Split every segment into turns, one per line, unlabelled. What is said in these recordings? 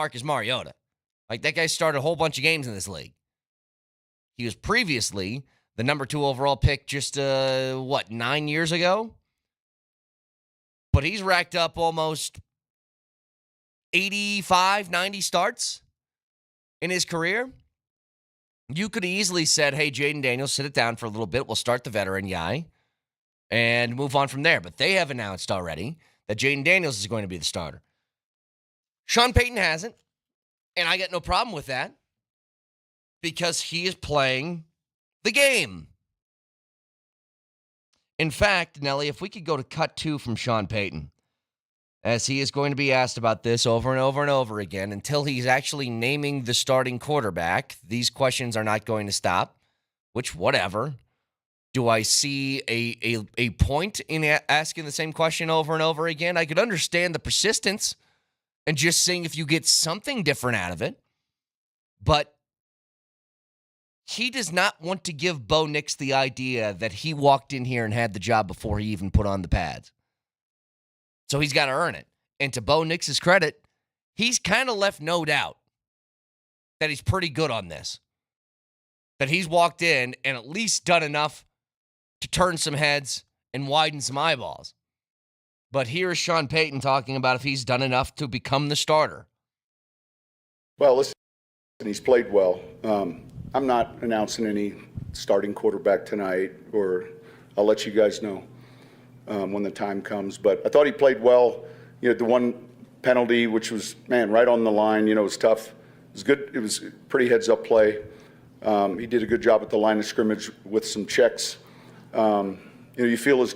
Marcus Mariota. Like, that guy started a whole bunch of games in this league. He was previously the number 2 overall pick just, 9 years ago? But he's racked up almost 85, 90 starts in his career. You could have easily said, hey, Jaden Daniels, sit it down for a little bit. We'll start the veteran guy and move on from there. But they have announced already that Jaden Daniels is going to be the starter. Sean Payton hasn't, and I got no problem with that because he is playing the game. In fact, Nelly, if we could go to cut 2 from Sean Payton, as he is going to be asked about this over and over and over again until he's actually naming the starting quarterback. These questions are not going to stop, which, whatever. Do I see a point in asking the same question over and over again? I could understand the persistence and just seeing if you get something different out of it. But he does not want to give Bo Nix the idea that he walked in here and had the job before he even put on the pads. So he's got to earn it. And to Bo Nix's credit, he's kind of left no doubt that he's pretty good on this. That he's walked in and at least done enough to turn some heads and widen some eyeballs. But here's Sean Payton talking about if he's done enough to become the starter.
Well, listen, he's played well. I'm not announcing any starting quarterback tonight, or I'll let you guys know when the time comes. But I thought he played well. The one penalty, which was, right on the line, it was tough. It was good. It was pretty heads-up play. He did a good job at the line of scrimmage with some checks. You feel his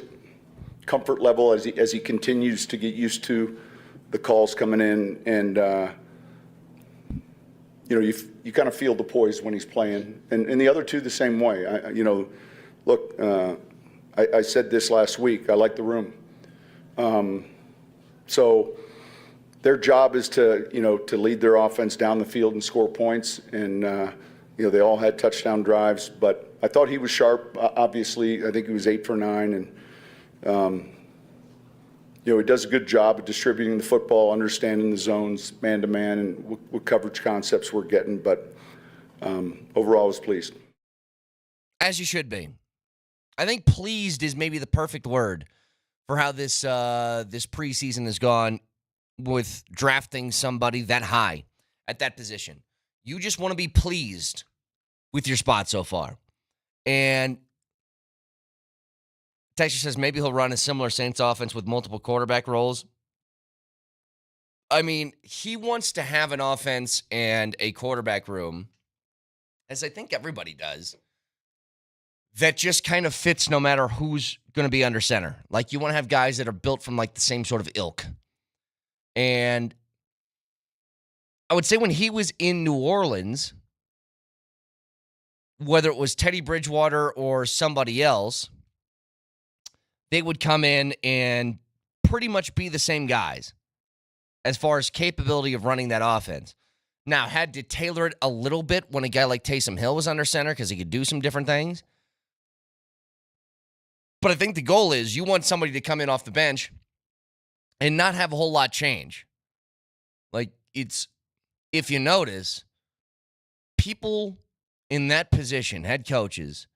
comfort level as he continues to get used to the calls coming in, and you kind of feel the poise when he's playing, and the other two the same way. I said this last week. I like the room, so their job is to lead their offense down the field and score points, and they all had touchdown drives, but I thought he was sharp. Obviously, I think he was 8 for 9, and he does a good job of distributing the football, understanding the zones, man-to-man, and what coverage concepts we're getting. But overall, I was pleased.
As you should be. I think pleased is maybe the perfect word for how this preseason has gone with drafting somebody that high at that position. You just want to be pleased with your spot so far. And Texas says maybe he'll run a similar Saints offense with multiple quarterback roles. I mean, he wants to have an offense and a quarterback room, as I think everybody does, that just kind of fits no matter who's going to be under center. Like, you want to have guys that are built from, like, the same sort of ilk. And I would say when he was in New Orleans, whether it was Teddy Bridgewater or somebody else, they would come in and pretty much be the same guys as far as capability of running that offense. Now, had to tailor it a little bit when a guy like Taysom Hill was under center because he could do some different things. But I think the goal is you want somebody to come in off the bench and not have a whole lot change. Like, if you notice, people in that position, head coaches,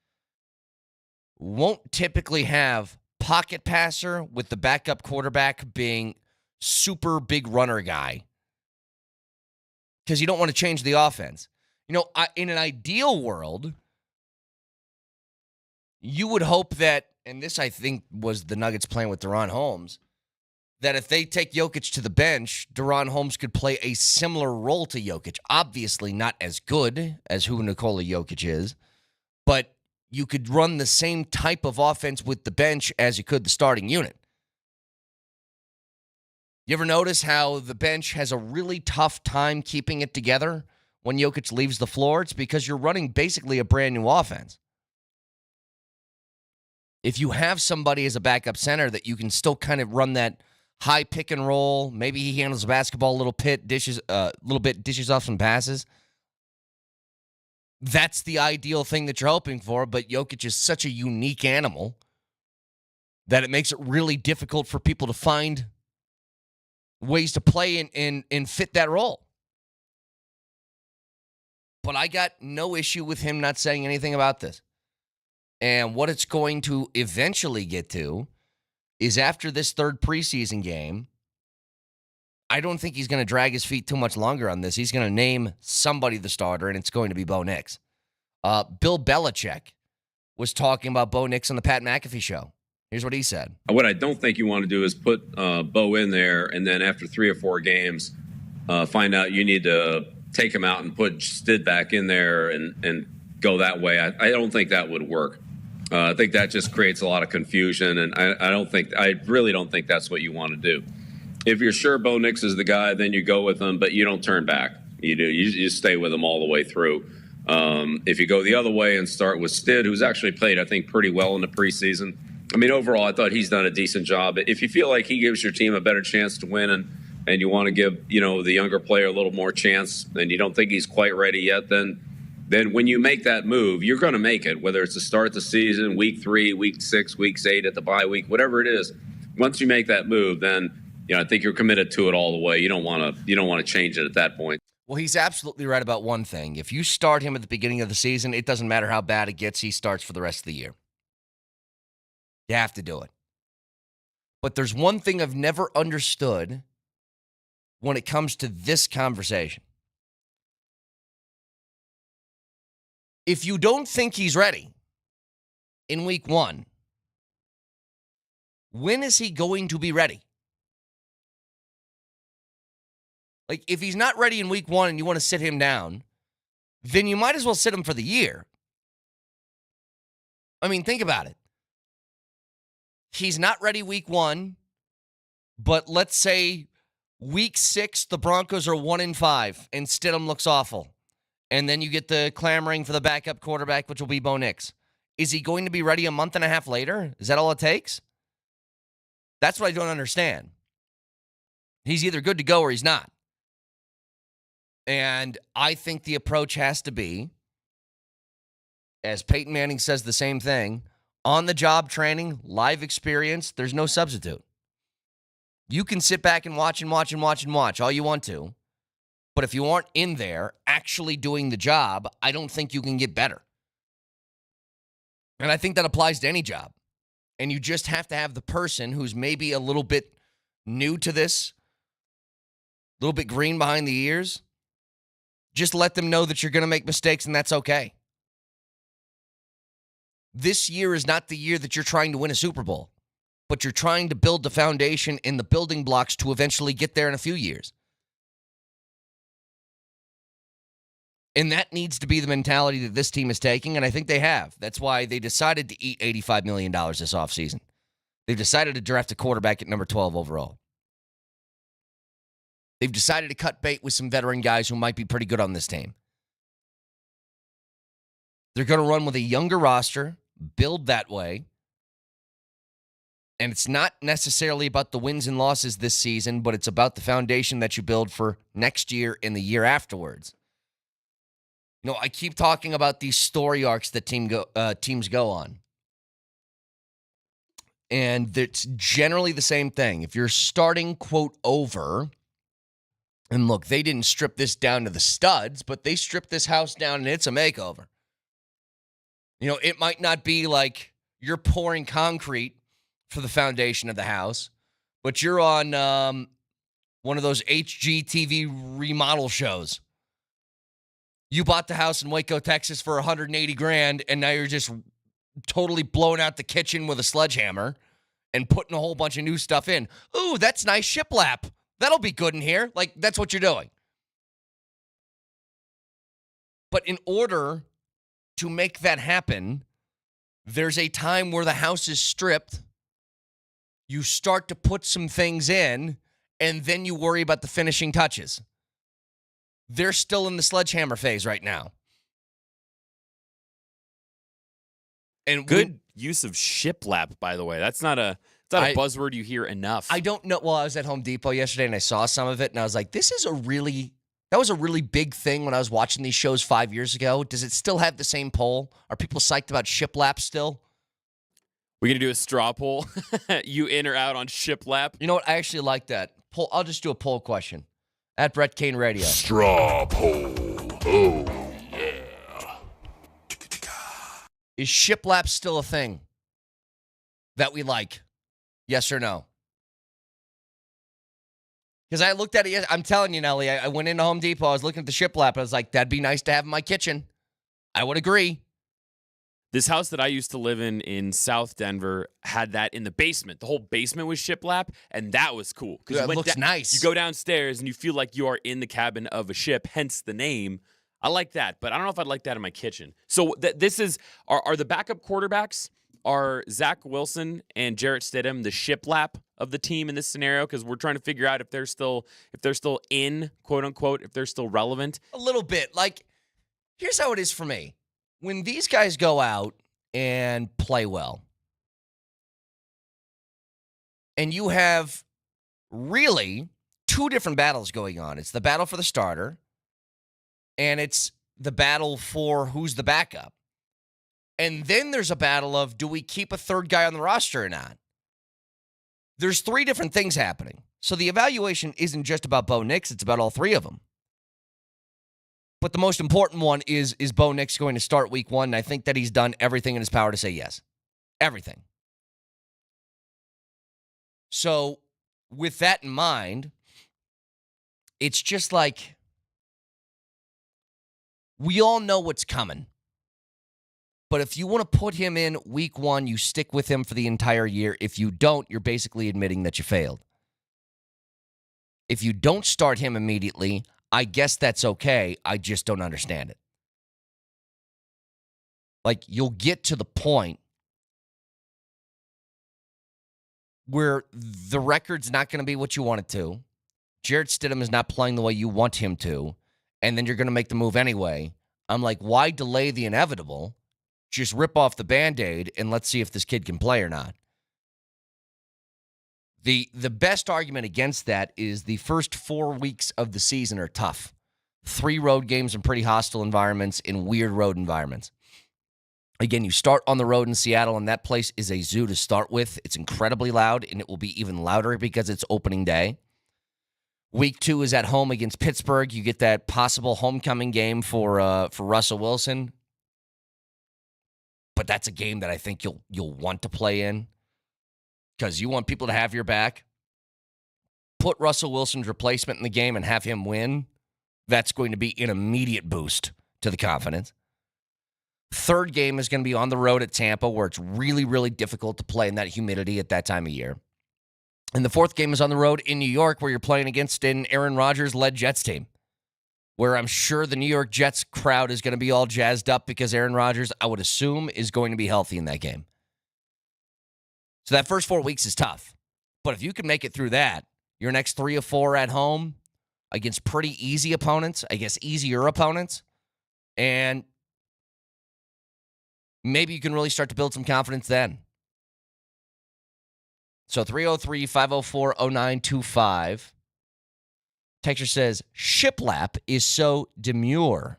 won't typically have pocket passer with the backup quarterback being super big runner guy because you don't want to change the offense. In an ideal world, you would hope that, and this I think was the Nuggets playing with Deron Holmes, that if they take Jokic to the bench, Deron Holmes could play a similar role to Jokic. Obviously not as good as who Nikola Jokic is, but you could run the same type of offense with the bench as you could the starting unit. You ever notice how the bench has a really tough time keeping it together when Jokic leaves the floor? It's because you're running basically a brand new offense. If you have somebody as a backup center that you can still kind of run that high pick and roll, maybe he handles the basketball a little bit, dishes off some passes. That's the ideal thing that you're hoping for, but Jokic is such a unique animal that it makes it really difficult for people to find ways to play and fit that role. But I got no issue with him not saying anything about this. And what it's going to eventually get to is after this third preseason game, I don't think he's going to drag his feet too much longer on this. He's going to name somebody the starter, and it's going to be Bo Nix. Bill Belichick was talking about Bo Nix on the Pat McAfee show. Here's what he said.
What I don't think you want to do is put Bo in there, and then after 3 or 4 games, find out you need to take him out and put Stid back in there and go that way. I don't think that would work. I think that just creates a lot of confusion, and I really don't think that's what you want to do. If you're sure Bo Nix is the guy, then you go with him, but you don't turn back. You stay with him all the way through. If you go the other way and start with Stid, who's actually played, I think, pretty well in the preseason. I mean, overall, I thought he's done a decent job. If you feel like he gives your team a better chance to win and you want to give, the younger player a little more chance and you don't think he's quite ready yet, then when you make that move, you're going to make it, whether it's to start the season, week 3, week 6, week 8 at the bye week, whatever it is. Once you make that move, then I think you're committed to it all the way. You don't want to change it at that point.
Well, he's absolutely right about one thing. If you start him at the beginning of the season, it doesn't matter how bad it gets, he starts for the rest of the year. You have to do it. But there's one thing I've never understood when it comes to this conversation. If you don't think he's ready in week 1, when is he going to be ready? Like, if he's not ready in week 1 and you want to sit him down, then you might as well sit him for the year. I mean, think about it. He's not ready week 1, but let's say week 6, the Broncos are 1-5, and Stidham looks awful. And then you get the clamoring for the backup quarterback, which will be Bo Nix. Is he going to be ready a month and a half later? Is that all it takes? That's what I don't understand. He's either good to go or he's not. And I think the approach has to be, as Peyton Manning says the same thing, on-the-job training, live experience, there's no substitute. You can sit back and watch all you want to, but if you aren't in there actually doing the job, I don't think you can get better. And I think that applies to any job. And you just have to have the person who's maybe a little bit new to this, a little bit green behind the ears, just let them know that you're going to make mistakes and that's okay. This year is not the year that you're trying to win a Super Bowl, but you're trying to build the foundation and the building blocks to eventually get there in a few years. And that needs to be the mentality that this team is taking, and I think they have. That's why they decided to eat $85 million this offseason. They've decided to draft a quarterback at number 12 overall. They've decided to cut bait with some veteran guys who might be pretty good on this team. They're going to run with a younger roster, build that way. And it's not necessarily about the wins and losses this season, but it's about the foundation that you build for next year and the year afterwards. I keep talking about these story arcs that teams go on. And it's generally the same thing. If you're starting, quote, over, and look, they didn't strip this down to the studs, but they stripped this house down and it's a makeover. It might not be like you're pouring concrete for the foundation of the house, but you're on one of those HGTV remodel shows. You bought the house in Waco, Texas for $180,000, and now you're just totally blowing out the kitchen with a sledgehammer and putting a whole bunch of new stuff in. Ooh, that's nice shiplap. That'll be good in here. Like, that's what you're doing. But in order to make that happen, there's a time where the house is stripped. You start to put some things in, and then you worry about the finishing touches. They're still in the sledgehammer phase right now. And
good use of shiplap, by the way. That's not a buzzword you hear enough.
I don't know. Well, I was at Home Depot yesterday and I saw some of it and I was like, that was a really big thing when I was watching these shows 5 years ago. Does it still have the same poll? Are people psyched about shiplap still?
We're going to do a straw poll. You in or out on shiplap?
You know what? I actually like that. I'll just do a poll question. At Brett Kane Radio.
Straw poll. Oh, yeah.
Is shiplap still a thing that we like? Yes or no? Because I looked at it, I'm telling you, Nelly, I went into Home Depot, I was looking at the shiplap, I was like, that'd be nice to have in my kitchen. I would agree.
This house that I used to live in South Denver had that in the basement. The whole basement was shiplap, and that was cool.
It looks nice.
You go downstairs, and you feel like you are in the cabin of a ship, hence the name. I like that, but I don't know if I'd like that in my kitchen. So this is, are the backup quarterbacks, are Zach Wilson and Jarrett Stidham the shiplap of the team in this scenario? Because we're trying to figure out if they're still in, quote unquote, if they're still relevant.
A little bit. Like, here's how it is for me. When these guys go out and play well, and you have really two different battles going on. It's the battle for the starter, and it's the battle for who's the backup. And then there's a battle of, do we keep a third guy on the roster or not? There's three different things happening. So the evaluation isn't just about Bo Nix, it's about all three of them. But the most important one is Bo Nix going to start week one? And I think that he's done everything in his power to say yes. Everything. So with that in mind, it's just like, we all know what's coming. But if you want to put him in week one, you stick with him for the entire year. If you don't, you're basically admitting that you failed. If you don't start him immediately, I guess that's okay. I just don't understand it. Like, you'll get to the point where the record's not going to be what you want it to. Jarrett Stidham is not playing the way you want him to. And then you're going to make the move anyway. I'm like, why delay the inevitable? Just rip off the Band-Aid and let's see if this kid can play or not. The best argument against that is the first 4 weeks of the season are tough. 3 road games in pretty hostile environments, in weird road environments. Again, you start on the road in Seattle, and that place is a zoo to start with. It's incredibly loud, and it will be even louder because it's opening day. Week 2 is at home against Pittsburgh. You get that possible homecoming game for Russell Wilson. But that's a game that I think you'll want to play in because you want people to have your back. Put Russell Wilson's replacement in the game and have him win. That's going to be an immediate boost to the confidence. Third game is going to be on the road at Tampa, where it's really, really difficult to play in that humidity at that time of year. And the fourth game is on the road in New York, where you're playing against an Aaron Rodgers-led Jets team, where I'm sure the New York Jets crowd is going to be all jazzed up because Aaron Rodgers, I would assume, is going to be healthy in that game. So that first 4 weeks is tough. But if you can make it through that, your next 3 or 4 at home against pretty easy opponents, I guess easier opponents, and maybe you can really start to build some confidence then. So 303-504-0925. Texture says, shiplap is so demure.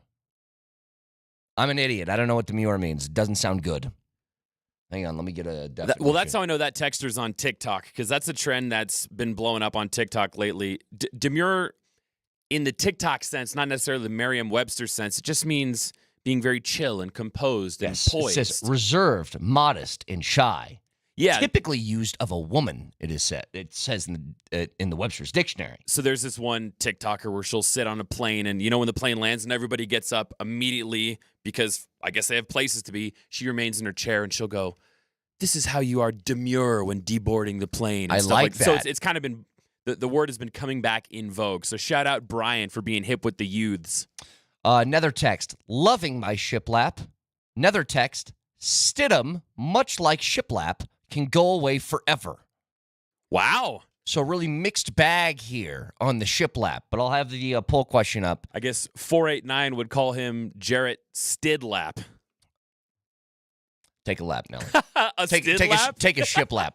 I'm an idiot. I don't know what demure means. It doesn't sound good. Hang on, let me get a definition.
Well, that's how I know that texter's on TikTok, because that's a trend that's been blowing up on TikTok lately. Demure, in the TikTok sense, not necessarily the Merriam-Webster sense, it just means being very chill and composed and poised.
It says reserved, modest, and shy.
Yeah.
Typically used of a woman, it is said. It says in the Webster's Dictionary.
So there's this one TikToker where she'll sit on a plane, and when the plane lands and everybody gets up immediately because I guess they have places to be, she remains in her chair and she'll go, "This is how you are demure when deboarding the plane."
I like that.
So it's kind of been, the word has been coming back in vogue. So shout out Brian for being hip with the youths.
Nether text, loving my shiplap. Nether text, Stidham, much like shiplap, can go away forever.
Wow.
So really mixed bag here on the shiplap, but I'll have the poll question up.
I guess 489 would call him Jarrett Stidlap.
Take a lap, Nelly.
Take a
take a shiplap.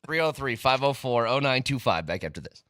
303-504-0925. Back after this.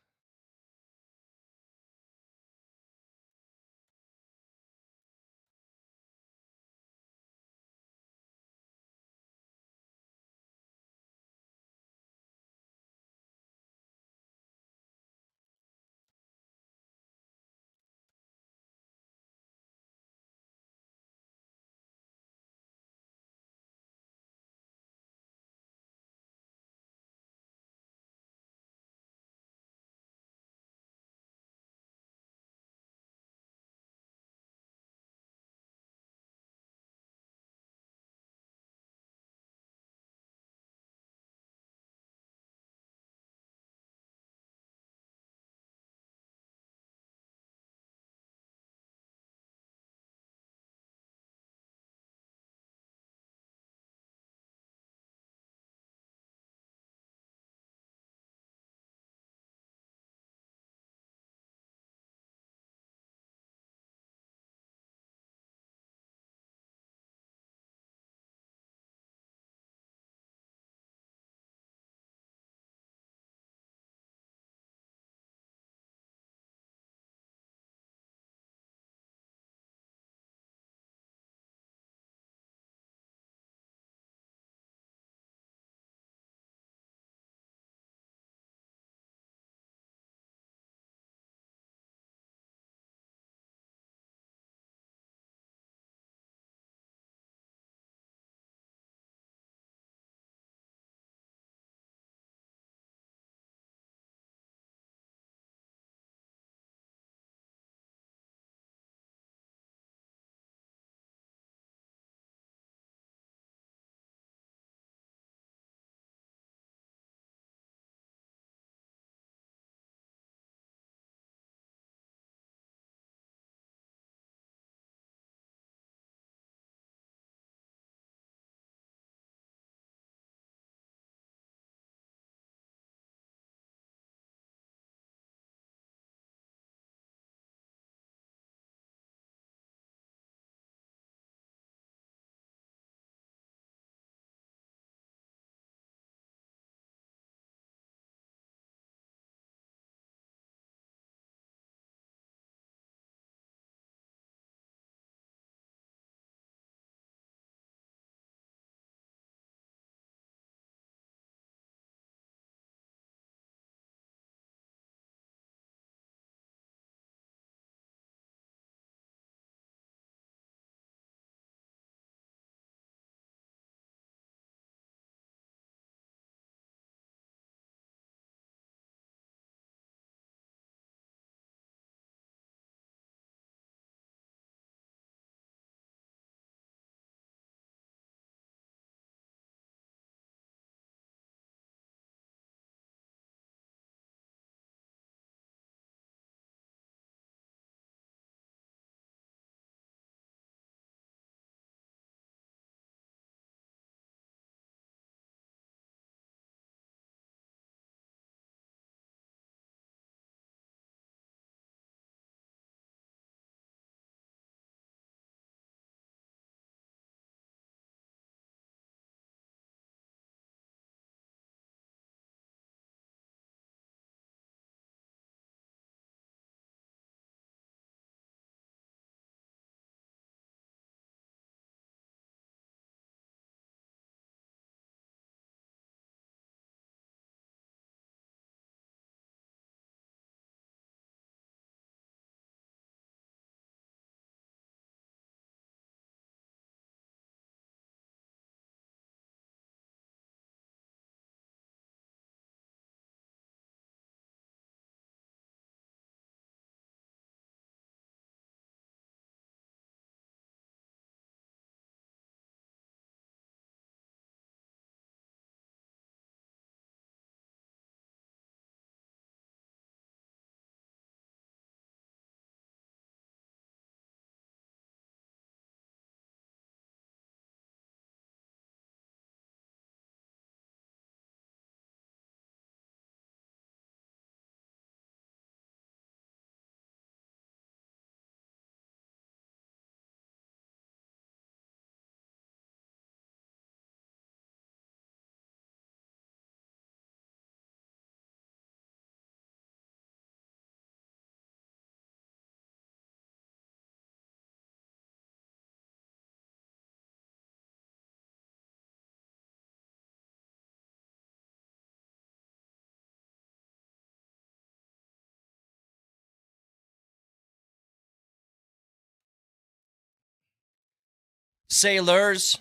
Sailors,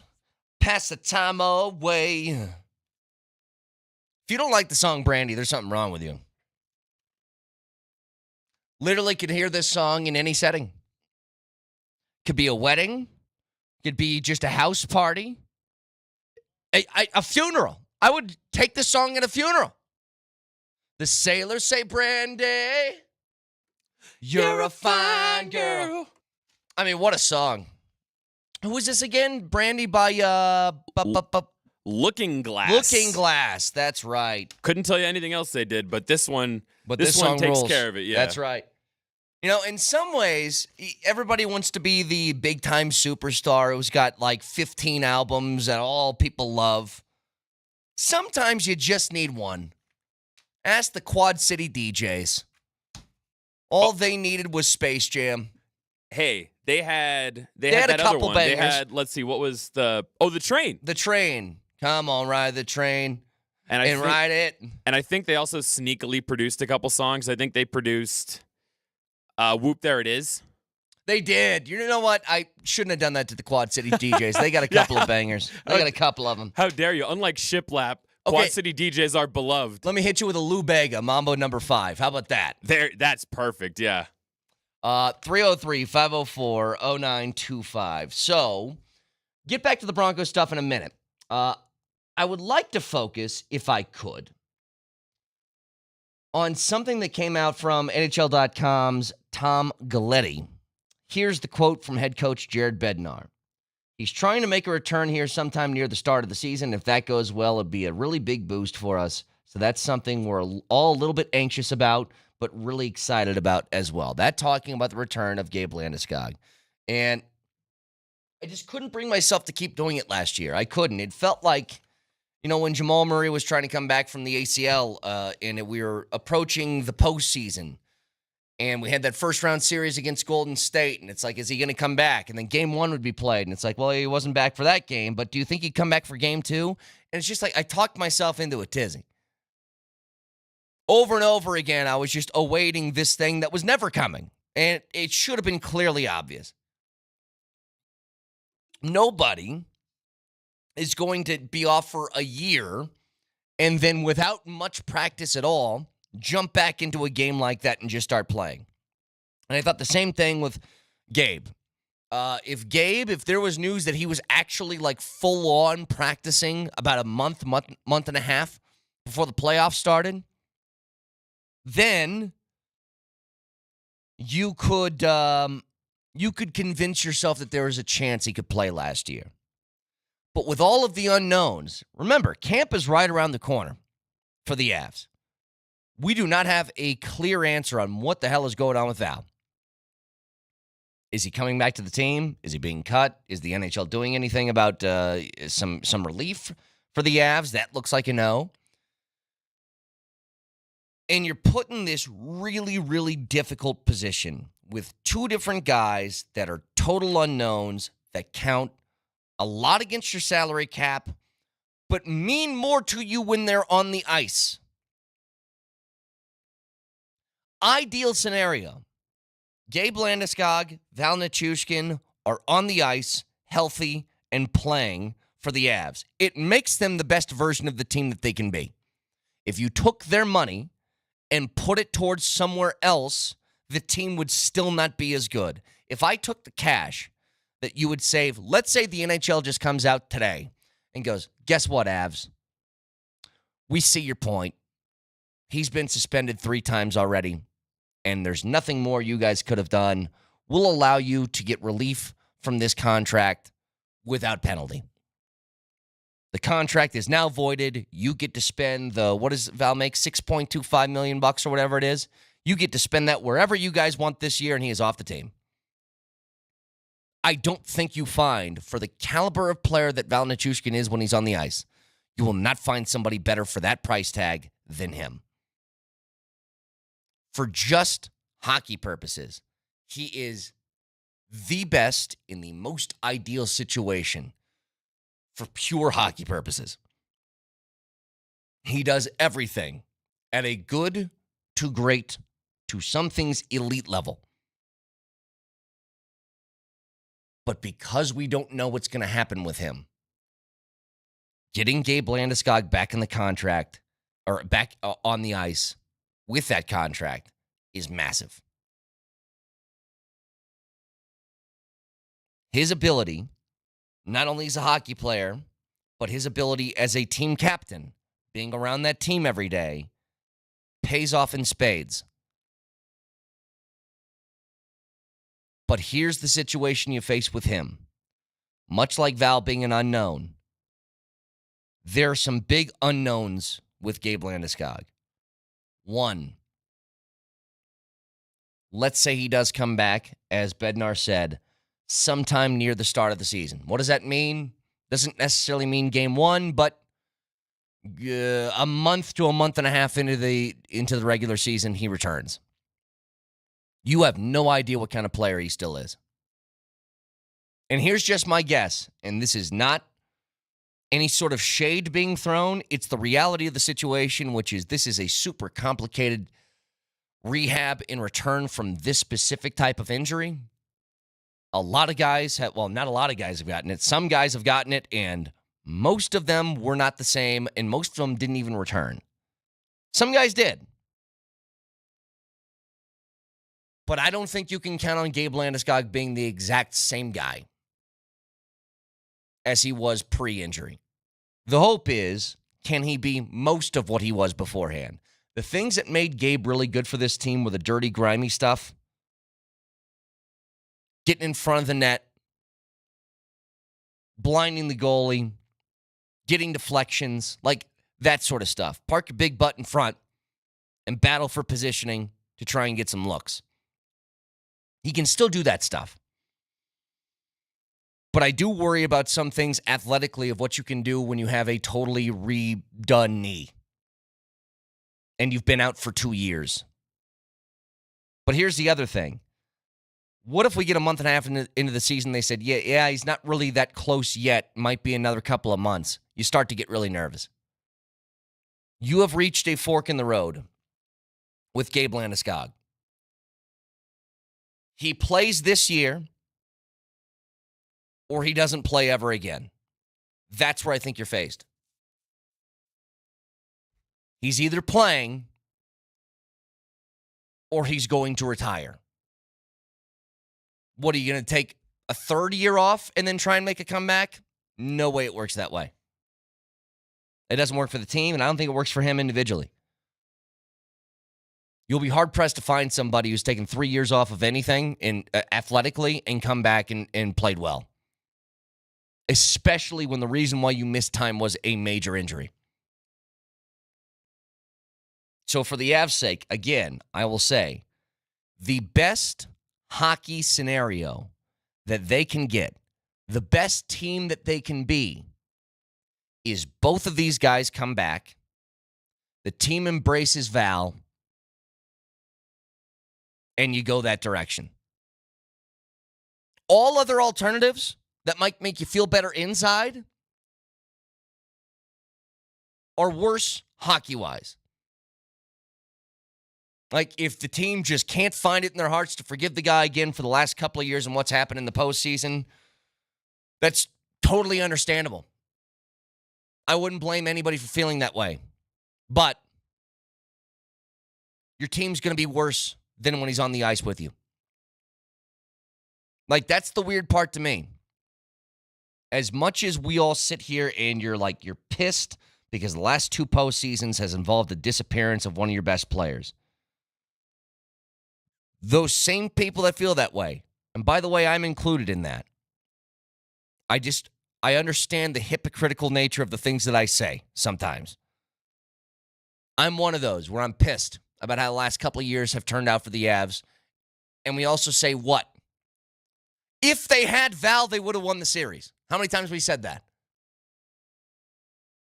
pass the time away. If you don't like the song Brandy, there's something wrong with you. Literally could hear this song in any setting. Could be a wedding. Could be just a house party. A funeral. I would take this song at a funeral. The sailors say, Brandy, you're a fine girl. I mean, what a song. Who is this again? Brandy by
Looking Glass.
Looking Glass. That's right.
Couldn't tell you anything else they did, but this one, this
song
one takes
rules.
care of it. Yeah,
That's right. You know, in some ways, everybody wants to be the big-time superstar who's got like 15 albums that all people love. Sometimes you just need one. Ask the Quad City DJs. All they needed was Space Jam.
Hey, they had
had
that
a
other
couple
one.
bangers.
They had, let's see, what was the Train.
The Train. Come on, ride the train
And
ride it.
And I think they also sneakily produced a couple songs. I think they produced Whoop There It Is.
They did. You know what? I shouldn't have done that to the Quad City DJs. They got a couple of bangers. They got a couple of them.
How dare you? Unlike Shiplap, Quad City DJs are beloved.
Let me hit you with a Lou Bega, Mambo number 5. How about that?
That's perfect, yeah.
303-504-0925. So, get back to the Broncos stuff in a minute. I would like to focus, if I could, on something that came out from NHL.com's Tom Galletti. Here's the quote from head coach Jared Bednar. He's trying to make a return here sometime near the start of the season. If that goes well, it'd be a really big boost for us. So that's something we're all a little bit anxious about, but really excited about as well. That talking about the return of Gabe Landeskog. And I just couldn't bring myself to keep doing it last year. I couldn't. It felt like, you know, when Jamal Murray was trying to come back from the ACL and we were approaching the postseason, and we had that first-round series against Golden State, and it's like, is he going to come back? And then game 1 would be played, and it's like, well, he wasn't back for that game, but do you think he'd come back for game 2? And it's just like I talked myself into a tizzy. Over and over again, I was just awaiting this thing that was never coming, and it should have been clearly obvious. Nobody is going to be off for a year and then without much practice at all, jump back into a game like that and just start playing. And I thought the same thing with Gabe. If there was news that he was actually like full on practicing about a month and a half before the playoffs started, then you could convince yourself that there was a chance he could play last year. But with all of the unknowns, remember, camp is right around the corner for the Avs. We do not have a clear answer on what the hell is going on with Val. Is he coming back to the team? Is he being cut? Is the NHL doing anything about some relief for the Avs? That looks like a no. And you're put in this really, really difficult position with two different guys that are total unknowns that count a lot against your salary cap, but mean more to you when they're on the ice. Ideal scenario. Gabe Landeskog, Val Nichushkin are on the ice, healthy, and playing for the Avs. It makes them the best version of the team that they can be. If you took their money and put it towards somewhere else, the team would still not be as good. If I took the cash that you would save, let's say the NHL just comes out today and goes, guess what, Avs? We see your point. He's been suspended 3 times already, and there's nothing more you guys could have done. We'll allow you to get relief from this contract without penalty. The contract is now voided. You get to spend what does Val make? $6.25 million or whatever it is. You get to spend that wherever you guys want this year, and he is off the team. I don't think you find, for the caliber of player that Val Nichushkin is when he's on the ice, you will not find somebody better for that price tag than him. For just hockey purposes, he is the best in the most ideal situation for pure hockey purposes. He does everything at a good to great to some things elite level. But because we don't know what's going to happen with him, getting Gabe Landeskog back in the contract or back on the ice with that contract is massive. His ability, not only as a hockey player, but his ability as a team captain, being around that team every day, pays off in spades. But here's the situation you face with him. Much like Val being an unknown, there are some big unknowns with Gabe Landeskog. One, let's say he does come back, as Bednar said, sometime near the start of the season. What does that mean? Doesn't necessarily mean game one, but a month to a month and a half into the regular season, he returns. You have no idea what kind of player he still is. And here's just my guess, and this is not any sort of shade being thrown. It's the reality of the situation, which is this is a super complicated rehab in return from this specific type of injury. A lot of guys have, well, not a lot of guys have gotten it. Some guys have gotten it, and most of them were not the same, and most of them didn't even return. Some guys did. But I don't think you can count on Gabe Landeskog being the exact same guy as he was pre-injury. The hope is, can he be most of what he was beforehand? The things that made Gabe really good for this team were the dirty, grimy stuff. Getting in front of the net, blinding the goalie, getting deflections, like that sort of stuff. Park your big butt in front and battle for positioning to try and get some looks. He can still do that stuff. But I do worry about some things athletically of what you can do when you have a totally redone knee and you've been out for 2 years. But here's the other thing. What if we get a month and a half into the season, they said, yeah, he's not really that close yet, might be another couple of months. You start to get really nervous. You have reached a fork in the road with Gabe Landeskog. He plays this year, or he doesn't play ever again. That's where I think you're faced. He's either playing or he's going to retire. What, are you going to take a third year off and then try and make a comeback? No way it works that way. It doesn't work for the team, and I don't think it works for him individually. You'll be hard-pressed to find somebody who's taken 3 years off of anything athletically and come back and played well. Especially when the reason why you missed time was a major injury. So for the Avs' sake, again, I will say, the best hockey scenario that they can get, the best team that they can be, is both of these guys come back, the team embraces Val, and you go that direction. All other alternatives that might make you feel better inside are worse hockey-wise. Like, if the team just can't find it in their hearts to forgive the guy again for the last couple of years and what's happened in the postseason, that's totally understandable. I wouldn't blame anybody for feeling that way. But your team's going to be worse than when he's on the ice with you. Like, that's the weird part to me. As much as we all sit here and you're pissed because the last 2 postseasons has involved the disappearance of one of your best players. Those same people that feel that way, and by the way, I'm included in that. I understand the hypocritical nature of the things that I say sometimes. I'm one of those where I'm pissed about how the last couple of years have turned out for the Avs. And we also say what? If they had Val, they would have won the series. How many times have we said that?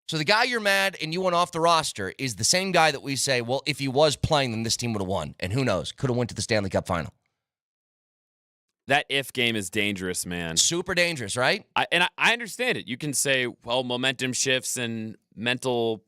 So the guy you're mad and you want off the roster is the same guy that we say, well, if he was playing, then this team would have won. And who knows? Could have went to the Stanley Cup final.
That if game is dangerous, man.
Super dangerous, right?
I understand it. You can say, well, momentum shifts and the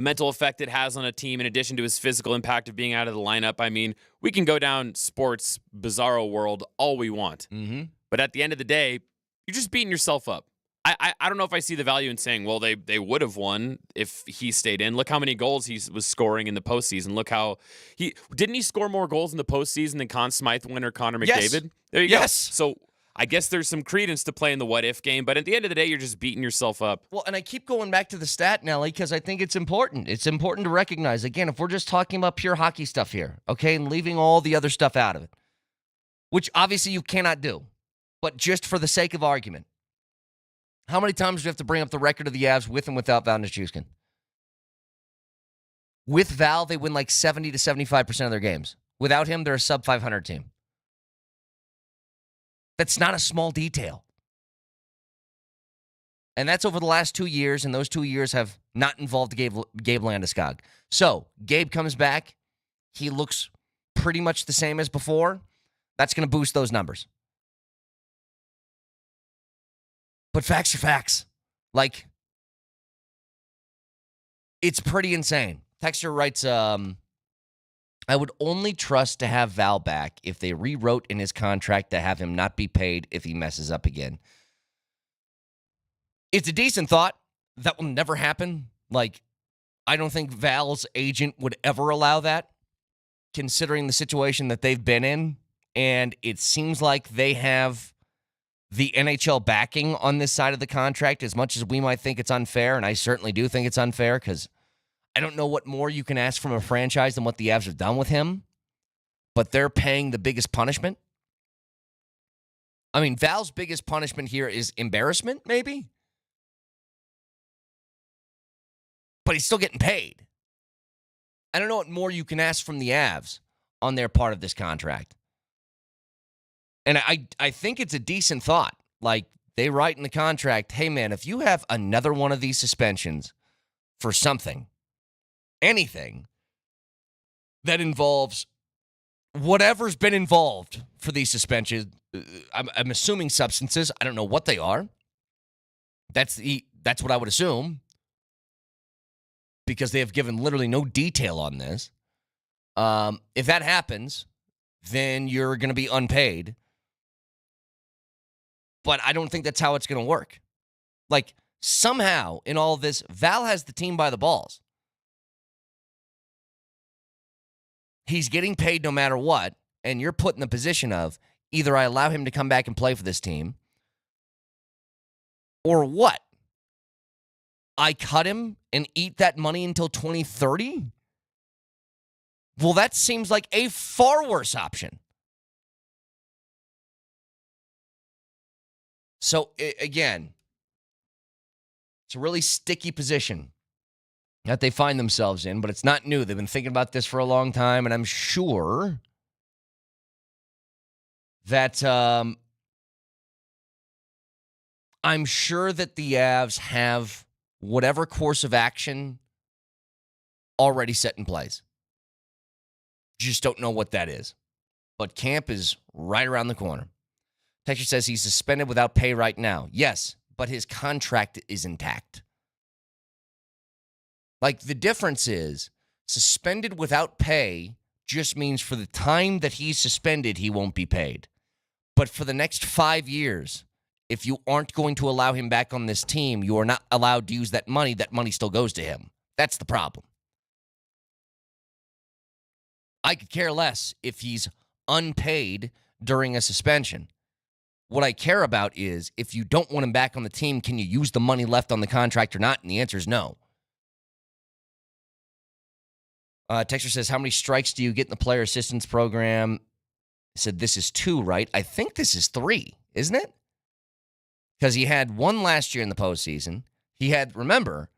mental effect it has on a team in addition to his physical impact of being out of the lineup. I mean, we can go down sports bizarro world all we want.
Mm-hmm.
But at the end of the day, you're just beating yourself up. I don't know if I see the value in saying, well, they would have won if he stayed in. Look how many goals he was scoring in the postseason. Look how didn't he score more goals in the postseason than Conn Smythe winner Connor McDavid?
Yes.
There you go.
Yes.
So I guess there's some credence to playing the what if game, but at the end of the day, you're just beating yourself up.
Well, and I keep going back to the stat, Nelly, because I think it's important. It's important to recognize, again, if we're just talking about pure hockey stuff here, okay, and leaving all the other stuff out of it, which obviously you cannot do, but just for the sake of argument, how many times do we have to bring up the record of the Avs with and without Val Nichushkin? With Val, they win like 70 to 75% of their games. Without him, they're a sub-500 team. That's not a small detail. And that's over the last 2 years, and those 2 years have not involved Gabe Landeskog. So, Gabe comes back. He looks pretty much the same as before. That's going to boost those numbers. But facts are facts. Like, it's pretty insane. Texter writes, I would only trust to have Val back if they rewrote in his contract to have him not be paid if he messes up again. It's a decent thought. That will never happen. Like, I don't think Val's agent would ever allow that, considering the situation that they've been in. And it seems like they have the NHL backing on this side of the contract, as much as we might think it's unfair, and I certainly do think it's unfair, because I don't know what more you can ask from a franchise than what the Avs have done with him, but they're paying the biggest punishment. I mean, Val's biggest punishment here is embarrassment, maybe? But he's still getting paid. I don't know what more you can ask from the Avs on their part of this contract. And I think it's a decent thought. Like, they write in the contract, hey, man, if you have another one of these suspensions for something, anything that involves whatever's been involved for these suspensions, I'm assuming substances. I don't know what they are. That's what I would assume, because they have given literally no detail on this. If that happens, then you're going to be unpaid. But I don't think that's how it's going to work. Like, somehow in all of this, Val has the team by the balls. He's getting paid no matter what, and you're put in the position of either I allow him to come back and play for this team, or what? I cut him and eat that money until 2030? Well, that seems like a far worse option. So, again, it's a really sticky position that they find themselves in, but it's not new. They've been thinking about this for a long time, and I'm sure that the Avs have whatever course of action already set in place. Just don't know what that is. But camp is right around the corner. Texture says he's suspended without pay right now. Yes, but his contract is intact. Like, the difference is suspended without pay just means for the time that he's suspended, he won't be paid. But for the next 5 years, if you aren't going to allow him back on this team, you are not allowed to use that money. That money still goes to him. That's the problem. I could care less if he's unpaid during a suspension. What I care about is, if you don't want him back on the team, can you use the money left on the contract or not? And the answer is no. Texter says, how many strikes do you get in the player assistance program? He said, this is 2, right? I think this is 3, isn't it? Because he had 1 last year in the postseason. He had, remember,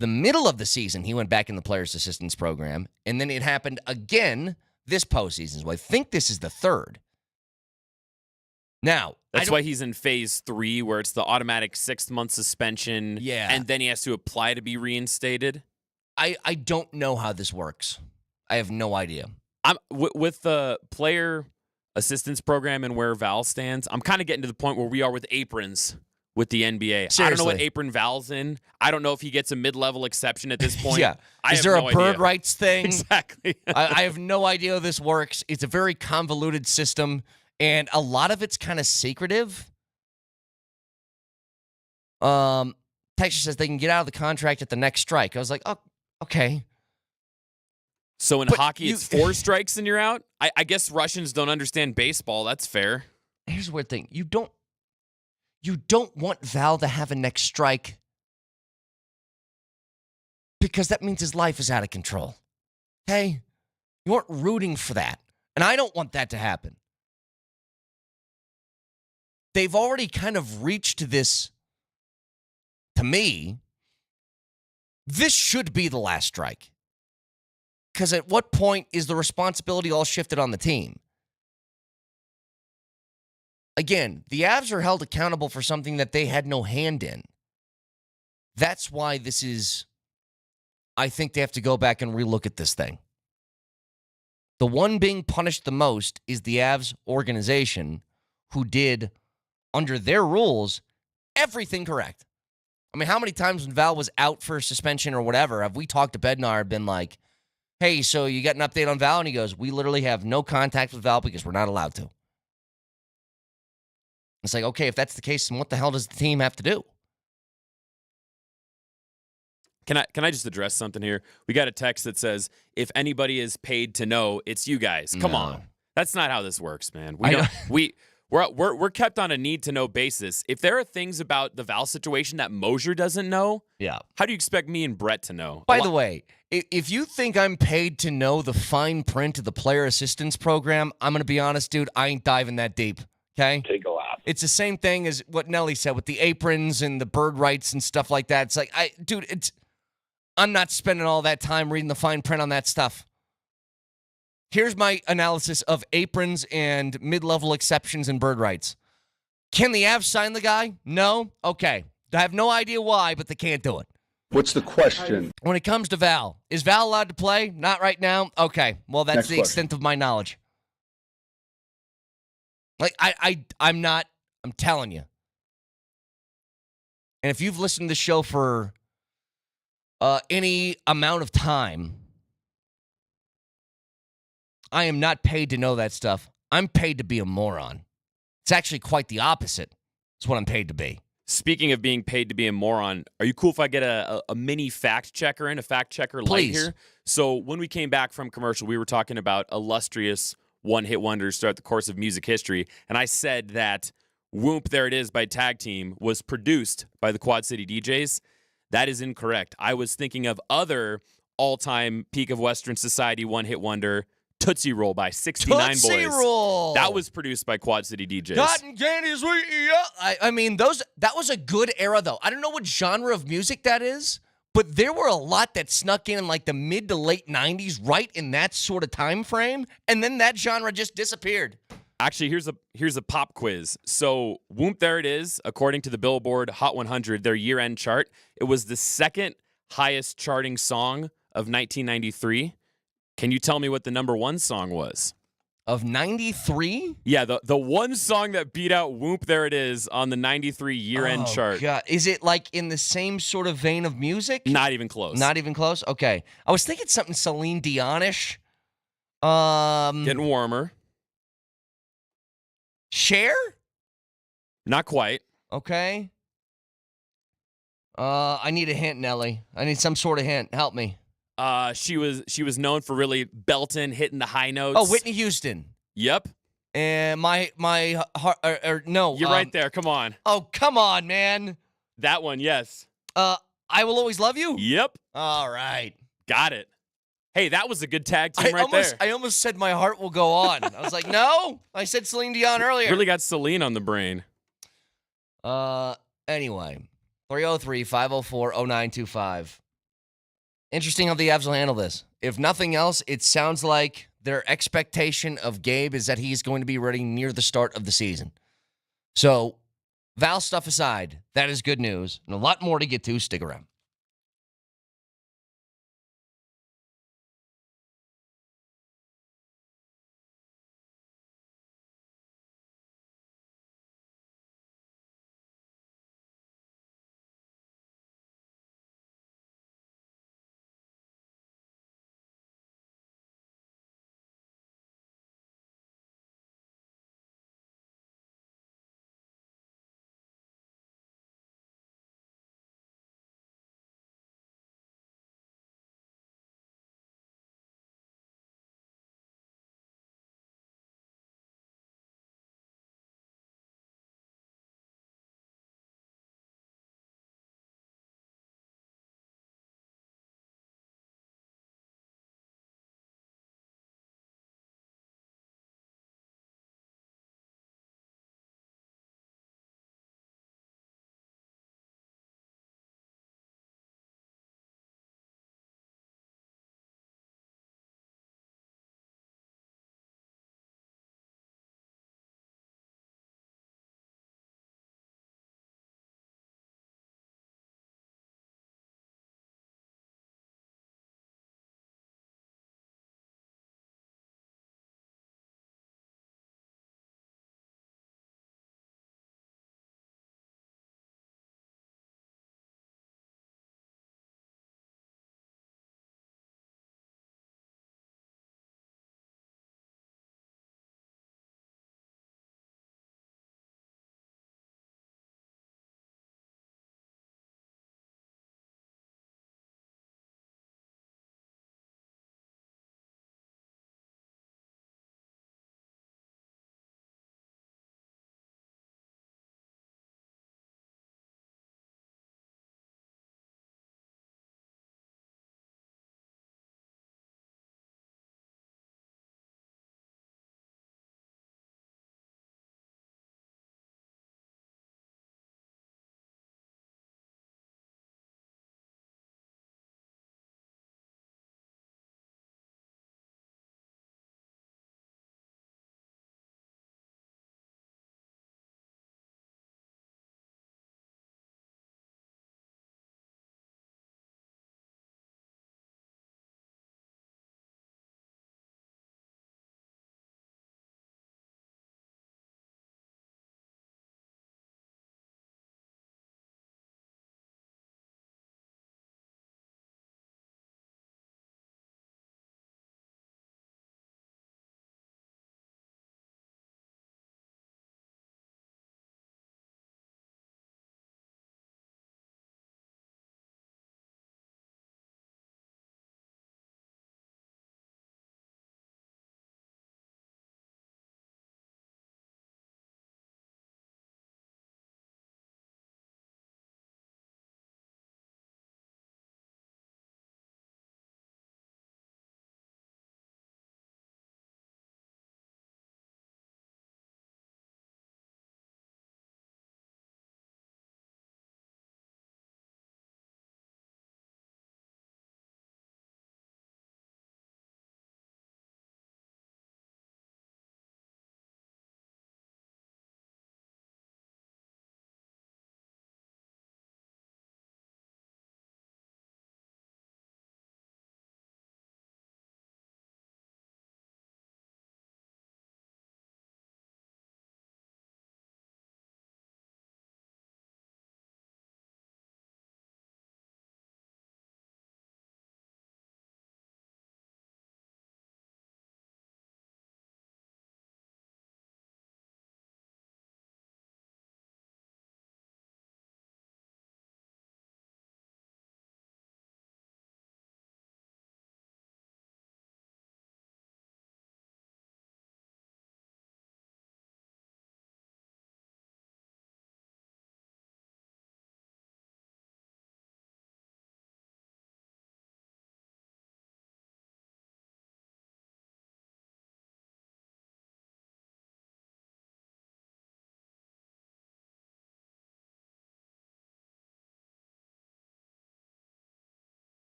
the middle of the season, he went back in the players assistance program, and then it happened again this postseason. So I think this is the 3rd. Now,
that's why he's in phase 3, where it's the automatic 6-month suspension.
Yeah.
And then he has to apply to be reinstated.
I don't know how this works. I have no idea.
With the player assistance program and where Val stands, I'm kind of getting to the point where we are with aprons with the NBA.
Seriously.
I don't know what apron Val's in. I don't know if he gets a mid-level exception at this point.
Yeah. Is there a bird rights thing?
Exactly.
I have no idea how this works. It's a very convoluted system, and a lot of it's kind of secretive. Texas says they can get out of the contract at the next strike. I was like, oh, okay.
So in
But
hockey, it's 4 strikes and you're out? I guess Russians don't understand baseball. That's fair.
Here's the weird thing. You don't want Val to have a next strike because that means his life is out of control. Okay? You aren't rooting for that. And I don't want that to happen. They've already kind of reached this, to me, this should be the last strike. Because at what point is the responsibility all shifted on the team? Again, the Avs are held accountable for something that they had no hand in. That's why this is, I think they have to go back and relook at this thing. The one being punished the most is the Avs organization, who did, under their rules, everything correct. I mean, how many times when Val was out for suspension or whatever, have we talked to Bednar and been like, hey, so you got an update on Val? And he goes, we literally have no contact with Val because we're not allowed to. It's like, okay, if that's the case, then what the hell does the team have to do?
Can I just address something here? We got a text that says, if anybody is paid to know, it's you guys. Come on. That's not how this works, man. We're kept on a need-to-know basis. If there are things about the Val situation that Mosier doesn't know, how do you expect me and Brett to know?
By the way, if you think I'm paid to know the fine print of the player assistance program, I'm going to be honest, dude, I ain't diving that deep, okay?
Take a lap.
It's the same thing as what Nelly said with the aprons and the bird rights and stuff like that. It's like, I'm not spending all that time reading the fine print on that stuff. Here's my analysis of aprons and mid-level exceptions and bird rights. Can the Avs sign the guy? No? Okay. I have no idea why, but they can't do it.
What's the question?
When it comes to Val, is Val allowed to play? Not right now? Okay. Well, that's
Next
the
question.
extent of my knowledge. Like, I'm not, I'm telling you. And if you've listened to the show for any amount of time, I am not paid to know that stuff. I'm paid to be a moron. It's actually quite the opposite. It's what I'm paid to be.
Speaking of being paid to be a moron, are you cool if I get a mini fact checker in, a fact checker light here? So when we came back from commercial, we were talking about illustrious one-hit wonders throughout the course of music history, and I said that Whoop, There It Is by Tag Team was produced by the Quad City DJs. That is incorrect. I was thinking of other all-time peak of Western society one-hit wonder, Tootsie Roll by 69
Tootsie
Boys.
Roll!
That was produced by Quad City DJs.
Cotton candy sweet, yeah. I mean, that was a good era, though. I don't know what genre of music that is, but there were a lot that snuck in like the mid to late 90s, right in that sort of time frame, and then that genre just disappeared.
Actually, here's a pop quiz. So, Whoop, There It Is, according to the Billboard Hot 100, their year-end chart, it was the second highest charting song of 1993. Can you tell me what the number one song was?
Of 93?
Yeah, the one song that beat out Whoop, There It Is on the 93 year-end chart.
God. Is it like in the same sort of vein of music?
Not even close.
Not even close? Okay. I was thinking something Celine Dion-ish.
Getting warmer.
Cher?
Not quite.
Okay. I need a hint, Nelly. I need some sort of hint. Help me.
She was known for really belting, hitting the high notes.
Oh, Whitney Houston.
Yep.
And my heart, no.
You're right there. Come on.
Oh, come on, man.
That one, yes.
I Will Always Love You?
Yep.
All right.
Got it. Hey, that was a good tag team there.
I almost said My Heart Will Go On. I was like, no. I said Celine Dion earlier.
Really got Celine on the brain.
Anyway, 303-504-0925. Interesting how the Avs will handle this. If nothing else, it sounds like their expectation of Gabe is that he's going to be ready near the start of the season. So, Val stuff aside, that is good news. And a lot more to get to. Stick around.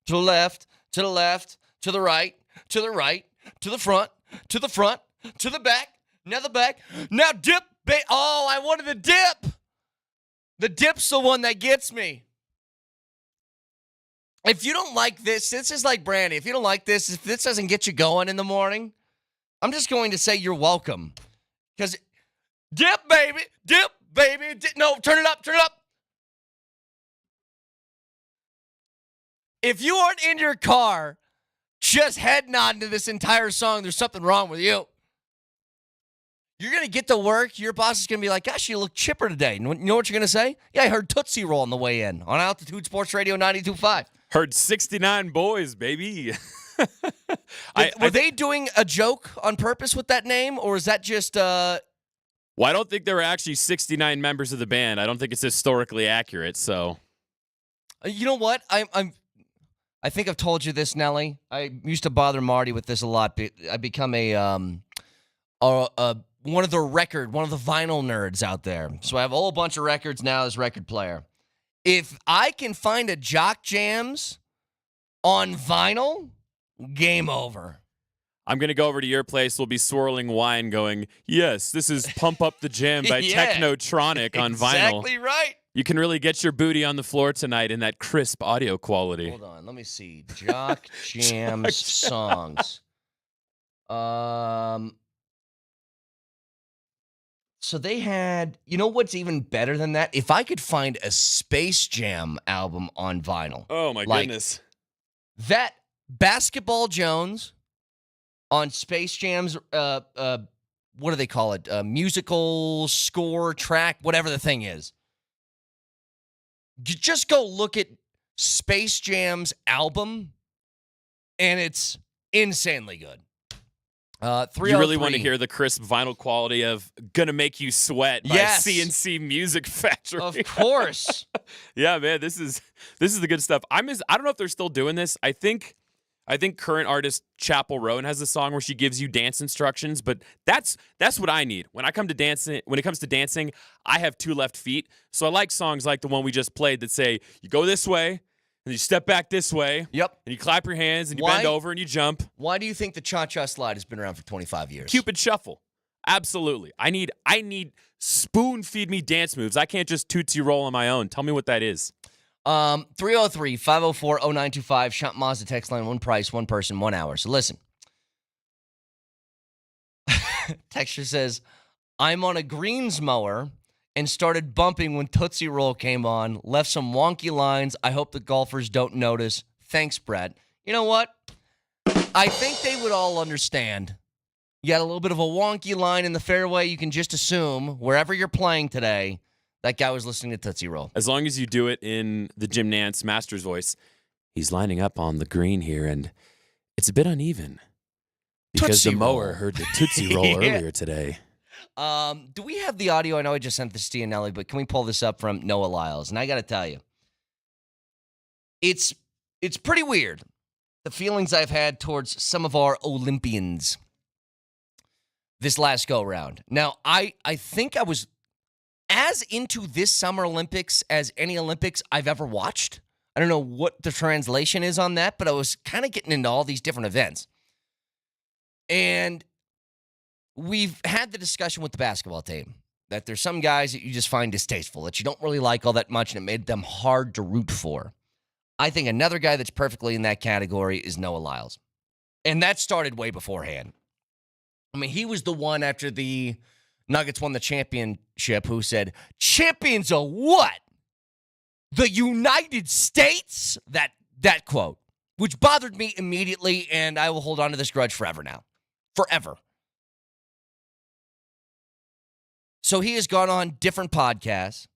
to the left, to the left, to the right, to the right, to the front, to the front, to the back, now the back, now dip. Oh, I wanted the dip. The dip's the one that gets me. If you don't like this is like Brandy. If you don't like this, if this doesn't get you going in the morning, I'm just going to say you're welcome. Because dip, baby, dip, baby. No, turn it up, turn it up. If you aren't in your car just head nodding to this entire song, there's something wrong with you. You're going to get to work. Your boss is going to be like, gosh, you look chipper today. You know what you're going to say? Yeah, I heard Tootsie Roll on the way in on Altitude Sports Radio 92.5.
Heard 69 boys, baby.
Were they doing a joke on purpose with that name, or is that just...
Well, I don't think there were actually 69 members of the band. I don't think it's historically accurate, so...
You know what? I think I've told you this, Nelly. I used to bother Marty with this a lot. I become one of the vinyl nerds out there. So I have a whole bunch of records now as record player. If I can find a Jock Jams on vinyl, game over.
I'm going to go over to your place. We'll be swirling wine going, yes, this is Pump Up the Jam by
Yeah.
Technotronic on vinyl.
Exactly right.
You can really get your booty on the floor tonight in that crisp audio quality.
Hold on. Let me see. Jock Jams songs. So they had, you know what's even better than that? If I could find a Space Jam album on vinyl.
Oh, my goodness.
That Basketball Jones on Space Jam's, what do they call it? Musical score track, whatever the thing is. Just go look at Space Jam's album, and it's insanely good.
You really want to hear the crisp vinyl quality of Gonna Make You Sweat by
Yes.
CNC Music Factory.
Of course.
Yeah, man, this is the good stuff. I don't know if they're still doing this. I think current artist Chapel Roan has a song where she gives you dance instructions, but that's what I need. When it comes to dancing, I have two left feet. So I like songs like the one we just played that say you go this way, and you step back this way.
Yep.
And you clap your hands, and you bend over, and you jump.
Why do you think the cha-cha slide has been around for 25 years?
Cupid Shuffle. Absolutely. I need spoon-feed me dance moves. I can't just tootsie roll on my own. Tell me what that is.
303-504-0925. Shunt Mazda text line, one price, one person, 1 hour. So listen. Texture says, I'm on a greens mower and started bumping when Tootsie Roll came on. Left some wonky lines. I hope the golfers don't notice. Thanks, Brett. You know what? I think they would all understand. You got a little bit of a wonky line in the fairway. You can just assume wherever you're playing today, that guy was listening to Tootsie Roll.
As long as you do it in the Jim Nantz Master's voice. He's lining up on the green here, and it's a bit uneven because
Tootsie
the mower
Roll.
heard the Tootsie Roll
Yeah.
earlier today.
Do we have the audio? I know I just sent this to you, Nelly, but can we pull this up from Noah Lyles? And I got to tell you, it's pretty weird, the feelings I've had towards some of our Olympians this last go-round. Now, I think I was as into this Summer Olympics as any Olympics I've ever watched. I don't know what the translation is on that, but I was kind of getting into all these different events. And we've had the discussion with the basketball team that there's some guys that you just find distasteful, that you don't really like all that much, and it made them hard to root for. I think another guy that's perfectly in that category is Noah Lyles. And that started way beforehand. I mean, he was the one after the Nuggets won the championship who said, champions of what? The United States? That quote, which bothered me immediately, and I will hold on to this grudge forever now. Forever. So he has gone on different podcasts.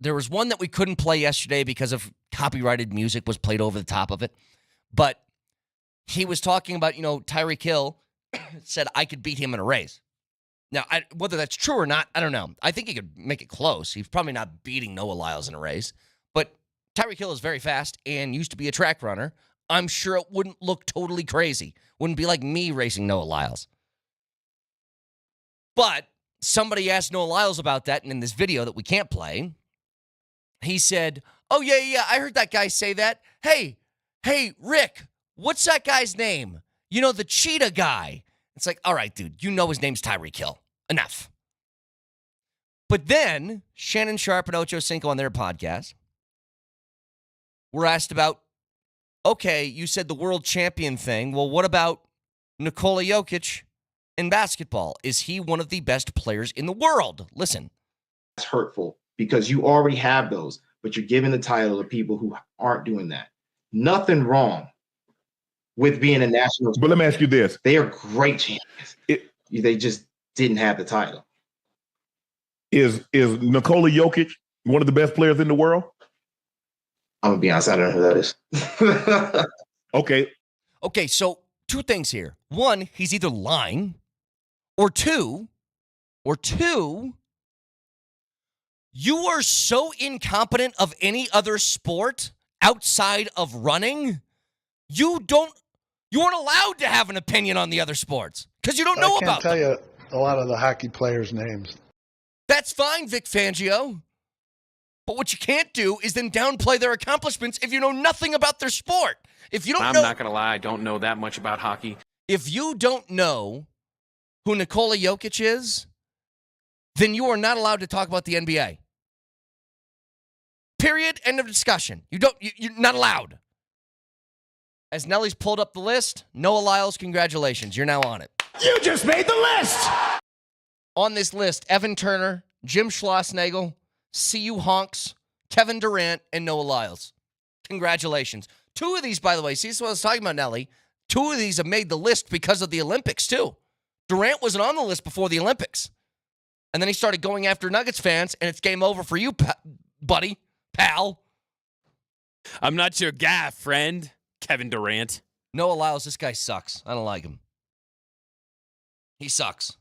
There was one that we couldn't play yesterday because of copyrighted music was played over the top of it. But he was talking about, Tyreek Hill said I could beat him in a race. Now, whether that's true or not, I don't know. I think he could make it close. He's probably not beating Noah Lyles in a race. But Tyreek Hill is very fast and used to be a track runner. I'm sure it wouldn't look totally crazy. Wouldn't be like me racing Noah Lyles. But somebody asked Noah Lyles about that, and in this video that we can't play, he said, oh, yeah, I heard that guy say that. Hey, hey, Rick, what's that guy's name? You know, the cheetah guy. It's like, all right, dude, you know his name's Tyreek Hill. Enough. But then Shannon Sharp and Ocho Cinco on their podcast were asked about, okay, you said the world champion thing. Well, what about Nikola Jokic in basketball? Is he one of the best players in the world? Listen.
It's hurtful because you already have those, but you're giving the title to people who aren't doing that. Nothing wrong with being a national.
But let me ask you this.
They are great champions. They just didn't have the title.
Is Nikola Jokic one of the best players in the world?
I'm going to be honest, I don't know who that is.
Okay.
Okay, so two things here. One, he's either lying, or two, you are so incompetent of any other sport outside of running, you aren't allowed to have an opinion on the other sports because you don't know about them.
I can't tell you a lot of the hockey players' names.
That's fine, Vic Fangio. But what you can't do is then downplay their accomplishments if you know nothing about their sport. If you don't
I'm
know,
not going to lie, I don't know that much about hockey.
if you don't know who Nikola Jokic is, then you are not allowed to talk about the NBA. Period. End of discussion. You're not allowed. As Nelly's pulled up the list, Noah Lyles, congratulations. You're now on it.
You just made the list.
On this list, Evan Turner, Jim Schlossnagel, C.U. Honks, Kevin Durant, and Noah Lyles. Congratulations. Two of these, by the way, see, this is what I was talking about, Nelly. Two of these have made the list because of the Olympics, too. Durant wasn't on the list before the Olympics. And then he started going after Nuggets fans, and it's game over for you, buddy, pal.
I'm not your guy, friend. Kevin Durant.
Noah Lyles, this guy sucks. I don't like him. He sucks.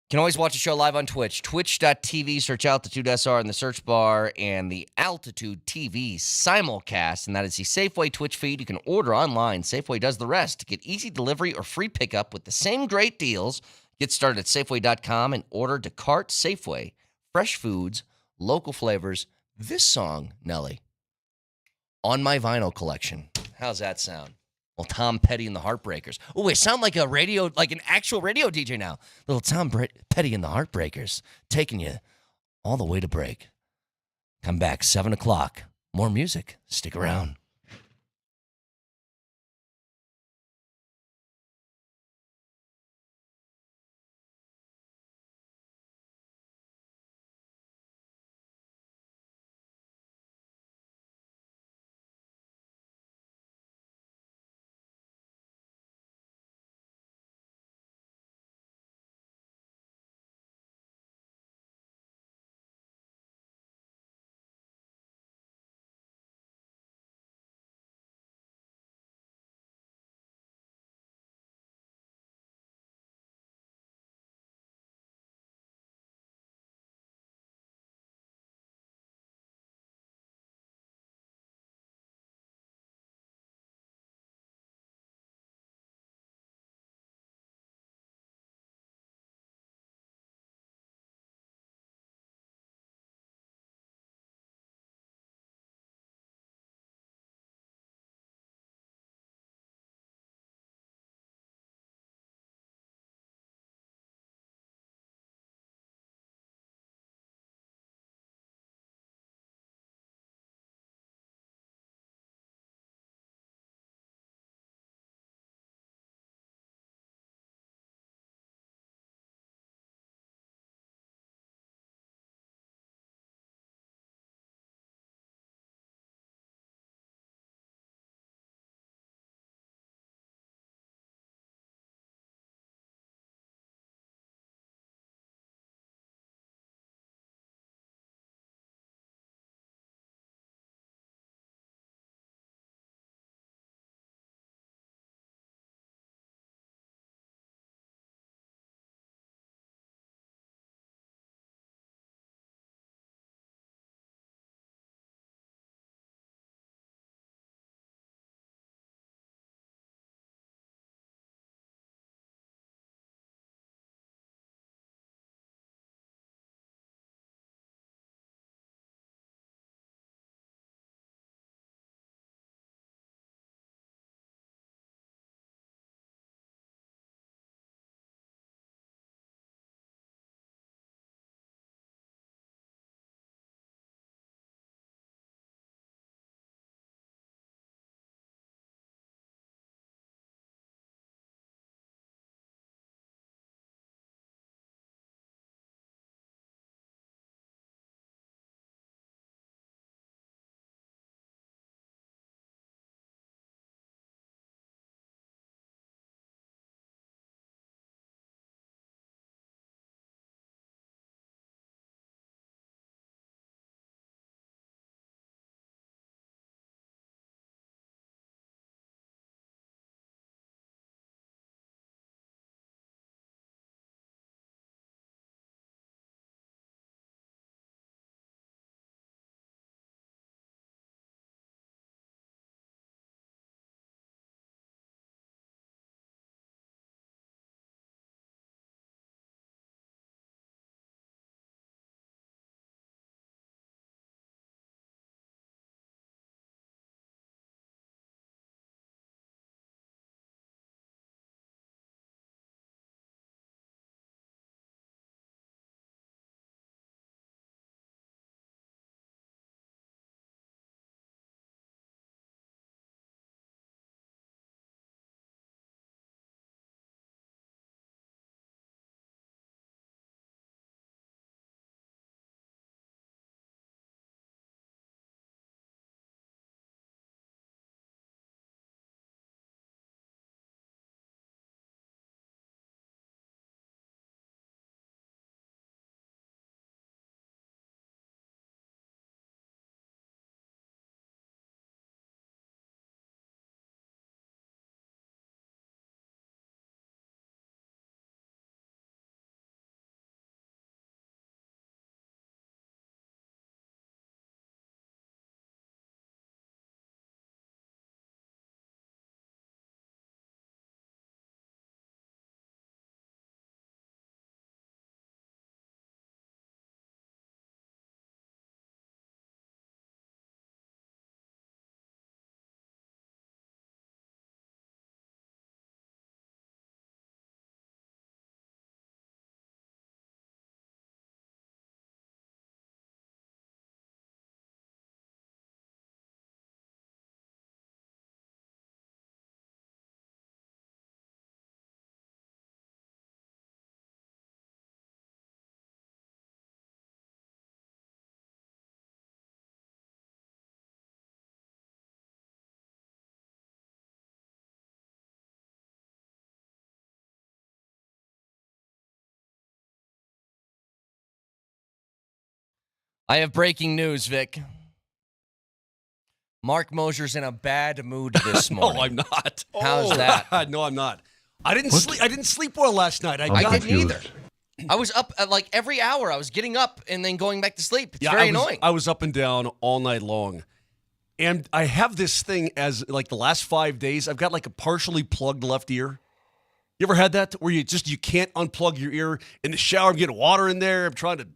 You can always watch the show live on Twitch. Twitch.tv, search Altitude SR in the search bar, and the Altitude TV simulcast, and that is the Safeway Twitch feed. You can order online. Safeway does the rest. Get easy delivery or free pickup with the same great deals. Get started at Safeway.com and order to cart. Safeway. Fresh foods, local flavors. This song, Nelly, on my vinyl collection. How's that sound? Well, Tom Petty and the Heartbreakers. Oh, I sound like an actual radio DJ now. Little Tom Petty and the Heartbreakers, taking you all the way to break. Come back, 7 o'clock. More music. Stick around. I have breaking news, Vic. Mark Mosier's in a bad mood this morning.
No, I'm not.
How's that?
No, I'm not. I didn't sleep. I didn't sleep well last night.
I didn't either. I was up at like every hour. I was getting up and then going back to sleep. It's very annoying.
I was up and down all night long. And I have this thing as like the last 5 days, I've got like a partially plugged left ear. You ever had that where you can't unplug your ear in the shower? I'm getting water in there. I'm trying to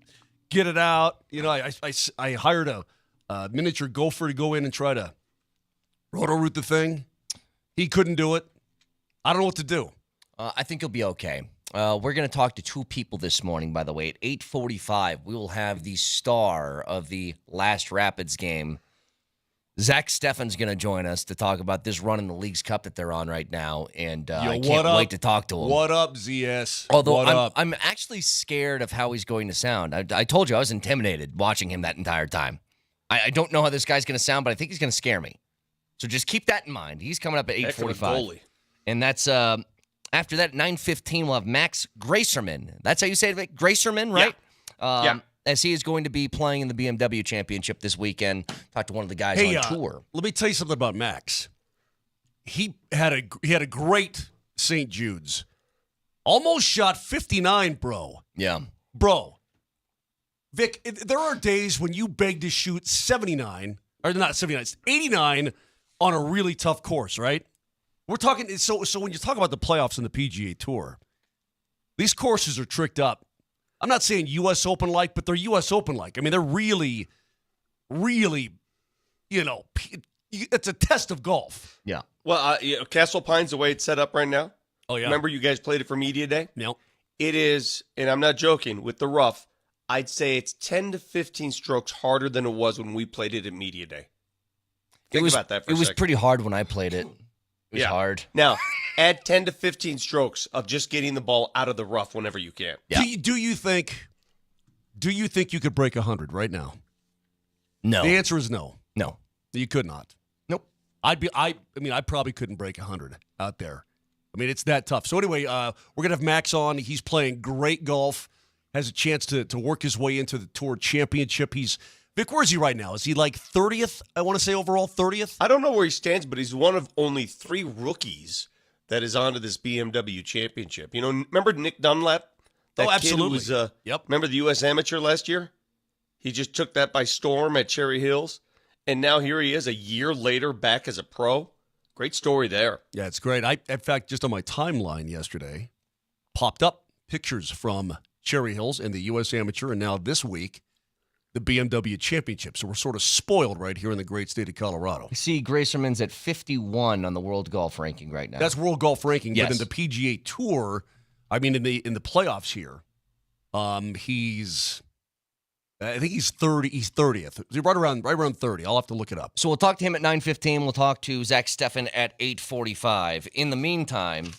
get it out. You know, I hired a miniature gopher to go in and try to roto-root the thing. He couldn't do it. I don't know what to do.
I think you'll be okay. We're going to talk to two people this morning, by the way. At 8:45, we will have the star of the last Rapids game. Zach Steffen's going to join us to talk about this run in the League's Cup that they're on right now, and I can't wait to talk to him.
What up, ZS?
Although I'm actually scared of how he's going to sound. I told you I was intimidated watching him that entire time. I don't know how this guy's going to sound, but I think he's going to scare me. So just keep that in mind. He's coming up at 8:45. And that's after that, at 9:15, we'll have Max Gracerman. That's how you say it, Gracerman, right?
Yeah.
As he is going to be playing in the BMW Championship this weekend. Talked to one of the guys on tour.
Let me tell you something about Max. He had a great St. Jude's. Almost shot 59, bro.
Yeah.
Bro. Vic, there are days when you beg to shoot 79, or not 79, it's 89 on a really tough course, right? We're talking, so when you talk about the playoffs in the PGA Tour, these courses are tricked up. I'm not saying U.S. Open-like, but they're U.S. Open-like. I mean, they're really, really, it's a test of golf.
Yeah.
Well, Castle Pine's the way it's set up right now.
Oh, yeah.
Remember you guys played it for Media Day?
Yep.
It is, and I'm not joking, with the rough, I'd say it's 10 to 15 strokes harder than it was when we played it at Media Day. Think about that for a second.
It was pretty hard when I played it. It was hard.
Now, add 10 to 15 strokes of just getting the ball out of the rough whenever you can.
Yeah. Do you think you could break 100 right now?
No.
The answer is no.
No.
You could not.
Nope.
I probably couldn't break 100 out there. I mean, it's that tough. So anyway, we're going to have Max on. He's playing great golf. Has a chance to work his way into the Tour Championship. Vic, where is he right now? Is he like 30th? I want to say overall 30th?
I don't know where he stands, but he's one of only 3 rookies that is onto this BMW Championship. You know, remember Nick Dunlap? That
absolutely.
Kid who was,
yep.
Remember the U.S. Amateur last year? He just took that by storm at Cherry Hills, and now here he is a year later back as a pro. Great story there.
Yeah, it's great. In fact, just on my timeline yesterday, popped up pictures from Cherry Hills and the U.S. Amateur, and now this week, the BMW Championship. So we're sort of spoiled right here in the great state of Colorado.
I see Gracerman's at 51 on the world golf ranking right now.
That's world golf ranking.
Yes.
But in the PGA Tour, I mean, in the playoffs here, I think he's 30. He's 30th. Right around 30. I'll have to look it up.
So we'll talk to him at 9:15. We'll talk to Zach Steffen at 8:45. In the meantime,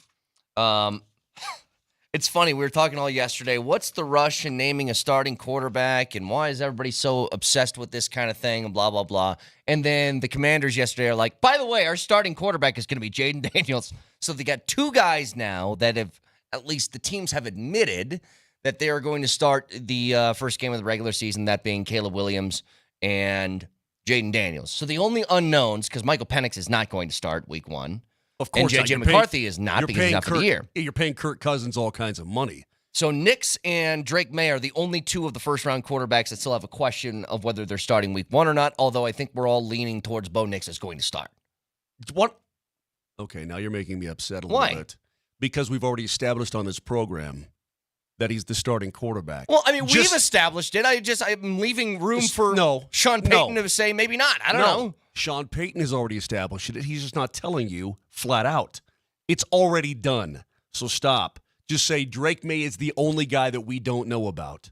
it's funny. We were talking all yesterday. What's the rush in naming a starting quarterback, and why is everybody so obsessed with this kind of thing, and blah, blah, blah. And then the Commanders yesterday are like, by the way, our starting quarterback is going to be Jaden Daniels. So they got 2 guys now that have, at least the teams have admitted that they are going to start the first game of the regular season, that being Caleb Williams and Jaden Daniels. So the only unknowns, because Michael Penix is not going to start week 1.
Of course,
and J.J. McCarthy is not, because he's not for the year.
You're paying Kirk Cousins all kinds of money.
So Nix and Drake May are the only 2 of the first-round quarterbacks that still have a question of whether they're starting week 1 or not, although I think we're all leaning towards Bo Nix is going to start.
What? Okay, now you're making me upset a little bit. Because we've already established on this program that he's the starting quarterback.
Well, I mean, we've established it. I'm leaving room for Sean Payton to say maybe not. I don't know.
Sean Payton has already established it. He's just not telling you flat out. It's already done. So stop. Just say Drake May is the only guy that we don't know about.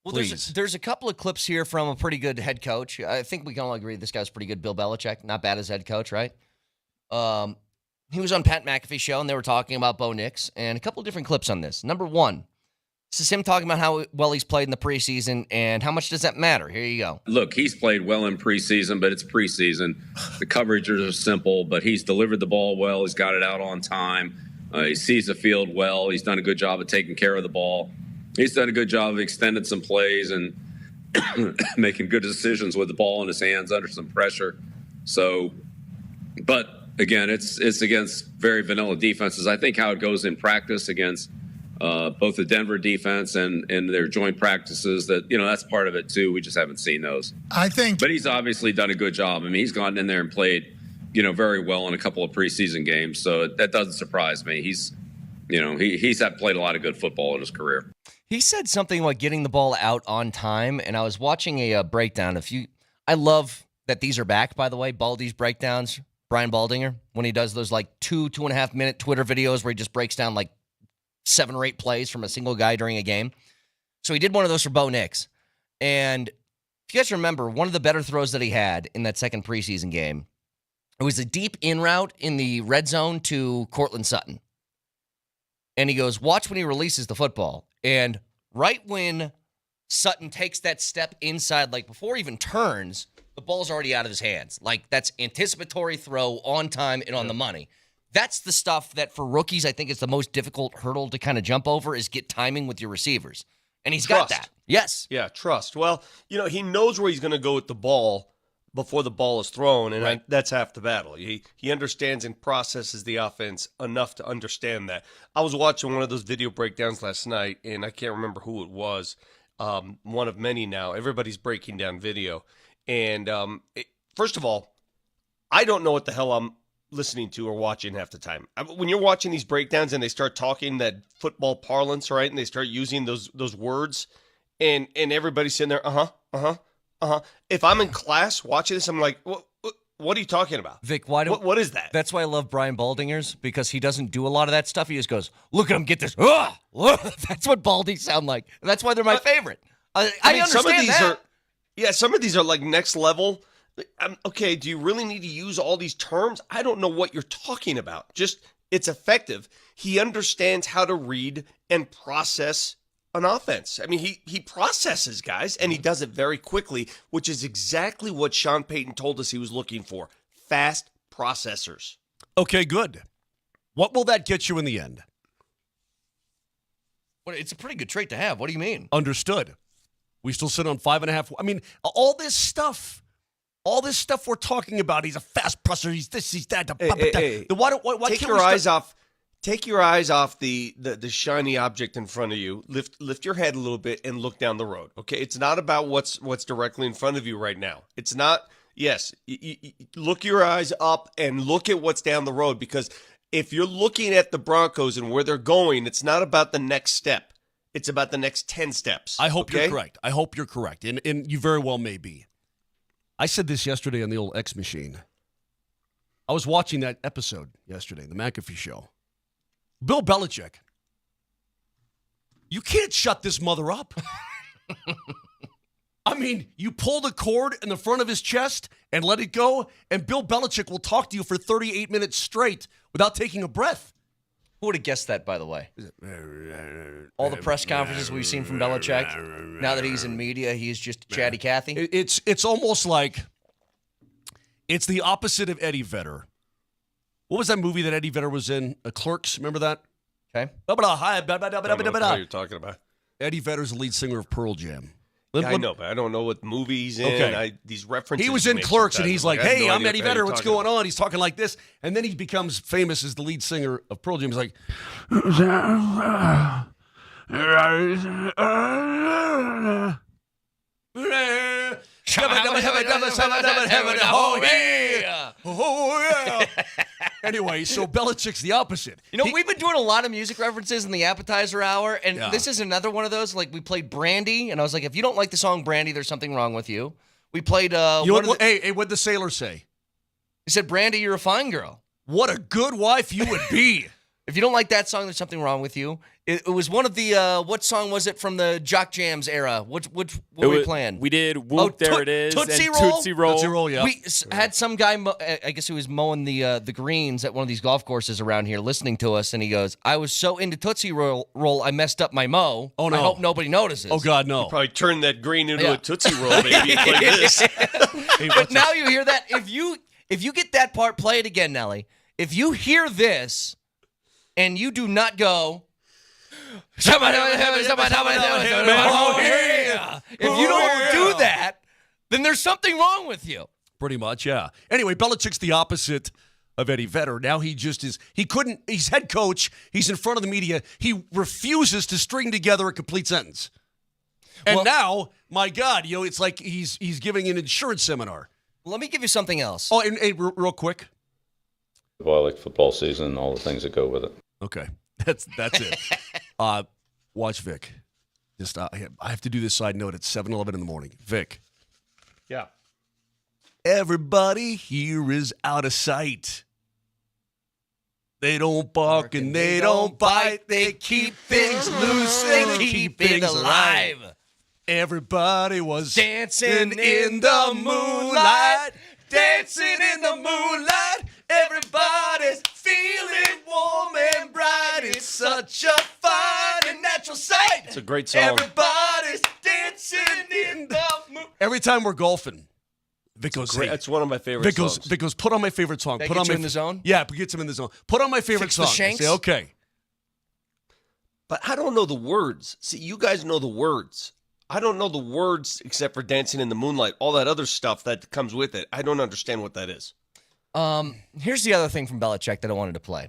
Well,
please.
There's a couple of clips here from a pretty good head coach. I think we can all agree this guy's pretty good. Bill Belichick, not bad as head coach, right? He was on Pat McAfee's show, and they were talking about Bo Nix, and a couple of different clips on this. Number 1, this is him talking about how well he's played in the preseason, and how much does that matter? Here you go.
Look, he's played well in preseason, but it's preseason. The coverages are simple, but he's delivered the ball well. He's got it out on time. He sees the field well. He's done a good job of taking care of the ball. He's done a good job of extending some plays, and making good decisions with the ball in his hands under some pressure. So, but again, it's against very vanilla defenses. I think how it goes in practice against both the Denver defense and their joint practices, that's part of it too. We just haven't seen those. But he's obviously done a good job. I mean, he's gone in there and played, very well in a couple of preseason games. So that doesn't surprise me. He's played a lot of good football in his career.
He said something about getting the ball out on time, and I was watching a breakdown. I love that these are back, by the way, Baldy's breakdowns, Brian Baldinger, when he does those like 2.5 minute Twitter videos where he just breaks down like 7 or 8 plays from a single guy during a game. So he did one of those for Bo Nix. And if you guys remember, one of the better throws that he had in that second preseason game, it was a deep in route in the red zone to Cortland Sutton. And he goes, watch when he releases the football. And right when Sutton takes that step inside, like before he even turns, the ball's already out of his hands. Like that's anticipatory throw on time and on the money. That's the stuff that for rookies, I think is the most difficult hurdle to kind of jump over is get timing with your receivers. And he's got that. Yes.
Yeah, trust. Well, he knows where he's going to go with the ball before the ball is thrown, and that's half the battle. He understands and processes the offense enough to understand that. I was watching one of those video breakdowns last night, and I can't remember who it was, one of many now. Everybody's breaking down video. And first of all, I don't know what the hell I'm listening to or watching half the time. When you're watching these breakdowns and they start talking that football parlance, right, and they start using those words, and everybody's sitting there, If I'm in class watching this, I'm like, what are you talking about?
Vic,
what is that?
That's why I love Brian Baldinger's, because he doesn't do a lot of that stuff. He just goes, look at him, get this. That's what Baldies sound like. That's why they're my favorite. I mean, understand
some of these
that.
Some of these are like next level. Okay, do you really need to use all these terms? I don't know what you're talking about. Just, it's effective. He understands how to read and process an offense. I mean, he processes guys, and he does it very quickly, which is exactly what Sean Payton told us he was looking for. Fast processors.
Okay, good. What will that get you in the end?
Well, it's a pretty good trait to have. What do you mean?
Understood. We still sit on 5.5. I mean, all this stuff we're talking about. He's a fast processor. He's this. He's that.
Hey.
Why
take your eyes off? Take your eyes off the shiny object in front of you. Lift your head a little bit and look down the road. Okay, it's not about what's directly in front of you right now. It's not. Yes, look your eyes up and look at what's down the road, because if you're looking at the Broncos and where they're going, it's not about the next step. It's about the next 10 steps.
I hope you're correct. I hope you're correct, and you very well may be. I said this yesterday on the old X Machine. I was watching that episode yesterday, the McAfee show. Bill Belichick. You can't shut this mother up. I mean, you pull the cord in the front of his chest and let it go, and Bill Belichick will talk to you for 38 minutes straight without taking a breath.
Who would have guessed that, by the way? All the press conferences we've seen from Belichick, now that he's in media, he's just chatty Cathy.
It's almost like it's the opposite of Eddie Vedder. What was that movie that Eddie Vedder was in? Clerks, remember that?
Okay.
I don't know what you're talking about.
Eddie Vedder's the lead singer of Pearl Jam.
Yeah, I know, but I don't know what movie he's in. Okay. These references.
He was in Clerks, and he's like, hey, I'm Eddie Vedder. What's going on? He's talking like this. And then he becomes famous as the lead singer of Pearl Jam. He's like, anyway, so Belichick's the opposite.
We've been doing a lot of music references in the appetizer hour, and this is another one of those. Like, we played Brandy, and I was like, if you don't like the song Brandy, there's something wrong with you. We played...
Hey, what'd the sailor say?
He said, Brandy, you're a fine girl.
What a good wife you would be.
If you don't like that song, there's something wrong with you. It was one of the, what song was it from the Jock Jams era? What were we playing?
We did Whoop, There It Is,
Tootsie
and
Roll?
Tootsie Roll.
Tootsie Roll, yeah.
We had some guy, I guess he was mowing the greens at one of these golf courses around here listening to us, and he goes, I was so into Tootsie Roll, I messed up my mow.
Oh, no.
I hope nobody notices.
Oh, God, no.
You probably turned that green into a Tootsie Roll, maybe, like this.
But now you hear that. If you get that part, play it again, Nelly. If you hear this and you do not go... Oh, yeah. If you don't do that, then there's something wrong with you.
Pretty much, yeah. Anyway, Belichick's the opposite of Eddie Vedder. Now he just is. He's head coach. He's in front of the media. He refuses to string together a complete sentence. And now, my God, it's like he's giving an insurance seminar.
Let me give you something else.
Oh, and real quick.
I like football season and all the things that go with it.
Okay, that's it. Watch Vic. Just I have to do this side note at 7:11 in the morning. Vic.
Yeah.
Everybody here is out of sight. They don't bark and they don't bite. They keep things loose and keep things alive. Everybody was dancing in the moonlight. Dancing in the moonlight. Everybody's feeling warm and bright. It's such a fine and natural sight.
It's a great song.
Everybody's dancing in the moonlight. Every time we're golfing, Vic goes,
That's one of my favorite songs.
Vic goes, put on my favorite song.
That
Put
gets
on
you in the zone?
Yeah, it gets him in the zone. Put on my favorite
Fix the
song. I
shanks?
say, okay.
But I don't know the words. See, you guys know the words. I don't know the words except for Dancing in the Moonlight. All that other stuff that comes with it. I don't understand what that is.
Here's the other thing from Belichick that I wanted to play.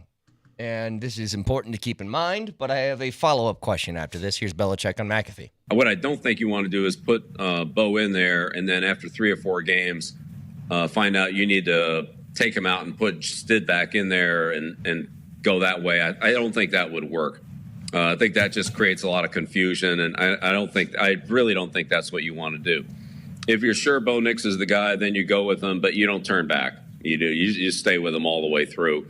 And this is important to keep in mind, but I have a follow-up question after this. Here's Belichick on McAfee.
What I don't think you want to do is put Bo in there, and then after 3 or 4 games, find out you need to take him out and put Stid back in there and go that way. I don't think that would work. I think that just creates a lot of confusion, and I really don't think that's what you want to do. If you're sure Bo Nix is the guy, then you go with him, but you don't turn back. You do. You just stay with him all the way through.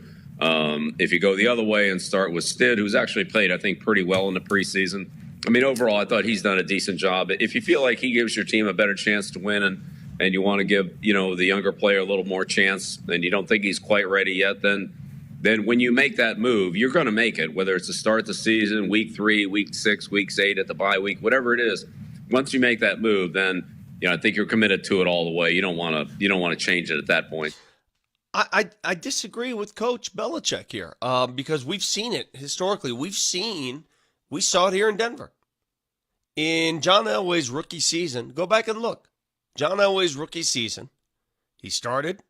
If you go the other way and start with Stid, who's actually played, I think, pretty well in the preseason. I mean, overall, I thought he's done a decent job. If you feel like he gives your team a better chance to win and you want to give, the younger player a little more chance and you don't think he's quite ready yet, then when you make that move, you're going to make it, whether it's to start the season, week 3, week 6, week 8 at the bye week, whatever it is. Once you make that move, then I think you're committed to it all the way. You don't want to change it at that point.
I disagree with Coach Belichick here because we've seen it historically. We saw it here in Denver. In John Elway's rookie season, go back and look. John Elway's rookie season, he started.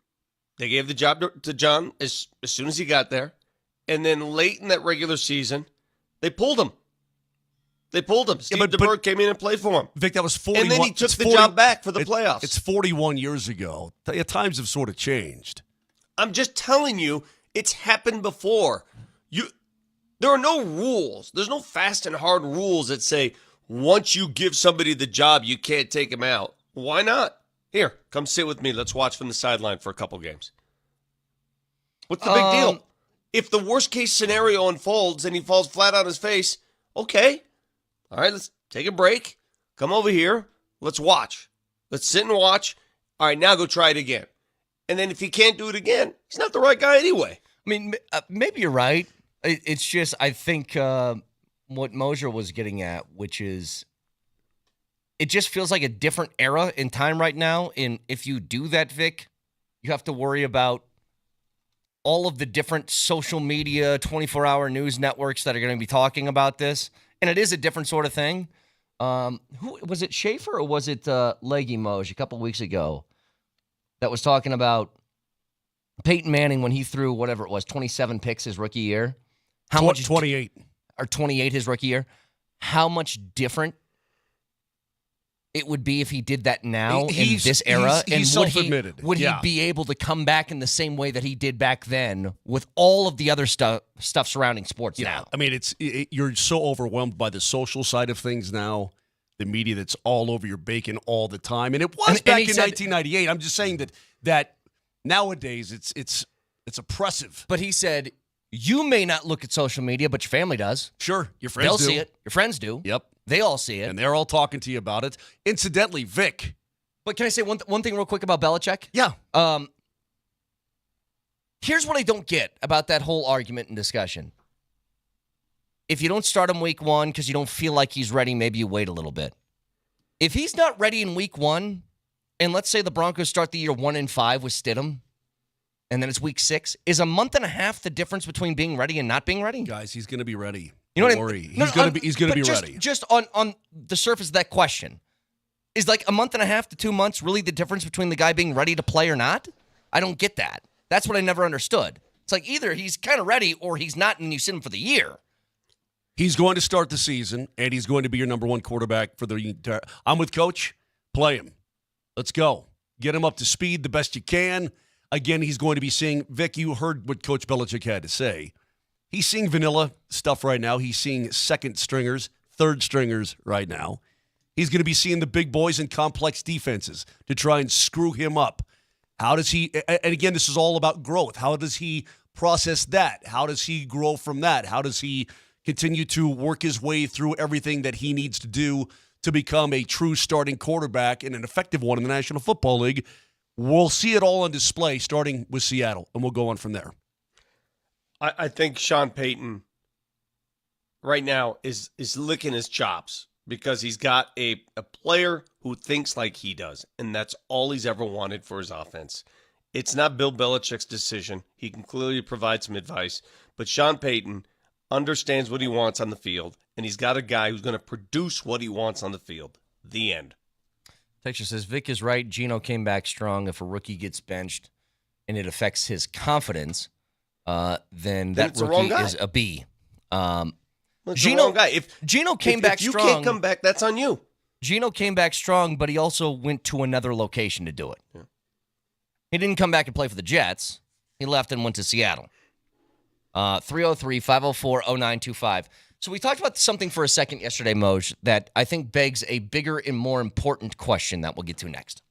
They gave the job to John as soon as he got there. And then late in that regular season, they pulled him. Steve DeBerg came in and played for him.
Vic, that was 41.
And then he took the job back for the playoffs.
It's 41 years ago. Times have sort of changed.
I'm just telling you, it's happened before. There are no rules. There's no fast and hard rules that say once you give somebody the job, you can't take him out. Why not? Here, come sit with me. Let's watch from the sideline for a couple games. What's the big deal? If the worst case scenario unfolds and he falls flat on his face, okay. All right, let's take a break. Come over here. Let's watch. Let's sit and watch. All right, now go try it again. And then if he can't do it again, he's not the right guy anyway.
I mean, maybe you're right. It's just, I think what Mosier was getting at, which is, it just feels like a different era in time right now. And if you do that, Vic, you have to worry about all of the different social media, 24-hour news networks that are going to be talking about this. And it is a different sort of thing. Who was it, Schaefer, or was it Leggy Moj a couple weeks ago that was talking about Peyton Manning when he threw whatever it was, 27 picks his rookie year? How much?
28.
Or 28 his rookie year. How much different it would be if he did that now in this era?
He's self-admitted.
Would he be able to come back in the same way that he did back then with all of the other stuff surrounding sports now?
I mean, you're so overwhelmed by the social side of things now, the media that's all over your bacon all the time. And it was back in 1998. I'm just saying that nowadays it's oppressive.
But he said, you may not look at social media, but your family does.
Sure, your friends
They'll
do.
see it. Your friends do.
Yep.
They all see it.
And they're all talking to you about it. Incidentally, Vic.
But can I say one thing real quick about Belichick?
Yeah.
Here's what I don't get about that whole argument and discussion. If you don't start him week 1 because you don't feel like he's ready, maybe you wait a little bit. If he's not ready in week 1, and let's say the Broncos start the year 1-5 with Stidham, and then it's week 6, is a month and a half the difference between being ready and not being ready?
Guys, he's going to be ready.
You know
Don't
what I
worry.
mean?
He's gonna be
just,
ready.
Just on the surface of that question, is like a month and a half to 2 months really the difference between the guy being ready to play or not? I don't get that. That's what I never understood. It's like either he's kind of ready or he's not, and you sit him for the year.
He's going to start the season, and he's going to be your number one quarterback for the entire. I'm with Coach. Play him. Let's go. Get him up to speed the best you can. Again, he's going to be seeing, Vic, you heard what Coach Belichick had to say. He's seeing vanilla stuff right now. He's seeing second stringers, third stringers right now. He's going to be seeing the big boys in complex defenses to try and screw him up. How does he, and again, this is all about growth. How does he process that? How does he grow from that? How does he continue to work his way through everything that he needs to do to become a true starting quarterback and an effective one in the National Football League? We'll see it all on display starting with Seattle, and we'll go on from there.
I think Sean Payton right now is licking his chops because he's got a player who thinks like he does, and that's all he's ever wanted for his offense. It's not Bill Belichick's decision. He can clearly provide some advice, but Sean Payton understands what he wants on the field, and he's got a guy who's going to produce what he wants on the field. The end.
Texture says, Vic is right. Geno came back strong. If a rookie gets benched and it affects his confidence, then that rookie is a B.
Geno, guy. If
Geno came back
if you
strong.
can't come back, that's on you.
Geno came back strong, but he also went to another location to do it.
Yeah.
He didn't come back and play for the Jets. He left and went to Seattle. 303-504-0925. So we talked about something for a second yesterday, Moj, that I think begs a bigger and more important question that we'll get to next.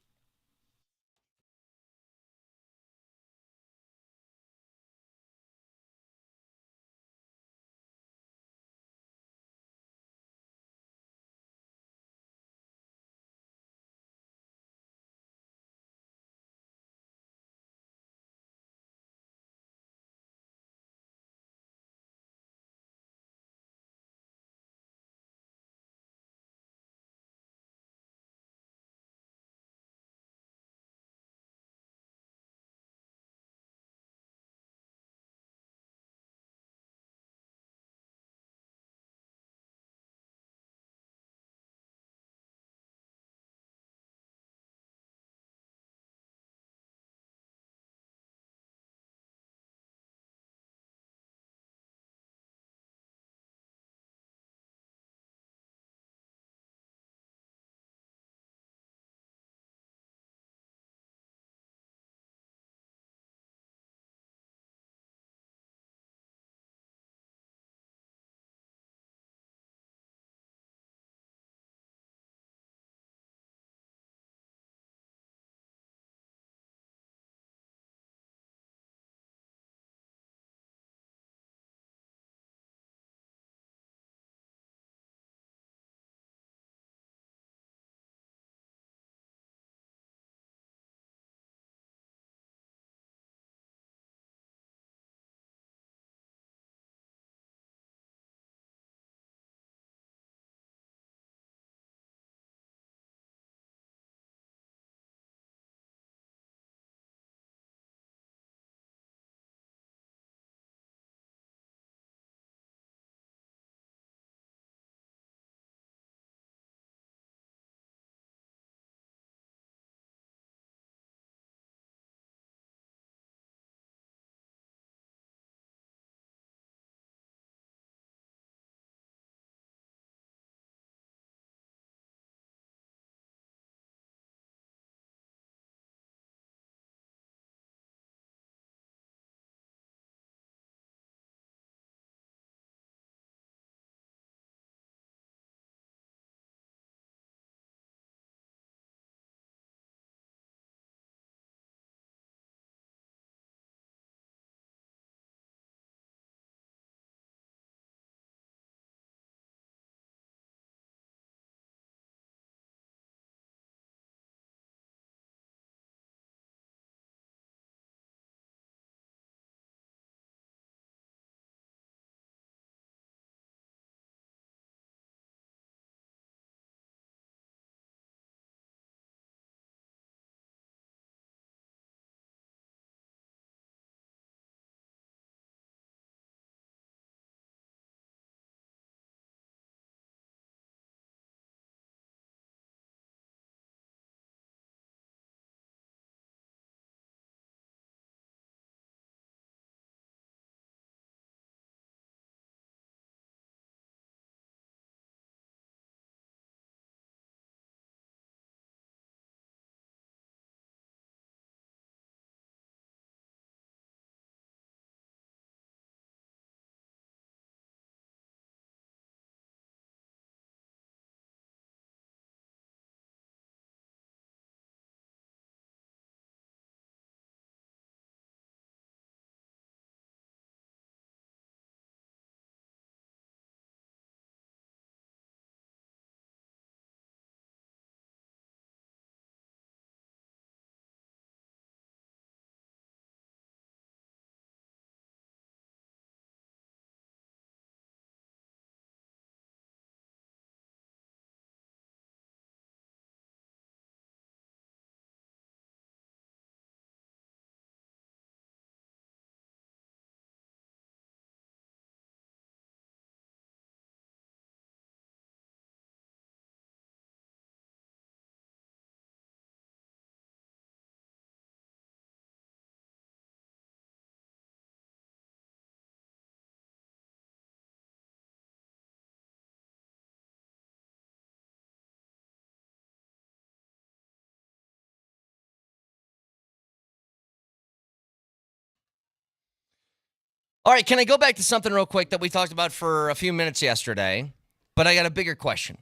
All right, can I go back to something real quick that we talked about for a few minutes yesterday? But I got a bigger question.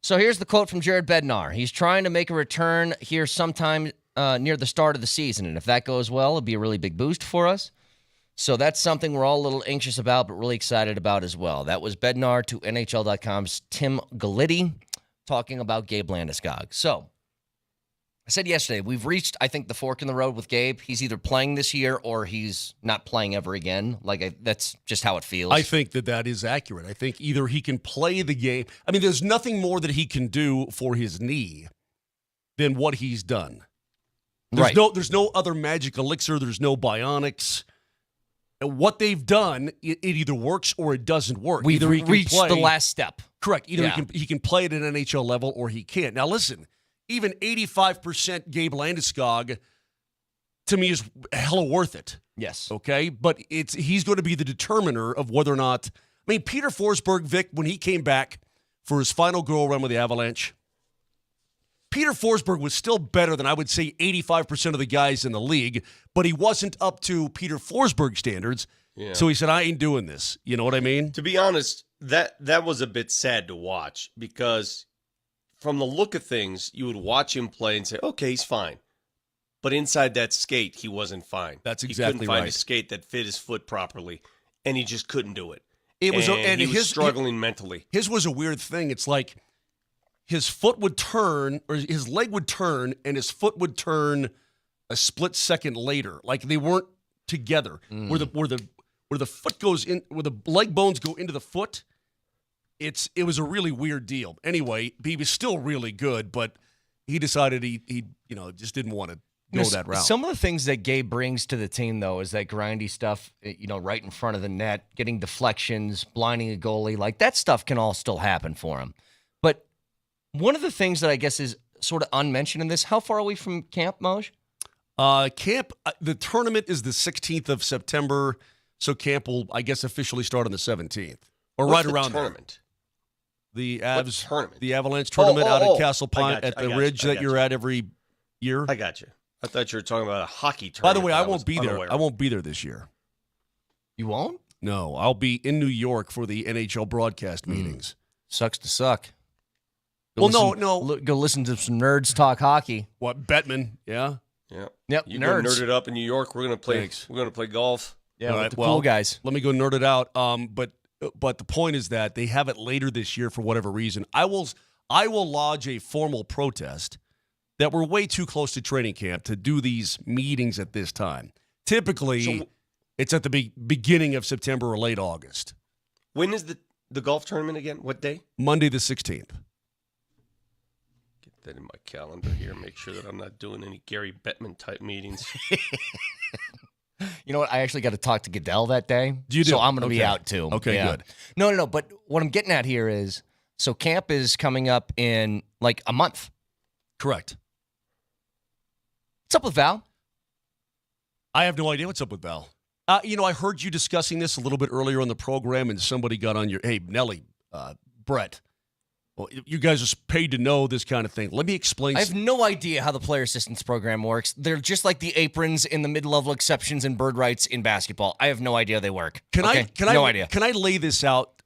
So here's the quote from Jared Bednar. He's trying to make a return here sometime near the start of the season. And if that goes well, it'd be a really big boost for us. So that's something we're all a little anxious about, but really excited about as well. That was Bednar to NHL.com's Tim Galitti talking about Gabe Landeskog. So I said yesterday, we've reached, I think, the fork in the road with Gabe. He's either playing this year or he's not playing ever again. That's just how it feels.
I think that is accurate. I think either he can play the game. I mean, there's nothing more that he can do for his knee than what he's done. There's no other magic elixir. There's no bionics. And what they've done, it either works or it doesn't work.
We've
either he can
reached
play,
the last step.
Correct. Either he can play at an NHL level or he can't. Now, listen, even 85% Gabe Landeskog, to me, is hella worth it.
Yes.
Okay? But he's going to be the determiner of whether or not – I mean, Peter Forsberg, Vic, when he came back for his final girl run with the Avalanche, Peter Forsberg was still better than, I would say, 85% of the guys in the league, but he wasn't up to Peter Forsberg standards. Yeah. So he said, I ain't doing this. You know what I mean?
To be honest, that was a bit sad to watch because from the look of things, you would watch him play and say, okay, he's fine. But inside that skate, he wasn't fine.
That's exactly
right. He couldn't find
right.
a skate that fit his foot properly, and he just couldn't do it.
He was
struggling mentally.
His was a weird thing. It's like his foot would turn, or his leg would turn, and his foot would turn a split second later. Like they weren't together. Where the foot goes in, where the leg bones go into the foot. It was a really weird deal. Anyway, he was still really good, but he decided he just didn't want to go that route.
Some of the things that Gabe brings to the team, though, is that grindy stuff, right in front of the net, getting deflections, blinding a goalie. Like, that stuff can all still happen for him. But one of the things that I guess is sort of unmentioned in this, how far are we from camp, Moj?
The tournament is the 16th of September, so camp will, I guess, officially start on the 17th. Or
What's
right around
tournament?
The
tournament?
The Avalanche tournament out at Castle Pine at the Ridge that you're at every year.
I got you. I thought you were talking about a hockey tournament.
By the way, I won't be there. I won't be there this year.
You won't?
No, I'll be in New York for the NHL broadcast meetings.
Sucks to suck.
No.
Go listen to some nerds talk hockey.
What, Bettman? Yeah.
Yep.
You
nerds.
go nerd it up in New York. We're gonna play.
Thanks.
We're gonna play golf.
Yeah, with the cool guys.
Let me go nerd it out. But the point is that they have it later this year for whatever reason. I will lodge a formal protest that we're way too close to training camp to do these meetings at this time. Typically, it's at the beginning of September or late August.
When is the golf tournament again? What day?
Monday the 16th.
Get that in my calendar here. Make sure that I'm not doing any Gary Bettman type meetings.
You know what? I actually got to talk to Goodell that day.
You do?
So I'm going to be out too.
Okay, good.
No. But what I'm getting at here is, so camp is coming up in like a month.
Correct.
What's up with Val?
I have no idea what's up with Val. I heard you discussing this a little bit earlier on the program, and somebody got on your, hey, Nelly, Brett, well, you guys are paid to know this kind of thing. Let me explain.
I have no idea how the player assistance program works. They're just like the aprons in the mid-level exceptions and bird rights in basketball. I have no idea how they work. No idea.
Can I lay this out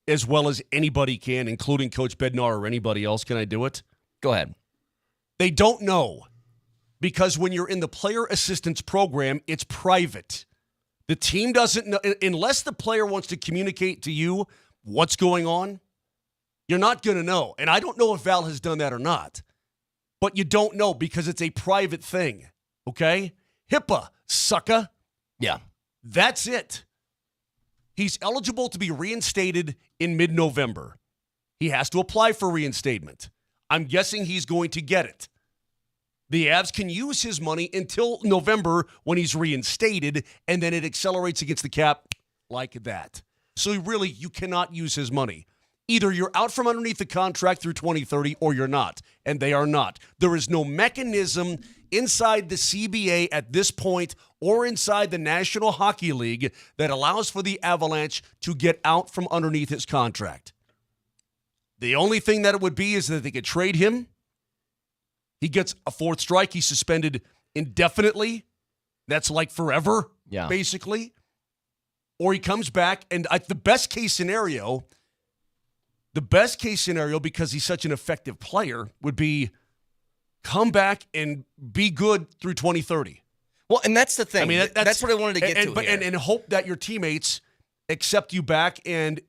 as well as anybody can, including Coach Bednar or anybody else? Can I do it?
Go ahead.
They don't know, because when you're in the player assistance program, it's private. The team doesn't know, unless the player wants to communicate to you what's going on. You're not going to know. And I don't know if Val has done that or not. But you don't know because it's a private thing. Okay? HIPAA, sucker.
Yeah.
That's it. He's eligible to be reinstated in mid-November. He has to apply for reinstatement. I'm guessing he's going to get it. The Avs can use his money until November when he's reinstated, and then it accelerates against the cap like that. So really, you cannot use his money. Either you're out from underneath the contract through 2030 or you're not, and they are not. There is no mechanism inside the CBA at this point or inside the National Hockey League that allows for the Avalanche to get out from underneath his contract. The only thing that it would be is that they could trade him. He gets a fourth strike. He's suspended indefinitely. That's like forever, basically. or he comes back, and the best case scenario, because he's such an effective player, would be come back and be good through 2030.
Well, and that's the thing.
I mean,
that's what I wanted to get to here.
And hope that your teammates accept you back and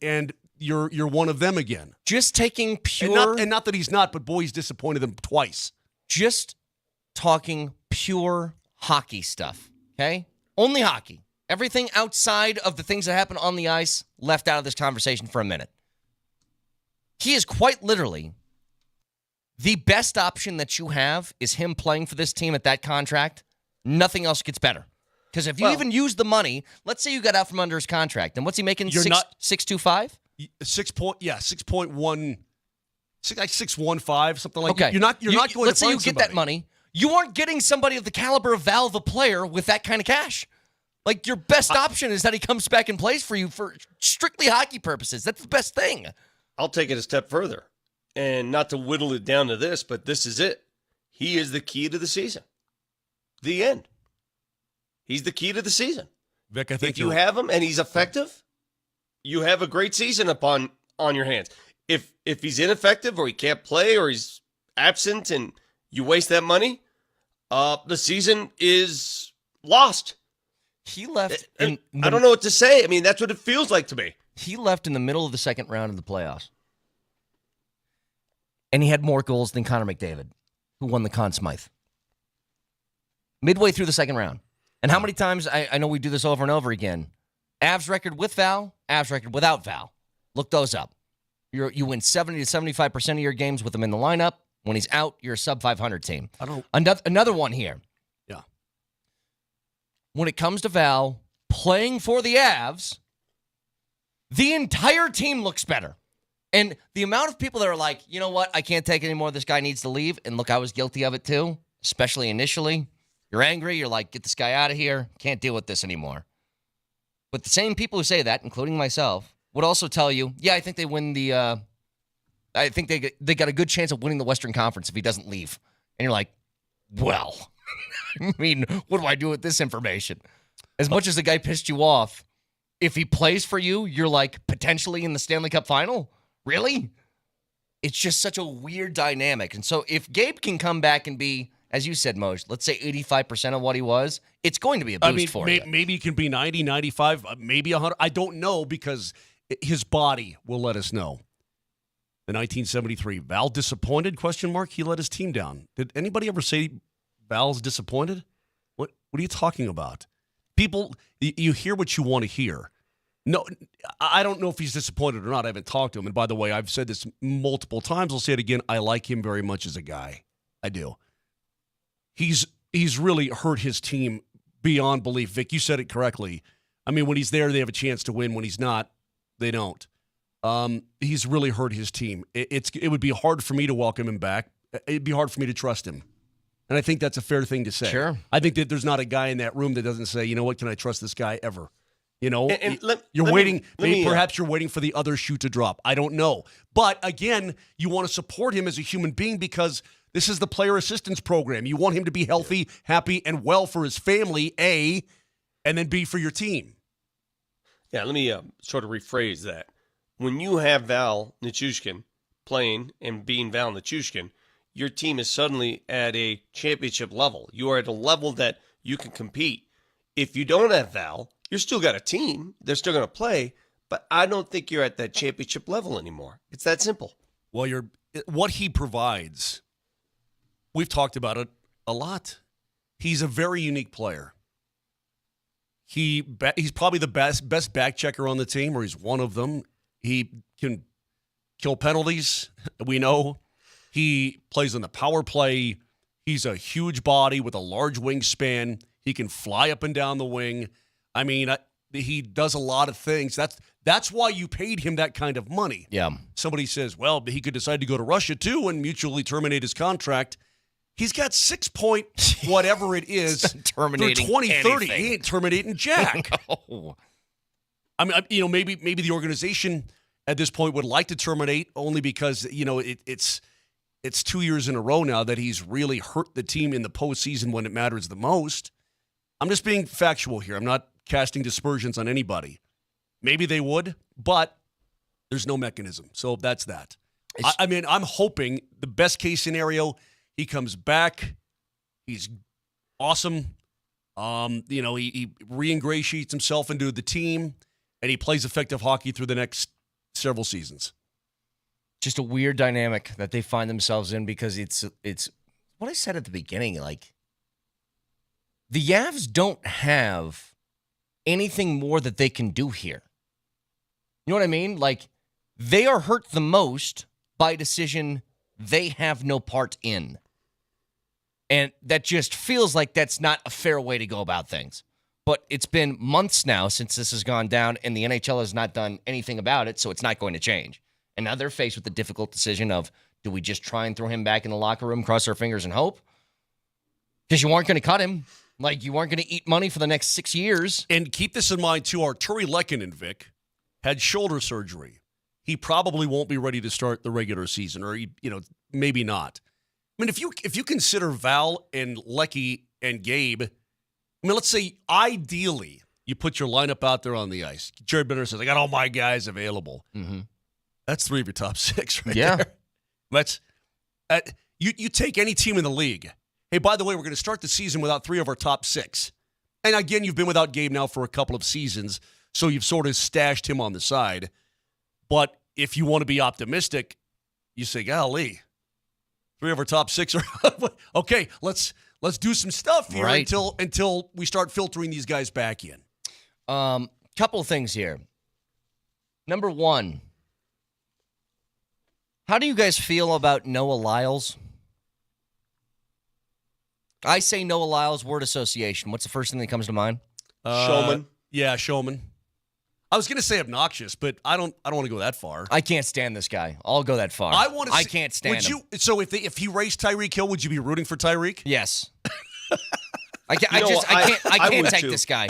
you're one of them again.
Just taking pure...
And not that he's not, but boy, he's disappointed them twice.
Just talking pure hockey stuff, okay? Only hockey. Everything outside of the things that happen on the ice, left out of this conversation for a minute. He is quite literally the best option that you have is him playing for this team at that contract. Nothing else gets better. Because if you even use the money, let's say you got out from under his contract, and what's he making? 6.25?
6.1, like 6.15, something like.
Okay,
you're not going.
Let's
to
say you
find
get that money. You aren't getting somebody of the caliber of Val, the player, with that kind of cash. Like, your best option is that he comes back and plays for you for strictly hockey purposes. That's the best thing.
I'll take it a step further, and not to whittle it down to this, but this is it. He is the key to the season. The end. He's the key to the season.
Vic, I think
if you have him and he's effective, you have a great season on your hands. If he's ineffective or he can't play or he's absent and you waste that money, the season is lost.
He left.
I don't know what to say. I mean, that's what it feels like to me.
He left in the middle of the second round of the playoffs. And he had more goals than Connor McDavid, who won the Conn Smythe. Midway through the second round. And how many times, I know we do this over and over again, Avs record with Val, Avs record without Val. Look those up. You win 70 to 75% of your games with him in the lineup. When he's out, you're a sub-500 team. Another one here.
Yeah.
When it comes to Val playing for the Avs, the entire team looks better. And the amount of people that are like, you know what, I can't take it anymore, this guy needs to leave. And look, I was guilty of it too, especially initially. You're angry, you're like, get this guy out of here, can't deal with this anymore. But the same people who say that, including myself, would also tell you, yeah, I think they win the, I think they got a good chance of winning the Western Conference if he doesn't leave. And you're like, well, I mean, what do I do with this information? As much as the guy pissed you off, if he plays for you, you're like potentially in the Stanley Cup final? Really? It's just such a weird dynamic. And so if Gabe can come back and be, as you said, Moj, let's say 85% of what he was, it's going to be a boost for you.
Maybe he can be 90, 95, maybe 100. I don't know because his body will let us know. The 1973, Val disappointed, ? He let his team down. Did anybody ever say Val's disappointed? What are you talking about? People, you hear what you want to hear. No, I don't know if he's disappointed or not. I haven't talked to him. And by the way, I've said this multiple times. I'll say it again. I like him very much as a guy. I do. He's really hurt his team beyond belief. Vic, you said it correctly. I mean, when he's there, they have a chance to win. When he's not, they don't. He's really hurt his team. It would be hard for me to welcome him back. It'd be hard for me to trust him. And I think that's a fair thing to say.
Sure.
I think that there's not a guy in that room that doesn't say, you know what, can I trust this guy ever? You know, perhaps you're waiting for the other shoe to drop. I don't know. But again, you want to support him as a human being because this is the player assistance program. You want him to be healthy, happy, and well for his family, A, and then B, for your team.
Yeah, let me sort of rephrase that. When you have Val Nichushkin playing and being Val Nichushkin, your team is suddenly at a championship level. You are at a level that you can compete. If you don't have Val, you're still got a team. They're still going to play, but I don't think you're at that championship level anymore. It's that simple.
Well, what he provides, we've talked about it a lot. He's a very unique player. He's probably the best back checker on the team, or he's one of them. He can kill penalties, we know. He plays on the power play. He's a huge body with a large wingspan. He can fly up and down the wing. I mean, he does a lot of things. That's why you paid him that kind of money.
Yeah.
Somebody says, well, he could decide to go to Russia too and mutually terminate his contract. He's got 6 point whatever it is through 2030.
Anything.
He ain't terminating jack.
No.
I mean, maybe the organization at this point would like to terminate only because it's 2 years in a row now that he's really hurt the team in the postseason when it matters the most. I'm just being factual here. I'm not casting dispersions on anybody. Maybe they would, but there's no mechanism. So that's that. I mean, I'm hoping the best case scenario, he comes back. He's awesome. He re-ingratiates himself into the team, and he plays effective hockey through the next several seasons.
Just a weird dynamic that they find themselves in because it's what I said at the beginning. Like, the Avs don't have anything more that they can do here. You know what I mean? Like, they are hurt the most by a decision they have no part in. And that just feels like that's not a fair way to go about things. But it's been months now since this has gone down, and the NHL has not done anything about it, so it's not going to change. And now they're faced with the difficult decision of, do we just try and throw him back in the locker room, cross our fingers, and hope? Because you aren't going to cut him. Like, you aren't going to eat money for the next 6 years.
And keep this in mind, too. Arturi Lehkonen, Vic, had shoulder surgery. He probably won't be ready to start the regular season, or maybe not. I mean, if you consider Val and Lecky and Gabe, I mean, let's say ideally you put your lineup out there on the ice. Jared Benner says, "I got all my guys available."
Mm-hmm.
That's 3 of your top 6 right
there.
That's you take any team in the league. Hey, by the way, we're going to start the season without 3 of our top 6. And again, you've been without Gabe now for a couple of seasons, so you've sort of stashed him on the side. But if you want to be optimistic, you say, golly, 3 of our top 6 are okay. Let's do some stuff here until we start filtering these guys back in.
Couple of things here. Number one, how do you guys feel about Noah Lyles? I say Noah Lyles, word association. What's the first thing that comes to mind?
Showman.
Yeah, showman. I was going to say obnoxious, but I don't want to go that far.
I can't stand this guy. I'll go that far. I can't stand him.
So if he raced Tyreek Hill, would you be rooting for Tyreek?
Yes. I can't take this guy.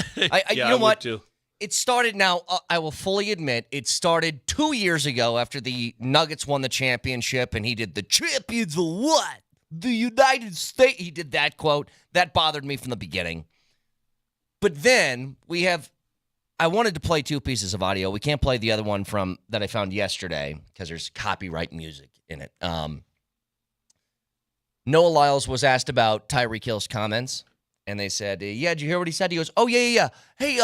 You know what?
Too.
It started now, I will fully admit, it started 2 years ago after the Nuggets won the championship, and he did the champions of what? The United States. He did that quote. That bothered me from the beginning. But then I wanted to play 2 pieces of audio. We can't play the other one that I found yesterday because there's copyright music in it. Noah Lyles was asked about Tyreek Hill's comments, and they said, "Yeah, did you hear what he said?" He goes, "Oh yeah. Hey,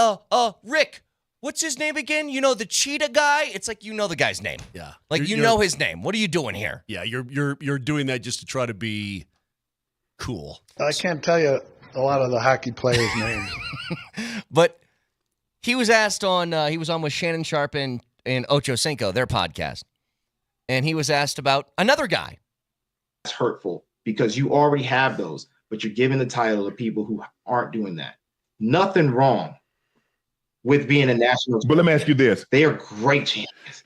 Rick, what's his name again? You know, the cheetah guy." It's like, you know the guy's name.
Yeah,
like you know his name. What are you doing here?
Yeah, you're doing that just to try to be cool.
I can't tell you a lot of the hockey players' names,
but. He was asked he was on with Shannon Sharp and Ocho Cinco, their podcast. And he was asked about another guy.
That's hurtful because you already have those, but you're giving the title to people who aren't doing that. Nothing wrong with being a national.
But let me ask you this.
They are great champions.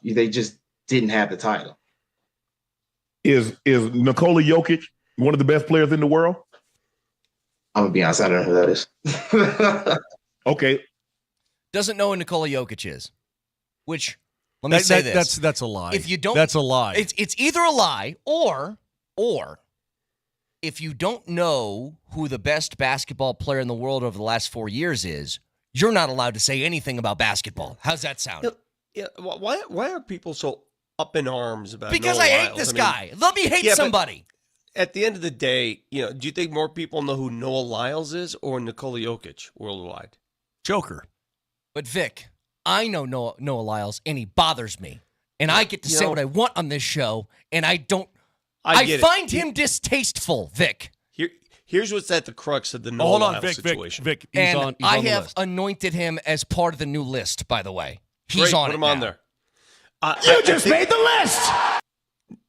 They just didn't have the title.
Is Nikola Jokic one of the best players in the world?
I'm going to be honest, I don't know who that is.
Okay.
Doesn't know who Nikola Jokic is. Which, let me say this.
That's a lie.
If you don't,
that's a lie.
It's either a lie or if you don't know who the best basketball player in the world over the last 4 years is, you're not allowed to say anything about basketball. How's that sound?
Yeah. Why are people so up in arms about?
Because
Noah
I hate
Lyles?
this guy. Let me hate somebody.
At the end of the day, do you think more people know who Noah Lyles is or Nikola Jokic worldwide?
Joker.
But Vic, I know Noah Lyles, and he bothers me. And I get to say what I want on this show, and I don't. I find him distasteful, Vic.
Here's what's at the crux of the Noah Lyles situation.
Vic,
he's on the
list.
Anointed him as part of the new list, by the way. He's
Great,
on
put
it
him
now.
on there.
You just made the list.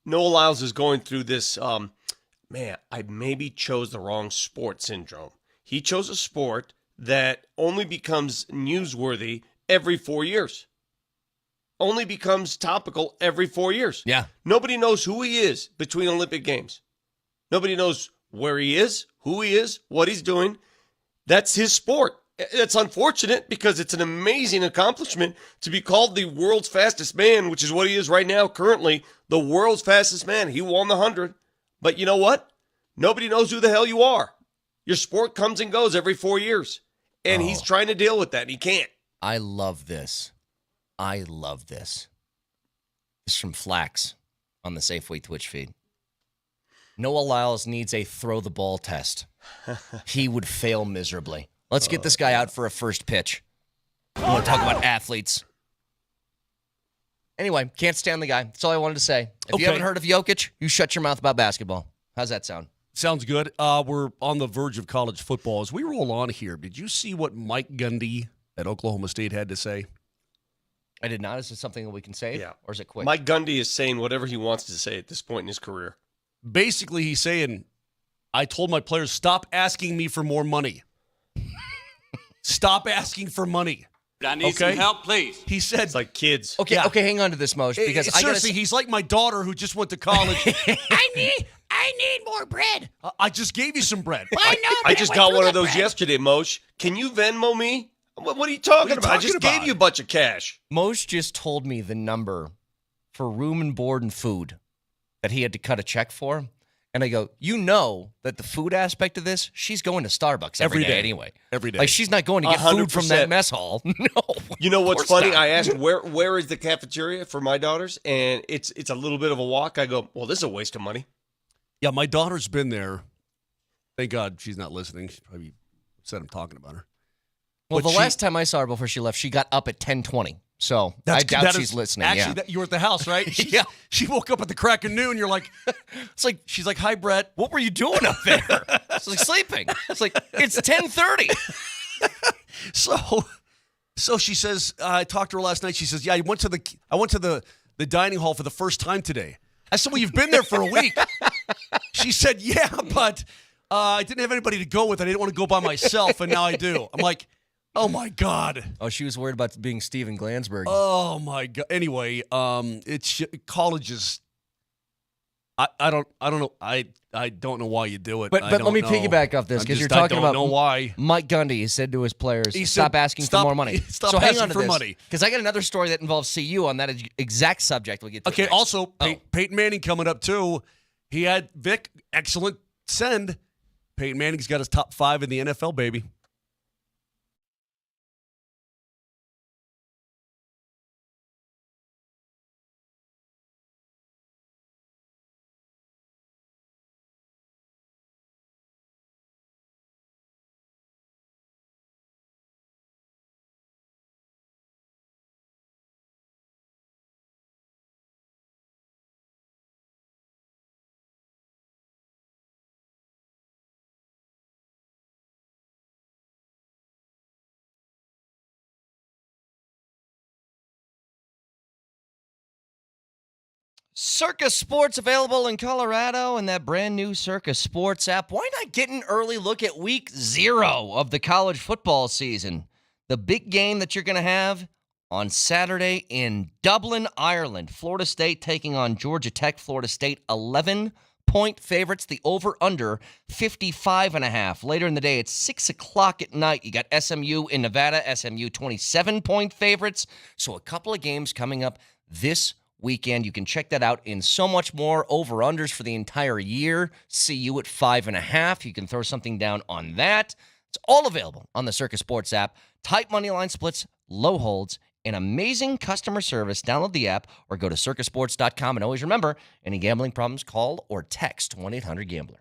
Noah Lyles is going through this, I maybe chose the wrong sport syndrome. He chose a sport that only becomes newsworthy every 4 years. Only becomes topical every 4 years.
Yeah.
Nobody knows who he is between Olympic Games. Nobody knows where he is, who he is, what he's doing. That's his sport. It's unfortunate because it's an amazing accomplishment to be called the world's fastest man, which is what he is right now, currently, the world's fastest man. He won the 100. But you know what? Nobody knows who the hell you are. Your sport comes and goes every 4 years. And he's trying to deal with that, and he can't.
I love this. I love this. This is from Flax on the Safeway Twitch feed. Noah Lyles needs a throw the ball test. He would fail miserably. Let's get this guy out for a first pitch. We want to talk about athletes. Anyway, can't stand the guy. That's all I wanted to say. If you haven't heard of Jokic, you shut your mouth about basketball. How's that sound?
Sounds good. We're on the verge of college football. As we roll on here, did you see what Mike Gundy at Oklahoma State had to say?
I did not. Is it something that we can say?
Yeah.
Or is it quick?
Mike Gundy is saying whatever he wants to say at this point in his career.
Basically, he's saying, I told my players, stop asking me for more money. Stop asking for money.
I need some help, please.
He said,
It's like kids.
Okay, hang on to this, Moj, because
seriously, he's like my daughter who just went to college. I need more bread. I just gave you some bread.
I just got one of those yesterday, Moshe. Can you Venmo me? What are you talking about? I just gave you a bunch of cash.
Moj just told me the number for room and board and food that he had to cut a check for. And I go, you know that the food aspect of this, she's going to Starbucks every day anyway.
Every day.
Like, she's not going to get food from that mess hall. No.
You know what's funny?
Not.
I asked where is the cafeteria for my daughters, and it's a little bit of a walk. I go, well, this is a waste of money.
Yeah, my daughter's been there. Thank God she's not listening. She's probably upset I'm talking about her.
Well, the last time I saw her before she left, she got up at 10:20. So I doubt she's listening.
Actually, you were at the house, right?
Yeah.
She woke up at the crack of noon. You're like, she's like, hi, Brett.
What were you doing up there? It's like sleeping. It's like, it's 10:30.
So she says, I talked to her last night. She says, yeah, I went to the dining hall for the first time today. I said, well, you've been there for a week. She said, yeah, but I didn't have anybody to go with. I didn't want to go by myself, and now I do. I'm like, oh my God.
Oh, she was worried about being Steven Glansberg.
Oh my God. Anyway, it's colleges. I don't know. I don't know why you do it.
But let me piggyback off this, because you're talking about
why.
Mike Gundy said to his players, stop asking for more money.
Stop asking for money.
Because I got another story that involves CU on that exact subject. We'll get to it next.
Also, Peyton Manning coming up too. He had Vic, excellent send. Peyton Manning's got his top 5 in the NFL, baby.
Circa Sports available in Colorado and that brand new Circa Sports app. Why not get an early look at week 0 of the college football season? The big game that you're going to have on Saturday in Dublin, Ireland. Florida State taking on Georgia Tech. Florida State 11-point favorites. The over-under 55.5. Later in the day, it's 6 o'clock at night. You got SMU in Nevada. SMU 27-point favorites. So a couple of games coming up this weekend. You can check that out in so much more. Over-unders for the entire year. CU at 5.5. You can throw something down on that. It's all available on the Circa Sports app. Tight money line splits, low holds, and amazing customer service. Download the app or go to circasports.com. And always remember, any gambling problems, call or text 1-800-GAMBLER.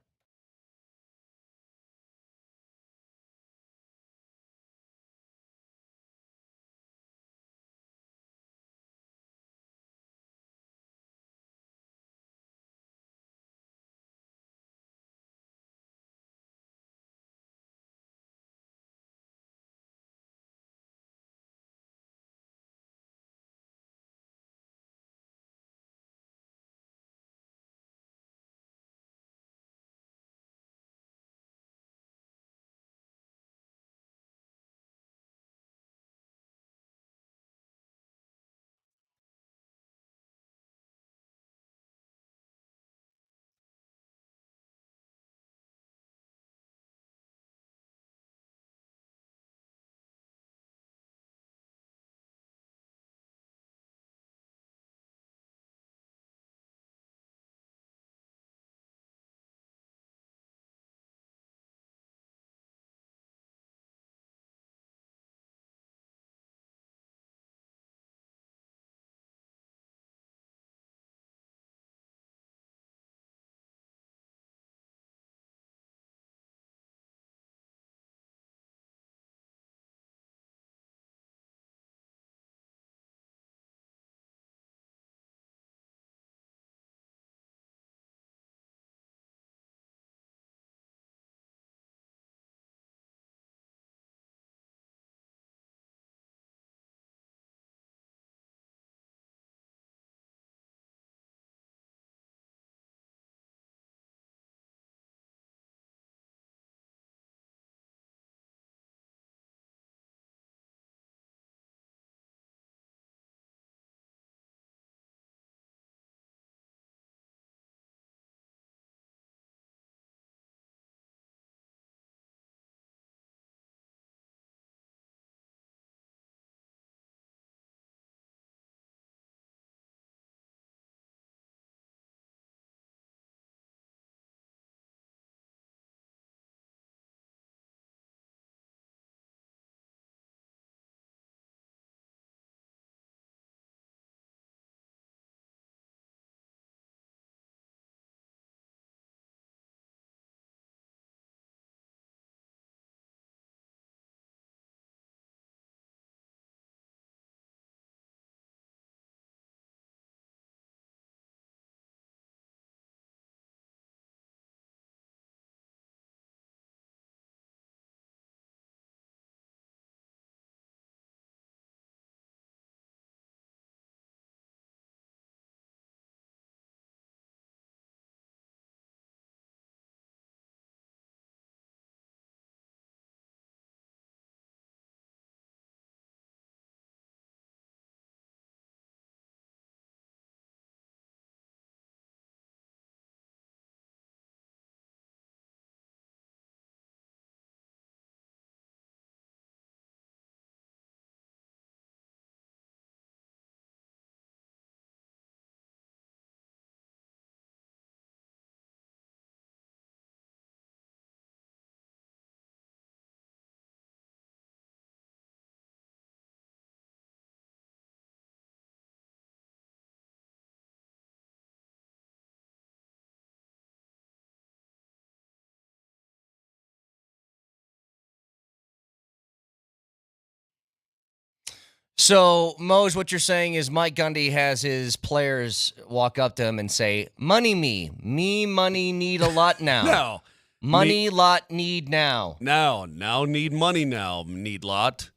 So, Mose, what you're saying is Mike Gundy has his players walk up to him and say, money me money need a lot now.
No.
Money lot need now.
Now need money now, need lot.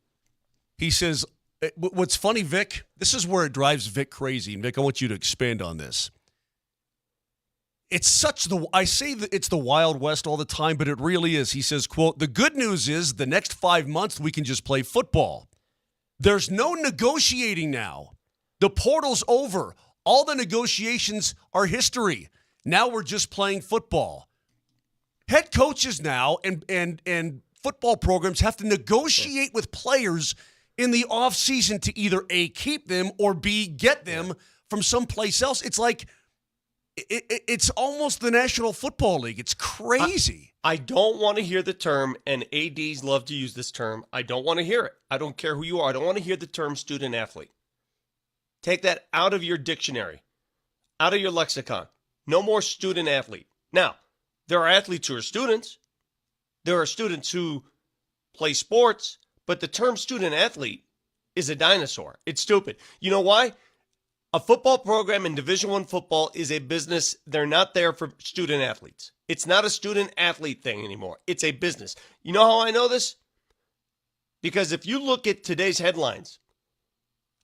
He says, what's funny, Vic, this is where it drives Vic crazy. And Vic, I want you to expand on this. I say that it's the Wild West all the time, but it really is. He says, quote, the good news is the next 5 months we can just play football. There's no negotiating now. The portal's over. All the negotiations are history. Now we're just playing football. Head coaches now and football programs have to negotiate with players in the offseason to either A, keep them, or B, get them from someplace else. It's like it's almost the National Football League. It's crazy.
I don't want to hear the term, and ADs love to use this term. I don't want to hear it. I don't care who you are. I don't want to hear the term student athlete. Take that out of your dictionary, out of your lexicon. No more student athlete. Now, there are athletes who are students. There are students who play sports, but the term student athlete is a dinosaur. It's stupid. You know why? A football program in Division I football is a business. They're not there for student athletes. It's not a student athlete thing anymore. It's a business. You know how I know this? Because if you look at today's headlines,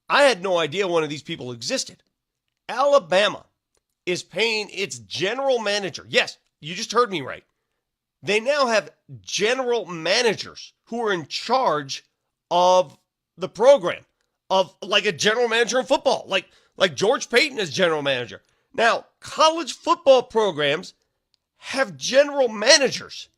I had no idea one of these people existed. Alabama is paying its general manager. Yes, you just heard me right. They now have general managers who are in charge of the program, of like a general manager in football, like George Payton is general manager. Now, college football programs have general managers.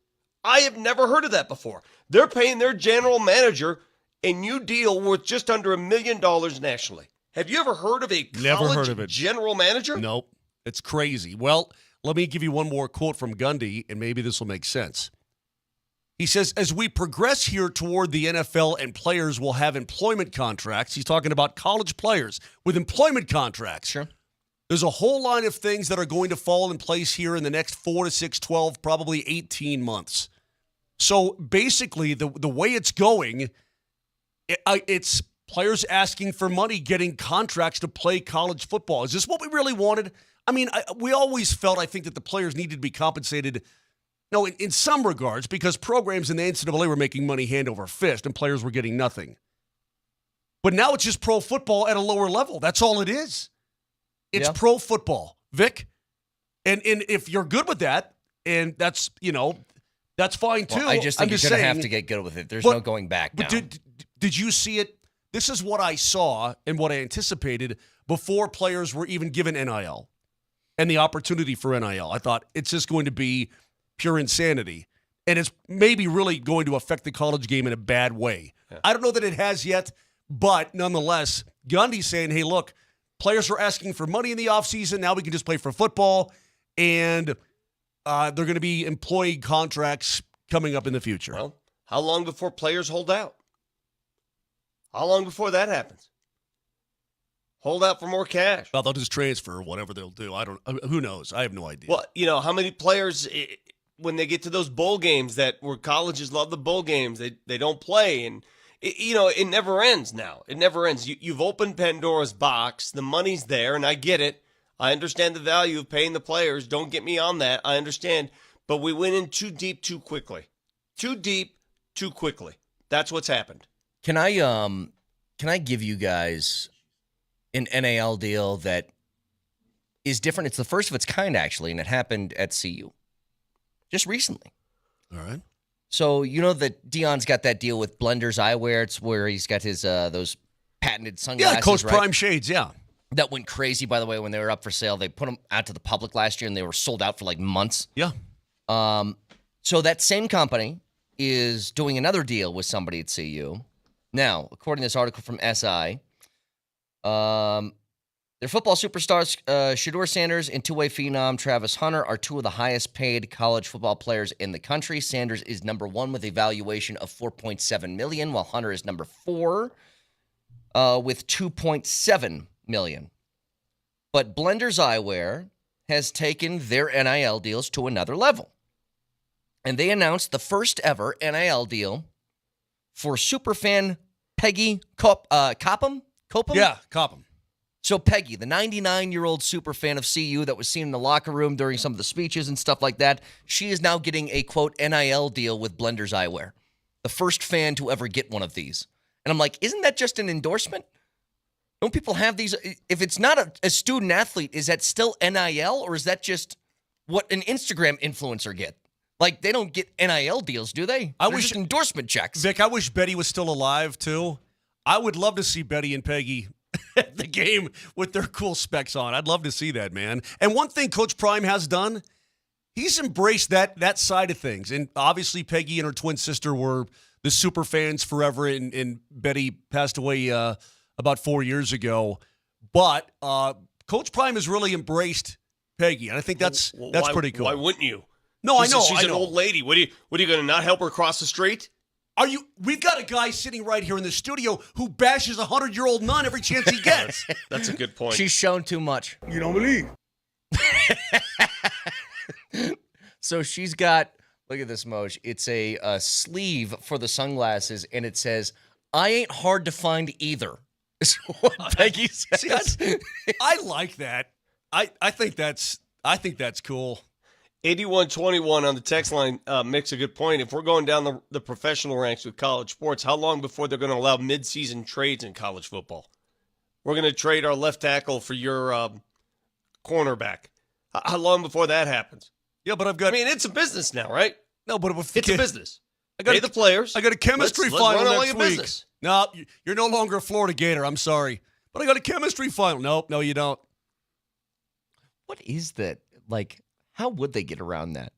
I have never heard of that before. They're paying their general manager, and you deal with just under $1 million nationally. Have you ever heard of a college general manager?
Nope. It's crazy. Well, let me give you one more quote from Gundy, and maybe this will make sense. He says, as we progress here toward the NFL and players will have employment contracts, he's talking about college players with employment contracts.
Sure.
There's a whole line of things that are going to fall in place here in the next 4 to 6, 12, probably 18 months. So basically, the way it's going, it's players asking for money, getting contracts to play college football. Is this what we really wanted? I mean, we always felt, I think, that the players needed to be compensated, in some regards, because programs in the NCAA were making money hand over fist and players were getting nothing. But now it's just pro football at a lower level. That's all it is. It's pro football, Vic. And if you're good with that, and that's, that's fine too.
Well, I just think you're going to have to get good with it. There's no going back now.
But did you see it? This is what I saw and what I anticipated before players were even given NIL and the opportunity for NIL. I thought it's just going to be pure insanity. And it's maybe really going to affect the college game in a bad way. Yeah. I don't know that it has yet, but nonetheless, Gundy's saying, hey, look, players are asking for money in the offseason. Now we can just play for football. And they're going to be employee contracts coming up in the future.
Well, how long before players hold out? How long before that happens? Hold out for more cash.
Well, they'll just transfer whatever they'll do. Who knows? I have no idea.
Well, how many players, when they get to those bowl games where colleges love the bowl games, they don't play. And, it never ends now. It never ends. You've opened Pandora's box. The money's there, and I get it. I understand the value of paying the players. Don't get me on that. I understand. But we went in too deep too quickly. Too deep too quickly. That's what's happened.
Can I give you guys an NAL deal that is different? It's the first of its kind, actually, and it happened at CU just recently.
All right.
So you know that Dion's got that deal with Blenders Eyewear. It's where he's got his those patented sunglasses.
Yeah, Coach
right?
Prime shades, yeah.
That went crazy, by the way, when they were up for sale. They put them out to the public last year, and they were sold out for like months.
Yeah.
So that same company is doing another deal with somebody at CU. Now, according to this article from SI, their football superstars, Shedeur Sanders and two-way phenom Travis Hunter, are two of the highest-paid college football players in the country. Sanders is number one with a valuation of $4.7 million, while Hunter is number four with $2.7 million. But Blenders Eyewear has taken their NIL deals to another level. And they announced the first ever NIL deal for superfan Peggy Copham?
Yeah, Copham.
So Peggy, the 99-year-old super fan of CU that was seen in the locker room during some of the speeches and stuff like that, she is now getting a, quote, NIL deal with Blenders Eyewear. The first fan to ever get one of these. And I'm like, isn't that just an endorsement? Don't people have these? If it's not a student athlete, is that still NIL, or is that just what an Instagram influencer get? Like, they don't get NIL deals, do they?
I
They're
wish
just endorsement checks.
Vic, I wish Betty was still alive, too. I would love to see Betty and Peggy at the game with their cool specs on. I'd love to see that, man. And one thing Coach Prime has done, he's embraced that side of things. And obviously, Peggy and her twin sister were the super fans forever, and Betty passed away about 4 years ago. But Coach Prime has really embraced Peggy, and I think that's pretty cool.
Why wouldn't you?
No, I know.
She's an old lady. What are you going to not help her cross the street?
We've got a guy sitting right here in the studio who bashes a 100-year-old nun every chance he gets.
That's a good point.
She's shown too much.
You don't believe.
So she's got, look at this, Moj. It's a sleeve for the sunglasses, and it says, "I ain't hard to find either." Is what Peggy says.
See, I like that. I think that's cool.
8121 on the text line makes a good point. If we're going down the professional ranks with college sports, how long before they're going to allow midseason trades in college football? We're going to trade our left tackle for your cornerback. How long before that happens?
Yeah, but
it's a business now, right?
No, but
it's a business. Pay the players.
I got a chemistry
let's
final
run
next
all your
week.
business.
No, you're no longer a Florida Gator. I'm sorry. But I got a chemistry final. Nope, no, you don't.
What is that? Like, how would they get around that?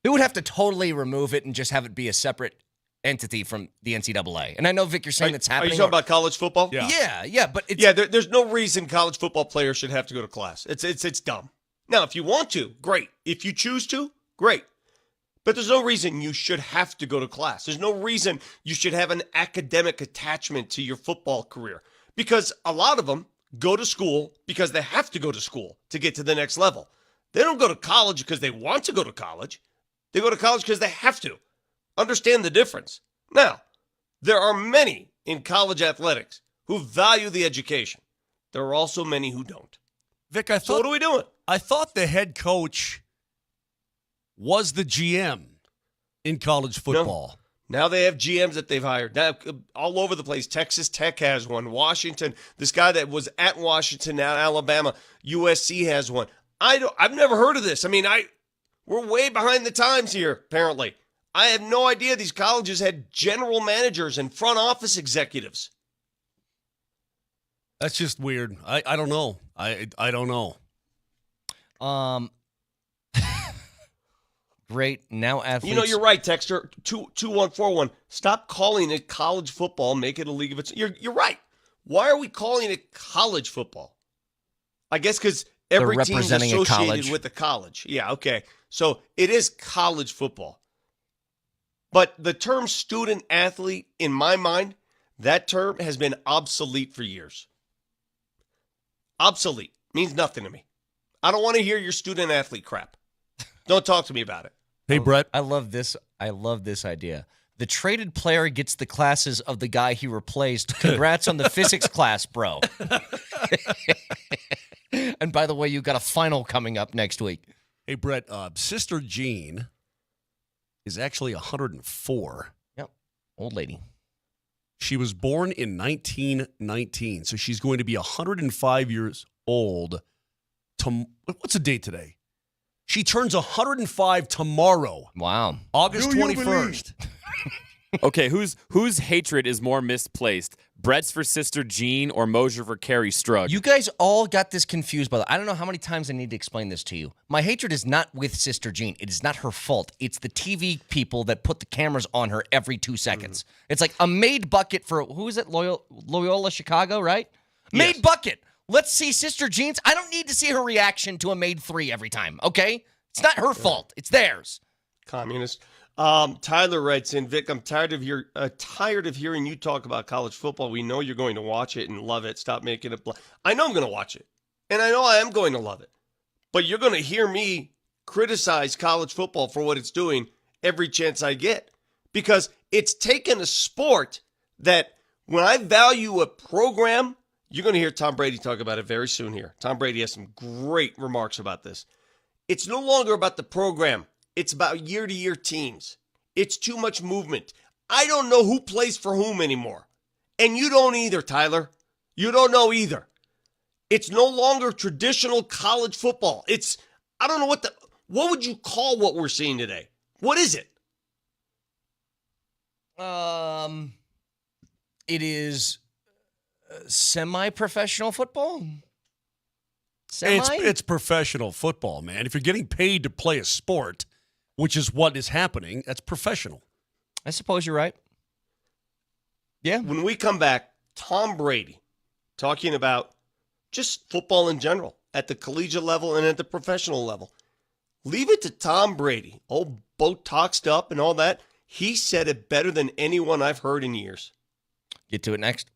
They would have to totally remove it and just have it be a separate entity from the NCAA. And I know, Vic, you're saying it's happening.
Are you talking about college football?
Yeah, but it's...
Yeah, there's no reason college football players should have to go to class. It's dumb. Now, if you want to, great. If you choose to, great. But there's no reason you should have to go to class. There's no reason you should have an academic attachment to your football career. Because a lot of them go to school because they have to go to school to get to the next level. They don't go to college because they want to go to college. They go to college because they have to. Understand the difference. Now, there are many in college athletics who value the education. There are also many who don't.
Vic,
so what are we doing?
I thought the head coach was the GM in college football.
No. Now they have GMs that they've hired. Now, all over the place. Texas Tech has one. Washington, this guy that was at Washington, now Alabama, USC has one. I've never heard of this. We're way behind the times here, apparently. I have no idea these colleges had general managers and front office executives.
That's just weird. I don't know. I don't know.
Great. Now athletes.
You're right, Texter. 2141. Stop calling it college football. Make it a league of its. You're right. Why are we calling it college football? I guess because every team's associated with the college. Yeah, okay. So it is college football. But the term student athlete, in my mind, that term has been obsolete for years. Obsolete. Means nothing to me. I don't want to hear your student athlete crap. Don't talk to me about it.
Hey, Brett.
I love this idea. The traded player gets the classes of the guy he replaced. Congrats on the physics class, bro. And by the way, you got a final coming up next week.
Hey, Brett, Sister Jean is actually 104.
Yep. Old lady.
She was born in 1919, so she's going to be 105 years old. What's the date today? She turns 105 tomorrow.
Wow.
August 21st.
Okay, whose hatred is more misplaced? Brett's for Sister Jean or Mosier for Carrie Strug?
You guys all got this confused, by the way. I don't know how many times I need to explain this to you. My hatred is not with Sister Jean. It is not her fault. It's the TV people that put the cameras on her every 2 seconds. It's like a made bucket for, who is it? Loyola Chicago, right? Made bucket. Let's see Sister Jean's. I don't need to see her reaction to a made 3 every time, okay? It's not her fault. It's theirs.
Communist. Tyler writes in, Vic, I'm tired of hearing you talk about college football. We know you're going to watch it and love it. Stop making it. I know I'm going to watch it, and I know I am going to love it. But you're going to hear me criticize college football for what it's doing every chance I get, because it's taken a sport that When I value a program, you're going to hear Tom Brady talk about it very soon here. Tom Brady has some great remarks about this. It's no longer about the program. It's about year-to-year teams. It's too much movement. I don't know who plays for whom anymore. And you don't either, Tyler. You don't know either. It's no longer traditional college football. I don't know what would you call what we're seeing today? What is it?
It is semi-professional football.
It's professional football, man. If you're getting paid to play a sport, which is what is happening, that's professional.
I suppose you're right. Yeah.
When we come back, Tom Brady talking about just football in general at the collegiate level and at the professional level. Leave it to Tom Brady, old Botoxed up and all that. He said it better than anyone I've heard in years.
Get to it next.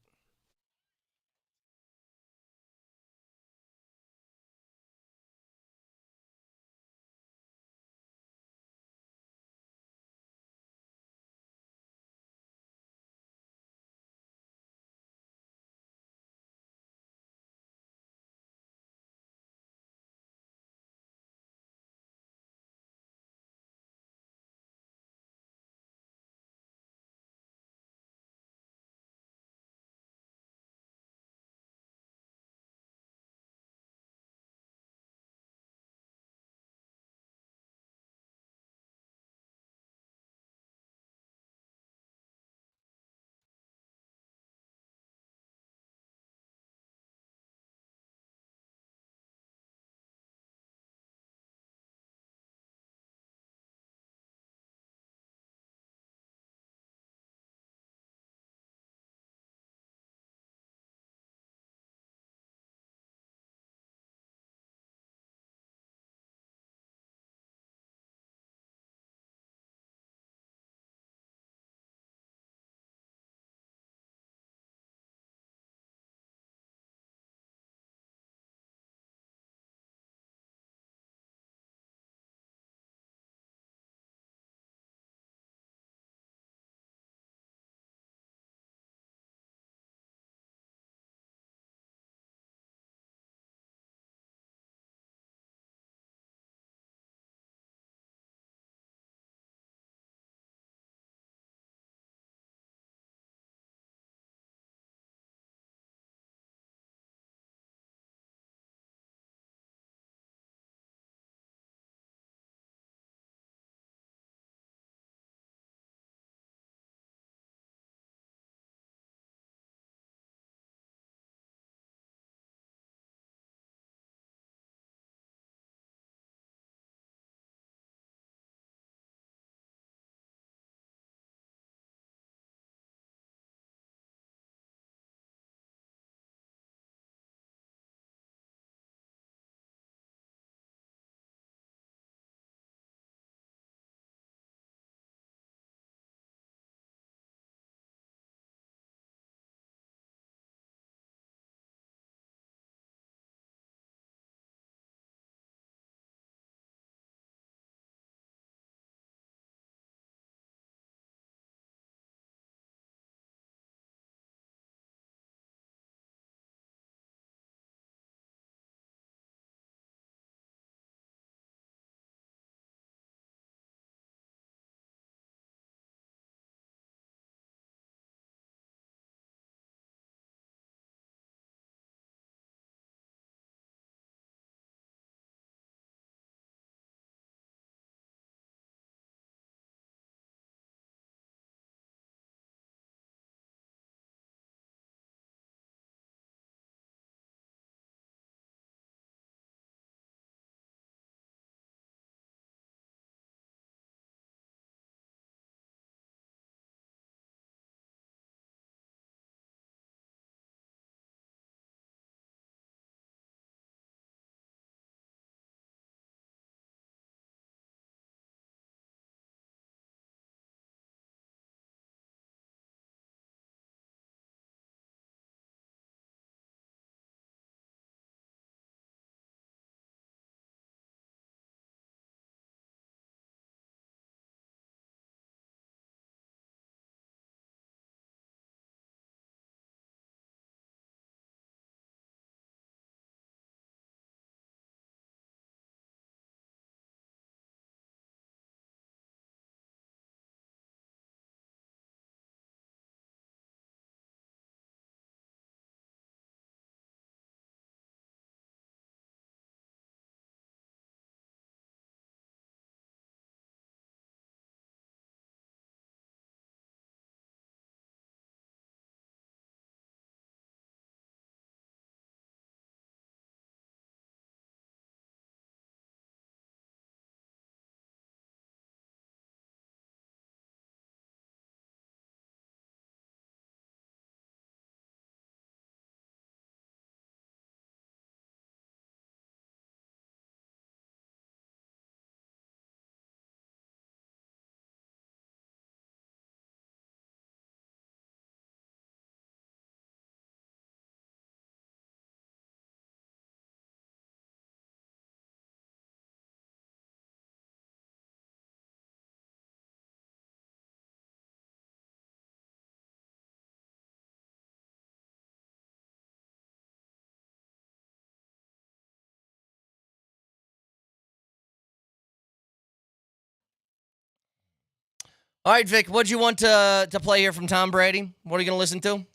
All right, Vic, what'd you want to play here from Tom Brady? What are you going to listen to?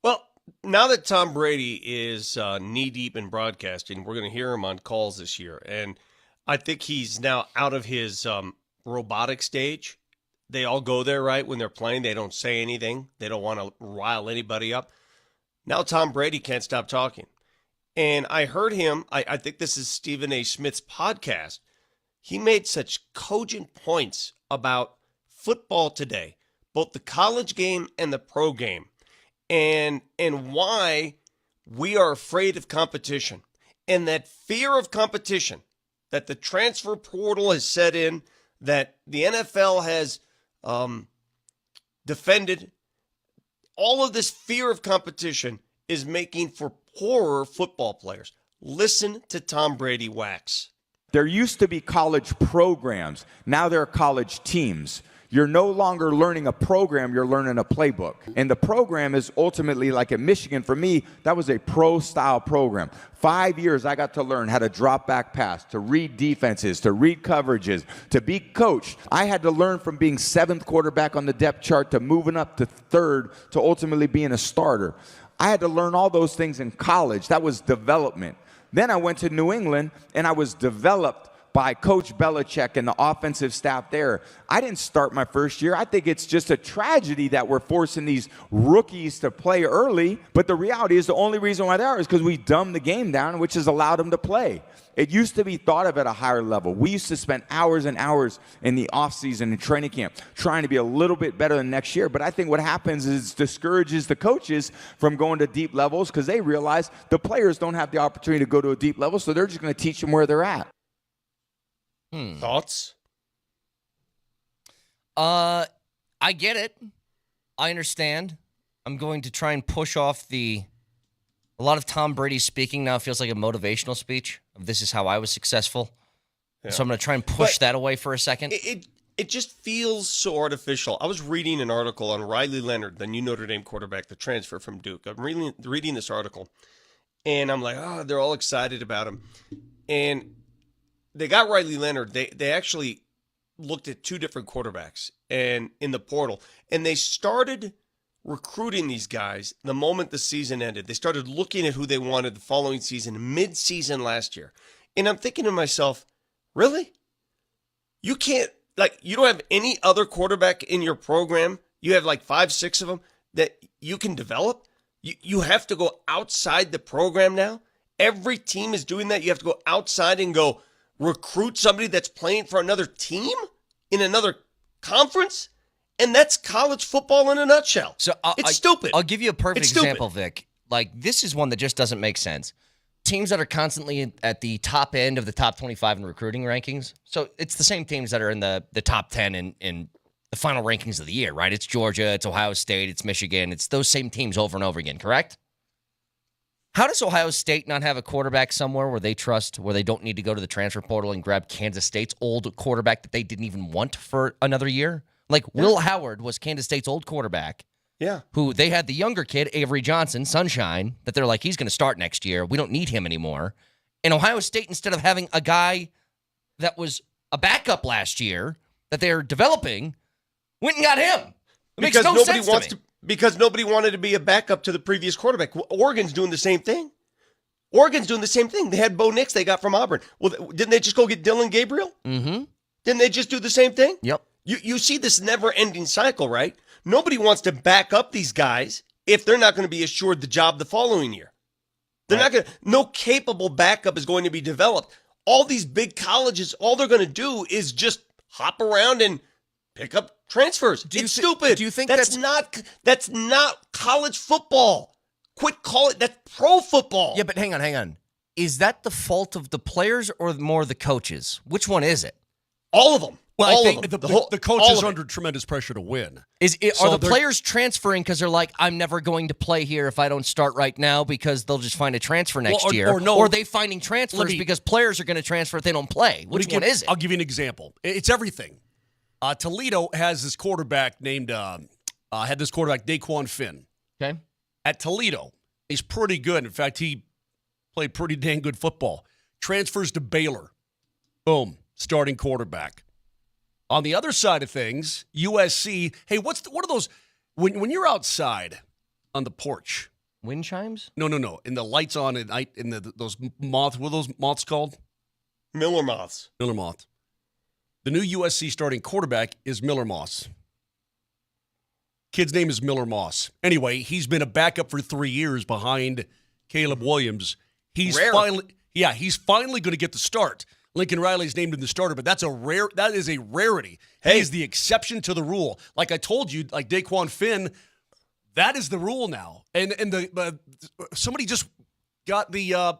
Well, now that Tom Brady is knee-deep in broadcasting, we're going to hear him on calls this year. And I think he's now out of his robotic stage. They all go there, right, when they're playing. They don't say anything. They don't want to rile anybody up. Now Tom Brady can't stop talking. And I heard him, I think this is Stephen A. Smith's podcast. He made such cogent points about football today, both the college game and the pro game, and why we are afraid of competition, and that fear of competition that the transfer portal has set in, that the NFL has defended. All of this fear of competition is making for poorer football players. Listen to Tom Brady wax.
There used to be college programs. Now there are college teams. You're no longer learning a program, you're learning a playbook. And the program is ultimately, like at Michigan, for me, that was a pro-style program. 5 years I got to learn how to drop back pass, to read defenses, to read coverages, to be coached. I had to learn from being 7th quarterback on the depth chart to moving up to 3rd to ultimately being a starter. I had to learn all those things in college. That was development. Then I went to New England, and I was developed by Coach Belichick and the offensive staff there. I didn't start my first year. I think it's just a tragedy that we're forcing these rookies to play early. But the reality is the only reason why they are is because we dumbed the game down, which has allowed them to play. It used to be thought of at a higher level. We used to spend hours and hours in the offseason and training camp trying to be a little bit better than next year. But I think what happens is it discourages the coaches from going to deep levels because they realize the players don't have the opportunity to go to a deep level, so they're just going to teach them where they're at.
Thoughts?
I get it. I understand. I'm going to try and push off a lot of Tom Brady speaking now feels like a motivational speech of this is how I was successful. Yeah. So I'm going to try and push that away for a second.
It just feels so artificial. I was reading an article on Riley Leonard, the new Notre Dame quarterback, the transfer from Duke. I'm reading this article, and I'm like, oh, they're all excited about him. And they got Riley Leonard. They actually looked at 2 different quarterbacks and in the portal, and they started recruiting these guys the moment the season ended. They started looking at who they wanted the following season, mid-season last year. And I'm thinking to myself, really? You can't, you don't have any other quarterback in your program. You have 5, 6 of them that you can develop. You have to go outside the program now. Every team is doing that. You have to go outside and go recruit somebody that's playing for another team in another conference, and that's college football in a nutshell. So it's stupid.
I'll give you a perfect example, Vic. This is one that just doesn't make sense. Teams that are constantly at the top end of the top 25 in recruiting rankings. So it's the same teams that are in the top 10 in the final rankings of the year, right? It's Georgia, it's Ohio State, it's Michigan. It's those same teams over and over again, correct? How does Ohio State not have a quarterback somewhere where they trust, where they don't need to go to the transfer portal and grab Kansas State's old quarterback that they didn't even want for another year? Will Howard was Kansas State's old quarterback.
Yeah.
Who they had the younger kid, Avery Johnson, Sunshine, that they're like, he's going to start next year. We don't need him anymore. And Ohio State, instead of having a guy that was a backup last year that they're developing, went and got him. It makes no sense to me.
Because nobody wanted to be a backup to the previous quarterback. Oregon's doing the same thing. They had Bo Nix they got from Auburn. Well, didn't they just go get Dylan Gabriel?
Mm-hmm.
Didn't they just do the same thing?
Yep.
You see this never-ending cycle, right? Nobody wants to back up these guys if they're not going to be assured the job the following year. They're not going to. No capable backup is going to be developed. All these big colleges, all they're going to do is just hop around and pick up transfers. It's stupid.
Do you think
that's not college football? Quit calling it. That's pro football.
Yeah, but hang on. Is that the fault of the players or more the coaches? Which one is it?
All of them.
Well,
all
I think
of them.
the coach is under tremendous pressure to win.
Are the players transferring because they're like, I'm never going to play here if I don't start right now because they'll just find a transfer next year? Or are they finding transfers because players are going to transfer if they don't play? Which one is it?
I'll give you an example. It's everything. Toledo has this quarterback named Daquan Finn.
Okay.
At Toledo, he's pretty good. In fact, he played pretty dang good football. Transfers to Baylor. Boom. Starting quarterback. On the other side of things, USC. Hey, what are those when you're outside on the porch?
Wind chimes?
No. And the lights on at night, and those moths. What are those moths called?
Miller moths.
Miller moth. The new USC starting quarterback is Miller Moss. Kid's name is Miller Moss. Anyway, he's been a backup for 3 years behind Caleb Williams. He's finally going to get the start. Lincoln Riley's named him the starter, but that is a rarity.
Hey.
He is the exception to the rule. Like I told you, like Daquan Finn, that is the rule now. And somebody just got the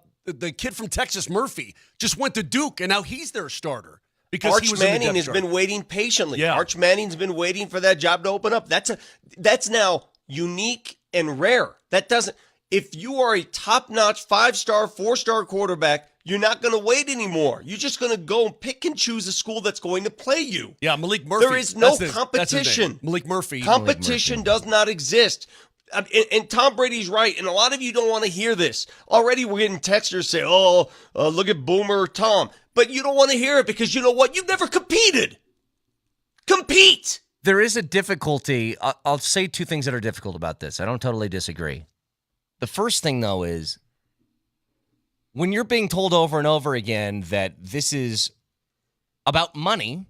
kid from Texas, Murphy, just went to Duke, and now he's their starter. Because
Arch Manning has been waiting patiently. Yeah. Arch Manning's been waiting for that job to open up. That's now unique and rare. That doesn't. If you are a top-notch 5-star, 4-star quarterback, you're not going to wait anymore. You're just going to go and pick and choose a school that's going to play you.
Yeah, Malik Murphy.
There is no competition.
Malik Murphy.
Competition does not exist. And Tom Brady's right, and a lot of you don't want to hear this. Already we're getting texters say, look at Boomer Tom. But you don't want to hear it because you know what? You've never competed. Compete.
There is a difficulty. I'll say two things that are difficult about this. I don't totally disagree. The first thing, though, is when you're being told over and over again that this is about money,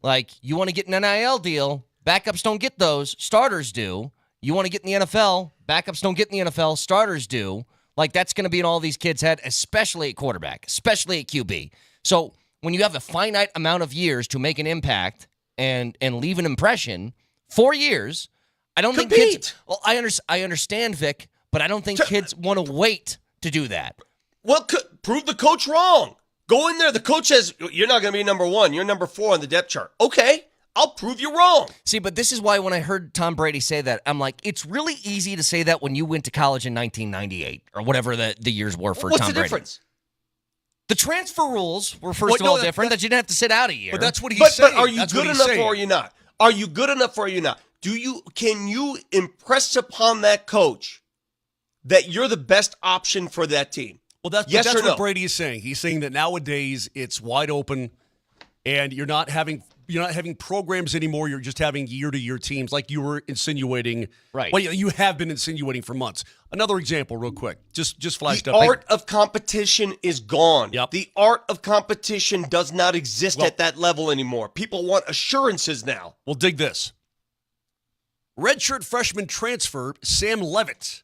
like you want to get an NIL deal, backups don't get those, starters do. You want to get in the NFL, backups don't get in the NFL, starters do. Like that's going to be in all these kids' head, especially at quarterback, especially at QB. So when you have a finite amount of years to make an impact and leave an impression, 4 years, I don't think kids. Well, I understand, Vic, but I don't think kids want to wait to do that.
Well, prove the coach wrong. Go in there. The coach says, you're not going to be number 1. You're number 4 on the depth chart. Okay, I'll prove you wrong.
See, but this is why when I heard Tom Brady say that, I'm like, it's really easy to say that when you went to college in 1998 or whatever the years were for Tom Brady.
What's the difference?
The transfer rules were, first of all, different, that you didn't have to sit out a year.
But that's what he's saying.
But are you good enough or are you not? Are you good enough or are you not? Can you impress upon that coach that you're the best option for that team?
Well, that's what Brady is saying. He's saying that nowadays it's wide open, and you're not having programs anymore. You're just having year-to-year teams, like you were insinuating.
Right.
Well, you have been insinuating for months. Another example, real quick, just flashed up.
The art of competition is gone.
Yep.
The art of competition does not exist at that level anymore. People want assurances now.
Well, dig this. Redshirt freshman transfer Sam Levitt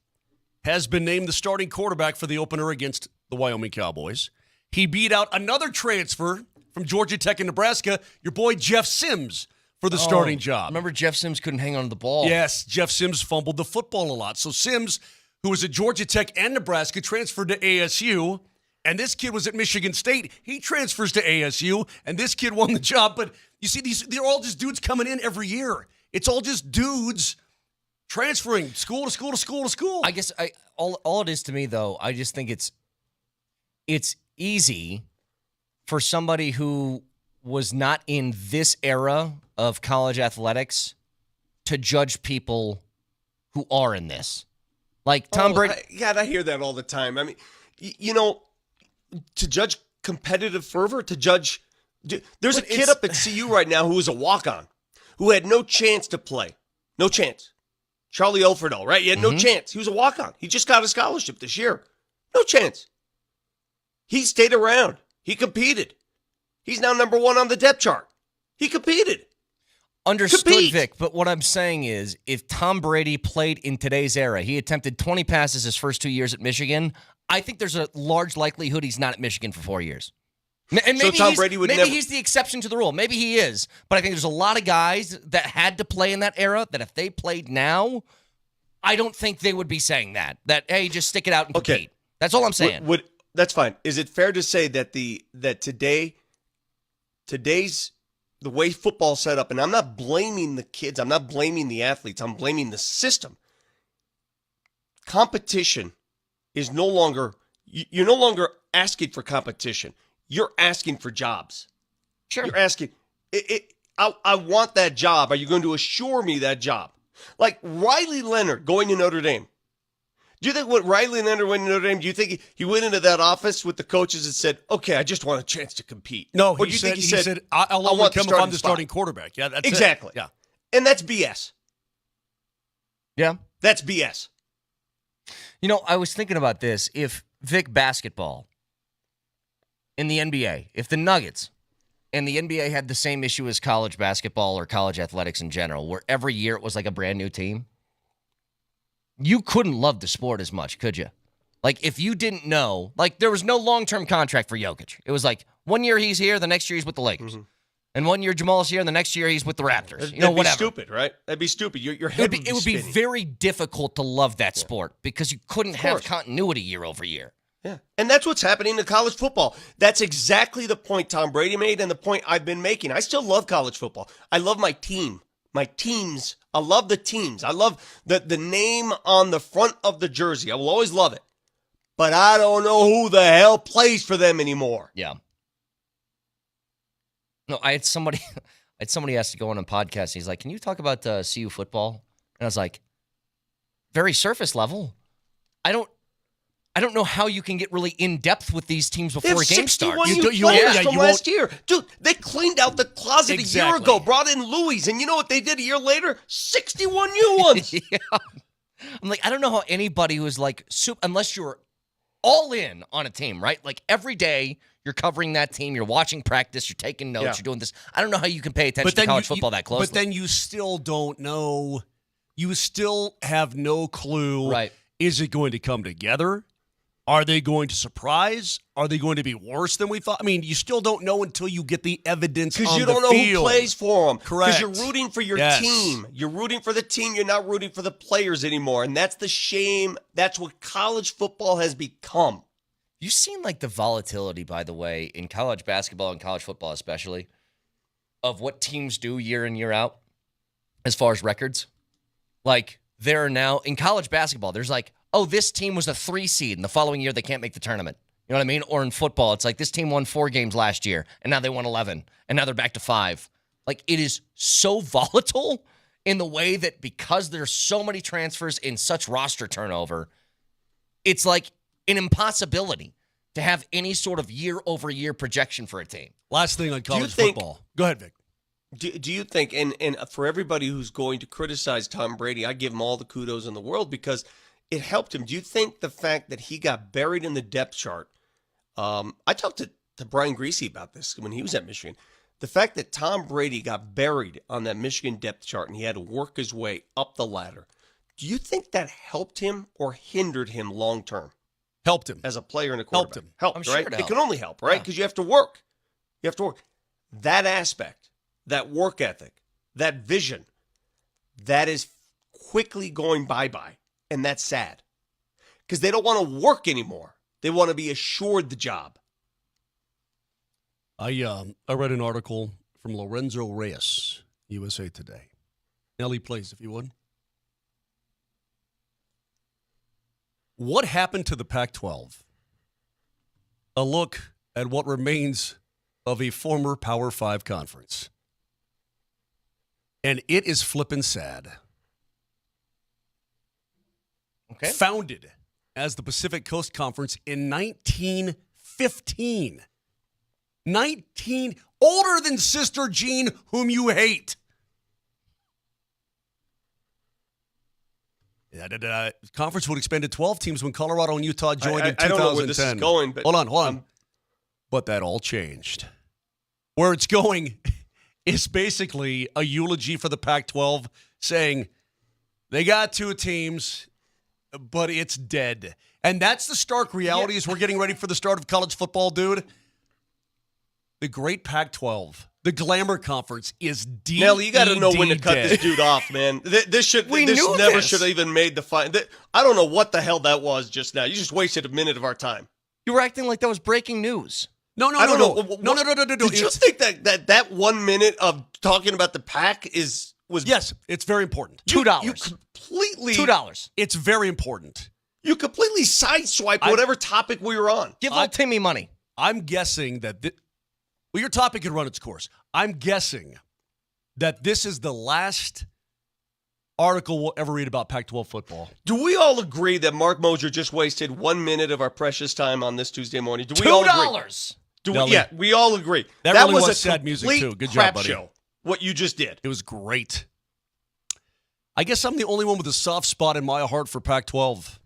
has been named the starting quarterback for the opener against the Wyoming Cowboys. He beat out another transfer from Georgia Tech and Nebraska, your boy Jeff Sims, for the starting job.
Remember Jeff Sims couldn't hang on to the ball.
Yes, Jeff Sims fumbled the football a lot. So Sims, who was at Georgia Tech and Nebraska, transferred to ASU, and this kid was at Michigan State. He transfers to ASU, and this kid won the job. But you see, they're all just dudes coming in every year. It's all just dudes transferring school to school to school to school.
I guess all it is to me, though, I just think it's easy for somebody who was not in this era of college athletics to judge people who are in this. Like Tom Brady.
I hear that all the time. I mean, to judge competitive fervor, to judge. There's a kid up at CU right now who is a walk-on, who had no chance to play. No chance. Charlie Oferdal, right? He had no chance. He was a walk-on. He just got a scholarship this year. No chance. He stayed around. He competed. He's now number 1 on the depth chart. He competed.
Understood, Vic, but what I'm saying is if Tom Brady played in today's era, he attempted 20 passes his first 2 years at Michigan, I think there's a large likelihood he's not at Michigan for 4 years. And maybe
Tom Brady would never.
He's the exception to the rule. Maybe he is. But I think there's a lot of guys that had to play in that era that if they played now, I don't think they would be saying that. That, hey, just stick it out and compete. That's all I'm saying.
That's fine. Is it fair to say that today's the way football's set up, and I'm not blaming the kids, I'm not blaming the athletes, I'm blaming the system. Competition is no longer, you're no longer asking for competition. You're asking for jobs.
Sure.
You're asking, I want that job. Are you going to assure me that job? Like Riley Leonard going to Notre Dame. Do you think when Riley Leonard went to Notre Dame, do you think he went into that office with the coaches and said, okay, I just want a chance to compete?
No,
or
he
do you
said,
think he said,
I'll only come if I'm the starting quarterback. Yeah, that's
exactly.
It. Yeah.
And that's BS.
Yeah.
That's BS.
You know, I was thinking about this. If Vic basketball in the NBA, if the Nuggets and the NBA had the same issue as college basketball or college athletics in general, where every year it was like a brand new team, you couldn't love the sport as much, could you? Like, if you didn't know, like, there was no long-term contract for Jokic. It was like, 1 year he's here, the next year he's with the Lakers. Mm-hmm. And 1 year Jamal's here, and the next year he's with the Raptors.
That'd
whatever.
Be stupid, right? That'd be stupid. Your head
it would be very difficult to love that sport because you couldn't have continuity year over year.
Yeah, and that's what's happening in college football. That's exactly the point Tom Brady made and the point I've been making. I still love college football. I love my team. My teams. I love the teams. I love the name on the front of the jersey. I will always love it. But I don't know who the hell plays for them anymore.
Yeah. No, I had somebody asked to go on a podcast. He's like, "Can you talk about CU football?" And I was like, "Very surface level. I don't know how you can get really in depth with these teams before a game starts."
From last year, dude. They cleaned out the closet a year ago, brought in Louis, and you know what they did a year later? 61 new ones.
Yeah. I'm like, I don't know how anybody who's like unless you're all in on a team, right? Like every day you're covering that team, you're watching practice, you're taking notes, you're doing this. I don't know how you can pay attention to college football that closely.
But then you still don't know. You still have no clue.
Right.
Is it going to come together? Are they going to surprise? Are they going to be worse than we thought? I mean, you still don't know until you get the evidence on the field.
Because you don't know who plays for them.
Correct.
Because you're rooting for your team. You're rooting for the team. You're not rooting for the players anymore. And that's the shame. That's what college football has become.
You've seen like the volatility, by the way, in college basketball and college football especially, of what teams do year in, year out as far as records. Like, there are now, in college basketball, there's like, oh, this team was a 3 seed, and the following year they can't make the tournament. You know what I mean? Or in football, it's like this team won 4 games last year, and now they won 11, and now they're back to 5. Like, it is so volatile in the way that because there's so many transfers in such roster turnover, it's like an impossibility to have any sort of year-over-year projection for a team.
Last thing on college football. Go ahead, Vic.
Do you think, and for everybody who's going to criticize Tom Brady, I give him all the kudos in the world because it helped him. Do you think the fact that he got buried in the depth chart, I talked to Brian Greasy about this when he was at Michigan, the fact that Tom Brady got buried on that Michigan depth chart and he had to work his way up the ladder, do you think that helped him or hindered him long term?
Helped him.
As a player and a quarterback.
Helped him.
Helped, right? It can only help, right? Because you have to work. You have to work. That aspect, that work ethic, that vision, that is quickly going bye-bye. And that's sad. Because they don't want to work anymore. They want to be assured the job.
I read an article from Lorenzo Reyes, USA Today. Nelly, please, if you would. What happened to the Pac-12? A look at what remains of a former Power 5 conference. And it is flippin' sad.
Okay.
Founded as the Pacific Coast Conference in 1915. Older than Sister Jean, whom you hate. The conference would expand to 12 teams when Colorado and Utah joined in 2010.
I don't know where this is going, but
hold on. But that all changed. Where it's going is basically a eulogy for the Pac-12 saying they got 2 teams, but it's dead. And that's the stark reality as we're getting ready for the start of college football, dude. The great Pac-12, the glamour conference, is dead.
Nelly, you got to know when to cut this dude off, man. This never should have even made the fight. I don't know what the hell that was just now. You just wasted a minute of our time.
You were acting like that was breaking news.
No.
No. Did you think that 1 minute of talking about the Pac was?
Yes, it's very important.
$2.
You completely
$2.
It's very important.
You completely sideswiped whatever topic we were on.
Give old Timmy money.
I'm guessing that. Well, your topic could run its course. I'm guessing that this is the last article we'll ever read about Pac-12 football.
Do we all agree that Mark Mosier just wasted 1 minute of our precious time on this Tuesday morning? Do we all agree?
$2.
Yeah, we all agree.
That really
was
was
a
sad music,
complete
too. Good
crap
job, buddy.
show, what you just did.
It was great. I guess I'm the only one with a soft spot in my heart for Pac-12.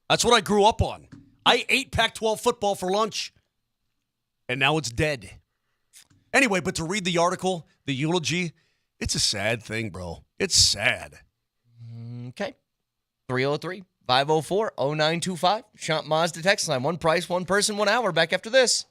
That's what I grew up on. I ate Pac-12 football for lunch, and now it's dead. Anyway, but to read the article, the eulogy, it's a sad thing, bro. It's sad.
Okay. 303-504-0925. Shant Mazda text line. One price, one person, 1 hour. Back after this.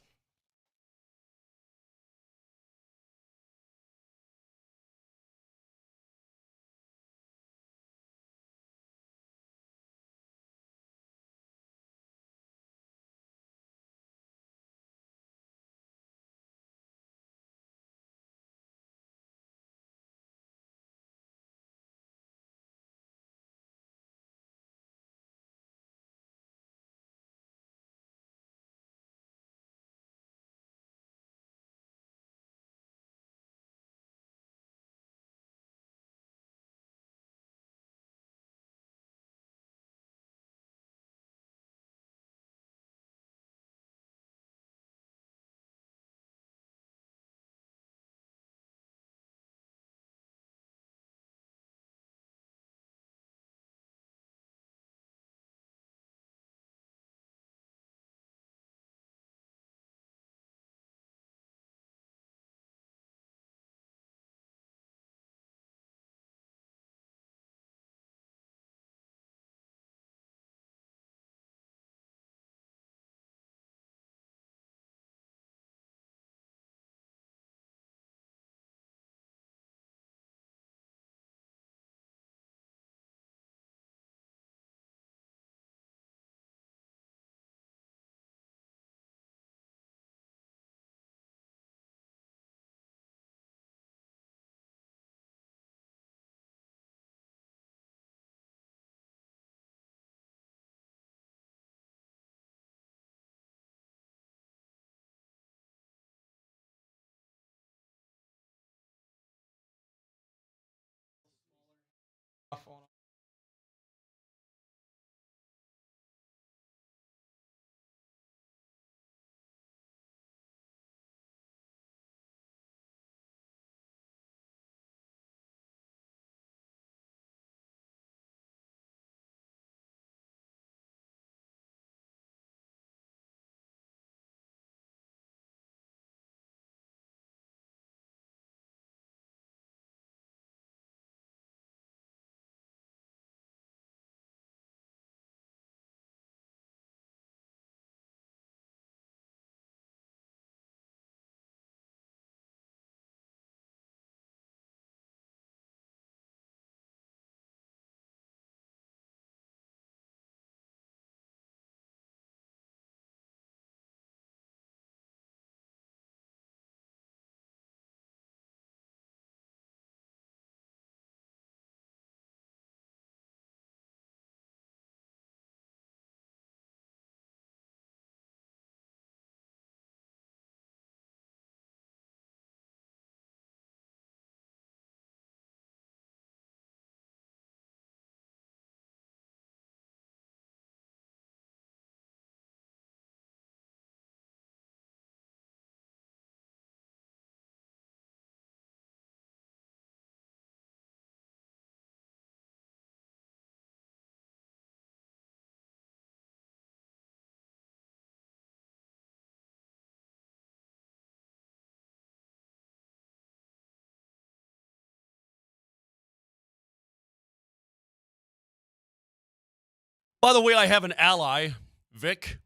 By the way, I have an ally, Vic.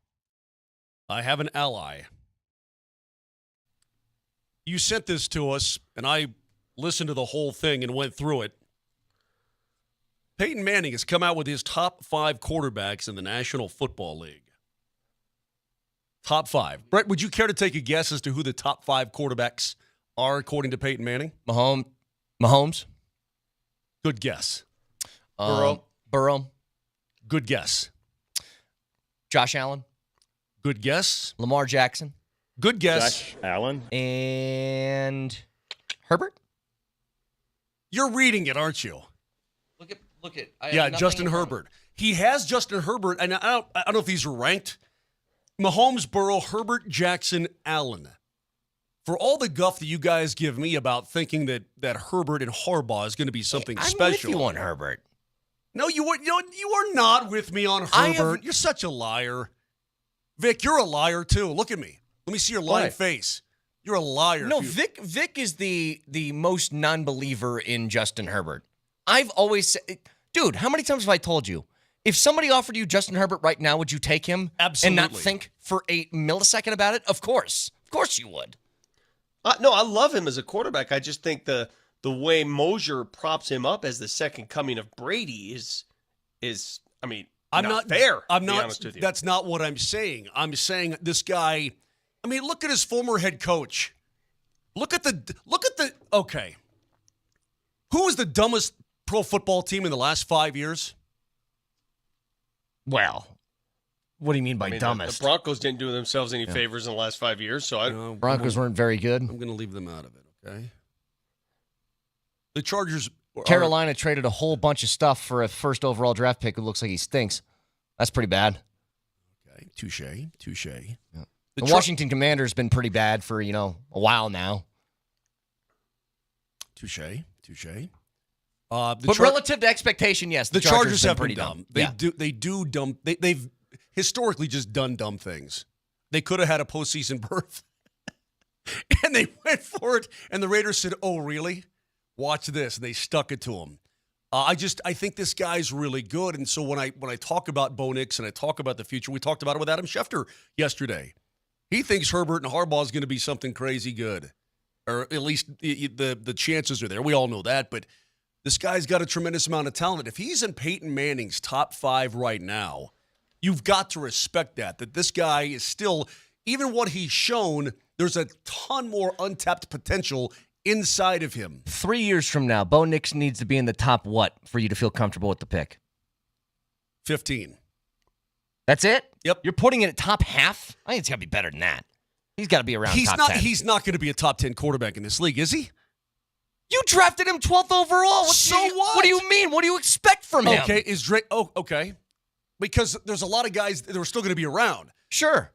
I have an ally. You sent this to us, and I listened to the whole thing and went through it. Peyton Manning has come out with his top 5 quarterbacks in the National Football League. Top 5. Brett, would you care to take a guess as to who the top 5 quarterbacks are according to Peyton Manning?
Mahomes.
Good guess.
Burrow.
Good guess.
Josh Allen.
Good guess.
Lamar Jackson.
Good guess.
Josh Allen.
And Herbert.
You're reading it, aren't you?
Look at
Justin Herbert. He has Justin Herbert, and I don't know if these are ranked. Mahomes, Burrow, Herbert, Jackson, Allen. For all the guff that you guys give me about thinking that Herbert and Harbaugh is going to be something special.
I'm with you on Herbert.
No, you are not with me on Herbert. You're such a liar. Vic, you're a liar too. Look at me. Let me see your lying face. You're a liar.
No, Vic is the most non-believer in Justin Herbert. I've always said, dude, how many times have I told you? If somebody offered you Justin Herbert right now, would you take him?
Absolutely.
And not think for a millisecond about it? Of course. Of course you would.
No, I love him as a quarterback. I just think the way Mosier props him up as the second coming of Brady is not fair.
I'm
to be
not.
honest with you.
That's not what I'm saying. I'm saying this guy. I mean, look at his former head coach. Look at the. Okay. Who was the dumbest pro football team in the last 5 years?
Well, what do you mean by dumbest?
The Broncos didn't do themselves any favors in the last 5 years, so
Broncos weren't very good.
I'm going to leave them out of it, okay? The Chargers...
Carolina traded a whole bunch of stuff for a first overall draft pick who looks like he stinks. That's pretty bad.
Okay, touche.
Yeah. The Washington Commanders been pretty bad for, a while now.
Touche.
But relative to expectation, yes,
the Chargers have
pretty
been dumb.
Yeah.
They do dumb. They've historically just done dumb things. They could have had a postseason berth, and they went for it. And the Raiders said, "Oh, really? Watch this." And they stuck it to him. I think this guy's really good. And so when I talk about Bo Nix and I talk about the future, we talked about it with Adam Schefter yesterday. He thinks Herbert and Harbaugh is going to be something crazy good, or at least the chances are there. We all know that, but. This guy's got a tremendous amount of talent. If he's in Peyton Manning's top 5 right now, you've got to respect that this guy is still, even what he's shown, there's a ton more untapped potential inside of him.
3 years from now, Bo Nix needs to be in the top what for you to feel comfortable with the pick?
15.
That's it?
Yep.
You're putting it at top half? I think it's got to be better than that. He's got to be around top 10.
He's not going to be a top 10 quarterback in this league, is he?
You drafted him 12th overall.
What?
What do you mean? What do you expect from him?
Okay, is Drake? Oh, okay. Because there's a lot of guys that are still going to be around.
Sure.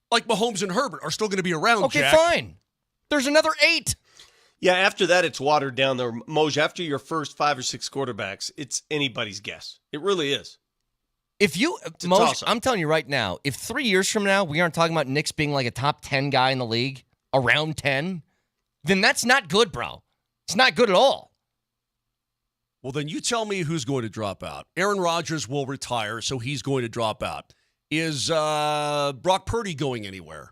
Like Mahomes and Herbert are still going to be around.
Okay,
Jack.
fine. There's another 8.
Yeah, after that, it's watered down. There, Moj, after your first 5 or 6 quarterbacks, it's anybody's guess. It really is.
If you, Moj, I'm telling you right now, if 3 years from now we aren't talking about Nix being like a top 10 guy in the league, around 10, then that's not good, bro. It's not good at all.
Well, then you tell me who's going to drop out. Aaron Rodgers will retire, so he's going to drop out. Is Brock Purdy going anywhere?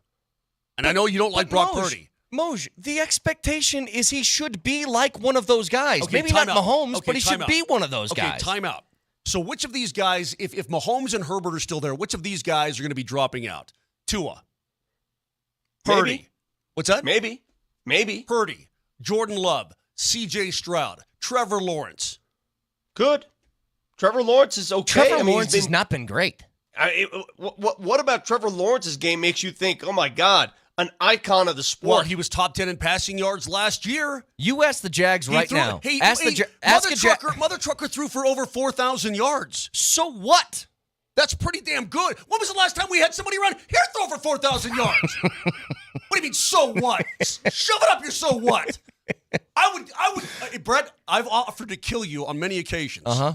And I know you don't like Brock Purdy.
Moj, the expectation is he should be like one of those guys.
Okay,
maybe not Mahomes,
okay,
but he should be one of those guys.
Okay, time out. So which of these guys, if Mahomes and Herbert are still there, which of these guys are going to be dropping out? Tua. Purdy.
Maybe.
What's that?
Maybe.
Purdy. Jordan Love. C.J. Stroud. Trevor Lawrence.
Good. Trevor Lawrence is okay.
Trevor Lawrence has not been great.
What about Trevor Lawrence's game makes you think, oh, my God, an icon of the sport?
Well, he was top 10 in passing yards last year.
You ask the Jags now.
Mother Trucker threw for over 4,000 yards.
So what?
That's pretty damn good. When was the last time we had somebody run here throw for 4,000 yards? What do you mean, so what? Shove it up your so what? I would, Brett, I've offered to kill you on many occasions.
Uh-huh.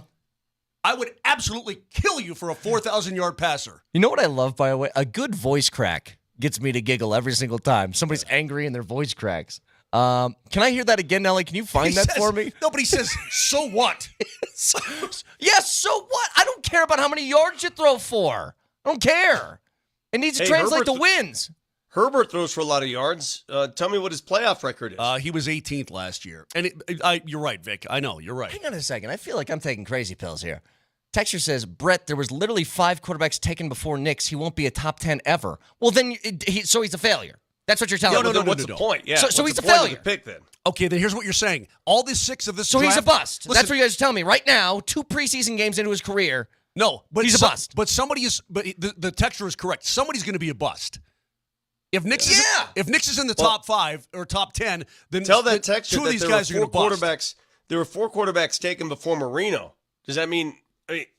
I would absolutely kill you for a 4,000-yard passer.
You know what I love, by the way? A good voice crack gets me to giggle every single time. Somebody's angry and their voice cracks. Can I hear that again, Nelly? Can you find for me?
Nobody says, so what?
Yes, so what? I don't care about how many yards you throw for. I don't care. It needs to translate to wins.
Herbert throws for a lot of yards. Tell me what his playoff record is.
He was 18th last year. And you're right, Vic. I know, you're right.
Hang on a second. I feel like I'm taking crazy pills here. Texture says, Brett, there was literally 5 quarterbacks taken before Nix. He won't be a top 10 ever. Well, then, so he's a failure. That's what you're telling me.
No. What's the point? Yeah.
So he's a failure.
Pick then.
Okay, then here's what you're saying. All the 6 of this
So
draft,
he's a bust.
Listen,
That's what you guys are telling me. Right now, 2 preseason games into his career.
No, but
he's a bust.
But somebody is. But the texture is correct. Somebody's going to be a bust. If Nix is in the top 5 or top 10, then
tell that texture
2 of
that
these
there
guys
were
are
4
going to bust.
quarterbacks there were 4 quarterbacks taken before Marino. Does that mean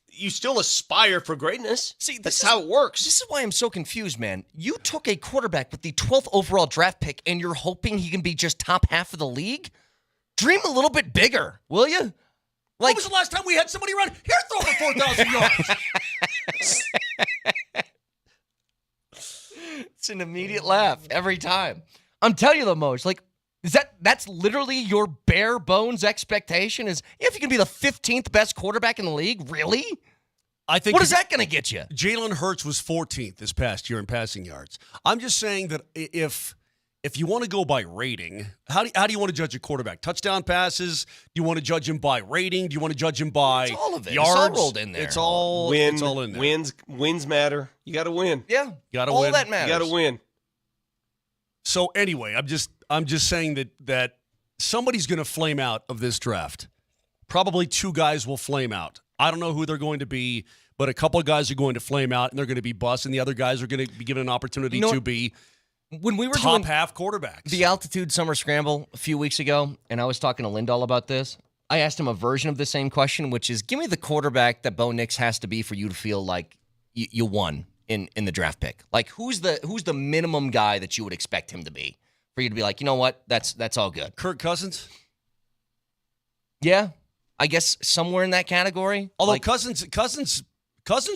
you still aspire for greatness?
See,
that's how it works.
This is why I'm so confused, man. You took a quarterback with the 12th overall draft pick, and you're hoping he can be just top half of the league? Dream a little bit bigger, will you?
When was the last time we had somebody run? Here, throw for 4,000 yards.
It's an immediate laugh every time. I'm telling you, though, Moj, like, that's literally your bare bones expectation? Is if you can be the 15th best quarterback in the league, really?
I think.
What is that going to get you?
Jalen Hurts was 14th this past year in passing yards. I'm just saying that if you want to go by rating, how do you want to judge a quarterback? Touchdown passes? Do you want to judge him by rating? Do you want to judge him by
it's all of it.
yards?
It's all rolled in there.
It's all in there.
Wins matter. You got to win.
Yeah,
got to
all
win.
That matters.
You got to win.
So anyway, I'm just saying that somebody's going to flame out of this draft. Probably 2 guys will flame out. I don't know who they're going to be, but a couple of guys are going to flame out, and they're going to be bust, and the other guys are going to be given an opportunity to be
when we were
top
doing
half quarterbacks.
The Altitude Summer Scramble a few weeks ago, and I was talking to Lindahl about this. I asked him a version of the same question, which is, give me the quarterback that Bo Nix has to be for you to feel like you won in the draft pick. Like, who's the minimum guy that you would expect him to be for you to be like, you know what, that's all good.
Kirk Cousins?
Yeah, I guess somewhere in that category.
Although
like,
Cousins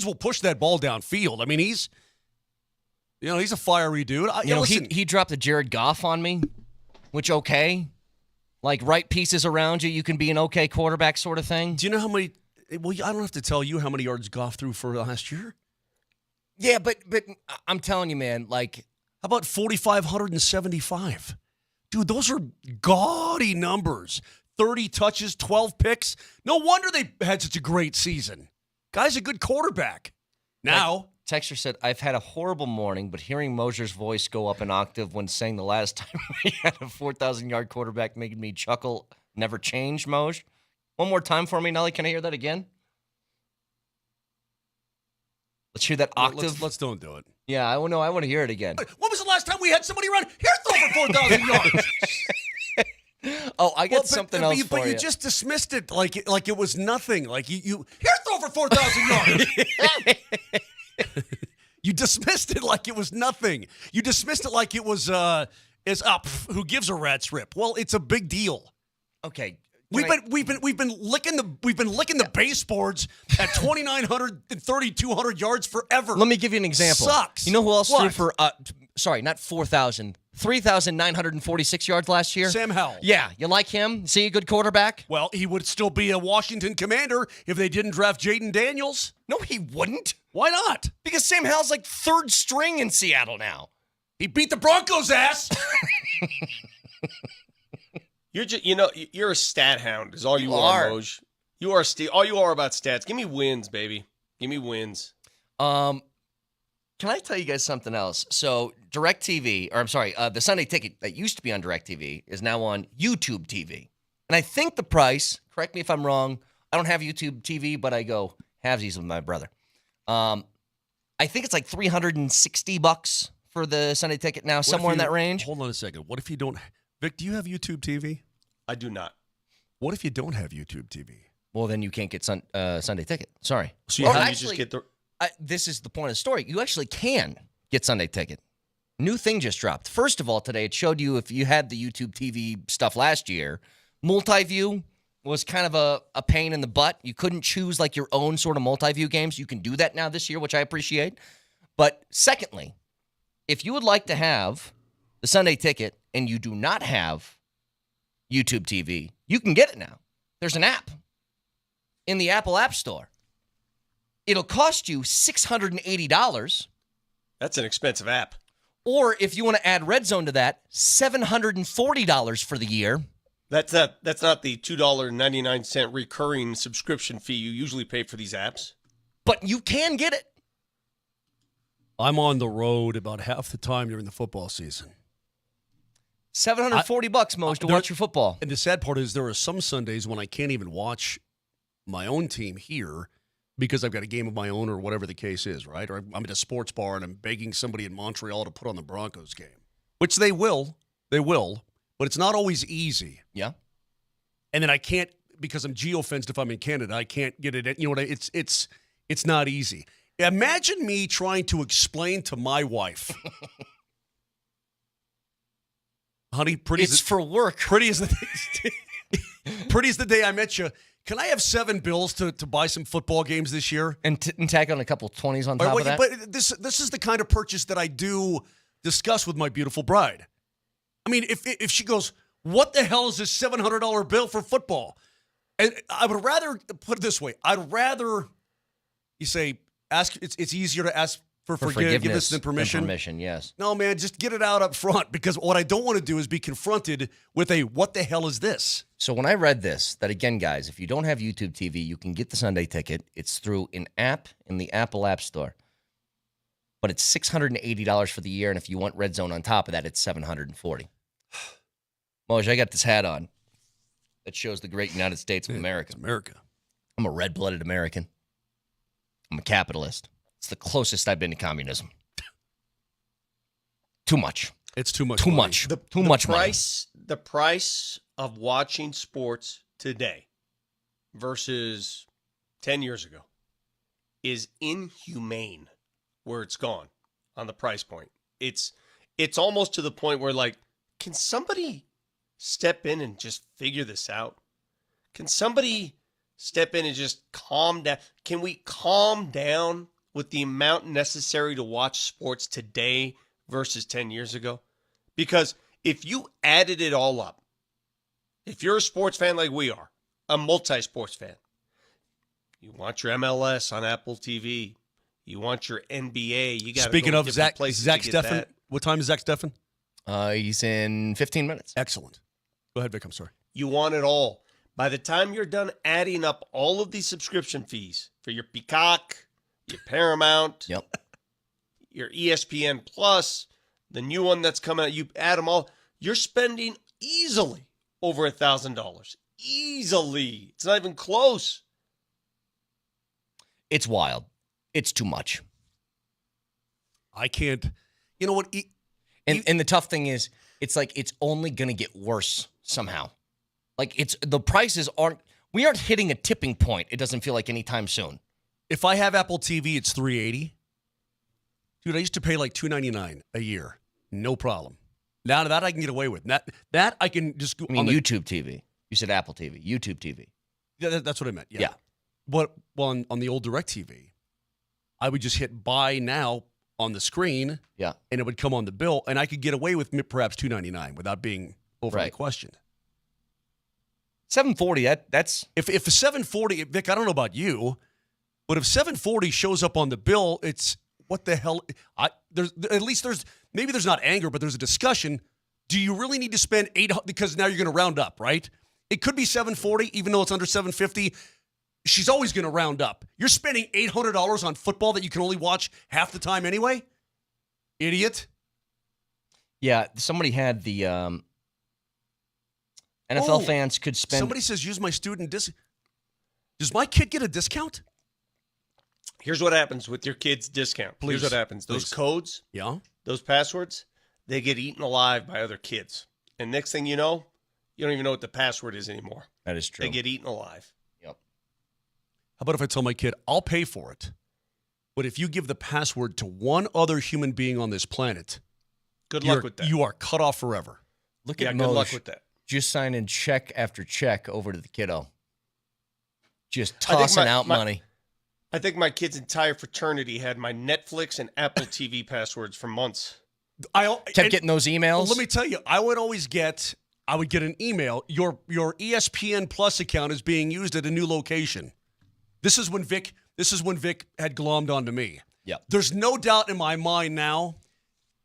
will push that ball downfield. I mean, he's a fiery dude.
He dropped a Jared Goff on me, which okay. Like, right pieces around you can be an okay quarterback sort of thing.
Do you know how many? Well, I don't have to tell you how many yards Goff threw for last year.
Yeah, but I'm telling you, man, like,
how about 4,575? Dude, those are gaudy numbers. 30 touches, 12 picks. No wonder they had such a great season. Guy's a good quarterback. Now,
Texter said, I've had a horrible morning, but hearing Mosier's voice go up an octave when saying the last time we had a 4,000-yard quarterback making me chuckle never changed, Moj. One more time for me, Nelly. Can I hear that again? Let's hear that octave.
Let's don't do it.
Yeah, I want to hear it again.
When was the last time we had somebody run? Here, throw for 4,000 yards.
Oh, I got something else for you.
But you just dismissed it like it was nothing. Like you here, throw for 4,000 yards. You dismissed it like it was nothing. You dismissed it like it was who gives a rat's rip? Well, it's a big deal.
Okay.
We've been licking the baseboards at 2,900 and 3,200 yards forever.
Let me give you an example.
Sucks.
You know who else threw for? Sorry, not 4,000. 3,946 yards last year.
Sam Howell.
Yeah, you like him? See a good quarterback?
Well, he would still be a Washington Commander if they didn't draft Jaden Daniels.
No, he wouldn't.
Why not?
Because Sam Howell's like 3rd string in Seattle now.
He beat the Broncos' ass.
You're a stat hound. Is all you are, Moj. You are all you are about stats. Give me wins, baby. Give me wins.
Can I tell you guys something else? So the Sunday Ticket that used to be on DirecTV is now on YouTube TV. And I think the price, correct me if I'm wrong, I don't have YouTube TV, but I go halvesies with my brother. I think it's like $360 for the Sunday Ticket now, somewhere in that range.
Hold on a second. What if you don't? Vic, do you have YouTube TV?
I do not.
What if you don't have YouTube TV?
Well, then you can't get Sunday Ticket. Sorry.
So you just get the...
this is the point of the story. You actually can get Sunday Ticket. New thing just dropped. First of all, today it showed you if you had the YouTube TV stuff last year, multi-view was kind of a pain in the butt. You couldn't choose like your own sort of multi-view games. You can do that now this year, which I appreciate. But secondly, if you would like to have the Sunday Ticket and you do not have YouTube TV, you can get it now. There's an app in the Apple App Store. It'll cost you $680.
That's an expensive app.
Or if you want to add Red Zone to that, $740 for the year.
That's not the $2.99 recurring subscription fee you usually pay for these apps.
But you can get it.
I'm on the road about half the time during the football season.
$740 most to watch your football.
And the sad part is there are some Sundays when I can't even watch my own team here because I've got a game of my own or whatever the case is, right? Or I'm at a sports bar and I'm begging somebody in Montreal to put on the Broncos game, which they will. They will. But it's not always easy.
Yeah.
And then I can't because I'm geofenced if I'm in Canada. I can't get it. You know what? It's not easy. Imagine me trying to explain to my wife, honey,
It's for work.
pretty as the day I met you. Can I have 7 bills to buy some football games this year?
And tack on a couple 20s on top of that?
But this is the kind of purchase that I do discuss with my beautiful bride. I mean, if she goes, what the hell is this $700 bill for football? And I would rather put it this way. I'd rather you say ask. It's easier to ask for forgiveness than permission.
Permission, yes.
No, man, just get it out up front, because what I don't want to do is be confronted with a what the hell is this?
So when I read this, that again, guys, if you don't have YouTube TV, you can get the Sunday ticket. It's through an app in the Apple App Store. But it's $680 for the year, and if you want Red Zone on top of that, it's $740. Moj, I got this hat on that shows the great United States of America.
It's America.
I'm a red-blooded American. I'm a capitalist. It's the closest I've been to communism. Too much.
It's too much.
Too
money.
much. Too much money.
The price of watching sports today versus 10 years ago is inhumane where it's gone on the price point. It's almost to the point where, like, can somebody step in and just figure this out? Can somebody step in and just calm down? Can we calm down with the amount necessary to watch sports today versus 10 years ago? Because if you added it all up, if you're a sports fan like we are, a multi-sports fan, you want your MLS on Apple TV, you want your NBA, you got to
Speaking
go
of
to
Zach
places to get
Steffen,
that.
what time is Zach Steffen?
He's in 15 minutes.
Excellent. Go ahead, Vic. I'm sorry.
You want it all. By the time you're done adding up all of these subscription fees for your Peacock, your Paramount, your ESPN Plus, the new one that's coming out, you add them all, you're spending easily over $1,000. Easily. It's not even close.
It's wild. It's too much.
I can't. You know what?
And the tough thing is, it's like it's only going to get worse somehow. Like the prices we aren't hitting a tipping point. It doesn't feel like anytime soon.
If I have Apple TV, it's $380. Dude, I used to pay like $299 a year. No problem. Now that I can get away with. That I can just go on
YouTube TV. You said Apple TV. YouTube TV.
Yeah, that's what I meant. Yeah. But on the old DirecTV, I would just hit buy now on the screen.
Yeah.
And it would come on the bill, and I could get away with perhaps $299 without being overly questioned.
$740. That's
if a $740, Vic, I don't know about you, but if $740 shows up on the bill, it's what the hell? Maybe there's not anger, but there's a discussion. Do you really need to spend $800? Because now you're going to round up, right? It could be $740, even though it's under $750. She's always going to round up. You're spending $800 on football that you can only watch half the time anyway? Idiot.
Yeah, somebody had the NFL fans could spend.
Somebody says use my student discount. Does my kid get a discount?
Here's what happens with your kid's discount.
Please.
Here's what happens. Those codes, those passwords, they get eaten alive by other kids. And next thing you know, you don't even know what the password is anymore.
That is true.
They get eaten alive.
Yep.
How about if I tell my kid, I'll pay for it, but if you give the password to one other human being on this planet,
good luck with that.
You are cut off forever.
Look at
good
Moj
luck with that.
Just signing check after check over to the kiddo. Just tossing out money.
I think my kid's entire fraternity had my Netflix and Apple TV passwords for months.
Kept getting those emails.
Well, let me tell you, I would get an email. Your ESPN Plus account is being used at a new location. This is when Vic had glommed onto me.
Yeah.
There's no doubt in my mind now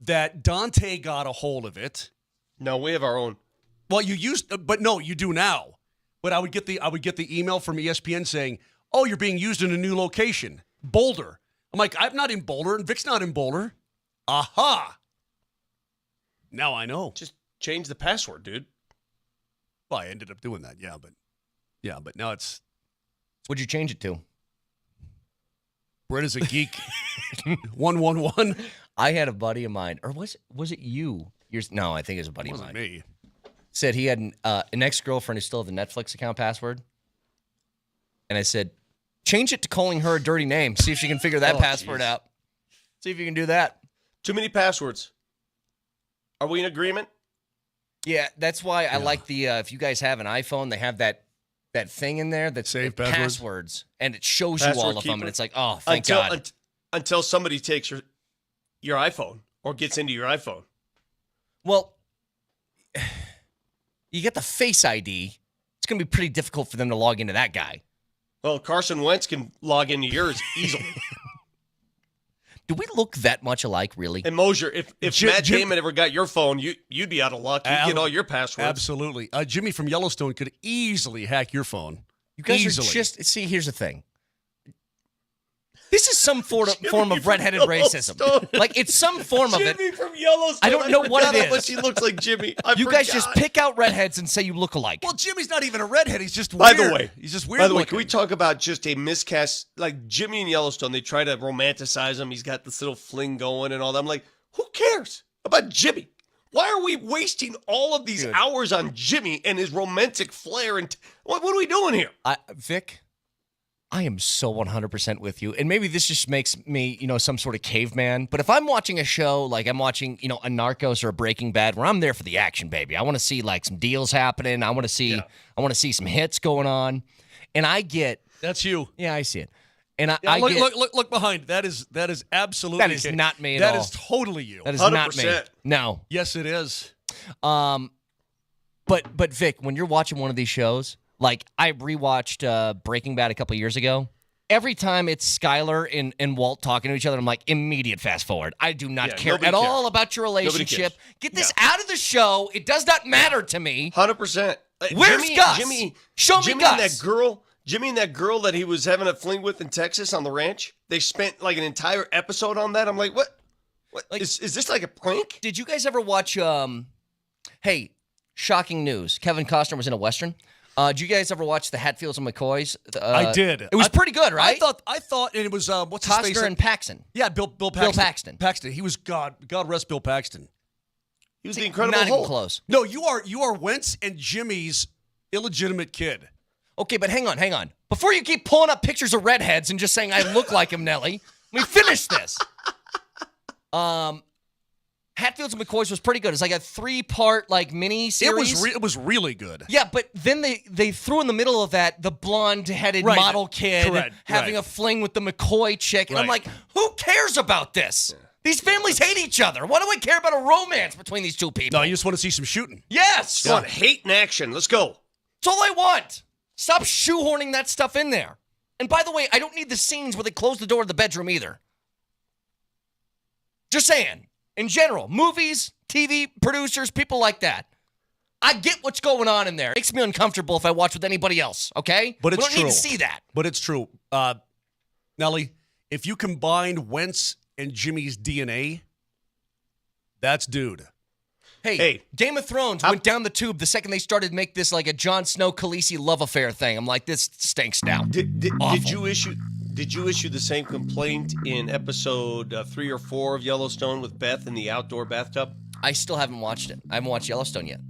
that Dante got a hold of it.
No, we have our own.
Well, you do now. But I would get the email from ESPN saying, "Oh, you're being used in a new location, Boulder." I'm like, I'm not in Boulder, and Vic's not in Boulder. Aha! Now I know.
Just change the password, dude.
Well, I ended up doing that, but now it's.
What'd you change it to?
Brett is a geek. 111.
I had a buddy of mine, or was it you? No, I think it was a buddy of mine.
Me.
Said he had an ex-girlfriend who still had the Netflix account password. And I said, change it to calling her a dirty name. See if she can figure that password out. See if you can do that.
Too many passwords. Are we in agreement?
Yeah, that's why I like the, if you guys have an iPhone, they have that thing in there that
Save
passwords, and it shows you all of them, and it's like, oh, thank
until,
God.
Until somebody takes your iPhone or gets into your iPhone.
Well, you get the Face ID. It's going to be pretty difficult for them to log into that guy.
Well, Carson Wentz can log into yours easily.
Do we look that much alike, really?
And Mosier, if Matt Damon ever got your phone, you'd be out of luck. You'd get all your passwords.
Absolutely. Jimmy from Yellowstone could easily hack your phone.
You guys
easily.
are just, see, here's the thing. This is some form of redheaded racism. Like, it's some form of it.
Jimmy from Yellowstone.
I don't know what it is.
How much he looks like Jimmy.
You guys just pick out redheads and say you look alike.
Well, Jimmy's not even a redhead. He's just
By
weird.
the way,
he's just weird.
By the way,
looking.
can we talk about just a miscast? Like Jimmy in Yellowstone, they try to romanticize him. He's got this little fling going and all that. I'm like, who cares about Jimmy? Why are we wasting all of these hours on Jimmy and his romantic flair? And what are we doing here?
Vic, I am so 100% with you. And maybe this just makes me, some sort of caveman. But if I'm watching a show, like I'm watching, a Narcos or a Breaking Bad, where I'm there for the action, baby. I want to see like some deals happening. I want to see some hits going on. And I get
that's you.
Yeah, I see it. And
look behind. That is absolutely
that is not me at all.
That is totally you.
That is
100%.
not me. No.
Yes, it is.
But Vic, when you're watching one of these shows, like I rewatched Breaking Bad a couple years ago. Every time it's Skyler and Walt talking to each other, I'm like, immediate fast forward. I do not care at all about your relationship. Get this out of the show. It does not matter to me.
100%.
Where's Gus? Show me Gus.
And Jimmy and that girl that he was having a fling with in Texas on the ranch, they spent like an entire episode on that. I'm like, what? Like, is this like a prank?
Did you guys ever watch, hey, shocking news. Kevin Costner was in a Western. Did you guys ever watch the Hatfields and McCoys?
I did.
It was pretty good, right?
I thought it was what's his face?
Costner and Paxton.
Yeah, Bill Paxton. Paxton. He was God rest Bill Paxton.
He was the Incredible
Not
Hulk.
even close.
No, you are Wentz and Jimmy's illegitimate kid.
Okay, but hang on. Before you keep pulling up pictures of redheads and just saying I look like him, Nelly, let me finish this. Hatfields and McCoys was pretty good. It's like a 3-part like mini series.
It was really good.
Yeah, but then they threw in the middle of that the blonde-headed model kid having a fling with the McCoy chick, and I'm like, who cares about this? Yeah. These families hate each other. Why do I care about a romance between these two people?
No, you just want to see some shooting.
Yes.
You want hate in action. Let's go.
That's all I want. Stop shoehorning that stuff in there. And by the way, I don't need the scenes where they close the door of the bedroom either. Just saying. In general, movies, TV, producers, people like that. I get what's going on in there. It makes me uncomfortable if I watch with anybody else, okay?
But it's
we don't
true.
need to see that.
But it's true. Nelly, if you combined Wentz and Jimmy's DNA, that's dude.
Hey, Game of Thrones went down the tube the second they started to make this like a Jon Snow Khaleesi love affair thing. I'm like, this stinks now.
Did you issue the same complaint in episode 3 or 4 of Yellowstone with Beth in the outdoor bathtub?
I still haven't watched it. I haven't watched Yellowstone yet.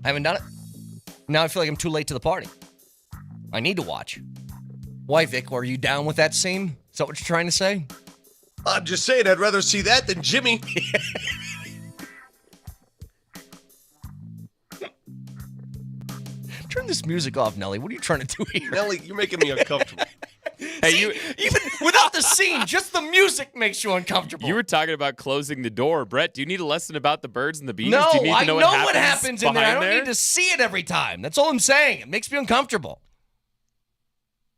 I haven't done it. Now I feel like I'm too late to the party. I need to watch. Why, Vic? Are you down with that scene? Is that what you're trying to say?
I'm just saying I'd rather see that than Jimmy.
Turn this music off, Nelly. What are you trying to do here?
Nelly, you're making me uncomfortable.
Hey,
even without the scene, just the music makes you uncomfortable.
You were talking about closing the door, Brett. Do you need a lesson about the birds and the bees?
No,
Do you need to
I know what happens in there. I don't
there?
need to see it every time. That's all I'm saying. It makes me uncomfortable.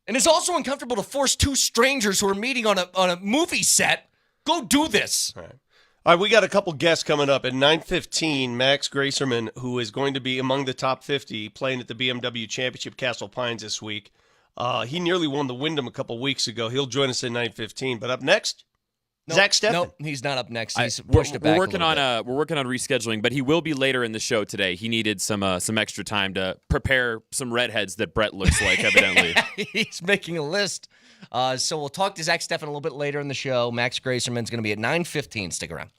And it's also uncomfortable to force two strangers who are meeting on a movie set. Go do this.
All right, we got a couple guests coming up. At 9:15, Max Gracerman, who is going to be among the top 50, playing at the BMW Championship Castle Pines this week. He nearly won the Wyndham a couple weeks ago. He'll join us at 9:15. But up next, Zach Steffen.
No, he's not up next. He's pushed it back.
We're working on rescheduling, but he will be later in the show today. He needed some extra time to prepare some redheads that Brett looks like, evidently.
He's making a list. So we'll talk to Zach Steffen a little bit later in the show. Max Gracerman's going to be at 9:15. Stick around.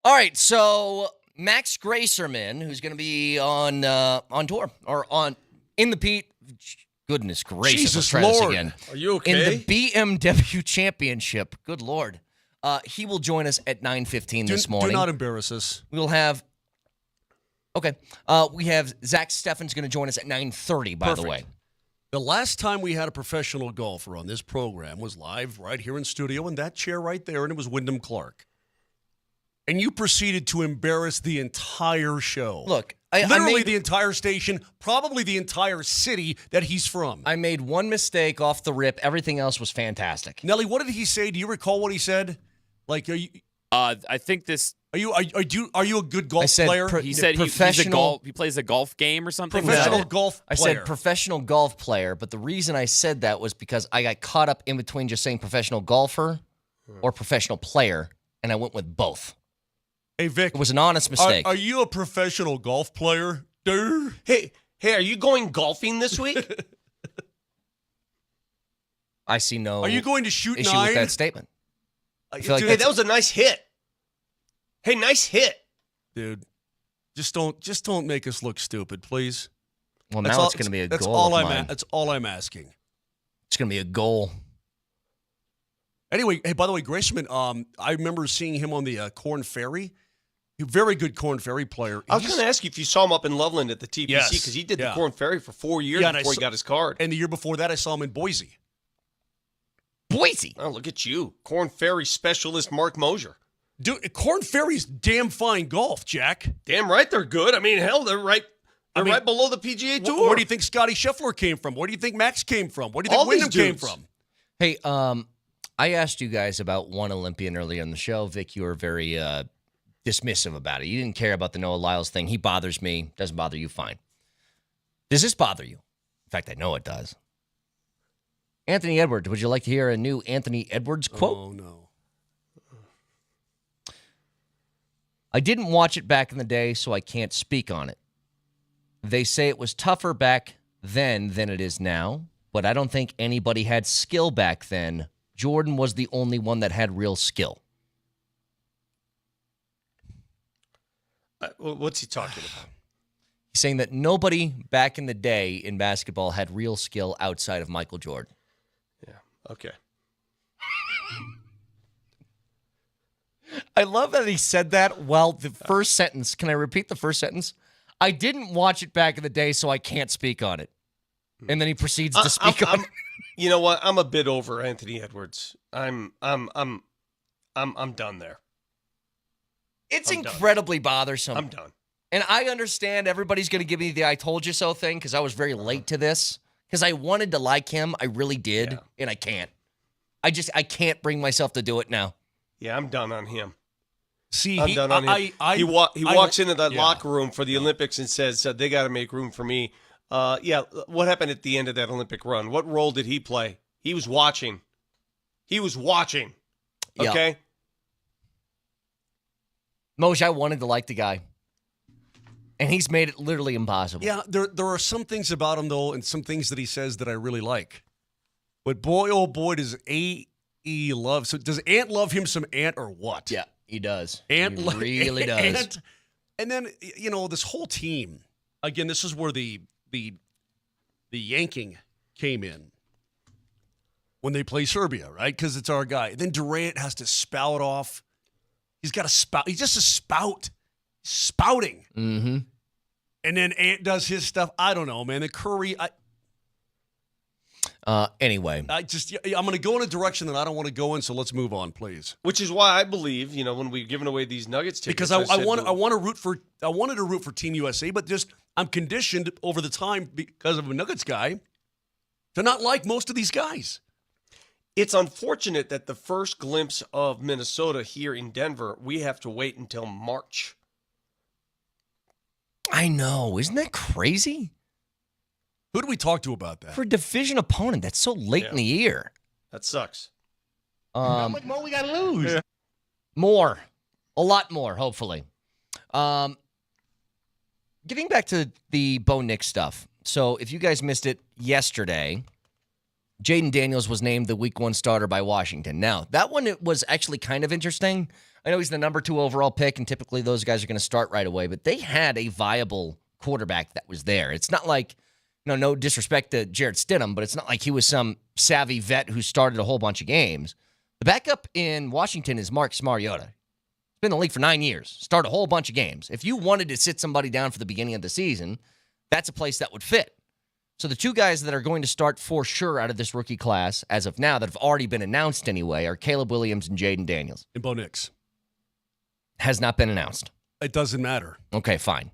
All right, so Max Gracerman, who's going to be on tour or in the Pete. Goodness gracious,
Jesus
let's try this
Lord.
again.
Are you okay?
In the BMW Championship. Good Lord. He will join us at 9:15 this morning.
Do not embarrass us.
We'll have. Okay, we have Zach Steffen's going to join us at 9:30. By the way.
The last time we had a professional golfer on this program was live right here in studio in that chair right there, and it was Wyndham Clark. And you proceeded to embarrass the entire show.
Look,
literally the entire station, probably the entire city that he's from.
I made one mistake off the rip. Everything else was fantastic.
Nelly, what did he say? Do you recall what he said? Like, are you?
I think this.
Are you a good golf player?
He said he plays a golf game or something.
Professional golf player.
I said professional golf player, but the reason I said that was because I got caught up in between just saying professional golfer or professional player, and I went with both.
Hey, Vic.
It was an honest mistake.
Are you a professional golf player? Dude?
Hey, are you going golfing this week?
I see no.
Are you going to shoot
issue
9?
with that statement?
Hey, that was a nice hit. Hey, nice hit.
Dude, just don't make us look stupid, please.
Well, now it's going to be a goal of mine.
That's all I'm asking.
It's going to be a goal.
Anyway, hey, by the way, Graceman, I remember seeing him on the Corn Ferry. Very good Corn Ferry player.
I was going to ask you if you saw him up in Loveland at the TPC, because he did the Corn Ferry for 4 years before he got his card.
And the year before that, I saw him in Boise.
Boise?
Oh, look at you. Corn Ferry specialist Mark Mosier.
Dude, Corn Ferry's damn fine golf, Jack.
Damn right they're good. I mean, hell, they're right below the PGA Tour.
Where do you think Scotty Scheffler came from? Where do you think Max came from? Where do you think Wyndham came from?
Hey, I asked you guys about one Olympian earlier in the show. Vic, you were very dismissive about it. You didn't care about the Noah Lyles thing. He bothers me. Doesn't bother you, fine. Does this bother you? In fact, I know it does. Anthony Edwards, would you like to hear a new Anthony Edwards quote?
Oh, no.
I didn't watch it back in the day, so I can't speak on it. They say it was tougher back then than it is now, but I don't think anybody had skill back then. Jordan was the only one that had real skill.
What's he talking about?
He's saying that nobody back in the day in basketball had real skill outside of Michael Jordan.
Yeah, okay.
I love that he said that. Well, the first sentence, can I repeat the first sentence? I didn't watch it back in the day, so I can't speak on it. And then he proceeds to speak on it.
You know what? I'm a bit over Anthony Edwards. I'm done there.
It's incredibly bothersome.
I'm done.
And I understand everybody's going to give me the I told you so thing because I was very late to this. Because I wanted to like him. I really did. Yeah. And I can't. I can't bring myself to do it now.
Yeah, I'm done on him.
See,
I'm done on him. He walks into that locker room for the Olympics and says, they got to make room for me. What happened at the end of that Olympic run? What role did he play? He was watching. Okay?
Yeah. Moj, I wanted to like the guy. And he's made it literally impossible.
Yeah, there are some things about him, though, and some things that he says that I really like. But boy, oh boy, does A.E. love. So does Ant love him some Ant or what?
Yeah, he does.
Ant
really does.
Ant. And then, this whole team, again, this is where the yanking came in when they play Serbia, right? Because it's our guy. Then Durant has to spout off. He's got to spout. He's just a spout. Spouting.
Mm-hmm.
And then Ant does his stuff. I don't know, man. The Curry.
Anyway.
I'm going to go in a direction that I don't want to go in, so let's move on, please.
Which is why I believe, when we've given away these Nuggets tickets.
Because I wanted to root for Team USA, but just I'm conditioned over the time because of a Nuggets guy to not like most of these guys.
It's unfortunate that the first glimpse of Minnesota here in Denver, we have to wait until March.
I know. Isn't that crazy?
Who do we talk to about that?
For a division opponent, that's so late in the year.
That sucks.
How much more we got to lose?
Yeah. More. A lot more, hopefully. Getting back to the Bo Nix stuff. So if you guys missed it yesterday, Jaden Daniels was named the week 1 starter by Washington. Now, that one it was actually kind of interesting. I know he's the number 2 overall pick, and typically those guys are going to start right away, but they had a viable quarterback that was there. It's not like, no disrespect to Jarrett Stidham, but it's not like he was some savvy vet who started a whole bunch of games. The backup in Washington is Marcus Mariota. He's been in the league for 9 years, started a whole bunch of games. If you wanted to sit somebody down for the beginning of the season, that's a place that would fit. So the 2 guys that are going to start for sure out of this rookie class, as of now, that have already been announced anyway, are Caleb Williams and Jaden Daniels.
And Bo Nix.
Has not been announced.
It doesn't matter.
Okay, fine.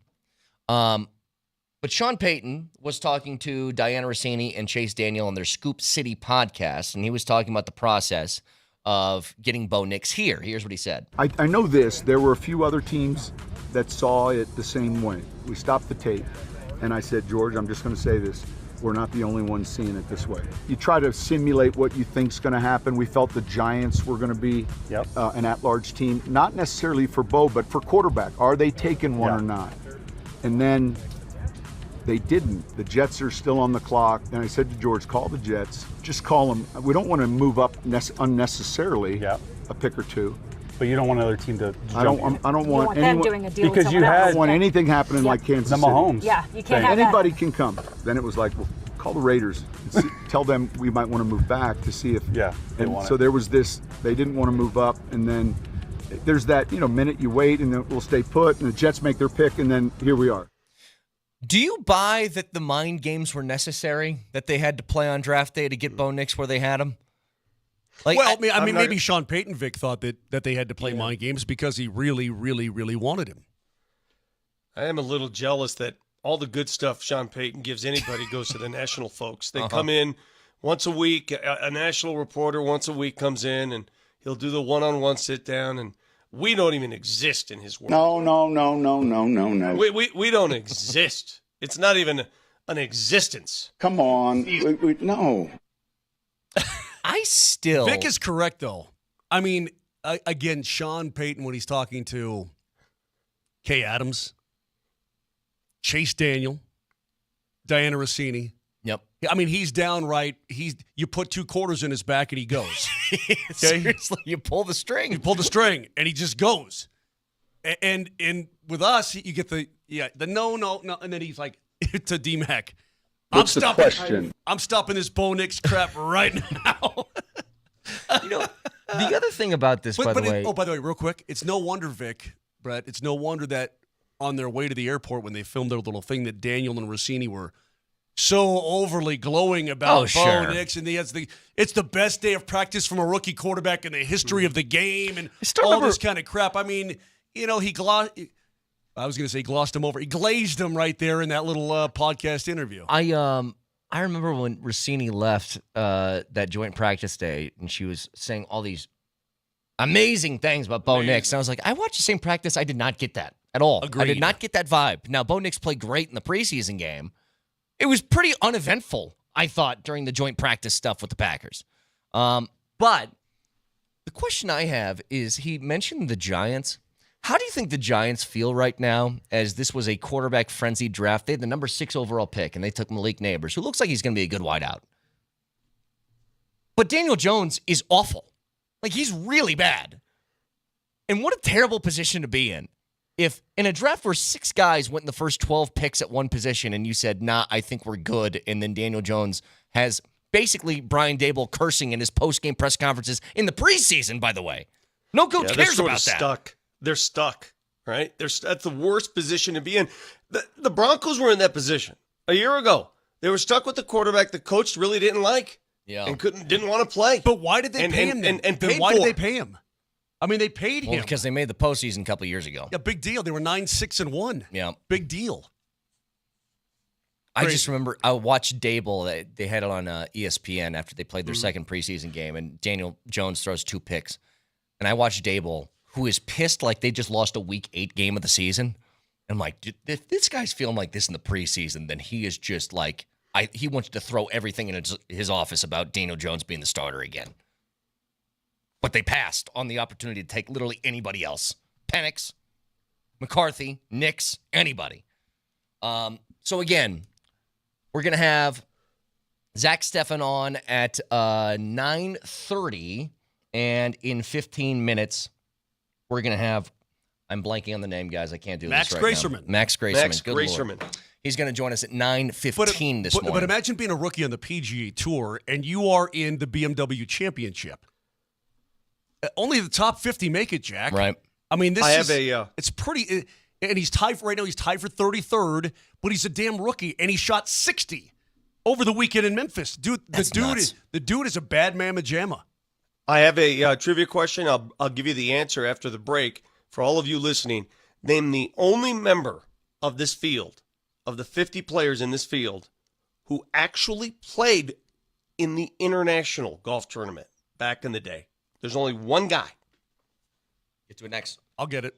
But Sean Payton was talking to Diana Rossini and Chase Daniel on their Scoop City podcast, and he was talking about the process of getting Bo Nix here. Here's what he said.
I know this. There were a few other teams that saw it the same way. We stopped the tape, and I said, George, I'm just going to say this. We're not the only ones seeing it this way. You try to simulate what you think's going to happen. We felt the Giants were going to be an at-large team, not necessarily for Bo, but for quarterback. Are they taking one or not? And then they didn't. The Jets are still on the clock. And I said to George, call the Jets. Just call them. We don't want to move up unnecessarily a pick or 2.
But you don't want another team to.
I don't want
them
anyone
doing a deal
because
with
you
someone
had
else.
I don't want anything happening like Kansas
the
City.
Mahomes.
Yeah, you can't have
Anybody
that.
can come. Then it was like, well, call the Raiders. And tell them we might want to move back to see if.
Yeah.
And so there was this. They didn't want to move up, and then there's that minute you wait, and then we'll stay put, and the Jets make their pick, and then here we are.
Do you buy that the mind games were necessary, that they had to play on draft day to get Bo Nix where they had him? Like,
well, I mean, maybe Sean Payton, Vic, thought that they had to play mind games because he really, really, really wanted him.
I am a little jealous that all the good stuff Sean Payton gives anybody goes to the national folks. They come in once a week. A national reporter once a week comes in, and he'll do the one-on-one sit-down, and we don't even exist in his world.
No.
We don't exist. It's not even an existence.
Come on. No.
Vic is correct, though. I mean, again, Sean Payton, when he's talking to Kay Adams, Chase Daniel, Diana Rossini.
Yep.
I mean, he's downright. You put 2 quarters in his back and he goes. Okay?
Seriously, you pull the string.
You pull the string and he just goes. And with us, you get the no, and then he's like to D-Mac.
What's the question?
I'm stopping this Bo Nix crap right now.
The other thing about this, by the way.
By the way, real quick, it's no wonder, Vic, Brett, it's no wonder that on their way to the airport when they filmed their little thing that Daniel and Rossini were so overly glowing about Bo Nix, and it's the best day of practice from a rookie quarterback in the history of the game, and all this kind of crap. I mean, I was going to say glossed him over. He glazed him right there in that little podcast interview.
I remember when Rossini left that joint practice day, and she was saying all these amazing things about Bo Nix. And I was like, I watched the same practice. I did not get that at all.
Agreed.
I did not get that vibe. Now, Bo Nix played great in the preseason game. It was pretty uneventful, I thought, during the joint practice stuff with the Packers. But the question I have is, he mentioned the Giants. How do you think the Giants feel right now, as this was a quarterback-frenzied draft? They had the number 6 overall pick, and they took Malik Neighbors, who looks like he's going to be a good wideout. But Daniel Jones is awful. Like, he's really bad. And what a terrible position to be in. If in a draft where 6 guys went in the first 12 picks at one position, and you said, nah, I think we're good, and then Daniel Jones has basically Brian Daboll cursing in his post-game press conferences in the preseason, by the way. No coach cares about that.
They're stuck, right? That's the worst position to be in. The Broncos were in that position a year ago. They were stuck with the quarterback the coach really didn't like and didn't want to play.
But why did they pay him then?
And
why did they pay him? I mean, they paid him.
Well, because they made the postseason a couple of years ago.
Yeah, big deal. They were 9-6-1.
Yeah.
Big deal.
I just remember I watched Daboll. They had it on ESPN after they played their second preseason game, and Daniel Jones throws 2 picks. And I watched Daboll, who is pissed like they just lost a Week 8 game of the season. I'm like, dude, if this guy's feeling like this in the preseason, then he is just like, he wants to throw everything in his office about Daniel Jones being the starter again. But they passed on the opportunity to take literally anybody else. Penix, McCarthy, Nix, anybody. So again, we're going to have Zach Steffen on at 9:30, and in 15 minutes, we're going to have, I'm blanking on the name, guys. I can't do
Max
this right
Gracerman.
now. Max Gracerman.
Max
Good Lord.
Gracerman.
He's going to join us at 9:15 this morning.
But imagine being a rookie on the PGA Tour, and you are in the BMW Championship. Only the top 50 make it, Jack.
Right.
I mean, it's pretty, and he's tied right now. He's tied for 33rd, but he's a damn rookie, and he shot 60 over the weekend in Memphis. Dude, the dude is a bad mamma jamma.
I have a trivia question. I'll give you the answer after the break. For all of you listening, name the only member of this field, of the 50 players in this field, who actually played in the international golf tournament back in the day. There's only one guy.
Get to it next.
I'll get it.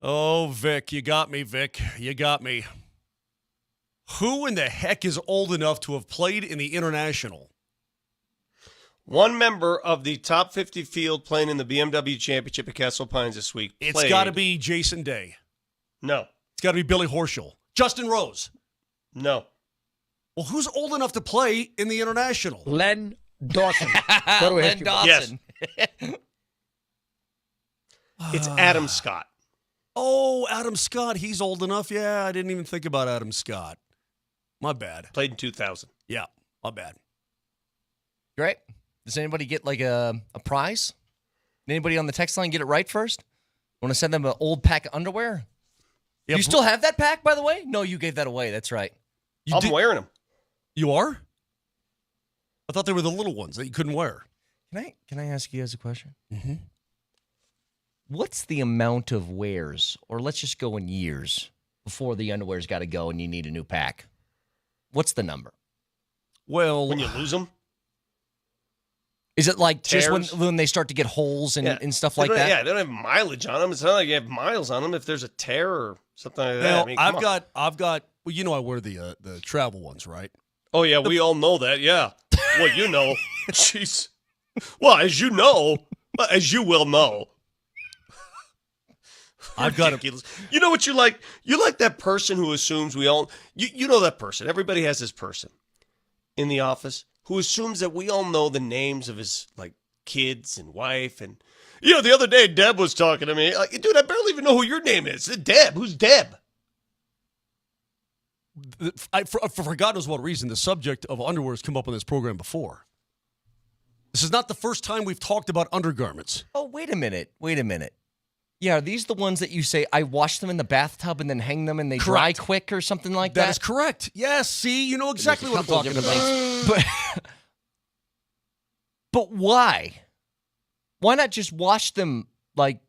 Oh, Vic, you got me, Vic. You got me. Who in the heck is old enough to have played in the International?
One member of the top 50 field playing in the BMW Championship at Castle Pines this week.
It's got to be Jason Day.
No.
It's got to be Billy Horschel. Justin Rose.
No.
Well, who's old enough to play in the International?
Len Dawson.
Len Dawson.
Yes. It's Adam Scott.
Oh, Adam Scott. He's old enough. Yeah, I didn't even think about Adam Scott. My bad.
Played in 2000.
Yeah, my bad.
Great. Does anybody get like a prize? Anybody on the text line get it right first? Want to send them an old pack of underwear?
Yeah,
you still have that pack, by the way? No, you gave that away. That's right.
I'm wearing them.
You are? I thought they were the little ones that you couldn't wear.
Can I ask you guys a question?
Mm-hmm.
What's the amount of wears, or let's just go in years, before the underwear's got to go and you need a new pack? What's the number?
Well,
when you lose them?
Is it like
Tears?
just when they start to get holes and stuff like that?
Yeah, they don't have mileage on them. It's not like you have miles on them if there's a tear or something like that.
Well,
I mean, come on.
I've got. Well, you know, I wear the travel ones, right?
Oh yeah, we all know that. Yeah. Well, you know, jeez. Well, as you know, as you will know.
I've got
ridiculous. You know what you like? You like that person who assumes we all. You know that person. Everybody has this person in the office who assumes that we all know the names of his like kids and wife. And you know, the other day Deb was talking to me. Like, dude, I barely even know who your name is. Deb. Who's Deb?
For God knows what reason, the subject of underwear has come up on this program before. This is not the first time we've talked about undergarments.
Oh, wait a minute. Yeah, are these the ones that you say, I wash them in the bathtub and then hang them and they dry quick or something like that?
That is correct. Yes, see, you know exactly what I'm talking about.
But why? Why not just wash them like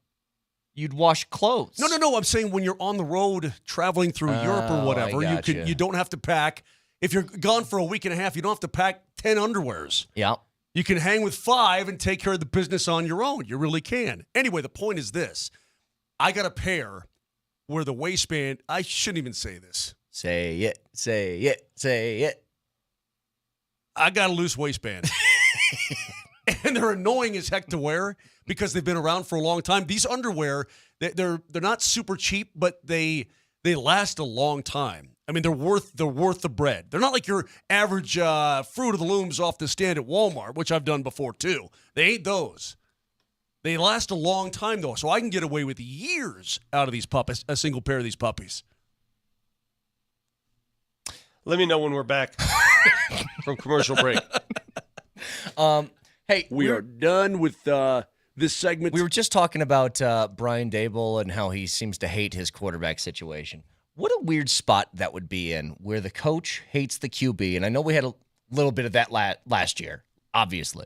you'd wash clothes?
No. I'm saying when you're on the road traveling through Europe or whatever, you don't have to pack. If you're gone for a week and a half, you don't have to pack 10 underwears.
Yeah.
You can hang with 5 and take care of the business on your own. You really can. Anyway, the point is this. I got a pair where the waistband, I shouldn't even say this.
Say it.
I got a loose waistband. And they're annoying as heck to wear because they've been around for a long time. These underwear, they're not super cheap, but they last a long time. I mean, they're worth the bread. They're not like your average Fruit of the Looms off the stand at Walmart, which I've done before too. They ain't those. They last a long time though, so I can get away with years out of these puppies, a single pair of these puppies.
Let me know when we're back from commercial break.
Hey,
we are done with this segment.
We were just talking about Brian Daboll and how he seems to hate his quarterback situation. What a weird spot that would be in, where the coach hates the QB. And I know we had a little bit of that last year, obviously.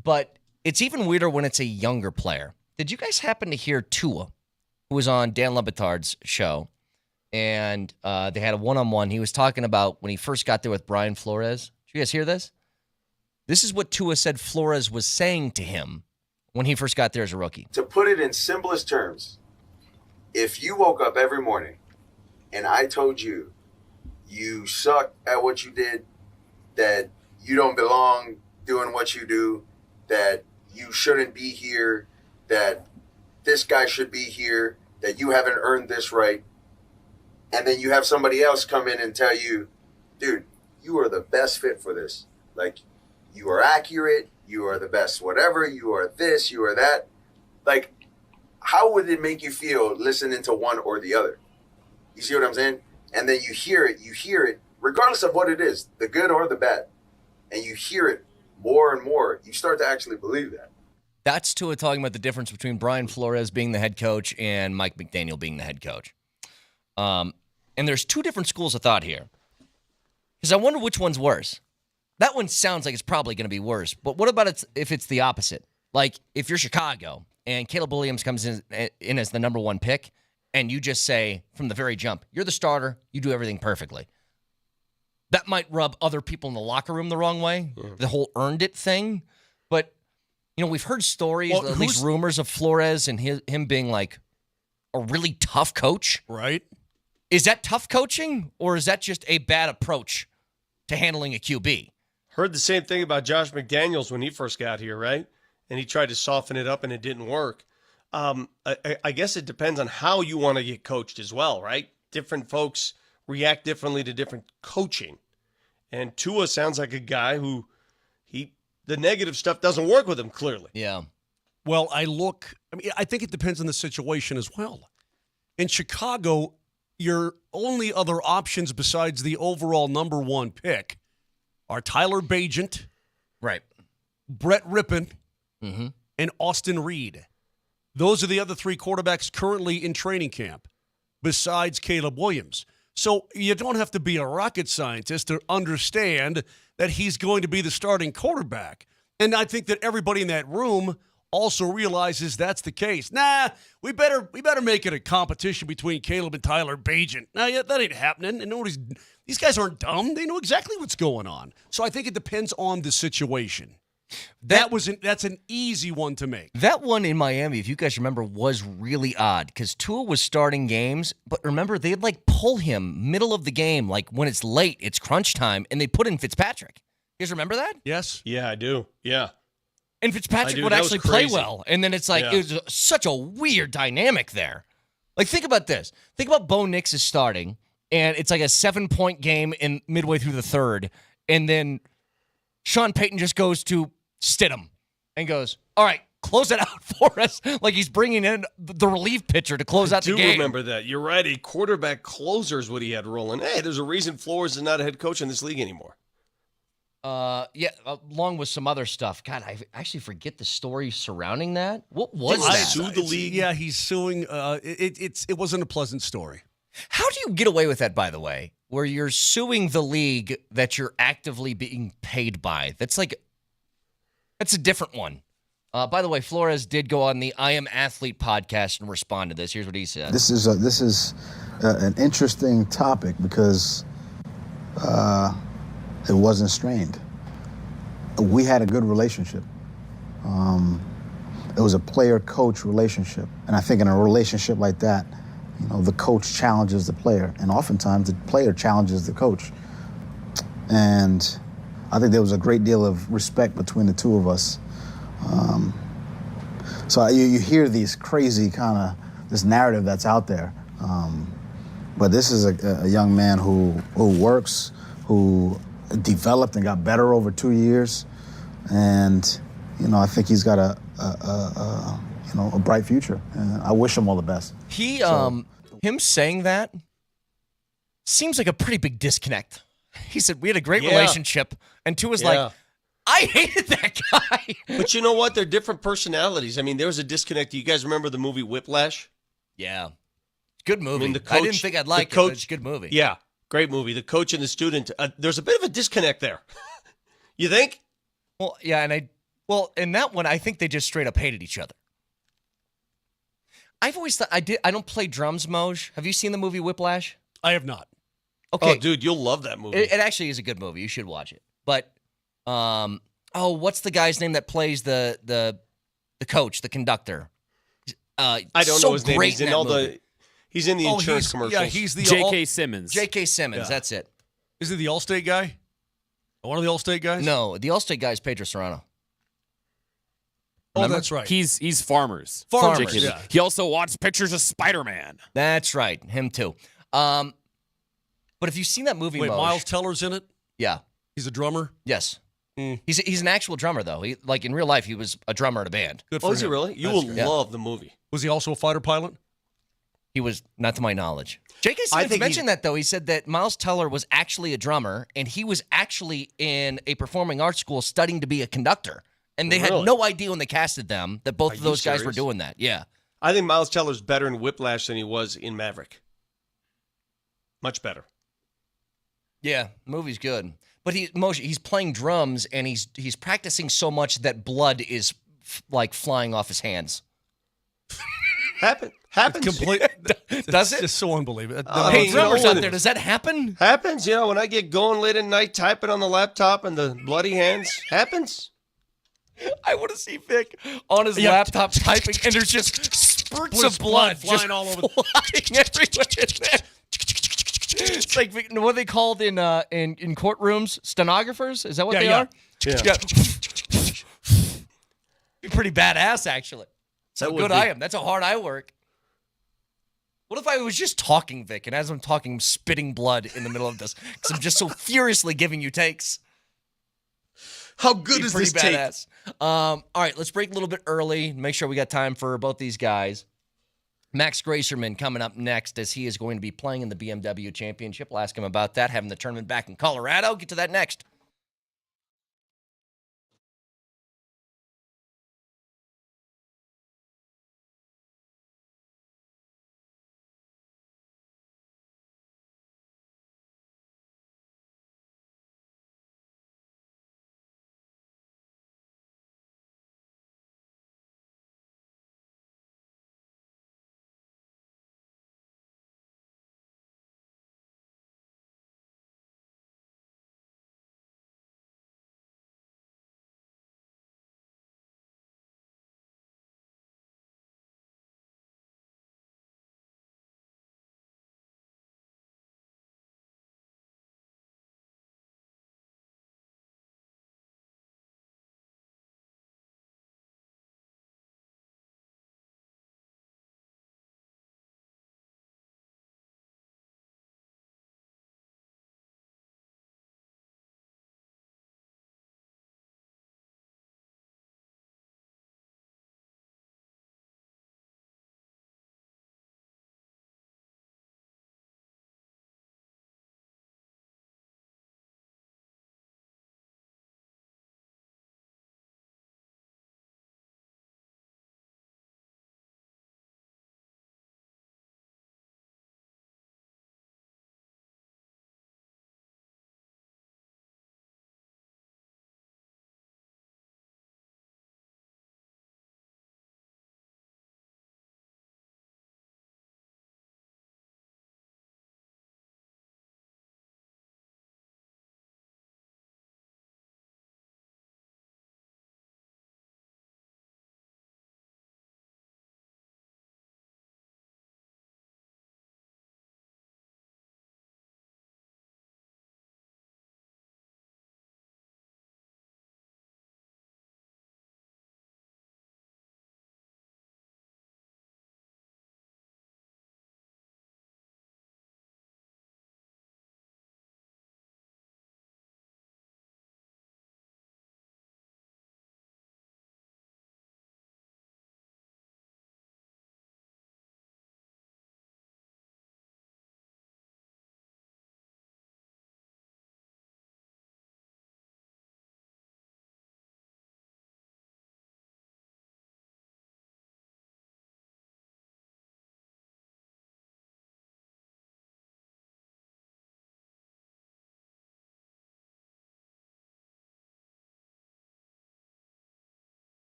But it's even weirder when it's a younger player. Did you guys happen to hear Tua, who was on Dan Le Batard's show? And they had a one-on-one. He was talking about when he first got there with Brian Flores. Did you guys hear this? This is what Tua said Flores was saying to him when he first got there as a rookie.
To put it in simplest terms, if you woke up every morning and I told you you suck at what you did, that you don't belong doing what you do, that you shouldn't be here, that this guy should be here, that you haven't earned this right, and then you have somebody else come in and tell you, dude, you are the best fit for this. Like, you are accurate, you are the best whatever, you are this, you are that. Like, how would it make you feel listening to one or the other? You see what I'm saying? And then you hear it, regardless of what it is, the good or the bad. And you hear it more and more. You start to actually believe that.
That's Tua talking about the difference between Brian Flores being the head coach and Mike McDaniel being the head coach. And there's two different schools of thought here. Because I wonder which one's worse. That one sounds like it's probably going to be worse. But what about if it's the opposite? Like, if you're Chicago and Caleb Williams comes in as the number one pick, and you just say from the very jump, you're the starter, you do everything perfectly. That might rub other people in the locker room the wrong way, the whole earned it thing. But, you know, we've heard stories, at least rumors of Flores and him being like, a really tough coach.
Right.
Is that tough coaching, or is that just a bad approach to handling a QB?
Heard the same thing about Josh McDaniels when he first got here, right? And he tried to soften it up, and it didn't work. I guess it depends on how you want to get coached as well, right? Different folks react differently to different coaching. And Tua sounds like a guy who the negative stuff doesn't work with him, clearly.
Yeah.
Well, I think it depends on the situation as well. In Chicago, your only other options besides the overall number one pick are Tyler Bagent,
right,
Brett Rippon, and Austin Reed. Those are the other three quarterbacks currently in training camp, besides Caleb Williams. So you don't have to be a rocket scientist to understand that he's going to be the starting quarterback. And I think that everybody in that room also realizes that's the case. Nah, we better make it a competition between Caleb and Tyler Bagent. Nah, yeah, that ain't happening. And these guys aren't dumb. They know exactly what's going on. So I think it depends on the situation. That's an easy one to make.
That one in Miami, if you guys remember, was really odd because Tua was starting games, but remember, they'd pull him middle of the game, when it's late, it's crunch time, and they put in Fitzpatrick. You guys remember that?
Yes.
Yeah, I do. Yeah.
And Fitzpatrick would actually play well. And then it's it was such a weird dynamic there. Think about this. Think about Bo Nix is starting, and it's a 7-point game in midway through the third, and then Sean Payton just goes to Stidham and goes, all right, close it out for us. He's bringing in the relief pitcher to close out the game.
I do remember that. You're right. A quarterback closer is what he had rolling. Hey, there's a reason Flores is not a head coach in this league anymore.
Yeah, along with some other stuff. God, I actually forget the story surrounding that. What was that?
Sue the league?
Yeah, he's suing. It wasn't a pleasant story.
How do you get away with that, by the way, where you're suing the league that you're actively being paid by? That's a different one. By the way, Flores did go on the I Am Athlete podcast and respond to this. Here's what he said.
This is an interesting topic because it wasn't strained. We had a good relationship. It was a player-coach relationship. And I think in a relationship like that, the coach challenges the player. And oftentimes the player challenges the coach. And I think there was a great deal of respect between the two of us. So you hear these crazy this narrative that's out there. But this is a young man who works, who developed and got better over 2 years, and I think he's got a bright future. And I wish him all the best.
Him saying that seems like a pretty big disconnect. He said we had a great relationship, and Tua's I hated that guy.
But you know what? They're different personalities. I mean, there was a disconnect. Do you guys remember the movie Whiplash?
Yeah, good movie.
I mean, the coach,
I didn't think I'd like it, but it's a good movie.
Yeah. Great movie. The coach and the student, there's a bit of a disconnect there. You think?
Well, yeah, in that one, I think they just straight up hated each other. I've always thought I don't play drums, Moj. Have you seen the movie Whiplash?
I have not.
Okay.
Oh, dude, you'll love that movie.
It actually is a good movie. You should watch it. But, what's the guy's name that plays the coach, the conductor?
I don't know his name. He's in all movie.
He's in the insurance
commercials.
commercials.
Yeah, he's the
J.K. Simmons.
J.K. Simmons, that's it.
Is he the Allstate guy? One of the Allstate guys?
No, the Allstate guy is Pedro Serrano.
Remember? Oh, that's right.
He's Farmers.
Farmers,
yeah. He also wants pictures of Spider-Man.
That's right. Him too. But if you've seen that movie,
wait,
Moj,
Miles Teller's in it?
Yeah.
He's a drummer?
Yes. He's an actual drummer, though. He, in real life, he was a drummer in a band.
Good for him.
Is he really? You will love the movie.
Was he also a fighter pilot?
He was, not to my knowledge. J.K. Simmons mentioned that, though. He said that Miles Teller was actually a drummer, and he was actually in a performing arts school studying to be a conductor. And they had no idea when they casted them that both of those guys were doing that. Yeah.
I think Miles Teller's better in Whiplash than he was in Maverick. Much better.
Yeah, the movie's good. But he's playing drums, and he's practicing so much that blood is flying off his hands.
Happens.
Does it?
It's just so unbelievable.
Hey, drummers out there, does that happen?
Happens. When I get going late at night typing on the laptop and the bloody hands, happens.
I want to see Vic on his laptop typing, and there's just spurts of blood
flying all over.
Flying everywhere in there. It's like what are they called in courtrooms? Stenographers? Is that what they are?
Yeah.
Be pretty badass, actually. So good I am. That's how hard I work. What if I was just talking, Vic, and as I'm talking, I'm spitting blood in the middle of this because I'm just so furiously giving you takes.
How good is this take?
Badass. All right, let's break a little bit early. Make sure we got time for both these guys. Max Gracerman coming up next as he is going to be playing in the BMW Championship. We'll ask him about that, having the tournament back in Colorado. Get to that next.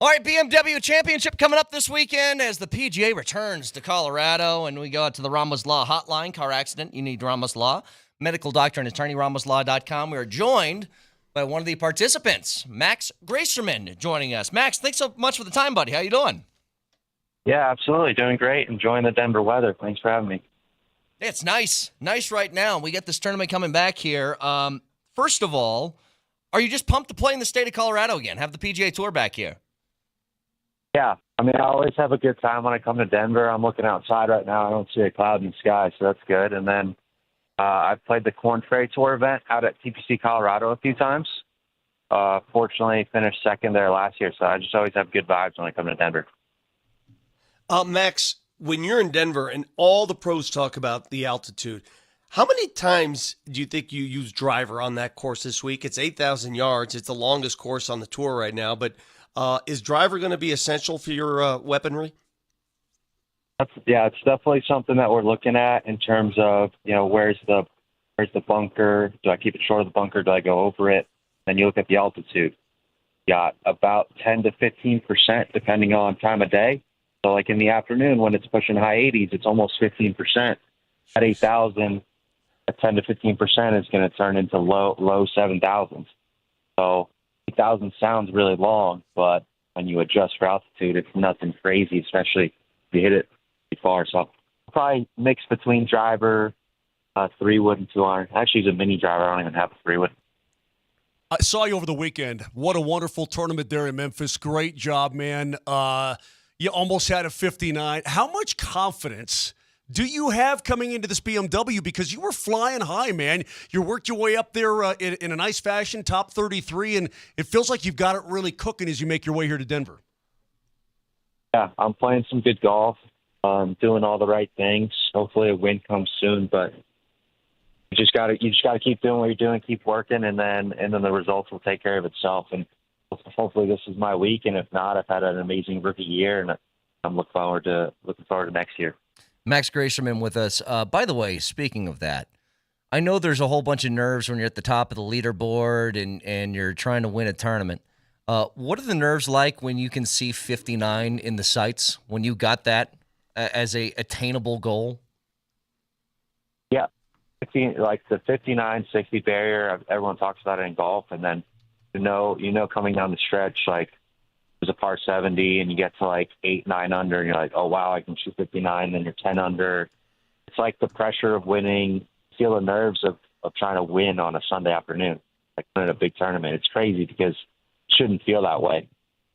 All right, BMW Championship coming up this weekend as the PGA returns to Colorado, and we go out to the Ramos Law hotline. Car accident, you need Ramos Law. Medical doctor and attorney, ramoslaw.com. We are joined by one of the participants, Max Gracerman, joining us. Max, thanks so much for the time, buddy. How you doing?
Yeah, absolutely. Doing great. Enjoying the Denver weather. Thanks for having me.
It's nice. Nice right now. We get this tournament coming back here. First of all, are you just pumped to play in the state of Colorado again? Have the PGA Tour back here?
Yeah, I mean, I always have a good time when I come to Denver. I'm looking outside right now. I don't see a cloud in the sky, so that's good. And then I've played the Corn Ferry Tour event out at TPC Colorado a few times. Fortunately, finished second there last year, so I just always have good vibes when I come to Denver.
Max, when you're in Denver and all the pros talk about the altitude, how many times do you think you use driver on that course this week? It's 8,000 yards. It's the longest course on the tour right now, but is driver going to be essential for your weaponry?
It's definitely something that we're looking at in terms of, where's the bunker? Do I keep it short of the bunker? Do I go over it? Then you look at the altitude. You got about 10 to 15% depending on time of day. So like in the afternoon when it's pushing high 80s, it's almost 15%. At 8,000, at 10 to 15% is going to turn into low 7,000s. So 8,000 sounds really long, but when you adjust for altitude, it's nothing crazy, especially if you hit it pretty far. So probably mix between driver, 3-wood, and 2-iron. Actually, it's a mini driver. I don't even have a 3-wood.
I saw you over the weekend. What a wonderful tournament there in Memphis. Great job, man. You almost had a 59. How much confidence do you have coming into this BMW? Because you were flying high, man. You worked your way up there in a nice fashion, top 33, and it feels like you've got it really cooking as you make your way here to Denver.
Yeah, I'm playing some good golf, doing all the right things. Hopefully a win comes soon, but you just gotta keep doing what you're doing, keep working, and then the results will take care of itself. And hopefully this is my week, and if not, I've had an amazing rookie year, and I'm looking forward to next year.
Max Gracerman with us. By the way, speaking of that, I know there's a whole bunch of nerves when you're at the top of the leaderboard and you're trying to win a tournament. What are the nerves like when you can see 59 in the sights, when you got that as a attainable goal?
Yeah, like the 59-60 barrier, everyone talks about it in golf, and then coming down the stretch, like there's a par 70 and you get to like 8-9 under and you're like, oh wow, I can shoot 59. Then you're 10 under. It's like the pressure of winning, feel the nerves of trying to win on a Sunday afternoon, like winning a big tournament. It's crazy because it shouldn't feel that way.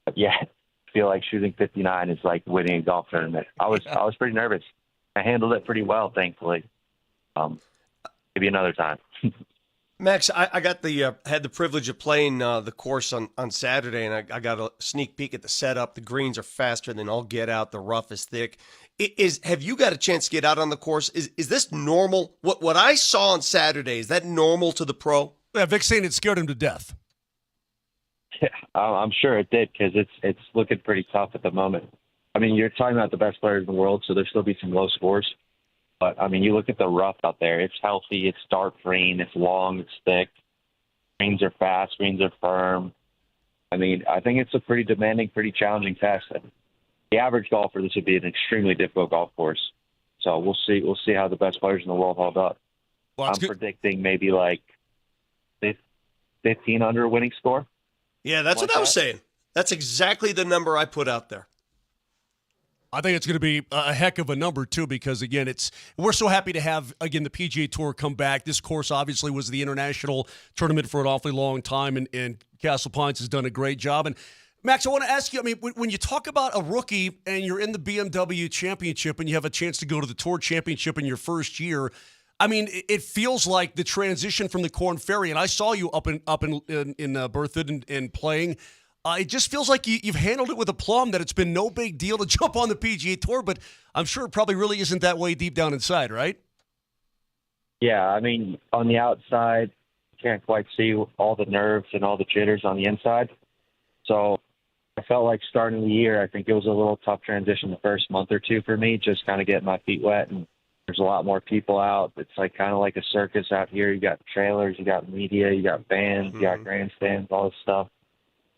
But yeah, I feel like shooting 59 is like winning a golf tournament. I was pretty nervous. I handled it pretty well, thankfully. Maybe another time.
Max, I got had the privilege of playing the course on Saturday, and I got a sneak peek at the setup. The greens are faster than all get out. The rough is thick. Have you got a chance to get out on the course? Is this normal? What I saw on Saturday, is that normal to the pro?
Yeah, Vic's saying it scared him to death.
Yeah, I'm sure it did because it's looking pretty tough at the moment. I mean, you're talking about the best players in the world, so there'll still be some low scores. But, I mean, you look at the rough out there. It's healthy. It's dark green. It's long. It's thick. Greens are fast. Greens are firm. I mean, I think it's a pretty demanding, pretty challenging test. The average golfer, this would be an extremely difficult golf course. So we'll see. We'll see how the best players in the world hold up.
Well,
I'm predicting maybe like 15 under winning score.
Yeah, that's what I was saying. That's exactly the number I put out there.
I think it's going to be a heck of a number, too, because, again, we're so happy to have, again, the PGA Tour come back. This course, obviously, was the international tournament for an awfully long time, and Castle Pines has done a great job. And, Max, I want to ask you, I mean, when you talk about a rookie and you're in the BMW Championship and you have a chance to go to the Tour Championship in your first year, I mean, it feels like the transition from the Corn Ferry, and I saw you up in Berthoud and playing. It just feels like you've handled it with aplomb, that it's been no big deal to jump on the PGA Tour, but I'm sure it probably really isn't that way deep down inside, right?
Yeah, I mean, on the outside, you can't quite see all the nerves and all the jitters on the inside. So I felt like starting the year, I think it was a little tough transition the first month or two for me, just kind of getting my feet wet. And there's a lot more people out. It's like kind of like a circus out here. You got trailers, you got media, you got bands, you got grandstands, all this stuff.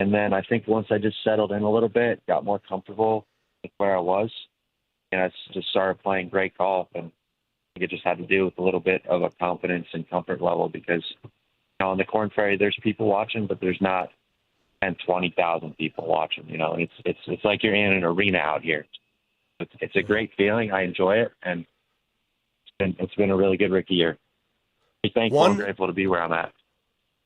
And then I think once I just settled in a little bit, got more comfortable with where I was, and I just started playing great golf. And I think it just had to do with a little bit of a confidence and comfort level because, on the Korn Ferry, there's people watching, but there's not 20,000 people watching. It's like you're in an arena out here. It's a great feeling. I enjoy it, and it's been a really good rookie year. I'm thankful and grateful to be where I'm at.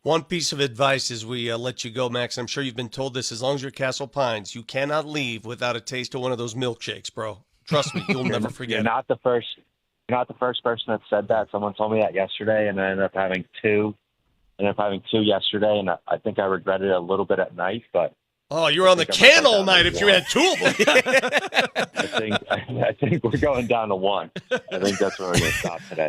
One piece of advice as we let you go, Max. I'm sure you've been told this. As long as you're Castle Pines, you cannot leave without a taste of one of those milkshakes, bro. Trust me, you'll never forget.
You're not the first person that said that. Someone told me that yesterday, and I ended up having two. Yesterday, and I think I regretted it a little bit at night. But
you were on the can all night if you had two of them.
I think we're going down to one. I think that's where we're going to stop today.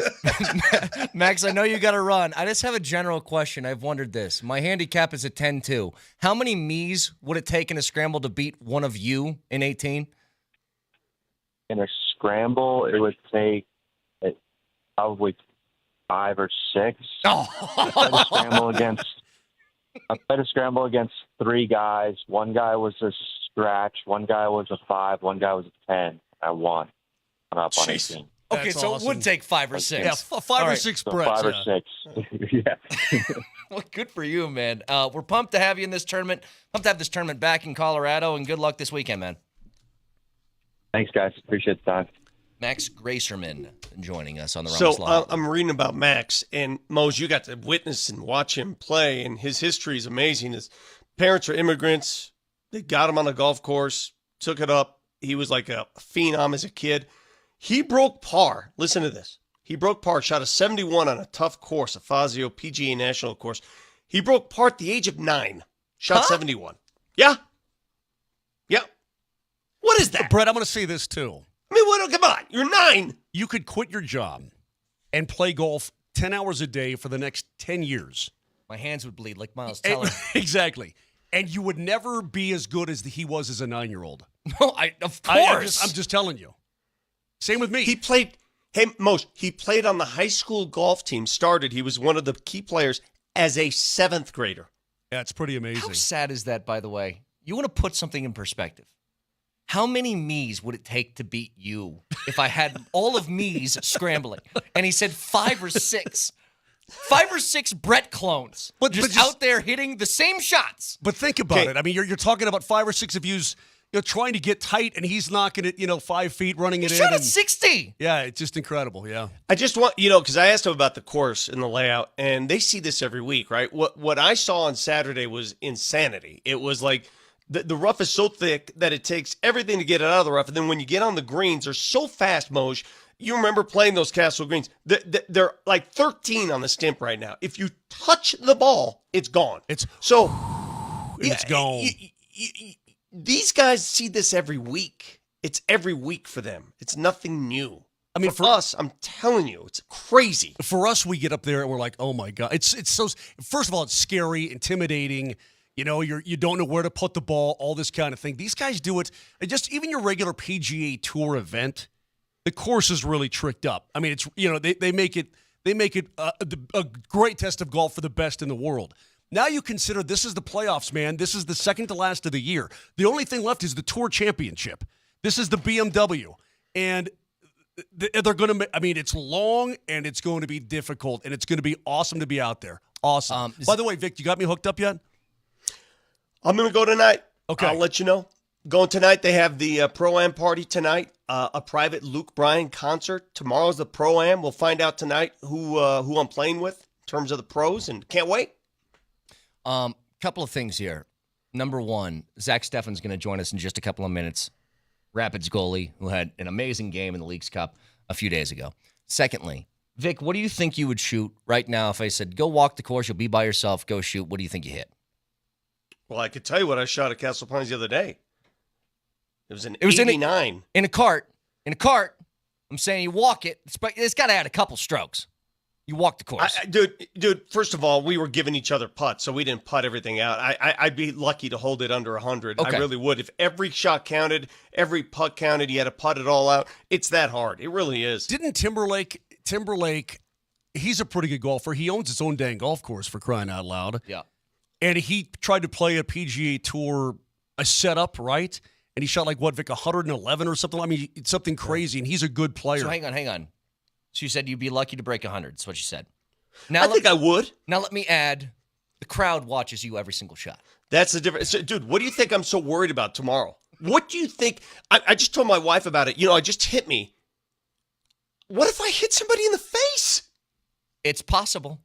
Max, I know you got to run. I just have a general question. I've wondered this. My handicap is a 10-2. How many me's would it take in a scramble to beat one of you in 18?
In a scramble, it would take probably 5 or 6.
Oh.
I played a scramble against 3 guys. One guy was a scratch. One guy was a 5. One guy was a 10. I won. I'm up on 18.
Okay, so awesome. It would take 5 or 6.
Yeah, 5 or 6 Bretts.
5 or 6. Yeah.
Well, good for you, man. We're pumped to have you in this tournament. Pumped to have this tournament back in Colorado, and good luck this weekend, man.
Thanks, guys. Appreciate the time.
Max Gracerman joining us on the Ramos Line.
So I'm reading about Max, and Mose, you got to witness and watch him play, and his history is amazing. His parents are immigrants. They got him on a golf course, took it up. He was like a phenom as a kid. He broke par. Listen to this. He broke par, shot a 71 on a tough course, a Fazio PGA National course. He broke par at the age of 9, shot 71. Yeah. Yeah. What is that?
Brett, I'm going to say this too.
I mean, come on. You're 9.
You could quit your job and play golf 10 hours a day for the next 10 years.
My hands would bleed like Miles Teller.
Exactly. And you would never be as good as he was as a 9-year-old.
No, of course.
I'm just telling you. Same with me.
He played on the high school golf team, he was one of the key players as a 7th grader.
Yeah, it's pretty amazing.
How sad is that, by the way? You want to put something in perspective. How many me's would it take to beat you if I had all of me's scrambling? And he said 5 or 6. 5 or 6 Brett clones, but out there hitting the same shots.
But think about it. I mean, you're talking about 5 or 6 of yous, trying to get tight, and he's knocking it, 5 feet, running it in.
He shot at 60.
Yeah, it's just incredible. Yeah.
I just want because I asked him about the course and the layout, and they see this every week, right? What I saw on Saturday was insanity. It was like the rough is so thick that it takes everything to get it out of the rough, and then when you get on the greens, they're so fast, Moj. You remember playing those Castle greens. They're like 13 on the stimp right now. If you touch the ball, it's gone.
It's
gone. These guys see this every week. It's every week for them. It's nothing new. I mean, for us, I'm telling you, it's crazy.
For us, we get up there and we're like, oh my God. It's so, first of all, it's scary, intimidating. You don't know where to put the ball, all this kind of thing. These guys do it. Just even your regular PGA Tour event, the course is really tricked up. I mean, it's they make it a great test of golf for the best in the world. Now you consider this is the playoffs, man. This is the second to last of the year. The only thing left is the Tour Championship. This is the BMW, and they're going to. I mean, it's long and it's going to be difficult, and it's going to be awesome to be out there. Awesome. By the way, Vic, you got me hooked up yet?
I'm going to go tonight.
Okay.
I'll let you know. Going tonight. They have the Pro-Am party tonight, a private Luke Bryan concert. Tomorrow's the Pro-Am. We'll find out tonight who I'm playing with in terms of the pros, and can't wait.
Couple of things here. Number one, Zach Steffen's going to join us in just a couple of minutes. Rapids goalie who had an amazing game in the Leagues Cup a few days ago. Secondly, Vic, what do you think you would shoot right now if I said, go walk the course, you'll be by yourself, go shoot? What do you think you hit?
Well, I could tell you what I shot at Castle Pines the other day. It was an 89.
In a cart. I'm saying you walk it. It's got to add a couple strokes. You walk the course.
Dude, first of all, we were giving each other putts, so we didn't putt everything out. I'd be lucky to hold it under 100. Okay. I really would. If every shot counted, every putt counted, you had to putt it all out. It's that hard. It really is.
Didn't Timberlake, he's a pretty good golfer. He owns his own dang golf course, for crying out loud.
Yeah.
and he tried to play a PGA Tour a setup, right? And he shot like what, Vic, 111 or something. I mean, it's something crazy, and he's a good player.
So hang on. So you said you'd be lucky to break 100. That's what you said.
I think I would.
Now let me add, the crowd watches you every single shot.
That's the difference. So, dude, what do you think I'm so worried about tomorrow? What do you think? I just told my wife about it. It just hit me. What if I hit somebody in the face?
It's possible.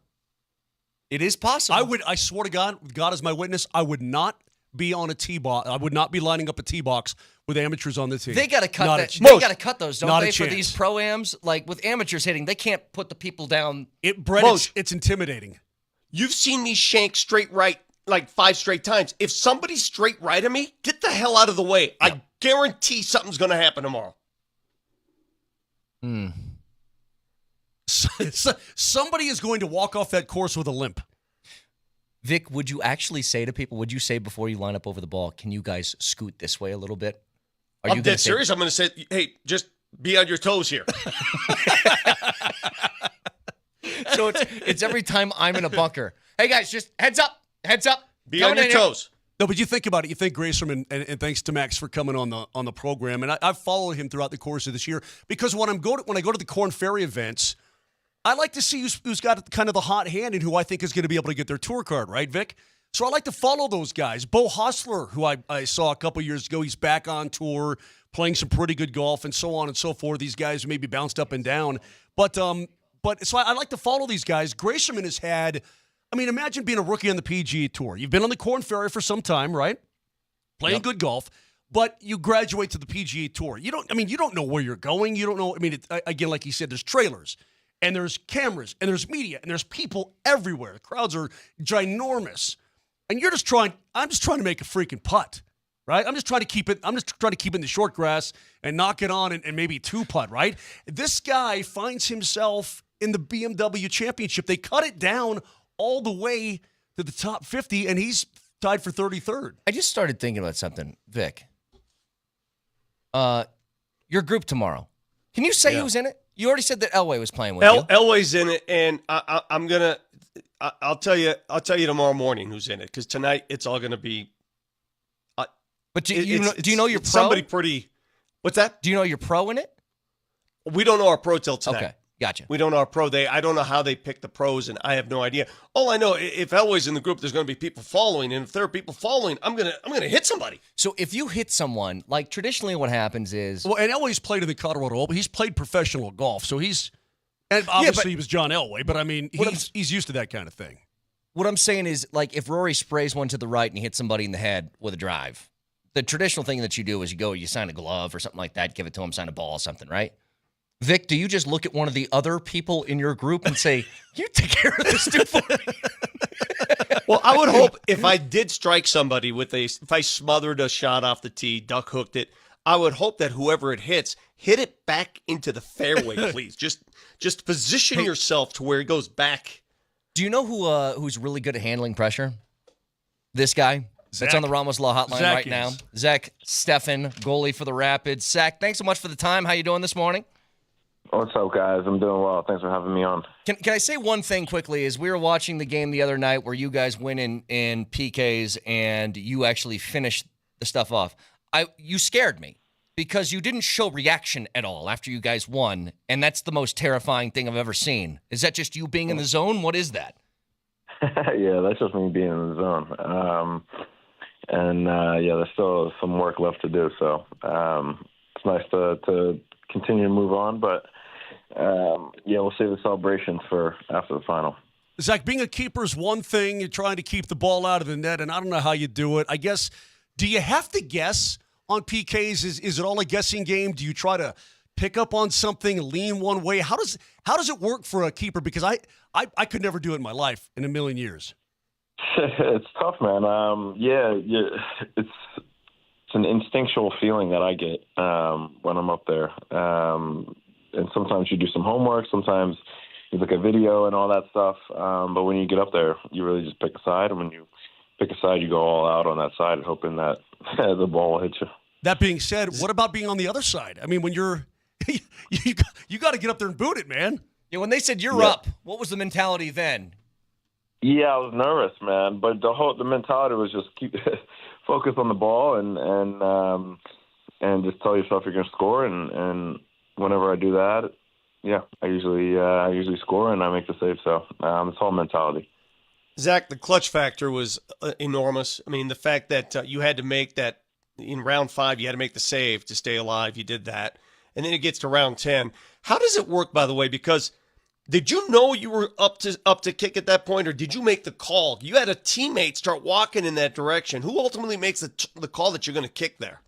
It is possible.
I swear to God, God is my witness, I would not be on a tee box. I would not be lining up a tee box with amateurs on the tee.
They got to cut that.
They
got to cut those, don't they? For these pro-ams, like with amateurs hitting, they can't put the people down.
It's intimidating.
You've seen me shank straight right like 5 straight times. If somebody's straight right of me, get the hell out of the way. Yeah. I guarantee something's going to happen tomorrow.
Somebody is going to walk off that course with a limp.
Vic, would you actually say to people, would you say before you line up over the ball, can you guys scoot this way a little bit?
I'm dead serious. I'm going to say, hey, just be on your toes here.
So it's every time I'm in a bunker. Hey, guys, just heads up.
Be on your toes.
No, but you think about it. You think Grayson, and thanks to Max for coming on the program. And I've followed him throughout the course of this year because when I go to the Korn Ferry events, I like to see who's got kind of the hot hand and who I think is going to be able to get their tour card, right, Vic? So I like to follow those guys. Bo Hostler, who I saw a couple years ago, he's back on tour, playing some pretty good golf and so on and so forth. These guys maybe bounced up and down. But so I like to follow these guys. Grayson has had, imagine being a rookie on the PGA Tour. You've been on the Korn Ferry for some time, right? Playing good golf. But you graduate to the PGA Tour. You don't know where you're going. You don't know. Again, like he said, there's trailers. And there's cameras, and there's media, and there's people everywhere. The crowds are ginormous. And I'm just trying to make a freaking putt, right? I'm just trying to keep it in the short grass and knock it on and maybe 2-putt, right? This guy finds himself in the BMW Championship. They cut it down all the way to the top 50, and he's tied for 33rd.
I just started thinking about something, Vic. Your group tomorrow. Can you say who's in it? You already said that Elway was playing with you.
Elway's in it, and I'll tell you tomorrow morning who's in it because tonight it's all gonna be.
But do you know your pro?
Somebody pretty. What's that?
Do you know your pro in it?
We don't know our pro till tonight.
Okay, gotcha.
We don't know our pro. I don't know how they pick the pros, and I have no idea. All I know, if Elway's in the group, there's going to be people following, and if there are people following, I'm gonna hit somebody.
So if you hit someone, like traditionally, what happens is,
and Elway's played in the Colorado Open. He's played professional golf, so he was John Elway, but he's used to that kind of thing.
What I'm saying is, like, if Rory sprays one to the right and he hits somebody in the head with a drive, the traditional thing that you do is you sign a glove or something like that, give it to him, sign a ball or something, right? Vic, do you just look at one of the other people in your group and say, you take care of this dude for me?
Well, I would hope if I did strike somebody if I smothered a shot off the tee, duck hooked it, I would hope that whoever it hits, hit it back into the fairway, please. Just position yourself to where it goes back.
Do you know who's really good at handling pressure? This guy.
Zach.
That's on the Ramos Law hotline
Zach
right now. Zach Steffen, goalie for the Rapids. Zach, thanks so much for the time. How you doing this morning?
What's up, guys? I'm doing well. Thanks for having me on.
Can I say one thing quickly? Is we were watching the game the other night where you guys win in PKs and you actually finished the stuff off. You scared me because you didn't show reaction at all after you guys won, and that's the most terrifying thing I've ever seen. Is that just you being in the zone? What is that?
Yeah, that's just me being in the zone. There's still some work left to do, so it's nice to continue to move on, but we'll save the celebrations for after the final.
Zach, being a keeper is one thing. You're trying to keep the ball out of the net, and I don't know how you do it. I guess, do you have to guess on PKs? Is it all a guessing game? Do you try to pick up on something, lean one way? How does it work for a keeper? Because I could never do it in my life in a million years.
It's tough, man. It's an instinctual feeling that I get when I'm up there. And sometimes you do some homework, sometimes you look at video and all that stuff. But when you get up there, you really just pick a side. And when you pick a side, you go all out on that side, hoping that the ball will hit you.
That being said, what about being on the other side? I mean, when you're you got to get up there and boot it, man.
Yeah, when they said you're up, what was the mentality then?
Yeah, I was nervous, man, but the mentality was just keep focus on the ball and just tell yourself you're going to score, and whenever I do that, yeah, I usually score and I make the save. So it's all mentality.
Zach, the clutch factor was enormous. I mean, the fact that you had to make that in round 5, you had to make the save to stay alive. You did that, and then it gets to round 10. How does it work, by the way? Because did you know you were up to kick at that point, or did you make the call? You had a teammate start walking in that direction. Who ultimately makes the call that you're going to kick there?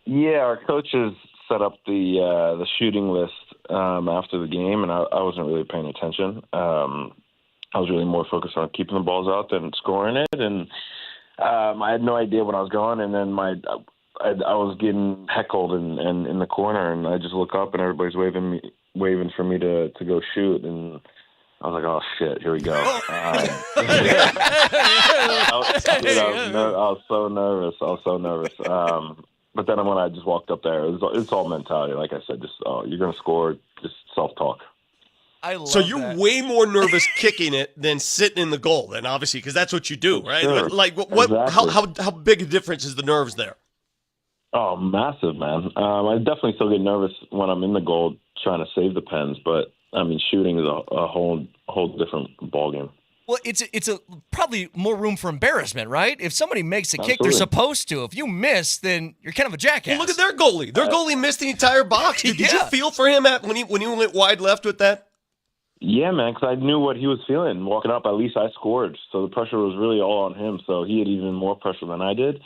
Yeah, our coaches set up the shooting list after the game, and I wasn't really paying attention. I was really more focused on keeping the balls out than scoring it, and I had no idea when I was going, and then I was getting heckled in the corner, and I just look up and everybody's waving for me to go shoot, and I was like, oh shit, here we go. I was so nervous. But then when I just walked up there, it's all mentality. Like I said, just you're gonna score, just self-talk.
So you're way more nervous kicking it than sitting in the goal, then obviously, because that's what you do, right?
Sure.
Like what?
Exactly.
How big a difference is the nerves there?
Oh, massive, man. I definitely still get nervous when I'm in the goal trying to save the pens, but I mean, shooting is a whole different ballgame.
Well, it's a probably more room for embarrassment, right? If somebody makes a kick, they're
Absolutely.
supposed to. If you miss, then you're kind of a jackass.
Well, look at their goalie. Their goalie missed the entire box. Did you
Yeah.
feel for him when he went wide left with that?
Yeah, man, because I knew what he was feeling. Walking up, at least I scored. So the pressure was really all on him. So he had even more pressure than I did.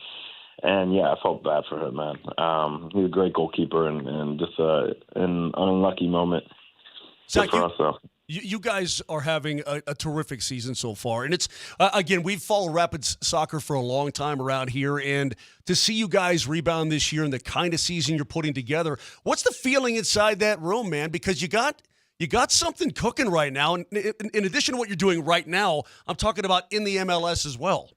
And, yeah, I felt bad for him, man. He's a great goalkeeper and just an unlucky moment
Zach,
for us, though.
You guys are having a terrific season so far. And it's, again, we've followed Rapids soccer for a long time around here. And to see you guys rebound this year and the kind of season you're putting together, what's the feeling inside that room, man? Because you got something cooking right now. And in addition to what you're doing right now, I'm talking about in the MLS as well.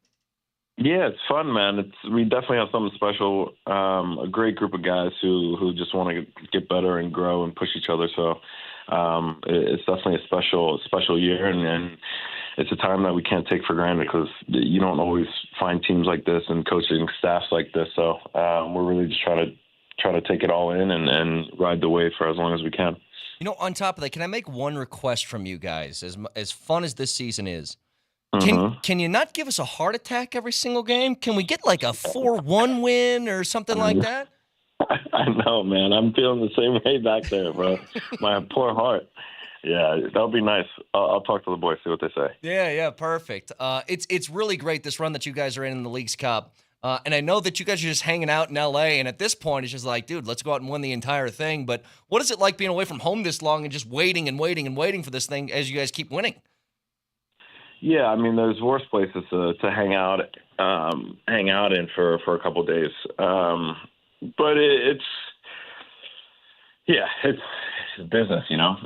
Yeah, it's fun, man. We definitely have something special. A great group of guys who just want to get better and grow and push each other. So it's definitely a special year, and it's a time that we can't take for granted because you don't always find teams like this and coaching staffs like this. So we're really just trying to take it all in and ride the wave for as long as we can.
You know, on top of that, can I make one request from you guys? As fun as this season is, can you not give us a heart attack every single game? Can we get like a 4-1 win or something like that?
I know, man. I'm feeling the same way back there, bro. My poor heart. Yeah, that'll be nice. I'll talk to the boys, see what they say.
Yeah, perfect. It's really great, this run that you guys are in the Leagues Cup. And I know that you guys are just hanging out in L.A., and at this point, it's just like, dude, let's go out and win the entire thing. But what is it like being away from home this long and just waiting for this thing as you guys keep winning?
Yeah, I mean, there's worse places to hang out in for a couple of days. But it's business, you know.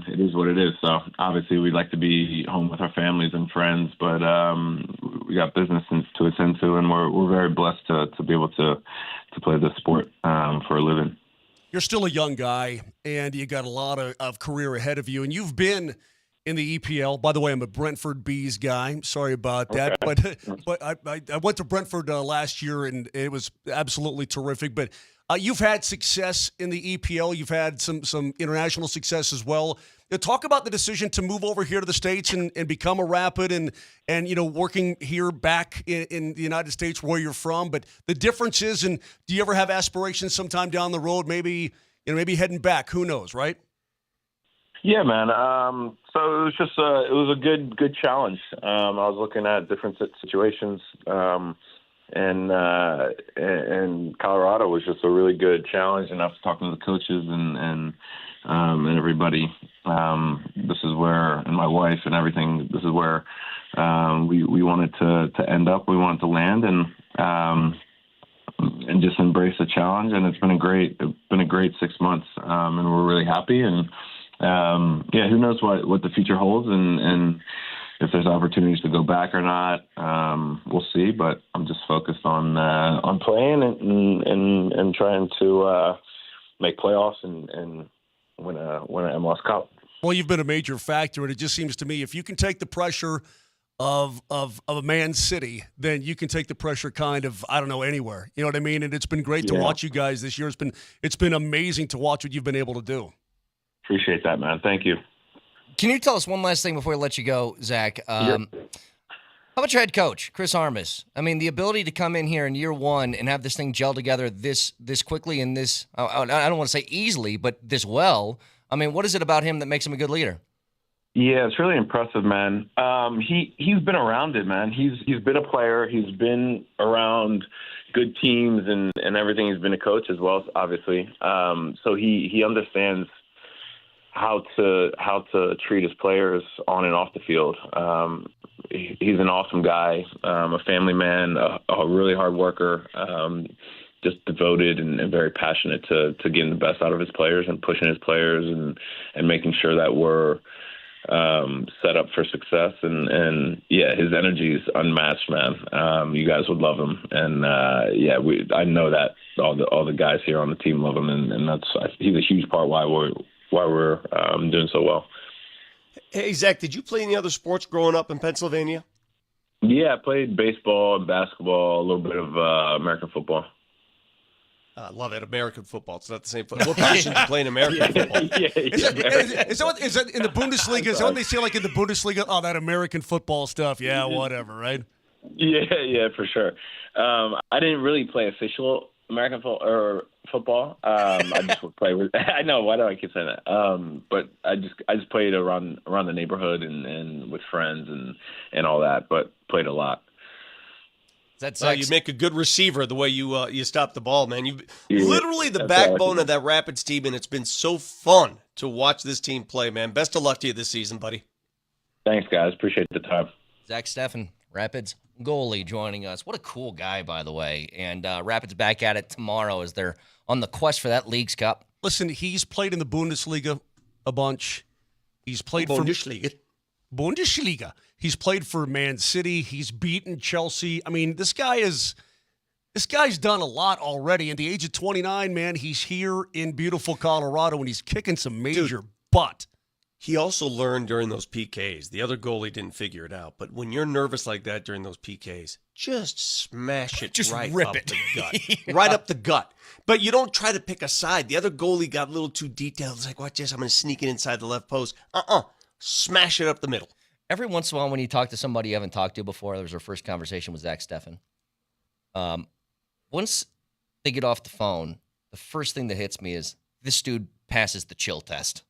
It is what it is. So obviously, we'd like to be home with our families and friends, but we got business to attend to, and we're very blessed to be able to play this sport for a living.
You're still a young guy, and you got a lot of career ahead of you, and you've been in the EPL. By the way, I'm a Brentford Bees guy. Sorry about that.
Okay.
But I went to Brentford last year, and it was absolutely terrific. But you've had success in the EPL. You've had some international success as well. Talk about the decision to move over here to the States and become a Rapid and you know, working here back in the United States where you're from. But the difference is, and do you ever have aspirations sometime down the road, maybe heading back? Who knows, right?
Yeah, man. So it was just it was a good challenge. I was looking at different situations, and Colorado was just a really good challenge. And I was talking to the coaches and everybody. This is where, and my wife and everything. This is where we wanted to end up. We wanted to land and just embrace the challenge. And it's been a great 6 months, and we're really happy. And who knows what the future holds and if there's opportunities to go back or not. We'll see, but I'm just focused on playing and trying to make playoffs and win an MLS Cup.
Well, you've been a major factor, and it just seems to me if you can take the pressure of a Man City, then you can take the pressure kind of, I don't know, anywhere. You know what I mean? And it's been great to watch you guys this year. It's been amazing to watch what you've been able to do.
Appreciate that, man. Thank you.
Can you tell us one last thing before we let you go, Zach? How about your head coach, Chris Armas? I mean, the ability to come in here in year one and have this thing gel together this quickly and this, I don't want to say easily, but this well. I mean, what is it about him that makes him a good leader?
Yeah, it's really impressive, man. He's been around it, man. He's been a player. He's been around good teams and everything. He's been a coach as well, obviously. So he understands how to treat his players on and off the field. He's an awesome guy, a family man, a really hard worker, just devoted and very passionate to getting the best out of his players and pushing his players and making sure that we're set up for success. And his energy is unmatched, man. You guys would love him. And I know that all the guys here on the team love him, and he's a huge part why we're doing so well.
Hey, Zach, did you play any other sports growing up in Pennsylvania?
Yeah, I played baseball and basketball, a little bit of American football.
I love it. American football. It's not the same football. What position do you play in American football?
Is that in the Bundesliga? Is that what they say, like in the Bundesliga? Oh, that American football stuff. Yeah, whatever, right?
Yeah, for sure. I didn't really play official American football. I just would play with. I know, why do I keep saying that? But I just played around the neighborhood and with friends and all that. But played a lot.
You make a good receiver the way you stop the ball, man. You literally the backbone of that Rapids team, and it's been so fun to watch this team play, man. Best of luck to you this season, buddy.
Thanks, guys. Appreciate the time.
Zach Steffen, Rapids goalie, joining us. What a cool guy, by the way. And Rapids back at it tomorrow as they're on the quest for that Leagues Cup.
Listen, he's played in the Bundesliga a bunch. He's played for Bundesliga. He's played for Man City. He's beaten Chelsea. I mean, this guy's done a lot already. At the age of 29, man, he's here in beautiful Colorado, and he's kicking some major butt.
He also learned during those PKs. The other goalie didn't figure it out. But when you're nervous like that during those PKs, just smash it
rip
up
it.
the gut. Right up the gut. But you don't try to pick a side. The other goalie got a little too detailed. It's like, watch this, I'm going to sneak it inside the left post. Smash it up the middle.
Every once in a while when you talk to somebody you haven't talked to before, that was our first conversation with Zach Steffen. Once they get off the phone, the first thing that hits me is this dude passes the chill test.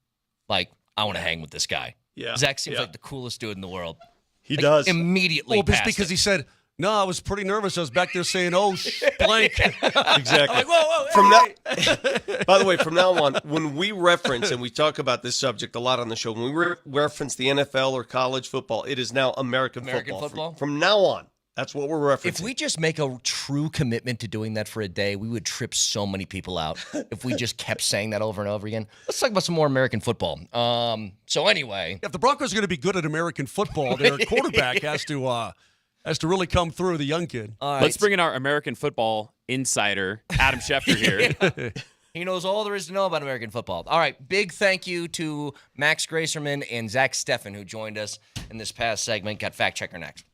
Like, I want to hang with this guy.
Yeah.
Seems like the coolest dude in the world.
He does.
Immediately
just because he said, no, I was pretty nervous. I was back there saying, blank.
Exactly.
I'm like, whoa.
By the way, from now on, when we reference, and we talk about this subject a lot on the show, when we reference the NFL or college football, it is now American football. From now on, that's what we're referencing.
If we just make a true commitment to doing that for a day, we would trip so many people out if we just kept saying that over and over again. Let's talk about some more American football. So anyway.
If the Broncos are going to be good at American football, their quarterback has to really come through, the young kid.
Let's bring in our American football insider, Adam Schefter here.
He knows all there is to know about American football. All right, big thank you to Max Gracerman and Zach Steffen, who joined us in this past segment. Got Fact Checker next.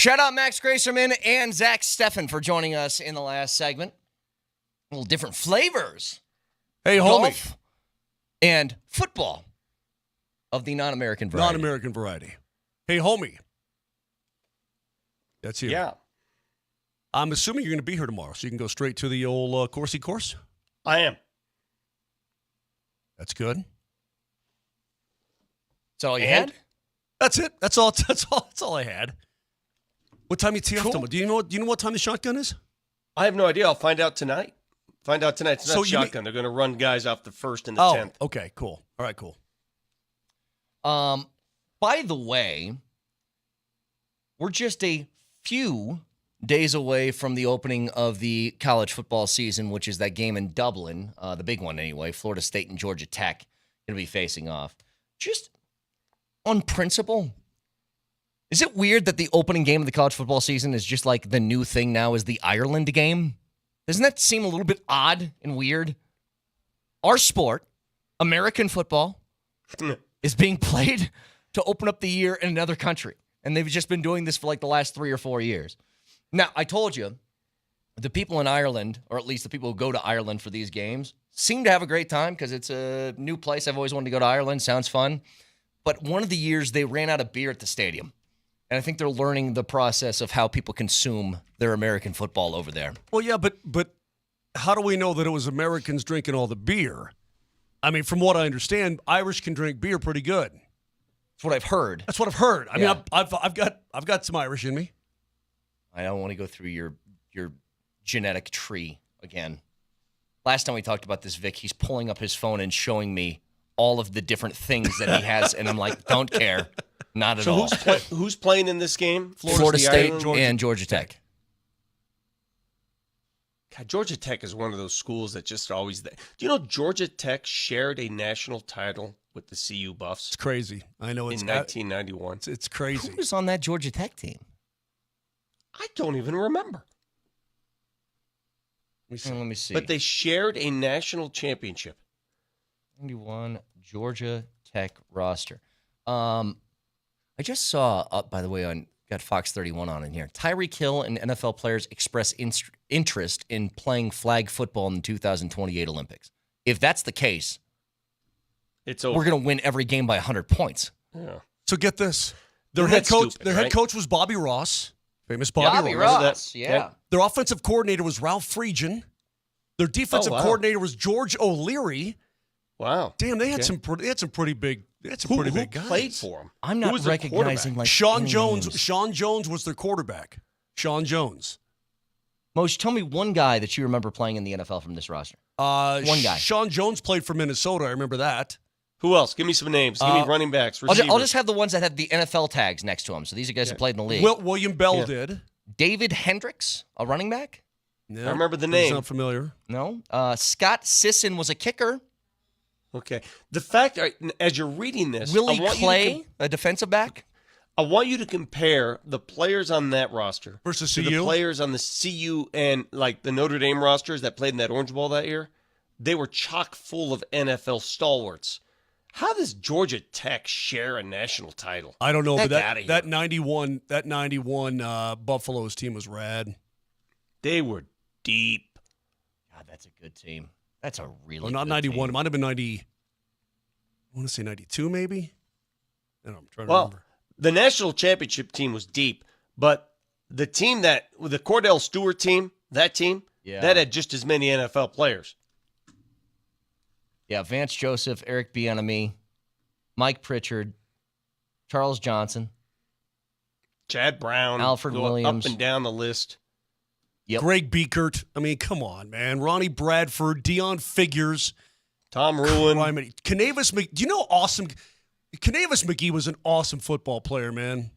Shout out Max Gracerman and Zach Steffen for joining us in the last segment. A little different flavors.
Hey, homie.
Golf and football of the non-American variety.
Non-American variety. Hey, homie. That's you.
Yeah.
I'm assuming you're going to be here tomorrow, so you can go straight to the old Coursey course?
I am.
That's good.
That's all you had?
That's it. That's all I had. What time you tee off tomorrow? Do you know what time the shotgun is?
I have no idea. I'll find out tonight. It's not shotgun. They're going to run guys off the 1st and the 10th.
Okay, cool. All right, cool.
By the way, we're just a few days away from the opening of the college football season, which is that game in Dublin, the big one anyway, Florida State and Georgia Tech going to be facing off. Just on principle, is it weird that the opening game of the college football season is just like the new thing now is the Ireland game? Doesn't that seem a little bit odd and weird? Our sport, American football, is being played to open up the year in another country. And they've just been doing this for like the last 3 or 4 years. Now, I told you, the people in Ireland, or at least the people who go to Ireland for these games, seem to have a great time because it's a new place. I've always wanted to go to Ireland. Sounds fun. But one of the years, they ran out of beer at the stadium. And I think they're learning the process of how people consume their American football over there.
Well, yeah, but how do we know that it was Americans drinking all the beer? I mean, from what I understand, Irish can drink beer pretty good.
That's what I've heard.
I mean, I've got some Irish in me.
I don't want to go through your genetic tree again. Last time we talked about this, Vic, he's pulling up his phone and showing me all of the different things that he has, and I'm like, don't care. Not at all.
So who's playing in this game?
Florida State and Georgia Tech.
God, Georgia Tech is one of those schools that just always... Do you know Georgia Tech shared a national title with the CU Buffs?
It's crazy. I know.
In 1991.
It's crazy.
Who was on that Georgia Tech team?
I don't even remember.
Let me see.
But they shared a national championship.
91 Georgia Tech roster. I just saw, by the way, got Fox 31 on in here. Tyreek Hill and NFL players express interest in playing flag football in the 2028 Olympics. If that's the case,
it's over.
We're going to win every game by 100 points.
Yeah.
So get this. Their head coach was Bobby Ross. Famous Bobby
Ross. Yeah.
Their offensive coordinator was Ralph Friedgen. Their defensive coordinator was George O'Leary.
Wow.
Damn, they had some pretty big guys. Who
played for them?
I'm not recognizing like
Sean Jones. Names. Sean Jones was their quarterback. Sean Jones.
Moshe, tell me one guy that you remember playing in the NFL from this roster. One guy.
Sean Jones played for Minnesota. I remember that.
Who else? Give me some names. Give me running backs, receivers.
I'll just have the ones that have the NFL tags next to them. So these are guys who played in the league.
William Bell did.
David Hendricks, a running back.
Yeah,
I remember the name.
It's not familiar.
No. Scott Sisson was a kicker.
Okay. The fact, as you're reading this,
Willie Clay, a defensive back.
I want you to compare the players on that roster
versus
to
CU?
the players on the CU and like the Notre Dame rosters that played in that Orange Bowl that year. They were chock full of NFL stalwarts. How does Georgia Tech share a national title?
I don't know, but that 91 Buffalo's team was rad.
They were deep.
God, that's a good team. That's a really
not
good
91.
team.
It might have been 90. I want to say 92, maybe. I don't know. I'm trying to remember.
The national championship team was deep, but the team the Cordell Stewart team, that had just as many NFL players.
Yeah, Vance Joseph, Eric Bieniemy, Mike Pritchard, Charles Johnson,
Chad Brown,
Alfred Williams,
up and down the list.
Yep.
Greg Biekert. I mean, come on, man. Ronnie Bradford, Deion Figures,
Tom Ruin,
Canavis McGee. Do you know awesome? Canavis McGee was an awesome football player, man.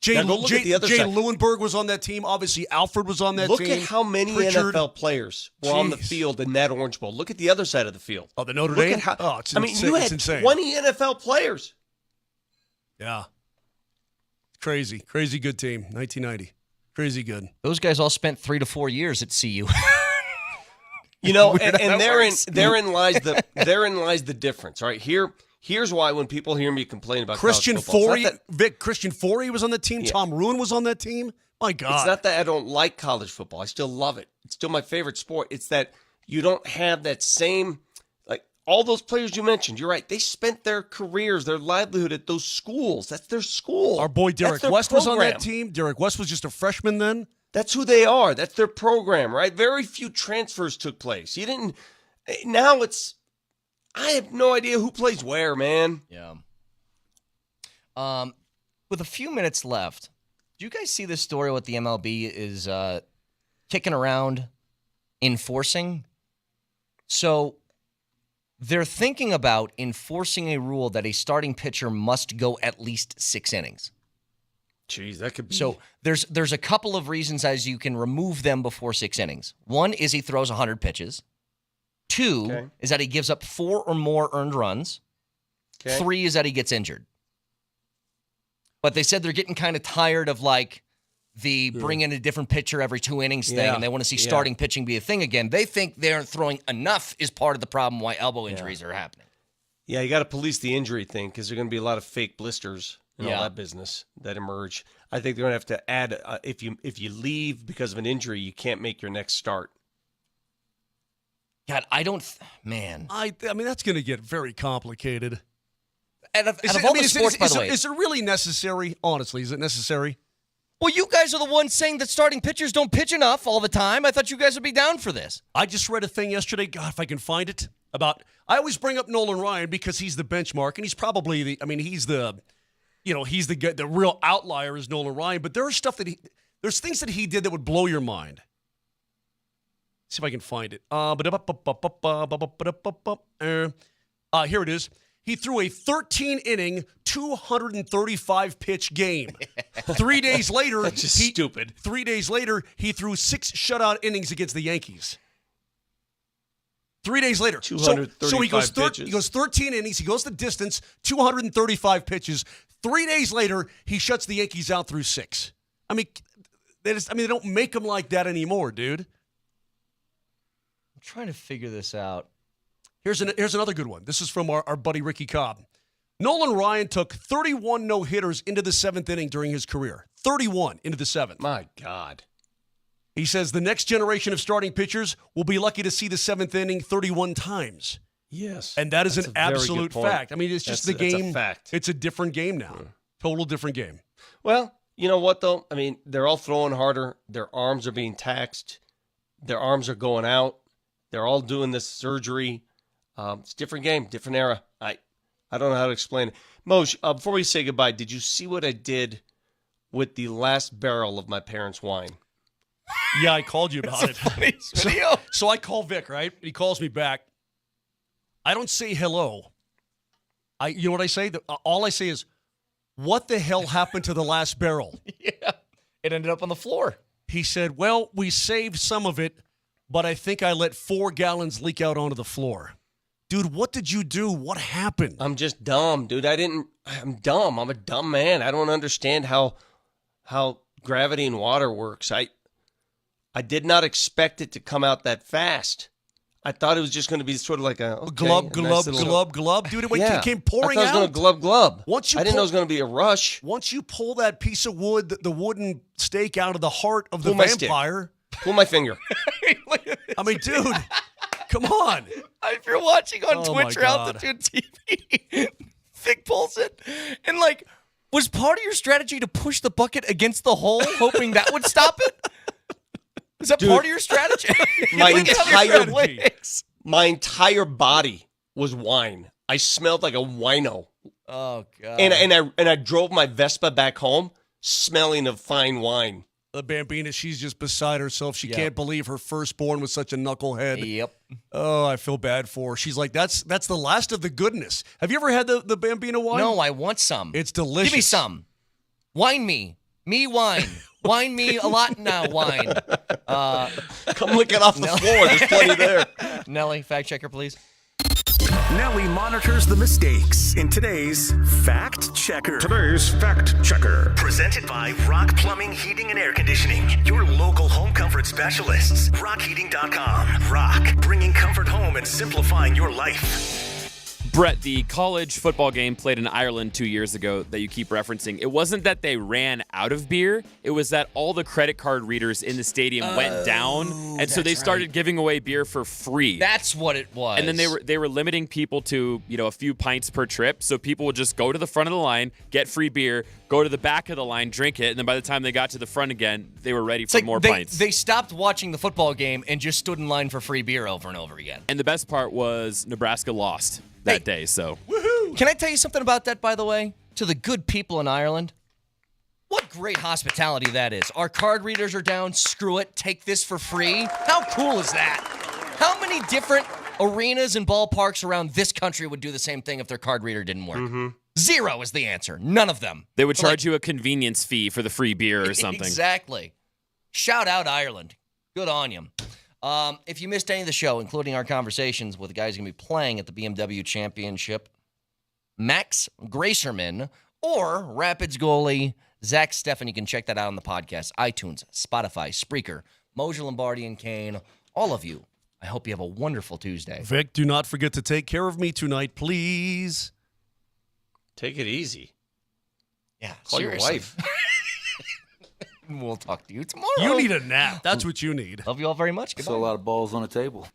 Jay Lewinberg was on that team. Obviously, Alfred was on that team.
Look at how many NFL players were on the field in that Orange Bowl. Look at the other side of the field.
Oh, the Notre Dame?
It's insane. You had 20 NFL players.
Yeah. Crazy good team. 1990. Crazy good.
Those guys all spent 3 to 4 years at CU.
You know, and therein lies the difference. Right here Here's why when people hear me complain about
Christian
college football,
Forey, Vic, Christian Forey was on the team.
Yeah.
Tom Ruin was on that team. My God.
It's not that I don't like college football. I still love it. It's still my favorite sport. It's that you don't have that same, like all those players you mentioned. You're right. They spent their careers, their livelihood at those schools. That's their school.
Our boy Derek West was on that team. Derek West was just a freshman then.
That's who they are. That's their program, right? Very few transfers took place. Now I have no idea who plays where, man.
Yeah. With a few minutes left, do you guys see this story what the MLB is kicking around enforcing? So they're thinking about enforcing a rule that a starting pitcher must go at least 6 innings.
Jeez, that could be.
So there's a couple of reasons as you can remove them before 6 innings. One is he throws 100 pitches. 2 is that he gives up 4 or more earned runs. 3 is that he gets injured. But they said they're getting kind of tired of like the bring in a different pitcher every 2 innings thing, and they want to see starting pitching be a thing again. They think they aren't throwing enough is part of the problem why elbow injuries are happening.
Yeah, you got to police the injury thing because there are going to be a lot of fake blisters and all that business that emerge. I think they're going to have to add if you leave because of an injury, you can't make your next start.
God, I don't, man.
I mean, that's going to get very complicated.
Out of all the sports, by the way.
Is it really necessary? Honestly, is it necessary?
Well, you guys are the ones saying that starting pitchers don't pitch enough all the time. I thought you guys would be down for this.
I just read a thing yesterday, God, if I can find it, about, I always bring up Nolan Ryan because he's the benchmark, and he's probably he's the real outlier is Nolan Ryan, but there's things that he did that would blow your mind. See if I can find it. Here it is. He threw a 13-inning, 235-pitch game. 3 days later,
That's just stupid.
3 days later, he threw 6 shutout innings against the Yankees. 3 days later.
235
so he goes
pitches.
He goes 13 innings. He goes the distance, 235 pitches. 3 days later, he shuts the Yankees out through 6. I mean, they don't make them like that anymore, dude.
I'm trying to figure this out.
Here's another good one. This is from our buddy Ricky Cobb. Nolan Ryan took 31 no-hitters into the 7th inning during his career. 31 into the 7th.
My God.
He says the next generation of starting pitchers will be lucky to see the 7th inning 31 times.
Yes.
And that is
That's
an
a very
absolute
good point.
fact. I mean, it's just the
That's
game.
a fact.
It's a different game now. Total different game.
Well, you know what, though? I mean, they're all throwing harder. Their arms are being taxed. Their arms are going out. They're all doing this surgery. It's a different game, different era. I don't know how to explain it. Moj, before we say goodbye, did you see what I did with the last barrel of my parents' wine?
Yeah, I called you about it.
Funny video.
So I call Vic, right? He calls me back. I don't say hello. You know what I say? All I say is, what the hell happened to the last barrel?
Yeah. It ended up on the floor.
He said, well, we saved some of it, but I think I let 4 gallons leak out onto the floor. Dude, what did you do? What happened?
I'm just dumb, dude. I'm dumb. I'm a dumb man. I don't understand how gravity and water works. I did not expect it to come out that fast. I thought it was just going to be sort of like a
glub. Dude, it came pouring
I thought it was going to glub.
I
didn't know it was going to be a rush.
Once you pull that piece of wood, the wooden stake out of the heart of the vampire.
Pull my finger.
I mean, dude, come on.
If you're watching on Twitch or Altitude TV, Vic pulls it. And, was part of your strategy to push the bucket against the hole, hoping that would stop it? Is that part of your strategy?
My entire body was wine. I smelled like a wino.
Oh, God.
And I drove my Vespa back home smelling of fine wine.
The Bambina, she's just beside herself. She can't believe her firstborn was such a knucklehead.
Yep.
Oh, I feel bad for her. She's like, that's the last of the goodness. Have you ever had the Bambina wine?
No, I want some.
It's delicious.
Give me some. Wine me. Me wine. Wine me a lot now, wine.
Come lick it off the floor. There's plenty there.
Nelly, fact checker, please.
Nelly monitors the mistakes in today's Fact Checker. Presented by Rock Plumbing, Heating, and Air Conditioning. Your local home comfort specialists. RockHeating.com. Rock, bringing comfort home and simplifying your life.
Brett, the college football game played in Ireland 2 years ago that you keep referencing, it wasn't that they ran out of beer. It was that all the credit card readers in the stadium went down, and so they started giving away beer for free.
That's what it was.
And then they were limiting people to, a few pints per trip, so people would just go to the front of the line, get free beer, go to the back of the line, drink it, and then by the time they got to the front again, they were ready for more pints.
They stopped watching the football game and just stood in line for free beer over and over again.
And the best part was Nebraska lost that day, so.
Woohoo! Can I tell you something about that, by the way? To the good people in Ireland, what great hospitality that is. Our card readers are down. Screw it. Take this for free. How cool is that? How many different arenas and ballparks around this country would do the same thing if their card reader didn't work? Zero is the answer. None of them.
They would charge you a convenience fee for the free beer or something.
Exactly. Shout out Ireland. Good on you. If you missed any of the show, including our conversations with the guys going to be playing at the BMW Championship, Max Gracerman or Rapids goalie Zach Steffen, you can check that out on the podcast, iTunes, Spotify, Spreaker, Mojo Lombardi and Kane, all of you. I hope you have a wonderful Tuesday.
Vic, do not forget to take care of me tonight, please.
Take it easy.
Yeah,
Call
seriously.
your wife.
We'll talk to you tomorrow.
You need a nap. That's what you need.
Love you all very much. Goodbye.
Still a lot of balls on the table.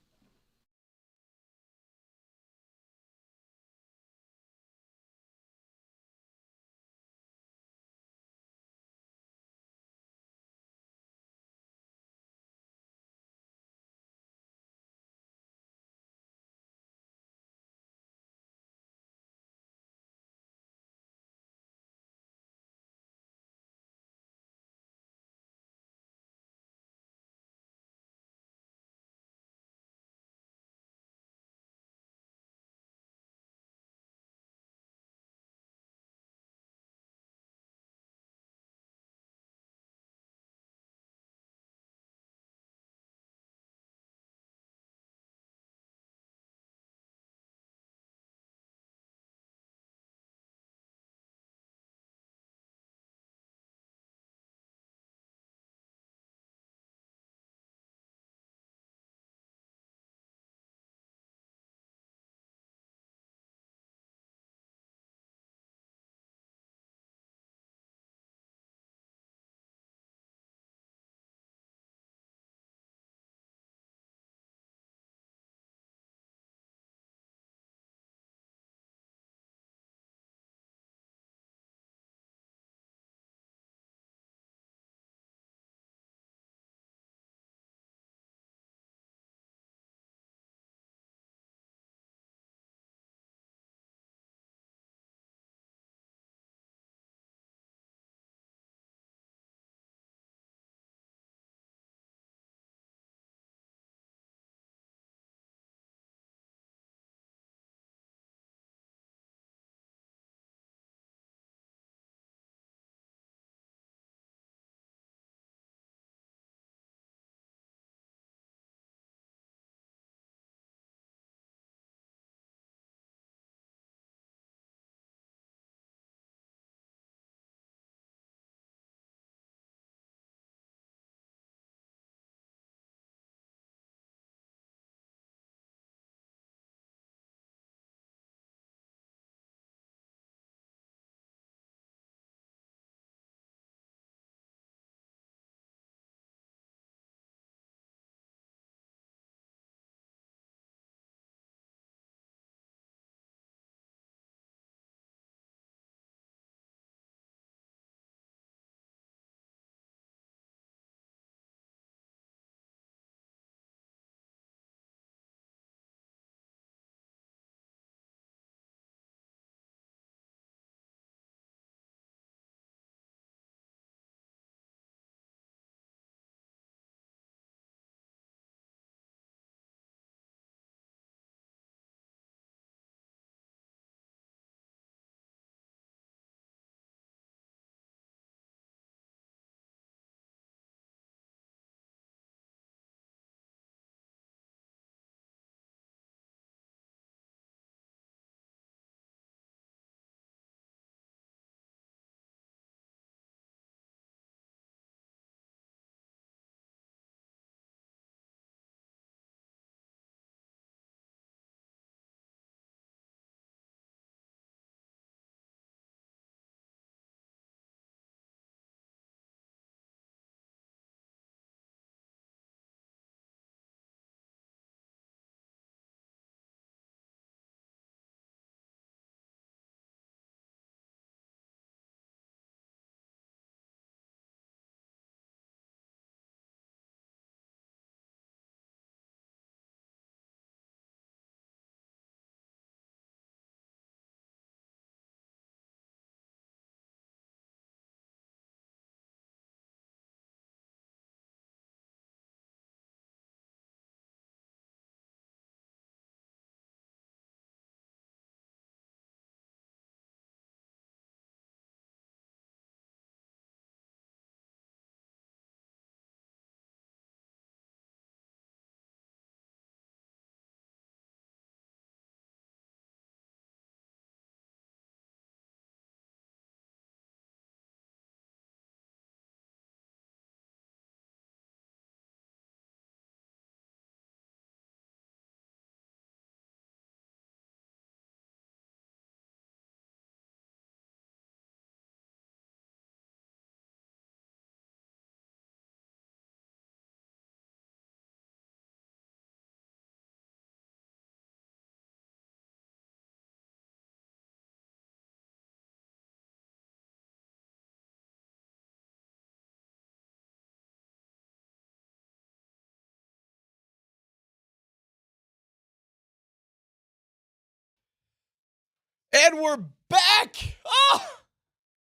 And we're back. Oh,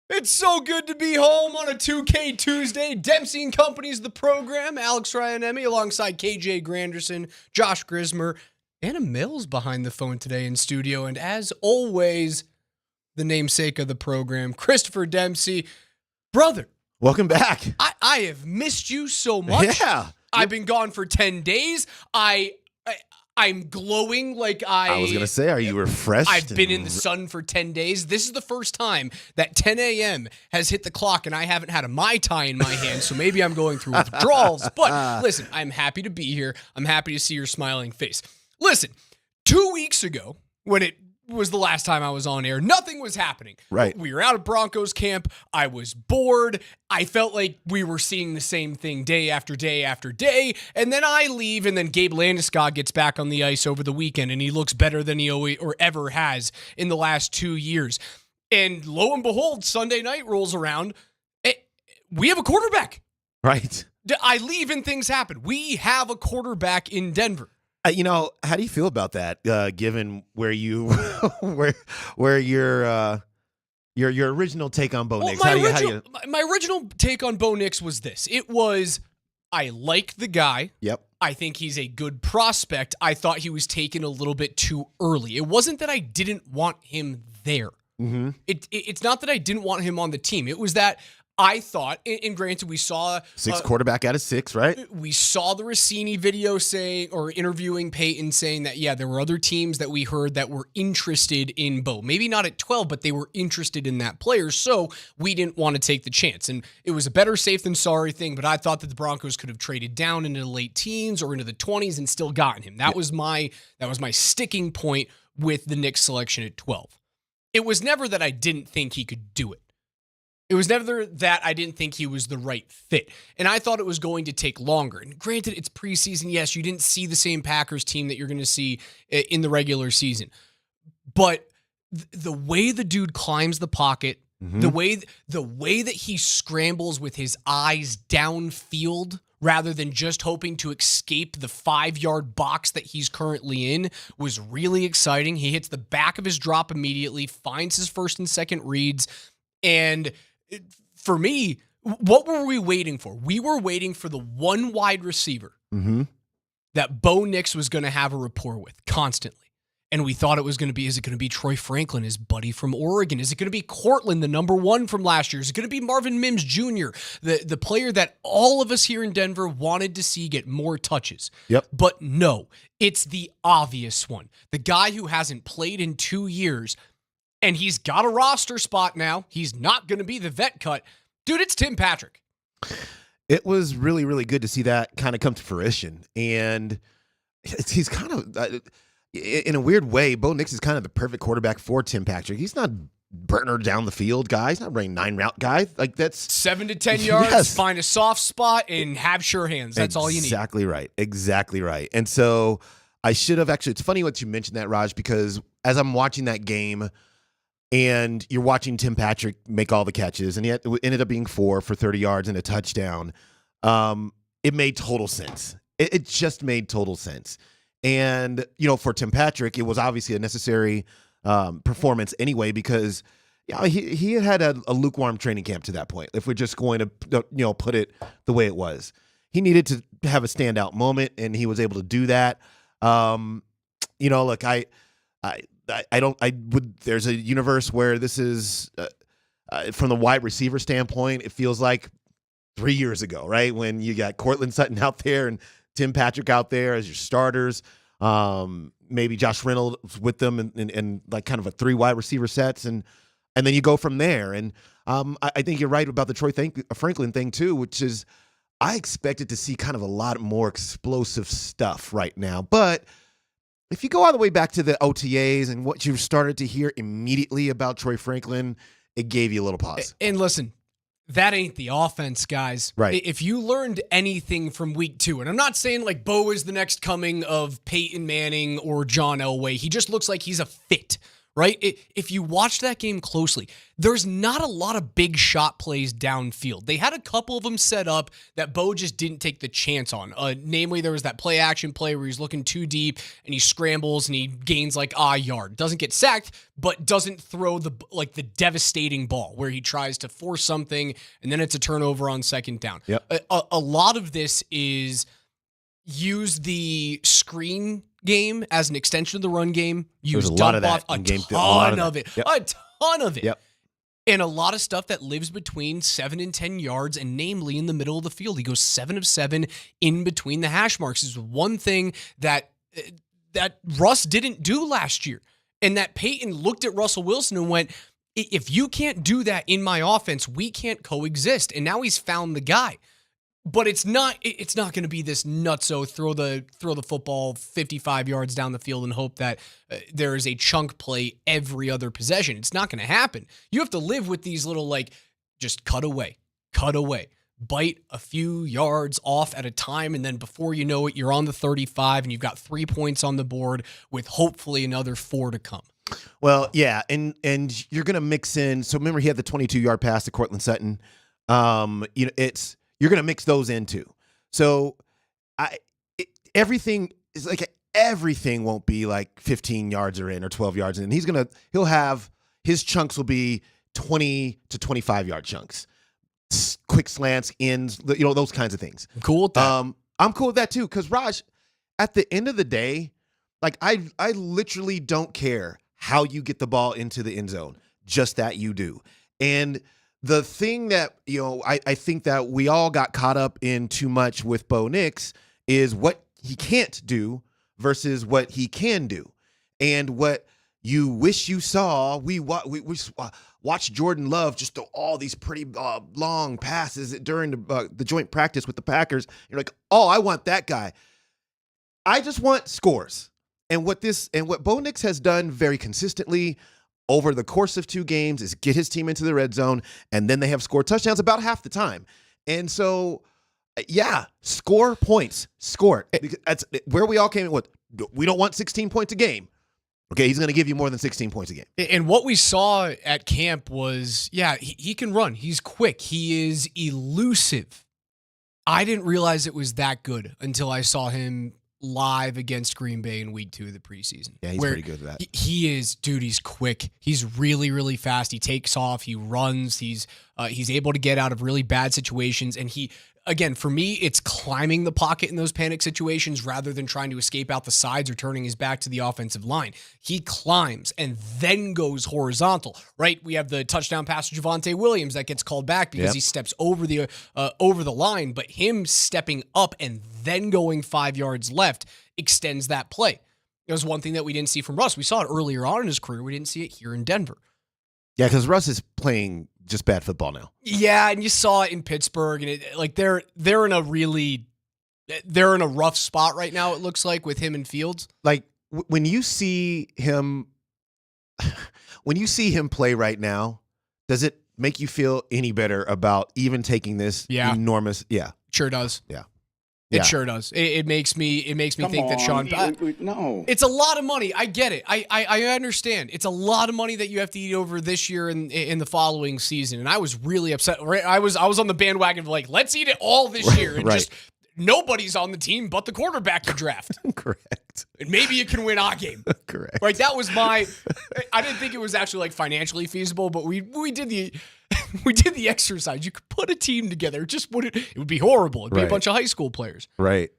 it's so good to be home on a 2K Tuesday. Dempsey and Company's the program. Alex Ryanemi alongside KJ Granderson, Josh Grismer, Anna Mills behind the phone today in studio. And as always, the namesake of the program, Christopher Dempsey. Brother.
Welcome back.
I have missed you so much.
Yeah.
I've been gone for 10 days. I'm glowing like
I was going to say, are you refreshed?
I've been in the sun for 10 days. This is the first time that 10 a.m. has hit the clock and I haven't had a Mai Tai in my hand, so maybe I'm going through withdrawals. But listen, I'm happy to be here. I'm happy to see your smiling face. Listen, 2 weeks ago, when it was the last time I was on air, nothing was happening.
Right.
We were out of Broncos camp. I was bored. I felt like we were seeing the same thing day after day after day. And then I leave, and then Gabe Landeskog gets back on the ice over the weekend, and he looks better than he always or ever has in the last 2 years. And lo and behold, Sunday night rolls around. We have a quarterback.
Right.
I leave and things happen. We have a quarterback in Denver.
How do you feel about that? Given where you, where your original take on Bo Nix?
My original take on Bo Nix was this. It was, I like the guy.
Yep.
I think he's a good prospect. I thought he was taken a little bit too early. It wasn't that I didn't want him there.
Mm-hmm.
It's not that I didn't want him on the team. It was that I thought, and granted, we saw
six quarterback out of six, right?
We saw the Rossini video saying, or interviewing Peyton saying that, yeah, there were other teams that we heard that were interested in Bo. Maybe not at 12, but they were interested in that player. So we didn't want to take the chance. And it was a better safe than sorry thing, but I thought that the Broncos could have traded down into the late teens or into the 20s and still gotten him. That was my sticking point with the Knicks selection at 12. It was never that I didn't think he could do it. It was never that I didn't think he was the right fit. And I thought it was going to take longer. And granted, it's preseason. Yes, you didn't see the same Packers team that you're going to see in the regular season. But the way the dude climbs the pocket, the way that he scrambles with his eyes downfield rather than just hoping to escape the 5-yard box that he's currently in was really exciting. He hits the back of his drop immediately, finds his first and second reads, and for me, what were we waiting for? We were waiting for the one wide receiver that Bo Nix was going to have a rapport with constantly. And we thought it was going to be, is it going to be Troy Franklin, his buddy from Oregon? Is it going to be Cortland, the number one from last year? Is it going to be Marvin Mims Jr., the player that all of us here in Denver wanted to see get more touches?
Yep.
But no, it's the obvious one. The guy who hasn't played in 2 years, and he's got a roster spot now. He's not going to be the vet cut. Dude, it's Tim Patrick.
It was really, really good to see that kind of come to fruition. And he's kind of, in a weird way, Bo Nix is kind of the perfect quarterback for Tim Patrick. He's not burner down the field guy. He's not running 9-route guy. Like, that's
7 to 10 yards, find a soft spot, and have sure hands. That's all you need.
Exactly right. Exactly right. And so I should have actually, it's funny what you mentioned that, Raj, because as I'm watching that game, and you're watching Tim Patrick make all the catches, and it ended up being 4 for 30 yards and a touchdown. It made total sense. It just made total sense. And, for Tim Patrick, it was obviously a necessary performance anyway, because he had a lukewarm training camp to that point, if we're just going to put it the way it was. He needed to have a standout moment, and he was able to do that. Look, there's a universe where this is, from the wide receiver standpoint, it feels like 3 years ago, right? When you got Cortland Sutton out there and Tim Patrick out there as your starters, maybe Josh Reynolds with them and like kind of a 3 wide receiver sets. And then you go from there. And I think you're right about the Troy Franklin thing too, which is I expected to see kind of a lot more explosive stuff right now. But if you go all the way back to the OTAs and what you started to hear immediately about Troy Franklin, it gave you a little pause.
And listen, that ain't the offense, guys.
Right.
If you learned anything from week 2, and I'm not saying like Bo is the next coming of Peyton Manning or John Elway. He just looks like he's a fit, right? If you watch that game closely, there's not a lot of big shot plays downfield. They had a couple of them set up that Bo just didn't take the chance on. Namely, there was that play action play where he's looking too deep and he scrambles and he gains like a yard. Doesn't get sacked, but doesn't throw the devastating ball where he tries to force something and then it's a turnover on second down.
Yep.
A lot of this is use the screen game as an extension of the run game. Use
a lot of
dump
that
off
in game.
a ton of it.
Yep.
A ton of it.
Yep.
And a lot of stuff that lives between 7 and 10 yards, and namely in the middle of the field. He goes 7 of 7 in between the hash marks. Is one thing that Russ didn't do last year. And that Peyton looked at Russell Wilson and went, if you can't do that in my offense, we can't coexist. And now he's found the guy. But it's not going to be this nutso throw the football 55 yards down the field and hope that there is a chunk play every other possession. It's not going to happen. You have to live with these little just cut away, bite a few yards off at a time, and then before you know it, you're on the 35 and you've got 3 points on the board with hopefully another 4 to come.
Well, yeah, and you're going to mix in. So remember, he had the 22-yard pass to Cortland Sutton. You're going to mix those in too. So everything is like everything won't be like 15 yards are in or 12 yards in. He'll have his chunks will be 20 to 25 yard chunks, quick slants, ends, those kinds of things.
I'm cool with that.
I'm cool with that too. Cause Raj, at the end of the day, like I literally don't care how you get the ball into the end zone, just that you do. And the thing that, I think that we all got caught up in too much with Bo Nix is what he can't do versus what he can do. And what you wish you saw, we watched Jordan Love just throw all these pretty long passes during the joint practice with the Packers. You're like, oh, I want that guy. I just want scores. And what Bo Nix has done very consistently over the course of 2 games is get his team into the red zone, and then they have scored touchdowns about half the time. And so, yeah, score points. Score it. Because that's where we all came in with. We don't want 16 points a game. Okay, he's going to give you more than 16 points a game.
And what we saw at camp was, he can run. He's quick. He is elusive. I didn't realize it was that good until I saw him live against Green Bay in week 2 of the preseason.
Yeah, he's pretty good at that.
He's quick. He's really, really fast. He takes off. He runs. He's able to get out of really bad situations. And again, for me, it's climbing the pocket in those panic situations rather than trying to escape out the sides or turning his back to the offensive line. He climbs and then goes horizontal, right? We have the touchdown pass to Javonte Williams that gets called back because he steps over the line, but him stepping up and then going 5 yards left extends that play. It was one thing that we didn't see from Russ. We saw it earlier on in his career. We didn't see it here in Denver.
Yeah, because Russ is playing just bad football now.
Yeah, and you saw it in Pittsburgh, and they're in a rough spot right now. It looks like with him and Fields.
Like when you see him play right now, does it make you feel any better about even taking this enormous? Yeah,
sure does.
Yeah.
It sure does. It makes me think that Sean.
No,
it's a lot of money. I get it. I understand. It's a lot of money that you have to eat over this year and in the following season. And I was really upset. Right? I was on the bandwagon of like, let's eat it all this year, and just nobody's on the team but the quarterback to draft.
Correct.
And maybe you can win a game.
Correct.
Right. That was I didn't think it was actually like financially feasible, but we did the. We did the exercise. You could put a team together. It would be horrible. It'd be a bunch of high school players.
Right.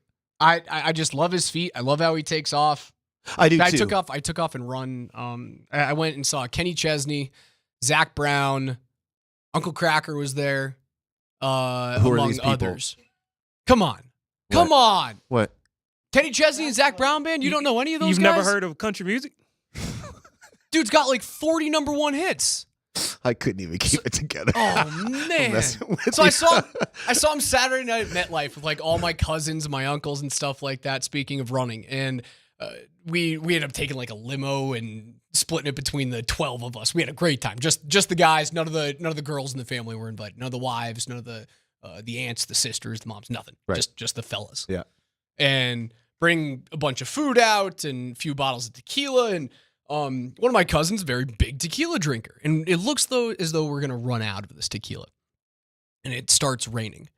I just love his feet. I love how he takes off.
I do too.
I took off and run. I went and saw Kenny Chesney, Zach Brown, Uncle Cracker was there, among others. Come on.
What?
Kenny Chesney and Zach Brown band? You don't know any of those
You've
guys?
never heard of country music?
Dude's got like 40 number 1 hits.
I couldn't even keep it together.
Oh man! So I saw him Saturday night at MetLife with like all my cousins, my uncles, and stuff like that. Speaking of running, and we ended up taking like a limo and splitting it between the 12 of us. We had a great time. Just the guys. None of the girls in the family were invited. None of the wives. None of the aunts, the sisters, the moms. Nothing.
Right.
Just the fellas.
Yeah.
And bring a bunch of food out and a few bottles of tequila and. One of my cousins, very big tequila drinker, and it looks as though we're gonna run out of this tequila, and it starts raining.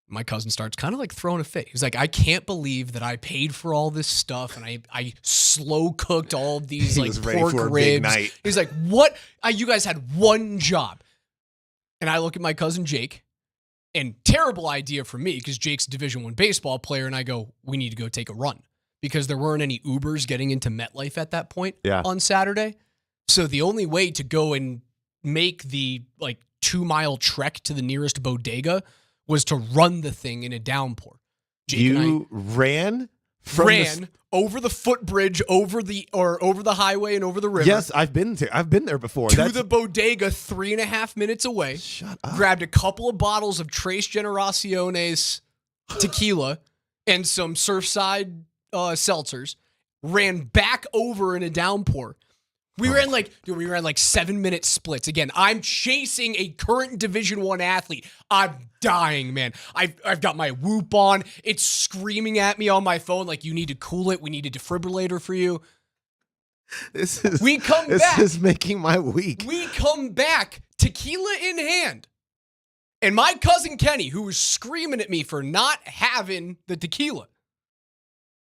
My cousin starts kind of like throwing a fit. He's like, I can't believe that I paid for all this stuff and I slow cooked all of these like pork ribs. He's like, what? You guys had one job. And I look at my cousin Jake, and terrible idea for me because Jake's a Division I baseball player, and I go, we need to go take a run because there weren't any Ubers getting into MetLife at that point on Saturday. So the only way to go and make the like 2-mile trek to the nearest bodega was to run the thing in a downpour. Jake
ran
over the footbridge, over the highway and over the river.
Yes, I've been there before.
To the bodega 3.5 minutes away.
Shut up.
Grabbed a couple of bottles of Tres Generaciones tequila and some Surfside seltzers. Ran back over in a downpour. We ran like 7-minute splits. Again, I'm chasing a current Division I athlete. I'm dying, man. I've got my Whoop on. It's screaming at me on my phone like, you need to cool it. We need a defibrillator for you.
This is making my week.
We come back, tequila in hand. And my cousin Kenny, who was screaming at me for not having the tequila,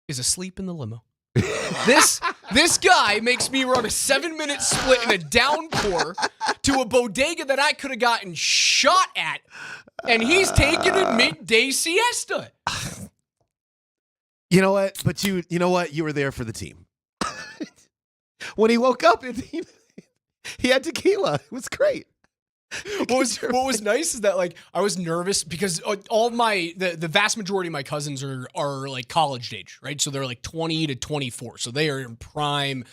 is asleep in the limo. This guy makes me run a 7-minute split in a downpour to a bodega that I could have gotten shot at, and he's taking a midday siesta.
You know what? But you know what? You were there for the team. When he woke up, he had tequila. It was great.
What was nice is that like I was nervous because all the vast majority of my cousins are like college age, right? So they're like 20 to 24. So they are in prime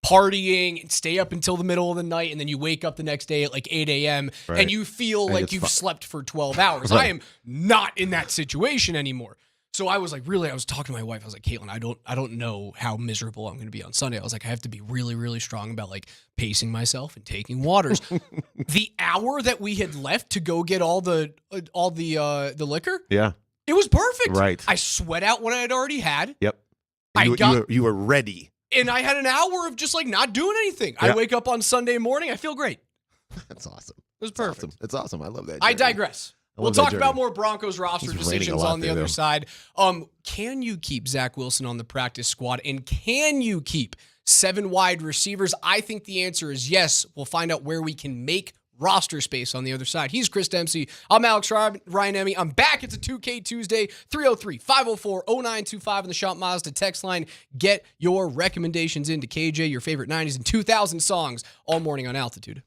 partying and stay up until the middle of the night, and then you wake up the next day at like 8 a.m. and you feel like you've slept for 12 hours. I am not in that situation anymore. So I was talking to my wife. I was like, Caitlin, I don't know how miserable I'm going to be on Sunday. I was like, I have to be really, really strong about like pacing myself and taking waters. The hour that we had left to go get all the liquor, it was perfect.
Right.
I sweat out what I had already had.
Yep. You were ready.
And I had an hour of just like not doing anything. I wake up on Sunday morning. I feel great.
That's awesome.
It was perfect.
It's awesome. I love that.
I digress. We'll talk about more Broncos roster decisions on the other side. Can you keep Zach Wilson on the practice squad? And can you keep 7 wide receivers? I think the answer is yes. We'll find out where we can make roster space on the other side. He's Chris Dempsey. I'm Alex Ryan Emmy. I'm back. It's a 2K Tuesday, 303-504-0925 on the Shop Mazda text line. Get your recommendations into KJ, your favorite 90s and 2000 songs all morning on Altitude.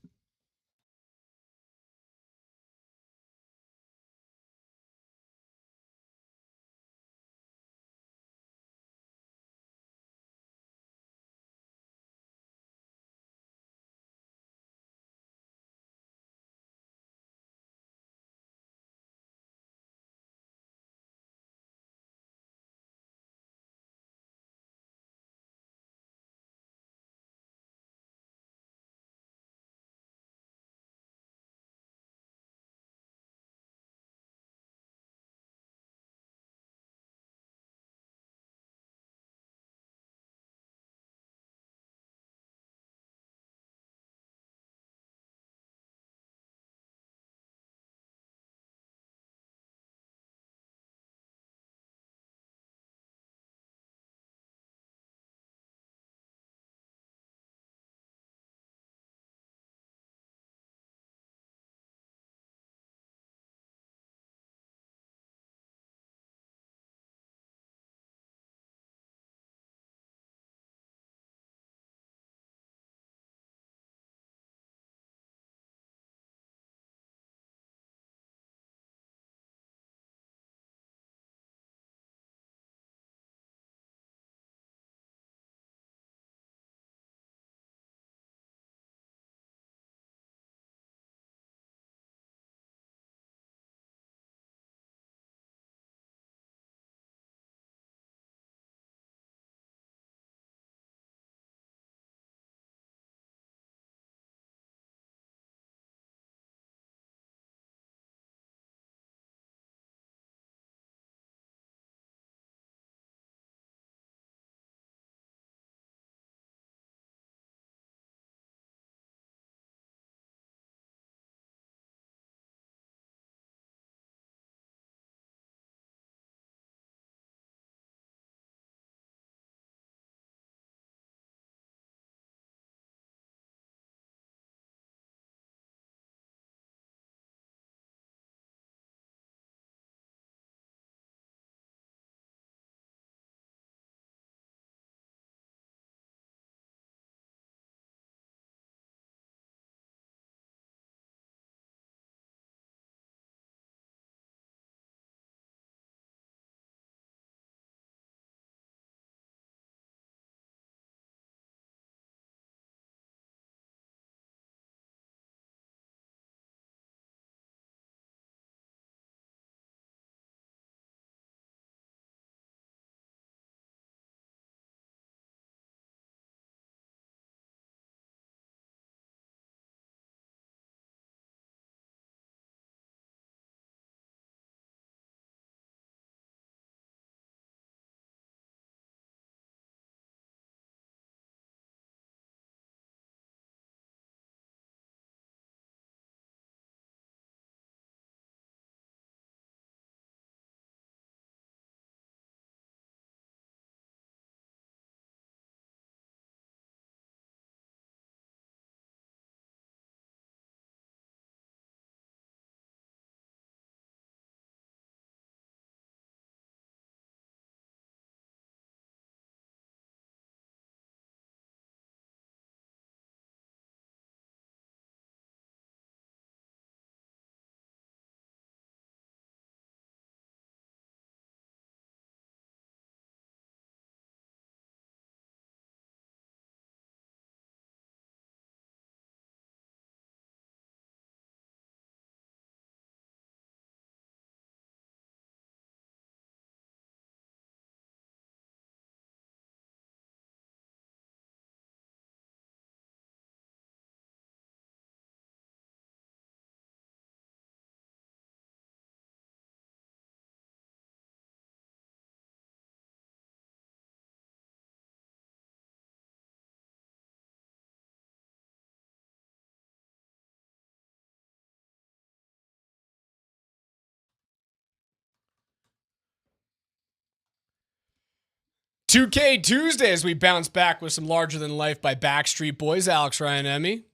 2K Tuesday as we bounce back with some Larger Than Life by Backstreet Boys. Alex Ryan Emmy,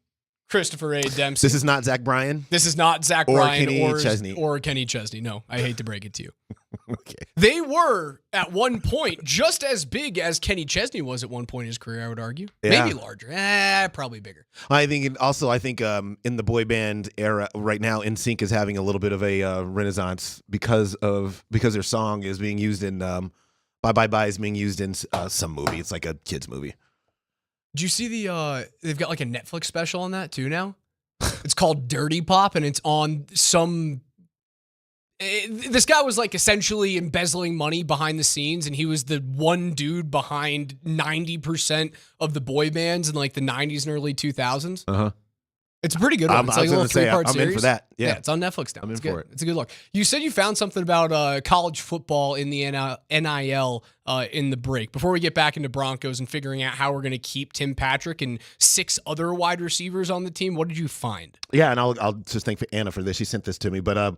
Christopher A. Dempsey.
This is not Zach Bryan?
This is not Zach
Or
Bryan
Kenny Chesney.
or Kenny Chesney. No, I hate to break it to you.
Okay.
They were, at one point, just as big as Kenny Chesney was at one point in his career, I would argue.
Yeah.
Maybe larger. Probably bigger.
I think in the boy band era right now, NSYNC is having a little bit of a renaissance because their song is being used in Bye Bye Bye is being used in some movie. It's like a kids movie.
Did you see they've got like a Netflix special on that too now? It's called Dirty Pop, and it's on some. This guy was like essentially embezzling money behind the scenes, and he was the one dude behind 90% of the boy bands in like the 90s and early 2000s.
Uh-huh.
It's a pretty good one. It's like a little three-part series.
I'm in for that. Yeah,
it's on Netflix now.
I'm
It's
in
good.
for it.
It's a good look. You said you found something about college football in the NIL in the break. Before we get back into Broncos and figuring out how we're going to keep Tim Patrick and 6 other wide receivers on the team, what did you find?
Yeah, and I'll just thank Anna for this. She sent this to me. But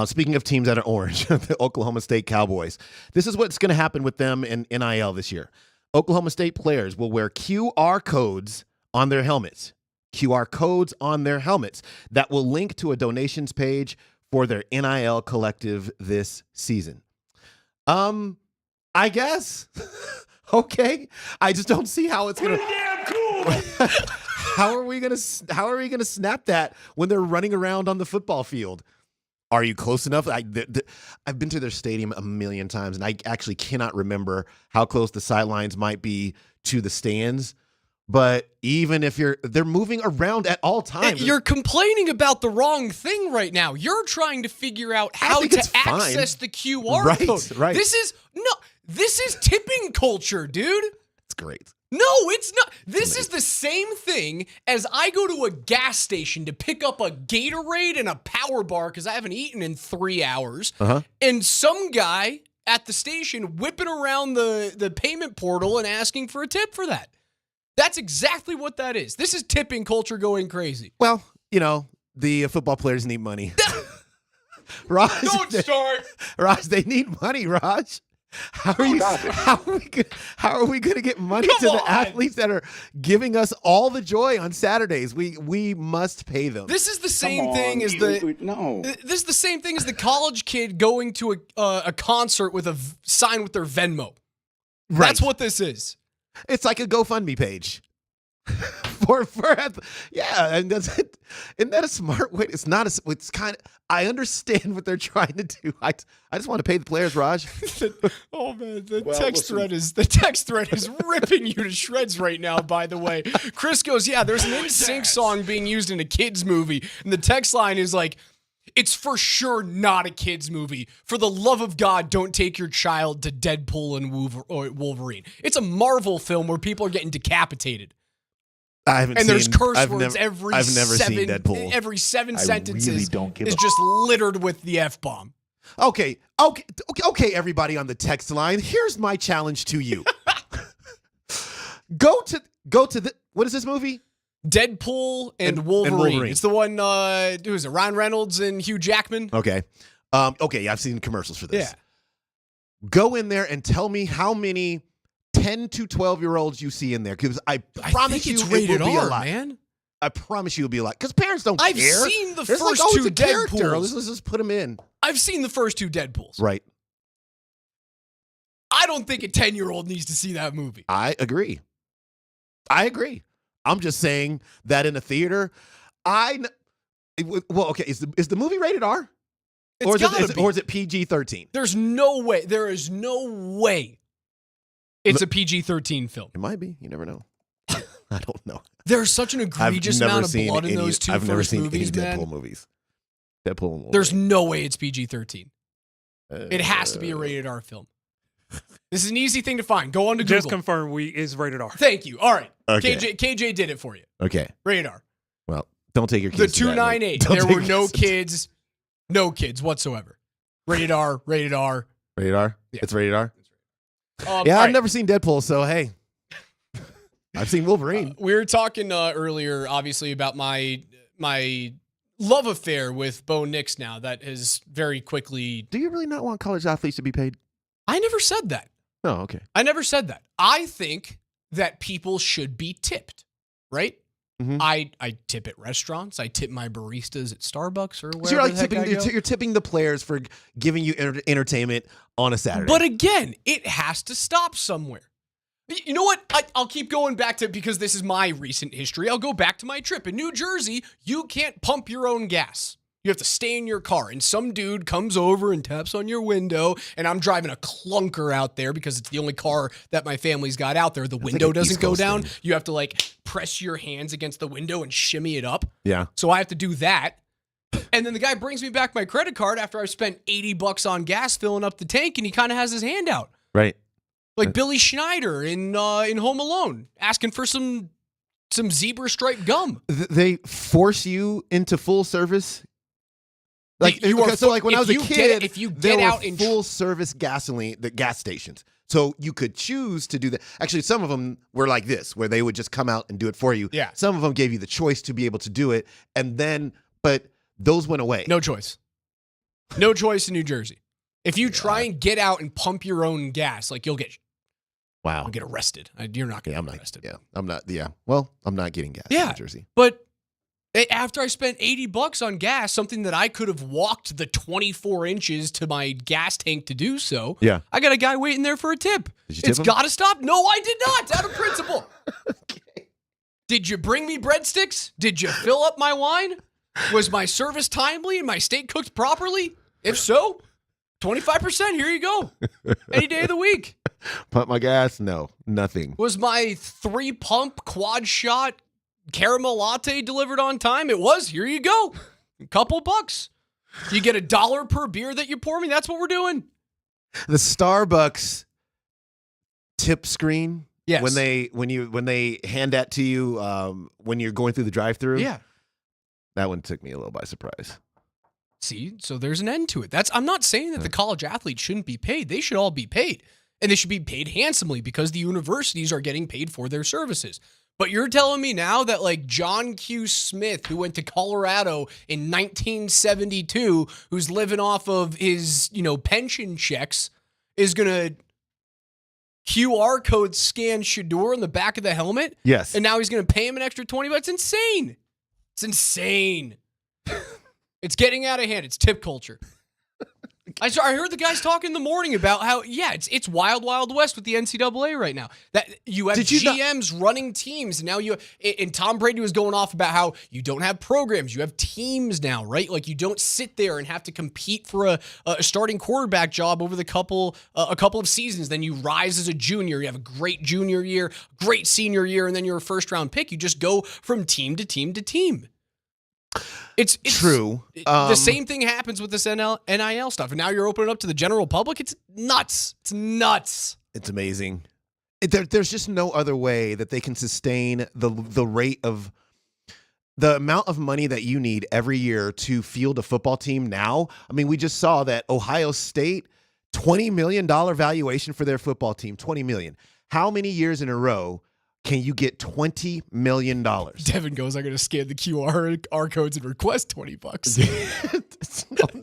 speaking of teams that are orange, the Oklahoma State Cowboys. This is what's going to happen with them in NIL this year. Oklahoma State players will wear QR codes on their helmets. QR codes on their helmets that will link to a donations page for their NIL collective this season. I guess. Okay. I just don't see how it's going to damn cool. How are we going to snap that when they're running around on the football field? Are you close enough? I've been to their stadium a million times, and I actually cannot remember how close the sidelines might be to the stands. But even if they're moving around at all times.
You're complaining about the wrong thing right now. You're trying to figure out how to access the QR code.
Right.
This is tipping culture, dude.
It's great.
No, it's not. This is the same thing as I go to a gas station to pick up a Gatorade and a power bar because I haven't eaten in 3 hours.
Uh-huh.
And some guy at the station whipping around the payment portal and asking for a tip for that. That's exactly what that is. This is tipping culture going crazy.
Well, the football players need money. Raj,
don't start.
Raj, they need money, Raj. How are we going to get money to the athletes that are giving us all the joy on Saturdays? We must pay them.
This is the same thing as This is the same thing as the college kid going to a concert with a sign with their Venmo.
Right.
That's what this is.
It's like a GoFundMe page. And that's it. Isn't that a smart way? It's not. It's kind of. I understand what they're trying to do. I just want to pay the players, Raj.
Oh man, the text thread is ripping you to shreds right now. By the way, Chris goes, yeah, there's an NSYNC song being used in a kids movie, and the text line is like, it's for sure not a kids movie. For the love of God, don't take your child to Deadpool and Wolverine. It's a Marvel film where people are getting decapitated.
I haven't
and
seen,
there's curse
I've
words
never, I've never seen Deadpool.
Every 7 sentences
really don't give
is
a
just littered with the F-bomb.
Okay, everybody on the text line. Here's my challenge to you. Go to the what is this movie?
Deadpool and Wolverine. It's the one. Who is it? Ryan Reynolds and Hugh Jackman.
Okay, yeah, I've seen commercials for this.
Yeah.
Go in there and tell me how many 10 to 12-year-olds you see in there, because I promise
think
you
it's rated
it will be
R,
a lot.
man.
I promise you it'll be a lot, because parents don't
I've
care.
seen the
There's
first
like,
two
it's a character.
Deadpools.
Let's just put them in.
I've seen the first 2 Deadpools.
Right.
I don't think a 10-year-old needs to see that movie.
I agree. I'm just saying that in a theater, okay, is the movie rated R? Or is it PG-13?
There's no way. There is no way it's a PG-13 film.
It might be. You never know. I don't know.
There's such an egregious amount of blood in those 2
I've never
first
seen
movies,
any
man.
Deadpool movies. Deadpool and Wolverine.
There's no way it's PG-13. It has to be a rated R film. This is an easy thing to find. Go on to Google.
Just confirm is rated R.
Thank you. All right.
Okay.
KJ did it for you.
Okay.
Rated R.
Well, don't take your kids
The
to that.
298.
Don't
There
take
were
your
no
kids.
kids whatsoever. Rated R. Rated R.
Rated R?
Yeah.
It's rated R?
Yeah,
I've
right.
never seen Deadpool, so hey. I've seen Wolverine.
We were talking earlier, obviously, about my love affair with Bo Nix now that has very quickly...
Do you really not want college athletes to be paid?
I never said that.
Oh, okay.
I never said that. I think that people should be tipped, right?
Mhm.
I tip at restaurants. I tip my baristas at Starbucks or wherever
So you're like
the heck I go.
you're tipping the players for giving you entertainment on a Saturday.
But again, it has to stop somewhere. You know what? I'll keep going back to, because this is my recent history. I'll go back to my trip. In New Jersey, you can't pump your own gas. You have to stay in your car, and some dude comes over and taps on your window, and I'm driving a clunker out there because it's the only car that my family's got out there. The window doesn't go down. You have to like press your hands against the window and shimmy it up.
Yeah.
So I have to do that. And then the guy brings me back my credit card after I've spent $80 on gas filling up the tank, and he kind of has his hand out.
Right.
Like Billy Schneider in Home Alone, asking for some zebra stripe gum.
They force you into full service. Like
You are
so, like when I was a kid,
if you
there
get
were
out in
full service gasoline, the gas stations. So you could choose to do that. Actually, some of them were like this, where they would just come out and do it for you.
Yeah.
Some of them gave you the choice to be able to do it, and then, but those went away.
No choice. No choice in New Jersey. If you try and get out and pump your own gas, like you'll get arrested. You're not going to get arrested.
Yeah, I'm not. Yeah, well, I'm not getting gas in New Jersey.
But after I spent $80 on gas, something that I could have walked the 24 inches to my gas tank to do so,
Yeah.
I got a guy waiting there for a tip.
Did you tip
It's
him?
got to stop. No, I did not. Out of principle. Okay. Did you bring me breadsticks? Did you fill up my wine? Was my service timely and my steak cooked properly? If so, 25%. Here you go. Any day of the week.
Pump my gas? No, nothing.
Was my 3-pump quad shot caramel latte delivered on time? It was. Here you go. A couple bucks. You get $1 per beer that you pour me. That's what we're doing.
The Starbucks tip screen.
Yes.
When they hand that to you when you're going through the drive-through.
Yeah.
That one took me a little by surprise.
See, so there's an end to it. I'm not saying that the college athletes shouldn't be paid. They should all be paid. And they should be paid handsomely because the universities are getting paid for their services. But you're telling me now that like John Q. Smith, who went to Colorado in 1972, who's living off of his, pension checks, is going to QR code scan Shador in the back of the helmet?
Yes.
And now he's going to pay him an extra $20? It's insane. It's insane. It's getting out of hand. It's tip culture. I heard the guys talking in the morning about how, it's wild, wild west with the NCAA right now. That you have GMs running teams. And now and Tom Brady was going off about how you don't have programs. You have teams now, right? Like you don't sit there and have to compete for a starting quarterback job over a couple of seasons. Then you rise as a junior. You have a great junior year, great senior year, and then you're a first-round pick. You just go from team to team to team. It's
true.
The same thing happens with this NIL stuff. And now you're opening up to the general public. It's nuts. It's nuts.
It's amazing. There's just no other way that they can sustain the rate of the amount of money that you need every year to field a football team now. I mean, we just saw that Ohio State, $20 million valuation for their football team, $20 million. How many years in a row can you get $20 million?
Devin goes, I'm going to scan the QR codes and request $20.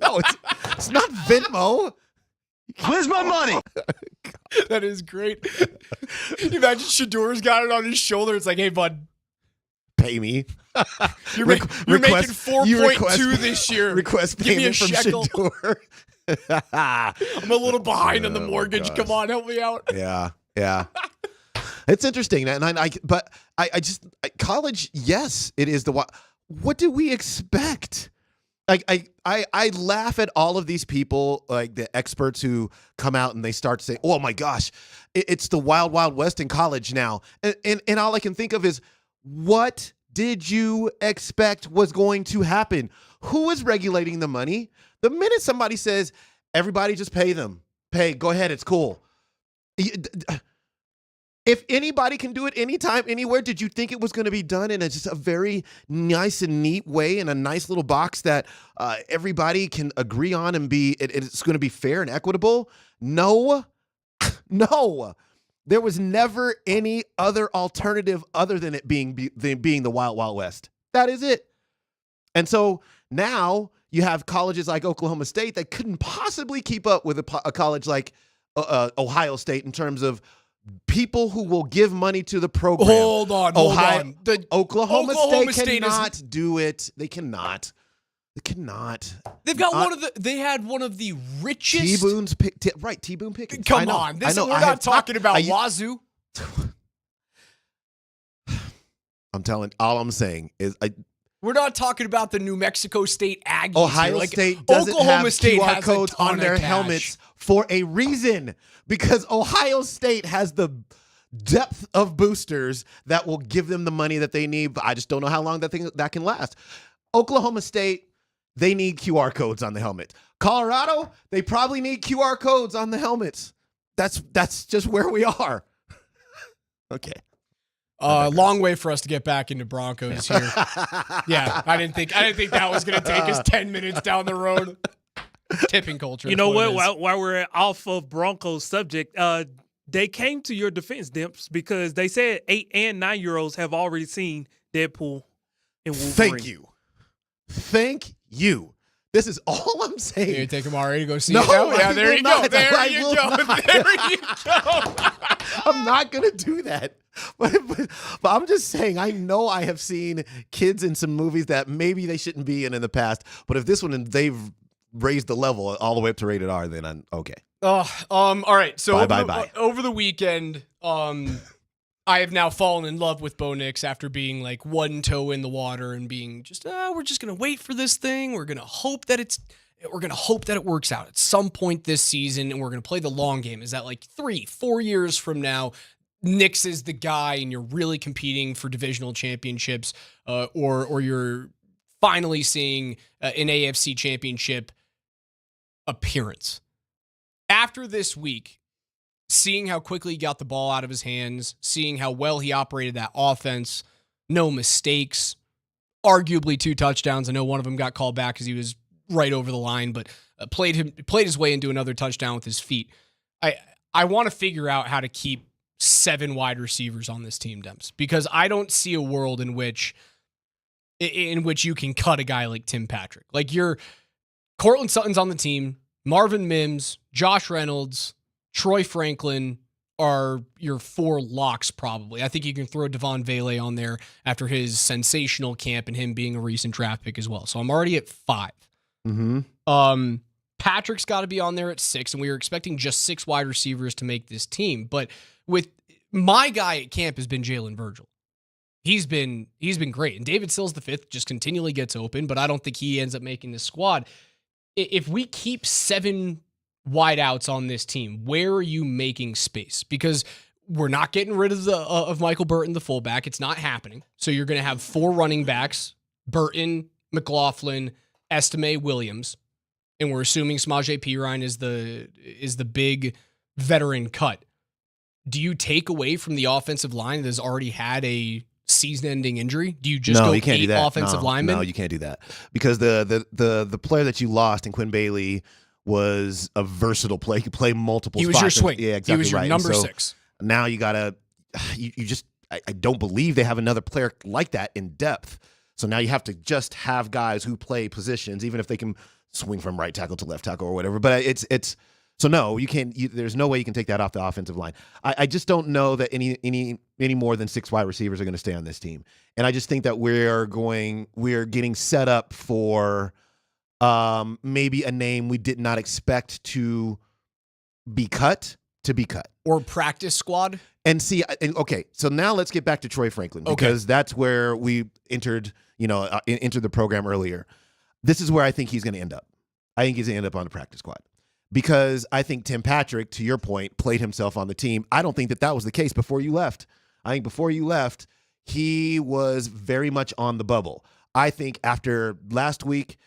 No, it's not Venmo.
Where's my money?
That is great. You imagine Shador's got it on his shoulder. It's like, hey, bud.
Pay me.
You're making 4.2 this year.
Request
Give me a
payment from
shekel.
Shador.
I'm a little behind on the mortgage.
gosh.
Come on, help me out.
Yeah. It's interesting, and I just college. Yes, it is what do we expect? Like I laugh at all of these people, like the experts who come out and they start to say, "Oh my gosh, it's the wild, wild west in college now," and all I can think of is, what did you expect was going to happen? Who is regulating the money? The minute somebody says, "Everybody just pay them, go ahead, it's cool." If anybody can do it anytime, anywhere, did you think it was going to be done in just a very nice and neat way in a nice little box that everybody can agree on and it's going to be fair and equitable? No. There was never any other alternative other than it being the Wild Wild West. That is it. And so now you have colleges like Oklahoma State that couldn't possibly keep up with a college like Ohio State in terms of people who will give money to the program.
Hold on.
The Oklahoma State cannot do it. They cannot.
They've got they had one of the richest.
T-Boone Pickens.
Come on. We're not talking about Wazoo.
All I'm saying is
we're not talking about the New Mexico State Aggies.
Ohio State doesn't
Oklahoma
have
State
QR
has
codes on their helmets for a reason, because Ohio State has the depth of boosters that will give them the money that they need. But I just don't know how long that can last. Oklahoma State, they need QR codes on the helmet. Colorado, they probably need QR codes on the helmets. That's just where we are. Okay.
Long way for us to get back into Broncos here. Yeah, I didn't think that was going to take us 10 minutes down the road. Tipping culture.
You know what? While we're off of Broncos subject, they came to your defense, Dimps, because they said 8 and 9-year-olds have already seen Deadpool and Wolverine.
Thank you. This is all I'm saying.
You take them already to go see it now? Yeah, there you go. There you go.
I'm not going to do that. But I'm just saying, I know I have seen kids in some movies that maybe they shouldn't be in the past. But if this one, they've raised the level all the way up to rated R, then I'm okay.
All right. So
bye.
Over the weekend, I have now fallen in love with Bo Nix after being like one toe in the water and being just, we're just going to wait for this thing. We're going to hope that it works out at some point this season, and we're going to play the long game. Is that like 3-4 years from now, Nix is the guy and you're really competing for divisional championships, or you're finally seeing an AFC championship appearance. After this week, seeing how quickly he got the ball out of his hands, seeing how well he operated that offense, no mistakes, arguably 2 touchdowns. I know one of them got called back because he was right over the line, but played his way into another touchdown with his feet. I want to figure out how to keep 7 wide receivers on this team, Demps, because I don't see a world in which you can cut a guy like Tim Patrick. Like Cortland Sutton's on the team, Marvin Mims, Josh Reynolds, Troy Franklin are your 4 locks probably. I think you can throw Devon Vele on there after his sensational camp and him being a recent draft pick as well. So I'm already at 5.
Mm-hmm.
Patrick's got to be on there at 6, and we were expecting just 6 wide receivers to make this team. But with my guy at camp has been Jalen Virgil. He's been great. And David Sills V just continually gets open, but I don't think he ends up making this squad. If we keep 7 wideouts on this team, where are you making space? Because we're not getting rid of Michael Burton, the fullback. It's not happening. So you're going to have 4 running backs: Burton, McLaughlin, Estime, Williams, and we're assuming Samaje Perine is the big veteran cut. Do you take away from the offensive line that has already had a season-ending injury? Do you just go 8 offensive linemen?
No, you can't do that, because the player that you lost in Quinn Bailey was a versatile player. He could play multiple spots.
He was your swing.
Yeah, exactly.
He was your
right.
number 6.
Now you gotta, I don't believe they have another player like that in depth. So now you have to just have guys who play positions, even if they can swing from right tackle to left tackle or whatever. But it's so no, you can't. There's no way you can take that off the offensive line. I just don't know that any more than 6 wide receivers are going to stay on this team. And I just think that we're getting set up for maybe a name we did not expect to be cut.
Or practice squad.
And see, okay, so now let's get back to Troy Franklin, because that's where we entered the program earlier. This is where I think he's going to end up. I think he's going to end up on the practice squad, because I think Tim Patrick, to your point, played himself on the team. I don't think that was the case before you left. I think before you left, he was very much on the bubble. I think after last week,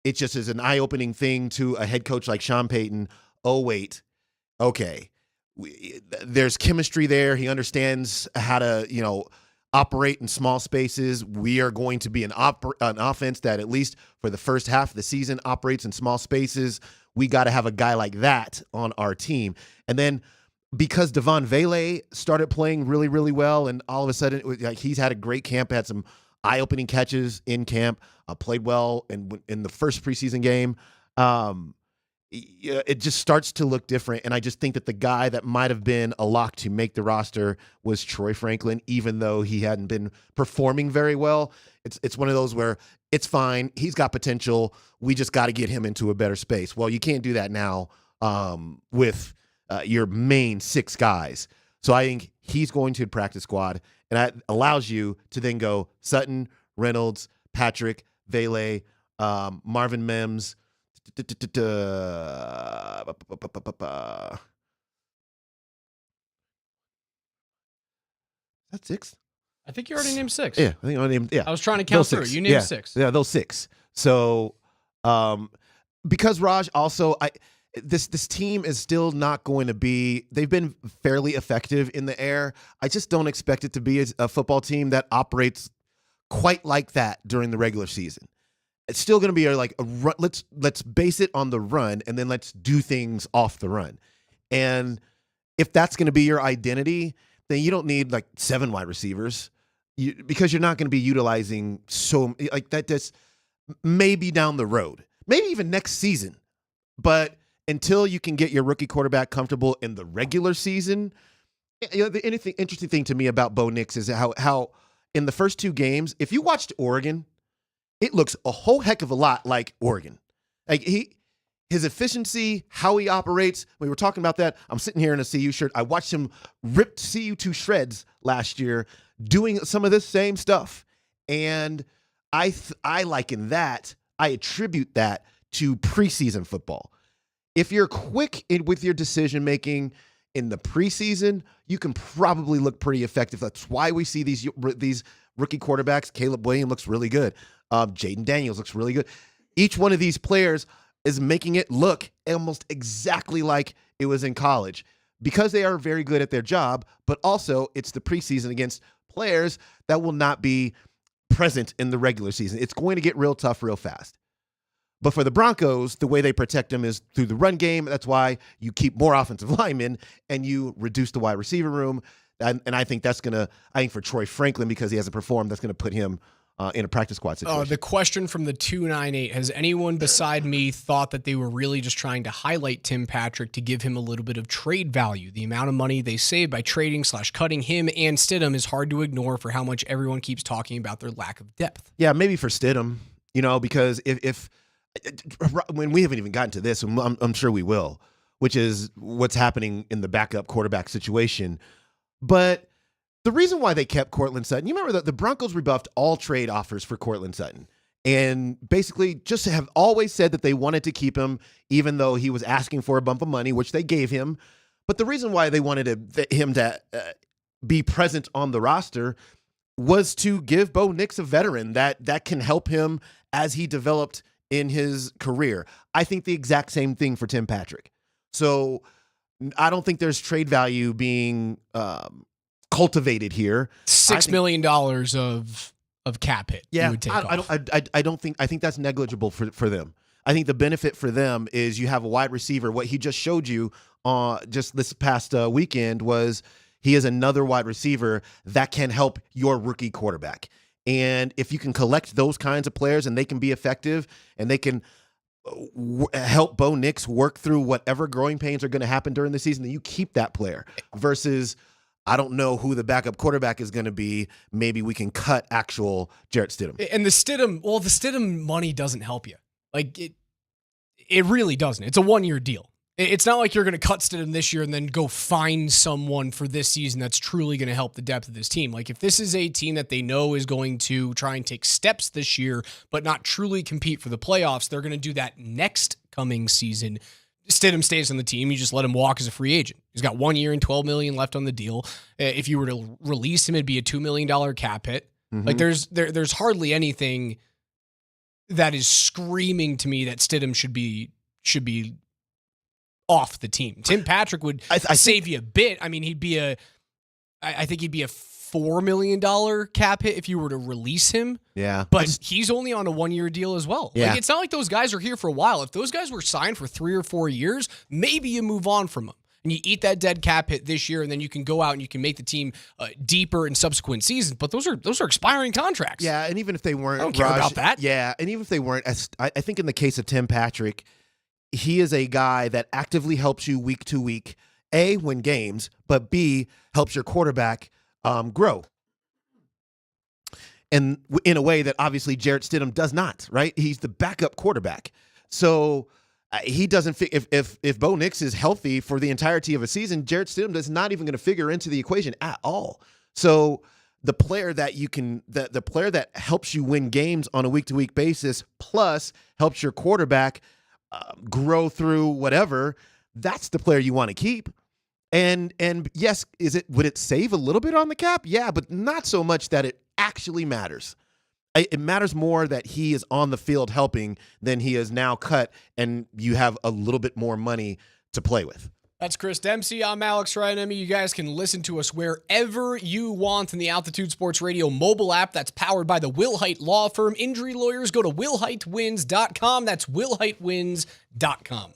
it just is an eye-opening thing to a head coach like Sean Payton. Oh, wait, okay. There's chemistry there. He understands how to, operate in small spaces. We are going to be an offense that, at least for the first half of the season, operates in small spaces. We got to have a guy like that on our team. And then because Devon Vele started playing really, really well, and all of a sudden he's had a great camp, had some eye-opening catches in camp, played well in the first preseason game. it just starts to look different. And I just think that the guy that might have been a lock to make the roster was Troy Franklin, even though he hadn't been performing very well. It's one of those where it's fine. He's got potential. We just got to get him into a better space. Well, you can't do that now with your main 6 guys. So I think he's going to the practice squad, and that allows you to then go Sutton, Reynolds, Patrick, Vele, Marvin Mims. That's 6?
I think you already named 6.
Yeah, I think I named. Yeah,
I was trying to count through. You named 6.
Yeah, those 6. So, because Raj also, this team is still not going to be. They've been fairly effective in the air. I just don't expect it to be a football team that operates quite like that during the regular season. It's still going to be like a run. Let's base it on the run, and then let's do things off the run. And if that's going to be your identity, then you don't need like 7 wide receivers, because you're not going to be utilizing like that. Just maybe down the road, maybe even next season. But until you can get your rookie quarterback comfortable in the regular season, the interesting thing to me about Bo Nix is how in the first 2 games, if you watched Oregon, it looks a whole heck of a lot like Oregon. Like his efficiency, how he operates. We were talking about that. I'm sitting here in a CU shirt. I watched him rip CU to shreds last year, doing some of this same stuff. And I liken that. I attribute that to preseason football. If you're quick with your decision making in the preseason, you can probably look pretty effective. That's why we see these rookie quarterbacks. Caleb Williams looks really good. Jaden Daniels looks really good. Each one of these players is making it look almost exactly like it was in college, because they are very good at their job, but also it's the preseason against players that will not be present in the regular season. It's going to get real tough real fast. But for the Broncos, the way they protect them is through the run game. That's why you keep more offensive linemen and you reduce the wide receiver room. And I think that's going to, for Troy Franklin, because he hasn't performed, that's going to put him in a practice squad situation.
The question from the 298, has anyone beside me thought that they were really just trying to highlight Tim Patrick to give him a little bit of trade value? The amount of money they saved by trading/cutting him and Stidham is hard to ignore for how much everyone keeps talking about their lack of depth.
Yeah, maybe for Stidham, because if when we haven't even gotten to this, and I'm sure we will, which is what's happening in the backup quarterback situation. But the reason why they kept Courtland Sutton, you remember that the Broncos rebuffed all trade offers for Courtland Sutton, and basically just have always said that they wanted to keep him, even though he was asking for a bump of money, which they gave him. But the reason why they wanted him to be present on the roster was to give Bo Nix a veteran that can help him as he developed in his career. I think the exact same thing for Tim Patrick. So I don't think there's trade value being cultivated here.
$6 million of cap hit.
Yeah,
you would take off.
I think that's negligible for them. I think the benefit for them is you have a wide receiver. What he just showed you just this past weekend was he is another wide receiver that can help your rookie quarterback. And if you can collect those kinds of players and they can be effective and they can help Bo Nix work through whatever growing pains are going to happen during the season, then you keep that player versus I don't know who the backup quarterback is going to be. Maybe we can cut actual Jarrett Stidham.
And the Stidham money doesn't help you. Like it really doesn't. It's a 1-year deal. It's not like you're going to cut Stidham this year and then go find someone for this season that's truly going to help the depth of this team. Like if this is a team that they know is going to try and take steps this year, but not truly compete for the playoffs, they're going to do that next coming season. Stidham stays on the team. You just let him walk as a free agent. He's got 1 year and $12 million left on the deal. If you were to release him, it'd be a $2 million cap hit. Mm-hmm. Like there's hardly anything that is screaming to me that Stidham should be off the team. Tim Patrick would save you a bit. I mean, I think he'd be a $4 million cap hit if you were to release him.
Yeah.
But he's only on a 1-year deal as well.
Yeah.
Like, it's not like those guys are here for a while. If those guys were signed for 3 or 4 years, maybe you move on from them. And you eat that dead cap hit this year, and then you can go out and you can make the team deeper in subsequent seasons. But those are expiring contracts.
Yeah, and even if they weren't,
I don't care about that.
Yeah, and even if they weren't, I think in the case of Tim Patrick, he is a guy that actively helps you week to week, A, win games, but B, helps your quarterback grow. And in a way that obviously Jarrett Stidham does not, right? He's the backup quarterback. So he doesn't if Bo Nix is healthy for the entirety of a season, Jarrett Stidham is not even going to figure into the equation at all. So the player that the player that helps you win games on a week-to-week basis, plus helps your quarterback grow through whatever, that's the player you want to keep. And yes, would it save a little bit on the cap? Yeah, but not so much that it actually matters. It matters more that he is on the field helping than he is now cut and you have a little bit more money to play with.
That's Chris Dempsey. I'm Alex Ryanemi. You guys can listen to us wherever you want in the Altitude Sports Radio mobile app that's powered by the Wilhite Law Firm. Injury lawyers, go to wilhitewins.com. That's wilhitewins.com.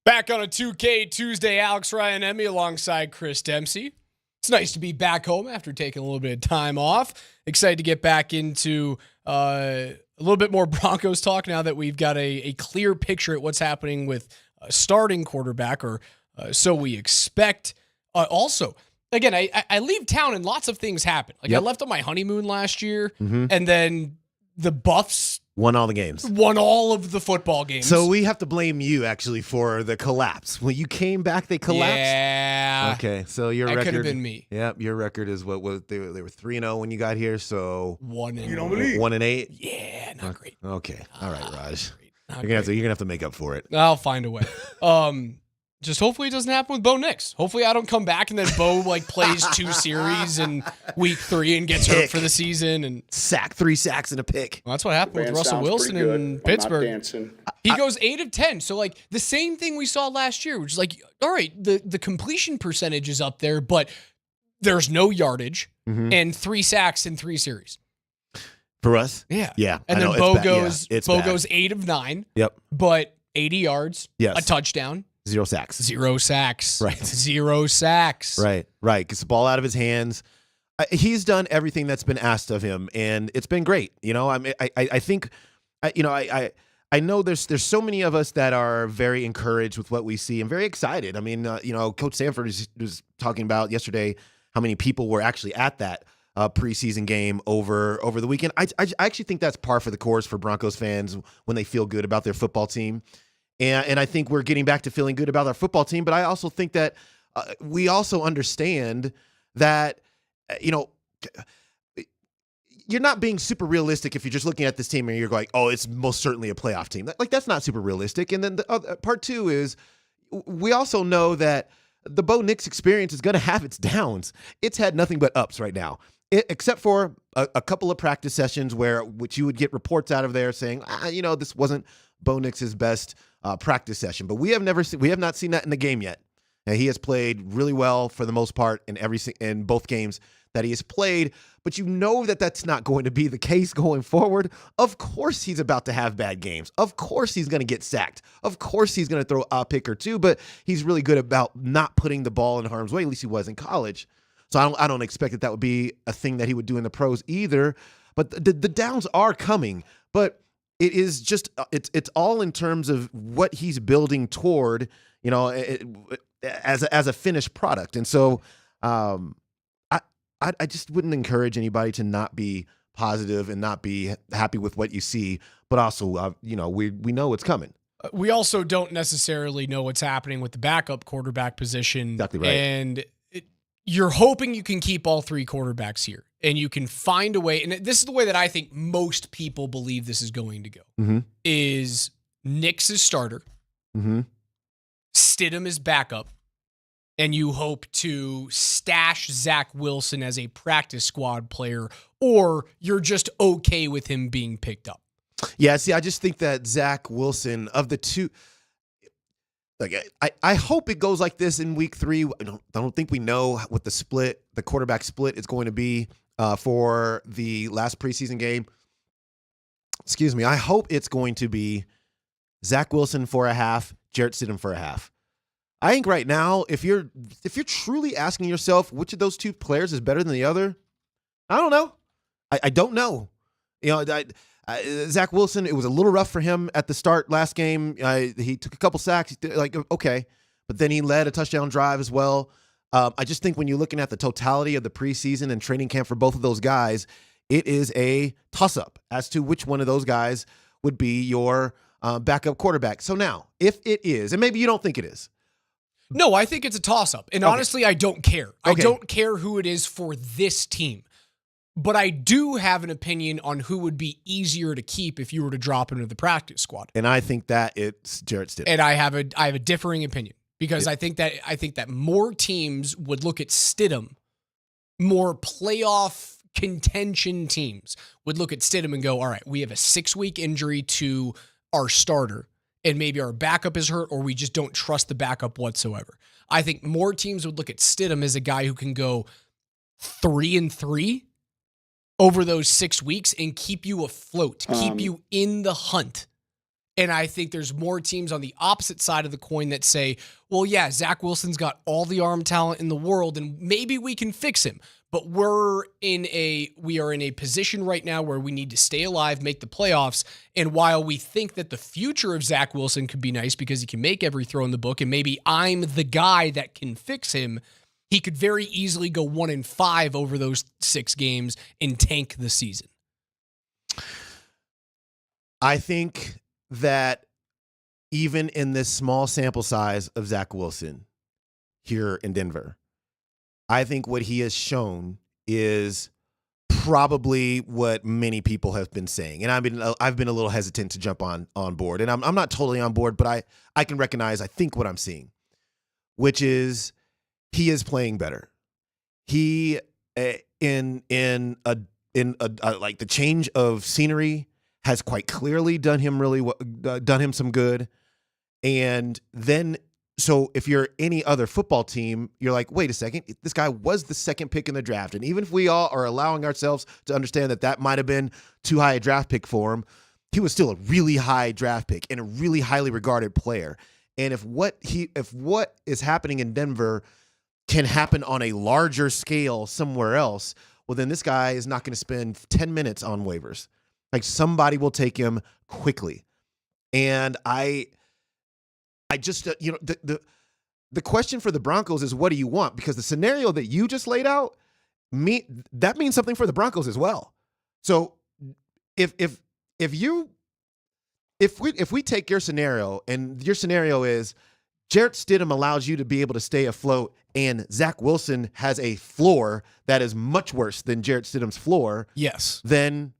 Back on a 2K Tuesday, Alex Ryan Emmy alongside Chris Dempsey. It's nice to be back home after taking a little bit of time off. Excited to get back into a little bit more Broncos talk now that we've got a clear picture at what's happening with a starting quarterback, or so we expect. Also, again, I leave town and lots of things happen. Like I left on my honeymoon last year, and then the Buffs
won all the games.
Won all of the football games.
So we have to blame you, actually, for the collapse. When you came back, they collapsed?
Yeah.
Okay, so your
That
record...
could have been me.
Yep, your record is what was... They were 3-0 when you got here, so...
1-8.
Yeah,
not great.
Okay, all right, Raj.
Not
You're gonna have to make up for it.
I'll find a way. Just hopefully it doesn't happen with Bo Nix. Hopefully I don't come back and then Bo plays 2 series in week 3 and gets hurt for the season and
3 sacks and a pick.
Well, that's what happened with Russell Wilson in Pittsburgh. He goes 8 of 10. So the same thing we saw last year, which is all right, the completion percentage is up there, but there's no yardage and 3 sacks in 3 series.
For us?
Yeah.
Yeah.
And then Bo goes 8 of 9.
Yep.
But 80 yards, a touchdown.
0 sacks.
0 sacks.
Right.
0 sacks.
Right. Gets the ball out of his hands. He's done everything that's been asked of him, and it's been great. I think, I know there's so many of us that are very encouraged with what we see and very excited. I mean, Coach Sanford was talking about yesterday how many people were actually at that preseason game over the weekend. I actually think that's par for the course for Broncos fans when they feel good about their football team. And I think we're getting back to feeling good about our football team. But I also think that we also understand that, you're not being super realistic if you're just looking at this team and you're going, oh, it's most certainly a playoff team. That's not super realistic. And then the other, part 2 is we also know that the Bo Nix experience is going to have its downs. It's had nothing but ups right now, except for a couple of practice sessions which you would get reports out of there saying, this wasn't Bo Nix's best practice session. But we have not seen that in the game yet. Now, he has played really well for the most part in both games that he has played, but that's not going to be the case going forward. Of course he's about to have bad games. Of course he's going to get sacked. Of course he's going to throw a pick or 2, but he's really good about not putting the ball in harm's way. At least he was in college. So I don't expect that would be a thing that he would do in the pros either. But the downs are coming. But it is just it's all in terms of what he's building toward, as a finished product. And so I just wouldn't encourage anybody to not be positive and not be happy with what you see. But also, we know it's coming.
We also don't necessarily know what's happening with the backup quarterback position.
Exactly right.
And you're hoping you can keep all 3 quarterbacks here and you can find a way. And this is the way that I think most people believe this is going to go, is Nix is starter, Stidham is backup, and you hope to stash Zach Wilson as a practice squad player, or you're just okay with him being picked up.
Yeah, see, I just think that Zach Wilson, of the two, I hope it goes like this in week 3. I don't think we know what the quarterback split is going to be for the last preseason game. Excuse me. I hope it's going to be Zach Wilson for a half, Jarrett Stidham for a half. I think right now, if you're truly asking yourself which of those 2 players is better than the other, I don't know. I don't know. Zach Wilson, it was a little rough for him at the start last game. He took a couple sacks. Okay. But then he led a touchdown drive as well. I just think when you're looking at the totality of the preseason and training camp for both of those guys, it is a toss-up as to which one of those guys would be your backup quarterback. So now, if it is, and maybe you don't think it is.
No, I think it's a toss-up. And honestly, I don't care. I don't care who it is for this team. But I do have an opinion on who would be easier to keep if you were to drop into the practice squad.
And I think that it's Jarrett Stidham.
And I have a differing opinion because I think that more teams would look at Stidham, more playoff contention teams would look at Stidham and go, all right, we have a 6-week injury to our starter and maybe our backup is hurt or we just don't trust the backup whatsoever. I think more teams would look at Stidham as a guy who can go 3-3 over those 6 weeks and keep you afloat, keep you in the hunt. And I think there's more teams on the opposite side of the coin that say, well, yeah, Zach Wilson's got all the arm talent in the world, and maybe we can fix him. But we are in a position right now where we need to stay alive, make the playoffs. And while we think that the future of Zach Wilson could be nice because he can make every throw in the book, and maybe I'm the guy that can fix him, he could very easily go 1-5 over those 6 games and tank the season.
I think that even in this small sample size of Zach Wilson here in Denver, I think what he has shown is probably what many people have been saying. And I've been a little hesitant to jump on board. And I'm not totally on board, but I can recognize, I think, what I'm seeing, which is he is playing better. He in like the change of scenery has quite clearly done him some good. And then, so if you're any other football team, you're like, wait a second, this guy was the second pick in the draft. And even if we all are allowing ourselves to understand that might have been too high a draft pick for him, he was still a really high draft pick and a really highly regarded player. And if what is happening in Denver can happen on a larger scale somewhere else, well, then this guy is not going to spend 10 minutes on waivers. Like, somebody will take him quickly. And I just, the question for the Broncos is, what do you want? Because the scenario that you just laid out, that means something for the Broncos as well. So if we take your scenario, and your scenario is Jarrett Stidham allows you to be able to stay afloat, and Zach Wilson has a floor that is much worse than Jarrett Stidham's floor,
yes,
then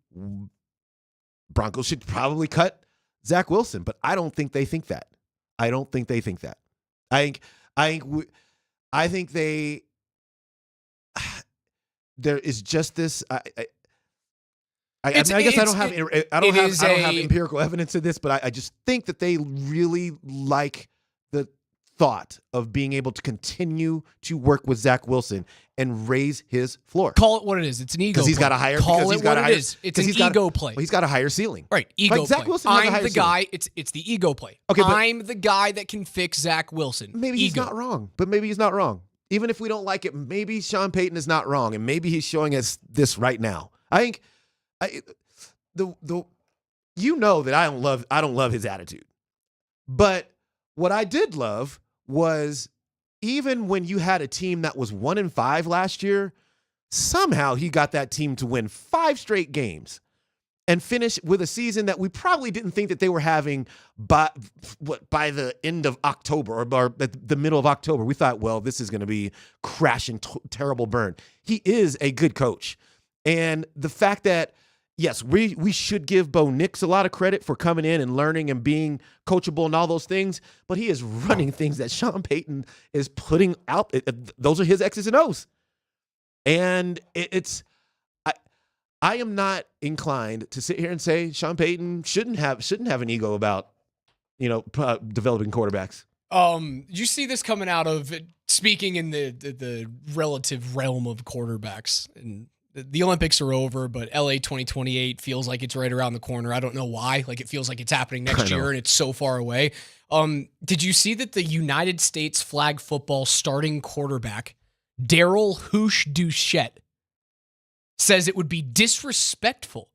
Broncos should probably cut Zach Wilson. But I don't think they think that. I think there is just this. I guess I don't have empirical evidence of this, but I just think that they really like the thought of being able to continue to work with Zach Wilson and raise his floor.
Call it what it is. It's an ego.
Because he's got a higher.
Call it what it is. It's an ego play.
Well, he's got a higher ceiling.
Right. Ego play.
Zach Wilson has a higher
I'm the guy. It's the ego play.
Okay,
I'm the guy that can fix Zach Wilson.
Maybe he's not wrong. But maybe he's not wrong. Even if we don't like it, maybe Sean Payton is not wrong, and maybe he's showing us this right now. I think that I don't love his attitude. But what I did love was, even when you had a team that was 1-5 last year, somehow he got that team to win 5 straight games and finish with a season that we probably didn't think that they were having by the end of October or the middle of October. We thought, well, this is going to be crashing, terrible burn. He is a good coach. And the fact that, yes, we should give Bo Nix a lot of credit for coming in and learning and being coachable and all those things, but he is running things that Sean Payton is putting out. Those are his X's and O's. And I am not inclined to sit here and say Sean Payton shouldn't have an ego about, developing quarterbacks.
You see this coming out of, speaking in the relative realm of quarterbacks, and the Olympics are over, but LA 2028 feels like it's right around the corner. I don't know why. Like, it feels like it's happening next year and it's so far away. Did you see that the United States flag football starting quarterback, Daryl Hoosh Duchette, says it would be disrespectful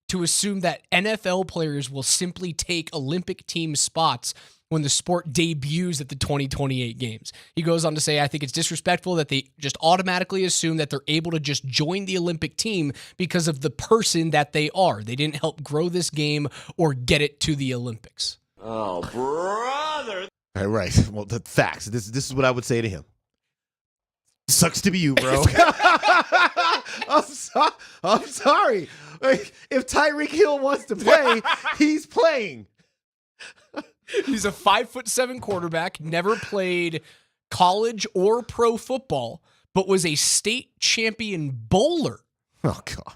to assume that NFL players will simply take Olympic team spots when the sport debuts at the 2028 games. He goes on to say, I think it's disrespectful that they just automatically assume that they're able to just join the Olympic team because of the person that they are. They didn't help grow this game or get it to the Olympics.
Oh, brother.
All right. Well, the facts. This is what I would say to him. Sucks to be you, bro. I'm sorry. Like, if Tyreek Hill wants to play, he's playing.
He's a 5'7" quarterback, never played college or pro football, but was a state champion bowler.
Oh, God.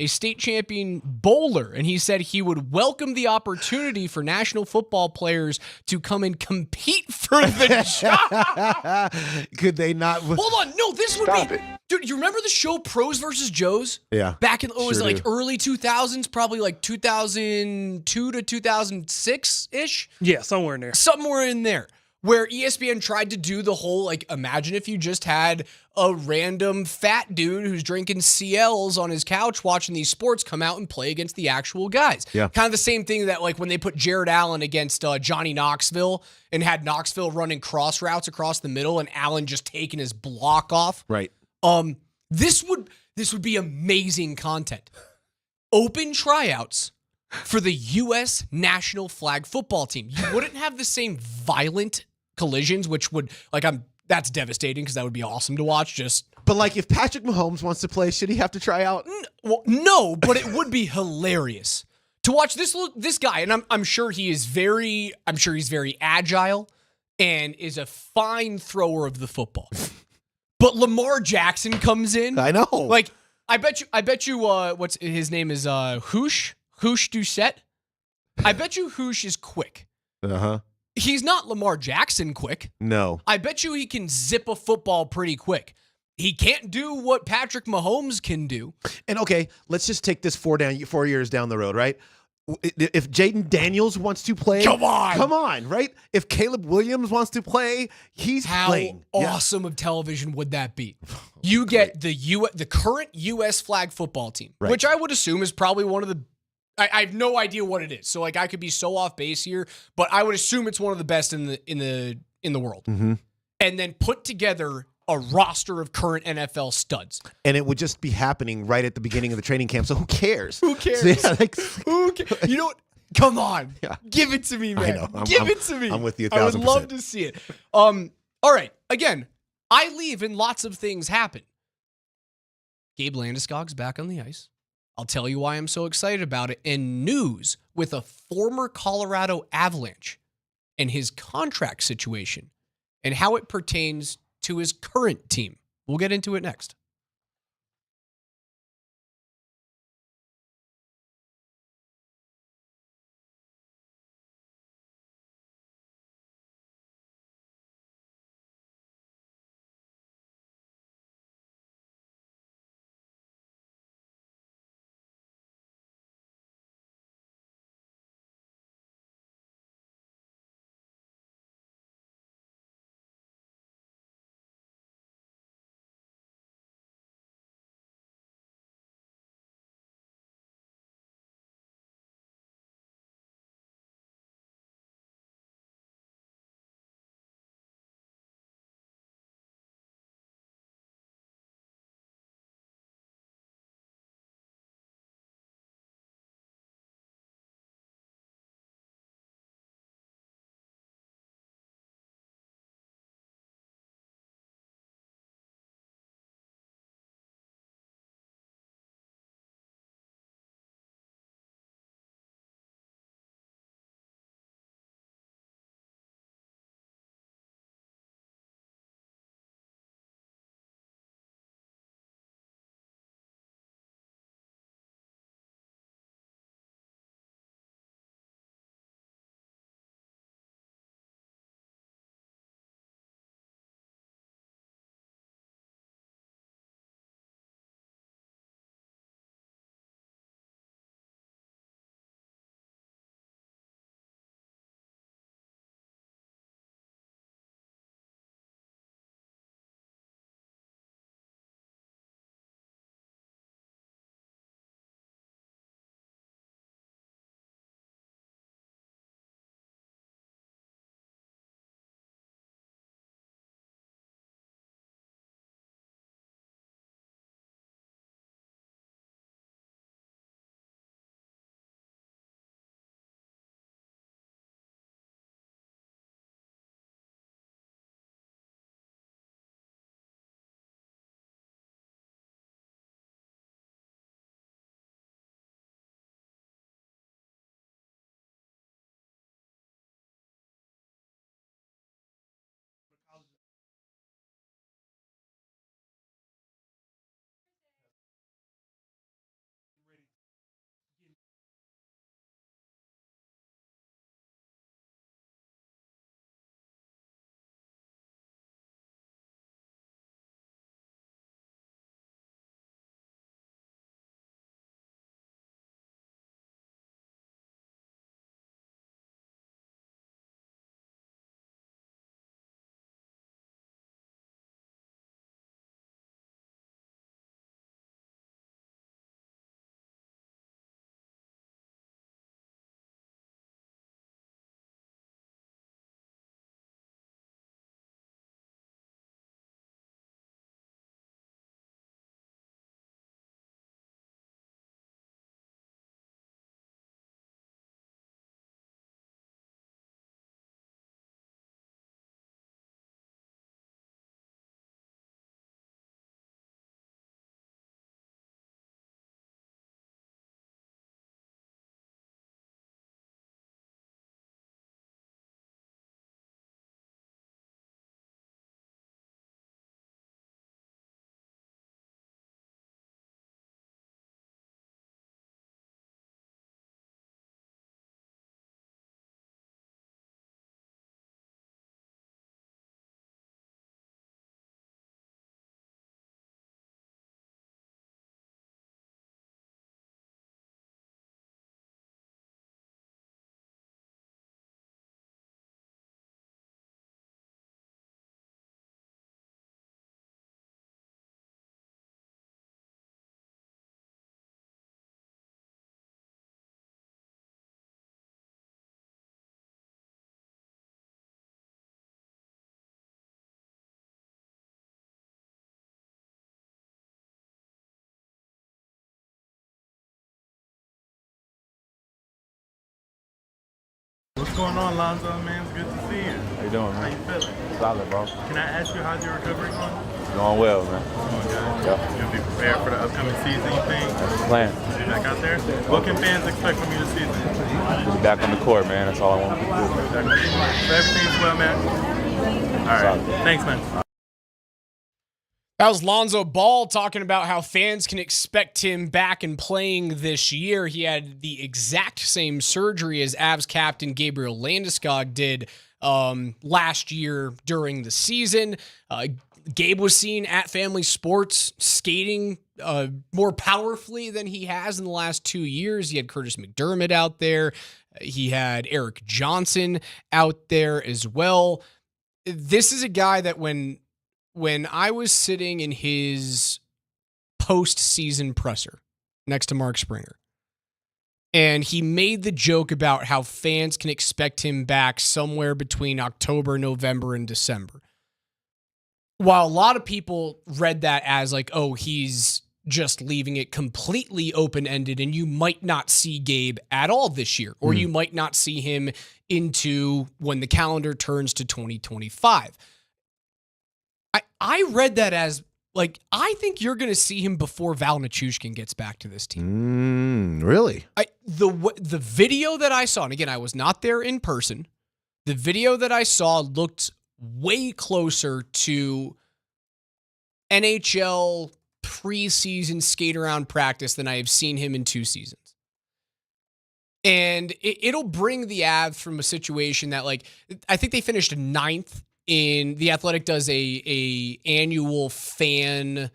a state champion bowler, and he said he would welcome the opportunity for national football players to come and compete for the job.
Could they not?
Hold on, no, this would be. Dude, you remember the show Pros versus Joes?
Yeah.
Back in, it was
Sure
like
do.
early 2000s, probably like 2002 to 2006-ish.
Yeah, somewhere in there.
Somewhere in there. Where ESPN tried to do the whole, like, imagine if you just had a random fat dude who's drinking CLs on his couch watching these sports come out and play against the actual guys.
Yeah.
Kind of the same thing that, like, when they put Jared Allen against Johnny Knoxville and had Knoxville running cross routes across the middle and Allen just taking his block off.
Right.
This would be amazing content. Open tryouts for the U.S. national flag football team. You wouldn't have the same violent collisions, which would, like, that's devastating because that would be awesome to watch.
But like, if Patrick Mahomes wants to play, should he have to try out?
Well, no, but it would be hilarious to watch this guy, and I'm sure he's very agile and is a fine thrower of the football. But Lamar Jackson comes in.
I know.
Like, I bet you what's his name is Hoosh Doucette. I bet you Hoosh is quick.
Uh-huh.
He's not Lamar Jackson quick.
No.
I bet you he can zip a football pretty quick. He can't do what Patrick Mahomes can do.
And okay, let's just take this 4 years down the road, right? If Jaden Daniels wants to play, come on, right? If Caleb Williams wants to play, he's playing.
How awesome of television would that be? You get the current U.S. flag football team,
Right.
which I would assume is probably one of the. I have no idea what it is, so like I could be so off base here, but I would assume it's one of the best in the world.
Mm-hmm.
And then put together a roster of current NFL studs.
And it would just be happening right at the beginning of the training camp. So who cares?
Who cares?
So, yeah, like,
Who cares? You know what? Come on.
Yeah.
Give it to me, man.
I know.
Give it to me.
I'm with you
I would
1,000%.
love to see it. All right. Again, I leave and lots of things happen. Gabe Landeskog's back on the ice. I'll tell you why I'm so excited about it. And news with a former Colorado Avalanche and his contract situation and how it pertains to his current team. We'll get into it next.
going on, Lonzo, man? It's good to see you.
How you doing, man?
How you feeling?
Solid, bro.
Can I ask you how's your recovery going?
Going well, man.
Going good.
Yep.
You'll be prepared for the upcoming season, you think?
That's the plan.
Be back out there? What can fans expect from you this season?
Just be back on the court, man. That's all I want to do.
So everything's well, man? All right.
Solid.
Thanks, man.
That was Lonzo Ball talking about how fans can expect him back and playing this year. He had the exact same surgery as Avs captain Gabriel Landeskog did last year during the season. Gabe was seen at Family Sports skating more powerfully than he has in the last 2 years. He had Curtis McDermott out there. He had Eric Johnson out there as well. This is a guy that when I was sitting in his post-season presser next to Mark Springer, and he made the joke about how fans can expect him back somewhere between October, November, and December. While a lot of people read that as like, oh, he's just leaving it completely open-ended and you might not see Gabe at all this year, or you might not see him into when the calendar turns to 2025. I read that as, like, I think you're going to see him before Val Nichushkin gets back to this team.
Really?
The video that I saw, and again, I was not there in person, the video that I saw looked way closer to NHL preseason skate-around practice than I have seen him in 2 seasons. And it'll bring the Avs from a situation that, like, I think they finished 9th. In The Athletic does a annual fan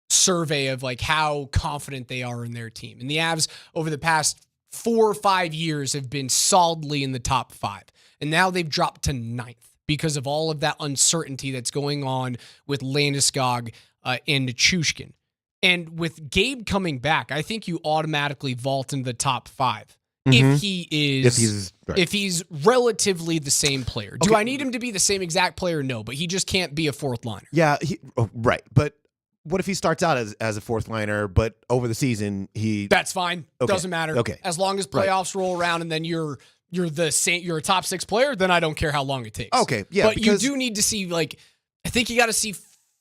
survey of like how confident they are in their team. And the Avs over the past 4 or 5 years have been solidly in the top 5. And now they've dropped to 9th because of all of that uncertainty that's going on with Landeskog and Nichushkin. And with Gabe coming back, I think you automatically vault into the top 5. If he's relatively the same player. Do I need him to be the same exact player? No, but he just can't be a fourth liner.
Yeah, right. But what if he starts out as a fourth liner, but over the season that's
fine.
Okay.
Doesn't matter.
Okay.
As long as playoffs roll around and then you're a top 6 player, then I don't care how long it takes.
Okay, yeah.
But you do need to see, like, I think you got to see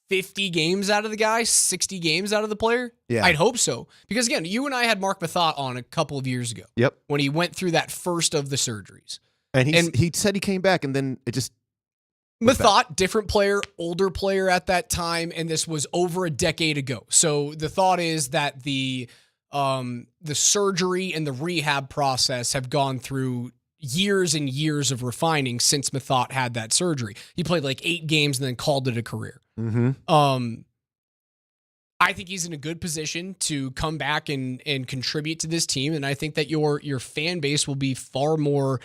50 games out of the guy, 60 games out of the player?
Yeah.
I'd hope so. Because, again, you and I had Mark Mathot on a couple of years ago.
Yep.
When he went through that first of the surgeries.
And he said he came back, and then it just...
Mathot, different player, older player at that time, and this was over a decade ago. So the thought is that the surgery and the rehab process have gone through years and years of refining since Mathot had that surgery. He played like 8 games and then called it a career.
Mm-hmm.
I think he's in a good position to come back and contribute to this team, and I think that your fan base will be far more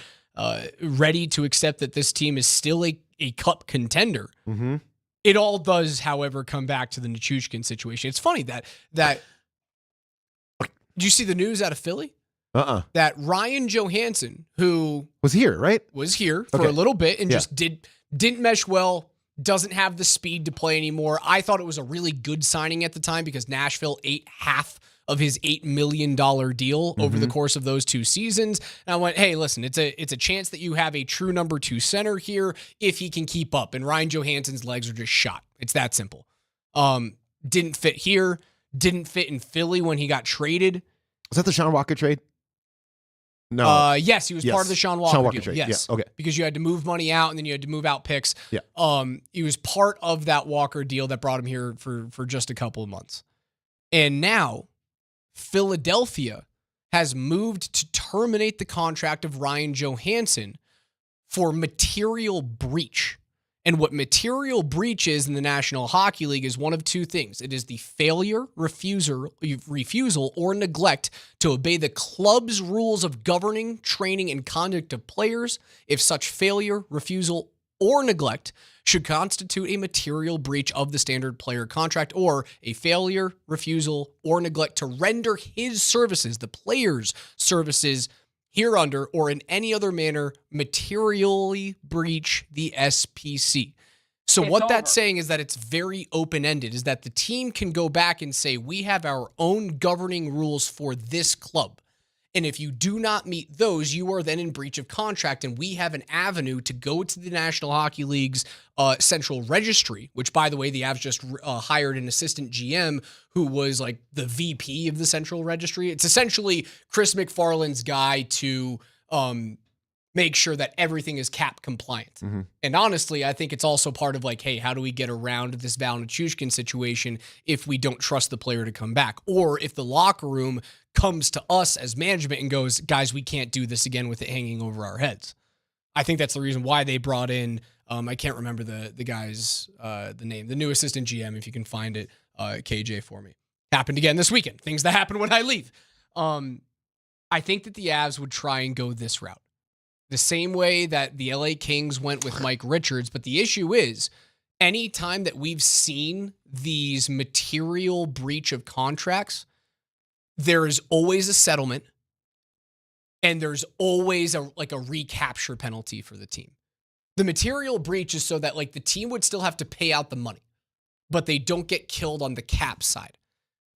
ready to accept that this team is still a cup contender.
Mm-hmm.
It all does, however, come back to the Nichushkin situation. It's funny that did you see the news out of Philly? That Ryan Johansson, who
was here, right?
Was here for a little bit and just didn't mesh well, doesn't have the speed to play anymore. I thought it was a really good signing at the time because Nashville ate half of his $8 million deal over the course of those 2 seasons. And I went, hey, listen, it's a chance that you have a true number 2 center here if he can keep up. And Ryan Johansson's legs are just shot. It's that simple. Didn't fit here. Didn't fit in Philly when he got traded.
Was that the Sean Walker trade? No.
Yes, he was part of the Sean Walker deal.
trade.
Yes.
Yeah, okay.
Because you had to move money out and then you had to move out picks.
Yeah.
He was part of that Walker deal that brought him here for just a couple of months. And now Philadelphia has moved to terminate the contract of Ryan Johansson for material breach. And what material breach is in the National Hockey League is one of 2 things. It is the failure, refusal, or neglect to obey the club's rules of governing, training, and conduct of players. If such failure, refusal, or neglect should constitute a material breach of the standard player contract, or a failure, refusal, or neglect to render his services, the player's services, hereunder or in any other manner materially breach the SPC. So what that's saying is that it's very open-ended, is that the team can go back and say, we have our own governing rules for this club. And if you do not meet those, you are then in breach of contract. And we have an avenue to go to the National Hockey League's central registry, which, by the way, the Avs just hired an assistant GM who was like the VP of the central registry. It's essentially Chris McFarland's guy to make sure that everything is cap compliant.
Mm-hmm.
And honestly, I think it's also part of like, hey, how do we get around this Val Nichushkin situation if we don't trust the player to come back? Or if the locker room comes to us as management and goes, guys, we can't do this again with it hanging over our heads. I think that's the reason why they brought in, I can't remember the guy's the name, the new assistant GM, if you can find it, KJ for me. Happened again this weekend. Things that happen when I leave. I think that the Avs would try and go this route. The same way that the LA Kings went with Mike Richards. But the issue is, anytime that we've seen these material breach of contracts, there is always a settlement and there's always a recapture penalty for the team. The material breach is so that like the team would still have to pay out the money, but they don't get killed on the cap side.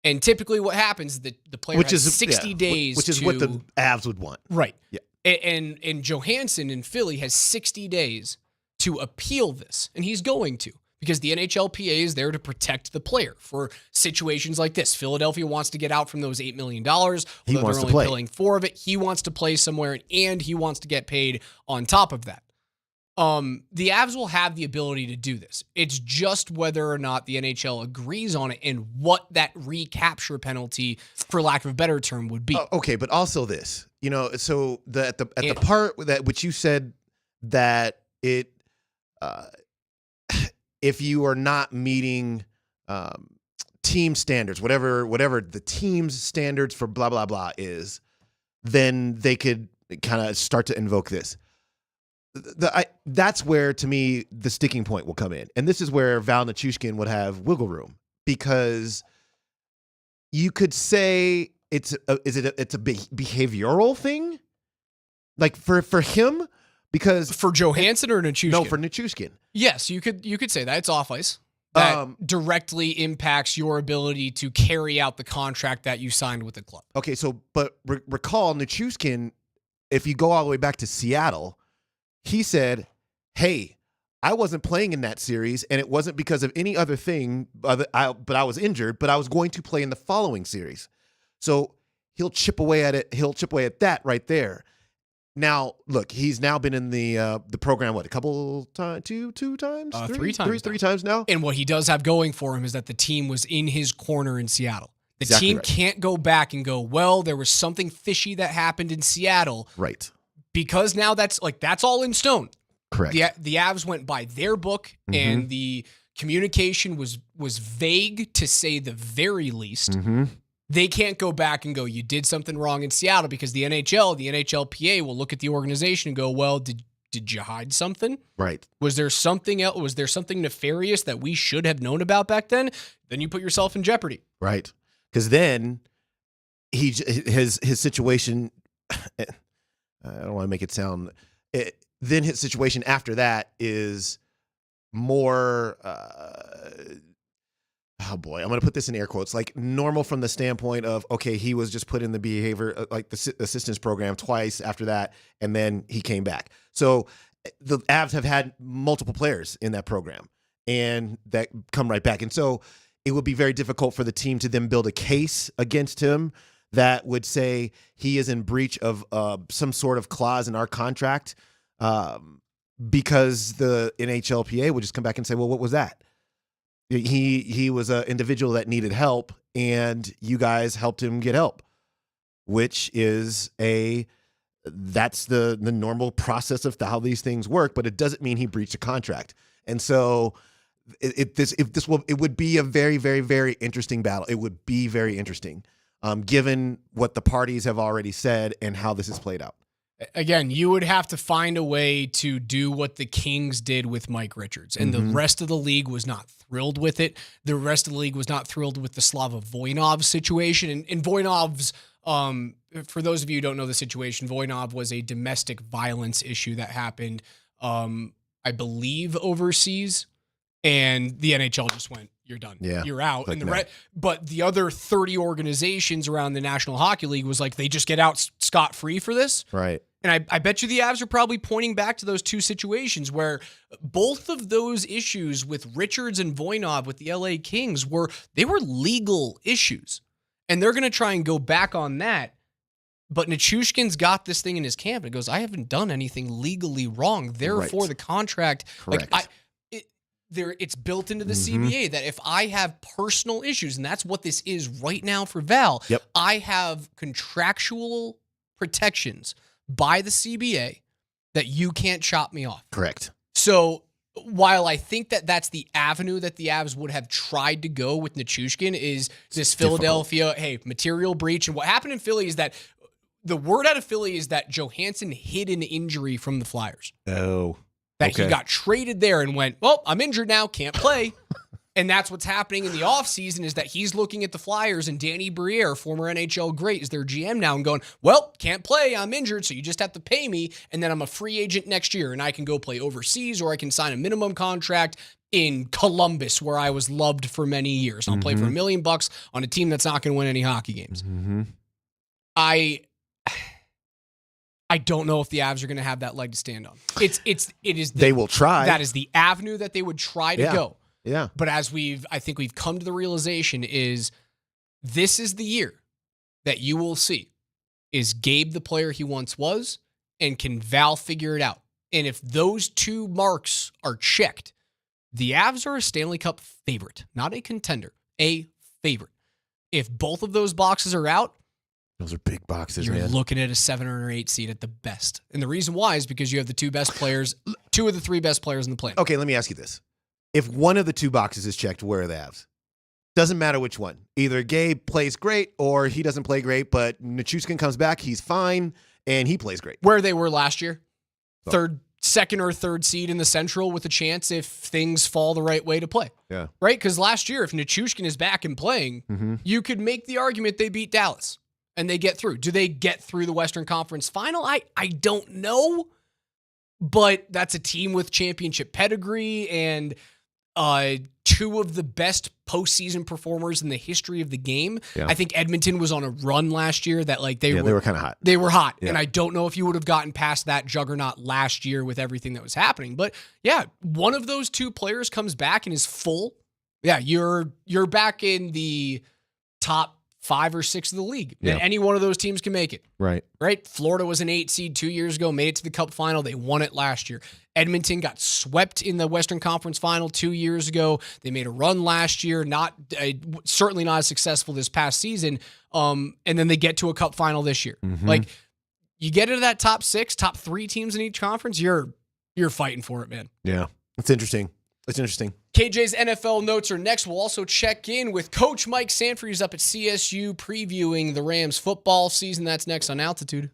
And typically what happens is that the player has 60 days.
Which is what the Avs would want.
Right.
Yeah.
And Johansson in Philly has 60 days to appeal this, and he's going to, because the NHLPA is there to protect the player for situations like this. Philadelphia wants to get out from those $8 million.
He wants
they're
to play.
only billing $4 of it. He wants to play somewhere, and he wants to get paid on top of that. The Avs will have the ability to do this. It's just whether or not the NHL agrees on it and what that recapture penalty, for lack of a better term, would be.
Okay, but also this, so at the part that which you said that it, if you are not meeting team standards, whatever the team's standards for blah blah blah is, then they could kind of start to invoke this. That's where, to me, the sticking point will come in. And this is where Val Nichushkin would have wiggle room, because you could say it's a behavioral thing, like for him, because
for Johansson or Nichushkin?
No, for Nichushkin.
Yes, you could say that. It's off ice. That directly impacts your ability to carry out the contract that you signed with the club.
Okay, so but recall Nichushkin, if you go all the way back to Seattle, he said, hey, I wasn't playing in that series, and it wasn't because of any other thing, but I was injured, but I was going to play in the following series. So he'll chip away at it. He'll chip away at that right there. Now, look, he's now been in the program, a couple times, two times?
Three times.
Three times now.
And what he does have going for him is that the team was in his corner in Seattle. The
Exactly
team
right.
can't go back and go, well, there was something fishy that happened in Seattle.
Right.
Because now that's all in stone.
Correct.
The Avs went by their book, and the communication was vague, to say the very least.
Mm-hmm.
They can't go back and go, you did something wrong in Seattle, because the NHLPA will look at the organization and go, well, did you hide something?
Right.
Was there something else? Was there something nefarious that we should have known about back then? Then you put yourself in jeopardy.
Right. Because then his situation, I don't want to make it sound, then his situation after that is more, oh boy, I'm going to put this in air quotes, like normal from the standpoint of, okay, he was just put in the behavior, like the assistance program twice after that, and then he came back. So the Avs have had multiple players in that program and that come right back. And so it would be very difficult for the team to then build a case against him that would say he is in breach of some sort of clause in our contract, because the NHLPA would just come back and say, well, what was that? He was an individual that needed help, and you guys helped him get help, which is that's the normal process of how these things work, but it doesn't mean he breached a contract. And so it would be a very, very, very interesting battle. It would be very interesting, given what the parties have already said and how this is played out.
Again, you would have to find a way to do what the Kings did with Mike Richards, and the rest of the league was not thrilled with it. The rest of the league was not thrilled with the Slava Voinov situation. And Voinov's, for those of you who don't know the situation, Voinov was a domestic violence issue that happened, I believe, overseas. and the NHL just went, "You're done.
Yeah.
You're out."
Like
And
that.
but the other 30 organizations around the National Hockey League was like, they just get out scot-free for this.
Right.
And I bet you the Avs are probably pointing back to those two situations where both of those issues with Richards and Voinov with the LA Kings were legal issues. And they're going to try and go back on that. But Nichushkin's got this thing in his camp and goes, I haven't done anything legally wrong. Therefore,
Right.
the contract,
Correct.
it's built into the CBA that if I have personal issues, and that's what this is right now for Val,
Yep.
I have contractual protections by the CBA that you can't chop me off.
Correct.
So while I think that that's the avenue that the Avs would have tried to go with Nichushkin is this Philadelphia, hey, material breach. And what happened in Philly is that the word out of Philly is that Johansson hid an injury from the Flyers.
Oh.
That
okay.
he got traded there and went, well, I'm injured now, can't play. And that's what's happening in the offseason is that he's looking at the Flyers and Danny Briere, former NHL great, is their GM now and going, well, can't play. I'm injured, so you just have to pay me. And then I'm a free agent next year and I can go play overseas or I can sign a minimum contract in Columbus where I was loved for many years. I'll play for $1 million on a team that's not going to win any hockey games. I don't know if the Avs are going to have that leg to stand on. It is.
They will try.
That is the avenue that they would try to go.
Yeah.
But as I think we've come to the realization is this is the year that you will see is Gabe the player he once was, and can Val figure it out? And if those two marks are checked, the Avs are a Stanley Cup favorite, not a contender, a favorite. If both of those boxes are out,
those are big boxes,
you're
man.
looking at a 7 or 8 seed at the best. And the reason why is because you have the two best players, two of the three best players in the planet.
Okay, let me ask you this. If one of the two boxes is checked, where are the Avs? Doesn't matter which one. Either Gabe plays great or he doesn't play great, but Nichushkin comes back, he's fine, and he plays great.
Where they were last year. Second or third seed in the Central with a chance if things fall the right way to play.
Yeah.
Right? Because last year, if Nichushkin is back and playing, you could make the argument they beat Dallas and they get through. Do they get through the Western Conference Final? I don't know. But that's a team with championship pedigree and two of the best postseason performers in the history of the game.
Yeah.
I think Edmonton was on a run last year that they
were kind of hot.
They were hot.
Yeah.
And I don't know if you would have gotten past that juggernaut last year with everything that was happening. But yeah, one of those two players comes back and is full. Yeah, you're back in the top 5 or 6 of the league.
Yeah.
And any one of those teams can make it.
Right.
Right? Florida was an 8 seed 2 years ago, made it to the Cup final. They won it last year. Edmonton got swept in the Western Conference final 2 years ago. They made a run last year, certainly not as successful this past season. And then they get to a Cup final this year. Like, you get into that top 6, top 3 teams in each conference, you're fighting for it, man.
Yeah. It's interesting. It's interesting.
KJ's NFL notes are next. We'll also check in with Coach Mike Sanford. He's up at CSU previewing the Rams football season. That's next on Altitude.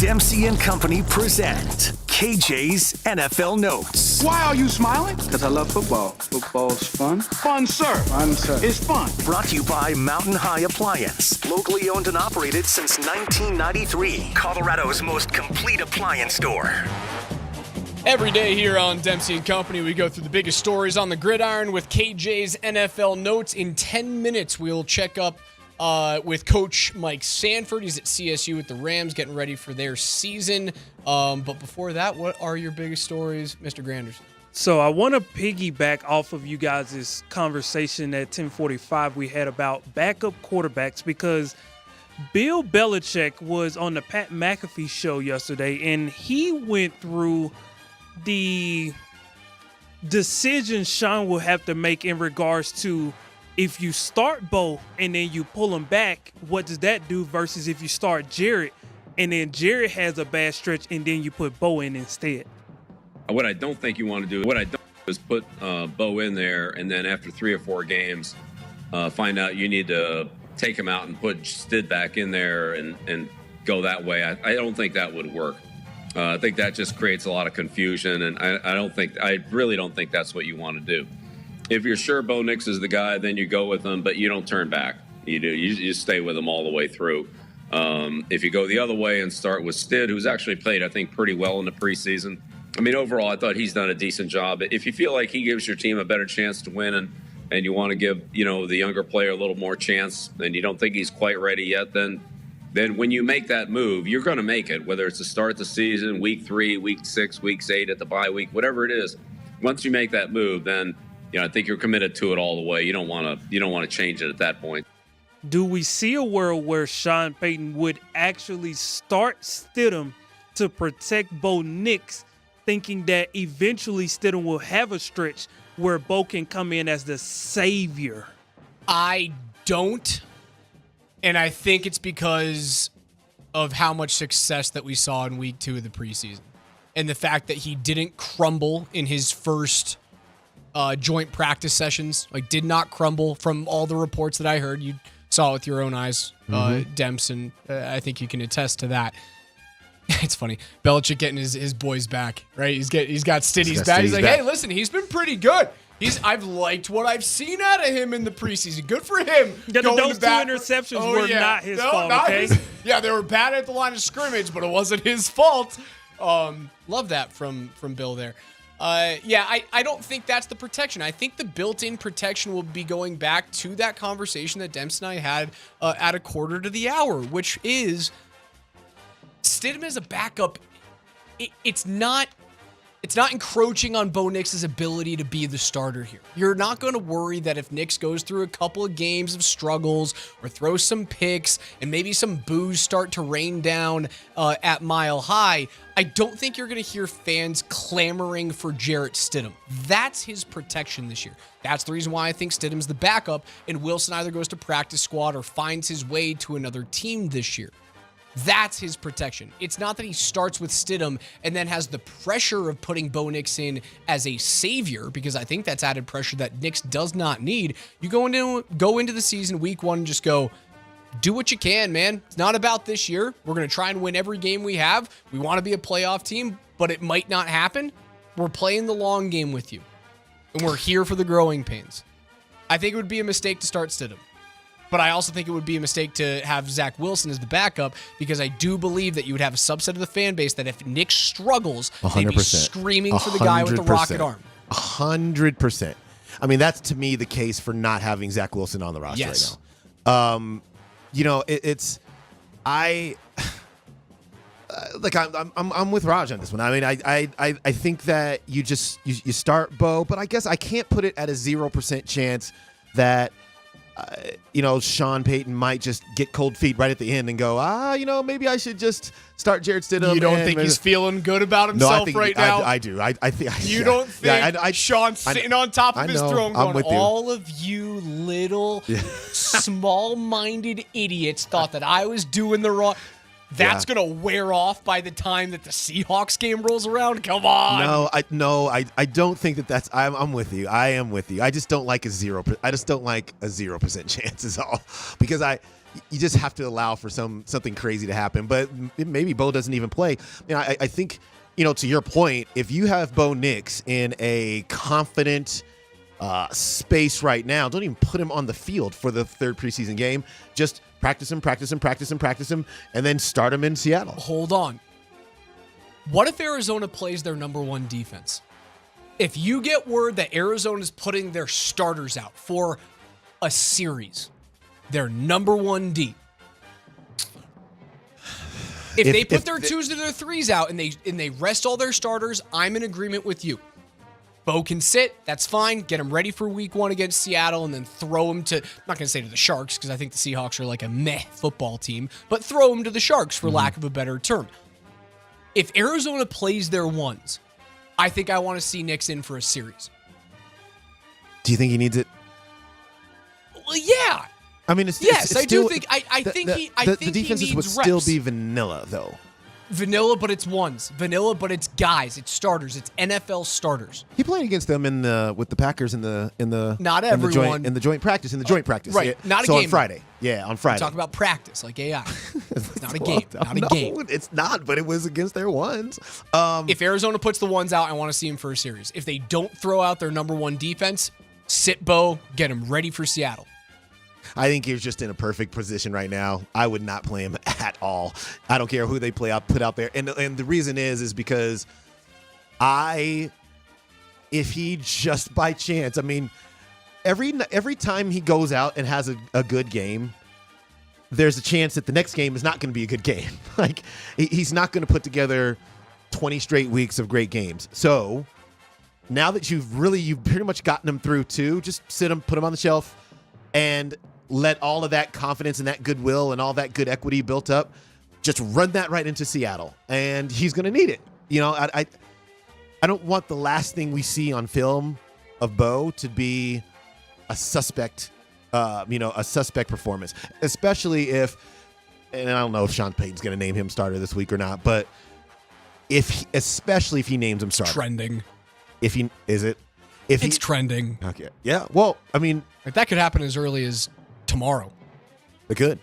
Dempsey and Company present KJ's NFL Notes.
Why are you smiling? Because I love football. Football's fun. Fun, sir. Fun, sir. It's fun.
Brought to you by Mountain High Appliance. Locally owned and operated since 1993. Colorado's most complete appliance store.
Every day here on Dempsey and Company, we go through the biggest stories on the gridiron with KJ's NFL Notes. In 10 minutes, we'll check up with Coach Mike Sanford. He's at CSU with the Rams, getting ready for their season. But before that, what are your biggest stories, Mr. Granders?
So I want to piggyback off of you guys' conversation at 10:45 we had about backup quarterbacks, because Bill Belichick was on the Pat McAfee show yesterday, and he went through the decisions Sean will have to make in regards to if you start Bo and then you pull him back, what does that do versus if you start Jarrett and then Jarrett has a bad stretch and then you put Bo in instead?
What I don't think you want to do, is put Bo in there and then after 3 or 4 games, find out you need to take him out and put Stid back in there and go that way. I don't think that would work. I think that just creates a lot of confusion, and I really don't think that's what you want to do. If you're sure Bo Nix is the guy, then you go with him, but you don't turn back. You stay with him all the way through. If you go the other way and start with Stid, who's actually played, I think, pretty well in the preseason. I mean, overall, I thought he's done a decent job. If you feel like he gives your team a better chance to win and you want to give, the younger player a little more chance and you don't think he's quite ready yet, then when you make that move, you're going to make it, whether it's to start the season, week 3, week 6, week 8 at the bye week, whatever it is. Once you make that move, then I think you're committed to it all the way. You don't want to change it at that point.
Do we see a world where Sean Payton would actually start Stidham to protect Bo Nix, thinking that eventually Stidham will have a stretch where Bo can come in as the savior?
I don't. And I think it's because of how much success that we saw in week 2 of the preseason. And the fact that he didn't crumble in his first joint practice sessions, did not crumble from all the reports that I heard. You saw it with your own eyes, Demps, and I think you can attest to that. It's funny. Belichick getting his boys back, right? He's got Stiddy's back. He's like, hey, listen, he's been pretty good. I've liked what I've seen out of him in the preseason. Good for him.
Yeah, those 2 interceptions were not his fault, okay?
They were bad at the line of scrimmage, but it wasn't his fault. Love that from Bill there. I don't think that's the protection. I think the built-in protection will be going back to that conversation that Dempsey and I had at a quarter to the hour, which is Stidham as a backup. It's not encroaching on Bo Nix's ability to be the starter here. You're not going to worry that if Nix goes through a couple of games of struggles or throws some picks and maybe some boos start to rain down at Mile High, I don't think you're going to hear fans clamoring for Jarrett Stidham. That's his protection this year. That's the reason why I think Stidham's the backup and Wilson either goes to practice squad or finds his way to another team this year. That's his protection. It's not that he starts with Stidham and then has the pressure of putting Bo Nix in as a savior, because I think that's added pressure that Nix does not need. You go into the season week 1 and just go, do what you can, man. It's not about this year. We're going to try and win every game we have. We want to be a playoff team, but it might not happen. We're playing the long game with you, and we're here for the growing pains. I think it would be a mistake to start Stidham. But I also think it would be a mistake to have Zach Wilson as the backup, because I do believe that you would have a subset of the fan base that if Nick struggles, 100%. They'd be screaming for the guy with the rocket arm.
100%. I mean, that's to me the case for not having Zach Wilson on the roster right now. I'm with Raj on this one. I mean, I think that you start Bo, but I guess I can't put it at a 0% chance that Sean Payton might just get cold feet right at the end and go, maybe I should just start Jarrett Stidham.
You don't think he's feeling good about himself right now?
I do. I think.
You don't think Sean's sitting on top of his throne going, all of you little small-minded idiots thought that I was doing the wrong... That's going to wear off by the time that the Seahawks game rolls around? Come on.
I don't think that's I'm with you. I am with you. I just don't like a 0%. I just don't like a 0% chance is all. Because you just have to allow for something crazy to happen. But maybe Bo doesn't even play. I think, to your point, if you have Bo Nix in a confident space right now, don't even put him on the field for the third preseason game. Just practice him, and then start him in Seattle.
Hold on. What if Arizona plays their number one defense? If you get word that Arizona's putting their starters out for a series, their number one D. If they put their twos and their threes out and they rest all their starters, I'm in agreement with you. Bo can sit, that's fine. Get him ready for week 1 against Seattle and then throw him to, I'm not going to say to the Sharks because I think the Seahawks are like a meh football team, but throw him to the Sharks for lack of a better term. If Arizona plays their ones, I think I want to see Nix in for a series.
Do you think he needs it?
Well, yeah.
I mean, it's
I
still,
do think
the defenses would still be vanilla though.
Vanilla, but it's ones. Vanilla, but it's guys. It's starters. It's NFL starters.
He played against them with the Packers in the
not everyone
in the joint practice
right?
Yeah.
Not a
so
game
on Friday. Yeah, on Friday.
Talk about practice like AI. It's not a game. Not a game.
It's not. But it was against their ones.
If Arizona puts the ones out, I want to see him for a series. If they don't throw out their number one defense, sit Bo, get him ready for Seattle.
I think he's just in a perfect position right now. I would not play him at all. I don't care who they put out there. And the reason is because if he just by chance, I mean, every time he goes out and has a good game, there's a chance that the next game is not going to be a good game. Like he's not going to put together 20 straight weeks of great games. So now that you've pretty much gotten him through 2, just sit him, put him on the shelf, and let all of that confidence and that goodwill and all that good equity built up, just run that right into Seattle. And he's going to need it. I don't want the last thing we see on film of Bo to be a suspect, a suspect performance, especially and I don't know if Sean Payton's going to name him starter this week or not, but especially if he names him starter.
Trending.
It's
trending.
Okay. Yeah. Well, I mean,
that could happen as early as tomorrow.
It could.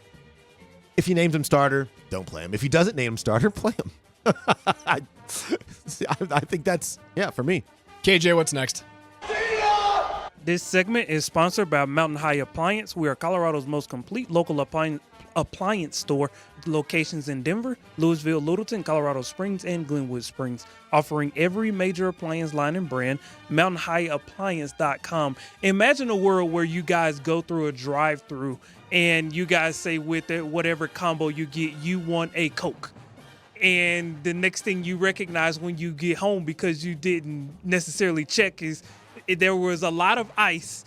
If he names him starter, don't play him. If he doesn't name him starter, play him. I think that's, for me.
KJ, what's next?
This segment is sponsored by Mountain High Appliance. We are Colorado's most complete local appliance store, locations in Denver, Louisville, Littleton, Colorado Springs, and Glenwood Springs, offering every major appliance line and brand. MountainHighAppliance.com. Imagine a world where you guys go through a drive-through and you guys say with it, whatever combo you get, you want a Coke. And the next thing you recognize when you get home, because you didn't necessarily check, is there was a lot of ice,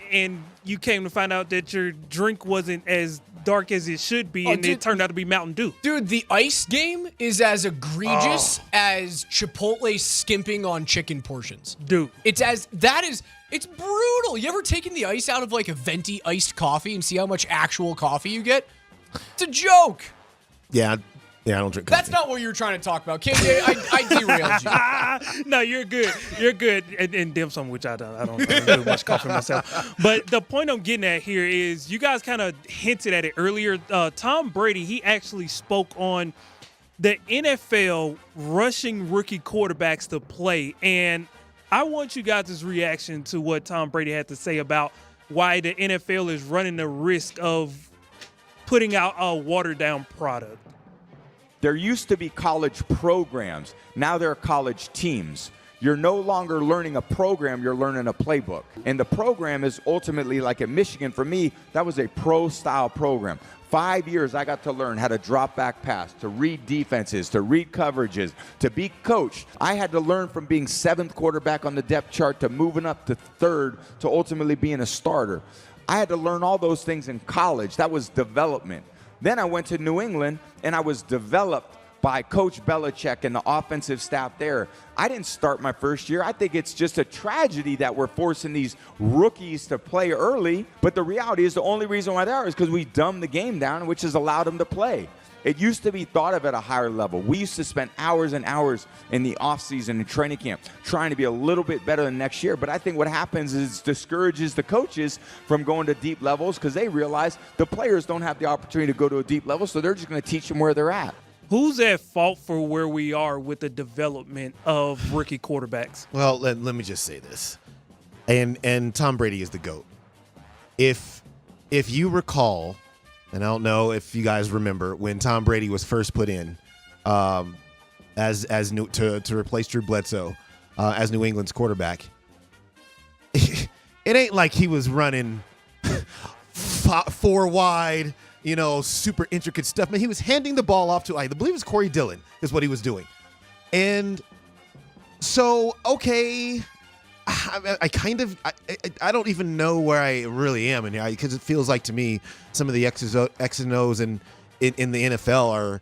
and you came to find out that your drink wasn't as dark as it should be, and it turned out to be Mountain Dew.
Dude, the ice game is as egregious as Chipotle skimping on chicken portions.
Dude.
It's brutal. You ever taken the ice out of like a venti iced coffee and see how much actual coffee you get? It's a joke.
Yeah, I don't drink coffee.
That's not what you were trying to talk about. KJ, I derailed you.
No, you're good. You're good. And dim sum, which I don't do much coffee myself. But the point I'm getting at here is you guys kind of hinted at it earlier. Tom Brady, he actually spoke on the NFL rushing rookie quarterbacks to play. And I want you guys' reaction to what Tom Brady had to say about why the NFL is running the risk of putting out a watered-down product.
There used to be college programs. Now there are college teams. You're no longer learning a program, you're learning a playbook. And the program is ultimately, like at Michigan, for me, that was a pro-style program. 5 years I got to learn how to drop back pass, to read defenses, to read coverages, to be coached. I had to learn from being 7th quarterback on the depth chart to moving up to 3rd to ultimately being a starter. I had to learn all those things in college. That was development. Then I went to New England, and I was developed by Coach Belichick and the offensive staff there. I didn't start my first year. I think it's just a tragedy that we're forcing these rookies to play early. But the reality is the only reason why they are is because we dumbed the game down, which has allowed them to play. It used to be thought of at a higher level. We used to spend hours and hours in the offseason and training camp trying to be a little bit better than next year. But I think what happens is discourages the coaches from going to deep levels because they realize the players don't have the opportunity to go to a deep level, so they're just going to teach them where they're at.
Who's at fault for where we are with the development of rookie quarterbacks?
Well, let me just say this. And Tom Brady is the GOAT. If you recall, and I don't know if you guys remember when Tom Brady was first put in to replace Drew Bledsoe as New England's quarterback, it ain't like he was running 4 wide, super intricate stuff. Man, he was handing the ball off to, I believe it was Corey Dillon is what he was doing. And so, okay, I don't even know where I really am in here because it feels like to me some of the X's and O's in the NFL are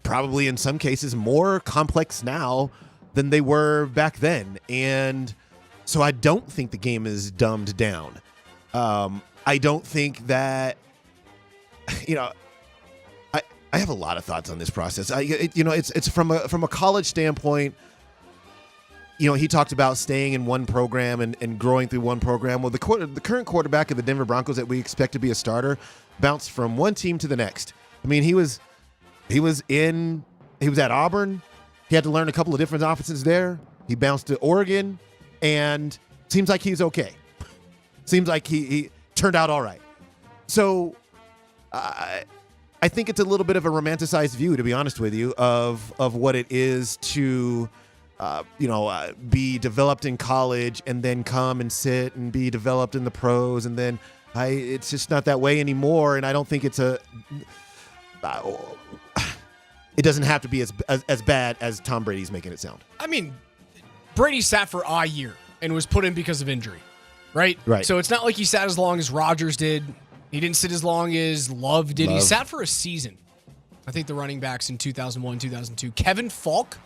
probably in some cases more complex now than they were back then. And so I don't think the game is dumbed down. I don't think that, I have a lot of thoughts on this process. It's from a college standpoint. He talked about staying in one program and growing through one program. Well, the current quarterback of the Denver Broncos that we expect to be a starter bounced from one team to the next. I mean, he was at Auburn. He had to learn a couple of different offenses there. He bounced to Oregon, and seems like he's okay. Seems like he turned out all right. So I think it's a little bit of a romanticized view, to be honest with you, of what it is to be developed in college and then come and sit and be developed in the pros, and then it's just not that way anymore. And I don't think it's it doesn't have to be as bad as Tom Brady's making it sound.
I mean, Brady sat for a year and was put in because of injury, right?
Right.
So it's not like he sat as long as Rodgers did. He didn't sit as long as Love did. He sat for a season. I think the running backs in 2001, 2002, Kevin Falk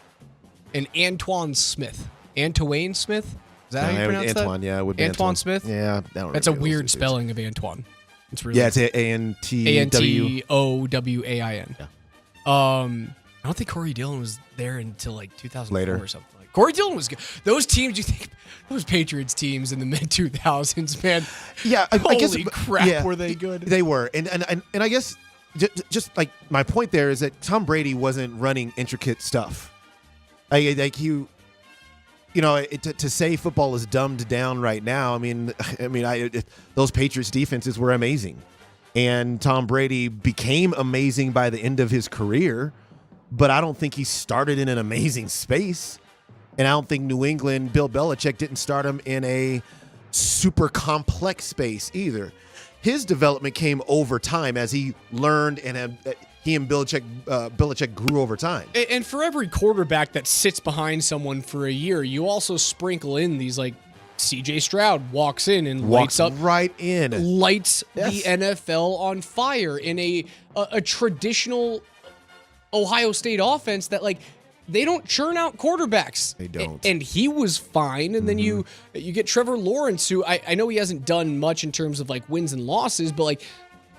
and Antoine Smith. Antoine Smith? Is that how you pronounce
Antoine,
that?
yeah, it would be
Antoine Smith?
Yeah.
That's a weird spelling of Antoine. It's really
it's Antowain.
Yeah. I don't think Corey Dillon was there until like 2004 or something. Corey Dillon was good. Those teams, you think, those Patriots teams in the mid-2000s, man.
Yeah.
Holy
I guess,
crap, were they good?
They were. And I guess just like my point there is that Tom Brady wasn't running intricate stuff. To say football is dumbed down right now, I mean, those Patriots defenses were amazing. And Tom Brady became amazing by the end of his career, but I don't think he started in an amazing space. And I don't think New England, Bill Belichick didn't start him in a super complex space either. His development came over time as he learned and he and Belichick grew over time.
And for every quarterback that sits behind someone for a year, you also sprinkle in these like CJ Stroud walks in and lights the NFL on fire in a traditional Ohio State offense that like they don't churn out quarterbacks.
They don't.
And he was fine. And then you get Trevor Lawrence, who I know he hasn't done much in terms of like wins and losses, but like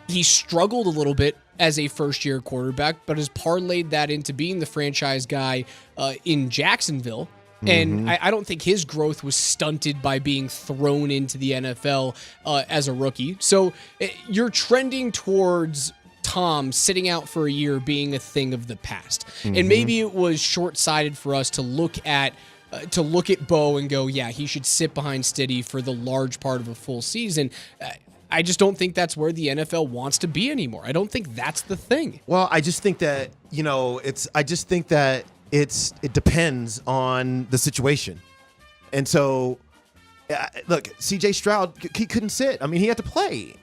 he struggled a little bit as a first-year quarterback, but has parlayed that into being the franchise guy in Jacksonville. And I don't think his growth was stunted by being thrown into the NFL as a rookie. So you're trending towards Tom sitting out for a year being a thing of the past. And maybe it was short-sighted for us to look at Bo and go, yeah, he should sit behind Stiddy for the large part of a full season. I just don't think that's where the NFL wants to be anymore. I don't think that's the thing.
Well, I just think that, it depends on the situation. And so, look, CJ Stroud, he couldn't sit. I mean, he had to play.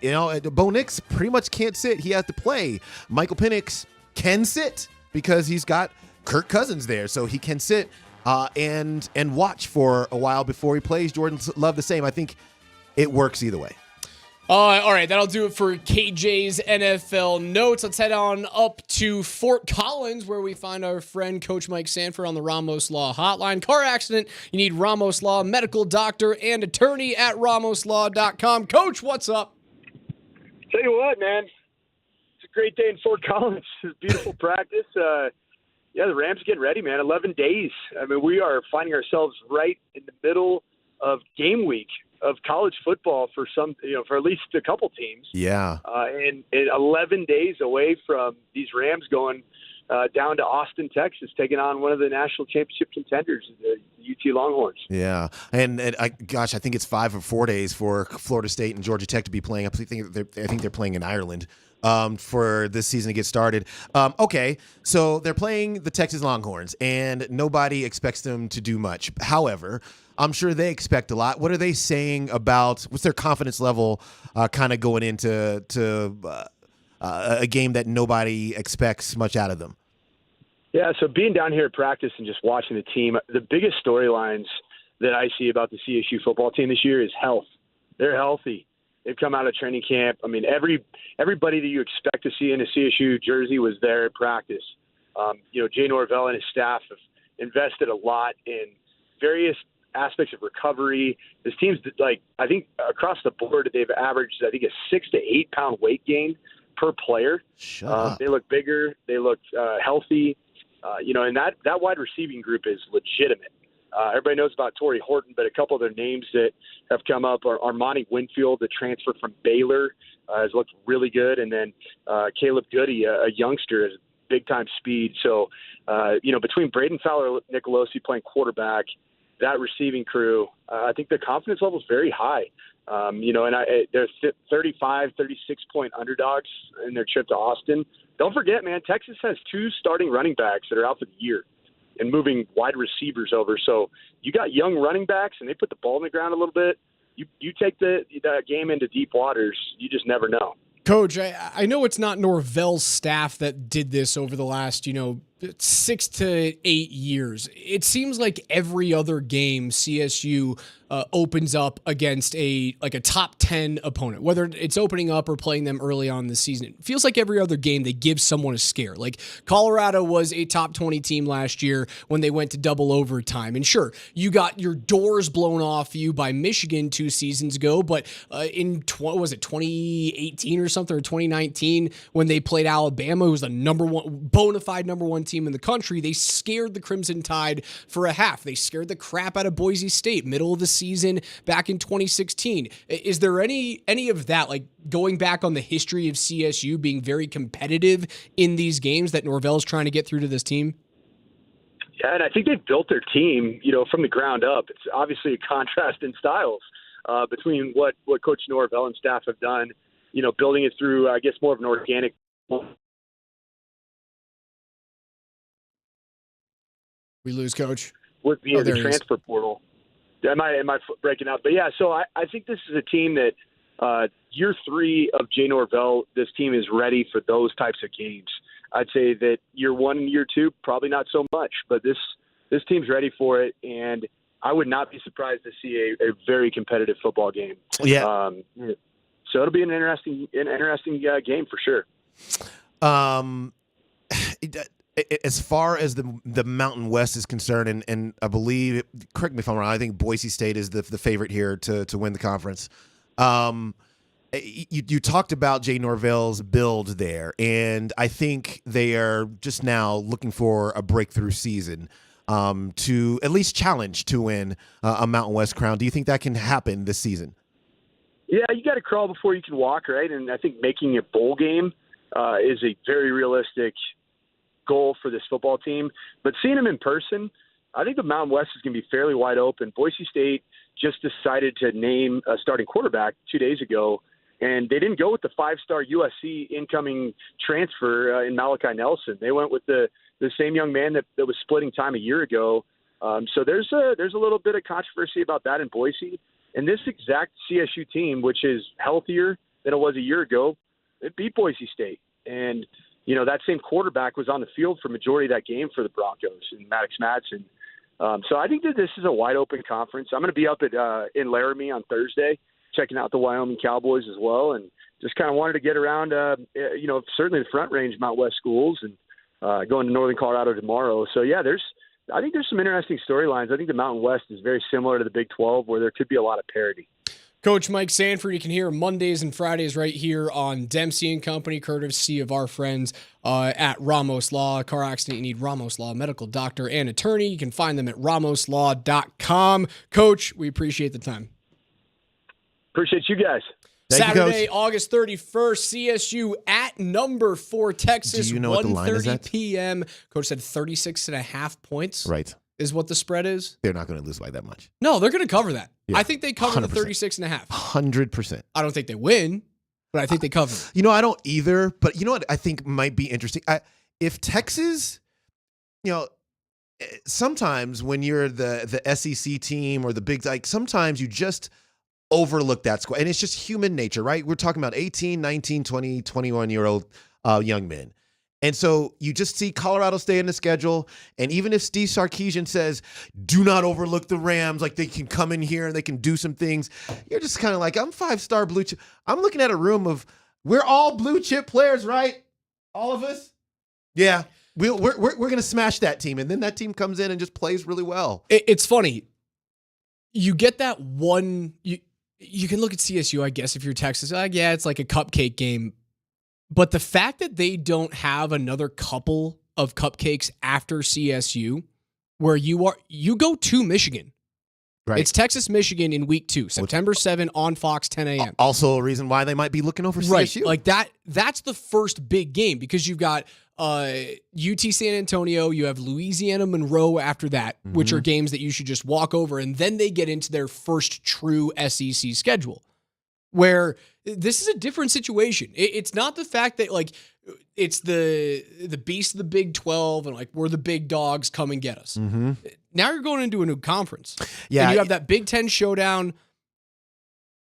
Bo Nix pretty much can't sit. He has to play. Michael Penix can sit because he's got Kirk Cousins there, so he can sit and watch for a while before he plays. Jordan Love the same. I think it works either way.
All right, that'll do it for KJ's NFL Notes. Let's head on up to Fort Collins, where we find our friend Coach Mike Sanford on the Ramos Law Hotline. Car accident, you need Ramos Law, medical doctor, and attorney at ramoslaw.com. Coach, what's up?
Tell you what, man. It's a great day in Fort Collins. Beautiful practice. Yeah, the Rams getting ready, man. 11 days. I mean, we are finding ourselves right in the middle of game week of college football for for at least a couple teams.
Yeah.
And 11 days away from these Rams going down to Austin, Texas, taking on one of the national championship contenders, the UT Longhorns.
Yeah, and I think it's 5 or 4 days for Florida State and Georgia Tech to be playing. I think they're playing in Ireland for this season to get started. Okay, so they're playing the Texas Longhorns, and nobody expects them to do much. However, I'm sure they expect a lot. What are they saying about what's their confidence level kind of going into a game that nobody expects much out of them?
Yeah, so being down here at practice and just watching the team, the biggest storylines that I see about the CSU football team this year is health. They're healthy. They've come out of training camp. I mean, everybody that you expect to see in a CSU jersey was there at practice. Jay Norvell and his staff have invested a lot in various aspects of recovery. This team's I think across the board, they've averaged, a 6 to 8 pound weight gain per player.
Shut up.
They look bigger. They look healthy. And that wide receiving group is legitimate. Everybody knows about Torrey Horton, but a couple of their names that have come up are Armani Winfield, the transfer from Baylor, has looked really good. And then Caleb Goody, a youngster, has big-time speed. So, between Braden Fowler, Nicolosi playing quarterback, that receiving crew, I think the confidence level is very high. They're 35, 36-point underdogs in their trip to Austin. Don't forget, man, Texas has 2 starting running backs that are out for the year and moving wide receivers over. So you got young running backs, and they put the ball in the ground a little bit. You take that game into deep waters. You just never know.
Coach, I know it's not Norvell's staff that did this over the last, 6 to 8 years. It seems like every other game CSU opens up against a top 10 opponent, whether it's opening up or playing them early on in the season. It feels like every other game they give someone a scare. Like Colorado was a top 20 team last year when they went to double overtime. And sure, you got your doors blown off you by Michigan 2 seasons ago, but in 2018 or something, or 2019, when they played Alabama, who was the bona fide number one team in the country, they scared the Crimson Tide for a half. They scared the crap out of Boise State middle of the season back in 2016. Is there any of that, like going back on the history of CSU being very competitive in these games that Norvell's trying to get through to this team?
Yeah, and I think they've built their team, from the ground up. It's obviously a contrast in styles between what Coach Norvell and staff have done, building it through, I guess, more of an organic.
We lose Coach
with the transfer portal. Am I breaking up? But yeah, so I think this is a team that year 3 of Jay Norvell, this team is ready for those types of games. I'd say that year 1 and year 2, probably not so much, but this team's ready for it, and I would not be surprised to see a very competitive football game.
Yeah.
So it'll be an interesting game for sure.
As far as the Mountain West is concerned, and I believe, correct me if I'm wrong, I think Boise State is the favorite here to win the conference. You talked about Jay Norvell's build there, and I think they are just now looking for a breakthrough season to at least challenge to win a Mountain West crown. Do you think that can happen this season?
Yeah, you got to crawl before you can walk, right? And I think making a bowl game is a very realistic goal for this football team. But seeing them in person, I think the Mountain West is going to be fairly wide open. Boise State just decided to name a starting quarterback 2 days ago, and they didn't go with the 5-star USC incoming transfer in Malachi Nelson. They went with the same young man that was splitting time a year ago. So there's a little bit of controversy about that in Boise. And this exact CSU team, which is healthier than it was a year ago, it beat Boise State. And, that same quarterback was on the field for majority of that game for the Broncos and Maddox Madsen. So I think that this is a wide-open conference. I'm going to be up in Laramie on Thursday checking out the Wyoming Cowboys as well, and just kind of wanted to get around, certainly the Front Range Mountain West schools and going to Northern Colorado tomorrow. So, yeah, I think there's some interesting storylines. I think the Mountain West is very similar to the Big 12 where there could be a lot of parity.
Coach Mike Sanford, you can hear him Mondays and Fridays right here on Dempsey and Company, courtesy of our friends at Ramos Law. Car accident, you need Ramos Law, medical doctor and attorney. You can find them at ramoslaw.com. Coach, we appreciate the time.
Appreciate you guys.
Saturday, August 31st, CSU at number 4 Texas,
Do you know what the line is
1:30
at?
p.m. Coach said 36.5 points.
Right.
Is what the spread is.
They're not going to lose by that much.
No, they're going to cover that.
Yeah,
I think they cover
100%.
the 36.5.
100%.
I don't think they win, but I think they cover.
You know, I don't either. But you know what I think might be interesting? If Texas, sometimes when you're the SEC team or the big, sometimes you just overlook that squad. And it's just human nature, right? We're talking about 18, 19, 20, 21-year-old young men. And so you just see Colorado stay in the schedule. And even if Steve Sarkisian says, do not overlook the Rams, like they can come in here and they can do some things, you're just kind of like, I'm 5-star blue chip. I'm looking at a room of, we're all blue chip players, right? All of us? Yeah. We're going to smash that team. And then that team comes in and just plays really well.
It's funny. You get that one, you can look at CSU, I guess, if you're Texas. Yeah, it's like a cupcake game. But the fact that they don't have another couple of cupcakes after CSU, where you go to Michigan.
Right.
It's Texas, Michigan in week 2, September 7 on Fox, 10 a.m.
Also a reason why they might be looking over CSU.
Right. Like that's the first big game because you've got UT San Antonio, you have Louisiana Monroe after that, which are games that you should just walk over, and then they get into their first true SEC schedule. Where this is a different situation. It's not the fact that it's the beast of the Big 12 and we're the big dogs, come and get us.
Mm-hmm.
Now you're going into a new conference.
Yeah,
and you have that Big 10 showdown.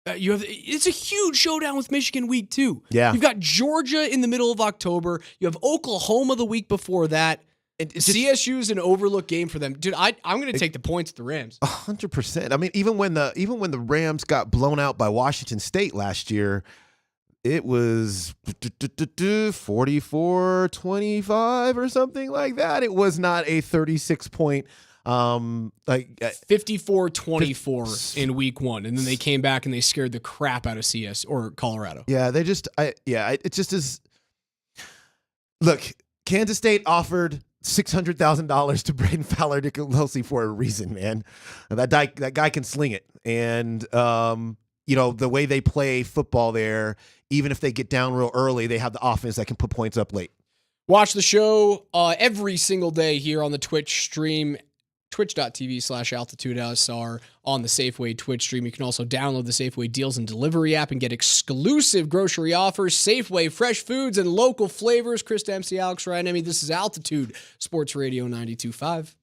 It's a huge showdown with Michigan week 2.
Yeah.
You've got Georgia in the middle of October. You have Oklahoma the week before that. CSU is an overlooked game for them, dude. I'm going to take the points at the Rams.
100%. I mean, even when the Rams got blown out by Washington State last year, it was 44-25 or something like that. It was not a 36-point
54-24 in week 1, and then they came back and they scared the crap out of CS or Colorado.
Yeah, it just is. Look, Kansas State offered $600,000 to Braden Fowler Nicolosi for a reason, man. That guy can sling it. And, the way they play football there, even if they get down real early, they have the offense that can put points up late.
Watch the show every single day here on the Twitch stream, twitch.tv/altitude-SR on the Safeway Twitch stream. You can also download the Safeway Deals and Delivery app and get exclusive grocery offers. Safeway, fresh foods, and local flavors. Chris Dempsey, Alex Ryan, this is Altitude Sports Radio 92.5.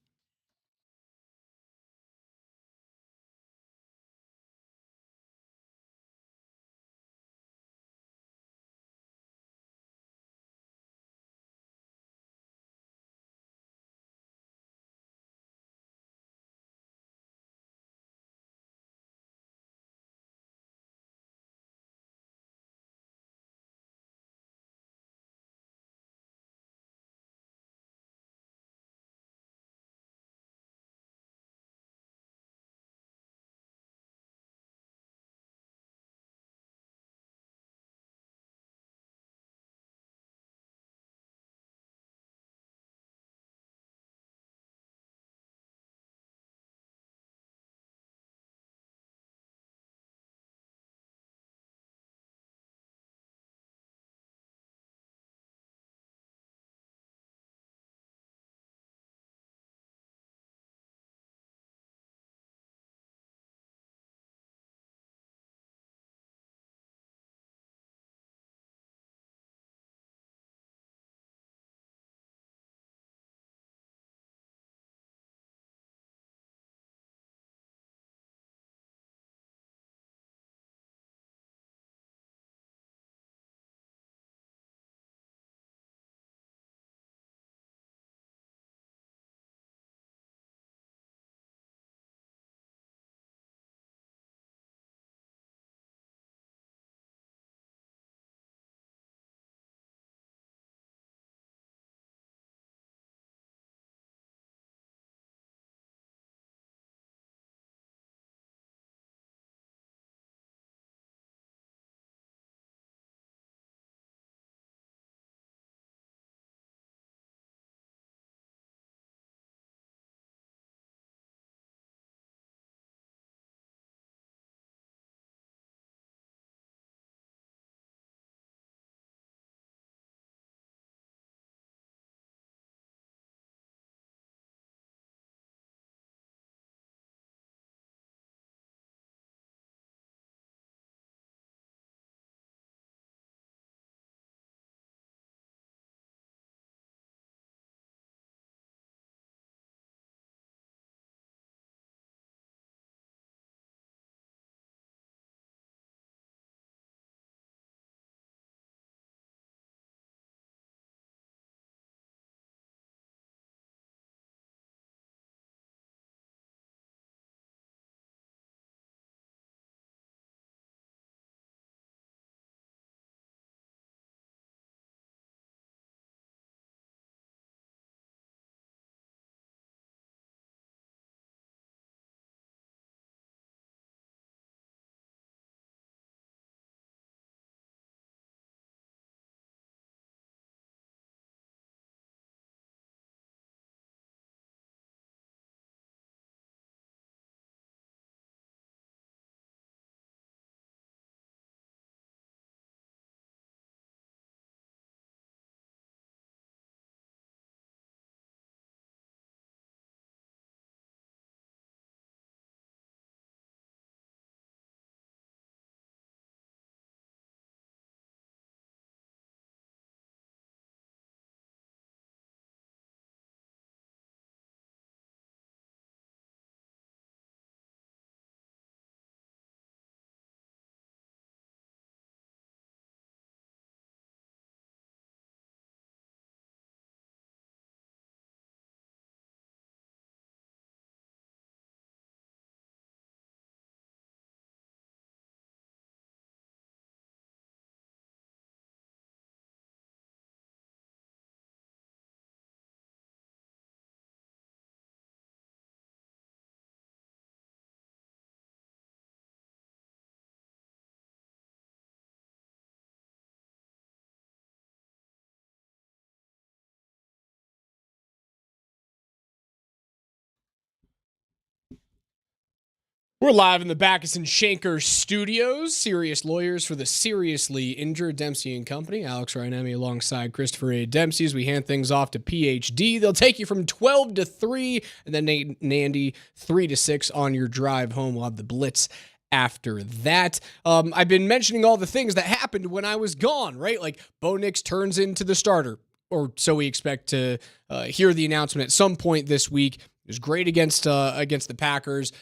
We're live in the Backus and Shanker studios. Serious lawyers for the seriously injured. Dempsey and Company. Alex Ryanemi alongside Christopher A. Dempsey as we hand things off to PhD. They'll take you from 12 to 3 and then Nandy 3 to 6 on your drive home. We'll have the Blitz after that. I've been mentioning all the things that happened when I was gone, right? Like Bo Nix turns into the starter, or so we expect to hear the announcement at some point this week. It was great against the Packers.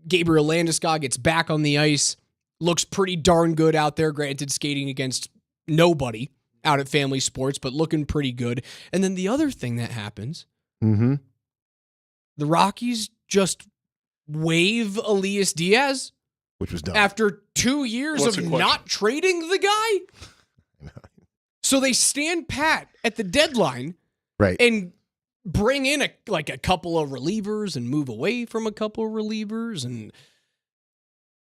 Gabriel Landeskog gets back on the ice, looks pretty darn good out there, granted skating against nobody out at Family Sports, but looking pretty good. And then the other thing that happens, the Rockies just waive Elias Diaz.
Which was dumb.
After 2 years
What's
of
the question?
not trading the guy. So they stand pat at the deadline.
Right.
And bring in a couple of relievers and move away from a couple of relievers, and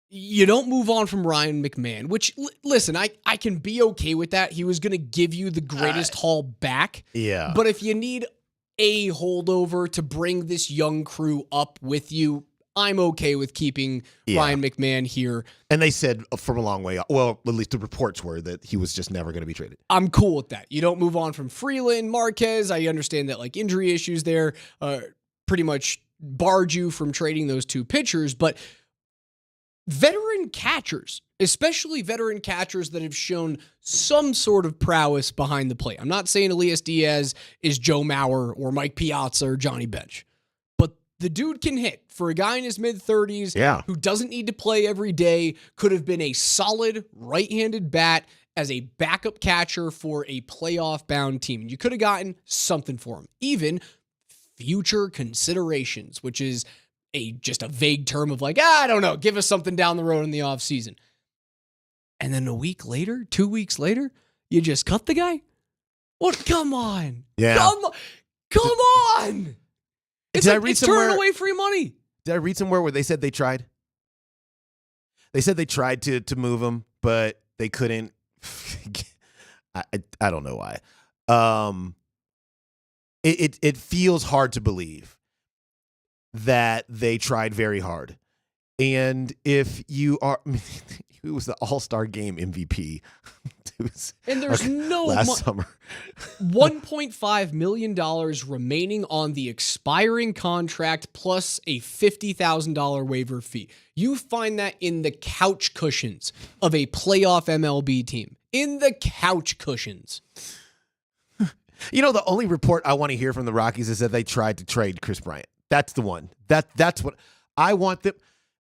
you don't move on from Ryan McMahon, which, listen, I can be okay with that. He was going to give you the greatest haul back.
Yeah.
But if you need a holdover to bring this young crew up with you, I'm okay with keeping Ryan McMahon here.
And they said from a long way, well, at least the reports were that he was just never going to be traded.
I'm cool with that. You don't move on from Freeland, Marquez. I understand that like injury issues there pretty much barred you from trading those two pitchers, but veteran catchers, especially veteran catchers that have shown some sort of prowess behind the plate. I'm not saying Elias Diaz is Joe Mauer or Mike Piazza or Johnny Bench, but the dude can hit. For a guy in his mid-30s who doesn't need to play every day, could have been a solid right-handed bat as a backup catcher for a playoff-bound team. You could have gotten something for him, even future considerations, which is just a vague term of like, I don't know, give us something down the road in the offseason. And then a week later, 2 weeks later, you just cut the guy? What? Come on.
Yeah.
Come on. It's like it's turning away free money.
Did I read somewhere where they said they tried? They said they tried to move him, but they couldn't. I don't know why. It feels hard to believe that they tried very hard. And if you are, he was the All-Star Game MVP.
And there's
last summer.
$1.5 million remaining on the expiring contract plus a $50,000 waiver fee. You find that in the couch cushions of a playoff MLB team. In the couch cushions.
You know, the only report I want to hear from the Rockies is that they tried to trade Chris Bryant. That's the one. That's what I want them.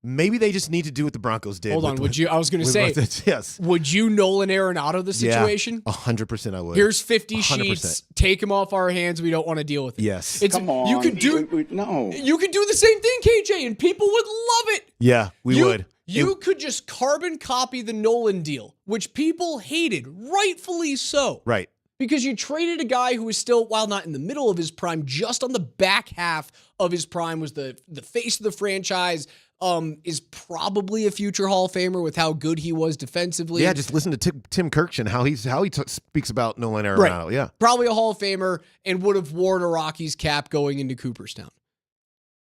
Maybe they just need to do what the Broncos did.
Hold on, would you? I was going to say,
yes.
Would you Nolan Arenado the situation?
100% I would.
Here's 50
100%.
sheets. Take him off our hands. We don't want to deal with it.
Yes.
Come on.
You could do
no.
You could do the same thing, KJ, and people would love it.
Yeah, we would.
You could just carbon copy the Nolan deal, which people hated, rightfully so.
Right.
Because you traded a guy who was still, while not in the middle of his prime, just on the back half of his prime, was the face of the franchise, is probably a future Hall of Famer with how good he was defensively.
Yeah, just listen to Tim Kirkshin, how he speaks about Nolan Arenado.
Right.
Yeah.
Probably a Hall of Famer and would have worn a Rockies cap going into Cooperstown.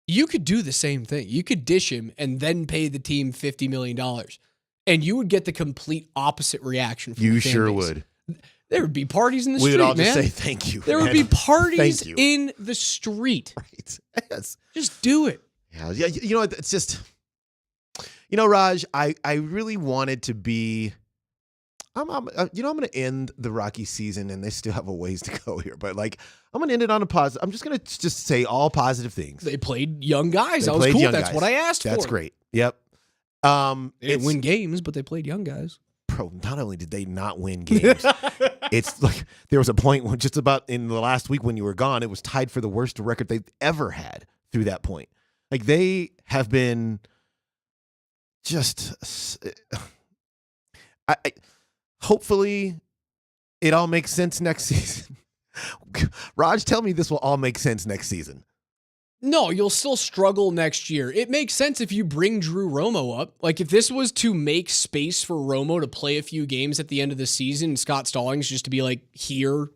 You could do the same thing. You could dish him and then pay the team $50 million. And you would get the complete opposite reaction from the fan
sure
base.
would.
There would be parties in the
We
street,
would all
man.
just say thank you.
There
man.
would be parties
Thank you.
in the street.
Right. Yes.
Just do it.
Yeah. You know, it's just, you know, Raj, I really wanted to be, I'm going to end the Rocky season, and they still have a ways to go here, but like, I'm going to end it on a positive. I'm just going to just say all positive things.
They played young guys. That was cool. That's what I asked for.
That's great. Yep.
They didn't win games, but they played young guys.
Bro, not only did they not win games, it's like there was a point when just about in the last week when you were gone, it was tied for the worst record they've ever had through that point. Like they have been just, hopefully it all makes sense next season. Raj, tell me this will all make sense next season.
No, you'll still struggle next year. It makes sense if you bring Drew Romo up. Like, if this was to make space for Romo to play a few games at the end of the season, Scott Stallings just to be, like, here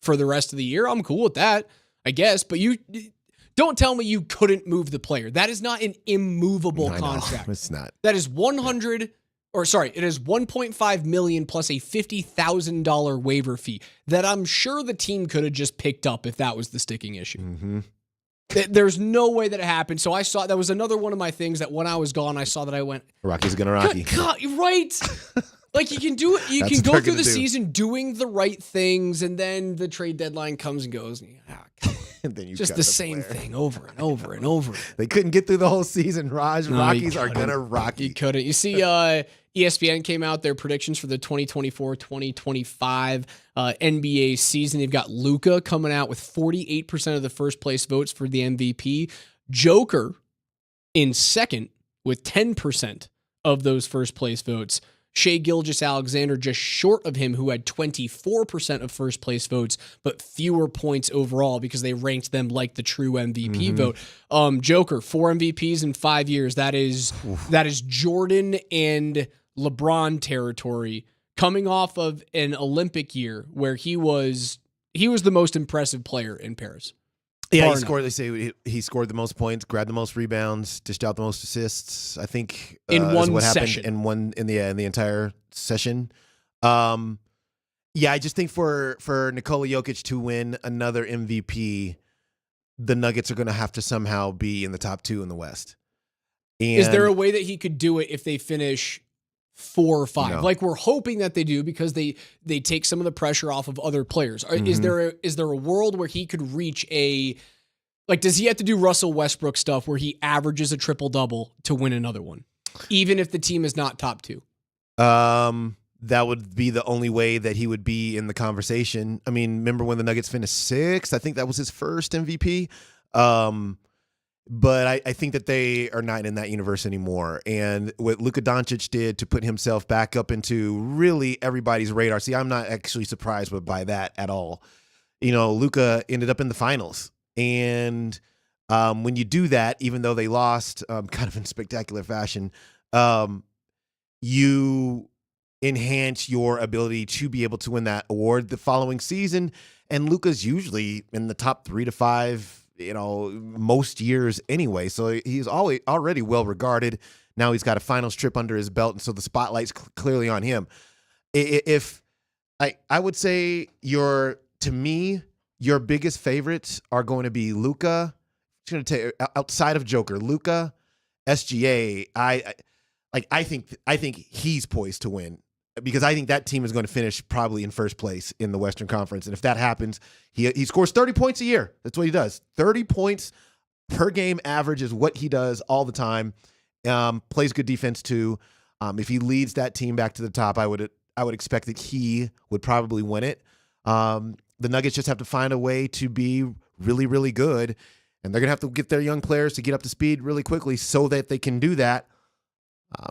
for the rest of the year, I'm cool with that, I guess. But Don't tell me you couldn't move the player. That is not an immovable contract.
It's not.
That is it is $1.5 million plus a $50,000 waiver fee that I'm sure the team could have just picked up if that was the sticking issue.
Mm-hmm.
There's no way that it happened. So I saw that was another one of my things that when I was gone, I saw that I went,
Rocky's gonna Rocky.
God, right? Like you can do it. You
That's
can
what
go
they're
through the
gonna do.
season doing the right things, and then the trade deadline comes and goes. And
And then you
just
cut
the same thing over and over and over.
They couldn't get through the whole season, Raj.
No,
Rockies are gonna Rocky.
You couldn't. You see, ESPN came out their predictions for the 2024-2025 NBA season. They've got Luka coming out with 48% of the first place votes for the MVP. Joker in second with 10% of those first place votes. Shai Gilgeous-Alexander just short of him, who had 24% of first place votes, but fewer points overall because they ranked them like the true MVP vote. Joker, 4 MVPs in 5 years. That is Jordan and LeBron territory, coming off of an Olympic year where he was the most impressive player in Paris.
Yeah,
Bar
he
none.
scored. They say he scored the most points, grabbed the most rebounds, dished out the most assists. I think
In
is
one
what
session.
happened in the entire session. Yeah, I just think for Nikola Jokic to win another MVP, the Nuggets are going to have to somehow be in the top 2 in the West. And
Is there a way that he could do it if they finish 4 or 5?
No.
Like we're hoping that they do because they take some of the pressure off of other players. Is there a world where he could reach does he have to do Russell Westbrook stuff where he averages a triple-double to win another one, even if the team is not top 2?
that would be the only way that he would be in the conversation. I mean, remember when the Nuggets finished 6th? I think that was his first MVP. But I think that they are not in that universe anymore. And what Luka Doncic did to put himself back up into really everybody's radar. See, I'm not actually surprised by that at all. You know, Luka ended up in the finals. And when you do that, even though they lost kind of in spectacular fashion, you enhance your ability to be able to win that award the following season. And Luka's usually in the top 3 to 5, you know, most years anyway. So he's already well regarded. Now he's got a finals trip under his belt, and so the spotlight's clearly on him. If I would say your biggest favorites are going to be Luka. It's going to take outside of Joker, Luka, SGA. I think he's poised to win, because I think that team is going to finish probably in first place in the Western Conference. And if that happens, he scores 30 points a year. That's what he does. 30 points per game average is what he does all the time. Plays good defense too. If he leads that team back to the top, I would expect that he would probably win it. The Nuggets just have to find a way to be really, really good. And they're going to have to get their young players to get up to speed really quickly so that they can do that.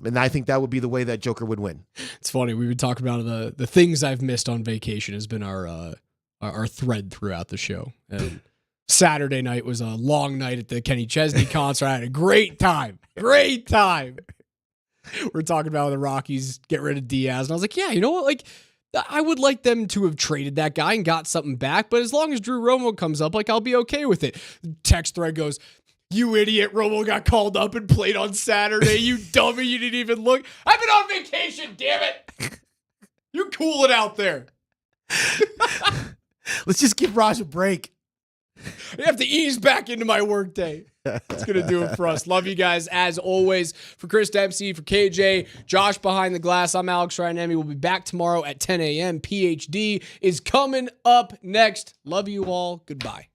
And I think that would be the way that Joker would win.
It's funny. We've been talking about the things I've missed on vacation has been our thread throughout the show. And Saturday night was a long night at the Kenny Chesney concert. I had a great time. Great time. We're talking about the Rockies get rid of Diaz. And I was like, yeah, you know what? Like, I would like them to have traded that guy and got something back. But as long as Drew Romo comes up, like, I'll be okay with it. Text thread goes, "You idiot, Romo got called up and played on Saturday. You dummy, you didn't even look. I've been on vacation, damn it. You cool it out there."
Let's just give Raj a break.
I have to ease back into my workday. That's going to do it for us. Love you guys as always. For Chris Dempsey, for KJ, Josh behind the glass, I'm Alex Ryanemi. We'll be back tomorrow at 10 a.m. PhD is coming up next. Love you all. Goodbye.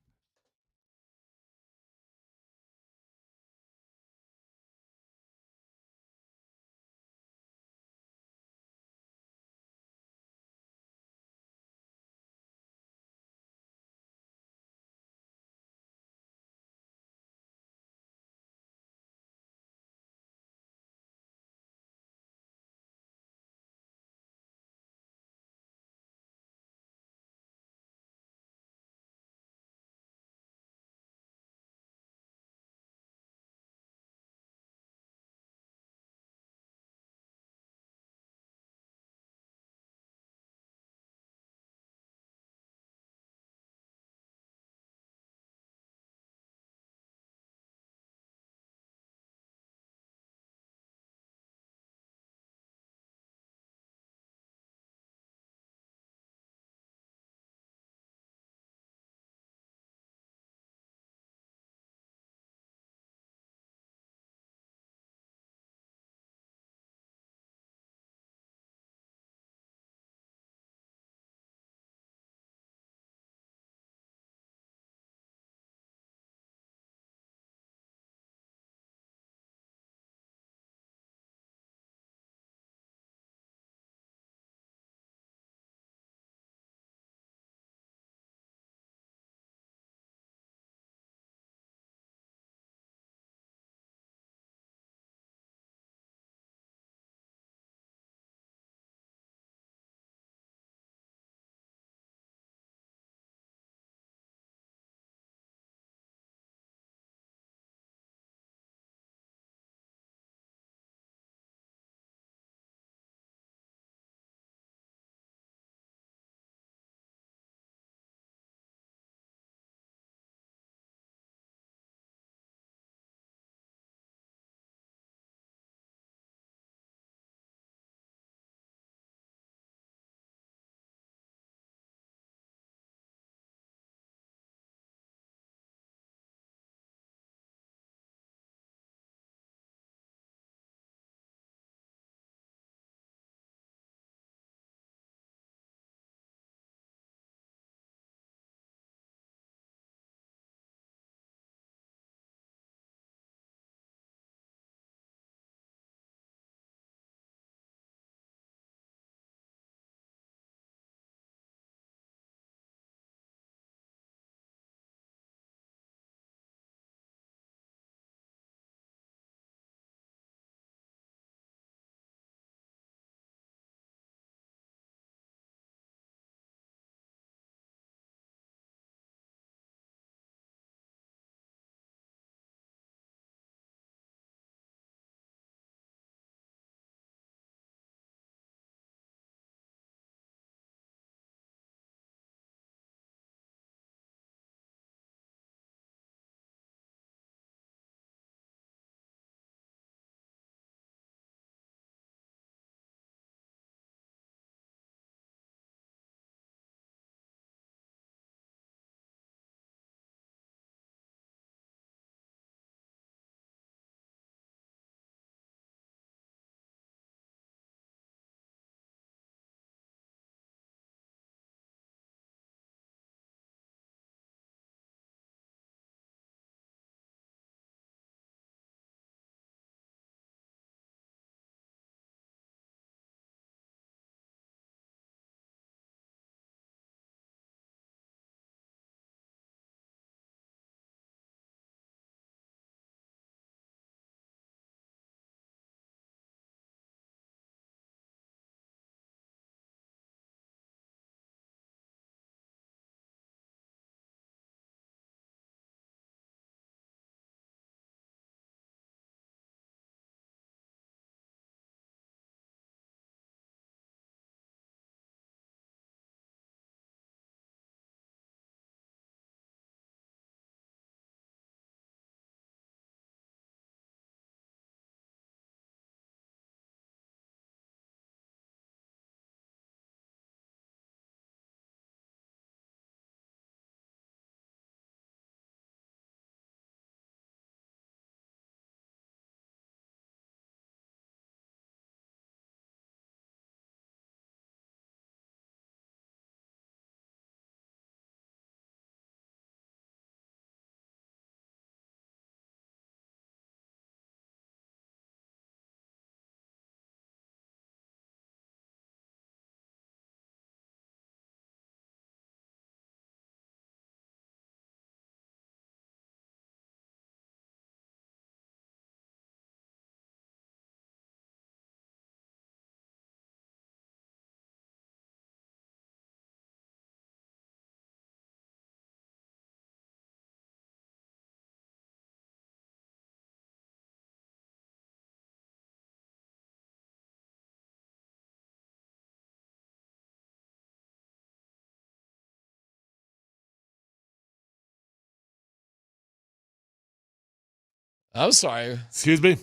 I'm sorry.
Excuse me?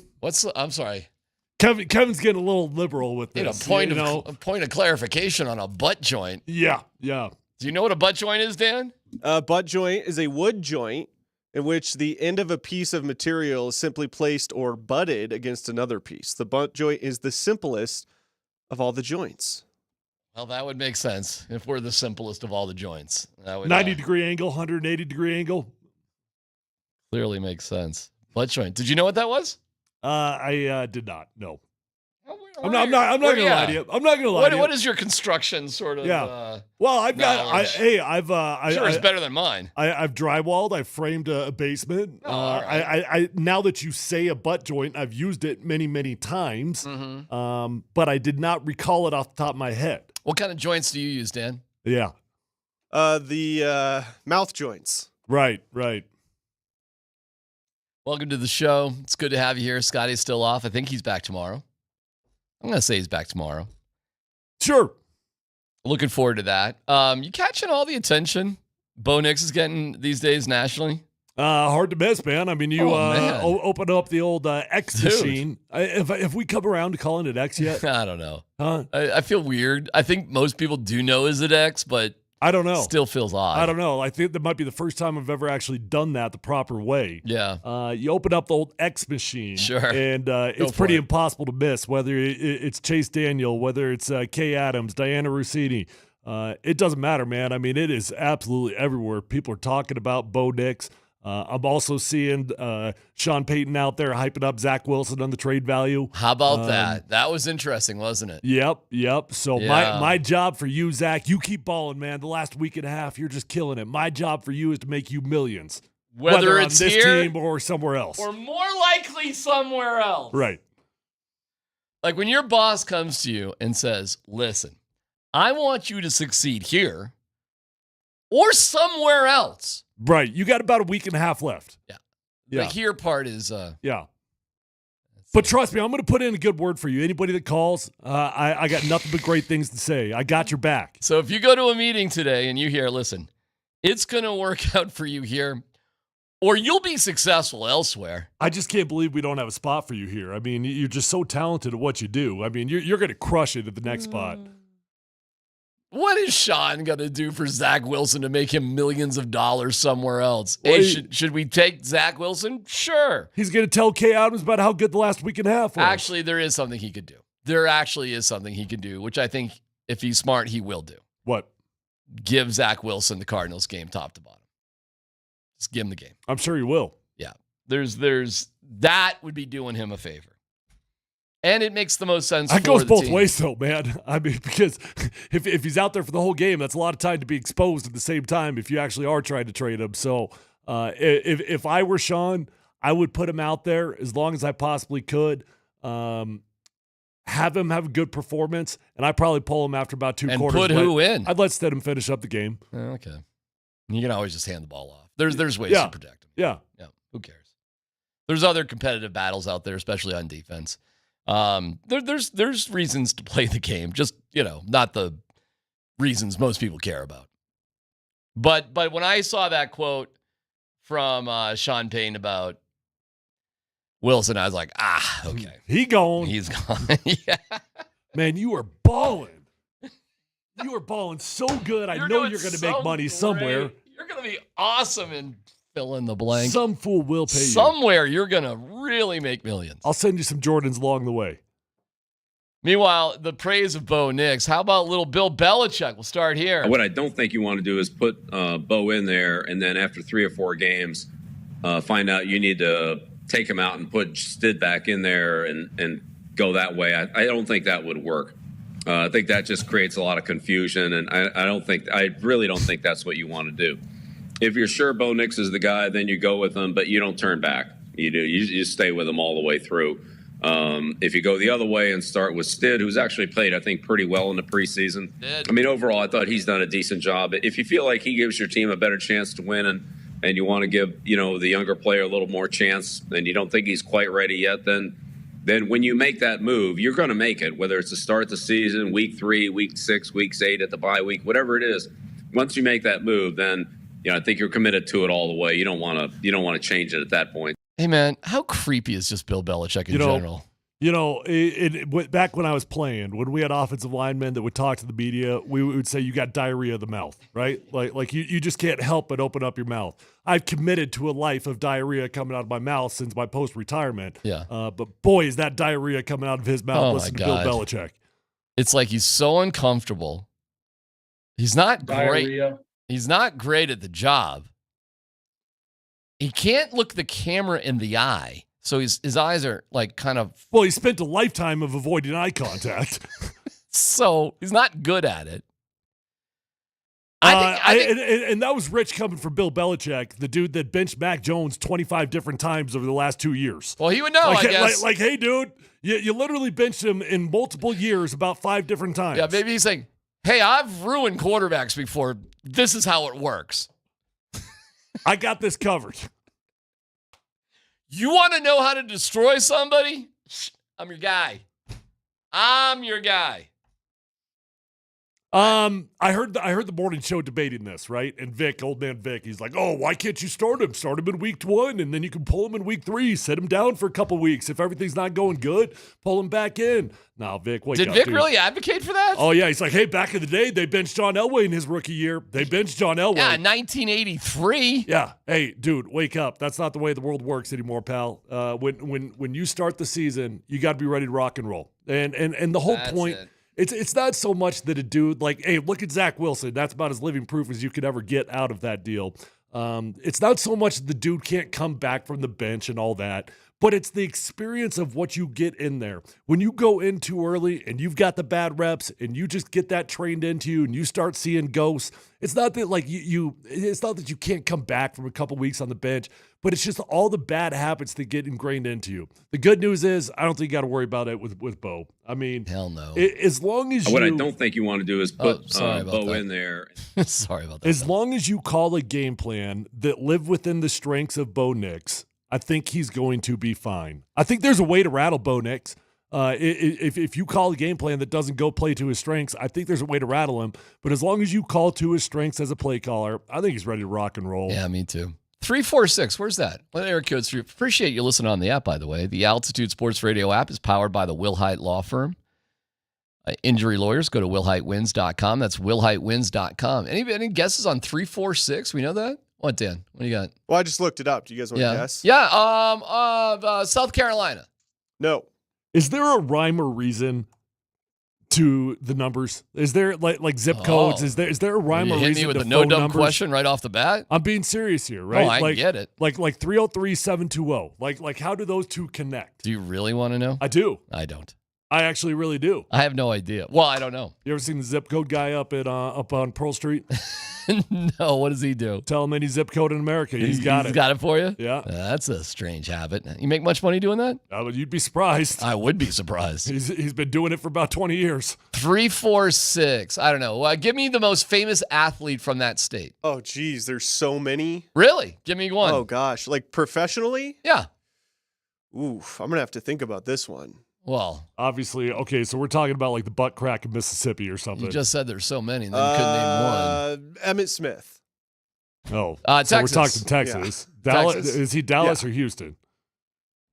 I'm sorry.
Kevin's getting a little liberal with this.
A point of clarification on a butt joint.
Yeah.
Do you know what a butt joint is, Dan?
A butt joint is a wood joint in which the end of a piece of material is simply placed or butted against another piece. The butt joint is the simplest of all the joints.
Well, that would make sense if we're the simplest of all the joints. That would
90-degree angle, 180-degree angle.
Clearly makes sense. Butt joint. Did you know what that was?
I did not. No. I'm not going to lie to you. I'm not going to lie to you.
What is your construction sort of?
Well, I've got.
Sure, it's better than mine.
I've drywalled. I've framed a basement. I now that you say a butt joint, I've used it many times. But I did not recall it off the top of my head.
What kind of joints do you use, Dan?
Yeah.
The mouth joints.
Right.
Welcome to the show. It's good to have you here. Scotty's still off. I think he's back tomorrow. I'm going to say he's back tomorrow.
Sure.
Looking forward to that. You catching all the attention Bo Nix is getting these days nationally?
Hard to miss, man. I mean, you open up the old X machine. If we come around to calling it X yet?
I don't know.
Huh?
I feel weird. I think most people do know is it X, but
I don't know.
Still feels odd.
I don't know. I think that might be the first time I've ever actually done that the proper way.
Yeah.
You open up the old X machine.
Sure.
And it's pretty impossible to miss, whether it's Chase Daniel, whether it's Kay Adams, Diana Rossini. It doesn't matter, man. I mean, it is absolutely everywhere. People are talking about Bo Nix. I'm also seeing Sean Payton out there hyping up Zach Wilson on the trade value.
How about that? That was interesting, wasn't it?
Yep. So my job for you, Zach, you keep balling, man. The last week and a half, you're just killing it. My job for you is to make you millions.
Whether it's
on this
here
team or somewhere else.
Or more likely somewhere else.
Right.
Like when your boss comes to you and says, listen, I want you to succeed here or somewhere else.
Right. You got about a week and a half left.
Yeah. The here part is
yeah. But trust me, I'm going to put in a good word for you. Anybody that calls, I got nothing but great things to say. I got your back.
So if you go to a meeting today and you hear, listen, it's going to work out for you here or you'll be successful elsewhere.
I just can't believe we don't have a spot for you here. I mean, you're just so talented at what you do. I mean, you're going to crush it at the next spot.
What is Sean going to do for Zach Wilson to make him millions of dollars somewhere else? Well, hey, should we take Zach Wilson? Sure.
He's going to tell Kay Adams about how good the last week and a half was.
Actually, there is something he could do. There actually is something he could do, which I think if he's smart, he will do.
What?
Give Zach Wilson the Cardinals game top to bottom. Just give him the game.
I'm sure he will.
Yeah. There's that would be doing him a favor. And it makes the most sense.
That goes both
team.
ways, though, man. I mean, because if he's out there for the whole game, that's a lot of time to be exposed at the same time if you actually are trying to trade him. So if I were Sean, I would put him out there as long as I possibly could. Have him have a good performance, and I'd probably pull him after about 2 quarters.
And put who in?
I'd let Stidham finish up the game.
Okay. You can always just hand the ball off. There's ways to protect him.
Yeah.
Who cares? There's other competitive battles out there, especially on defense. There's reasons to play the game, just, not the reasons most people care about. But when I saw that quote from Sean Payton about Wilson, I was like, okay.
He's gone.
Yeah.
Man, you are balling. You are balling so good. I know you're going to make money somewhere.
You're going to be awesome and fill in the blank.
Some fool will pay you.
Somewhere you're going to really make millions.
I'll send you some Jordans along the way.
Meanwhile, the praise of Bo Nix. How about little Bill Belichick? We'll start here.
What I don't think you want to do is put Bo in there and then after 3 or 4 games, find out you need to take him out and put Stid back in there and go that way. I don't think that would work. I think that just creates a lot of confusion, and I really don't think that's what you want to do. If you're sure Bo Nix is the guy, then you go with him, but you don't turn back. You stay with him all the way through. If you go the other way and start with Stid, who's actually played, I think, pretty well in the preseason. I mean, overall, I thought he's done a decent job. If you feel like he gives your team a better chance to win and you want to give, the younger player a little more chance and you don't think he's quite ready yet, then when you make that move, you're going to make it, whether it's to start the season, week 3, week 6, week 8 at the bye week, whatever it is. Once you make that move, then I think you're committed to it all the way. You don't want to change it at that point.
Hey, man, how creepy is just Bill Belichick in general?
Back when I was playing, when we had offensive linemen that would talk to the media, we would say you got diarrhea of the mouth, right? Like you just can't help but open up your mouth. I've committed to a life of diarrhea coming out of my mouth since my post-retirement.
Yeah.
But boy, is that diarrhea coming out of his mouth.
Oh,
Listen
my
to
God.
Bill Belichick.
It's like he's so uncomfortable. He's not
Diarrhea.
great. He's not great at the job. He can't look the camera in the eye. So his eyes are like kind of...
Well, he spent a lifetime of avoiding eye contact.
So he's not good at it.
And that was rich coming from Bill Belichick, the dude that benched Mac Jones 25 different times over the last 2 years.
Well, he would know, I guess.
Like, hey, dude, you literally benched him in multiple years about 5 different times.
Yeah, maybe he's saying, hey, I've ruined quarterbacks before. This is how it works.
I got this covered.
You want to know how to destroy somebody? I'm your guy. I'm your guy.
I heard the morning show debating this, right? And Vic, old man Vic, he's like, "Oh, why can't you start him? Start him in week 1, and then you can pull him in week 3. Sit him down for a couple weeks. If everything's not going good, pull him back in." Now, Vic, wake up.
Did Vic
dude.
really advocate for that?
Oh yeah, he's like, "Hey, back in the day, they benched John Elway in his rookie year. They benched John Elway.
Yeah, 1983.
Yeah. Hey, dude, wake up. That's not the way the world works anymore, pal. When you start the season, you got to be ready to rock and roll. And the whole point. It's not so much that a dude like, hey, look at Zach Wilson. That's about as living proof as you could ever get out of that deal. It's not so much the dude can't come back from the bench and all that, but it's the experience of what you get in there. When you go in too early and you've got the bad reps and you just get that trained into you and you start seeing ghosts, it's not that like it's not that you can't come back from a couple weeks on the bench, but it's just all the bad habits that get ingrained into you. The good news is I don't think you got to worry about it with Bo. I mean,
hell no.
As long as
What I don't think you want to do is put Bo in there.
Sorry about that.
As long as you call a game plan that live within the strengths of Bo Nix, I think he's going to be fine. I think there's a way to rattle Bo Nix. If you call a game plan that doesn't go play to his strengths, I think there's a way to rattle him. But as long as you call to his strengths as a play caller, I think he's ready to rock and roll.
Yeah, me too. 346, where's that? Well, area code 3. Appreciate you listening on the app, by the way. The Altitude Sports Radio app is powered by the Will Hite Law Firm. Injury lawyers, go to willhitewins.com. That's willhitewins.com. Any guesses on 346? We know that? What, Dan? What do you got?
Well, I just looked it up. Do you guys want to guess?
Yeah, South Carolina.
No.
Is there a rhyme or reason to the numbers? Is there like zip codes? Is there a rhyme or reason?
Hit me with
to
a no
phone
dumb
numbers?
question right off the bat.
I'm being serious here, right?
Oh, I get it.
Like 303-720. Like how do those two connect?
Do you really want to know?
I do.
I don't.
I actually really do.
I have no idea. Well, I don't know.
You ever seen the zip code guy up on Pearl Street?
No. What does he do?
Tell him any zip code in America. He's got it.
He's got it for you?
Yeah.
That's a strange habit. You make much money doing that?
You'd be surprised.
I would be surprised.
He's been doing it for about 20 years.
346. I don't know. Give me the most famous athlete from that state.
Oh, geez. There's so many.
Really? Give me one.
Oh, gosh. Like professionally?
Yeah.
Oof. I'm going to have to think about this one.
Well,
obviously, okay, so we're talking about like the butt crack of Mississippi or something.
You just said there's so many, and then you couldn't name one.
Emmett Smith.
Oh,
Texas.
So we're talking Texas.
Yeah.
Dallas.
Texas.
Is he Dallas or Houston?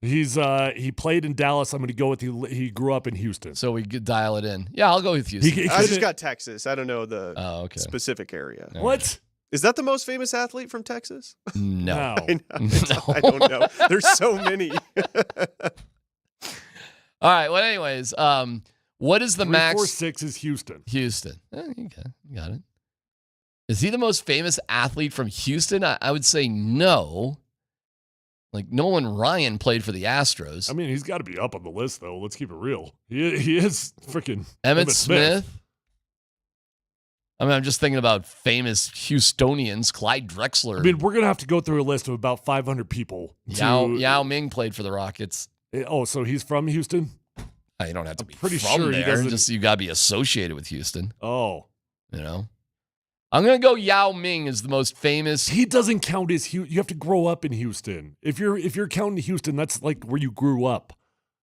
He played in Dallas. I'm going to go with he grew up in Houston.
So we could dial it in. Yeah, I'll go with Houston.
I just got Texas. I don't know the specific area.
What?
Is that the most famous athlete from Texas?
No.
I don't know. There's so many.
All right. Well, anyways, what is the max?
346 is Houston.
Houston. Okay, you got it. Is he the most famous athlete from Houston? I would say no. Like Nolan Ryan played for the Astros.
I mean, he's got to be up on the list, though. Let's keep it real. He is freaking
Emmett Smith. I mean, I'm just thinking about famous Houstonians. Clyde Drexler.
I mean, we're gonna have to go through a list of about 500 people.
Yao Ming played for the Rockets.
Oh, so he's from Houston?
You don't have to be
pretty
from
sure he
there.
doesn't.
Just you got to be associated with Houston.
Oh.
You know? I'm going to go Yao Ming is the most famous.
He doesn't count as you have to grow up in Houston. If you're counting Houston, that's like where you grew up.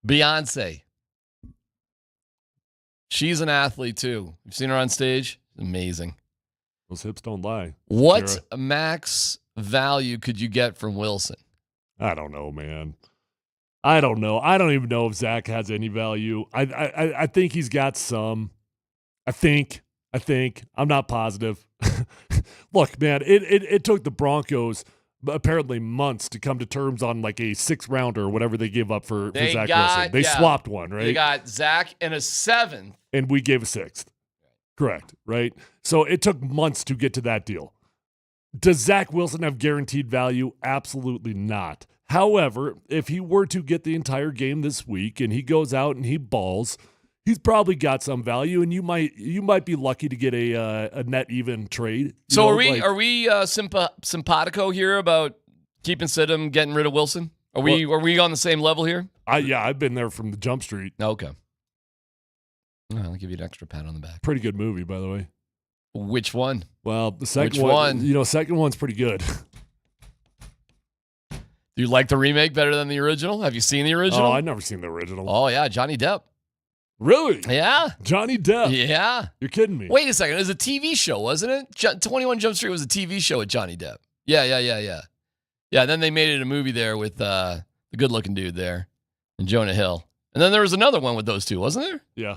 Beyonce. She's an athlete too. You've seen her on stage? Amazing.
Those hips don't lie.
What
Sarah.
max value could you get from Wilson?
I don't know, man. I don't know. I don't even know if Zach has any value. I think he's got some. I think. I'm not positive. Look, man, it took the Broncos apparently months to come to terms on like a 6th rounder or whatever they gave up for Zach Wilson. They swapped one, right?
They got Zach and a 7th.
And we gave a 6th. Correct, right? So it took months to get to that deal. Does Zach Wilson have guaranteed value? Absolutely not. However, if he were to get the entire game this week and he goes out and he balls, he's probably got some value, and you might be lucky to get a net even trade.
So are we simpatico here about keeping Stidham, getting rid of Wilson? Are we on the same level here?
I've been there from the jump street.
Okay. I'll give you an extra pat on the back.
Pretty good movie, by the way.
Which one?
Well, the second one. Second one's pretty good.
Do you like the remake better than the original? Have you seen the original?
Oh, I've never seen the original.
Oh, yeah, Johnny Depp.
Really?
Yeah.
Johnny Depp.
Yeah.
You're kidding me.
Wait a second. It was a TV show, wasn't it? 21 Jump Street was a TV show with Johnny Depp. Yeah. Yeah, then they made it a movie there with the good-looking dude there and Jonah Hill. And then there was another one with those two, wasn't there?
Yeah.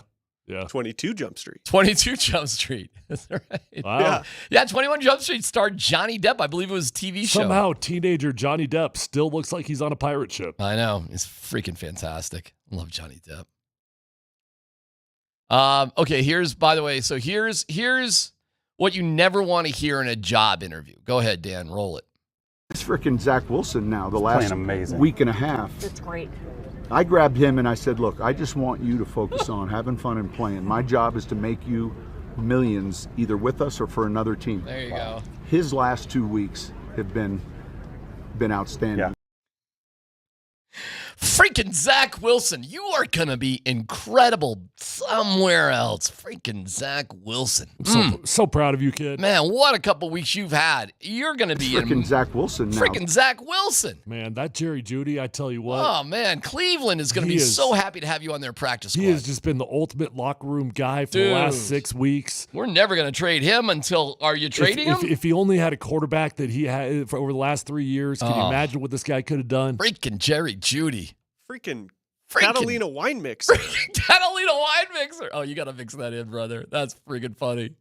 22 Jump Street.
22 Jump Street. That's right.
Wow.
Yeah, 21 Jump Street starred Johnny Depp. I believe it was a TV show.
Somehow, teenager Johnny Depp still looks like he's on a pirate ship.
I know. It's freaking fantastic. I love Johnny Depp. Okay, here's what you never want to hear in a job interview. Go ahead, Dan. Roll it.
It's freaking Zach Wilson now, the last week and a half.
That's great.
I grabbed him and I said, look, I just want you to focus on having fun and playing. My job is to make you millions either with us or for another team.
There you go.
His last 2 weeks have been outstanding.
Yeah. Freaking Zach Wilson, you are going to be incredible somewhere else. Freaking Zach Wilson.
So proud of you, kid.
Man, what a couple weeks you've had. You're going to be
freaking Zach Wilson now.
Freaking Zach Wilson.
Man, that Jerry Jeudy, I tell you what.
Oh, man, Cleveland is going to be so happy to have you on their practice squad.
He has just been the ultimate locker room guy for the last 6 weeks.
We're never going to trade him until, are you trading him?
If he only had a quarterback that he had for over the last 3 years, can you imagine what this guy could have done?
Freaking Jerry Jeudy.
Freaking Catalina wine mixer.
Catalina wine mixer. Oh, you got to mix that in, brother. That's freaking funny.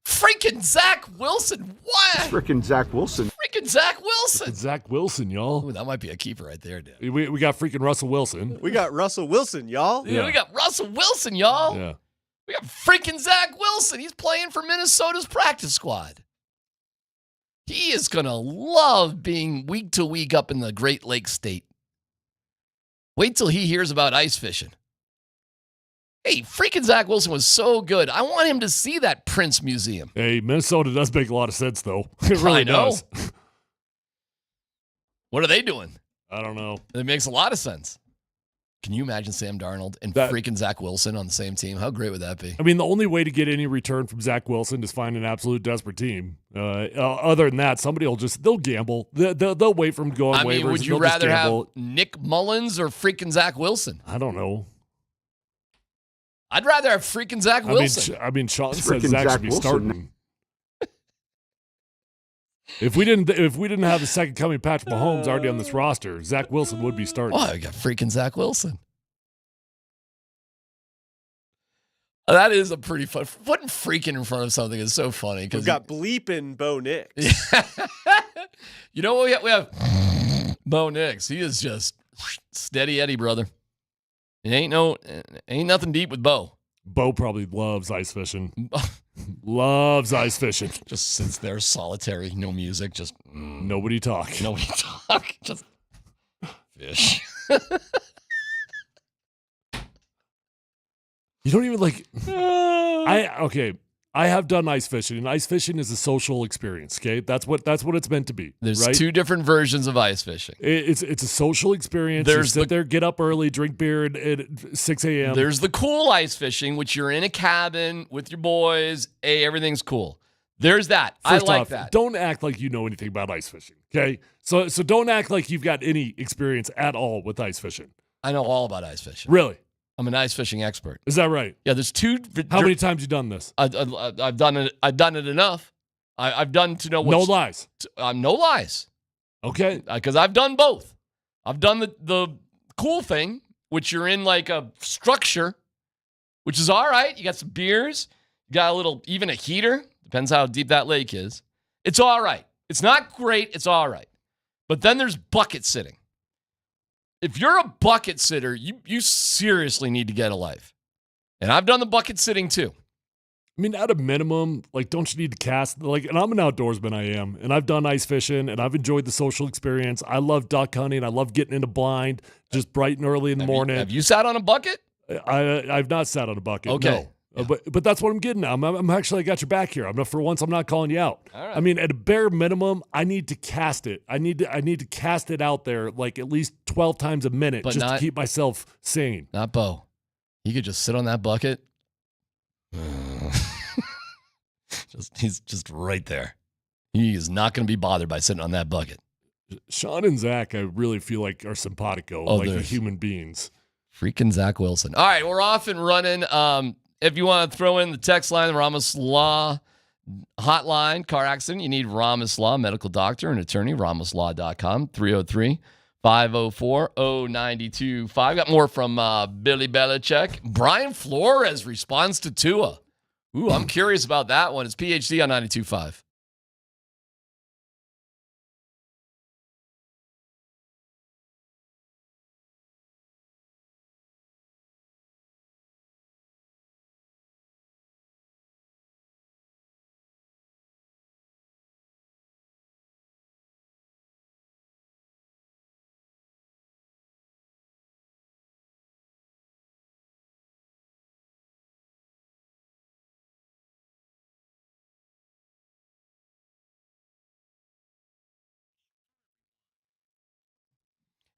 Freaking Zach Wilson. What?
Freaking Zach Wilson.
Freaking Zach Wilson.
Zach Wilson, y'all.
Ooh, that might be a keeper right there, dude.
We got freaking Russell Wilson.
We got Russell Wilson, y'all.
Yeah, we got Russell Wilson, y'all.
Yeah.
We got freaking Zach Wilson. He's playing for Minnesota's practice squad. He is going to love being week to week up in the Great Lakes State. Wait till he hears about ice fishing. Hey, freaking Zach Wilson was so good. I want him to see that Prince Museum.
Hey, Minnesota does make a lot of sense, though. It really does.
What are they doing?
I don't know.
It makes a lot of sense. Can you imagine Sam Darnold and freaking Zach Wilson on the same team? How great would that be?
I mean, the only way to get any return from Zach Wilson is find an absolute desperate team. Other than that, somebody they'll gamble. They'll wait for him to go on waivers.
Would you rather have Nick Mullins or freaking Zach Wilson?
I don't know.
I'd rather have freaking Zach Wilson.
Sean says Zach should be starting. If we didn't have the second coming Patrick Mahomes already on this roster, Zach Wilson would be starting.
Oh, I got freaking Zach Wilson. That is a pretty fun. Putting freaking in front of something is so funny.
We've got bleeping Bo Nix.
You know what we have? Bo Nix. He is just steady Eddie, brother. It ain't nothing deep with Bo.
Bo probably loves ice fishing. Loves ice fishing.
Just sits there solitary, no music, just
nobody talk.
Nobody talk. Just fish.
You don't even like I have done ice fishing, and ice fishing is a social experience, okay? That's what it's meant to be.
There's
right?
two different versions of ice fishing.
It's a social experience.
There's
you sit there, get up early, drink beer at 6 a.m.
There's the cool ice fishing, which you're in a cabin with your boys. Hey, everything's cool. There's that.
First
I like
off,
that.
Don't act like you know anything about ice fishing, okay? So don't act like you've got any experience at all with ice fishing.
I know all about ice fishing.
Really?
I'm an ice fishing expert.
Is that right?
Yeah, there's two.
How many times you done this?
I've done it. I've done it enough. I've done to know what.
No lies.
No lies.
Okay.
Because I've done both. I've done the cool thing, which you're in like a structure, which is all right. You got some beers. You got even a heater. Depends how deep that lake is. It's all right. It's not great. It's all right. But then there's bucket sitting. If you're a bucket sitter, you seriously need to get a life. And I've done the bucket sitting too.
I mean, at a minimum, don't you need to cast? And I'm an outdoorsman, I am. And I've done ice fishing, and I've enjoyed the social experience. I love duck hunting. I love getting into blind, just bright and early in the morning.
Have you sat on a bucket?
I've not sat on a bucket,
okay.
No. Yeah. But that's what I'm getting at. I'm actually, I got your back here. For once, I'm not calling you out.
All right.
I mean, at a bare minimum, I need to cast it. I need to cast it out there at least 12 times a minute to keep myself sane.
Not Bo. He could just sit on that bucket. He's just right there. He is not going to be bothered by sitting on that bucket.
Sean and Zach, I really feel like are simpatico, human beings.
Freaking Zach Wilson. All right, we're off and running. If you want to throw in the text line, the Ramos Law hotline, car accident, you need Ramos Law, medical doctor and attorney, ramoslaw.com, 303-504-0925. Got more from Billy Belichick. Brian Flores responds to Tua. Ooh, I'm curious about that one. It's PhD on 92.5.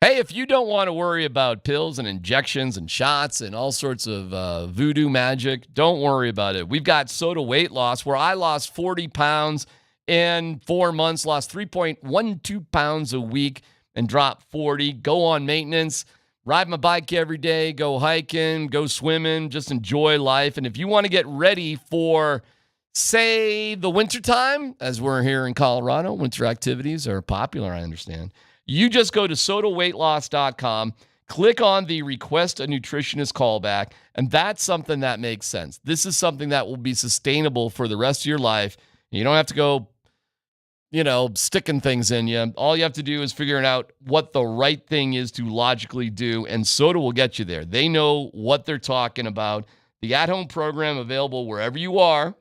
Hey, if you don't want to worry about pills and injections and shots and all sorts of voodoo magic, don't worry about it. We've got Soda Weight Loss, where I lost 40 pounds in 4 months, lost 3.12 pounds a week and dropped 40. Go on maintenance, ride my bike every day, go hiking, go swimming, just enjoy life. And if you want to get ready for, say, the wintertime, as we're here in Colorado, winter activities are popular, I understand. You just go to sodaweightloss.com, click on the request a nutritionist callback, and that's something that makes sense. This is something that will be sustainable for the rest of your life. You don't have to go, sticking things in you. All you have to do is figuring out what the right thing is to logically do, and Soda will get you there. They know what they're talking about. The at-home program available wherever you are,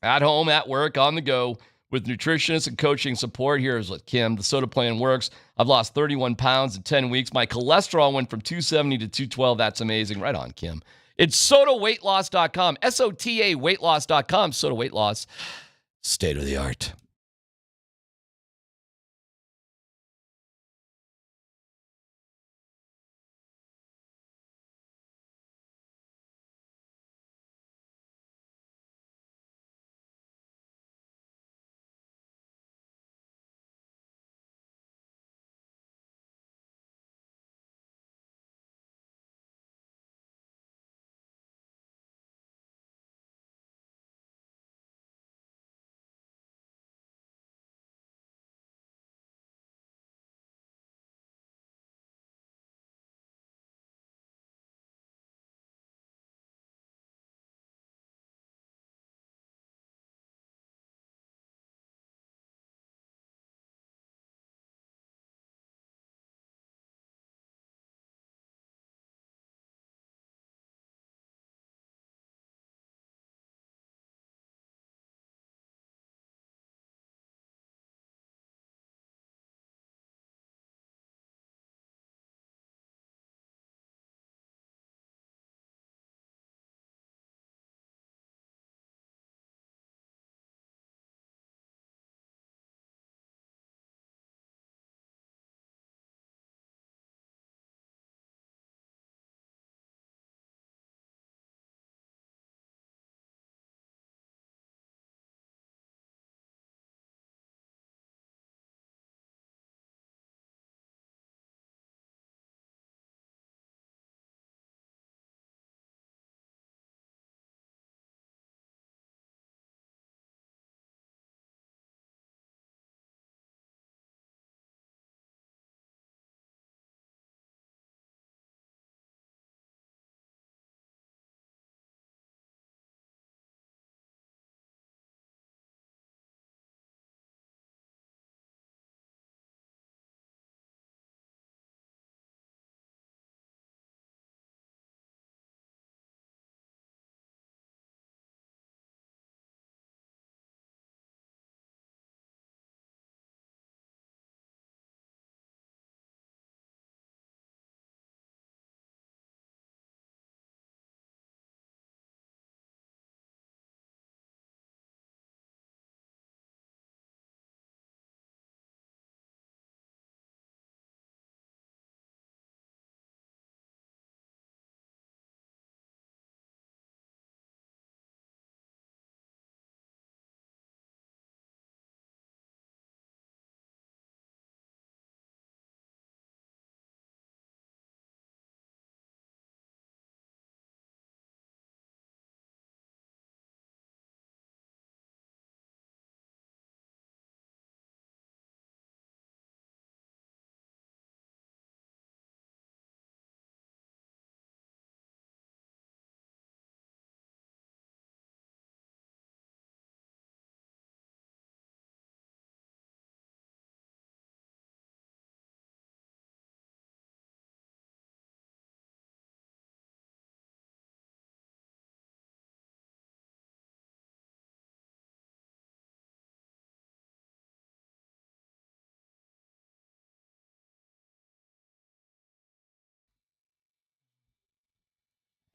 at home, at work, on the go, with nutritionists and coaching support. Here's what Kim, the Soda plan works. I've lost 31 pounds in 10 weeks. My cholesterol went from 270 to 212. That's amazing. Right on, Kim. It's sodaweightloss.com, SOTA weightloss.com. Soda Weight Loss, state of the art.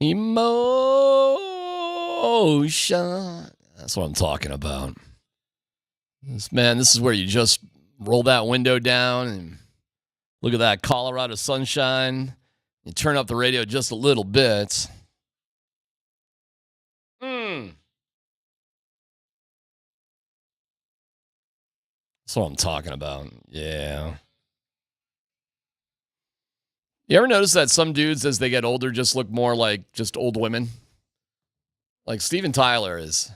Emotion. That's what I'm talking about. This is where you just roll that window down and look at that Colorado sunshine. You turn up the radio just a little bit. That's what I'm talking about. Yeah. You ever notice that some dudes, as they get older, just look more like just old women? Like Steven Tyler is.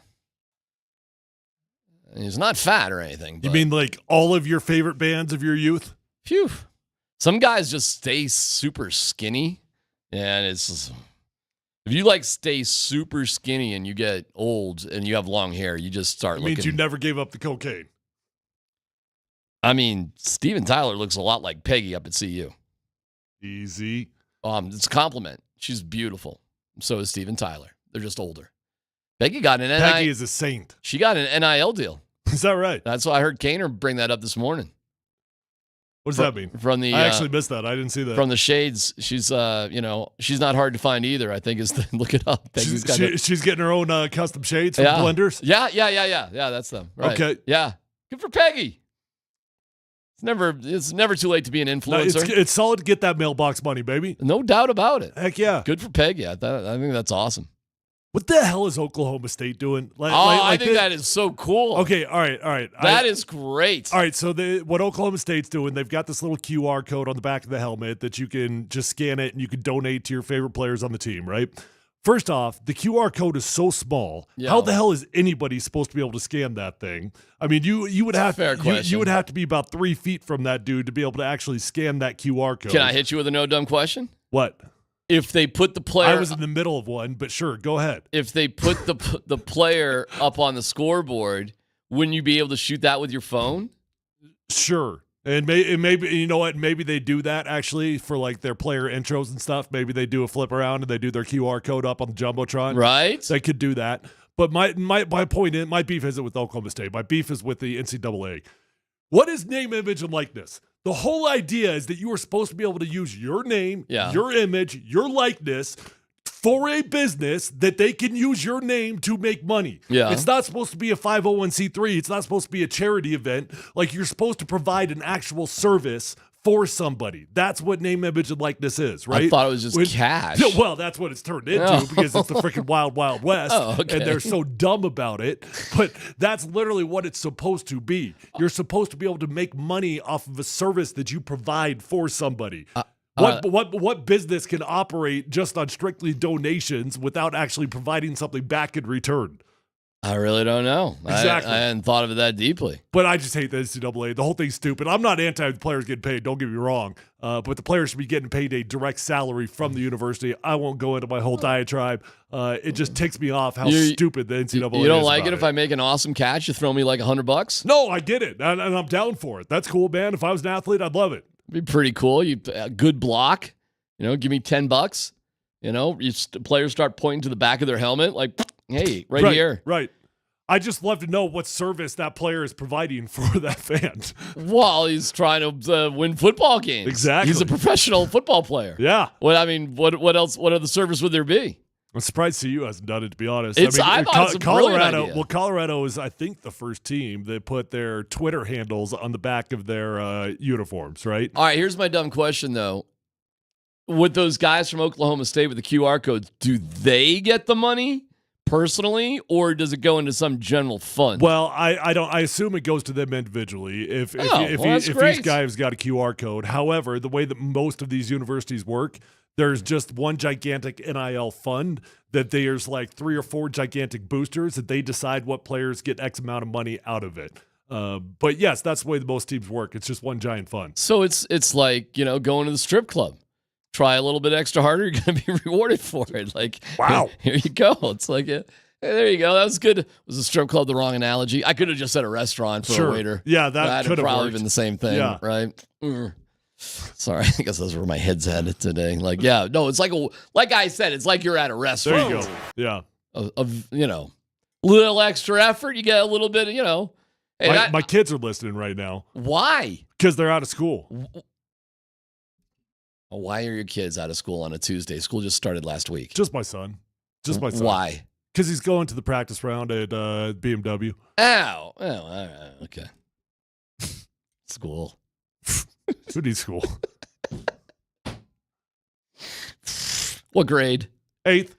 He's not fat or anything.
You mean like all of your favorite bands of your youth?
Phew. Some guys just stay super skinny. And it's just, if you like stay super skinny and you get old and you have long hair, you just start looking.
It means you never gave up the cocaine.
I mean, Steven Tyler looks a lot like Peggy up at CU.
Easy.
It's a compliment. She's beautiful. So is Steven Tyler. They're just older. Peggy got an
Peggy is a saint.
She got an NIL deal.
Is that right?
That's why I heard Kaner bring that up this morning.
What does that mean? I actually missed that. I didn't see that.
From the Shades, she's she's not hard to find either. I think look it up.
She's getting her own custom shades from Blenders.
Yeah. That's them. Right.
Okay.
Yeah. Good for Peggy. It's never too late to be an influencer.
It's solid to get that mailbox money, baby.
No doubt about it.
Heck yeah.
Good for Peggy. I think that's awesome.
What the hell is Oklahoma State doing?
I think that is so cool.
Okay, all right.
That is great.
All right, so what Oklahoma State's doing, they've got this little QR code on the back of the helmet that you can just scan it and you can donate to your favorite players on the team, right? First off, the QR code is so small. Yeah. How the hell is anybody supposed to be able to scan that thing? I mean, you would have you would have to be about 3 feet from that dude to be able to actually scan that QR code.
Can I hit you with a no dumb question?
What?
If they put the player,
I was in the middle of one, but sure, go ahead.
If they put the player up on the scoreboard, wouldn't you be able to shoot that with your phone?
Sure. And maybe, you know what, maybe they do that actually for like their player intros and stuff. Maybe they do a flip around and they do their QR code up on the Jumbotron.
Right.
They could do that. But my point, my beef isn't with Oklahoma State. My beef is with the NCAA. What is name, image, and likeness? The whole idea is that you are supposed to be able to use your name, your image, your likeness for a business that they can use your name to make money.
Yeah.
It's not supposed to be a 501c3. It's not supposed to be a charity event. Like, you're supposed to provide an actual service for somebody. That's what name, image, and likeness is, right?
I thought it was just cash.
Well, that's what it's turned into because it's the freaking wild, wild west. And they're so dumb about it. But that's literally what it's supposed to be. You're supposed to be able to make money off of a service that you provide for somebody. What business can operate just on strictly donations without actually providing something back in return?
I really don't know.
Exactly.
I hadn't thought of it that deeply.
But I just hate the NCAA. The whole thing's stupid. I'm not anti the players getting paid. Don't get me wrong. But the players should be getting paid a direct salary from the university. I won't go into my whole diatribe. It just ticks me off how stupid the NCAA is.
You don't like it if I make an awesome catch? You throw me like $100?
No, I get it. And I'm down for it. That's cool, man. If I was an athlete, I'd love it.
It'd be pretty cool. Good block. Give me $10. Players start pointing to the back of their helmet like, hey, right here.
Right. I just love to know what service that player is providing for that fan.
Well, he's trying to win football games.
Exactly.
He's a professional football player.
Yeah.
What else? What other service would there be?
I'm surprised CU hasn't done it, to be honest.
I thought it's a
Colorado.
idea.
Well, Colorado is, I think, the first team that put their Twitter handles on the back of their uniforms. Right.
All right. Here's my dumb question, though. With those guys from Oklahoma State with the QR codes, do they get the money personally, or does it go into some general fund?
Well, I don't. I assume it goes to them individually. If these guys got a QR code. However, the way that most of these universities work, there's just one gigantic NIL fund that there's like 3 or 4 gigantic boosters that they decide what players get X amount of money out of it. But yes, that's the way that most teams work. It's just one giant fund.
So it's like going to the strip club. Try a little bit extra harder, you're going to be rewarded for it. Like,
wow,
here you go. It's like, hey, there you go. That was good. Was a strip club the wrong analogy? I could have just said a restaurant for a waiter.
Yeah, that could have
probably been the same thing, right? Sorry, I guess that's where my head's headed today. Like, yeah, no, it's like I said, it's like you're at a restaurant.
There you go. Yeah,
of little extra effort, you get a little bit. Hey,
my kids are listening right now.
Why?
Because they're out of school.
Why are your kids out of school on a Tuesday? School just started last week.
Just my son.
Why?
Because he's going to the practice round at BMW.
Ow. Oh, all right. Okay. School.
Who needs school?
What grade?
8th.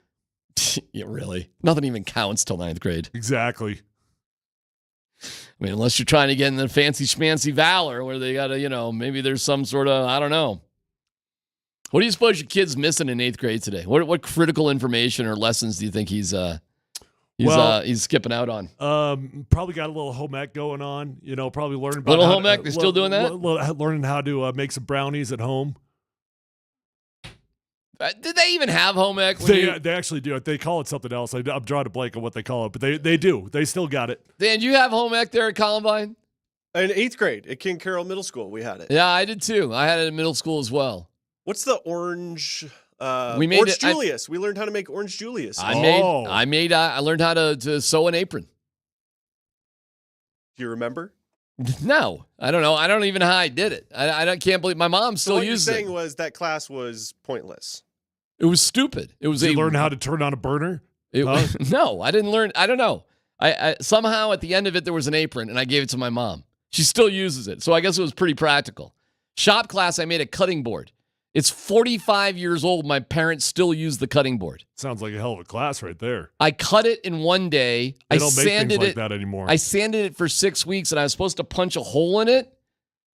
Yeah, really? Nothing even counts till 9th grade.
Exactly.
I mean, unless you're trying to get in the fancy schmancy Valor where they got to, maybe there's some sort of, I don't know. What do you suppose your kid's missing in 8th grade today? What critical information or lessons do you think he's skipping out on?
Probably got a little home ec going on. Probably learning about
little home ec. They're still doing that.
Learning how to make some brownies at home.
Did they even have home ec?
They actually do. They call it something else. I'm drawing a blank on what they call it, but they do. They still got it.
Dan, you have home ec there at Columbine?
In 8th grade at King Carroll Middle School, we had it.
Yeah, I did too. I had it in middle school as well.
What's the orange?
We made
Orange Julius. We learned how to make Orange Julius.
I learned how to sew an apron.
Do you remember?
No, I don't know. I don't even know how I did it. I can't believe my mom still uses it.
What you're saying was that class was pointless.
It was stupid. It was.
Did you learn how to turn on a burner?
No, I didn't learn. I don't know. I somehow at the end of it there was an apron, and I gave it to my mom. She still uses it, so I guess it was pretty practical. Shop class, I made a cutting board. It's 45 years old. My parents still use the cutting board.
Sounds like a hell of a class right there.
I cut it in one day.
They don't make things like that anymore.
I sanded it for 6 weeks, and I was supposed to punch a hole in it,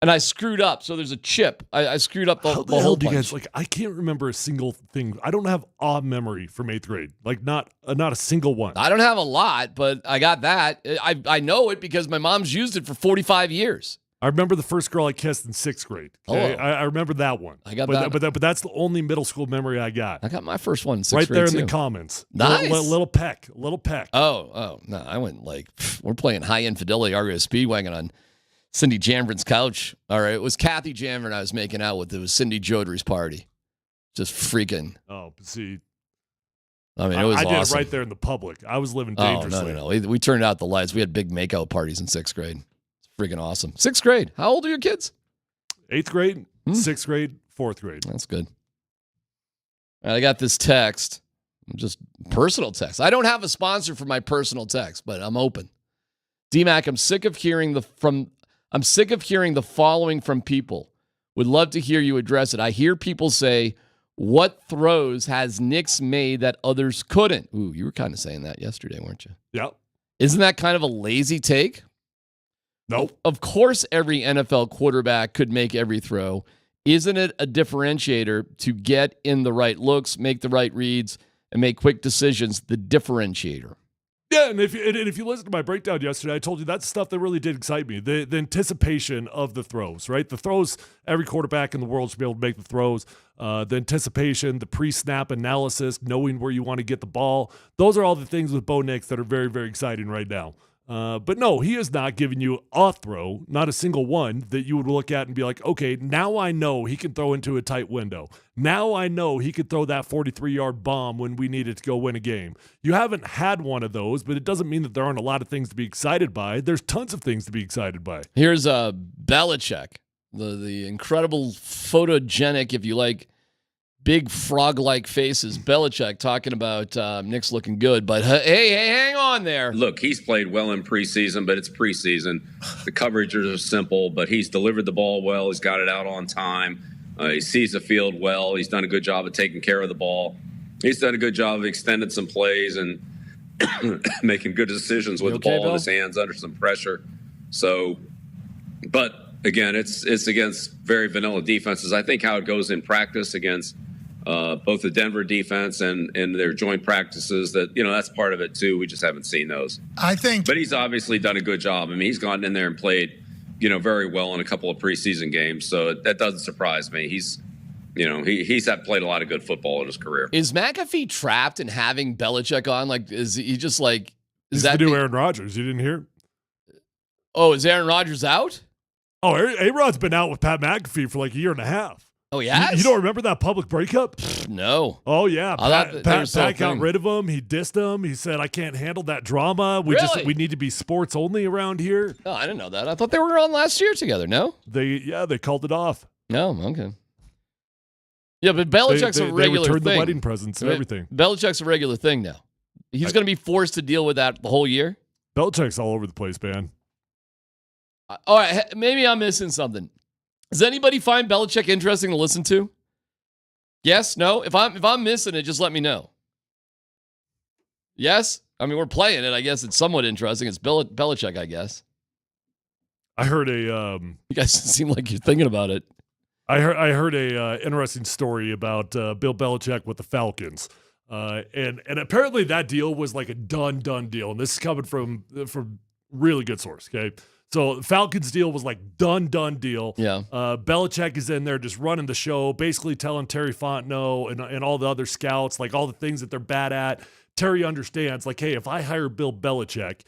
and I screwed up. So there's a chip. I screwed up the hole punch.
Do you guys, I can't remember a single thing. I don't have a memory from 8th grade. Not a single one.
I don't have a lot, but I got that. I know it because my mom's used it for 45 years.
I remember the first girl I kissed in 6th grade. Okay?
Oh.
I remember that one.
I got
that. But that's the only middle school memory I got.
I got my first one in 6th
right
grade
there in
too.
the comments.
Nice.
Little peck.
Oh, no. I went we're playing high-end fidelity REO Speedwagon on Cindy Janverin's couch. All right. It was Kathy Janvrin I was making out with. It was Cindy Jodry's party. Just freaking.
Oh, see.
I mean, it was awesome.
I did it right there in the public. I was living dangerously.
No. We turned out the lights. We had big makeout parties in 6th grade. Freaking awesome. 6th grade. How old are your kids?
8th grade, 6th grade, 4th grade.
That's good. All right, I got this text. Just personal text. I don't have a sponsor for my personal text, but I'm open. D-Mac, I'm sick of hearing the following from people. Would love to hear you address it. I hear people say, what throws has Nix made that others couldn't? Ooh, you were kind of saying that yesterday, weren't you?
Yep.
Isn't that kind of a lazy take?
Nope.
Of course, every NFL quarterback could make every throw. Isn't it a differentiator to get in the right looks, make the right reads, and make quick decisions? The differentiator.
Yeah, and if you listen to my breakdown yesterday, I told you that's stuff that really did excite me. The anticipation of the throws, right? The throws, every quarterback in the world should be able to make the throws. The anticipation, the pre-snap analysis, knowing where you want to get the ball. Those are all the things with Bo Nix that are very, very exciting right now. But no, he is not giving you a throw, not a single one that you would look at and be like, okay, now I know he can throw into a tight window. Now I know he could throw that 43-yard bomb when we needed to go win a game. You haven't had one of those, but it doesn't mean that there aren't a lot of things to be excited by. There's tons of things to be excited by.
Here's Belichick, the incredible photogenic, if you like, big frog-like faces. Belichick talking about Nick's looking good, but hey, hang on there.
Look, he's played well in preseason, but it's preseason. The coverages are simple, but he's delivered the ball well. He's got it out on time. He sees the field well. He's done a good job of taking care of the ball. He's done a good job of extending some plays and making good decisions with the ball in his hands under some pressure. So, but again, it's against very vanilla defenses. I think how it goes in practice against both the Denver defense and their joint practices, that's part of it too. We just haven't seen those. But he's obviously done a good job. I mean, he's gone in there and played, very well in a couple of preseason games. So that doesn't surprise me. He's played a lot of good football in his career.
Is McAfee trapped in having Belichick on? Like, is he just like?
He's the new Aaron Rodgers. You didn't hear?
Oh, is Aaron Rodgers out?
Oh, A-Rod's been out with Pat McAfee for like a year and a half.
Oh, yeah?
You don't remember that public breakup?
No.
Oh, yeah. Pat got rid of him. He dissed him. He said, I can't handle that drama. We need to be sports only around here.
Oh, I didn't know that. I thought they were on last year together, no?
They called it off.
No, okay. Yeah, but Belichick's a regular
they returned
thing.
the wedding presents and everything.
Belichick's a regular thing now. He's going to be forced to deal with that the whole year.
Belichick's all over the place, man.
All right, maybe I'm missing something. Does anybody find Belichick interesting to listen to? Yes, no. If I'm missing it, just let me know. Yes, I mean we're playing it. I guess it's somewhat interesting. It's Belichick, I guess.
I heard a.
You guys seem like you're thinking about it.
I heard a interesting story about Bill Belichick with the Falcons, and apparently that deal was like a done deal. And this is coming from really good source. Okay, so the Falcons deal was like done deal.
Yeah.
Belichick is in there just running the show, basically telling Terry Fontenot and all the other scouts like all the things that they're bad at. Terry understands like, hey, if I hire Bill Belichick,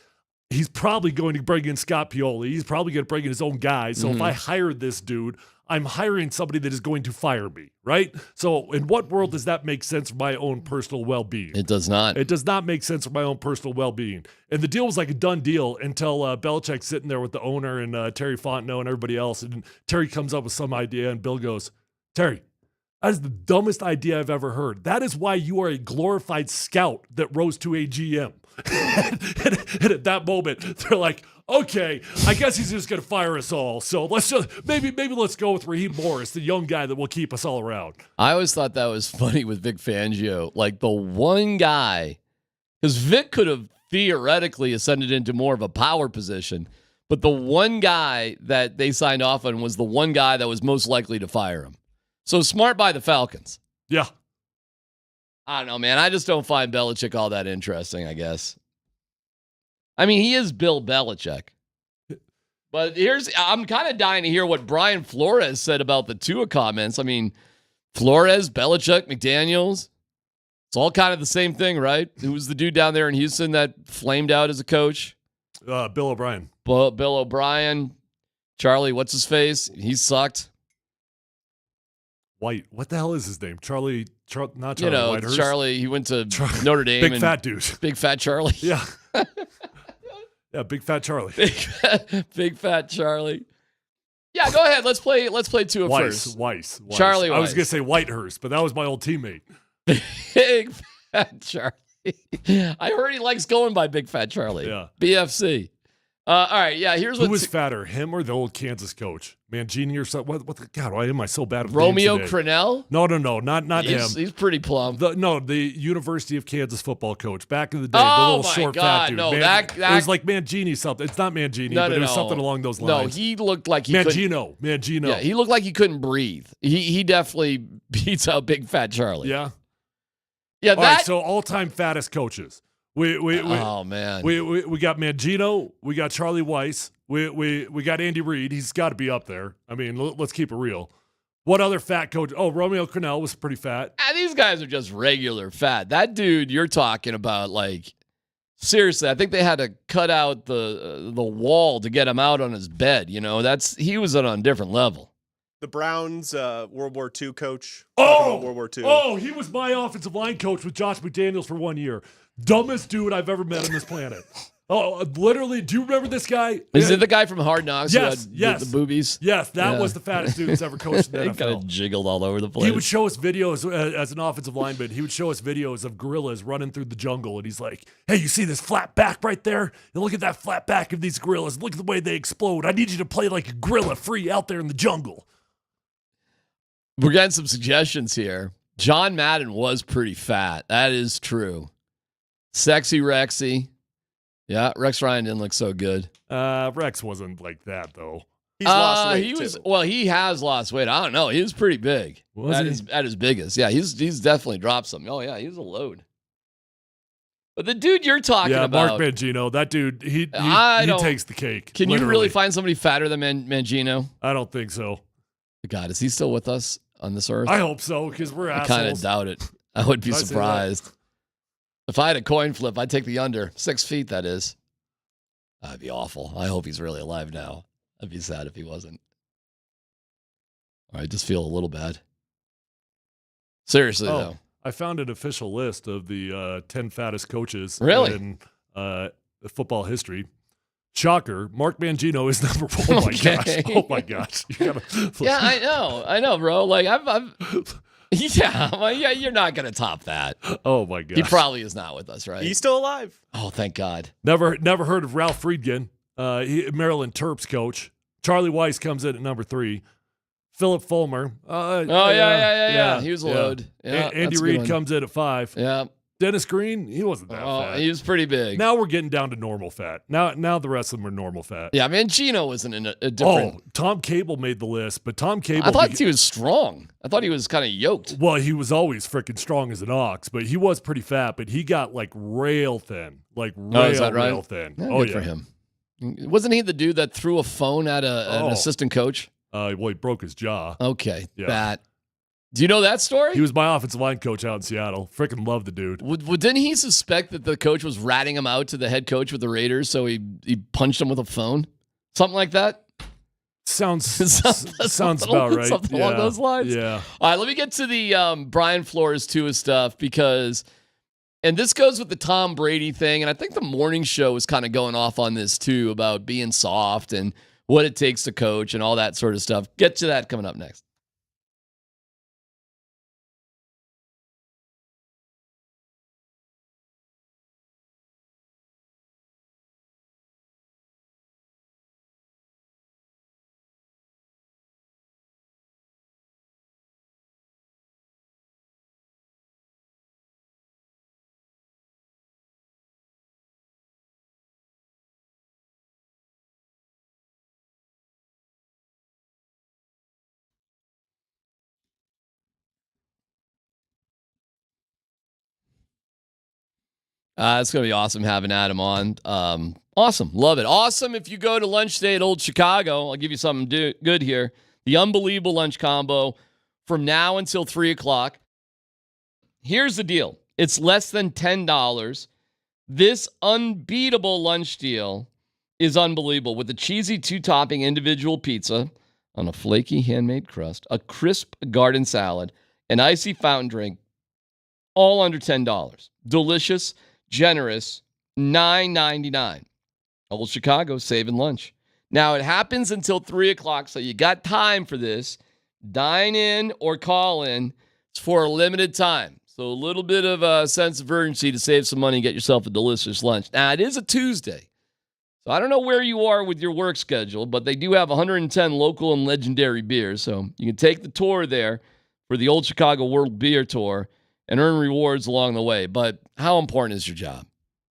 he's probably going to bring in Scott Pioli. He's probably going to bring in his own guys. So if I hire this dude, I'm hiring somebody that is going to fire me, right? So in what world does that make sense for my own personal well-being?
It does not.
It does not make sense for my own personal well-being. And the deal was like a done deal until Belichick's sitting there with the owner and Terry Fontenot and everybody else. And Terry comes up with some idea and Bill goes, Terry, that is the dumbest idea I've ever heard. That is why you are a glorified scout that rose to a GM. and at that moment, they're like, okay, I guess he's just going to fire us all. So let's just maybe let's go with Raheem Morris, the young guy that will keep us all around.
I always thought that was funny with Vic Fangio. Like the one guy, because Vic could have theoretically ascended into more of a power position, but the one guy that they signed off on was the one guy that was most likely to fire him. So smart by the Falcons.
Yeah.
I don't know, man. I just don't find Belichick all that interesting, I guess. I mean, he is Bill Belichick. But I'm kind of dying to hear what Brian Flores said about the Tua comments. I mean, Flores, Belichick, McDaniels, it's all kind of the same thing, right? Who was the dude down there in Houston that flamed out as a coach?
Bill O'Brien.
Bill O'Brien. Charlie, what's his face? He sucked.
White. What the hell is his name? Not Charlie Whitehurst.
Charlie, he went to Notre Dame.
Big fat dude.
Big fat Charlie.
Yeah. Yeah, big fat Charlie.
Big fat Charlie. Yeah, go ahead. Let's play Tua first.
Weiss.
Charlie Weiss.
I was going to say Whitehurst, but that was my old teammate.
Big fat Charlie. I heard he likes going by Big Fat Charlie.
Yeah.
BFC. All right, yeah, here's what...
Who was fatter, him or the old Kansas coach? Mangini or something? What the... God, why am I so bad at
Romeo
names today?
Crennel?
No, not him.
He's pretty plump.
The University of Kansas football coach. Back in the day, the little short fat dude.
No,
it was like Mangini something. It's not Mangini, but it was something along those lines.
No, he looked like he
Mangino.
Yeah, he looked like he couldn't breathe. He definitely beats out Big Fat Charlie.
Yeah.
Yeah,
all right, so all-time fattest coaches.
Oh man,
we got Mangino, we got Charlie Weiss, we got Andy Reid. He's got to be up there. I mean, let's keep it real. What other fat coach? Oh, Romeo Crennel was pretty fat.
These guys are just regular fat. That dude you're talking about, like, seriously, I think they had to cut out the wall to get him out on his bed. You know, he was on a different level.
The Browns World War II coach.
Oh,
World War II.
Oh, he was my offensive line coach with Josh McDaniels for 1 year. Dumbest dude I've ever met on this planet. Oh, literally. Do you remember this guy?
Is it the guy from Hard Knocks?
Yes.
The boobies?
Yes, that was the fattest dude who's ever coached in the NFL.
He kind of jiggled all over the place.
He would show us videos as an offensive lineman. He would show us videos of gorillas running through the jungle, and he's like, hey, you see this flat back right there? And look at that flat back of these gorillas. Look at the way they explode. I need you to play like a gorilla free out there in the jungle.
We're getting some suggestions here. John Madden was pretty fat. That is true. Sexy Rexy. Yeah, Rex Ryan didn't look so good.
Rex wasn't like that, though.
He's lost weight, too.
Well, he has lost weight. I don't know. He was pretty big. At his biggest. Yeah, he's definitely dropped some. Oh, yeah, he was a load. But the dude you're talking about.
Mark Mangino, that dude, he takes the cake.
Can you really find somebody fatter than Mangino?
I don't think so.
God, is he still with us on this earth?
I hope so, because we're assholes.
I kind of doubt it. I would be surprised. If I had a coin flip, I'd take the under. 6 feet, that is. That'd be awful. I hope he's really alive now. I'd be sad if he wasn't. All right, just feel a little bad. Seriously, though.
I found an official list of the 10 fattest coaches in football history. Shocker, Mark Mangino is number one. Oh, my gosh. Oh, my gosh.
Yeah, I know, bro. Like, Yeah, well, yeah, you're not going to top that.
Oh my god.
He probably is not with us, right?
He's still alive.
Oh, thank God.
Never heard of Ralph Friedgen, Maryland Terps coach. Charlie Weiss comes in at number 3. Philip Fulmer.
Yeah. He was a load. Yeah,
Andy
that's a good
Reid
one.
comes in at 5.
Yeah.
Dennis Green, he wasn't that fat.
He was pretty big.
Now we're getting down to normal fat. Now the rest of them are normal fat.
Yeah, Mangino wasn't in a different.
Oh, Tom Cable made the list, but Tom Cable.
I thought he was strong. I thought he was kind of yoked.
Well, he was always freaking strong as an ox, but he was pretty fat. But he got like rail thin, rail thin.
Yeah,
oh
good for him. Wasn't he the dude that threw a phone at an assistant coach?
Well, he broke his jaw.
Okay,
Yeah.
that. Do you know that story?
He was my offensive line coach out in Seattle. Freaking love the dude.
Didn't he suspect that the coach was ratting him out to the head coach with the Raiders, so he punched him with a phone? Something like that?
Sounds about right.
Something along those lines?
Yeah.
All right, let me get to the Brian Flores Tua stuff because, and this goes with the Tom Brady thing, and I think the morning show is kind of going off on this too about being soft and what it takes to coach and all that sort of stuff. Get to that coming up next. It's going to be awesome having Adam on. Awesome. Love it. Awesome if you go to lunch today at Old Chicago. I'll give you something good here. The unbelievable lunch combo from now until 3 o'clock. Here's the deal. It's less than $10. This unbeatable lunch deal is unbelievable with a cheesy 2-topping individual pizza on a flaky handmade crust, a crisp garden salad, an icy fountain drink, all under $10. Delicious, generous, $9.99. Old Chicago saving lunch. Now, it happens until 3 o'clock, so you got time for this. Dine in or call in. It's for a limited time. So a little bit of a sense of urgency to save some money and get yourself a delicious lunch. Now, it is a Tuesday. So I don't know where you are with your work schedule, but they do have 110 local and legendary beers. So you can take the tour there for the Old Chicago World Beer Tour and earn rewards along the way. But how important is your job?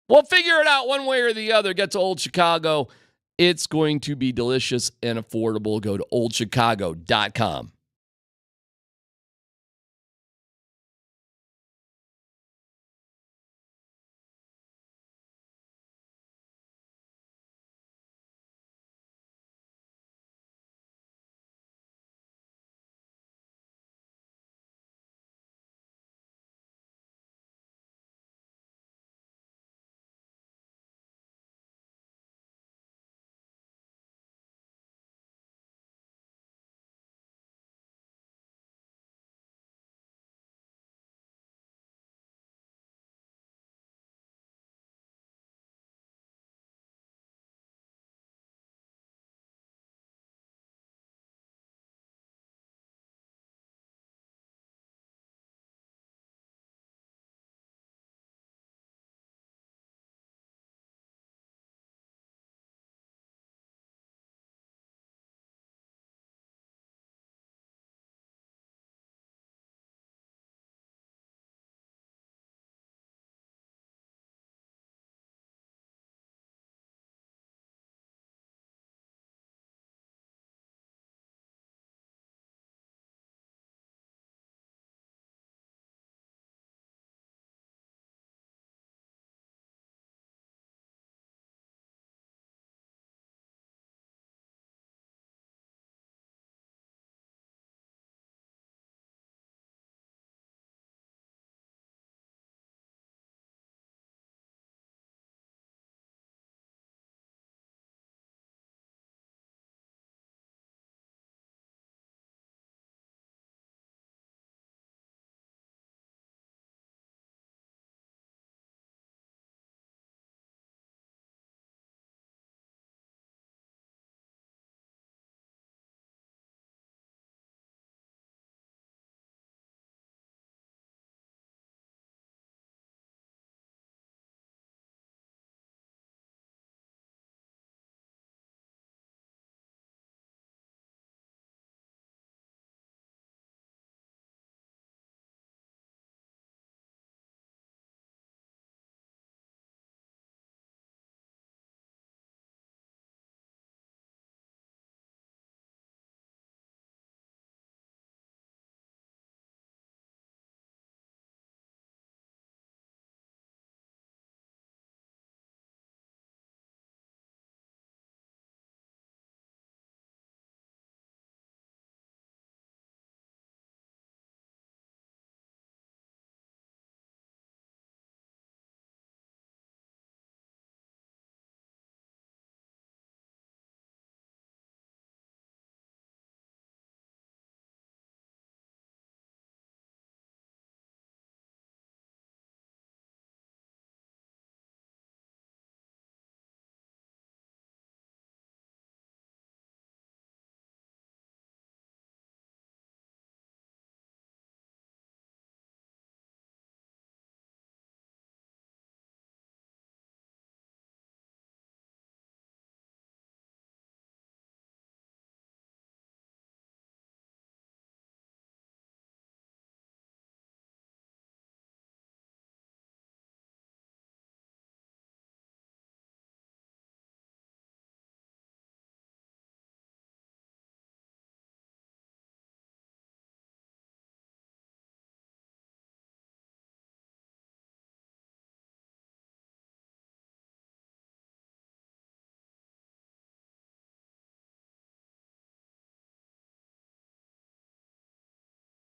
Well, figure it out one way or the other. Get to Old Chicago. It's going to be delicious and affordable. Go to oldchicago.com.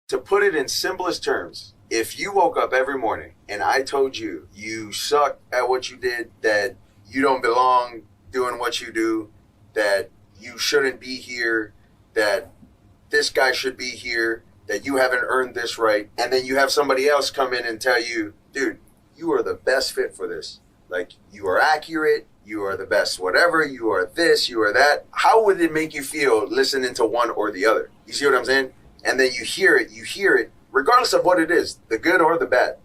To put it in simplest terms, if you woke up every morning and I told you you suck at what you did, that you don't belong doing what you do, that you shouldn't be here, that this guy should be here, that you haven't earned this right, and then you have somebody else come in and tell you, dude, you are the best fit for this. Like, you are accurate, you are the best whatever, you are this, you are that. How would it make you feel listening to one or the other? You see what I'm saying? And then you hear it, regardless of what it is, the good or the bad,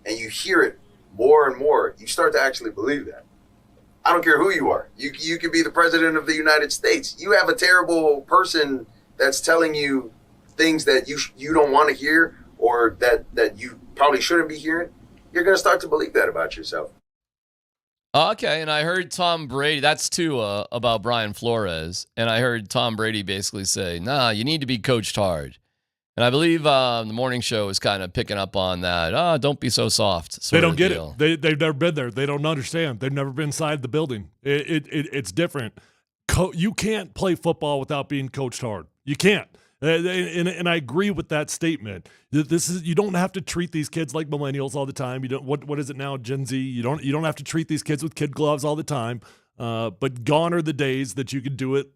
and you hear it more and more, you start to actually believe that. I don't care who you are. You could be the president of the United States. You have a terrible person that's telling you things that you don't want to hear, or that you probably shouldn't be hearing. You're going to start to believe that about yourself.
Okay, and I heard Tom Brady, that's Tua, about Brian Flores, and I heard Tom Brady basically say, nah, you need to be coached hard. And I believe the morning show is kind of picking up on that. Don't be so soft.
They don't get it. They've never been there. They don't understand. They've never been inside the building. It's different. You can't play football without being coached hard. You can't. And I agree with that statement. You don't have to treat these kids like millennials all the time. You don't. What is it now, Gen Z? You don't have to treat these kids with kid gloves all the time. But gone are the days that you could do it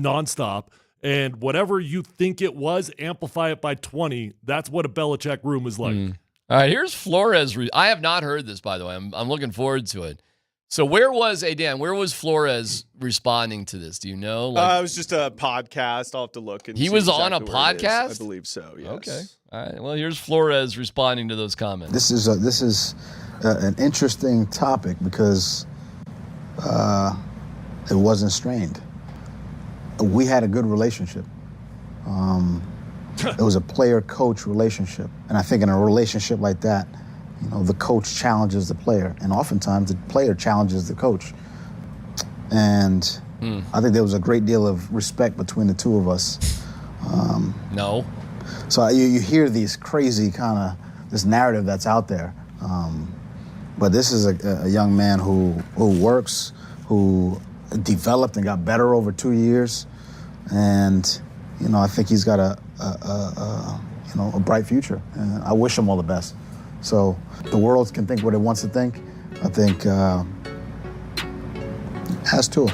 nonstop. And whatever you think it was, amplify it by 20. That's what a Belichick room is like.
All right, here's Flores. I have not heard this, by the way. I'm looking forward to it. So where was Flores responding to this? Do you know?
It was just a podcast. I'll have to look. And
he was on a podcast?
I believe so, yes.
Okay. All right. Well, here's Flores responding to those comments.
This is an interesting topic because it wasn't strained. We had a good relationship. It was a player-coach relationship. And I think in a relationship like that, the coach challenges the player, and oftentimes the player challenges the coach. And I think there was a great deal of respect between the two of us.
No.
So you hear these crazy this narrative that's out there. But this is a young man who works, who developed and got better over 2 years. And, I think he's got a bright future. And I wish him all the best. So the world can think what it wants to think. I think ask Tua.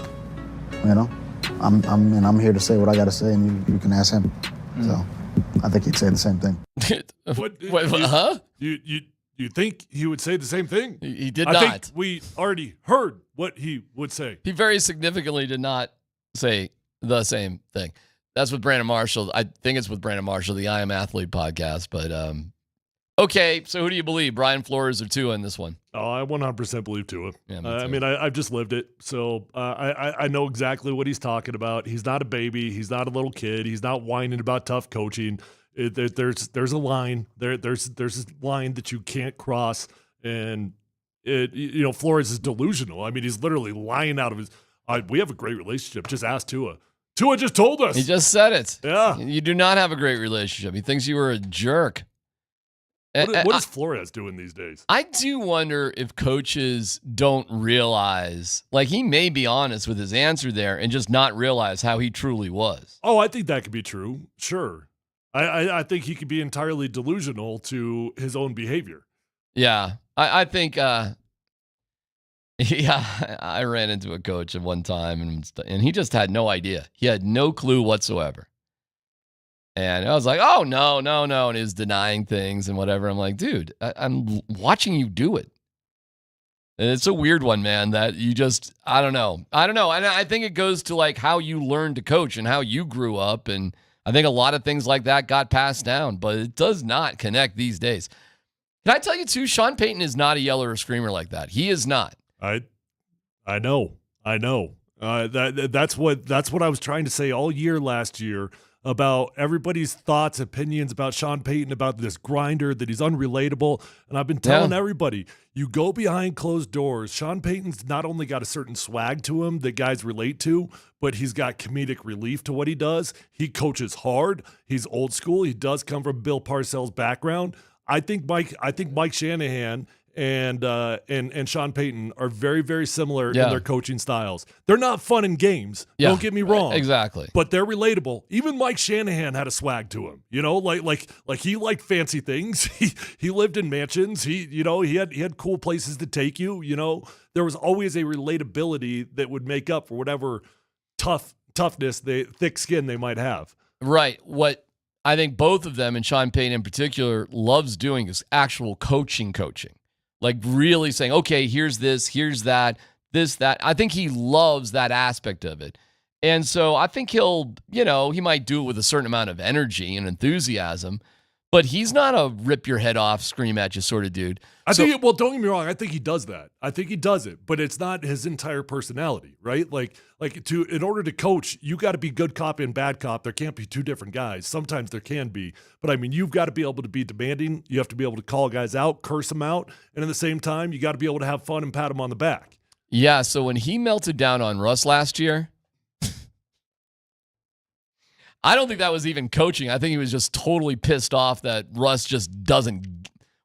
I'm here to say what I got to say, and you can ask him. So I think he'd say the same thing.
Huh? You think he would say the same thing?
He did
not.
I think
we already heard what he would say.
He very significantly did not say the same thing. That's with Brandon Marshall. I think it's with Brandon Marshall, the I Am Athlete podcast. But okay, so who do you believe, Brian Flores or Tua in this one?
Oh, I 100% believe Tua.
Yeah,
I've just lived it, so I know exactly what he's talking about. He's not a baby. He's not a little kid. He's not whining about tough coaching. There's a line. There's a line that you can't cross, and Flores is delusional. I mean, he's literally lying out of his. We have a great relationship. Just ask Tua. Tua just told us.
He just said it.
Yeah.
You do not have a great relationship. He thinks you were a jerk.
What is Flores doing these days?
I do wonder if coaches don't realize, he may be honest with his answer there and just not realize how he truly was.
Oh, I think that could be true. Sure. I think he could be entirely delusional to his own behavior.
Yeah. I think, I ran into a coach at one time and he just had no idea. He had no clue whatsoever. And I was like, oh, no. And he was denying things and whatever. I'm like, dude, I'm watching you do it. And it's a weird one, man, that you just, I don't know. And I think it goes to how you learned to coach and how you grew up. And I think a lot of things like that got passed down, but it does not connect these days. Can I tell you too, Sean Payton is not a yeller or screamer like that. He is not.
I know. That's what I was trying to say all year last year about everybody's thoughts, opinions about Sean Payton, about this grinder, that he's unrelatable. And I've been telling everybody, you go behind closed doors. Sean Payton's not only got a certain swag to him that guys relate to, but he's got comedic relief to what he does. He coaches hard. He's old school. He does come from Bill Parcells' background. I think Mike Shanahan and Sean Payton are very, very similar in their coaching styles. They're not fun in games. Don't get me wrong.
Exactly.
But they're relatable. Even Mike Shanahan had a swag to him. Like he liked fancy things. He lived in mansions. He had cool places to take you. There was always a relatability that would make up for whatever toughness, thick skin they might have.
Right. What I think both of them, and Sean Payton in particular, loves doing is actual coaching. Like really saying, okay, here's this, here's that, this, that. I think he loves that aspect of it. And so I think he might do it with a certain amount of energy and enthusiasm, but he's not a rip your head off, scream at you sort of dude.
Don't get me wrong. I think he does that. I think he does it, but it's not his entire personality, right? In order to coach, you got to be good cop and bad cop. There can't be two different guys. Sometimes there can be, but I mean, you've got to be able to be demanding. You have to be able to call guys out, curse them out. And at the same time, you got to be able to have fun and pat them on the back.
Yeah. So when he melted down on Russ last year, I don't think that was even coaching. I think he was just totally pissed off that Russ just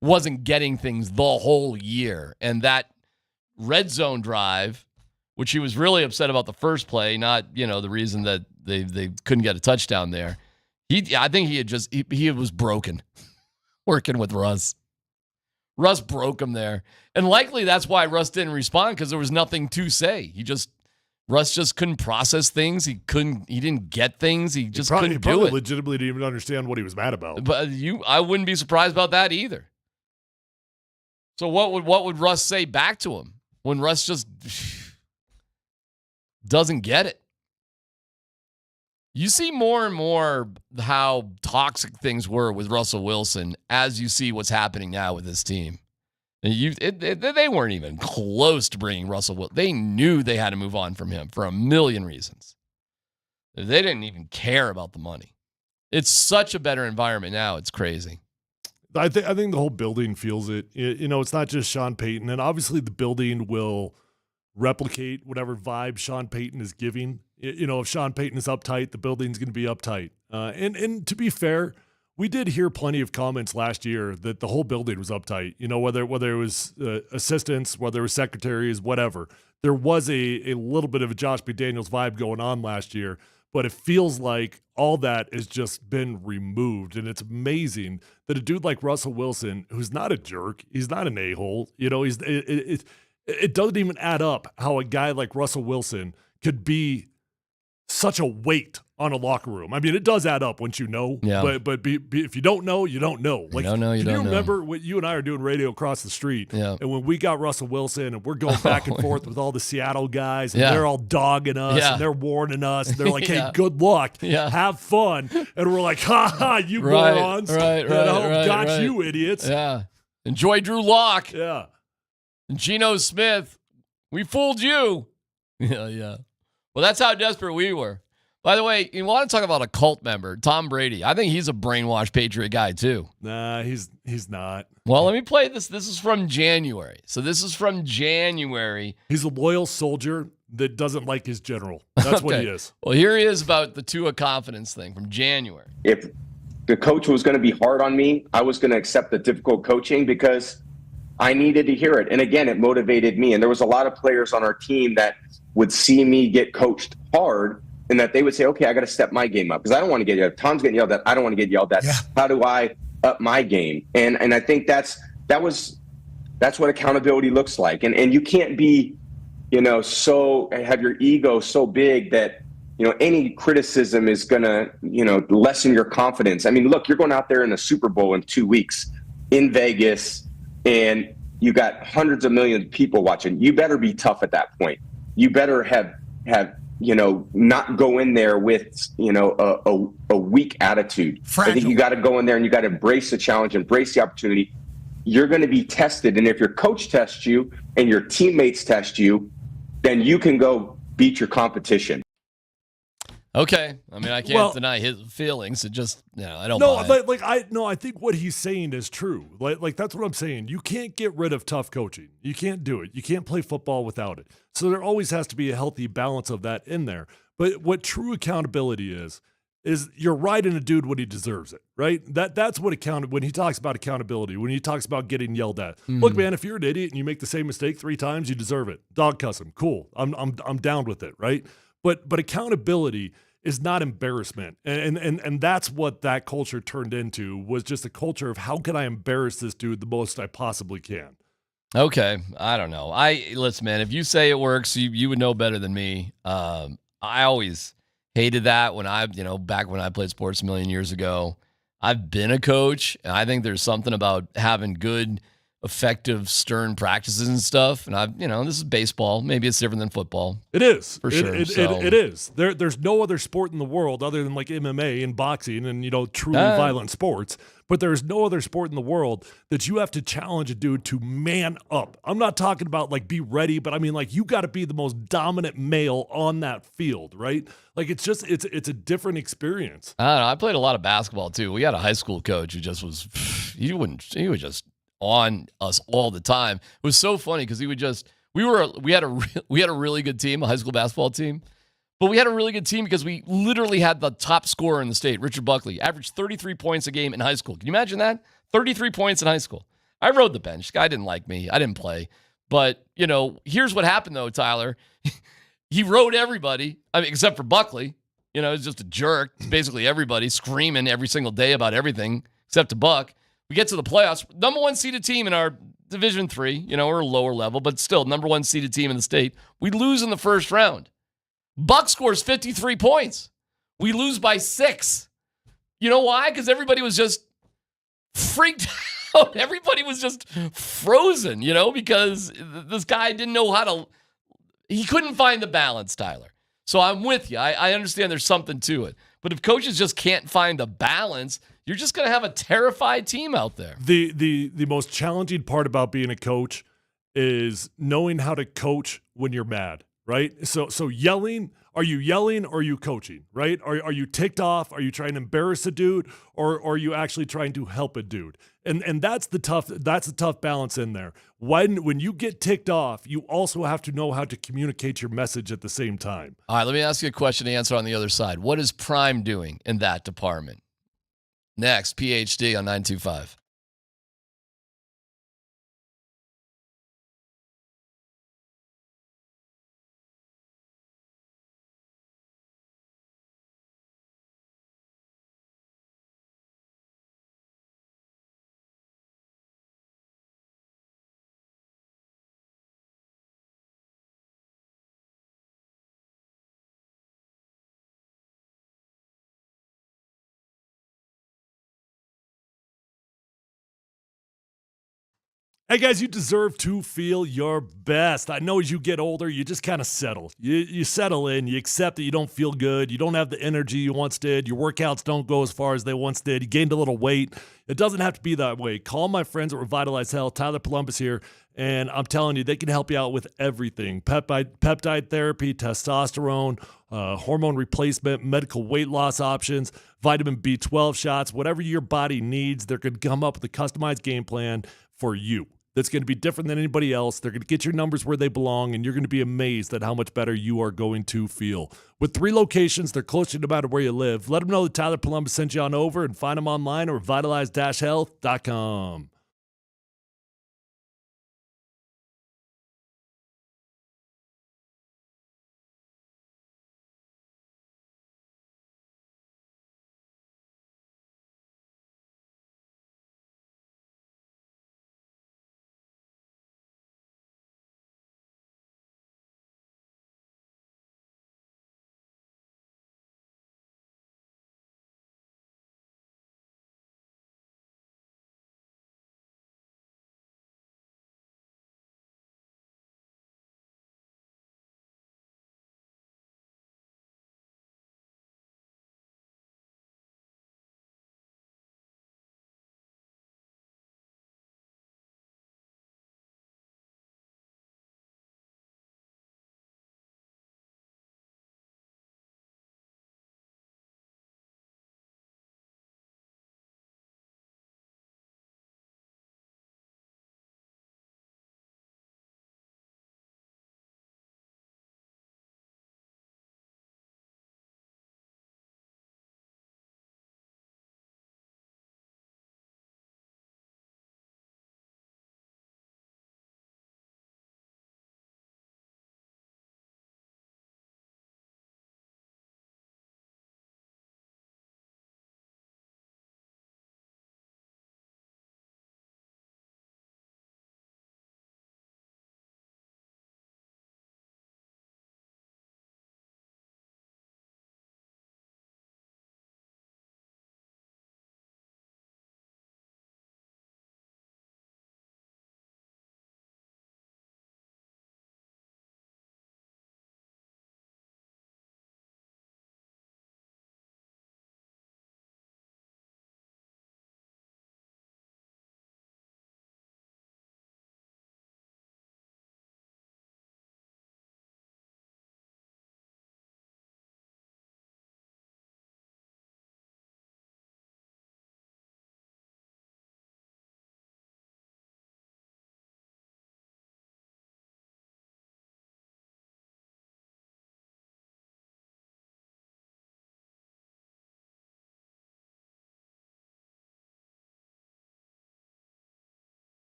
wasn't getting things the whole year. And that red zone drive, which he was really upset about the first play, not, the reason that they couldn't get a touchdown there. I think he was broken working with Russ. Russ broke him there. And likely that's why Russ didn't respond, because there was nothing to say. Russ just couldn't process things. He didn't get things. He couldn't do it.
Legitimately didn't even understand what he was mad about.
But I wouldn't be surprised about that either. So what would Russ say back to him when Russ just doesn't get it? You see more and more how toxic things were with Russell Wilson as you see what's happening now with this team. They weren't even close to bringing Russell Wilson. They knew they had to move on from him for a million reasons. They didn't even care about the money. It's such a better environment now. It's crazy.
I think the whole building feels it. It's not just Sean Payton, and obviously the building will replicate whatever vibe Sean Payton is giving. If Sean Payton is uptight, the building's going to be uptight. And to be fair, we did hear plenty of comments last year that the whole building was uptight. Whether it was assistants, whether it was secretaries, whatever. There was a little bit of a Josh McDaniels vibe going on last year, but it feels like all that has just been removed. And it's amazing that a dude like Russell Wilson, who's not a jerk, he's not an a-hole, it doesn't even add up how a guy like Russell Wilson could be such a weight on a locker room. I mean, it does add up once you know.
Yeah.
But if you don't know, you don't know.
Like, you don't know. You don't know.
Remember when you and I are doing radio across the street?
Yeah.
And when we got Russell Wilson and we're going back and forth with all the Seattle guys, and they're all dogging us and they're warning us. And they're like, "Hey, good luck. Have fun." And we're like, "Ha ha, you morons! Got you idiots."
Yeah. Enjoy Drew Lock.
Yeah.
And Geno Smith. We fooled you. Yeah. Well, that's how desperate we were. By the way, you want to talk about a cult member, Tom Brady. I think he's a brainwashed Patriot guy, too.
Nah, he's not.
Well, let me play this. This is from January. So this is from January.
He's a loyal soldier that doesn't like his general. That's what he is.
Well, here he is about the Tua confidence thing from January.
If the coach was going to be hard on me, I was going to accept the difficult coaching because I needed to hear it. And again, it motivated me. And there was a lot of players on our team that would see me get coached hard and that they would say, okay, I got to step my game up because I don't want to get yelled at. Tom's getting yelled at. I don't want to get yelled at. Yeah. How do I up my game? And I think that's what accountability looks like. And you can't be, so have your ego so big that, any criticism is going to, lessen your confidence. I mean, look, you're going out there in the Super Bowl in 2 weeks in Vegas and you got hundreds of millions of people watching. You better be tough at that point. You better have not go in there with, a weak attitude. Fragile. I think you got to go in there and you got to embrace the challenge, embrace the opportunity. You're going to be tested. And if your coach tests you and your teammates test you, then you can go beat your competition.
Okay. I mean, I can't deny his feelings. It just, I don't buy it.
I think what he's saying is true. Like that's what I'm saying. You can't get rid of tough coaching. You can't do it. You can't play football without it. So there always has to be a healthy balance of that in there. But what true accountability is is you're riding a dude when he deserves it, right? That's what when he talks about accountability, when he talks about getting yelled at. Look, man, if you're an idiot and you make the same mistake 3 times, you deserve it. Dog cuss him. Cool. I'm down with it, right? But accountability is not embarrassment. And that's what that culture turned into, was just a culture of how can I embarrass this dude the most I possibly can.
Okay, I don't know. Listen, man, if you say it works, you would know better than me. I always hated that when back when I played sports a million years ago. I've been a coach, and I think there's something about having good, effective, stern practices and stuff. And this is baseball. Maybe it's different than football.
It is.
For sure.
It is. There's no other sport in the world other than like MMA and boxing and, truly violent sports. But there's no other sport in the world that you have to challenge a dude to man up. I'm not talking about like be ready, but I mean like you got to be the most dominant male on that field, right? Like it's a different experience.
I don't know. I played a lot of basketball too. We had a high school coach who just was, he was just on us all the time. It was so funny because we had a really good team, a high school basketball team. But we had a really good team because we literally had the top scorer in the state, Richard Buckley, averaged 33 points a game in high school. Can you imagine that? 33 points in high school. I rode the bench. Guy didn't like me. I didn't play. But, here's what happened, though, Tyler. He rode everybody, except for Buckley. He's just a jerk. It's basically everybody screaming every single day about everything, except to Buck. We get to the playoffs. Number 1 seeded team in our Division III. We're a lower level, but still number 1 seeded team in the state. We lose in the first round. Buck scores 53 points. We lose by 6. You know why? Because everybody was just freaked out. Everybody was just frozen, because this guy didn't know he couldn't find the balance, Tyler. So I'm with you. I understand there's something to it. But if coaches just can't find the balance, you're just going to have a terrified team out there.
The most challenging part about being a coach is knowing how to coach when you're mad. Right? So yelling, are you yelling or are you coaching, right? Are you ticked off? Are you trying to embarrass a dude or are you actually trying to help a dude? And that's the tough balance in there. When you get ticked off, you also have to know how to communicate your message at the same time.
All right, let me ask you a question to answer on the other side. What is Prime doing in that department? Next, PhD on 925.
Hey guys, you deserve to feel your best. I know as you get older, you just kind of settle. You settle in, you accept that you don't feel good, you don't have the energy you once did, your workouts don't go as far as they once did, you gained a little weight. It doesn't have to be that way. Call my friends at Revitalize Health. Tyler Columbus here, and I'm telling you, they can help you out with everything. Peptide therapy, testosterone, hormone replacement, medical weight loss options, vitamin B12 shots, whatever your body needs, they're going to come up with a customized game plan for you. That's going to be different than anybody else. They're going to get your numbers where they belong, and you're going to be amazed at how much better you are going to feel. With 3 locations, they're close to no matter where you live. Let them know that Tyler Columbus sent you on over, and find them online or vitalize-health.com.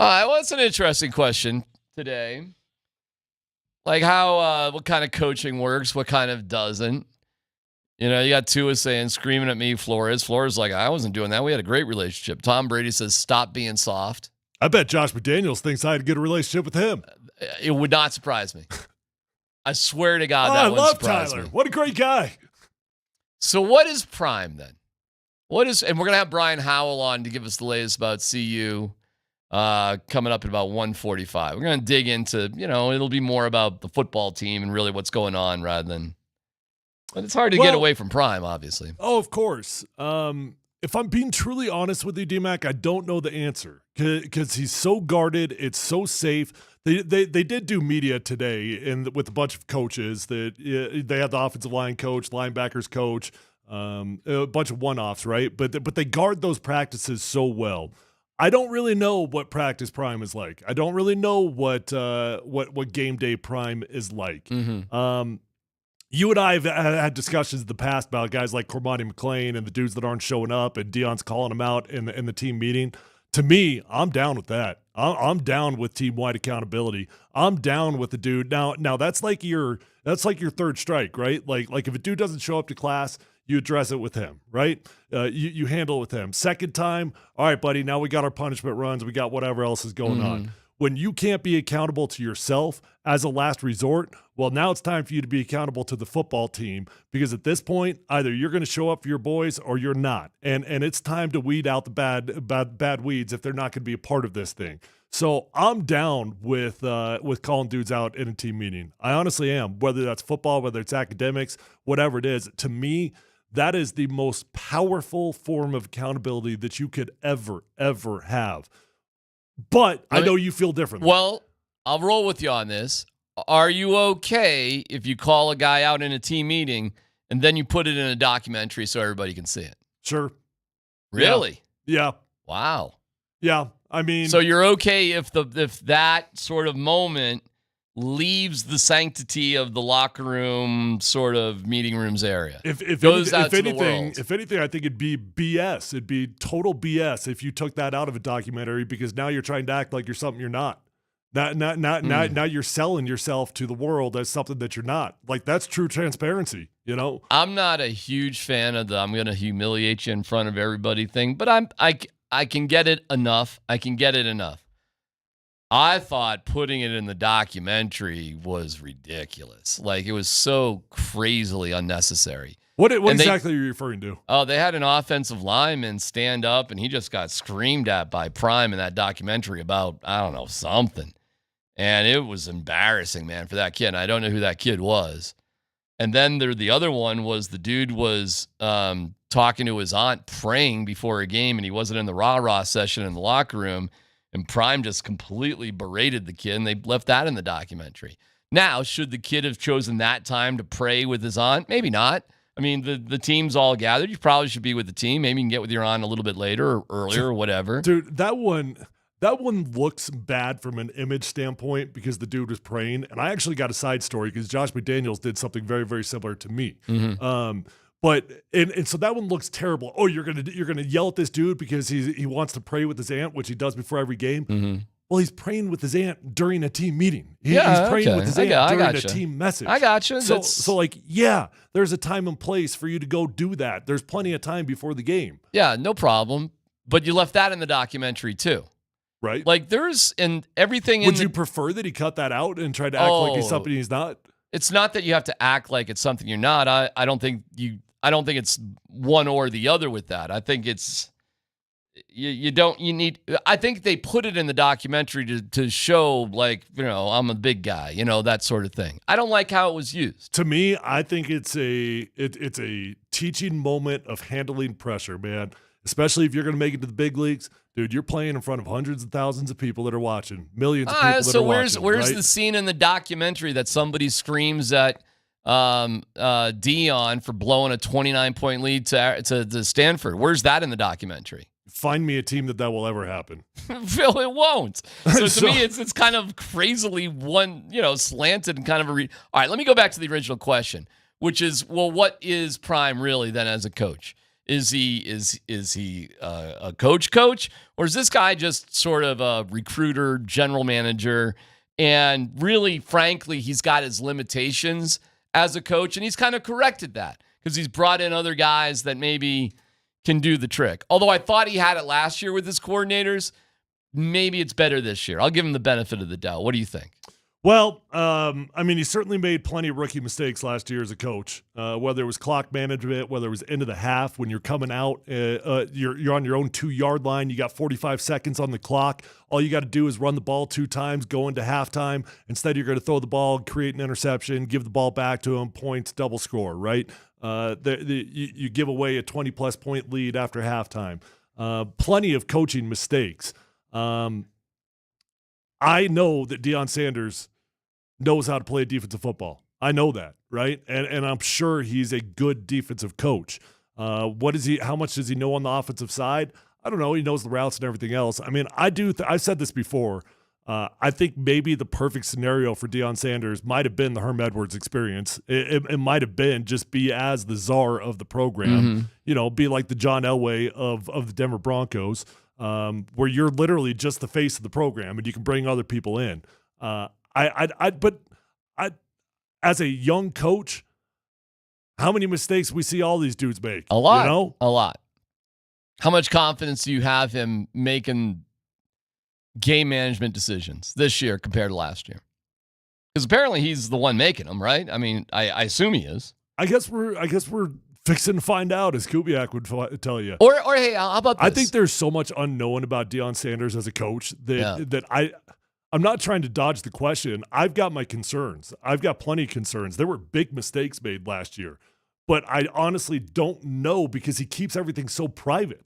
Well, that's an interesting question today. Like how, what kind of coaching works, what kind of doesn't. You know, you got Tua saying, screaming at me, Flores. Flores like, I wasn't doing that. We had a great relationship. Tom Brady says, stop being soft.
I bet Josh McDaniels thinks I had a good relationship with him.
It would not surprise me. I swear to God,
I
that wouldn't
love
surprise
Tyler.
me.
What a great guy.
So what is Prime then? And we're going to have Brian Howell on to give us the latest about CU coming up at about 1:45. We're going to dig into, it'll be more about the football team and really what's going on rather than, but it's hard to get away from Prime, obviously.
Oh, of course. If I'm being truly honest with you, D-Mac, I don't know the answer because he's so guarded. It's so safe. They did do media today and with a bunch of coaches that they had the offensive line coach, linebackers coach, a bunch of one-offs, right? But they guard those practices so well. I don't really know what practice Prime is like. I don't really know what game day Prime is like.
Mm-hmm.
You and I have had discussions in the past about guys like Cormani McLean and the dudes that aren't showing up, and Deion's calling them out in the team meeting. To me, I'm down with that. I'm down with team-wide accountability. I'm down with the dude. Now that's like your third strike, right? Like if a dude doesn't show up to class, you address it with him, right? You handle it with him. Second time, all right, buddy, now we got our punishment runs. We got whatever else is going on. When you can't be accountable to yourself as a last resort, well, now it's time for you to be accountable to the football team, because at this point, either you're going to show up for your boys or you're not. And it's time to weed out the bad weeds if they're not going to be a part of this thing. So I'm down with calling dudes out in a team meeting. I honestly am, whether that's football, whether it's academics, whatever it is. To me, that is the most powerful form of accountability that you could ever have. But I know you feel differently.
Well, I'll roll with you on this. Are you okay if you call a guy out in a team meeting and then you put it in a documentary so everybody can see it?
Sure.
Really?
Yeah.
Wow.
Yeah. I mean,
so you're okay if that sort of moment leaves the sanctity of the locker room, sort of meeting rooms area.
If anything, I think it'd be BS. It'd be total BS if you took that out of a documentary, because now you're trying to act like you're something you're not. Now you're selling yourself to the world as something that you're not. Like, that's true transparency,
I'm not a huge fan of the I'm going to humiliate you in front of everybody thing, but I can get it enough. I thought putting it in the documentary was ridiculous. Like, it was so crazily unnecessary.
What exactly are you referring to?
Oh, they had an offensive lineman stand up, and he just got screamed at by Prime in that documentary about, I don't know, something. And it was embarrassing, man, for that kid. And I don't know who that kid was. And then the other one was the dude was talking to his aunt, praying before a game, and he wasn't in the rah-rah session in the locker room. And Prime just completely berated the kid, and they left that in the documentary. Now, should the kid have chosen that time to pray with his aunt? Maybe not. I mean, the team's all gathered. You probably should be with the team. Maybe you can get with your aunt a little bit later or earlier or whatever.
Dude, that one looks bad from an image standpoint because the dude was praying. And I actually got a side story because Josh McDaniels did something very, very similar to me.
Mm-hmm.
But so that one looks terrible. Oh, you're gonna yell at this dude because he wants to pray with his aunt, which he does before every game.
Mm-hmm.
Well, he's praying with his aunt during a team meeting. He's praying with his aunt during a team message.
I gotcha.
So like, yeah, there's a time and place for you to go do that. There's plenty of time before the game.
Yeah, no problem. But you left that in the documentary too.
Right.
Like, there's and everything.
Would you prefer that he cut that out and try to act like he's something he's not?
It's not that you have to act like it's something you're not. I don't think it's one or the other with that. I think it's I think they put it in the documentary to show, like, I'm a big guy, that sort of thing. I don't like how it was used.
To me, I think it's a teaching moment of handling pressure, man. Especially if you're going to make it to the big leagues. Dude, you're playing in front of hundreds of thousands of people that are watching, millions of people that are watching.
So where's
right?
the scene in the documentary that somebody screams at Deion for blowing a 29-point lead to Stanford? Where's that in the documentary?
Find me a team that will ever happen.
Phil, it won't. So to me, it's kind of crazily slanted and kind of all right, let me go back to the original question, which is, well, what is Prime really then as a coach? Is he a coach, or is this guy just sort of a recruiter, general manager? And really, frankly, he's got his limitations as a coach, and he's kind of corrected that because he's brought in other guys that maybe can do the trick. Although I thought he had it last year with his coordinators, maybe it's better this year. I'll give him the benefit of the doubt. What do you think?
Well, I mean, he certainly made plenty of rookie mistakes last year as a coach, whether it was clock management, whether it was end of the half when you're coming out, you're on your own 2-yard line. You got 45 seconds on the clock. All you got to do is run the ball 2 times, go into halftime. Instead, you're going to throw the ball, create an interception, give the ball back to him, points, double score, right? You give away a 20-plus point lead after halftime. Plenty of coaching mistakes. I know that Deion Sanders knows how to play defensive football. I know that, right? And I'm sure he's a good defensive coach. How much does he know on the offensive side? I don't know. He knows the routes and everything else. I mean, I've said this before. I think maybe the perfect scenario for Deion Sanders might have been the Herm Edwards experience. It might have been just be as the czar of the program, be like the John Elway of the Denver Broncos, where you're literally just the face of the program and you can bring other people in. But as a young coach, how many mistakes we see all these dudes make?
A lot.
You know?
A lot. How much confidence do you have him making game management decisions this year compared to last year? Because apparently he's the one making them, right? I mean, I assume he is.
I guess we're fixing to find out, as Kubiak would tell you.
Or hey, how about this?
I think there's so much unknown about Deion Sanders as a coach that I'm not trying to dodge the question. I've got my concerns. I've got plenty of concerns. There were big mistakes made last year, but I honestly don't know because he keeps everything so private.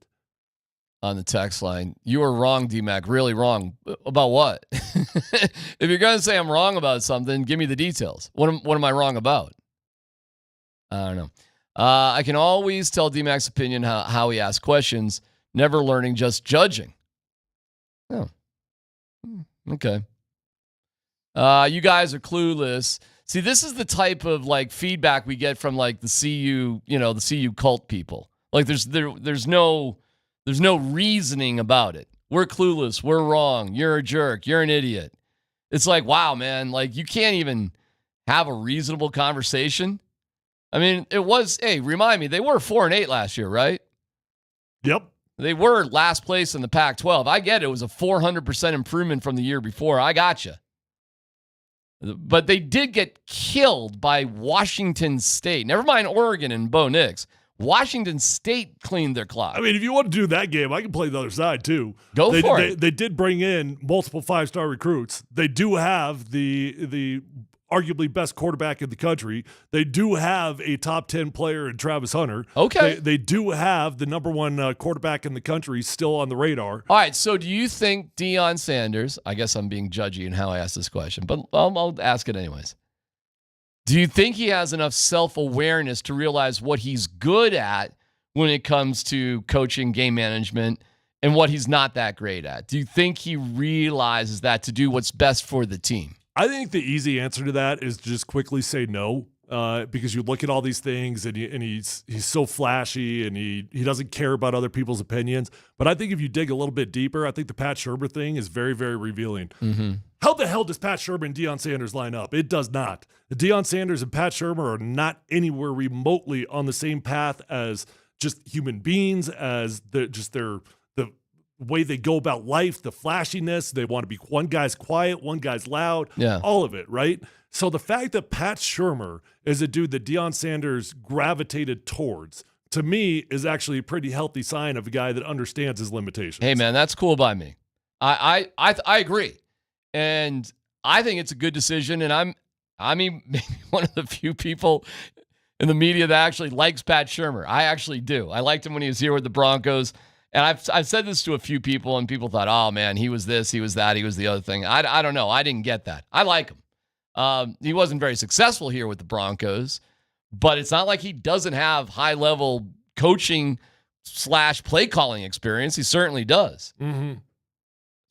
On the text line, you were wrong, D-Mac, really wrong. About what? If you're going to say I'm wrong about something, give me the details. What am I wrong about? I don't know. I can always tell D-Mac's opinion how he asks questions, never learning, just judging. Oh, okay. You guys are clueless. See, this is the type of like feedback we get from like the CU, the CU cult people. Like there's no reasoning about it. We're clueless. We're wrong. You're a jerk. You're an idiot. It's like, wow, man, like you can't even have a reasonable conversation. I mean, remind me, they were 4-8 last year, right?
Yep.
They were last place in the Pac-12. I get it. It was a 400% improvement from the year before. I gotcha. But they did get killed by Washington State. Never mind Oregon and Bo Nix. Washington State cleaned their clock.
I mean, if you want to do that game, I can play the other side too.
Go for it.
They did bring in multiple 5-star recruits. They do have the arguably best quarterback in the country. They do have a top 10 player in Travis Hunter.
Okay.
They do have the number one quarterback in the country still on the radar.
All right, so do you think Deion Sanders, I guess I'm being judgy in how I ask this question, but I'll ask it anyways. Do you think he has enough self-awareness to realize what he's good at when it comes to coaching, game management, and what he's not that great at? Do you think he realizes that to do what's best for the team?
I think the easy answer to that is to just quickly say no, because you look at all these things and he's so flashy and he doesn't care about other people's opinions. But I think if you dig a little bit deeper, I think the Pat Shurmur thing is very, very revealing.
Mm-hmm.
How the hell does Pat Shurmur and Deion Sanders line up? It does not. Deion Sanders and Pat Shurmur are not anywhere remotely on the same path as just human beings, as the way they go about life, the flashiness. They want to be, one guy's quiet, one guy's loud, all of it, right? So the fact that Pat Shurmur is a dude that Deion Sanders gravitated towards, to me, is actually a pretty healthy sign of a guy that understands his limitations.
Hey, man, that's cool by me. I agree. And I think it's a good decision. And maybe one of the few people in the media that actually likes Pat Shurmur. I actually do. I liked him when he was here with the Broncos. And I've said this to a few people, and people thought, oh, man, he was this, he was that, he was the other thing. I don't know. I didn't get that. I like him. He wasn't very successful here with the Broncos, but it's not like he doesn't have high-level coaching / play calling experience. He certainly does.
Mm-hmm.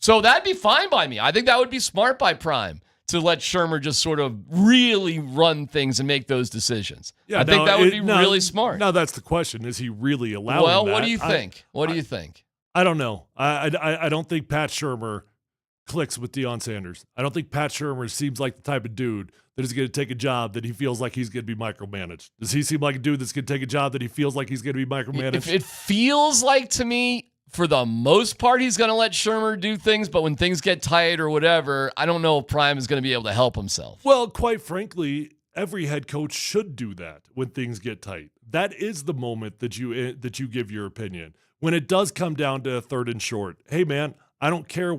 So that'd be fine by me. I think that would be smart by Prime to let Shermer just sort of really run things and make those decisions.
Yeah,
I think that would be really smart.
Now that's the question: is he really allowing
Well,
that?
what do you think? What do you think?
I don't know. I don't think Pat Shermer clicks with Deion Sanders. I don't think Pat Shermer seems like the type of dude that is going to take a job that he feels like he's going to be micromanaged. Does he seem like a dude that's going to take a job that he feels like he's going to be micromanaged?
If it feels like to me, for the most part, he's going to let Shermer do things, but when things get tight or whatever, I don't know if Prime is going to be able to help himself.
Well, quite frankly, every head coach should do that when things get tight. That is the moment that you give your opinion. When it does come down to a 3rd and short, hey man, I don't care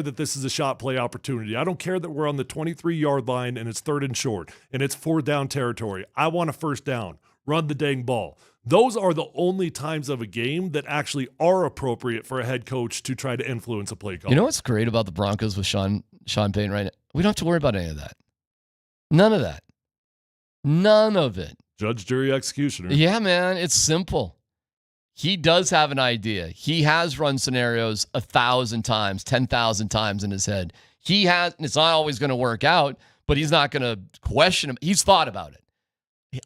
that this is a shot play opportunity. I don't care that we're on the 23-yard line and it's 3rd and short and it's 4th down territory. I want a 1st down. Run the dang ball. Those are the only times of a game that actually are appropriate for a head coach to try to influence a play call.
You know what's great about the Broncos with Sean Payton right now? We don't have to worry about any of that. None of that. None of it.
Judge, jury, executioner.
Yeah, man. It's simple. He does have an idea. He has run scenarios 1,000 times, 10,000 times in his head. He has, and it's not always going to work out, but he's not going to question him. He's thought about it.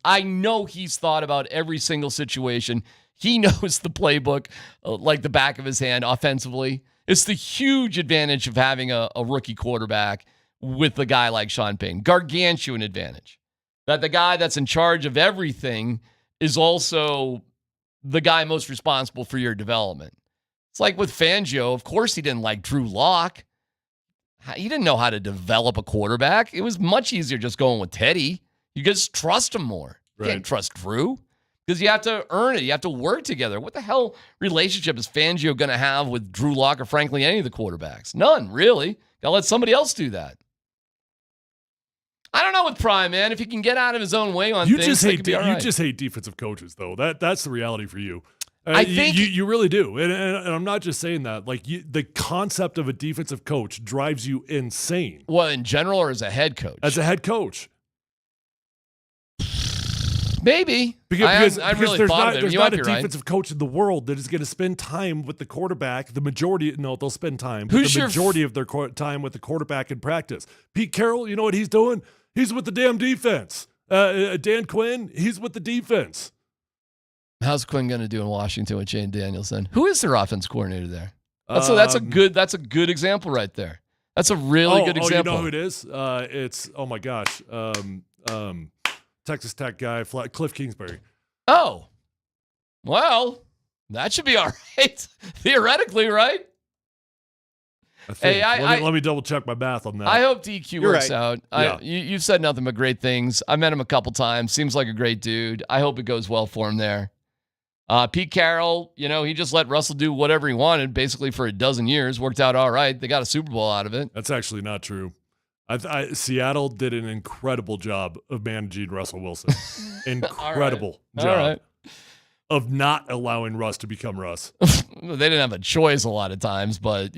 I know he's thought about every single situation. He knows the playbook like the back of his hand offensively. It's the huge advantage of having a rookie quarterback with a guy like Sean Payton. Gargantuan advantage. That the guy that's in charge of everything is also the guy most responsible for your development. It's like with Fangio. Of course he didn't like Drew Lock. He didn't know how to develop a quarterback. It was much easier just going with Teddy. You just trust him more. You can't trust Drew because you have to earn it. You have to work together. What the hell relationship is Fangio going to have with Drew Lock or frankly any of the quarterbacks? None, really. Got to let somebody else do that. I don't know with Prime, man. If he can get out of his own way on things,
You
right.
just hate defensive coaches, though. That's the reality for you.
I think
you really do, and I'm not just saying that. Like the concept of a defensive coach drives you insane.
Well, in general, or as a head coach?
As a head coach,
maybe
because
I really
there's
thought
not,
of it.
there's
You
not
might
a
be right.
defensive coach in the world that is going to spend time with the quarterback. They'll spend time.
Who's
the
your
majority of their time with the quarterback in practice? Pete Carroll, you know what he's doing? He's with the damn defense. Dan Quinn, he's with the defense.
How's Quinn going to do in Washington with Shane Danielson? Who is their offense coordinator there? That's a good example right there. That's a really good example.
You know who it is? It's my gosh, Texas Tech guy, Cliff Kingsbury.
Oh, well, that should be all right theoretically, right?
Let me double check my math on that.
I hope DQ works out.
Yeah.
You've said nothing but great things. I met him a couple times. Seems like a great dude. I hope it goes well for him there. Pete Carroll, he just let Russell do whatever he wanted basically for a dozen years. Worked out all right. They got a Super Bowl out of it.
That's actually not true. Seattle did an incredible job of managing Russell Wilson. Incredible job.
All right.
Of not allowing Russ to become Russ.
They didn't have a choice a lot of times, but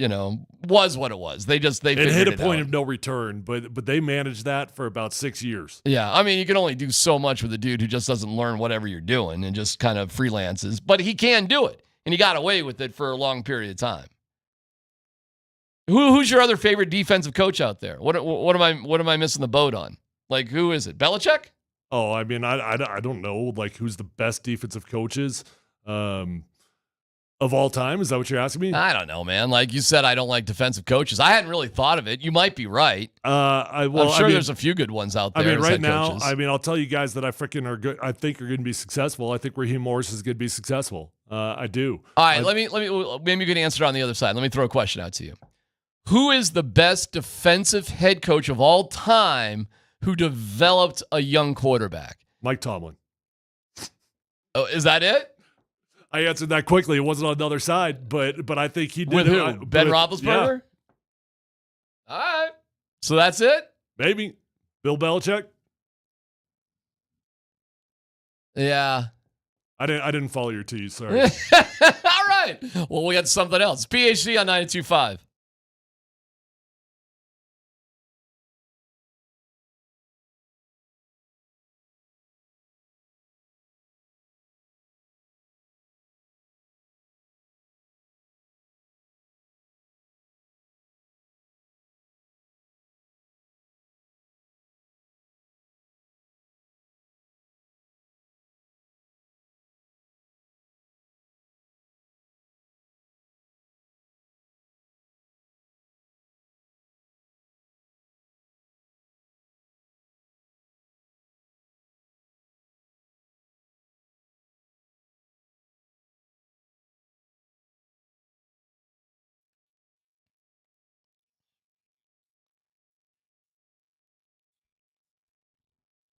was what it was. They
hit a point
out.
of no return, but they managed that for about 6 years.
Yeah, I mean, you can only do so much with a dude who just doesn't learn whatever you're doing and just kind of freelances. But he can do it, and he got away with it for a long period of time. Who's your other favorite defensive coach out there? What am I missing the boat on? Like, who is it? Belichick?
Oh, I mean, I don't know, like, who's the best defensive coaches of all time? Is that what you're asking me?
I don't know, man. Like you said, I don't like defensive coaches. I hadn't really thought of it. You might be right.
I'm
sure there's a few good ones out there.
I mean, right now,
coaches.
I'll tell you guys that I think are going to be successful. I think Raheem Morris is going to be successful. I do.
All right, let me maybe you can answer it on the other side. Let me throw a question out to you. Who is the best defensive head coach of all time who developed a young quarterback?
Mike Tomlin.
Oh, is that it?
I answered that quickly. It wasn't on the other side, but I think he did.
With who? Ben Roethlisberger? Yeah. All right. So that's it?
Maybe. Bill Belichick?
Yeah.
I didn't follow your tease. Sorry.
All right. Well, we got something else. PhD on 92.5.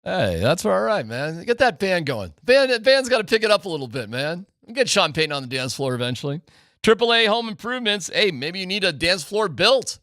Hey, that's all right, man. Get that band going. Band's got to pick it up a little bit, man. We'll get Sean Payton on the dance floor eventually. AAA Home Improvements. Hey, maybe you need a dance floor built.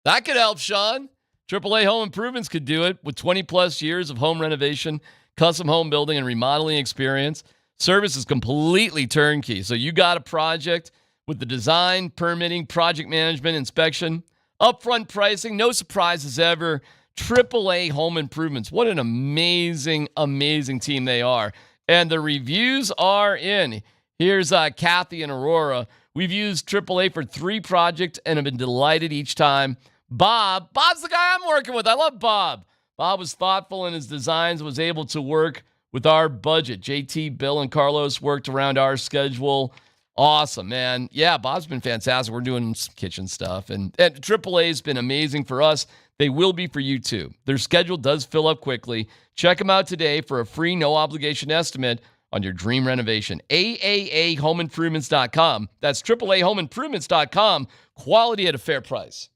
That could help, Sean. AAA Home Improvements could do it with 20-plus years of home renovation, custom home building, and remodeling experience. Service is completely turnkey. So you got a project with the design, permitting, project management, inspection, upfront pricing, no surprises ever. AAA Home Improvements. What an amazing, amazing team they are. And the reviews are in. Here's Kathy and Aurora. We've used AAA for 3 projects and have been delighted each time. Bob's the guy I'm working with. I love Bob. Bob was thoughtful in his designs, was able to work with our budget. JT, Bill, and Carlos worked around our schedule. Awesome, man. Yeah, Bob's been fantastic. We're doing some kitchen stuff. And AAA has been amazing for us. They will be for you too. Their schedule does fill up quickly. Check them out today for a free, no-obligation estimate on your dream renovation. AAAHomeImprovements.com. That's AAAHomeImprovements.com. Quality at a fair price.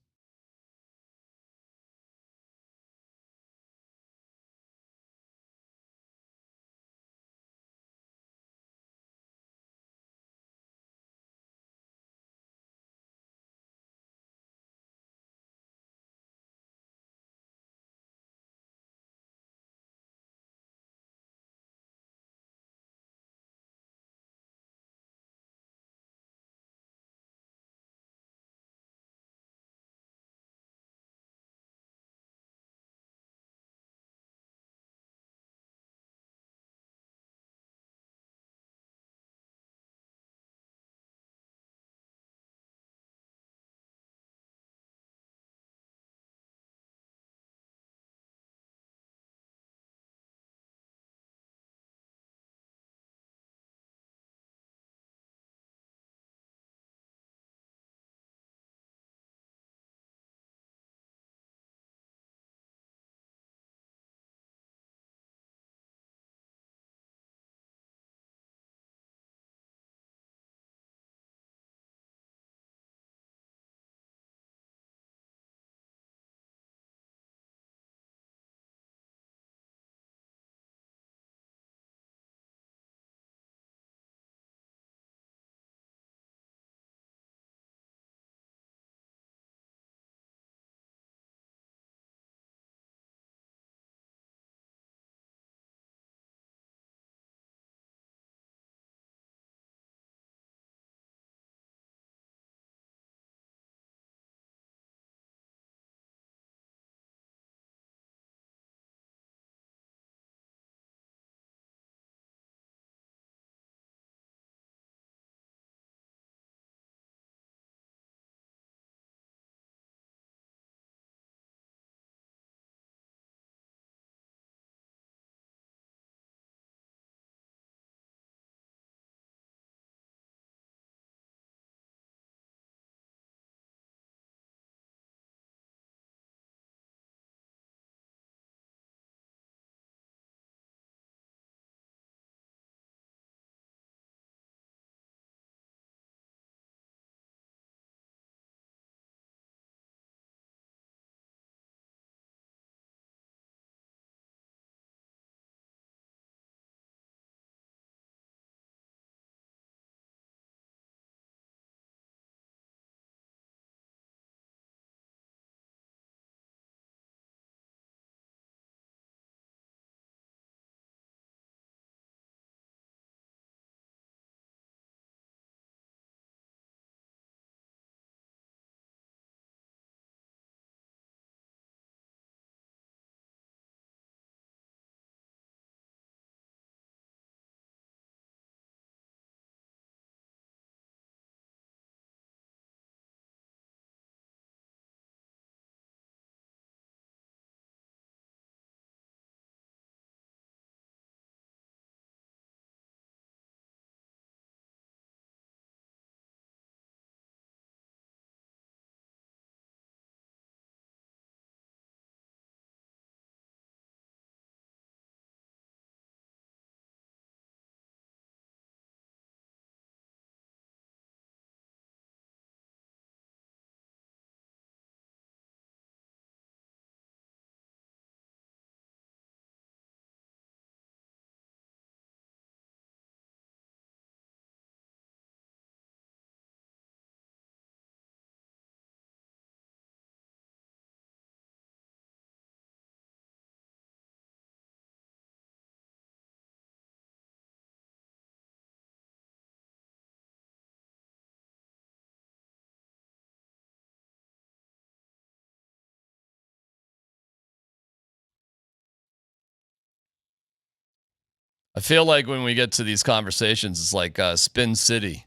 I feel like when we get to these conversations, it's like Spin City,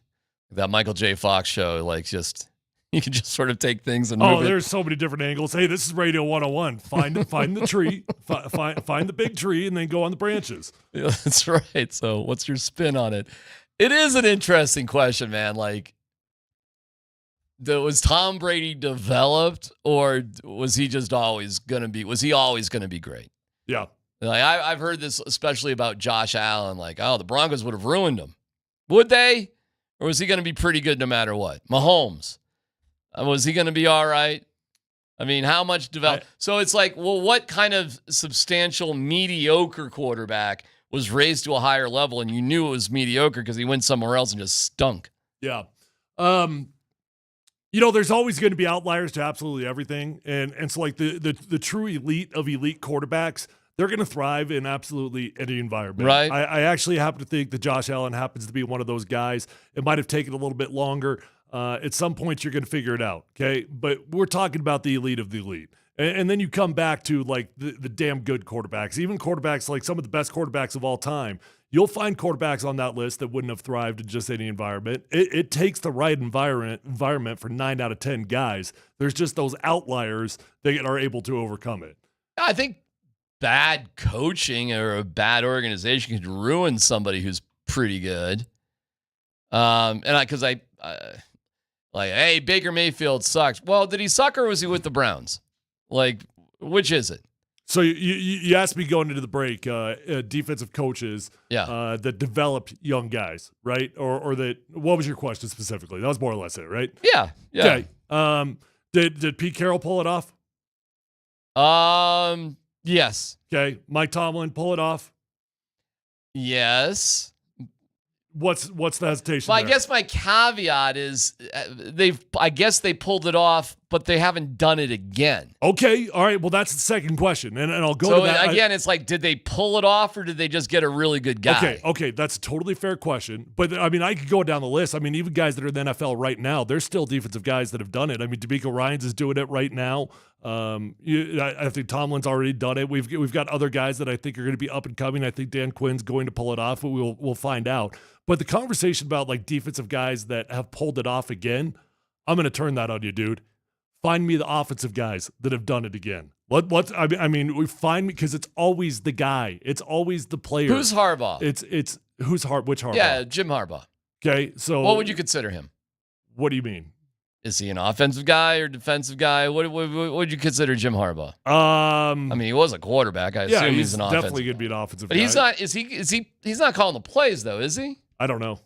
that Michael J. Fox show. Like, just you can just sort of take things and move
there's so many different angles. Hey, this is Radio 101. Find the tree, find the big tree, and then go on the branches.
Yeah, that's right. So, what's your spin on it? It is an interesting question, man. Like, was Tom Brady developed, or was he just always going to be? Was he always going to be great?
Yeah.
Like I've heard this, especially about Josh Allen. Like, oh, the Broncos would have ruined him. Would they? Or was he going to be pretty good no matter what? Mahomes, was he going to be all right? I mean, how much develop? So it's like, well, what kind of substantial mediocre quarterback was raised to a higher level, and you knew it was mediocre because he went somewhere else and just stunk?
Yeah. There's always going to be outliers to absolutely everything. And so like the true elite of elite quarterbacks, they're going to thrive in absolutely any environment.
Right.
I actually happen to think that Josh Allen happens to be one of those guys. It might have taken a little bit longer. At some point, you're going to figure it out. Okay. But we're talking about the elite of the elite. And then you come back to like the damn good quarterbacks, even quarterbacks like some of the best quarterbacks of all time. You'll find quarterbacks on that list that wouldn't have thrived in just any environment. It takes the right environment for 9 out of 10 guys. There's just those outliers that are able to overcome it.
I think bad coaching or a bad organization could ruin somebody who's pretty good. Hey, Baker Mayfield sucks. Well, did he suck or was he with the Browns? Like, which is it?
So you asked me going into the break, defensive coaches that developed young guys, right? Or that, what was your question specifically? That was more or less it, right?
Yeah.
Okay. Did Pete Carroll pull it off?
Yes.
Okay. Mike Tomlin pull it off?
Yes.
What's the hesitation?
Well,
there?
I guess my caveat is they pulled it off, but they haven't done it again.
Okay. All right. Well, that's the second question. And I'll go
to
that.
Again, it's like, did they pull it off or did they just get a really good guy?
Okay. That's a totally fair question. But I mean, I could go down the list. I mean, even guys that are in the NFL right now, there's still defensive guys that have done it. I mean, DeMeco Ryans is doing it right now. I think Tomlin's already done it. We've got other guys that I think are going to be up and coming. I think Dan Quinn's going to pull it off, but we'll find out. But the conversation about like defensive guys that have pulled it off again, I'm going to turn that on you, dude. Find me the offensive guys that have done it again. I mean, we find me because it's always the guy. It's always the player.
Who's Harbaugh?
It's which Harbaugh?
Yeah, Jim Harbaugh.
Okay, so
what would you consider him?
What do you mean?
Is he an offensive guy or defensive guy? What would you consider Jim Harbaugh? I mean, he was a quarterback. I assume he's an offensive.
Definitely going to be an offensive.
But
guy.
he's not. Is he? He's not calling the plays though, is he?
I don't know.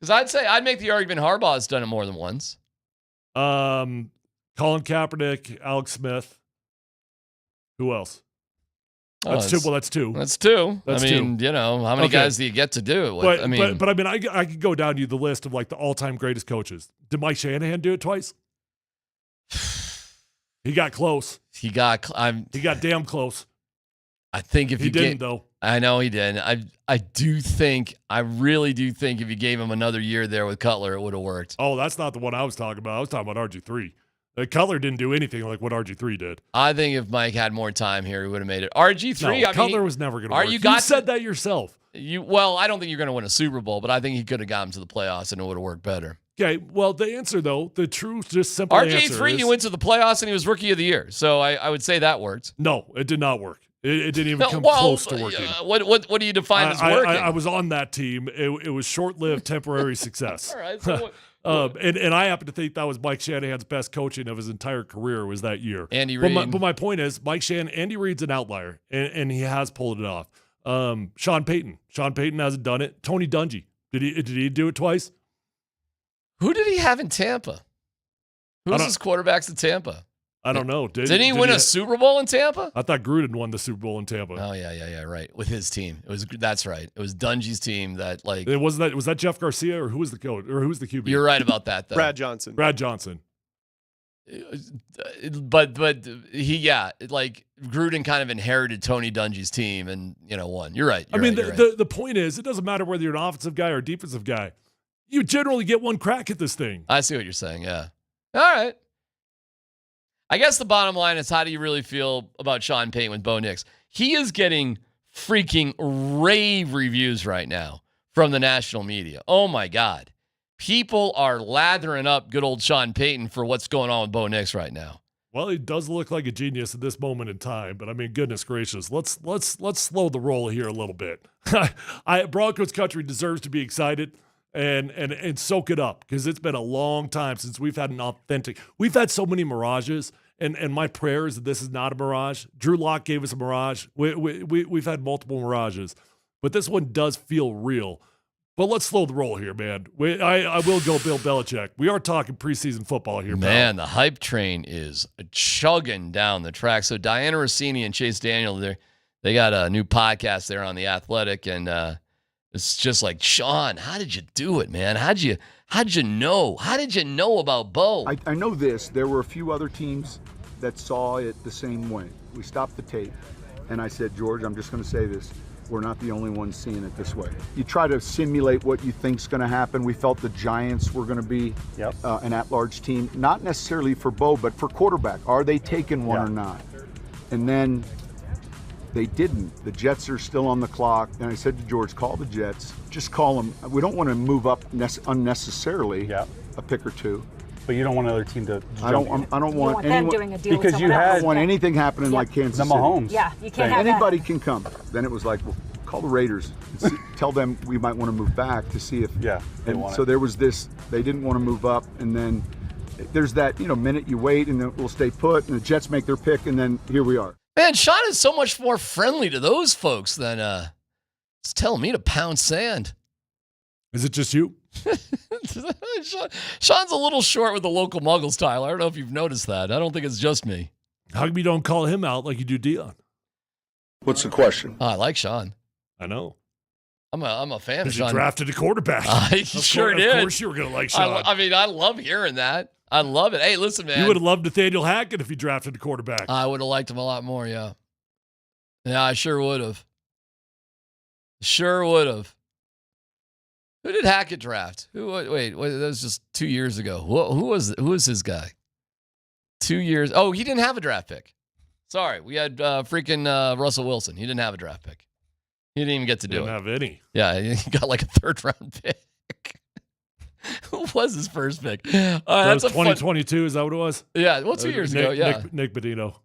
Because I'd make the argument Harbaugh has done it more than once.
Colin Kaepernick, Alex Smith. Who else? That's two. Well, that's two.
That's two.
That's
I mean,
two.
How many guys do you get to do it with?
But I mean, I could go down to the list of like the all-time greatest coaches. Did Mike Shanahan do it twice? He got close. He got damn close.
I think if
he didn't though.
I know he did. I really do think if you gave him another year there with Cutler, it would have worked.
Oh, that's not the one I was talking about. I was talking about RG3. Cutler didn't do anything like what RG3 did.
I think if Mike had more time here, he would have made it. RG3,
Cutler was never going to work. You said that yourself.
Well, I don't think you're going to win a Super Bowl, but I think he could have gotten to the playoffs and it would have worked better.
Okay, well, the answer, though, the true, just simple answer is...
RG3, he went to the playoffs and he was Rookie of the Year, so I would say that worked.
No, it did not work. It didn't even come close to working.
What do you define as working?
I was on that team. It was short-lived, temporary success.
All right, so
and I happen to think that was Mike Shanahan's best coaching of his entire career was that year.
Andy Reid.
But my point is, Andy Reid's an outlier, and he has pulled it off. Sean Payton hasn't done it. Tony Dungy, did he do it twice?
Who did he have in Tampa? Who's his quarterbacks in Tampa?
I don't know.
Didn't he win a Super Bowl in Tampa?
I thought Gruden won the Super Bowl in Tampa.
Oh yeah, right. With his team. That's right. It was Dungy's team that
was that Jeff Garcia or who was the coach or who was the QB?
You're right about that though.
Brad Johnson.
But Gruden kind of inherited Tony Dungy's team and won. You're right.
The point is, it doesn't matter whether you're an offensive guy or a defensive guy. You generally get one crack at this thing.
I see what you're saying. Yeah. All right. I guess the bottom line is, how do you really feel about Sean Payton with Bo Nix? He is getting freaking rave reviews right now from the national media. Oh, my God. People are lathering up good old Sean Payton for what's going on with Bo Nix right now.
Well, he does look like a genius at this moment in time, but I mean, goodness gracious, let's slow the roll here a little bit. Broncos country deserves to be excited and soak it up, because it's been a long time since we've had an authentic. We've had so many mirages, and my prayer is that this is not a mirage. Drew Lock gave us a mirage. We've had multiple mirages, but this one does feel real. But let's slow the roll here, man. I will go Bill Belichick. We are talking preseason football here,
man.
pal.
The hype train is chugging down the track. So Diana Rossini and Chase Daniel, they got a new podcast there on The Athletic, and it's just like, Sean, how did you do it, man? How'd you know? How did you know about Bo?
I know this. There were a few other teams that saw it the same way. We stopped the tape, and I said, George, I'm just going to say this. We're not the only ones seeing it this way. You try to simulate what you think's going to happen. We felt the Giants were going to be an at-large team, not necessarily for Bo, but for quarterback. Are they taking one or not? And then they didn't. The Jets are still on the clock. And I said to George, call the Jets. Just call them. We don't want to move up unnecessarily a pick or two.
But you don't want another team to
I don't want anyone
them doing a deal
because
with
you
someone else.
I don't want anything happening like Kansas
the
City.
Mahomes.
Yeah, you can't have
Anybody can come. Then it was like, well, call the Raiders. And tell them we might want to move back to see if.
Yeah.
And so there was this. They didn't want to move up, and then there's that minute you wait, and then we'll stay put, and the Jets make their pick, and then here we are.
Man, Sean is so much more friendly to those folks than it's telling me to pound sand.
Is it just you?
Sean's a little short with the local muggles, Tyler. I don't know if you've noticed that. I don't think it's just me.
How come you don't call him out like you do Dion?
What's the question?
Oh, I like Sean.
I know.
I'm a fan of
Sean.
Sean.
Drafted a quarterback.
I sure did.
Of course you were going to like Sean.
I love hearing that. I love it. Hey, listen, man.
You would have loved Nathaniel Hackett if he drafted a quarterback.
I would have liked him a lot more, yeah. Yeah, I sure would have. Sure would have. Who did Hackett draft? Wait, that was just 2 years ago. Who was his guy? 2 years. Oh, he didn't have a draft pick. Sorry, we had freaking Russell Wilson. He didn't have a draft pick. He didn't even get to do it.
Didn't have any.
Yeah, he got like a third-round pick. Who was his first pick?
That
That's
was 2022. Is that what it was?
Yeah, well, 2 years ago. Yeah,
Nick Bonino.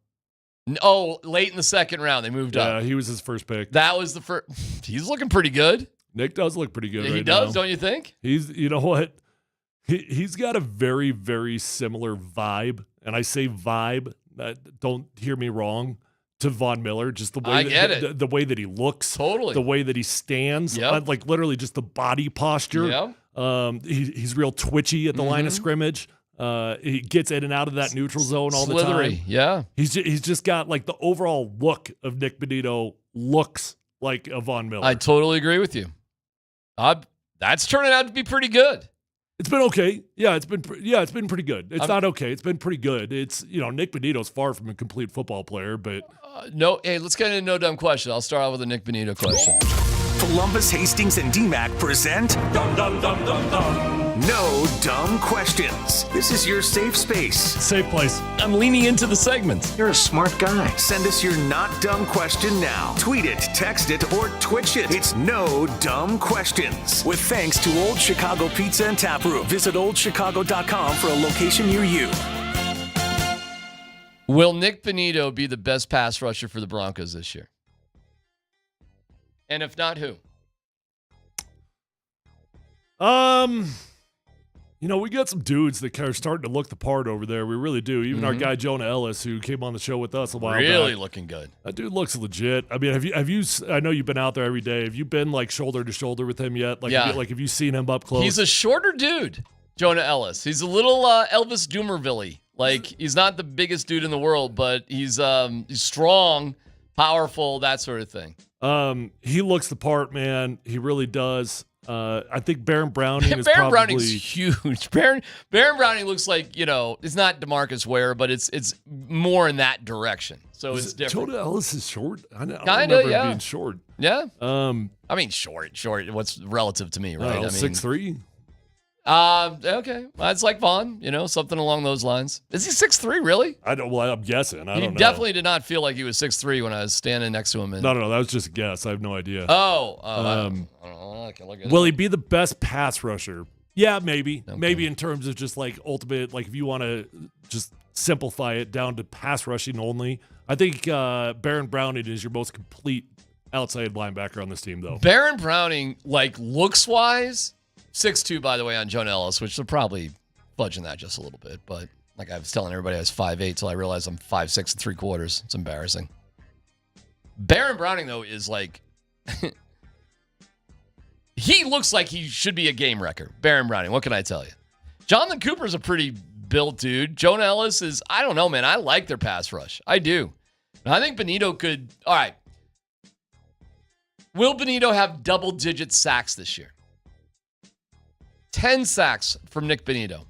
Oh, late in the second round, they moved up.
Yeah, he was his first pick.
That was the first. He's looking pretty good.
Nick does look pretty good.
He
right
does,
now.
don't you think?
You know what? He's got a very, very similar vibe, and I say vibe. Don't hear me wrong. To Von Miller, just the way the way that he looks,
totally,
the way that he stands, like literally just the body posture. He's real twitchy at the line of scrimmage. He gets in and out of that neutral zone all the time.
Yeah,
he's just got like the overall look of Nick Bonito looks like a Von Miller.
I totally agree with you. That's turning out to be pretty good.
It's been okay. Yeah, it's been pretty good. It's not okay. It's been pretty good. It's Nick Bonito's far from a complete football player, but
no. Hey, let's get into no dumb question. I'll start out with a Nick Bonito question.
Columbus, Hastings, and DMAC present No Dumb Questions. This is your safe space.
Safe place.
I'm leaning into the segment.
You're a smart guy. Send us your not dumb question now. Tweet it, text it, or Twitch it. It's No Dumb Questions. With thanks to Old Chicago Pizza and Tap Room. Visit oldchicago.com for a location near you.
Will Nick Bonito be the best pass rusher for the Broncos this year? And if not, who?
We got some dudes that are starting to look the part over there. We really do. Even our guy Jonah Ellis, who came on the show with us a while back.
Really looking good.
That dude looks legit. I mean, have you? I know you've been out there every day. Have you been like shoulder to shoulder with him yet? Like,
yeah.
Have you seen him up close?
He's a shorter dude, Jonah Ellis. He's a little Elvis Doomerville-y. Like, he's not the biggest dude in the world, but he's strong, powerful, that sort of thing.
He looks the part, man. He really does. I think Baron Browning is
Baron
probably...
Browning's huge. Baron Browning looks like, it's not DeMarcus Ware, but it's more in that direction. So it's different.
Jonah Ellis is short. I don't
Kinda,
remember
yeah.
him being short.
Yeah. I mean, short. What's relative to me, right?
6'3".
Okay. Well, it's like Vaughn, something along those lines. Is he 6'3", really?
I'm guessing. I don't know.
He definitely did not feel like he was 6'3" when I was standing next to him.
No, that was just a guess. I have no idea.
I don't know. I can look at
will he be the best pass rusher? Yeah, maybe. Okay. Maybe in terms of just like ultimate, like if you want to just simplify it down to pass rushing only. I think Baron Browning is your most complete outside linebacker on this team, though.
Baron Browning, like looks-wise, 6'2", by the way, on Joan Ellis, which they're probably fudging that just a little bit. But like I was telling everybody, I was 5'8", till I realized I'm 5'6" 3/4. It's embarrassing. Baron Browning, though, is like... he looks like he should be a game wrecker. Baron Browning, what can I tell you? Jonathan Cooper's a pretty built dude. Joan Ellis is... I don't know, man. I like their pass rush. I do. And I think Benito could... All right. Will Benito have double-digit sacks this year? 10 sacks from Nick Benito.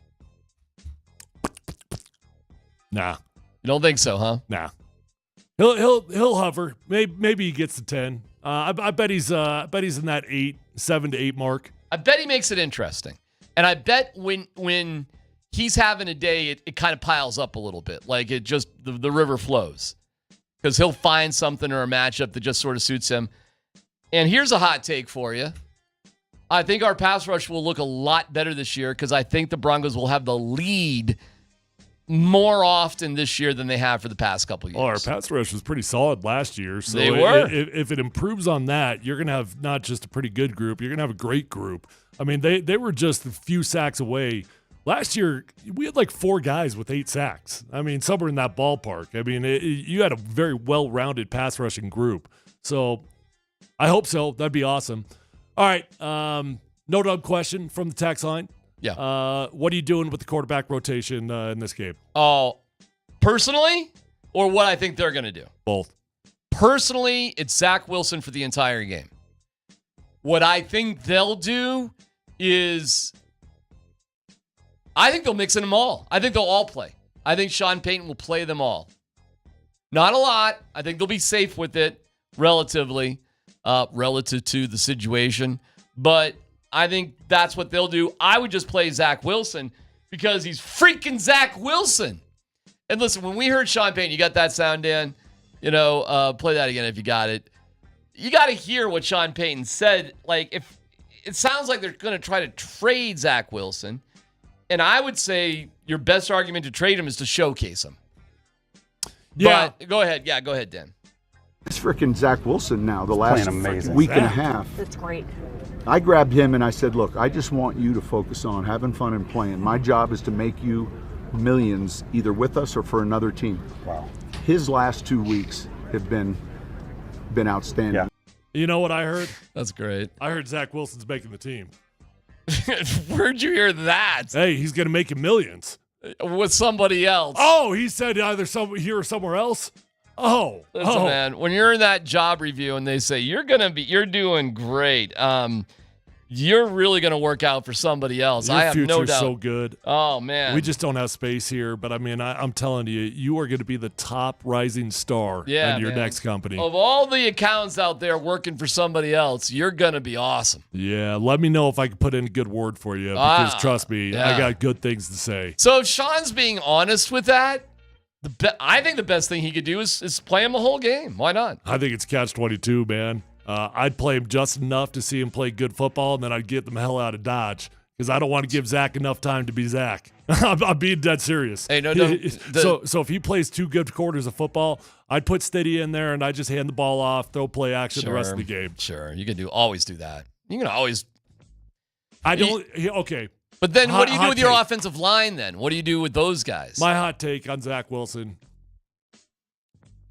Nah.
You don't think so, huh?
Nah. He'll hover. Maybe he gets to 10. I bet he's in that 7 to 8 mark.
I bet he makes it interesting. And I bet when he's having a day, it kind of piles up a little bit. Like it just, the river flows. Because he'll find something or a matchup that just sort of suits him. And here's a hot take for you. I think our pass rush will look a lot better this year because I think the Broncos will have the lead more often this year than they have for the past couple years.
Well, our pass rush was pretty solid last year. So
they were.
If it improves on that, you're going to have not just a pretty good group, you're going to have a great group. I mean, they were just a few sacks away. Last year, we had like 4 guys with 8 sacks. I mean, somewhere in that ballpark. I mean, you had a very well-rounded pass rushing group. So I hope so. That'd be awesome. All right. No dub question from the text line.
Yeah.
What are you doing with the quarterback rotation in this game?
Oh, personally, or what I think they're going to do?
Both.
Personally, it's Zach Wilson for the entire game. What I think they'll do is I think they'll mix in them all. I think they'll all play. I think Sean Payton will play them all. Not a lot. I think they'll be safe with it relatively, relative to the situation. But I think that's what they'll do. I would just play Zach Wilson because he's freaking Zach Wilson. And listen, when we heard Sean Payton, you got that sound, Dan? Play that again if you got it. You got to hear what Sean Payton said. Like, if it sounds like they're going to try to trade Zach Wilson, and I would say your best argument to trade him is to showcase him.
Yeah.
But go ahead. Yeah, go ahead, Dan.
It's freaking Zach Wilson now, the last week and a half.
That's great.
I grabbed him and I said, look, I just want you to focus on having fun and playing. My job is to make you millions either with us or for another team.
Wow.
His last 2 weeks have been outstanding.
Yeah.
You know what I heard?
That's great.
I heard Zach Wilson's making the team.
Where'd you hear that?
Hey, he's going to make millions.
With somebody else.
Oh, he said either here or somewhere else?
Listen, man, when you're in that job review and they say you're doing great, you're really going to work out for somebody else.
Your
I have no
future's
doubt.
so good.
Oh, man.
We just don't have space here, but I mean, I'm telling you, you are going to be the top rising star in your next company.
Of all the accounts out there working for somebody else, you're going to be awesome.
Yeah, let me know if I can put in a good word for you because trust me, I got good things to say.
So if Sean's being honest with that, I think the best thing he could do is play him the whole game. Why not?
I think it's catch-22, man. I'd play him just enough to see him play good football, and then I'd get the hell out of Dodge because I don't want to give Zach enough time to be Zach. I'm being dead serious.
Hey, no.
So if he plays 2 good quarters of football, I'd put Steady in there, and I'd just hand the ball off, throw play action the rest of the game.
Sure, you can always do that. You can always.
Okay.
But then what do you do with your offensive line then? What do you do with those guys?
My hot take on Zach Wilson,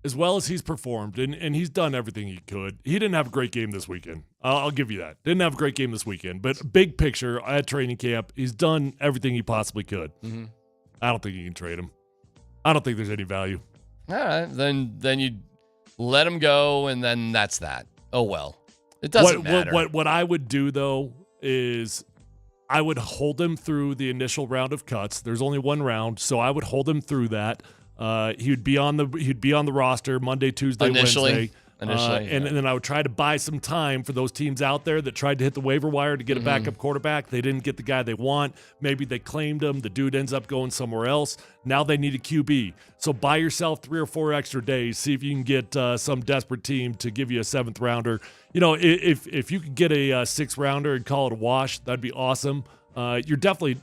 as well as he's performed, and he's done everything he could. He didn't have a great game this weekend. I'll give you that. Didn't have a great game this weekend. But big picture, at training camp, he's done everything he possibly could.
Mm-hmm.
I don't think you can trade him. I don't think there's any value.
All right. Then you let him go, and then that's that. Oh, well. It doesn't matter.
What I would do, though, is I would hold him through the initial round of cuts. There's only one round, so I would hold him through that. He'd be on the roster Monday, Tuesday,
Initially.
Wednesday.
initially.
And then I would try to buy some time for those teams out there that tried to hit the waiver wire to get a backup quarterback. They didn't get the guy they want. Maybe they claimed him. The dude ends up going somewhere else. Now they need a QB. So buy yourself 3 or 4 extra days. See if you can get some desperate team to give you a 7th rounder. You know, if you could get a 6th rounder and call it a wash, that'd be awesome. You're definitely,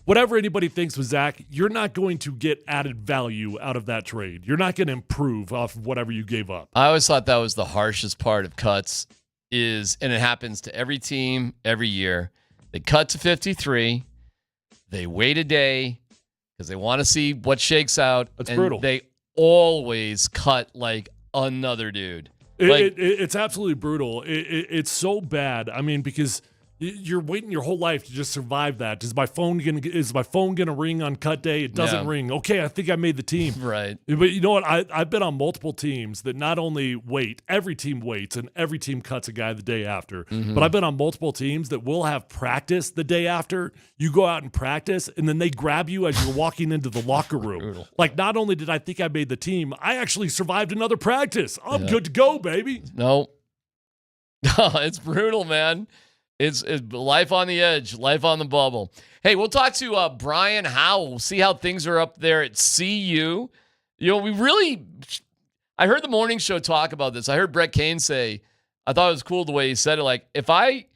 whatever anybody thinks with Zach, you're not going to get added value out of that trade. You're not going to improve off of whatever you gave up.
I always thought that was the harshest part of cuts and it happens to every team every year. They cut to 53. They wait a day because they want to see what shakes out.
That's brutal.
They always cut like another dude.
It's absolutely brutal. It's so bad. I mean, because you're waiting your whole life to just survive that. Is my phone gonna ring on cut day? It doesn't ring. Okay, I think I made the team.
Right.
But you know what? I've been on multiple teams that not only wait, every team waits and every team cuts a guy the day after. But I've been on multiple teams that will have practice the day after. You go out and practice, and then they grab you as you're walking into the locker room. Like, not only did I think I made the team, I actually survived another practice. I'm good to go, baby.
No. It's brutal, man. It's life on the edge, life on the bubble. Hey, we'll talk to Brian Howell. We'll see how things are up there at CU. You know, I heard the morning show talk about this. I heard Brett Kane say, I thought it was cool the way he said it. Like, if I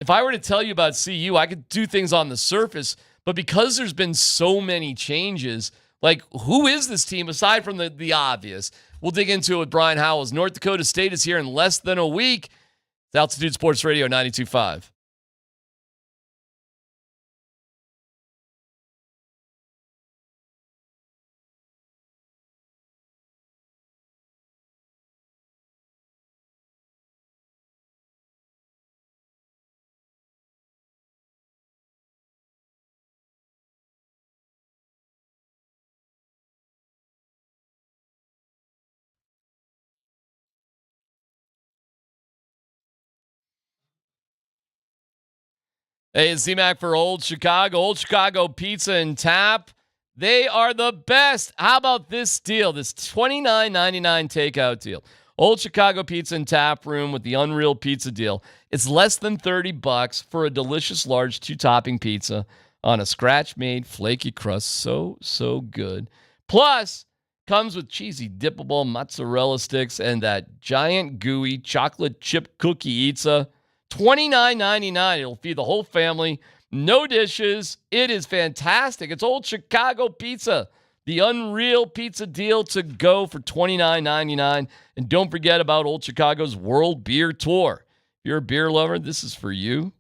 were to tell you about CU, I could do things on the surface, but because there's been so many changes, like, who is this team aside from the obvious? We'll dig into it with Brian Howell. North Dakota State is here in less than a week. It's Altitude Sports Radio 92.5. Hey, it's Z-Mac for Old Chicago. Old Chicago Pizza and Tap. They are the best. How about this deal, this $29.99 takeout deal? Old Chicago Pizza and Tap Room with the Unreal Pizza deal. It's less than $30 for a delicious large 2-topping pizza on a scratch-made flaky crust. So good. Plus, comes with cheesy dippable mozzarella sticks and that giant gooey chocolate chip cookie pizza. $29.99. It'll feed the whole family. No dishes. It is fantastic. It's Old Chicago Pizza. The Unreal Pizza deal to go for $29.99. And don't forget about Old Chicago's World Beer Tour. If you're a beer lover, this is for you.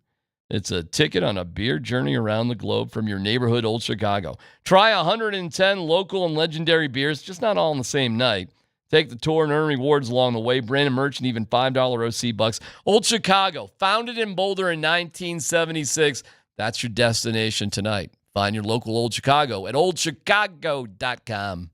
It's a ticket on a beer journey around the globe from your neighborhood Old Chicago. Try 110 local and legendary beers, just not all on the same night. Take the tour and earn rewards along the way. Branded merch and even $5 OC bucks. Old Chicago, founded in Boulder in 1976. That's your destination tonight. Find your local Old Chicago at oldchicago.com.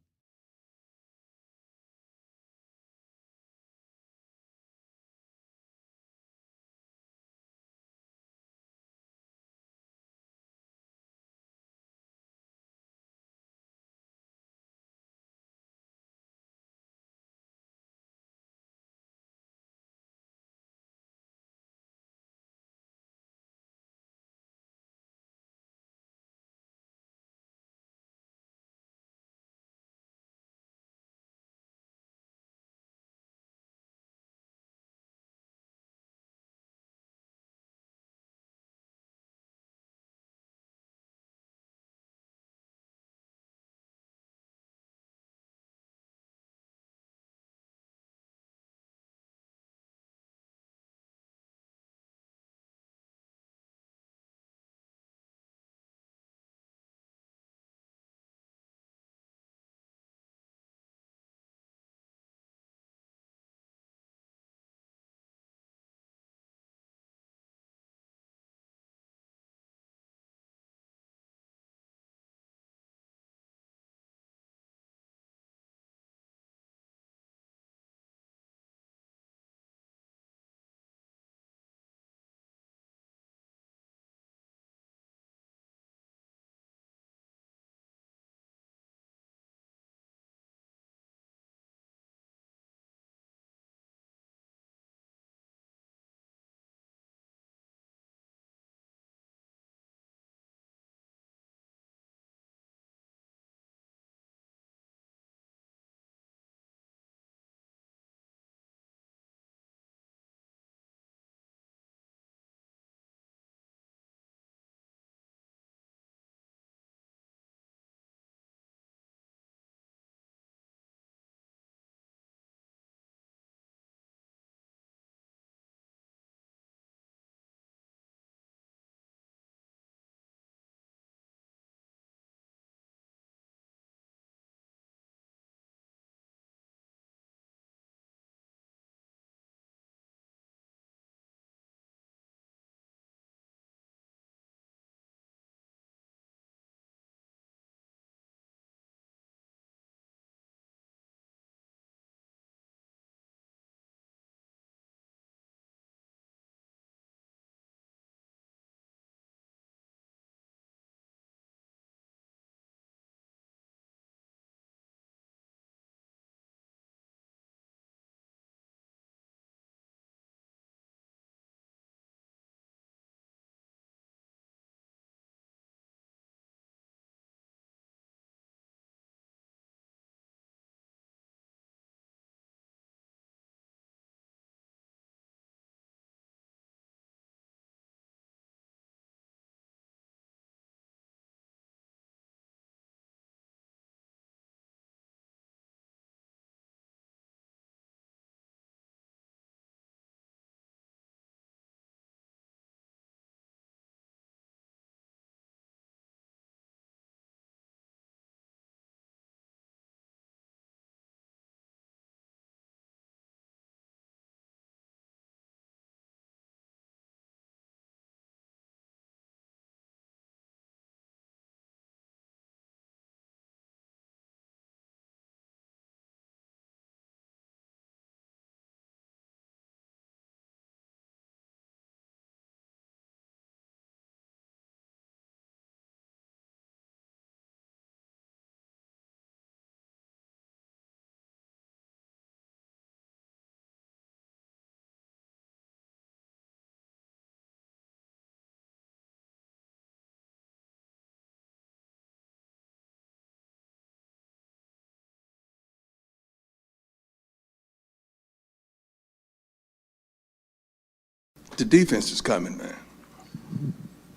The defense is coming, man.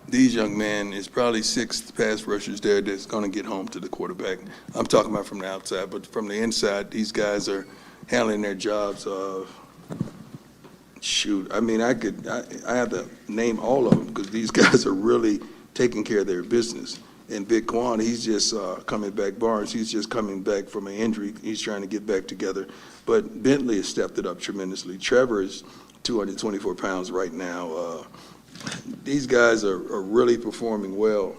These young men, is probably 6 pass rushers there that's going to get home to the quarterback. I'm talking about from the outside, but from the inside, these guys are handling their jobs. I mean, I have to name all of them because these guys are really taking care of their business. And Vic Quan, he's just coming back. Barnes, he's just coming back from an injury. He's trying to get back together. But Bentley has stepped it up tremendously. Trevor is 224 pounds right now. These guys are really performing well.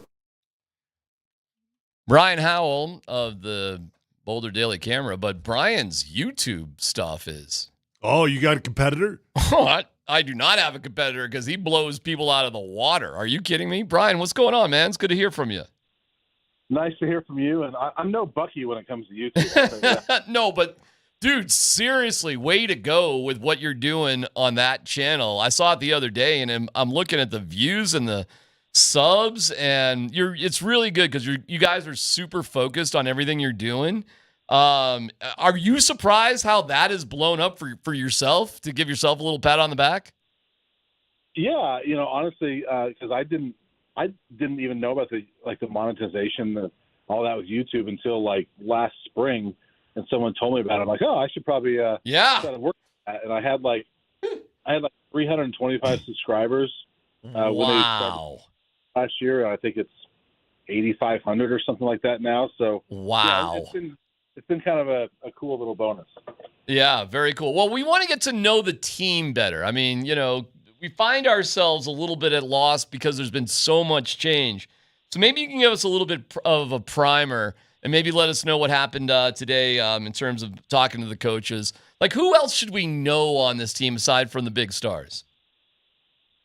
Brian Howell of the Boulder Daily Camera, but Brian's YouTube stuff is.
Oh, you got a competitor?
I do not have a competitor because he blows people out of the water. Are you kidding me? Brian, what's going on, man? It's good to hear from you.
Nice to hear from you. And I'm no Bucky when it comes to YouTube.
No, but dude, seriously, way to go with what you're doing on that channel. I saw it the other day, and I'm looking at the views and the subs, and it's really good because you guys are super focused on everything you're doing. Are you surprised how that has blown up for yourself, to give yourself a little pat on the back?
Yeah, honestly, because I didn't even know about the monetization, all that with YouTube until last spring, and someone told me about it. I'm like, oh, I should probably try to work on that. And I had 325 subscribers when they started last year. I think it's 8,500 or something like that now. So
wow.
Yeah, it's been kind of a cool little bonus.
Yeah, very cool. Well, we want to get to know the team better. I mean, we find ourselves a little bit at loss because there's been so much change. So maybe you can give us a little bit of a primer and maybe let us know what happened today in terms of talking to the coaches. Like, who else should we know on this team aside from the big stars?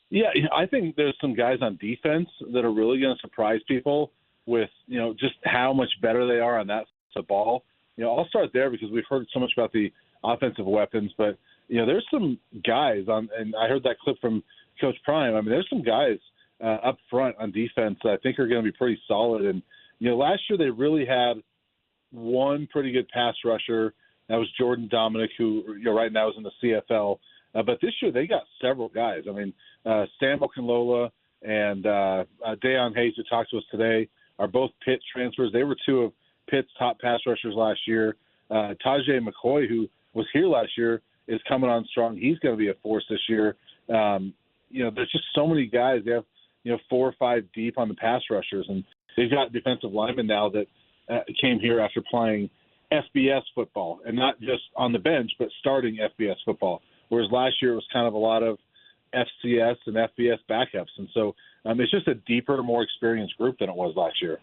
Yeah, I think there's some guys on defense that are really going to surprise people with, just how much better they are on that side of the ball. I'll start there because we've heard so much about the offensive weapons, but there's some guys and I heard that clip from Coach Prime. I mean, there's some guys up front on defense that I think are going to be pretty solid. And last year they really had one pretty good pass rusher. That was Jordan Dominic, who right now is in the CFL. But this year they got several guys. I mean, Sam Okunlola and Deion Hayes, who talked to us today, are both Pitt transfers. They were two of Pitt's top pass rushers last year. Tajay McCoy, who was here last year, is coming on strong. He's going to be a force this year. There's just so many guys. They have, 4 or 5 deep on the pass rushers, and they've got defensive linemen now that came here after playing FBS football, and not just on the bench, but starting FBS football. Whereas last year it was kind of a lot of FCS and FBS backups, and so it's just a deeper, more experienced group than it was last year.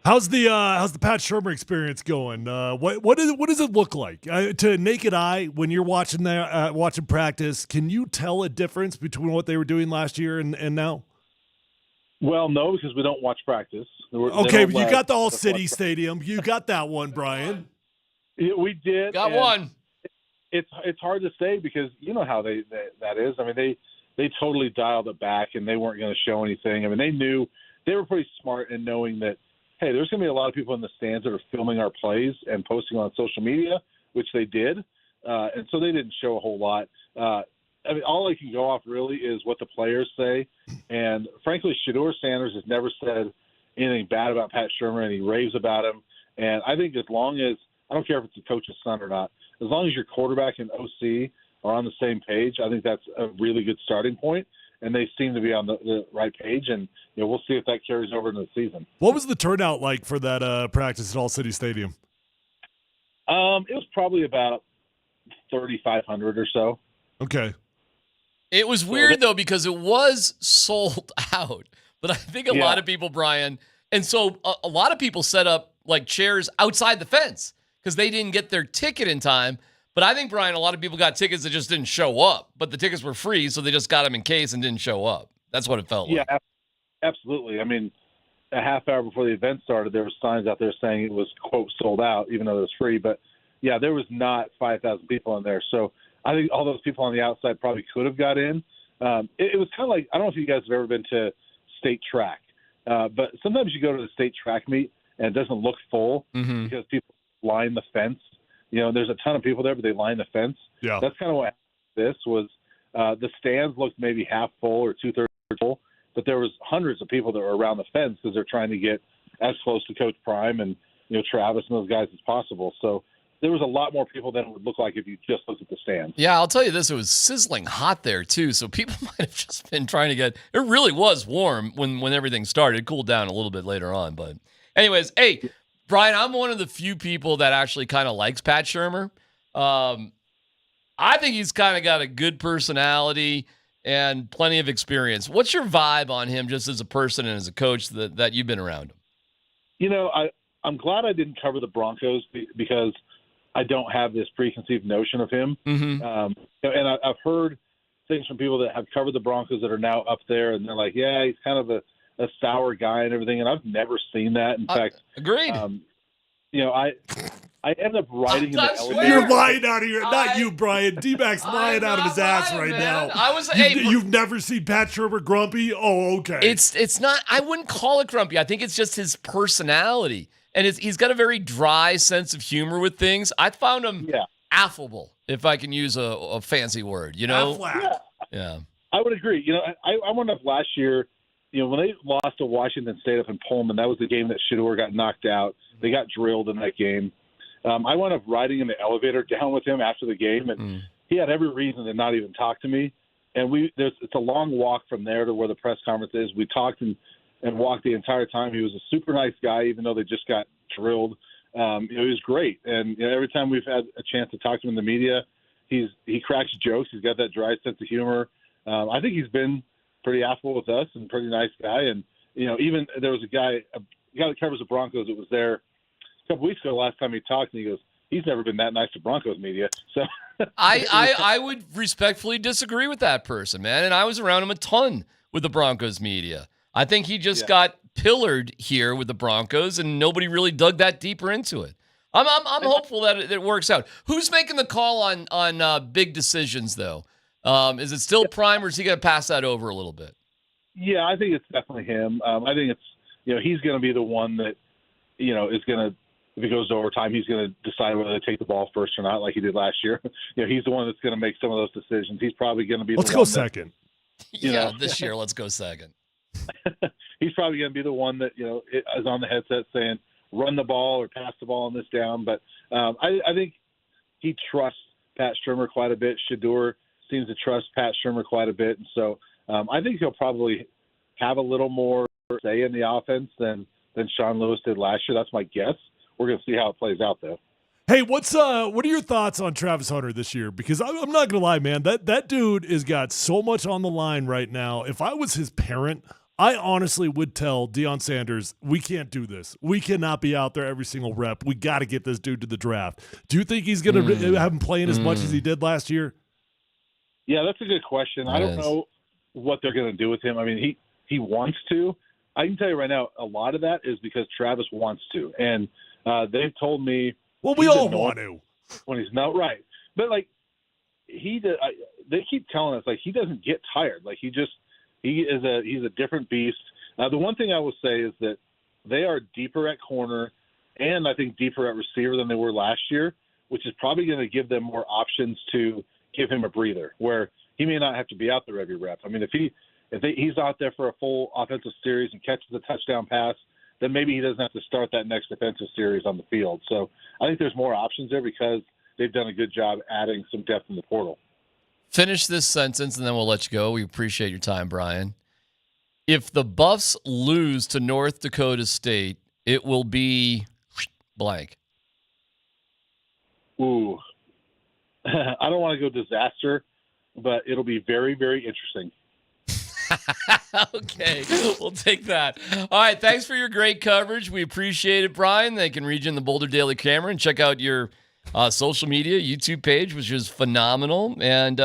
How's the Pat Shurmur experience going? What does it look like to naked eye when you're watching practice? Can you tell a difference between what they were doing last year and now?
Well, no, because we don't watch practice.
Okay, but you got the All-City Stadium. You got that one, Brian.
We did.
Got one.
It's hard to say because you know how that is. I mean, they totally dialed it back and they weren't going to show anything. I mean, they knew they were pretty smart in knowing that, hey, there's going to be a lot of people in the stands that are filming our plays and posting on social media, which they did. And so they didn't show a whole lot. I mean, all I can go off really is what the players say. And frankly, Shedeur Sanders has never said anything bad about Pat Shurmur, and he raves about him. And I think as long as, I don't care if it's a coach's son or not, as long as your quarterback and OC are on the same page, I think that's a really good starting point. And they seem to be on the right page, and we'll see if that carries over into the season.
What was the turnout like for that practice at All-City Stadium?
It was probably about 3,500 or so.
Okay.
It was weird, though, because it was sold out. But I think a lot of people, Brian, and so a lot of people set up chairs outside the fence because they didn't get their ticket in time. But I think, Brian, a lot of people got tickets that just didn't show up. But the tickets were free, so they just got them in case and didn't show up. That's what it felt like.
Yeah, absolutely. I mean, a half hour before the event started, there were signs out there saying it was, quote, sold out, even though it was free. But, yeah, there was not 5,000 people in there. So I think all those people on the outside probably could have got in. It was kind of like, I don't know if you guys have ever been to state track, but sometimes you go to the state track meet and it doesn't look full because people line the fence. There's a ton of people there, but they line the fence.
Yeah.
That's kind of what this was. The stands looked maybe half full or 2/3 full, but there was hundreds of people that were around the fence because they're trying to get as close to Coach Prime and Travis and those guys as possible. So there was a lot more people than it would look like if you just looked at the stands.
Yeah, I'll tell you this, it was sizzling hot there too, so people might have just been trying to get – it really was warm when everything started. It cooled down a little bit later on. But anyways, hey, Brian, I'm one of the few people that actually kind of likes Pat Shurmur. I think he's kind of got a good personality and plenty of experience. What's your vibe on him just as a person and as a coach that you've been around him?
I'm glad I didn't cover the Broncos because I don't have this preconceived notion of him.
Mm-hmm.
And I've heard things from people that have covered the Broncos that are now up there, and they're like, yeah, he's kind of a sour guy and everything, and I've never seen that. In fact,
agreed.
I ended up riding in the elevator.
You're lying out of your, not you, Brian. D-Mac's lying out of his ass right now. You've never seen Pat Shurmur grumpy? Oh, okay.
It's not, I wouldn't call it grumpy. I think it's just his personality. And he's got a very dry sense of humor with things. I found him affable, if I can use a fancy word, Yeah.
I would agree. I went up last year, when they lost to Washington State up in Pullman, that was the game that Shedeur got knocked out. They got drilled in that game. I wound up riding in the elevator down with him after the game, and he had every reason to not even talk to me. And it's a long walk from there to where the press conference is. We talked and walked the entire time. He was a super nice guy, even though they just got drilled. He was great. And every time we've had a chance to talk to him in the media, he cracks jokes. He's got that dry sense of humor. I think he's been pretty affable with us and pretty nice guy. And, even there was a guy that covers the Broncos that was there a couple weeks ago, the last time he talked, and he goes, he's never been that nice to Broncos media. So
I would respectfully disagree with that person, man. And I was around him a ton with the Broncos media. I think he just got pillared here with the Broncos, and nobody really dug that deeper into it. I'm hopeful that it works out. Who's making the call on big decisions, though? Is it still Prime, or is he going to pass that over a little bit?
Yeah, I think it's definitely him. I think it's he's going to be the one that is going to, if it goes to overtime, he's going to decide whether to take the ball first or not, like he did last year. He's the one that's going to make some of those decisions. He's probably going to be.
Let's
the
go
one
second.
This year, let's go second.
He's probably going to be the one that is on the headset saying, "Run the ball" or "Pass the ball on this down." But I think he trusts Pat Shurmur quite a bit. Shedeur seems to trust Pat Shurmur quite a bit, and so I think he'll probably have a little more say in the offense than Sean Lewis did last year. That's my guess. We're going to see how it plays out, though.
Hey, what are your thoughts on Travis Hunter this year? Because I'm not going to lie, man, that dude has got so much on the line right now. If I was his parent, I honestly would tell Deion Sanders, we can't do this. We cannot be out there every single rep. We got to get this dude to the draft. Do you think he's going to have him playing as much as he did last year?
Yeah, that's a good question. I don't know what they're going to do with him. I mean, he wants to. I can tell you right now, a lot of that is because Travis wants to. And they've told me.
Well, we all want to.
When he's not right. But, they keep telling us, he doesn't get tired. He's a different beast. The one thing I will say is that they are deeper at corner and I think deeper at receiver than they were last year, which is probably going to give them more options to give him a breather where he may not have to be out there every rep. I mean, if he's out there for a full offensive series and catches a touchdown pass, then maybe he doesn't have to start that next defensive series on the field. So I think there's more options there because they've done a good job adding some depth in the portal.
Finish this sentence, and then we'll let you go. We appreciate your time, Brian. If the Buffs lose to North Dakota State, it will be blank.
Ooh. I don't want to go disaster, but it'll be very, very interesting.
Okay, we'll take that. All right, thanks for your great coverage. We appreciate it, Brian. They can read you in the Boulder Daily Camera and check out your social media, YouTube page, which is phenomenal. And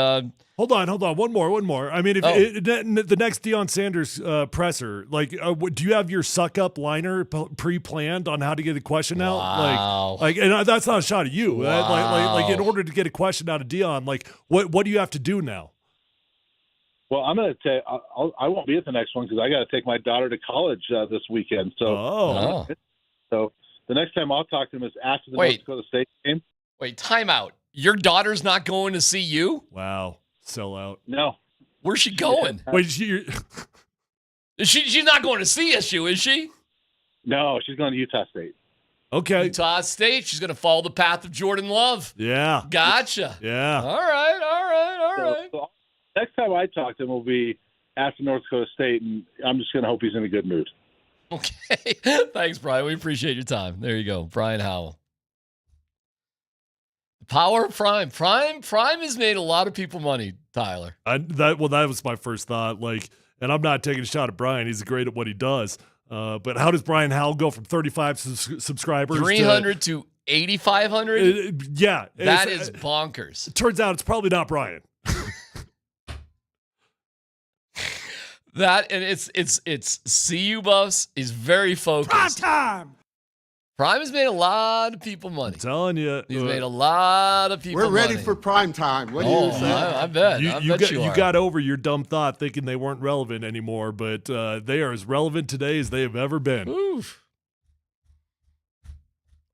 hold on, one more. I mean, if the next Deion Sanders presser, do you have your suck up liner pre-planned on how to get a question out?
Wow.
And that's not a shot at you.
Wow.
In order to get a question out of Deion, what do you have to do now?
Well, I'm going to say I won't be at the next one because I got to take my daughter to college this weekend. So, so the next time I'll talk to him is after the North Dakota State game.
Wait, time out. Your daughter's not going to see you?
Wow. Sell out.
No.
Where's she going?
Wait,
She's not going to CSU, is she?
No, she's going to Utah State.
Okay.
Utah State. She's going to follow the path of Jordan Love.
Yeah.
Gotcha.
Yeah.
All right.
So next time I talk to him will be after North Dakota State, and I'm just going to hope he's in a good mood.
Okay. Thanks, Brian. We appreciate your time. There you go. Brian Howell. The power of Prime. Prime has made a lot of people money, Tyler.
That was my first thought. And I'm not taking a shot at Brian. He's great at what he does. But how does Brian Howell go from 35 subscribers
300 to 8,500?
Yeah.
That is bonkers.
It turns out it's probably not Brian.
That, and it's CU Buffs is very focused.
Prime time.
Prime has made a lot of people money.
I'm telling you.
He's made a lot of people money.
We're ready for prime time. What do you say?
I bet.
You got over your dumb thought thinking they weren't relevant anymore, but they are as relevant today as they have ever been.
Oof.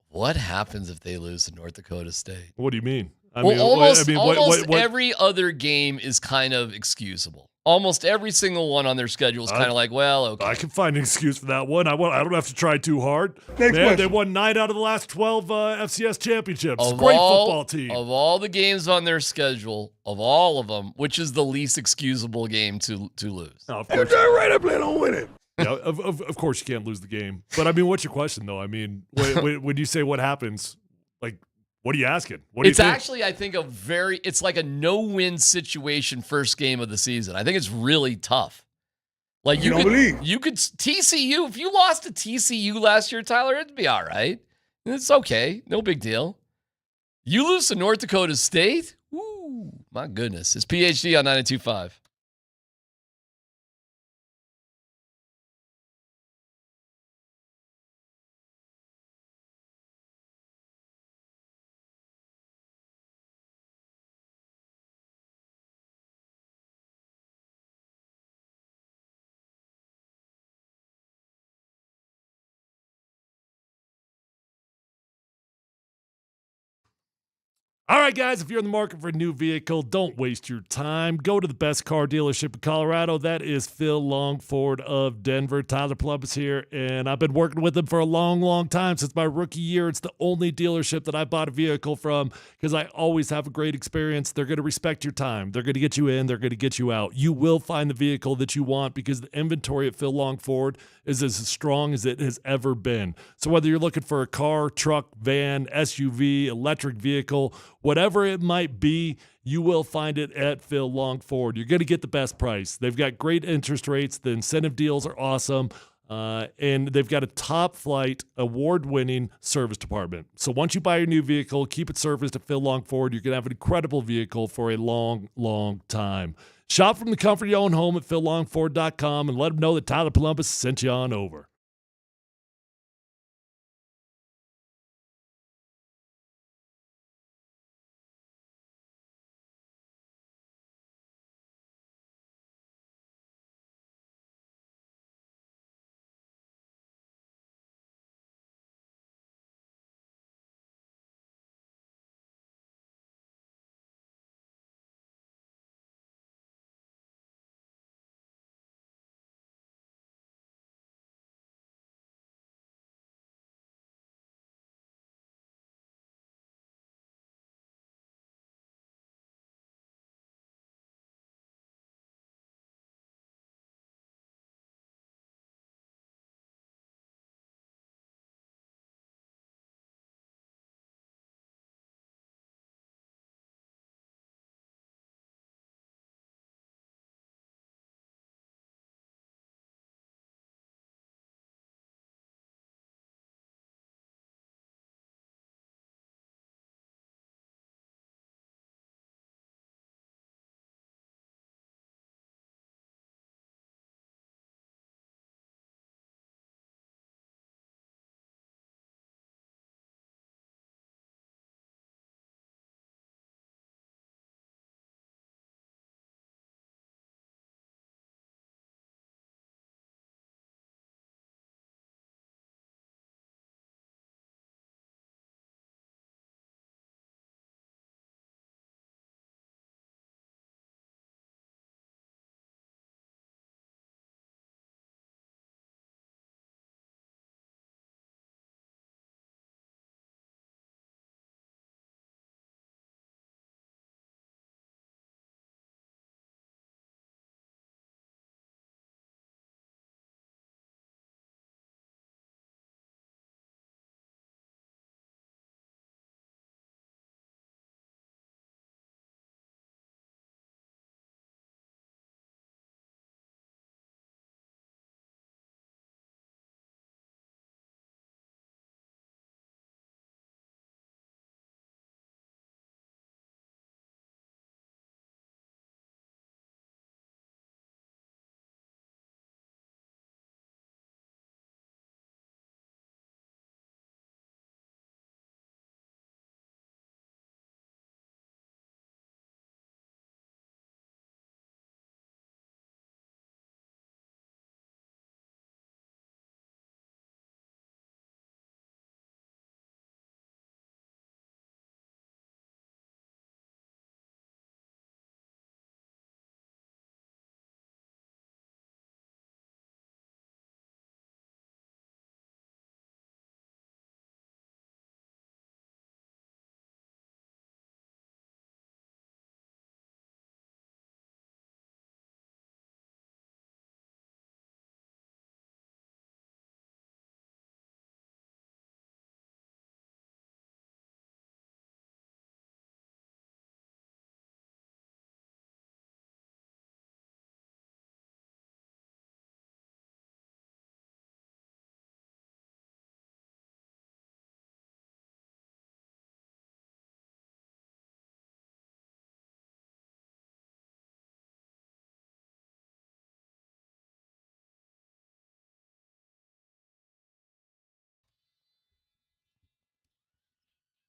What happens if they lose to North Dakota State?
What do you mean?
Almost every other game is kind of excusable. Almost every single one on their schedule is kind of like, well, okay.
I can find an excuse for that one. I don't have to try too hard.
Next question.
They won 9 out of the last 12 FCS championships. Great football team.
Of all the games on their schedule, of all of them, which is the least excusable game to lose?
Oh, of course.
Right, I plan on winning.
Yeah, of course you can't lose the game. But, what's your question, though? When you say what happens, what are you asking?
It's actually, I think, it's like a no-win situation first game of the season. I think it's really tough. You could TCU, if you lost to TCU last year, Tyler, it'd be all right. It's okay. No big deal. You lose to North Dakota State? Ooh, my goodness. It's PhD on 92.5.
All right, guys, if you're in the market for a new vehicle, don't waste your time. Go to the best car dealership in Colorado. That is Phil Longford of Denver. Tyler Plump is here, and I've been working with him for a long, long time. Since my rookie year, it's the only dealership that I bought a vehicle from because I always have a great experience. They're going to respect your time. They're going to get you in. They're going to get you out. You will find the vehicle that you want because the inventory at Phil Longford is as strong as it has ever been. So whether you're looking for a car, truck, van, SUV, electric vehicle, whatever it might be, you will find it at Phil Longford. You're going to get the best price. They've got great interest rates. The incentive deals are awesome. And they've got a top flight, award-winning service department. So once you buy your new vehicle, keep it serviced at Phil Longford. You're going to have an incredible vehicle for a long, long time. Shop from the comfort of your own home at phillongford.com and let them know that Tyler Columbus sent you on over.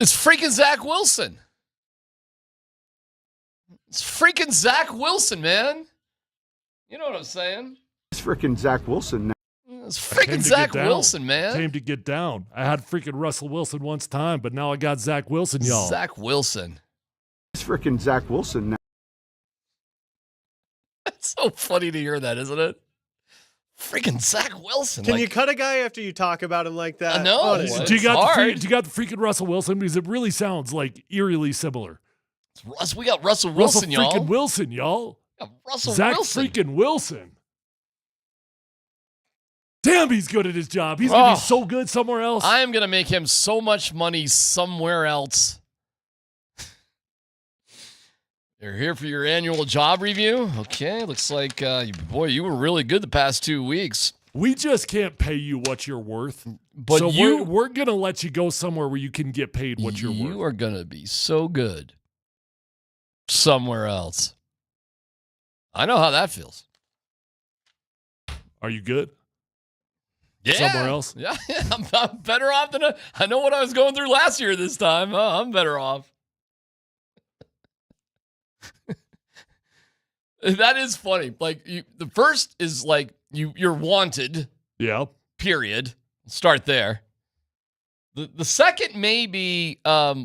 It's freaking Zach Wilson. It's freaking Zach Wilson, man. You know what I'm saying?
It's freaking Zach Wilson now.
It's freaking Zach Wilson, man.
Came to get down. I had freaking Russell Wilson once time, but now I got Zach Wilson, y'all.
Zach Wilson.
It's freaking Zach Wilson now.
It's so funny to hear that, isn't it? Freaking Zach Wilson.
Can you cut a guy after you talk about him like that?
I know.
Honestly.
Do you got the freaking Russell Wilson? Because it really sounds like eerily similar.
We got Russell Wilson, y'all.
Russell freaking Wilson, y'all. Zach freaking Wilson. Damn, he's good at his job. He's going to be so good somewhere else.
I am going to make him so much money somewhere else. You're here for your annual job review? Okay, looks like, boy, you were really good the past 2 weeks.
We just can't pay you what you're worth.
But
so we're going to let you go somewhere where you can get paid what you're worth.
You are going to be so good somewhere else. I know how that feels.
Are you good?
Yeah.
Somewhere else?
Yeah, I'm better off than I know what I was going through last year this time. I'm better off. That is funny. Like the first is like you're wanted.
Yeah.
Period. Start there. The second may be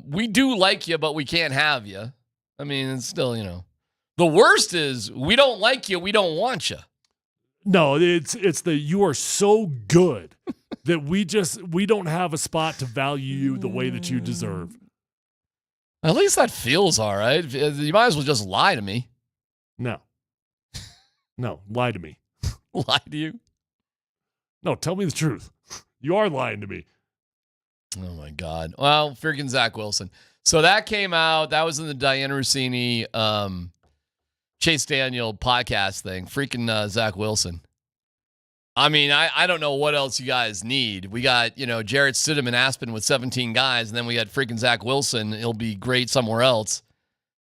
we do like you, but we can't have you. I mean, it's still, The worst is we don't like you, we don't want you.
No, it's the you are so good that we don't have a spot to value you the way that you deserve.
At least that feels all right. You might as well just lie to me.
No, lie to me.
Lie to you?
No, tell me the truth. You are lying to me.
Oh, my God. Well, freaking Zach Wilson. So that came out. That was in the Diana Rossini, Chase Daniel podcast thing. Freaking Zach Wilson. I mean, I don't know what else you guys need. We got, Jarrett Stidham in Aspen with 17 guys, and then we got freaking Zach Wilson. He'll be great somewhere else.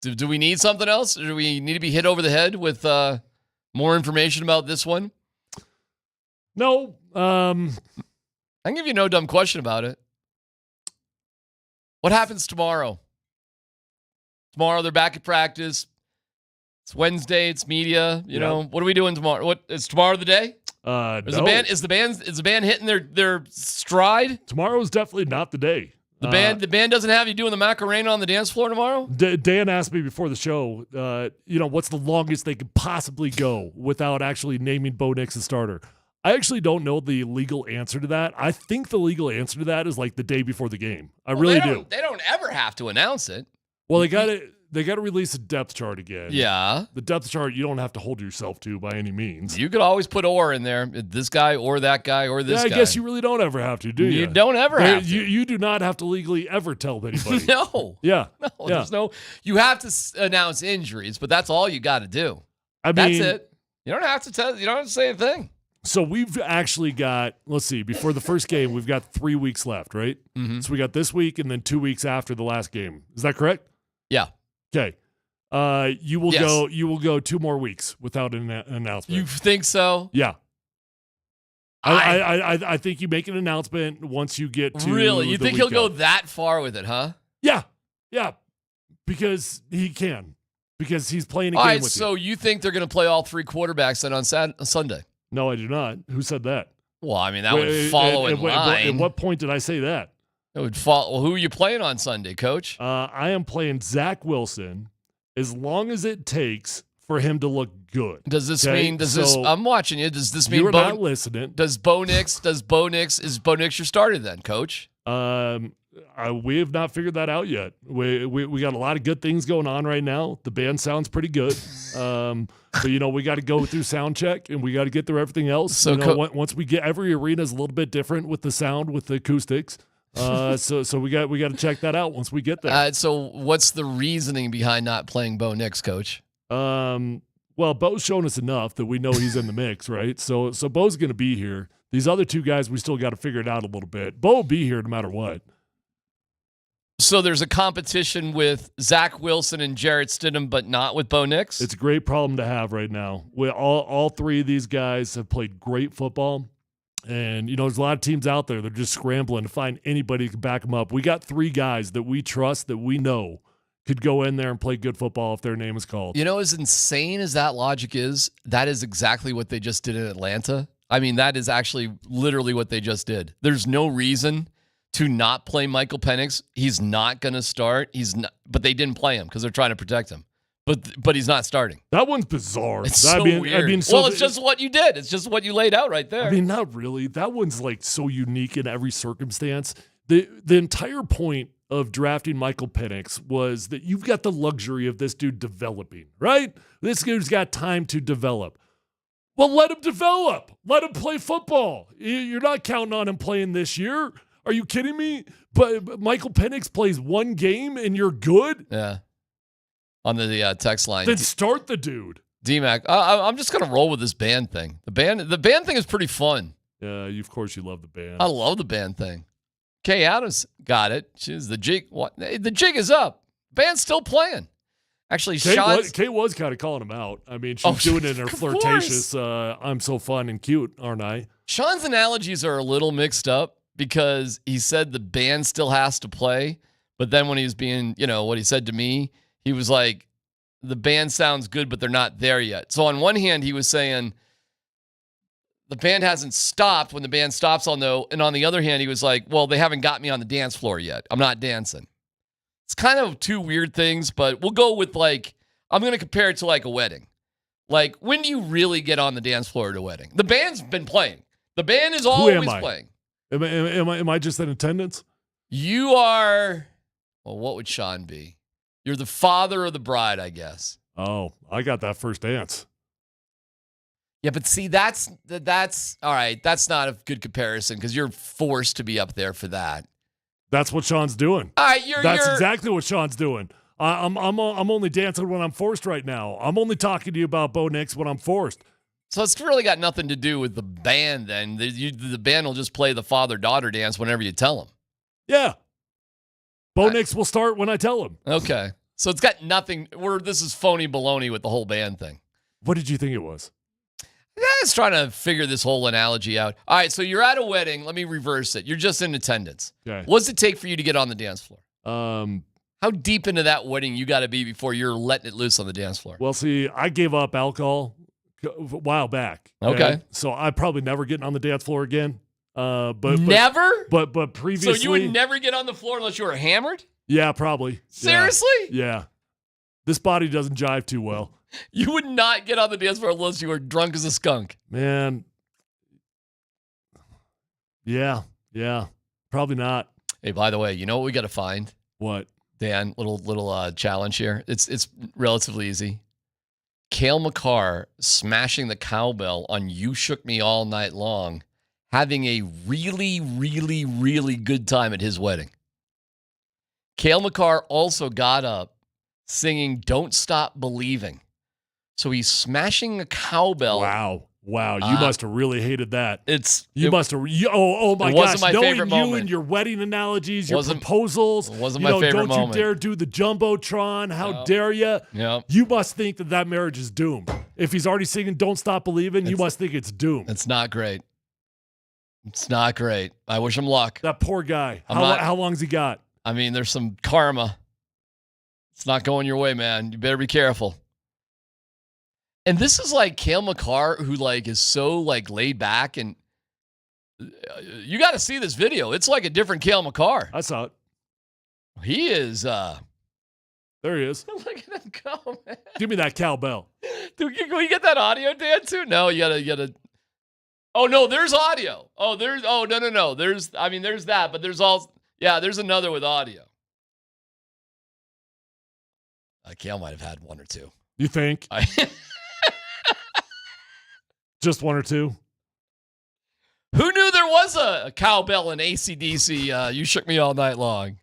Do we need something else? Or do we need to be hit over the head with more information about this one?
No.
I can give you no dumb question about it. What happens tomorrow? Tomorrow they're back at practice. It's Wednesday. It's media. You know, what are we doing tomorrow? What is tomorrow the day?
No.
Is the band hitting their stride?
Tomorrow's definitely not the day.
The band doesn't have you doing the Macarena on the dance floor tomorrow?
Dan asked me before the show, what's the longest they could possibly go without actually naming Bo Nix a starter. I actually don't know the legal answer to that. I think the legal answer to that is like the day before the game. I really do.
They don't ever have to announce it.
Well, they got to release a depth chart again.
Yeah.
The depth chart you don't have to hold yourself to by any means.
You could always put or in there. This guy or that guy or this guy.
I guess you really don't ever have to, do you?
You don't ever have to.
You do not have to legally ever tell anybody.
No.
Yeah.
No, there's no. You have to announce injuries, but that's all you got to do.
That's
it. You don't have to tell. You don't have to say a thing.
So we've actually got, let's see, before the first game, we've got 3 weeks left, right?
Mm-hmm.
So we got this week and then 2 weeks after the last game. Is that correct?
Yeah.
Okay. You will go 2 more weeks without an announcement.
You think so?
Yeah. I think you make an announcement once you get to
really. You
the
think he'll go
weekend.
that far with it, huh?
Yeah. Because he can. Because he's playing a
all
game
right,
with
so you think they're going to play all 3 quarterbacks then on Sunday?
No, I do not. Who said that?
Well, I mean, that would follow in line.
At what point did I say that?
It would follow. Well, who are you playing on Sunday, Coach?
I am playing Zach Wilson as long as it takes for him to look good.
Does this mean? I'm watching you. Does this mean
you're not listening?
Is Bo Nix your starter then, Coach?
We have not figured that out yet. We got a lot of good things going on right now. The band sounds pretty good. But we got to go through sound check and we got to get through everything else. So once we get, every arena is a little bit different with the sound, with the acoustics. So we got to check that out once we get there.
So what's the reasoning behind not playing Bo Nix, Coach?
Well, Bo's shown us enough that we know he's in the mix, right? So Bo's going to be here. These other 2 guys, we still got to figure it out a little bit. Bo will be here no matter what.
So there's a competition with Zach Wilson and Jarrett Stidham, but not with Bo Nix?
It's a great problem to have right now. All 3 of these guys have played great football, And, there's a lot of teams out there that are just scrambling to find anybody who can back them up. We got 3 guys that we trust, that we know could go in there and play good football if their name is called.
As insane as that logic is, that is exactly what they just did in Atlanta. I mean, that is actually literally what they just did. There's no reason to not play Michael Penix. He's not going to start. But they didn't play him because they're trying to protect him. But he's not starting.
That one's bizarre.
It's so weird. It's just what you did. It's just what you laid out right there.
I mean, not really. That one's like so unique in every circumstance. The entire point of drafting Michael Penix was that you've got the luxury of this dude developing, right? This dude's got time to develop. Well, let him develop. Let him play football. You're not counting on him playing this year. Are you kidding me? But Michael Penix plays 1 game and you're good?
Yeah. On the text line.
Then start the dude.
D-Mac, I'm just going to roll with this band thing. The band thing is pretty fun.
Yeah, of course you love the band.
I love the band thing. Kay Adams got it. She's the jig. What? The jig is up. Band's still playing. Actually,
Kay was kind of calling him out. I mean, she's doing it in her flirtatious, I'm so fun and cute, aren't I?
Sean's analogies are a little mixed up because he said the band still has to play. But then when he was being, what he said to me, he was like, the band sounds good, but they're not there yet. So on one hand, he was saying the band hasn't stopped. When the band stops, I'll know. And on the other hand, he was like, well, they haven't got me on the dance floor yet. I'm not dancing. It's kind of 2 weird things, but we'll go with I'm going to compare it to a wedding. When do you really get on the dance floor at a wedding? The band's been playing. The band is always playing.
Am I just in attendance?
You are, well, what would Sean be? You're the father of the bride, I guess.
Oh, I got that first dance.
Yeah, but see, that's all right. That's not a good comparison because you're forced to be up there for that.
That's what Sean's doing.
All right,
That's exactly what Sean's doing. I'm only dancing when I'm forced right now. I'm only talking to you about Bo Nix when I'm forced.
So it's really got nothing to do with the band then. The band will just play the father-daughter dance whenever you tell them.
Yeah. Bo Nix will start when I tell him.
Okay. So it's got nothing. This is phony baloney with the whole band thing.
What did you think it was?
Yeah, I was trying to figure this whole analogy out. All right, so you're at a wedding. Let me reverse it. You're just in attendance.
Okay.
What does it take for you to get on the dance floor?
How
deep into that wedding you got to be before you're letting it loose on the dance floor?
Well, see, I gave up alcohol a while back.
Okay.
So I'm probably never getting on the dance floor again.
Never?
But previously.
So you would never get on the floor unless you were hammered?
Yeah, probably.
Seriously?
Yeah. This body doesn't jive too well.
You would not get on the dance floor unless you were drunk as a skunk.
Man. Yeah. Probably not.
Hey, by the way, you know what we got to find?
What?
Dan, little challenge here. It's relatively easy. Cale Makar smashing the cowbell on You Shook Me All Night Long, having a really, really, really good time at his wedding. Cale Makar also got up singing Don't Stop Believing. So he's smashing a cowbell.
Wow. You must have really hated that.
Oh
my
it
gosh.
wasn't my
Knowing
favorite
you
moment.
And your wedding analogies, your proposals.
It wasn't my favorite
don't
moment.
you dare do the Jumbotron. How dare you?
Yep.
You must think that marriage is doomed. If he's already singing Don't Stop Believing, you must think it's doomed.
It's not great. It's not great. I wish him luck.
That poor guy. How long's he got?
I mean, there's some karma. It's not going your way, man. You better be careful. And this is like Cale Makar, who is so laid back, and you got to see this video. It's like a different Cale Makar.
I saw it.
He is.
There he is.
Look at him go, man.
Give me that cowbell.
Dude, can we get that audio, Dan? Too? No, you gotta. Oh no, there's audio. No. There's that, but there's also there's another with audio. Cale might have had one or two.
You think? Just one or two?
Who knew there was a cowbell in AC/DC? You Shook Me All Night Long.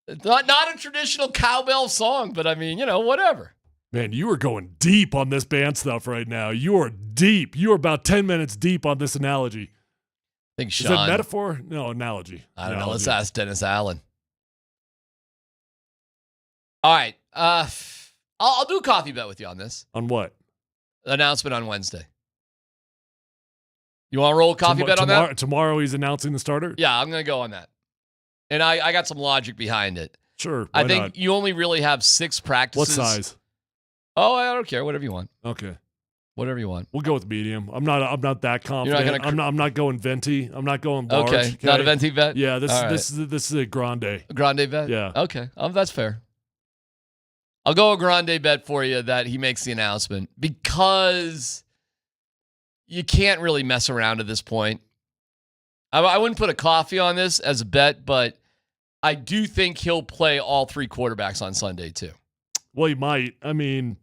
Not a traditional cowbell song, but I mean, whatever.
Man, you are going deep on this band stuff right now. You are deep. You are about 10 minutes deep on this analogy.
I think Sean.
Is it metaphor? No, analogy.
I don't know. Let's ask Dennis Allen. All right. I'll do a coffee bet with you on this.
On what?
Announcement on Wednesday. You want to roll a coffee bet on that?
Tomorrow he's announcing the starter?
Yeah, I'm going to go on that. And I got some logic behind it.
Sure.
I think you only really have 6 practices.
What size?
Oh, I don't care. Whatever you want.
Okay.
Whatever you want.
We'll go with medium. I'm not that confident. I'm not going venti. I'm not going large.
Okay. Not a venti bet?
Yeah, this is a grande.
A grande bet?
Yeah.
Okay. That's fair. I'll go a grande bet for you that he makes the announcement because you can't really mess around at this point. I wouldn't put a coffee on this as a bet, but I do think he'll play all 3 quarterbacks on Sunday too.
Well, he might. I mean,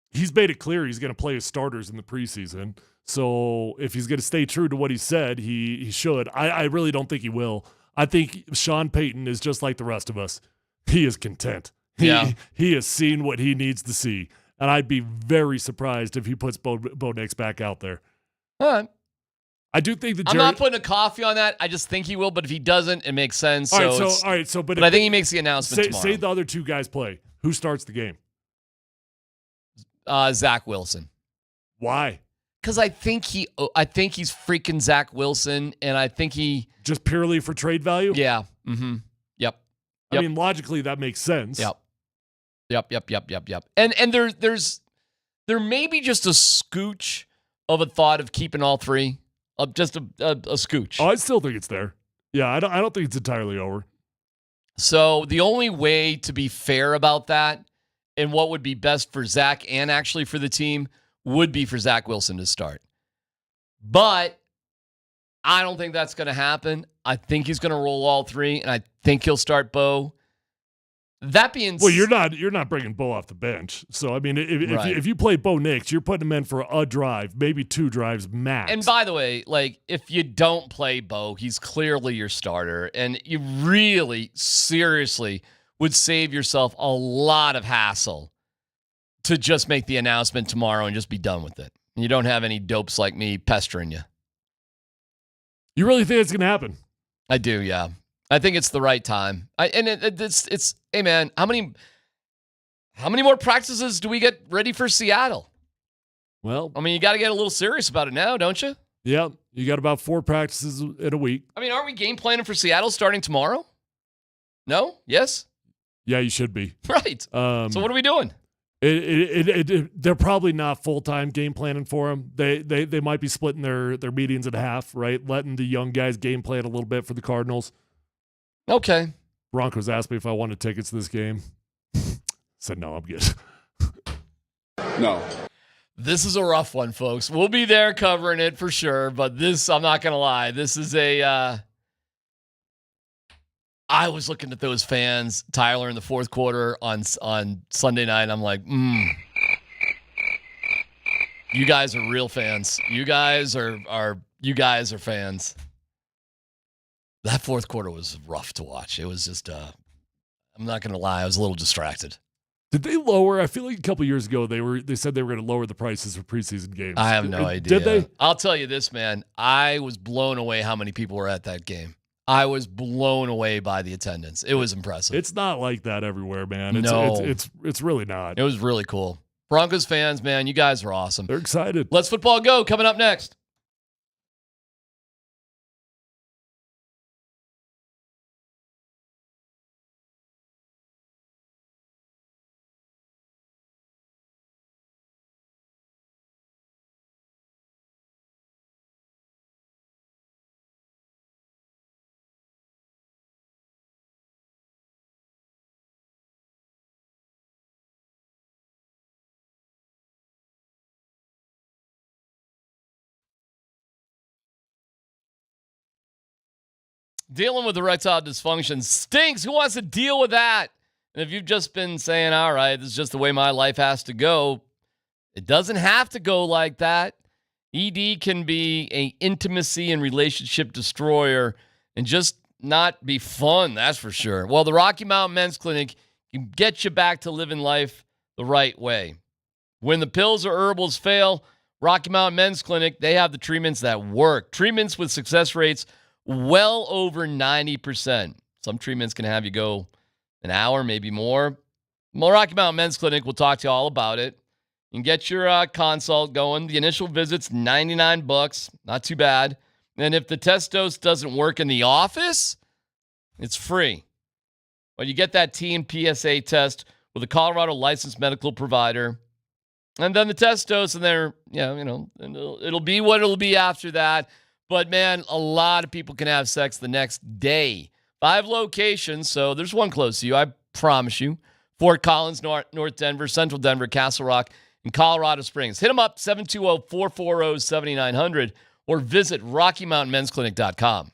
he's made it clear he's going to play his starters in the preseason. So if he's going to stay true to what he said, he should. I really don't think he will. I think Sean Payton is just like the rest of us. He is content. He has seen what he needs to see. And I'd be very surprised if he puts Bo Nix back out there.
All right.
I do think that
I'm not putting a coffee on that. I just think he will, but if he doesn't, it makes sense.
All right, but
I think he makes the announcement tomorrow.
Say the other 2 guys play. Who starts the game?
Zach Wilson.
Why?
Because I think he's freaking Zach Wilson, and I think he
just purely for trade value.
Yeah. Mm-hmm. Yep.
I mean, logically that makes sense.
Yep. And there may be just a scooch of a thought of keeping all 3. Just a scooch.
Oh, I still think it's there. Yeah, I don't think it's entirely over.
So the only way to be fair about that and what would be best for Zach and actually for the team would be for Zach Wilson to start. But I don't think that's going to happen. I think he's going to roll all 3, and I think he'll start Bo. That being
well, you're not bringing Bo off the bench. So I mean, if you play Bo Nix, you're putting him in for a drive, maybe 2 drives max.
And by the way, like if you don't play Bo, he's clearly your starter, and you really seriously would save yourself a lot of hassle to just make the announcement tomorrow and just be done with it. And you don't have any dopes like me pestering you.
You really think it's going to happen?
I do, yeah. I think it's the right time. It's hey man, how many more practices do we get ready for Seattle?
Well,
I mean, you got to get a little serious about it now, don't you?
Yeah, you got about 4 practices in a week.
I mean, aren't we game planning for Seattle starting tomorrow? No? Yes?
Yeah, you should be.
Right. So what are we doing?
They're probably not full-time game planning for them. They might be splitting their meetings in half, right? Letting the young guys game plan a little bit for the Cardinals.
Okay.
Broncos asked me if I wanted tickets to this game. Said no, I'm good.
No.
This is a rough one, folks. We'll be there covering it for sure, but this, I'm not going to lie, this is I was looking at those fans, Tyler, in the 4th quarter on Sunday night. I'm like, you guys are real fans. You guys are fans. That 4th quarter was rough to watch. It was just, I'm not going to lie, I was a little distracted.
Did they lower? I feel like a couple years ago they said they were going to lower the prices for preseason games.
I have no idea.
Did they?
I'll tell you this, man. I was blown away how many people were at that game. I was blown away by the attendance. It was impressive.
It's not like that everywhere, man. It's really not.
It was really cool. Broncos fans, man, you guys are awesome.
They're excited.
Let's Football Go coming up next. Dealing with erectile dysfunction stinks. Who wants to deal with that? And if you've just been saying, all right, this is just the way my life has to go, it doesn't have to go like that. ED can be an intimacy and relationship destroyer and just not be fun, that's for sure. Well, the Rocky Mountain Men's Clinic can get you back to living life the right way. When the pills or herbals fail, Rocky Mountain Men's Clinic, they have the treatments that work. Treatments with success rates well over 90%. Some treatments can have you go an hour, maybe more. Well, Rocky Mountain Men's Clinic will talk to you all about it. You can get your consult going. The initial visit's $99, not too bad. And if the test dose doesn't work in the office, it's free. But you get that T and PSA test with a Colorado licensed medical provider. And then the test dose, and there, it'll be what it'll be after that. But man, a lot of people can have sex the next day. 5 locations, so there's one close to you, I promise you. Fort Collins, North Denver, Central Denver, Castle Rock, and Colorado Springs. Hit them up, 720-440-7900, or visit RockyMountainMen'sClinic.com.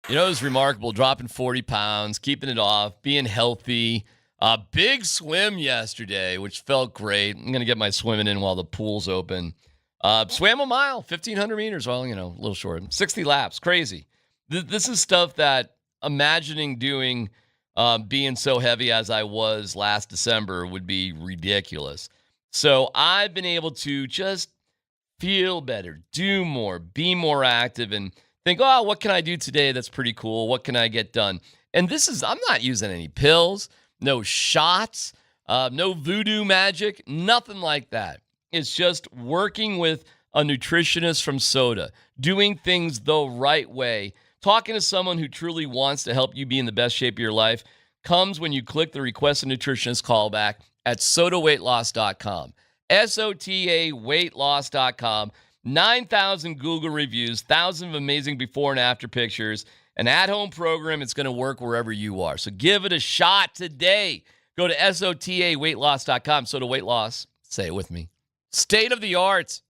You know, it was remarkable, dropping 40 pounds, keeping it off, being healthy. Big swim yesterday, which felt great. I'm going to get my swimming in while the pool's open. Swam a mile, 1,500 meters. Well, a little short. 60 laps. Crazy. This is stuff that imagining doing, being so heavy as I was last December would be ridiculous. So I've been able to just feel better, do more, be more active, and think, oh, what can I do today that's pretty cool? What can I get done? And I'm not using any pills, no shots, no voodoo magic, nothing like that. It's just working with a nutritionist from Soda, doing things the right way, talking to someone who truly wants to help you be in the best shape of your life comes when you click the Request a Nutritionist callback at sodaweightloss.com. SOTAweightloss.com. 9,000 Google reviews, thousands of amazing before and after pictures, an at-home program. It's going to work wherever you are. So give it a shot today. Go to SOTAweightloss.com. Soda Weight Loss, say it with me, state of the art.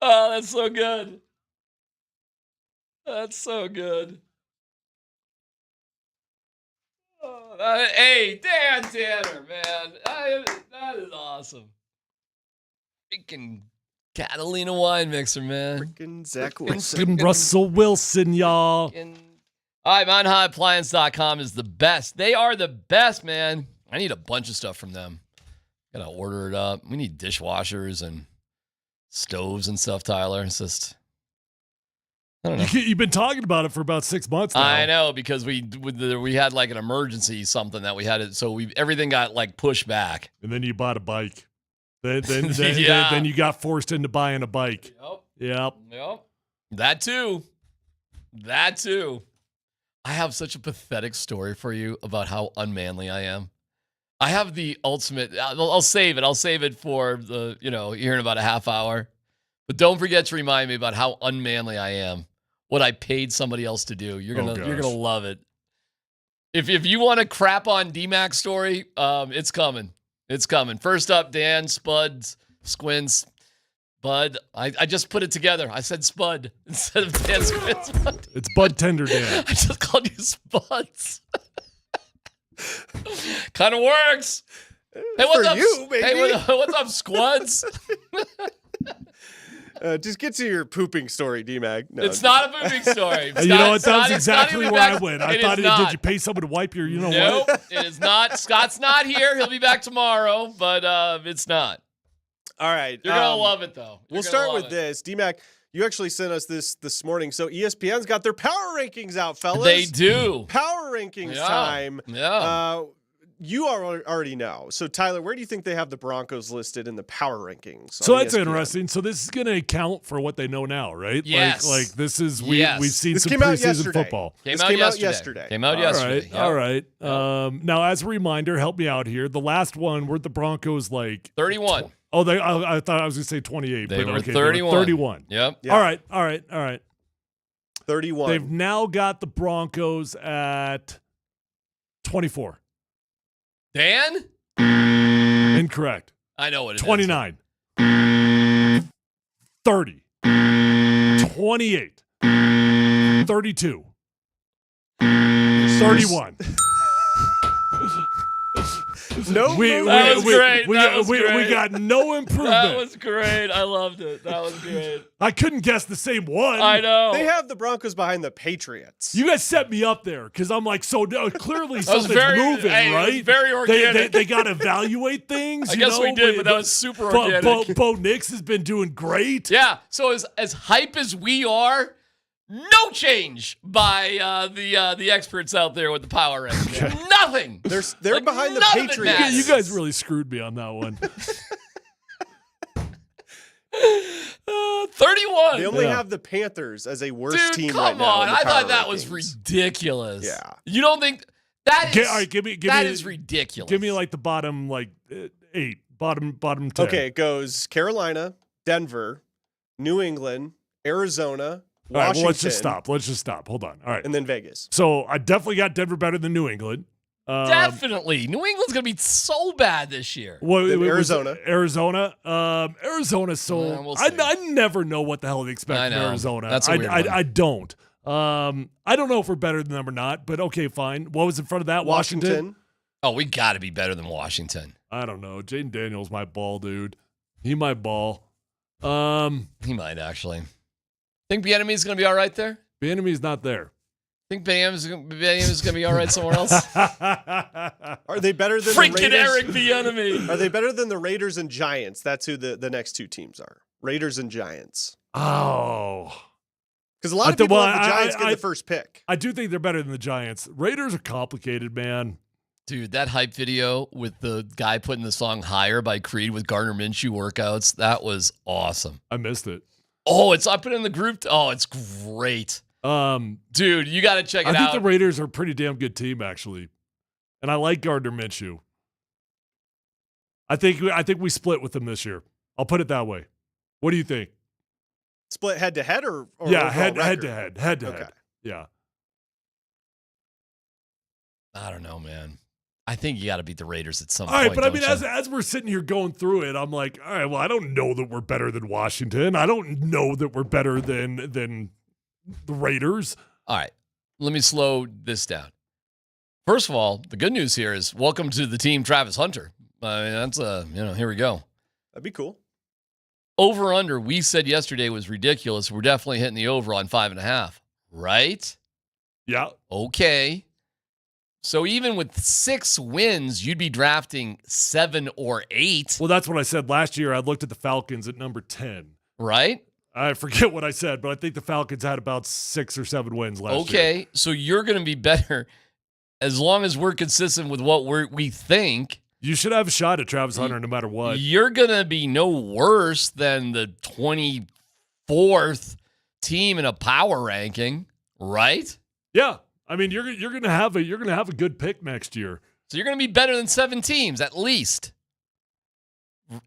Oh, that's so good. That's so good. Oh, hey, Dan Tanner, man. That is awesome. Freaking Catalina wine mixer, man.
Freaking Zach Wilson.
Freaking Russell Wilson, y'all.
All right, MountainHighAppliance.com is the best. They are the best, man. I need a bunch of stuff from them. Gotta order it up. We need dishwashers and stoves and stuff, Tyler. It's just, I don't know.
You've been talking about it for about 6 months now.
I know, because we had like an emergency something that we had it, so everything got like pushed back.
And then you bought a bike. Then
Yeah.
then you got forced into buying a bike. Yep.
That too. I have such a pathetic story for you about how unmanly I am. I have the ultimate. I'll save it. I'll save it for the, here in about a half hour. But don't forget to remind me about how unmanly I am. What I paid somebody else to do. You're gonna love it. If you want to crap on D-Mac's story, it's coming. It's coming. First up, Dan Spuds Squints. Bud, I just put it together. I said Spud instead of Dan Squints.
It's Bud Tender Dan.
I just called you Spuds. Kind of works. Hey, what's up,
you, baby?
Hey, what's up, Squads?
Just get to your pooping story, D-Mag. No,
It's not a pooping story.
You know what? That was exactly where I went. I thought,
did
you pay someone to wipe your,
Nope,
what?
it is not. Scott's not here. He'll be back tomorrow, but it's not.
All right.
You're going to love it, though.
We'll start with this. D-Mac, you actually sent us this morning. So ESPN's got their power rankings out, fellas.
They do.
Power rankings time.
Yeah.
You already know. So, Tyler, where do you think they have the Broncos listed in the power rankings?
So
on
that's
ESPN?
interesting. So this is going to account for what they know now, right?
Yes.
Like this is we've seen
This
some
came out
preseason
yesterday.
football.
Came out yesterday. Came out yesterday.
All right. Now, as a reminder, help me out here. The last one were the Broncos
31.
I thought I was going to say 28.
They
but
were
okay,
31.
31.
Yep.
All right.
31.
They've now got the Broncos at 24.
Dan?
Incorrect.
I know what it is.
29. 30. 28. 32. 31.
No,
that was great.
We got no improvement.
That was great. I loved it. That was great.
I couldn't guess the same one.
I know.
They have the Broncos behind the Patriots.
You guys set me up there because I'm like, clearly
That was
something's
very-
moving,
hey, it was
right?
very organic.
They got to evaluate things.
I guess we did, but that was super organic.
Bo Nix has been doing great.
Yeah. So as hype as we are, no change by the experts out there with the power rankings. Nothing.
They're behind the
none of it
Patriots.
matters.
You guys really screwed me on that one.
31.
They only have the Panthers as a worse
Dude,
team
come
right now.
on.
in the
I thought
power
that was
rankings.
ridiculous.
Yeah.
You don't think that is
All right, give me
that is ridiculous.
Give me like the bottom 8, bottom 10.
Okay, it goes Carolina, Denver, New England, Arizona,
All right,
Washington.
well, let's just stop. Hold on. All right.
And then Vegas.
So I definitely got Denver better than New England.
Definitely. New England's going to be so bad this year.
Arizona.
Arizona's so
we'll see.
I never know what the hell to expect
I
from
know.
Arizona.
That's a weird one.
I don't. I don't know if we're better than them or not, but okay, fine. What was in front of that? Washington?
Oh, we got to be better than Washington.
I don't know. Jaden Daniels might ball, dude. He might ball.
He might actually. Think Bieniemy's going to be all right there?
Bieniemy's not there.
Think Bieniemy's going to be all right somewhere else?
Are they better than
Freaking
the Raiders?
Eric Bieniemy.
Are they better than the Raiders and Giants? That's who the next two teams are. Raiders and Giants.
Oh.
Because a lot of people have the Giants get the first pick.
I do think they're better than the Giants. Raiders are complicated, man.
Dude, that hype video with the guy putting the song Higher by Creed with Gardner Minshew workouts, that was awesome.
I missed it.
Oh, I put it in the group. Oh, it's great. Dude, you got to check it out.
I think the Raiders are a pretty damn good team, actually. And I like Gardner Minshew. I think we split with them this year. I'll put it that way. What do you think?
Split head to head or
yeah,
overall
head
record?
to head.
Okay.
Yeah.
I don't know, man. I think you got to beat the Raiders at some
point.
point.
All right, but I mean, as we're sitting here going through it, I'm like, all right, well, I don't know that we're better than Washington. I don't know that we're better than the Raiders.
All right, let me slow this down. First of all, the good news here is welcome to the team, Travis Hunter. I mean, that's here we go.
That'd be cool.
Over under, we said yesterday was ridiculous. We're definitely hitting the over on 5.5, right?
Yeah.
Okay. So even with 6 wins, you'd be drafting 7 or 8.
Well, that's what I said last year. I looked at the Falcons at number 10.
Right?
I forget what I said, but I think the Falcons had about 6 or 7 wins last year.
Okay, so you're going to be better as long as we're consistent with what we think.
You should have a shot at Travis Hunter no matter what.
You're going to be no worse than the 24th team in a power ranking, right?
Yeah. I mean, you're gonna have a good pick next year.
So you're gonna be better than 7 teams at least.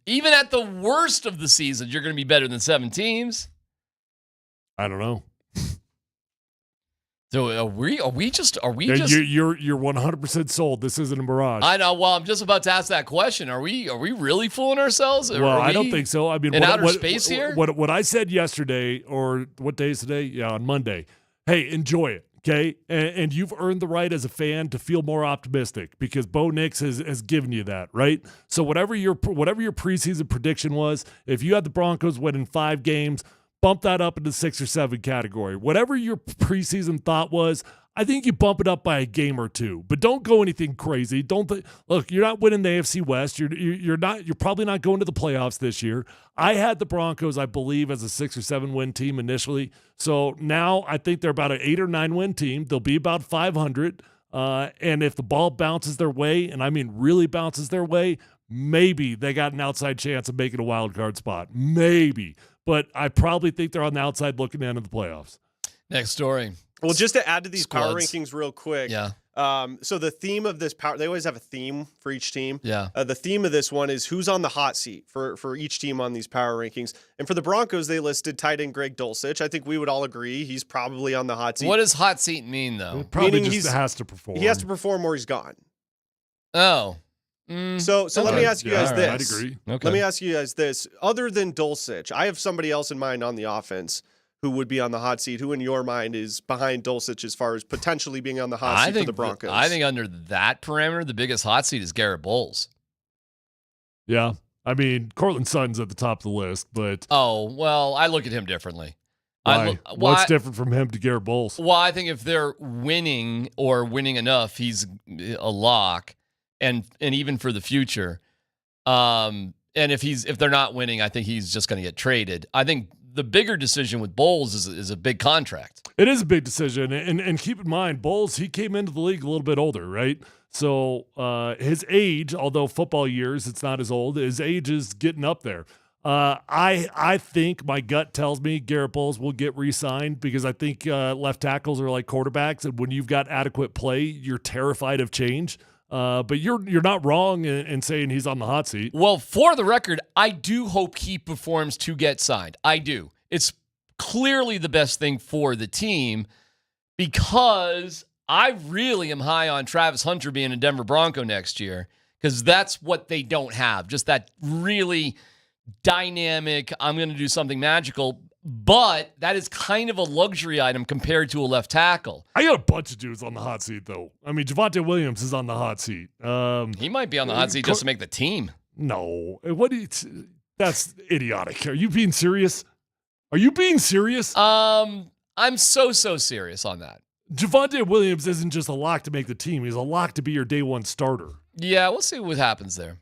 Even at the worst of the season, you're gonna be better than 7 teams.
I don't know.
So are we just?
You're 100% sold. This isn't a mirage.
I know. Well, I'm just about to ask that question. Are we really fooling ourselves?
Well, I don't think so. I mean,
in outer space here.
What I said yesterday, or what day is today? Yeah, on Monday. Hey, enjoy it. Okay, and you've earned the right as a fan to feel more optimistic because Bo Nix has given you that, right? So whatever your preseason prediction was, if you had the Broncos winning 5 games, bump that up into 6 or 7 category. Whatever your preseason thought was, I think you bump it up by a game or 2, but don't go anything crazy. Look, you're not winning the AFC West. You're probably not going to the playoffs this year. I had the Broncos, I believe, as a 6 or 7 win team initially. So now I think they're about an 8 or 9 win team. They'll be about 500. And if the ball bounces their way, and I mean really bounces their way, maybe they got an outside chance of making a wild card spot. Maybe. But I probably think they're on the outside looking in at the playoffs.
Next story.
Well, just to add to these
Squads.
power rankings real quick.
Yeah.
So the theme of this power, they always have a theme for each team.
Yeah.
The theme of this one is who's on the hot seat for each team on these power rankings. And for the Broncos, they listed tight end Greg Dulcich. I think we would all agree he's probably on the hot seat.
What does hot seat mean, though?
Probably just has to perform.
He has to perform or he's gone.
Oh.
So let me ask you guys this.
I'd agree.
Okay. Let me ask you guys this. Other than Dulcich, I have somebody else in mind on the offense who would be on the hot seat. Who in your mind is behind Dulcich as far as potentially being on the hot seat for the Broncos?
I think under that parameter, the biggest hot seat is Garrett Bowles.
Yeah. I mean, Cortland Sutton's at the top of the list, but...
Oh, well, I look at him differently.
Why? What's different from him to Garrett Bowles?
Well, I think if they're winning or winning enough, he's a lock. And even for the future, and if they're not winning, I think he's just going to get traded. I think the bigger decision with Bowles is a big contract.
It is a big decision, and keep in mind, Bowles, he came into the league a little bit older, right? So his age, although football years, it's not as old, his age is getting up there. I think my gut tells me Garrett Bowles will get re-signed because I think left tackles are like quarterbacks, and when you've got adequate play, you're terrified of change. But you're not wrong in saying he's on the hot seat.
Well, for the record, I do hope he performs to get signed. I do. It's clearly the best thing for the team because I really am high on Travis Hunter being a Denver Bronco next year because that's what they don't have. Just that really dynamic, I'm going to do something magical. But that is kind of a luxury item compared to a left tackle.
I got a bunch of dudes on the hot seat, though. I mean, Javonte Williams is on the hot seat.
He might be on the hot seat just to make the team.
No. That's idiotic. Are you being serious? Are you being serious?
I'm so serious on that.
Javonte Williams isn't just a lock to make the team. He's a lock to be your day one starter.
Yeah, we'll see what happens there.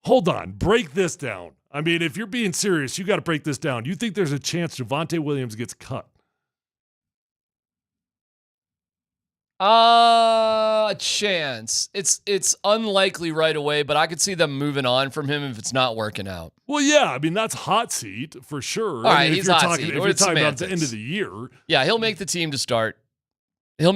Hold on. Break this down. I mean, if you're being serious, you got to break this down. You think there's a chance Javonte Williams gets cut?
A chance. It's unlikely right away, but I could see them moving on from him if it's not working out.
Well, yeah, I mean that's hot seat for sure.
All right,
I mean,
he's hot seat.
If you're talking about the end of the year,
yeah, he'll make the team to start. He'll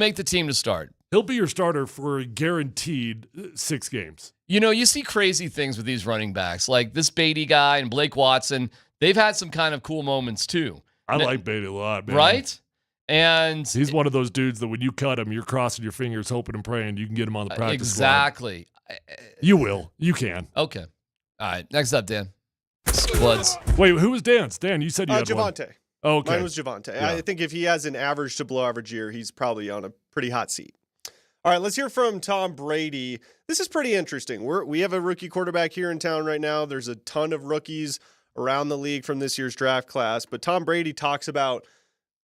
be your starter for guaranteed 6 games.
You know, you see crazy things with these running backs, like this Brady guy and Blake Watson. They've had some kind of cool moments too.
I like Brady a lot, man.
Right? And
he's one of those dudes that when you cut him, you're crossing your fingers, hoping and praying you can get him on the practice
exactly.
squad. You will. You can.
Okay. All right. Next up, Dan. Bloods.
Wait, who was Dan's? Dan, you said you had one.
Javante.
Oh, okay.
Mine was Javante.
Yeah.
I think if he has an average to below average year, he's probably on a pretty hot seat. All right, let's hear from Tom Brady. This is pretty interesting. We have a rookie quarterback here in town right now. There's a ton of rookies around the league from this year's draft class, but Tom Brady talks about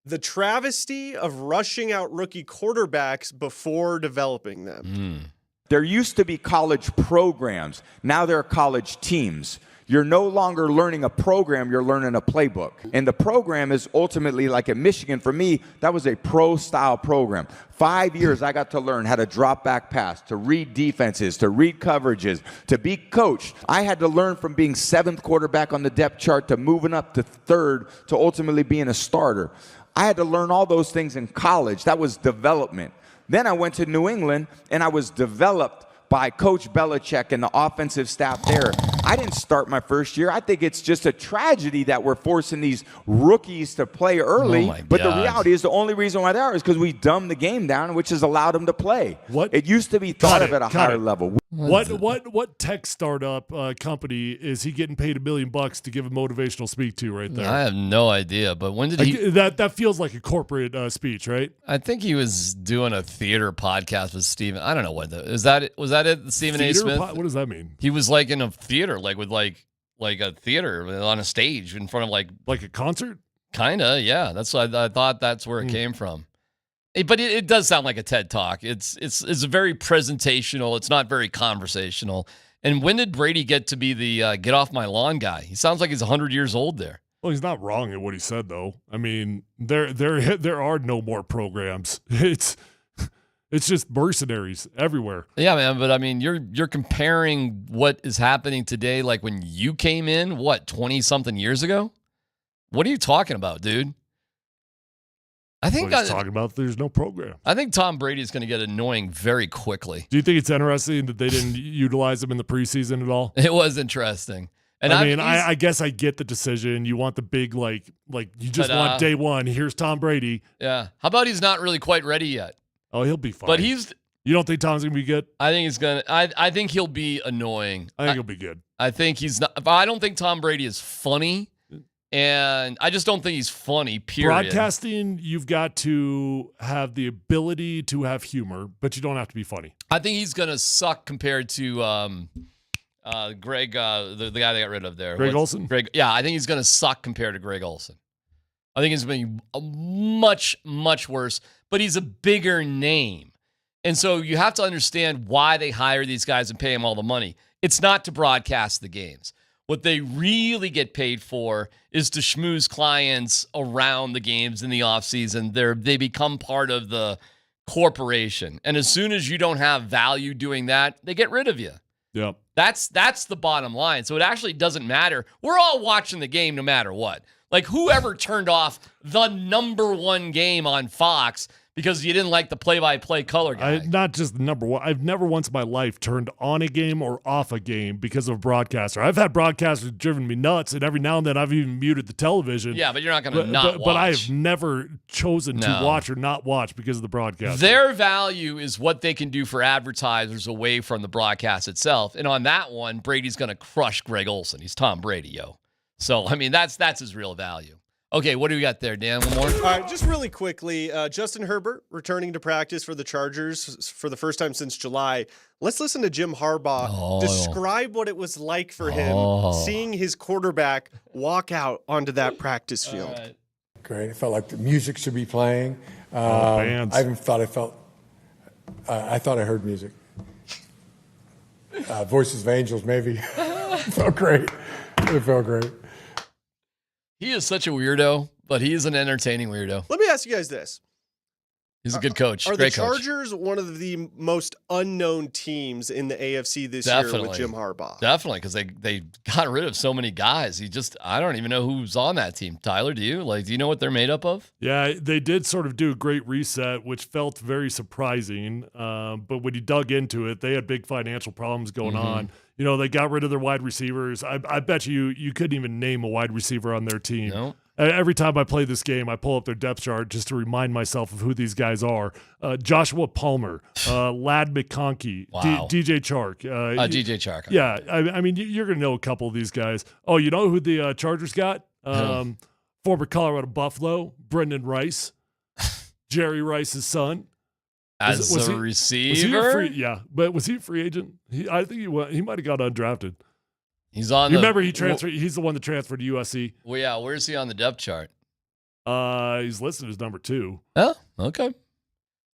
the travesty of rushing out rookie quarterbacks before developing them.
There used to be college programs. Now there are college teams. You're no longer learning a program, you're learning a playbook. And the program is ultimately, like at Michigan, for me, that was a pro-style program. 5 years I got to learn how to drop back pass, to read defenses, to read coverages, to be coached. I had to learn from being 7th quarterback on the depth chart to moving up to 3rd to ultimately being a starter. I had to learn all those things in college. That was development. Then I went to New England, and I was developed by Coach Belichick and the offensive staff there. I didn't start my first year. I think it's just a tragedy that we're forcing these rookies to play early. But the reality is the only reason why they are is because we dumbed the game down, which has allowed them to play. It used to be thought of at a higher level.
What tech startup company is he getting paid $1 million to give a motivational speech to right there?
I have no idea, but when did he?
That feels like a corporate speech, right?
I think he was doing a theater podcast with Stephen. I don't know what was that it? Stephen A. Smith?
What does that mean?
He was like in a theater, like with like a theater on a stage in front of like
a concert.
Kinda, yeah. That's what I thought. That's where it came from. But it does sound like a TED Talk. It's a very presentational. It's not very conversational. And when did Brady get to be the get off my lawn guy? He sounds like he's 100 years old there.
Well, he's not wrong in what he said, though. I mean, there are no more programs. It's just mercenaries everywhere.
Yeah, man. But I mean, you're comparing what is happening today, like when you came in, 20-something years ago. What are you talking about, dude? I think
he's talking about there's no program.
I think Tom Brady is going to get annoying very quickly.
Do you think it's interesting that they didn't utilize him in the preseason at all?
It was interesting. And
I guess I get the decision. You want the big, like you just want day one. Here's Tom Brady.
Yeah. How about he's not really quite ready yet?
Oh, he'll be fine.
But
you don't think Tom's going to be good?
I think he's going to. I think he'll be annoying.
I think he'll be good.
I think he's not. I don't think Tom Brady is funny. And I just don't think he's funny, period.
Broadcasting, you've got to have the ability to have humor, but you don't have to be funny.
I think he's going to suck compared to Greg, the guy they got rid of there.
Greg Olsen?
Yeah, I think he's going to suck compared to Greg Olsen. I think he's going to be much, much worse, but he's a bigger name. And so you have to understand why they hire these guys and pay them all the money. It's not to broadcast the games. What they really get paid for is to schmooze clients around the games in the offseason. They become part of the corporation. And as soon as you don't have value doing that, they get rid of you.
Yep.
That's the bottom line. So it actually doesn't matter. We're all watching the game no matter what. Like whoever turned off the number one game on Fox because you didn't like the play-by-play color guy.
Not just the number one. I've never once in my life turned on a game or off a game because of a broadcaster. I've had broadcasters driven me nuts, and every now and then I've even muted the television.
Yeah, but you're not going to not watch.
But I have never chosen to watch or not watch because of the broadcast.
Their value is what they can do for advertisers away from the broadcast itself. And on that one, Brady's going to crush Greg Olsen. He's Tom Brady, yo. So, I mean, that's his real value. Okay, what do we got there, Dan? One more?
All right, just really quickly, Justin Herbert returning to practice for the Chargers for the first time since July. Let's listen to Jim Harbaugh describe what it was like for him seeing his quarterback walk out onto that practice field. Right.
Great. It felt like the music should be playing. I even thought I thought I heard music. Voices of Angels, maybe. It felt great. It felt great.
He is such a weirdo, but he is an entertaining weirdo.
Let me ask you guys this.
He's a good coach.
Are
Great
the Chargers one of the most unknown teams in the AFC this year with Jim Harbaugh?
Definitely, because they got rid of so many guys. I don't even know who's on that team. Tyler, do you? Do you know what they're made up of?
Yeah, they did sort of do a great reset, which felt very surprising. But when you dug into it, they had big financial problems going on. They got rid of their wide receivers. I bet you couldn't even name a wide receiver on their team.
No.
Every time I play this game, I pull up their depth chart just to remind myself of who these guys are. Joshua Palmer, Ladd McConkey,
Wow.
DJ Chark.
DJ Chark.
Yeah, I mean, you're going to know a couple of these guys. Oh, you know who the Chargers got? Former Colorado Buffalo, Brendan Rice, Jerry Rice's son.
As
Was
a
he
receiver?
yeah, but was he a free agent? I think he might have got undrafted.
He's on
You remember he transferred? He's the one that transferred to USC.
Well, yeah, where's he on the depth chart?
He's listed as number 2.
Oh, okay.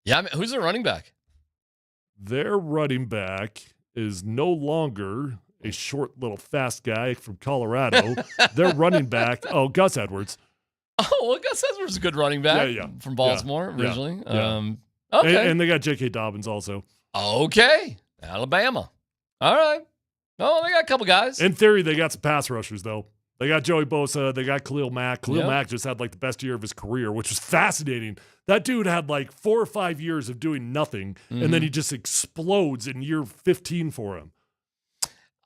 Yeah, I mean, who's their running back?
Their running back is no longer a short little fast guy from Colorado. Their running back, Gus Edwards.
Oh, well, Gus Edwards is a good running back from Baltimore originally.
Yeah.
Okay.
And they got J.K. Dobbins also.
Okay. Alabama. All right. Oh, they got a couple guys.
In theory, they got some pass rushers, though. They got Joey Bosa. They got Khalil Mack. Khalil Mack just had like the best year of his career, which was fascinating. That dude had like 4 or 5 years of doing nothing, and then he just explodes in year 15 for him.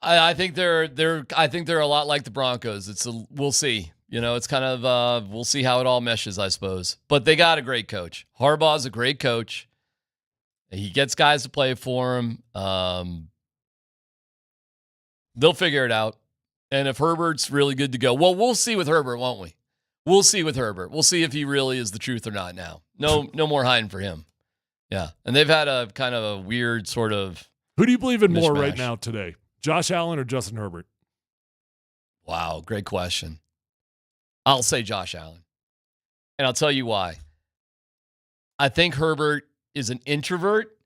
I think they're a lot like the Broncos. We'll see. You know, it's kind of we'll see how it all meshes, I suppose. But they got a great coach. Harbaugh's a great coach. He gets guys to play for him. They'll figure it out. And if Herbert's really good to go, well, we'll see with Herbert, won't we? We'll see with Herbert. We'll see if he really is the truth or not now. No more hiding for him. Yeah. And they've had a kind of a weird sort of
Who do you believe in more
mishmash.
right now today? Josh Allen or Justin Herbert?
Wow, great question. I'll say Josh Allen. And I'll tell you why. I think Herbert is an introvert,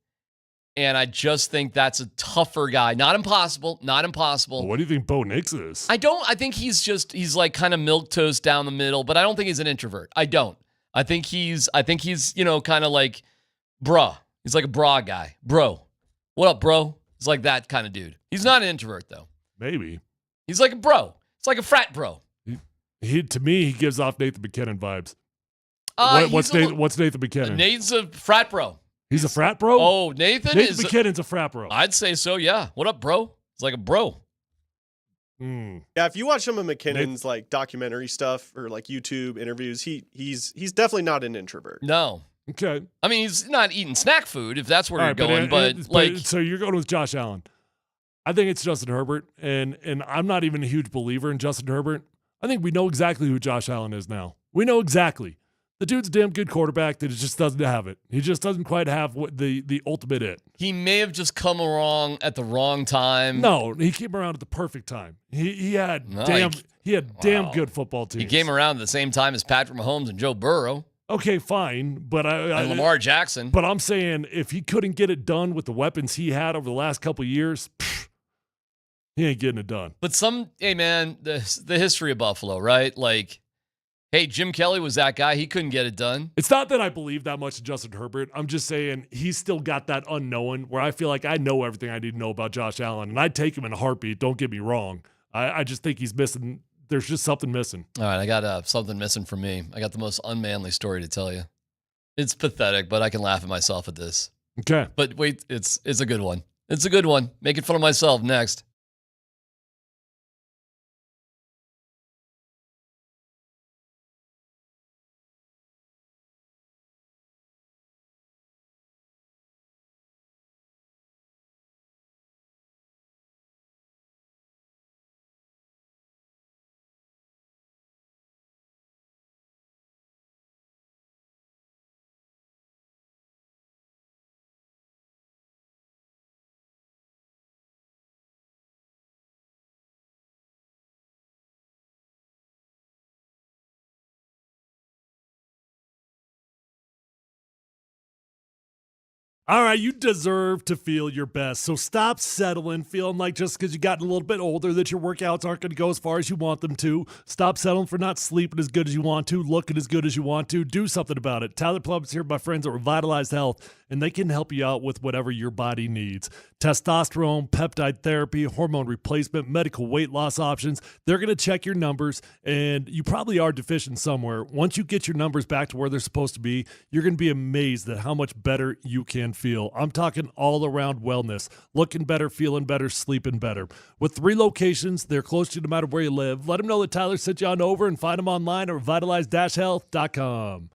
and I just think that's a tougher guy. Not impossible.
Well, what do you think Bo Nix is?
I think he's like kind of milquetoast down the middle, but I don't think he's an introvert. I don't. I think he's, you know, kind of like bruh. He's like a bra guy. Bro. What up, bro? He's like that kind of dude. He's not an introvert though.
Maybe.
He's like a bro. It's like a frat bro.
To me, he gives off Nathan McKinnon vibes. What's Nathan McKinnon?
Nathan's a frat bro.
He's a frat bro?
Oh, Nathan
McKinnon's a frat bro.
I'd say so, yeah. What up, bro? It's like a bro.
Yeah, if you watch some of McKinnon's like documentary stuff or like YouTube interviews, he's definitely not an introvert.
No.
Okay.
I mean, he's not eating snack food if that's where you're going, but
so you're going with Josh Allen. I think it's Justin Herbert, and I'm not even a huge believer in Justin Herbert. I think we know exactly who Josh Allen is now. We know exactly. The dude's a damn good quarterback that just doesn't have it. He just doesn't quite have what the ultimate it.
He may have just come along at the wrong time.
No, he came around at the perfect time. He had damn good football teams.
He came around at the same time as Patrick Mahomes and Joe Burrow.
Okay, fine, but
and Lamar Jackson.
But I'm saying if he couldn't get it done with the weapons he had over the last couple of years, he ain't getting it done.
But hey man, the history of Buffalo, right? Like, hey, Jim Kelly was that guy. He couldn't get it done.
It's not that I believe that much in Justin Herbert. I'm just saying he's still got that unknown where I feel like I know everything I need to know about Josh Allen, and I'd take him in a heartbeat. Don't get me wrong. I just think he's missing. There's just something missing.
All right, I got something missing from me. I got the most unmanly story to tell you. It's pathetic, but I can laugh at myself at this.
Okay.
But wait, it's a good one. It's a good one. Making fun of myself next.
All right, you deserve to feel your best. So stop settling, feeling like just because you've gotten a little bit older that your workouts aren't going to go as far as you want them to. Stop settling for not sleeping as good as you want to, looking as good as you want to. Do something about it. Tyler Plum's here, my friends at Revitalized Health, and they can help you out with whatever your body needs. Testosterone, peptide therapy, hormone replacement, medical weight loss options. They're going to check your numbers, and you probably are deficient somewhere. Once you get your numbers back to where they're supposed to be, you're going to be amazed at how much better you can feel. I'm talking all around wellness. Looking better, feeling better, sleeping better. With 3 locations, they're close to you no matter where you live. Let them know that Tyler sent you on over and find them online at revitalize-health.com.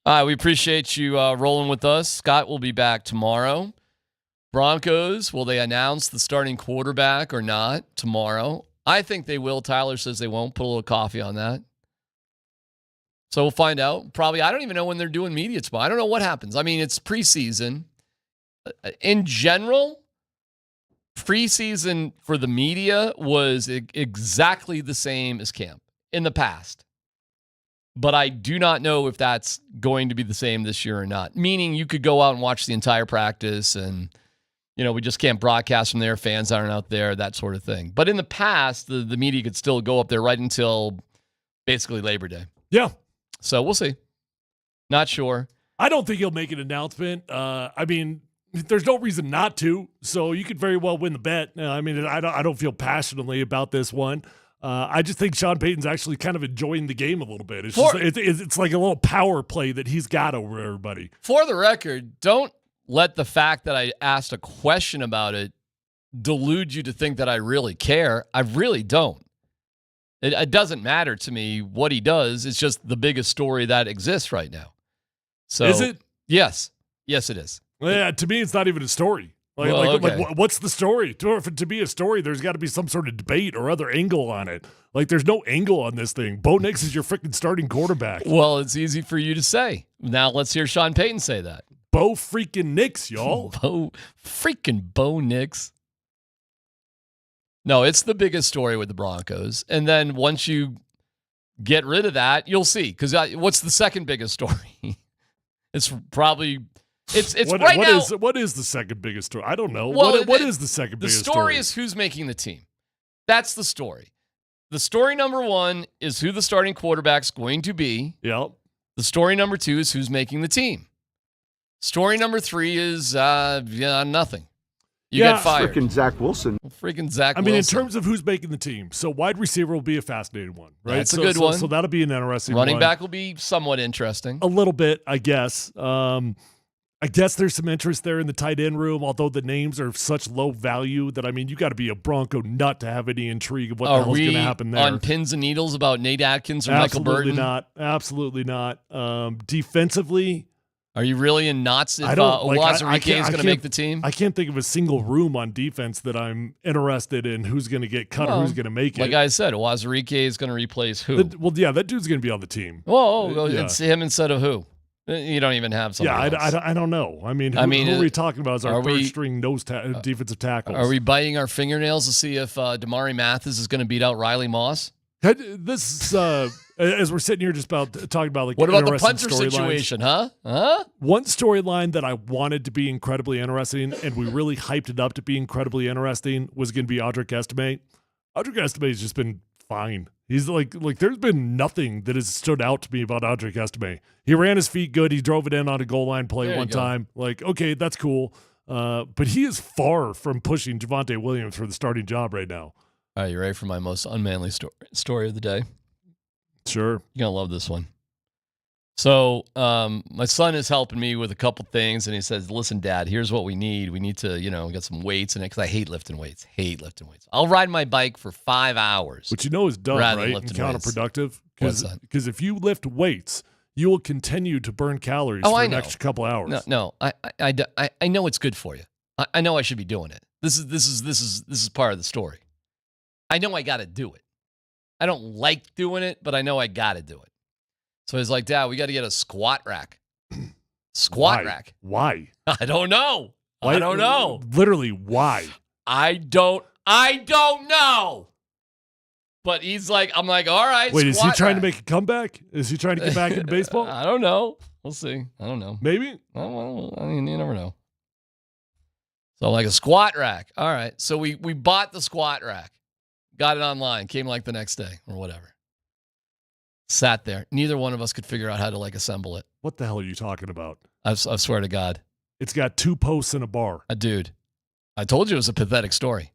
All right, we appreciate you rolling with us. Scott will be back tomorrow. Broncos, will they announce the starting quarterback or not tomorrow? I think they will. Tyler says they won't. Put a little coffee on that. So we'll find out. Probably, I don't even know when they're doing media tomorrow. I don't know what happens. I mean, it's preseason. In general, preseason for the media was exactly the same as camp in the past. But I do not know if that's going to be the same this year or not. Meaning you could go out and watch the entire practice and, you know, we just can't broadcast from there. Fans aren't out there, that sort of thing. But in the past, the media could still go up there right until basically Labor Day.
Yeah.
So we'll see. Not sure.
I don't think he'll make an announcement. I mean, there's no reason not to. So you could very well win the bet. I mean, I don't feel passionately about this one. I just think Sean Payton's actually kind of enjoying the game a little bit. It's like a little power play that he's got over everybody.
For the record, don't let the fact that I asked a question about it delude you to think that I really care. I really don't. It doesn't matter to me what he does. It's just the biggest story that exists right now. So,
is it?
Yes. Yes, it is.
Yeah, to me, it's not even a story. What's the story? For it to be a story, there's got to be some sort of debate or other angle on it. Like, there's no angle on this thing. Bo Nix is your freaking starting quarterback.
Well, it's easy for you to say. Now let's hear Sean Payton say that.
Bo freaking Nix, y'all.
Bo Nix. No, it's the biggest story with the Broncos. And then once you get rid of that, you'll see. Because what's the second biggest story? It's probably
what is the second biggest story? I don't know.
Well,
what is the second biggest story?
The story is who's making the team. That's the story. The story number one is who the starting quarterback's going to be.
Yep.
The story number two is who's making the team. Story number three is nothing. You get fired.
Freaking Zach Wilson.
I mean, in terms of who's making the team, so wide receiver will be a fascinating one, right?
That's a good one.
So that'll be an interesting
Running
one.
back will be somewhat interesting.
A little bit, I guess. I guess there's some interest there in the tight end room, although the names are of such low value that, I mean, you got to be a Bronco nut to have any intrigue of what the hell's going to happen there.
On pins and needles about Nate Atkins or Michael Burton?
Absolutely not. Defensively,
are you really in knots if Owazurike is going to make the team?
I can't think of a single room on defense that I'm interested in who's going to get cut or who's going to make it.
Like I said, Owazurike is going to replace who?
That dude's going to be on the team.
It's him instead of who? You don't even have somebody else.
I don't know. I mean, who are we talking about as our third-string defensive tackles?
Are we biting our fingernails to see if Damari Mathis is going to beat out Riley Moss?
This as we're sitting here just talking about like
what about the punter situation, huh?
One storyline that I wanted to be incredibly interesting, and we really hyped it up to be incredibly interesting, was going to be Audric Estime. Audric Estime has just been fine. He's like there's been nothing that has stood out to me about Audric Estime. He ran his feet good. He drove it in on a goal line play one time. Like, okay, that's cool. But he is far from pushing Javonte Williams for the starting job right now.
All right, you ready for my most unmanly story of the day?
Sure.
You're going to love this one. So my son is helping me with a couple things, and he says, listen, Dad, here's what we need. We need to, get some weights in it, because I hate lifting weights. I'll ride my bike for 5 hours.
Which is dumb, right? And counterproductive. Because if you lift weights, you will continue to burn calories for an extra couple hours.
No, I know it's good for you. I know I should be doing it. This is part of the story. I know I got to do it. I don't like doing it, but I know I got to do it. So he's like, Dad, we got to get a squat rack. Rack.
Why?
I don't know. I don't know.
Literally, why?
I don't know. But I'm like, all right.
Wait, is he trying to make a comeback? Is he trying to get back into baseball?
I don't know. We'll see. I don't know.
Maybe.
I mean, you never know. So like a squat rack. All right. So we bought the squat rack. Got it online. Came like the next day or whatever. Sat there. Neither one of us could figure out how to assemble it.
What the hell are you talking about?
I swear to God.
It's got 2 posts and a bar.
Dude, I told you it was a pathetic story.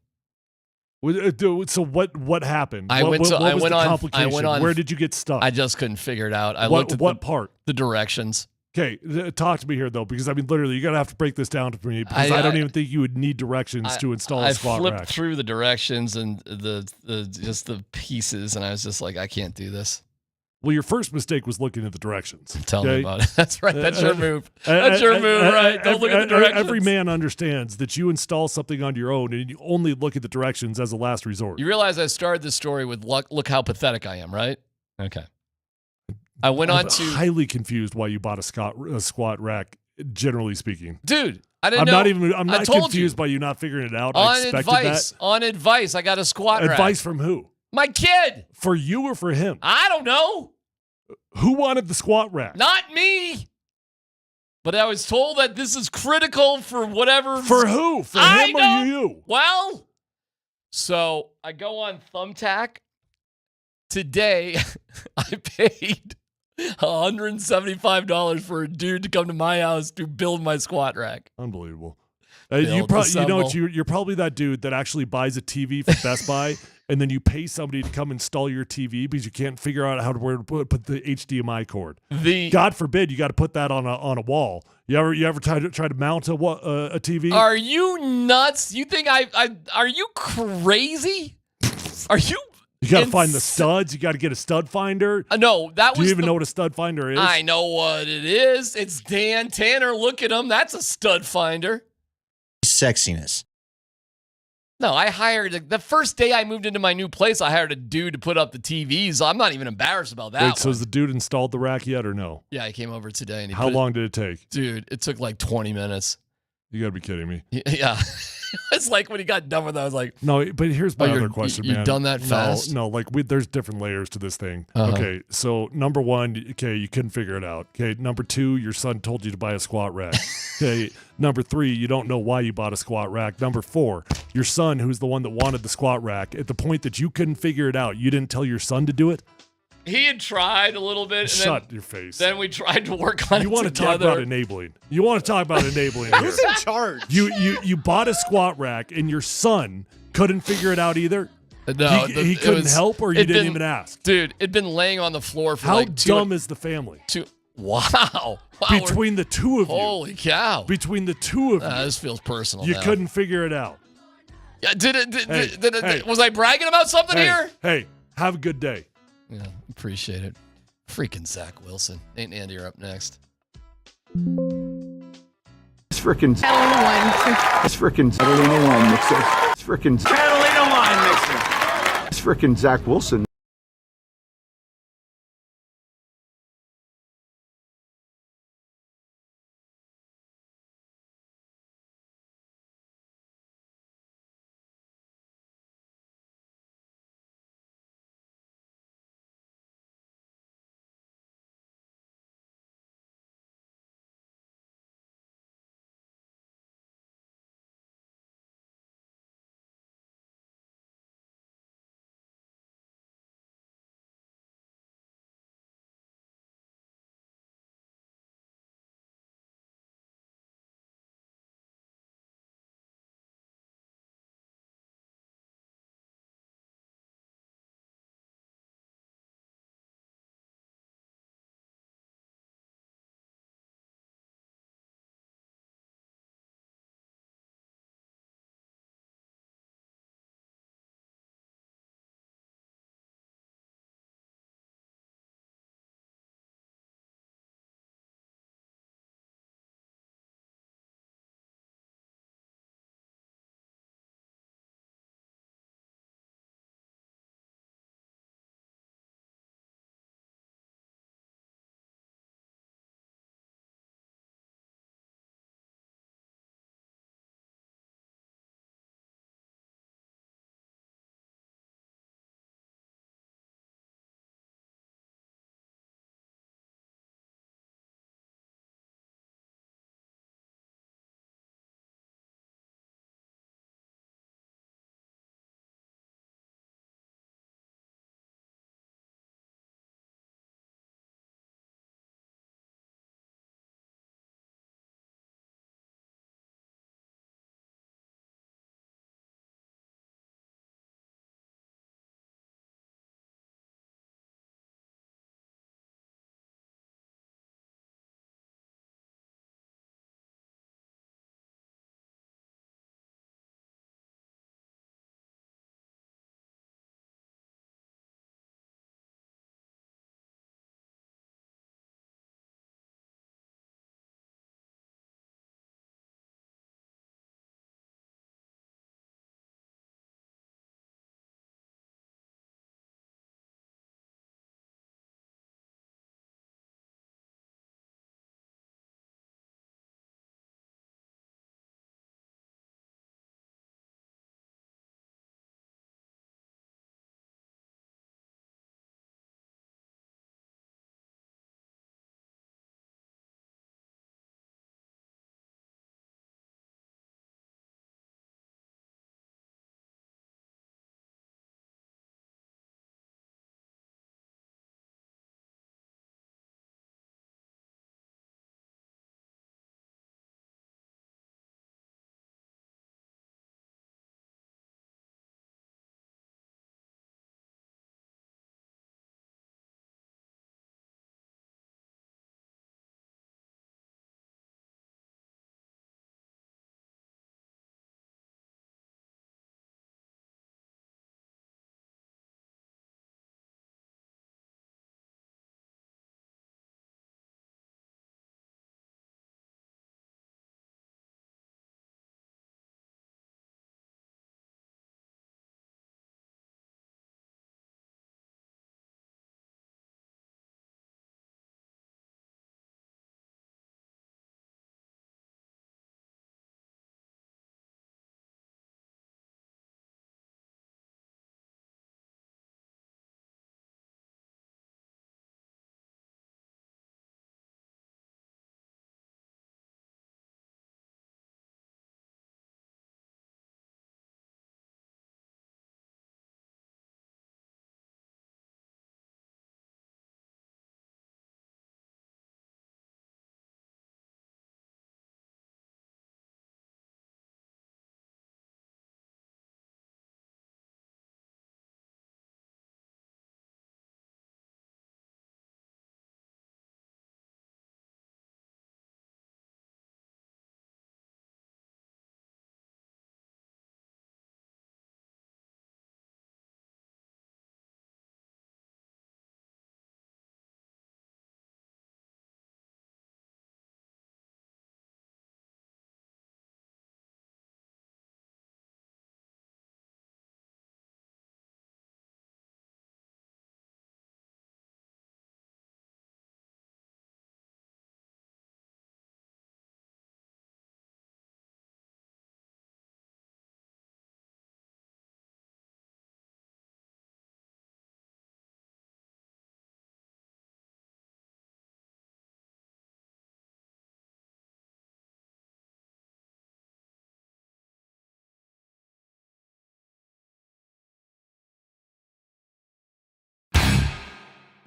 So what happened? What was the complication? Where did you get stuck?
I just couldn't figure it out. I
looked
at
what part?
The directions.
Okay, talk to me here though, because I mean, literally, you're gonna have to break this down to me because I don't even think you would need directions to install a squat rack.
I flipped through the directions and the pieces, and I was just like, I can't do this.
Well, your first mistake was looking at the directions.
Tell me about it. That's right. That's your move. That's your move, right? Don't look at the directions.
Every man understands that you install something on your own and you only look at the directions as a last resort.
You realize I started this story with look how pathetic I am, right? Okay. I'm
highly confused why you bought a squat rack, generally speaking.
Dude, I didn't know.
I'm not confused by you not figuring it out.
On advice, I got a squat rack.
Advice from who?
My kid.
For you or for him?
I don't know.
Who wanted the squat rack?
Not me. But I was told that this is critical for whatever.
For who? For him or you?
Well, so I go on Thumbtack. Today, I paid $175 for a dude to come to my house to build my squat rack.
Unbelievable.
Build, assemble.
You're probably that dude that actually buys a TV from Best Buy and then you pay somebody to come install your TV because you can't figure out how to put the HDMI cord. God forbid you got to put that on a wall. You ever try to mount a TV?
Are you nuts? You think are you crazy? Are you?
You got to find the studs. You got to get a stud finder.
No, that was.
Do you even know what a stud finder is?
I know what it is. It's Dan Tanner. Look at him. That's a stud finder.
Sexiness.
No, I hired the first day I moved into my new place. I hired a dude to put up the TVs. I'm not even embarrassed about that.
Wait, so has the dude installed the rack yet or no?
Yeah, he came over today. And
how long did it take?
Dude, it took like 20 minutes.
You got to be kidding me.
Yeah. It's like when he got done with it, I was like,
no, but here's my other question, man.
You've done that fast?
No, like there's different layers to this thing.
Uh-huh.
Okay, so number one, you couldn't figure it out. Okay, number two, your son told you to buy a squat rack. Okay, number three, you don't know why you bought a squat rack. Number four, your son, who's the one that wanted the squat rack, at the point that you couldn't figure it out, you didn't tell your son to do it?
He had tried a little bit.
Shut your face.
Then we tried to work on it.
You want to talk about enabling? You want to talk about enabling?
Who's in charge?
You bought a squat rack and your son couldn't figure it out either.
No,
he couldn't help, or you didn't even ask.
Dude, it'd been laying on the floor for
how
like
dumb is the family?
Wow.
Between the two of you.
Holy cow.
Between the two of you.
This feels personal.
You
now.
couldn't figure it out.
Yeah, did it? Was I bragging about something here?
Hey, have a good day.
Yeah, appreciate it. Freaking Zach Wilson. Nate and Andy are up next.
It's frickin' Catalina It's frickin' Catalina wine mixer. It's frickin' Catalina wine mixer. It's frickin' Zach Wilson.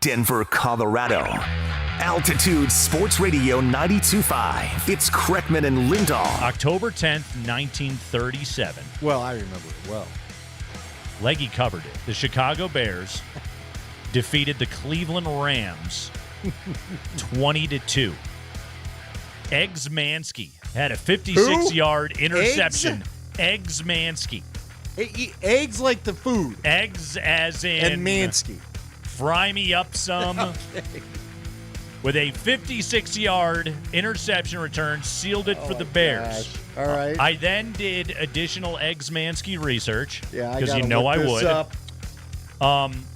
Denver, Colorado. Altitude Sports Radio 92.5. It's Kreckman and Lindahl.
October 10th, 1937.
Well, I remember it well.
Leggy covered it. The Chicago Bears defeated the Cleveland Rams 20-2. Eggs Mansky had a 56-yard interception. Eggs Mansky.
Eggs like the food.
Eggs as in...
And Mansky.
Fry me up some. Okay. With a 56-yard interception return, sealed it for the Bears.
Gosh. All right.
I then did additional Eggs Mansky research.
Yeah,
because you know I would.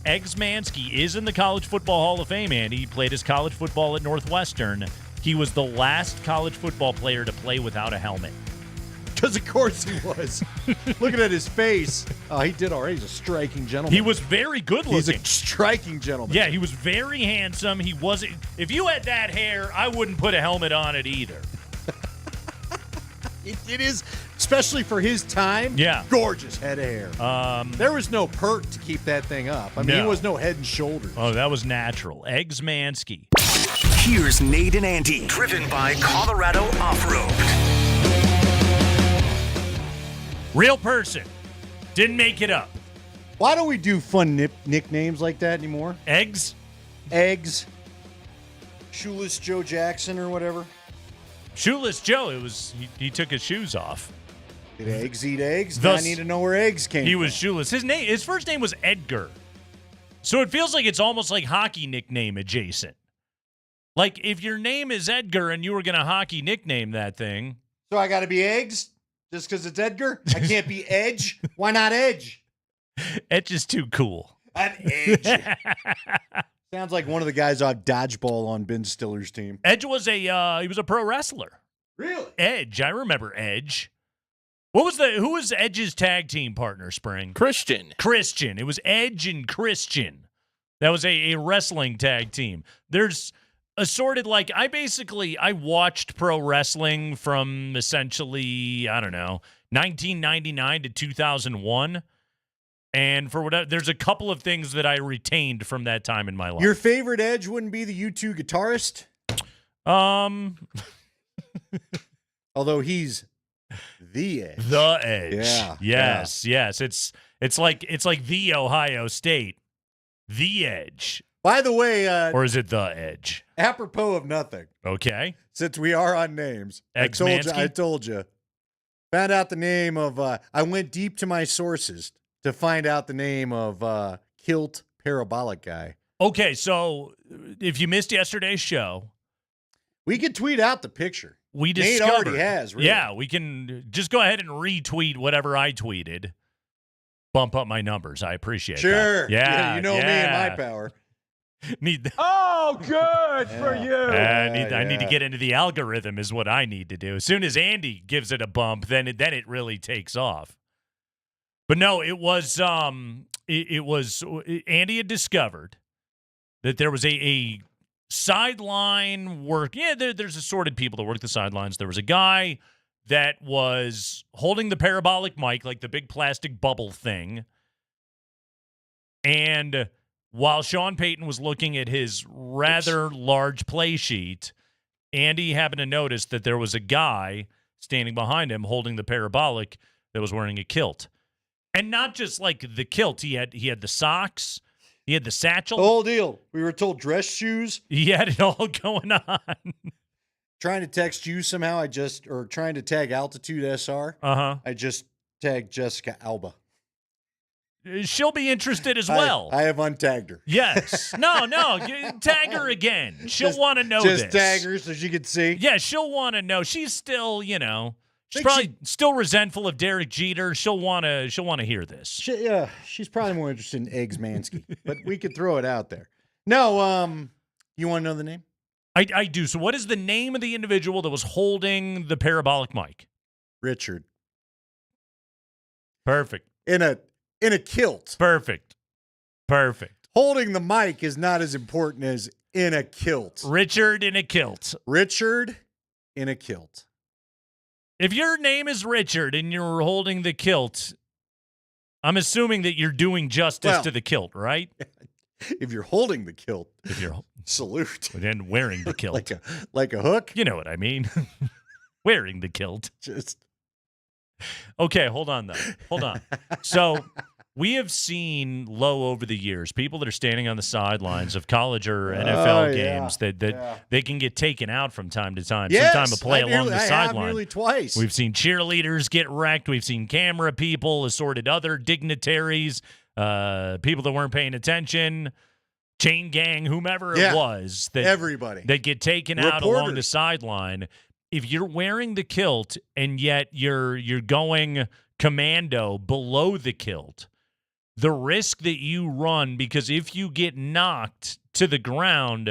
Eggs Mansky is in the College Football Hall of Fame, and he played his college football at Northwestern. He was the last college football player to play without a helmet.
Because of course he was. Looking at his face, he did all right. He's a striking gentleman.
He was very good looking.
He's a striking gentleman.
Yeah, he was very handsome. He wasn't. If you had that hair, I wouldn't put a helmet on it either.
It is, especially for his time.
Yeah,
gorgeous head of hair. There was no perk to keep that thing up. I mean,
No.
He was no Head and Shoulders.
Oh, that was natural. Eggs Mansky.
Here's Nate and Andy, driven by Colorado Off-Road.
Real person. Didn't make it up.
Why don't we do fun nicknames like that anymore?
Eggs?
Eggs. Shoeless Joe Jackson or whatever.
Shoeless Joe. It was he took his shoes off.
Did eggs eat eggs?
Thus,
I need to know where eggs came from.
He was shoeless. His first name was Edgar. So it feels like it's almost like hockey nickname adjacent. Like if your name is Edgar and you were going to hockey nickname that thing.
So I got to be eggs just because it's Edgar? I can't be Edge? Why not Edge?
Edge is too cool.
An Edge. Sounds like one of the guys on Dodgeball on Ben Stiller's team.
Edge was he was a pro wrestler.
Really?
Edge. I remember Edge. Who was Edge's tag team partner, Spring?
Christian.
It was Edge and Christian. That was a wrestling tag team. There's assorted, like, I watched pro wrestling from essentially, 1999 to 2001. And for whatever, there's a couple of things that I retained from that time in my life.
Your favorite Edge wouldn't be the U2 guitarist? Although he's the Edge.
The Edge.
Yeah.
Yes. It's like the Ohio State. The Edge.
By the way,
or is it the Edge?
Apropos of nothing.
Okay.
Since we are on names, I told you. Found out the name of. I went deep to my sources to find out the name of Kilt Parabolic Guy.
Okay, so if you missed yesterday's show,
we could tweet out the picture.
We
Nate
discovered.
already has. Really.
Yeah, we can just go ahead and retweet whatever I tweeted. Bump up my numbers. I appreciate that.
Sure.
Yeah,
you know me and my power.
Oh, good for you.
I need to get into the algorithm is what I need to do. As soon as Andy gives it a bump, then it really takes off. But no, it was Andy had discovered that there was a sideline work. Yeah, there's assorted people that work the sidelines. There was a guy that was holding the parabolic mic, like the big plastic bubble thing. And while Sean Payton was looking at his rather large play sheet, Andy happened to notice that there was a guy standing behind him holding the parabolic that was wearing a kilt. And not just like the kilt. He had the socks. He had the satchel.
The whole deal. We were told dress shoes.
He had it all going on.
Trying to text you somehow. Trying to tag Altitude SR.
Uh-huh.
I just tagged Jessica Alba.
She'll be interested as well.
I have untagged her.
Yes. No. Tag her again. She'll want to know this.
Just tag her so she can see.
Yeah, she'll want to know. She's still, she's probably still resentful of Derek Jeter. She'll want to hear this.
She's probably more interested in Eggs Mansky, but we could throw it out there. No, you want to know the name?
I do. So what is the name of the individual that was holding the parabolic mic?
Richard.
Perfect.
In a kilt.
Perfect.
Holding the mic is not as important as in a kilt.
Richard in a kilt. If your name is Richard and you're holding the kilt, I'm assuming that you're doing justice to the kilt, right?
If you're holding the kilt,
if you're
salute.
And wearing the kilt.
like a hook.
You know what I mean. Wearing the kilt.
Just
okay, hold on though. Hold on. So we have seen low over the years people that are standing on the sidelines of college or NFL games that they can get taken out from time to time.
Yes,
Sometimes a play along the sideline.
Nearly twice.
We've seen cheerleaders get wrecked. We've seen camera people, assorted other dignitaries, people that weren't paying attention, chain gang, whomever it was.
Everybody.
That get taken out along the sideline. If you're wearing the kilt and yet you're going commando below the kilt, the risk that you run, because if you get knocked to the ground,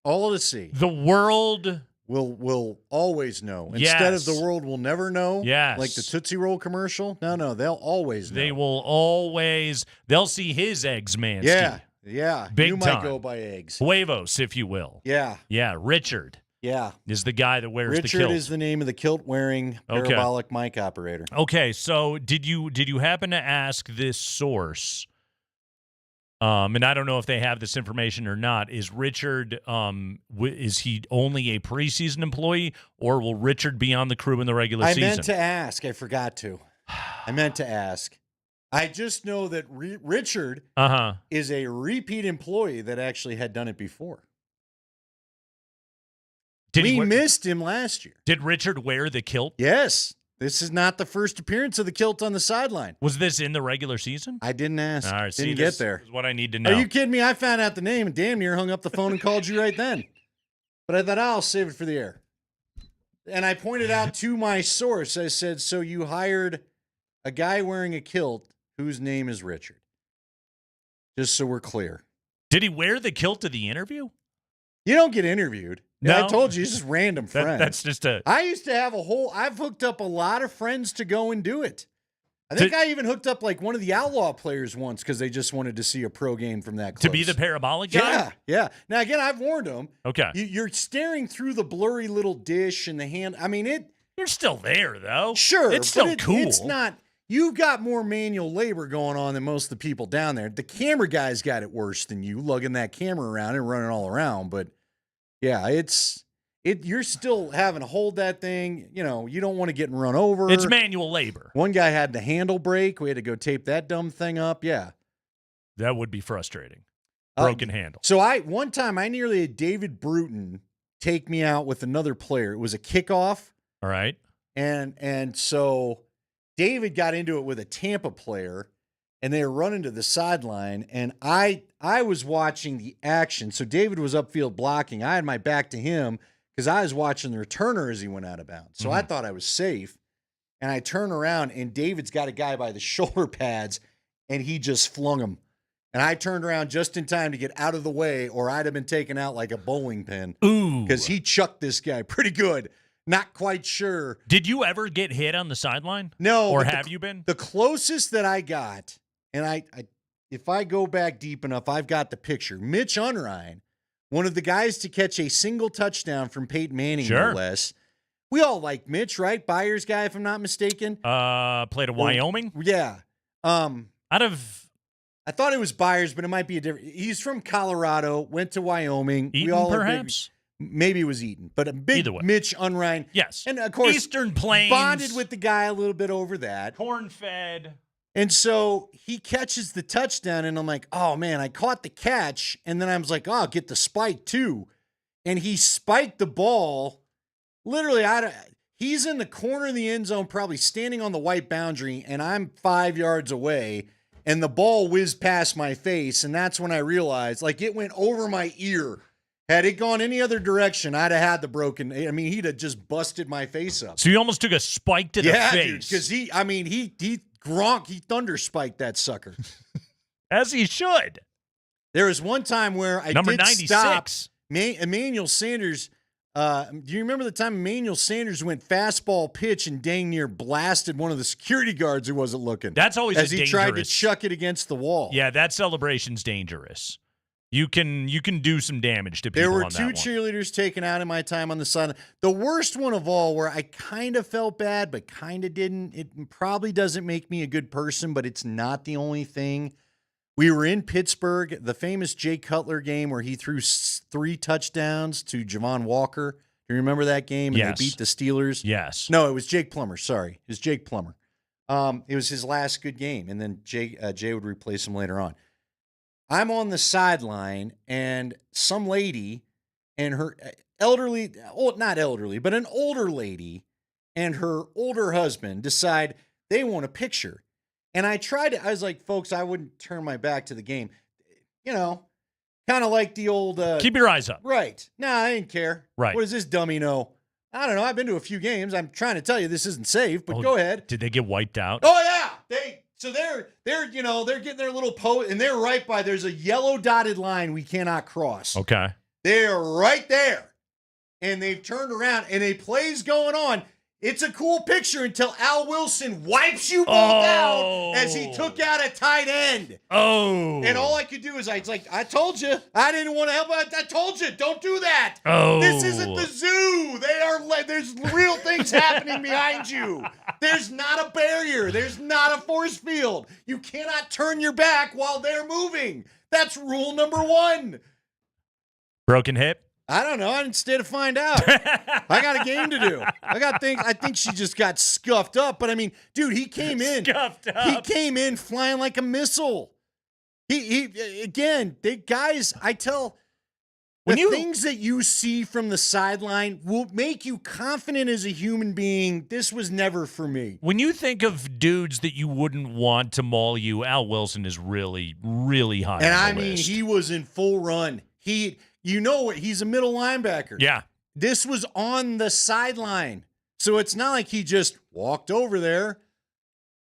all to see.
The world
will always know. Instead of the world will never know.
Yes.
Like the Tootsie Roll commercial. No, they'll always know.
They will always. They'll see his eggs, man.
Yeah.
Big
you
time.
might go by eggs.
Huevos, if you will.
Yeah.
Richard.
Yeah.
Is the guy that wears the kilt.
Richard is the name of the kilt-wearing parabolic mic operator.
Okay, so did you happen to ask this source, and I don't know if they have this information or not, is Richard, is he only a preseason employee, or will Richard be on the crew in the regular season?
I meant to ask. I forgot to. I meant to ask. I just know that Richard is a repeat employee that actually had done it before. We missed him last year.
Did Richard wear the kilt?
Yes. This is not the first appearance of the kilt on the sideline.
Was this in the regular season?
I didn't ask.
All right,
didn't get there.
This is what I need to know.
Are you kidding me? I found out the name and damn near hung up the phone and called you right then. But I thought, I'll save it for the air. And I pointed out to my source, I said, so you hired a guy wearing a kilt whose name is Richard. Just so we're clear.
Did he wear the kilt to the interview?
You don't get interviewed.
No.
I told you, it's just random friends.
That's just
I used to have I've hooked up a lot of friends to go and do it. I think I even hooked up like one of the Outlaw players once because they just wanted to see a pro game from that close.
To be the parabolic guy?
Yeah. Now, again, I've warned them.
Okay.
You're staring through the blurry little dish and the hand. I mean,
You're still there, though.
Sure.
It's still cool.
It's not. You've got more manual labor going on than most of the people down there. The camera guy's got it worse than you, lugging that camera around and running all around. But yeah, you're still having to hold that thing. You know, you don't want to get run over.
It's manual labor.
One guy had the handle break. We had to go tape that dumb thing up. Yeah.
That would be frustrating. Broken handle.
So one time I nearly had David Bruton take me out with another player. It was a kickoff.
All right.
And so David got into it with a Tampa player, and they were running to the sideline, and I was watching the action. So David was upfield blocking. I had my back to him because I was watching the returner as he went out of bounds. So I thought I was safe. And I turn around, and David's got a guy by the shoulder pads, and he just flung him. And I turned around just in time to get out of the way, or I'd have been taken out like a bowling pin.
Ooh.
Because he chucked this guy pretty good. Not quite sure.
Did you ever get hit on the sideline?
No.
Or have you been?
The closest that I got, and I if I go back deep enough, I've got the picture. Mitch Unrein, one of the guys to catch a single touchdown from Peyton Manning, no less. We all like Mitch, right? Byers guy, if I'm not mistaken.
Played at Wyoming?
Yeah.
I
thought it was Byers, but it might be a different. He's from Colorado, went to Wyoming.
Eaton,
we all
perhaps?
Maybe it was Eaton, but a big Mitch Unrein.
Yes.
And of course,
Eastern Plains.
Bonded with the guy a little bit over that.
Corn-fed.
And so he catches the touchdown, and I'm like, oh, man, I caught the catch. And then I was like, oh, I'll get the spike too. And he spiked the ball. Literally, he's in the corner of the end zone, probably standing on the white boundary, and I'm 5 yards away, and the ball whizzed past my face. And that's when I realized, like, it went over my ear. Had it gone any other direction, I'd have had the broken. I mean, he'd have just busted my face up.
So you almost took a spike to the face.
Because he thunder spiked that sucker.
As he should.
There was one time where I
Number
did
96.
stop Emmanuel Sanders. Do you remember the time Emmanuel Sanders went fastball pitch and dang near blasted one of the security guards who wasn't looking?
That's always
as he
dangerous.
Tried to chuck it against the wall.
Yeah, that celebration's dangerous. You can do some damage to people.
There were
on
two
that
cheerleaders taken out in my time on the sideline. The worst one of all, where I kind of felt bad, but kind of didn't. It probably doesn't make me a good person, but it's not the only thing. We were in Pittsburgh, the famous Jay Cutler game where he threw 3 touchdowns to Javon Walker. Do you remember that game? And
Yes.
they beat the Steelers?
Yes.
No, it was Jake Plummer. Sorry. It was Jake Plummer. It was his last good game, and then Jay would replace him later on. I'm on the sideline, and some lady and her elderly, not elderly, but an older lady and her older husband decide they want a picture. And I was like, folks, I wouldn't turn my back to the game. You know, kind of like the old...
Keep your eyes up.
Right. Nah, I didn't care.
Right.
What does this dummy know? I don't know. I've been to a few games. I'm trying to tell you this isn't safe, but go ahead.
Did they get wiped out?
Oh, yeah. They're getting their little post, and they're right by, there's a yellow dotted line we cannot cross.
Okay.
They're right there. And they've turned around, and a play's going on. It's a cool picture until Al Wilson wipes you both out as he took out a tight end.
Oh.
And all I could do is, I told you. I didn't want to help. I told you. Don't do that.
Oh.
This isn't the zoo. There's real things happening behind you. There's not a barrier. There's not a force field. You cannot turn your back while they're moving. That's rule number 1.
Broken hip?
I don't know. I didn't stay to find out. I got a game to do. I think she just got scuffed up. But I mean, dude, he came in.
Scuffed up.
He came in flying like a missile. Guys, I tell things that you see from the sideline will make you confident as a human being. This was never for me.
When you think of dudes that you wouldn't want to maul you, Al Wilson is really, really high.
And
on
I
the
mean,
list.
he was in full run. You know what? He's a middle linebacker.
Yeah.
This was on the sideline. So it's not like he just walked over there.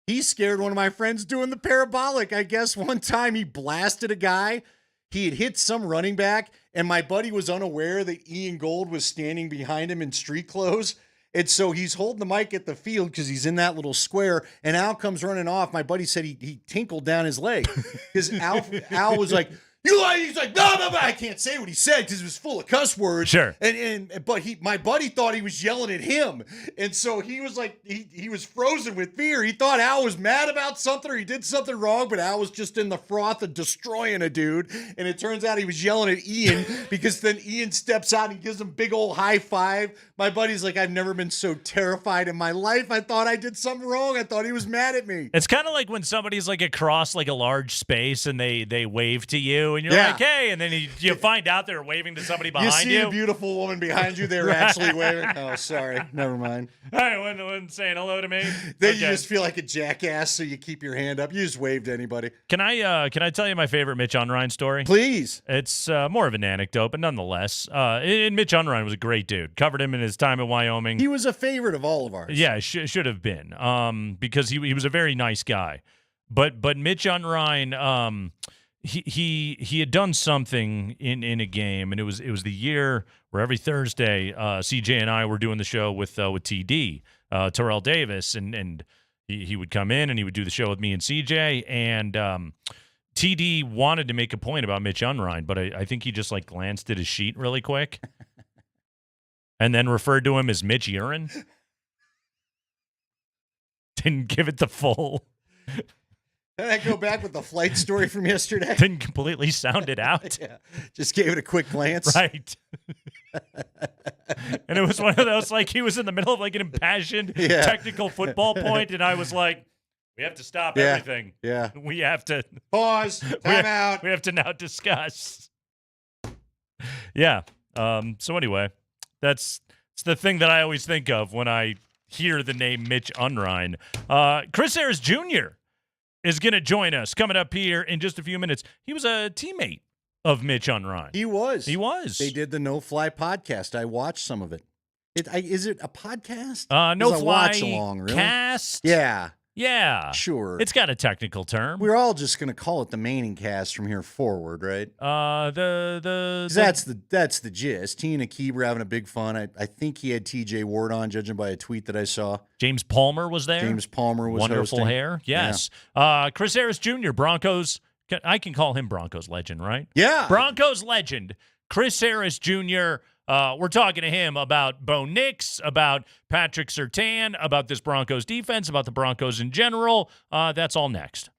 He scared one of my friends doing the parabolic. I guess one time he blasted a guy. He had hit some running back, and my buddy was unaware that Ian Gold was standing behind him in street clothes. And so he's holding the mic at the field because he's in that little square, and Al comes running off. My buddy said he tinkled down his leg because Al was like, he's like, no, I can't say what he said because it was full of cuss words.
Sure.
But my buddy thought he was yelling at him. And so he was like, he was frozen with fear. He thought Al was mad about something or he did something wrong, but Al was just in the froth of destroying a dude. And it turns out he was yelling at Ian because then Ian steps out and gives him a big old high five. My buddy's like, I've never been so terrified in my life. I thought I did something wrong. I thought he was mad at me.
It's kind of like when somebody's like across like a large space and they wave to you and you're like, hey, and then you find out they're waving to somebody behind you.
You see a beautiful woman behind you. They were actually waving. Oh, sorry. Never mind.
I wasn't saying hello to me.
Then you just feel like a jackass, so you keep your hand up. You just wave to anybody.
Can I tell you my favorite Mitch Unrein story?
Please.
It's more of an anecdote, but nonetheless. And Mitch Unrein was a great dude. Covered him in his time at Wyoming.
He was a favorite of all of ours.
Yeah, should have been. Because he was a very nice guy. But Mitch Unrein, he had done something in a game, and it was the year where every Thursday, CJ and I were doing the show with TD, Terrell Davis, and he would come in and he would do the show with me and CJ, and TD wanted to make a point about Mitch Unrein, but I think he just like glanced at his sheet really quick, and then referred to him as Mitch Urine. Didn't give it the full.
Did I go back with the flight story from yesterday?
Didn't completely sound it out.
Yeah, just gave it a quick glance.
Right. And it was one of those, like, he was in the middle of, like, an impassioned technical football point, and I was like, we have to stop everything.
Yeah.
We have to.
Pause. Time out.
We have to now discuss. Yeah. So anyway, it's the thing that I always think of when I hear the name Mitch Unrein. Chris Harris Jr. is going to join us coming up here in just a few minutes. He was a teammate of Mitch Unrein.
He was.
They
did the No Fly podcast. I watched some of it. Is it a podcast?
No Fly
watch along, really?
Cast?
Yeah.
Yeah.
Sure.
It's got a technical term.
We're all just going to call it the Manning cast from here forward, right?
That's
the gist. T and Akib were having a big fun. I think he had TJ Ward on, judging by a tweet that I saw.
James Palmer was there.
James Palmer was
Wonderful
hosting.
hair. Yes. Yeah. Chris Harris Jr., Broncos. I can call him Broncos legend, right?
Yeah.
Broncos legend. Chris Harris Jr., we're talking to him about Bo Nix, about Patrick Surtain, about this Broncos defense, about the Broncos in general. That's all next.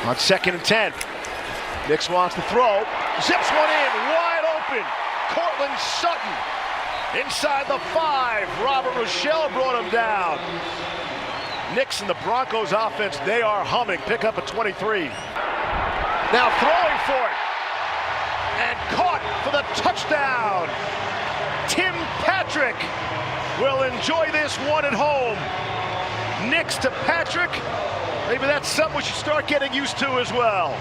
On 2nd and 10. Nix wants to throw. Zips one in, wide open. Cortland Sutton inside the 5. Robert Rochelle brought him down. Nix and the Broncos offense, they are humming. Pick up a 23. Now throwing for it. And caught for the touchdown. Tim Patrick will enjoy this one at home. Nix to Patrick. Maybe that's something we should start getting used to as well.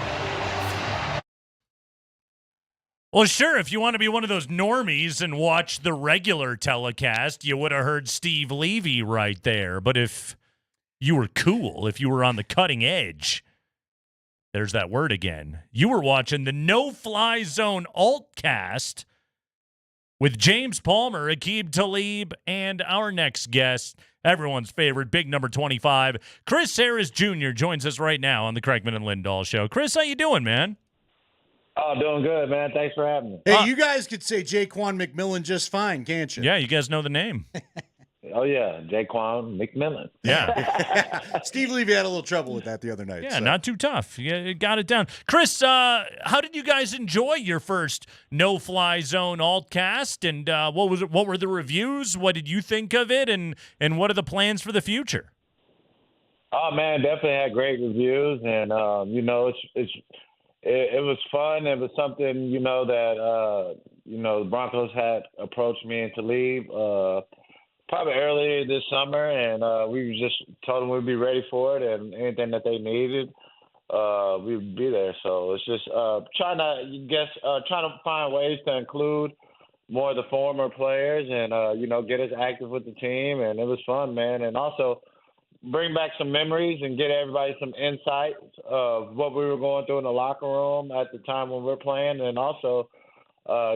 Well, sure, if you want to be one of those normies and watch the regular telecast, you would have heard Steve Levy right there. But if you were cool, if you were on the cutting edge, there's that word again, you were watching the No-Fly Zone Altcast with James Palmer, Aqib Talib, and our next guest, everyone's favorite, big number 25, Chris Harris Jr. joins us right now on the Craigman and Lindahl Show. Chris, how you doing, man?
Oh, doing good, man. Thanks for having me.
Hey, you guys could say Jaquan McMillan just fine, can't you?
Yeah, you guys know the name.
Oh, yeah, Jaquan McMillan.
Yeah.
Steve Levy had a little trouble with that the other night.
Yeah, not too tough. You got it down. Chris, how did you guys enjoy your first No-Fly Zone Altcast? And what was it? What were the reviews? What did you think of it? And what are the plans for the future?
Oh, man, definitely had great reviews. And, it was fun. It was something, that, the Broncos had approached me and Talib probably earlier this summer, and we just told them we'd be ready for it, and anything that they needed, we would be there. So it's just trying to find ways to include more of the former players and, get us active with the team, and it was fun, man. And also bring back some memories and get everybody some insight of what we were going through in the locker room at the time when we're playing, and also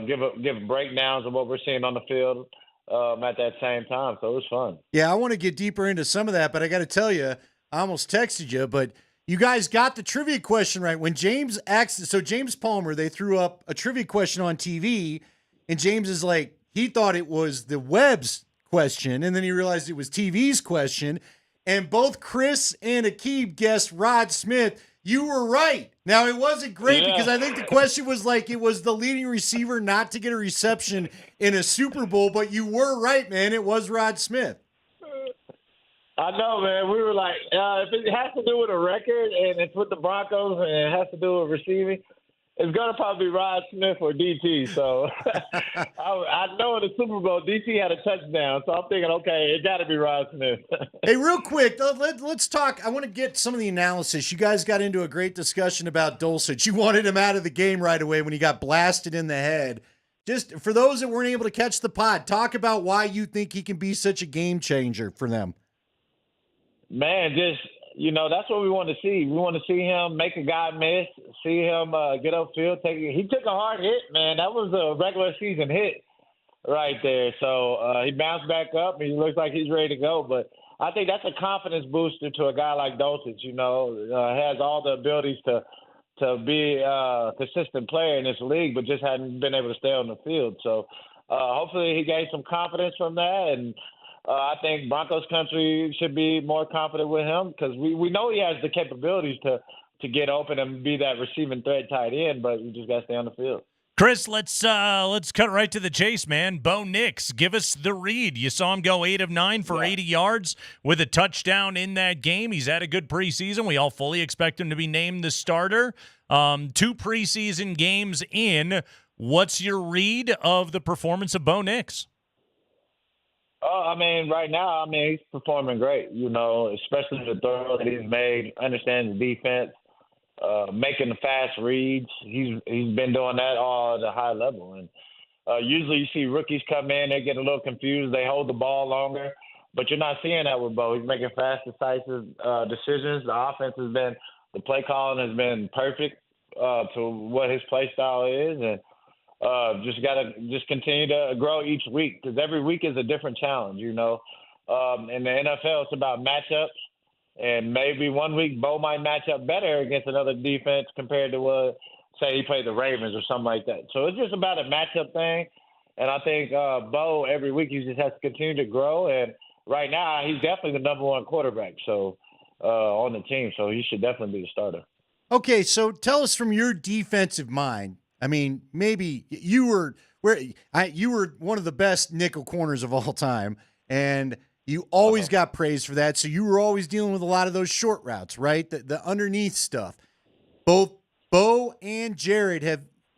give breakdowns of what we're seeing on the field at that same time. So it was fun.
Yeah, I want to get deeper into some of that, but I got to tell you, I almost texted you, but you guys got the trivia question right. When James asked, so James Palmer, they threw up a trivia question on TV, and James is like, he thought it was the Webb's question, and then he realized it was TV's question. And both Chris and Aqib guessed Rod Smith. You were right. Now, it wasn't great because I think the question was like it was the leading receiver not to get a reception in a Super Bowl, but you were right, man. It was Rod Smith.
I know, man. We were like, if it has to do with a record and it's with the Broncos and it has to do with receiving, it's going to probably be Rod Smith or DT. So I know in the Super Bowl, DT had a touchdown. So I'm thinking, okay, it got to be Rod Smith.
Hey, real quick, let's talk. I want to get some of the analysis. You guys got into a great discussion about Dulcich. You wanted him out of the game right away when he got blasted in the head. Just for those that weren't able to catch the pod, talk about why you think he can be such a game changer for them.
Man, just, that's what we want to see. We want to see him make a guy miss, see him get upfield. He took a hard hit, man. That was a regular season hit right there. So he bounced back up, and he looks like he's ready to go. But I think that's a confidence booster to a guy like Dulcich, has all the abilities to be a consistent player in this league, but just hadn't been able to stay on the field. So hopefully he gained some confidence from that, and I think Broncos country should be more confident with him because we know he has the capabilities to get open and be that receiving threat tight end, but you just got to stay on the field.
Chris, let's cut right to the chase, man. Bo Nix, give us the read. You saw him go 8 of 9 for 80 yards with a touchdown in that game. He's had a good preseason. We all fully expect him to be named the starter. 2 preseason games in. What's your read of the performance of Bo Nix?
Right now, he's performing great, especially the throw that he's made, understanding the defense, making the fast reads. He's been doing that all at a high level. And usually you see rookies come in, they get a little confused, they hold the ball longer, but you're not seeing that with Bo. He's making fast, decisive decisions. The play calling has been perfect to what his play style is, and just got to continue to grow each week because every week is a different challenge, In the NFL, it's about matchups, and maybe one week Bo might match up better against another defense compared to what, say, he played the Ravens or something like that. So it's just about a matchup thing, and I think Bo, every week, he just has to continue to grow, and right now he's definitely the number 1 quarterback on the team, so he should definitely be the starter.
Okay, so tell us from your defensive mind. I mean, maybe you were you were one of the best nickel corners of all time, and you always got praised for that. So you were always dealing with a lot of those short routes, right? The underneath stuff. Both Bo and Jared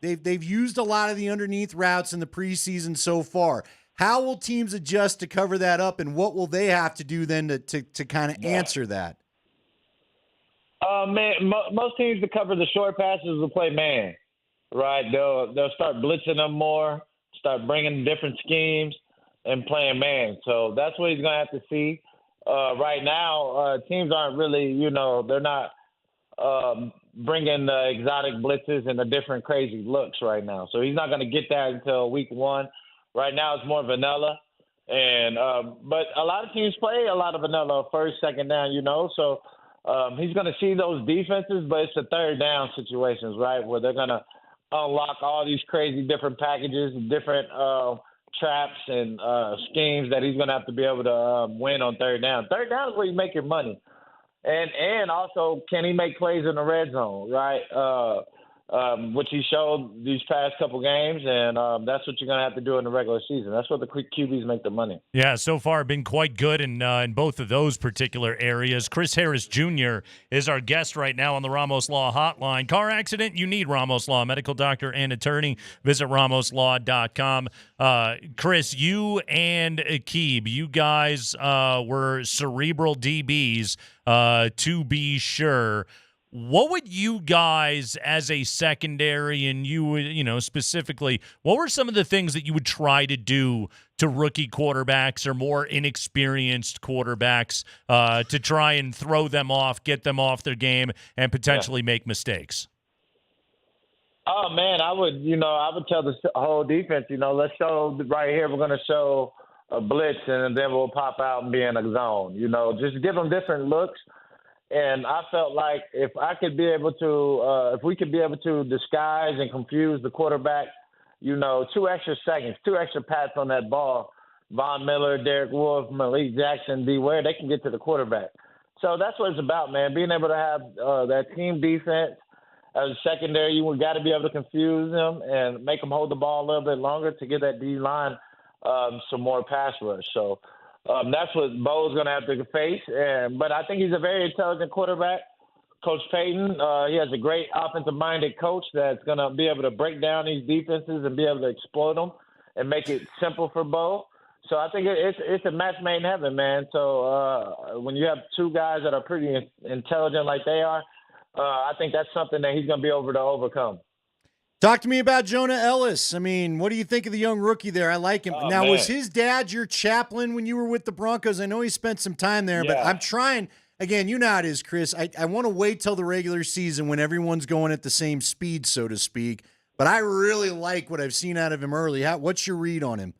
they've used a lot of the underneath routes in the preseason so far. How will teams adjust to cover that up, and what will they have to do then to kind of answer that?
Most teams that cover the short passes will play man, right? They'll start blitzing them more, start bringing different schemes, and playing man. So that's what he's going to have to see. Right now, teams aren't really, they're not bringing the exotic blitzes and the different crazy looks right now. So he's not going to get that until week 1. Right now, it's more vanilla. And but a lot of teams play a lot of vanilla first, second down, so he's going to see those defenses, but it's the third down situations, right, where they're going to unlock all these crazy different packages, different traps and schemes that he's going to have to be able to win on third down. Third down is where you make your money. And also, can he make plays in the red zone, right, which he showed these past couple games, and that's what you're going to have to do in the regular season. That's what the QBs make the money.
Yeah, so far been quite good in both of those particular areas. Chris Harris Jr. is our guest right now on the Ramos Law Hotline. Car accident, you need Ramos Law, medical doctor and attorney. Visit ramoslaw.com. Chris, you and Aqib, you guys were cerebral DBs, to be sure. What would you guys, as a secondary, and you would, specifically, what were some of the things that you would try to do to rookie quarterbacks or more inexperienced quarterbacks to try and throw them off, get them off their game, and potentially make mistakes?
Oh man, I would tell the whole defense, let's show right here. We're going to show a blitz, and then we'll pop out and be in a zone. Just give them different looks. And I felt like if we could be able to disguise and confuse the quarterback, 2 extra seconds, 2 extra pats on that ball, Von Miller, Derek Wolfe, Malik Jackson, D. Ware, they can get to the quarterback. So that's what it's about, man. Being able to have that team defense as a secondary, you got to be able to confuse them and make them hold the ball a little bit longer to get that D-line some more pass rush. So that's what Bo's going to have to face. But I think he's a very intelligent quarterback. Coach Payton, he has a great offensive-minded coach that's going to be able to break down these defenses and be able to exploit them and make it simple for Bo. So I think it's a match made in heaven, man. So when you have 2 guys that are pretty intelligent like they are, I think that's something that he's going to be able to overcome.
Talk to me about Jonah Ellis. I mean, what do you think of the young rookie there? I like him. Now,
man.
Was his dad your chaplain when you were with the Broncos? I know he spent some time there, but I'm trying – again, you know how it is, Chris. I want to wait till the regular season when everyone's going at the same speed, so to speak. But I really like what I've seen out of him early. What's your read on him?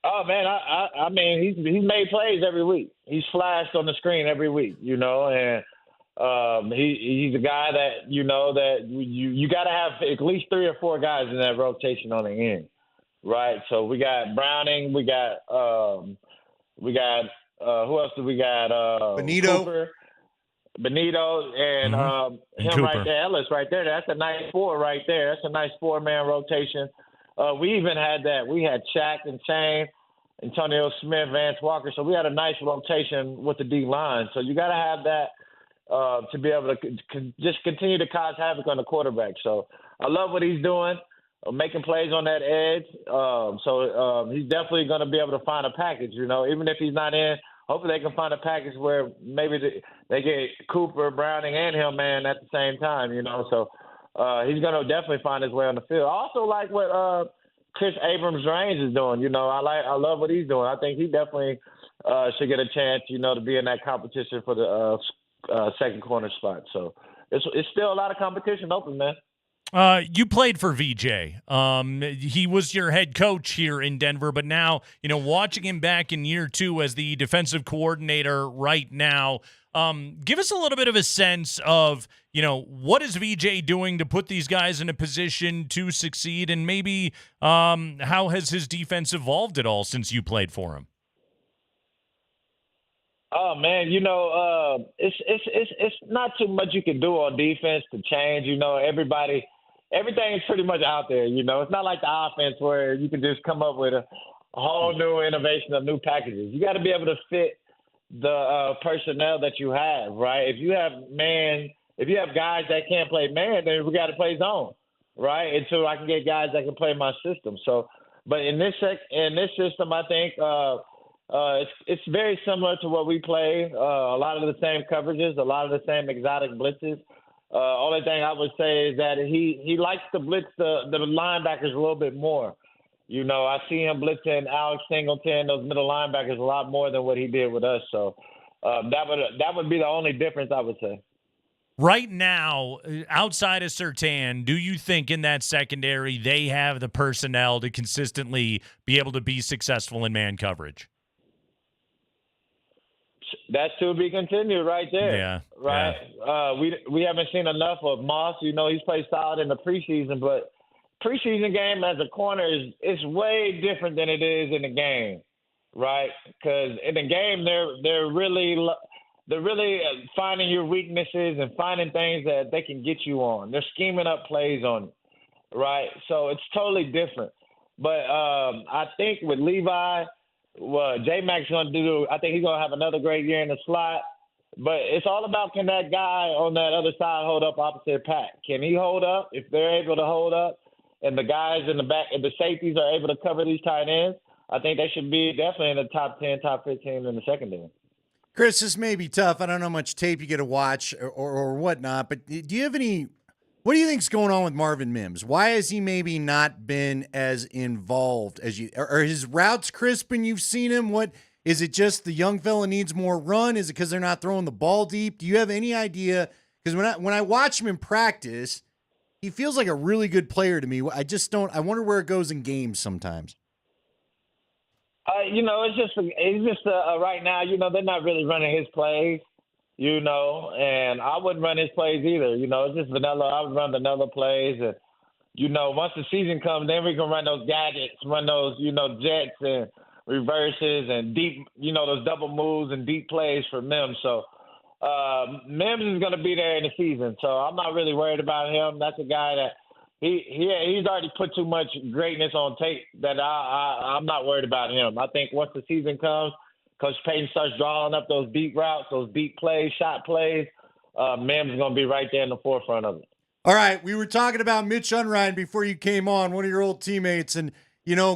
Oh, man, I mean, he's made plays every week. He's flashed on the screen every week, and – he's a guy that you got to have at least 3 or 4 guys in that rotation on the end, right? So we got Browning, we got who else do we got?
Benito,
and him
Cooper.
right there, Ellis right there. That's a nice 4 right there. That's a nice 4-man rotation. We even had that. We had Shaq and Shane, Antonio Smith, Vance Walker. So we had a nice rotation with the D line. So you got to have that. To be able to just continue to cause havoc on the quarterback. So I love what he's doing, making plays on that edge. So he's definitely going to be able to find a package, even if he's not in. Hopefully they can find a package where maybe they get Cooper, Browning, and him, man, at the same time, So he's going to definitely find his way on the field. I also like what Chris Abrams-Drains is doing. I love what he's doing. I think he definitely should get a chance, to be in that competition for the second corner spot. So it's still a lot of competition open, man.
You played for VJ. He was your head coach here in Denver, but now, watching him back in year 2 as the defensive coordinator right now, give us a little bit of a sense of, what is VJ doing to put these guys in a position to succeed, and maybe how has his defense evolved at all since you played for him?
Oh man, it's not too much you can do on defense to change. Everything is pretty much out there. It's not like the offense where you can just come up with a whole new innovation of new packages. You got to be able to fit the personnel that you have, right? If you have guys that can't play man, then we got to play zone, right? And so I can get guys that can play my system. So, but in this system, I think it's very similar to what we play. A lot of the same coverages, a lot of the same exotic blitzes. Only thing I would say is that he likes to blitz the linebackers a little bit more. I see him blitzing Alex Singleton, those middle linebackers, a lot more than what he did with us. So that would be the only difference, I would say.
Right now, outside of Surtain, do you think in that secondary they have the personnel to consistently be able to be successful in man coverage?
That's to be continued right there.
Yeah.
Right.
Yeah.
We haven't seen enough of Moss. He's played solid in the preseason, but preseason game as a corner is way different than it is in the game, right? Because in the game they're really finding your weaknesses and finding things that they can get you on. They're scheming up plays on you, right? So it's totally different. But I think with Levi, what J-Mac's going to do, I think he's going to have another great year in the slot. But it's all about, can that guy on that other side hold up opposite Pat? Can he hold up? If they're able to hold up and the guys in the back and the safeties are able to cover these tight ends, I think they should be definitely in the top 10, top 15 in the secondary.
Chris, this may be tough. I don't know how much tape you get to watch or whatnot, but do you have any – what do you think's going on with Marvin Mims? Why has he maybe not been as involved as you – are his routes crisp and you've seen him? What – is it just the young fella needs more run? Is it because they're not throwing the ball deep? Do you have any idea? Because when I watch him in practice, he feels like a really good player to me. I just don't – I wonder where it goes in games sometimes.
It's just right now, they're not really running his plays, and I wouldn't run his plays either. It's just vanilla. I would run vanilla plays. And, once the season comes, then we can run those gadgets, run those, jets and reverses and deep, those double moves and deep plays for Mims. So Mims is going to be there in the season. So I'm not really worried about him. That's a guy that he's already put too much greatness on tape that I'm not worried about him. I think once the season comes, Coach Payton starts drawing up those deep routes, those deep plays, shot plays, Mims is going to be right there in the forefront of it.
All right, we were talking about Mitch Unrein before you came on, one of your old teammates, and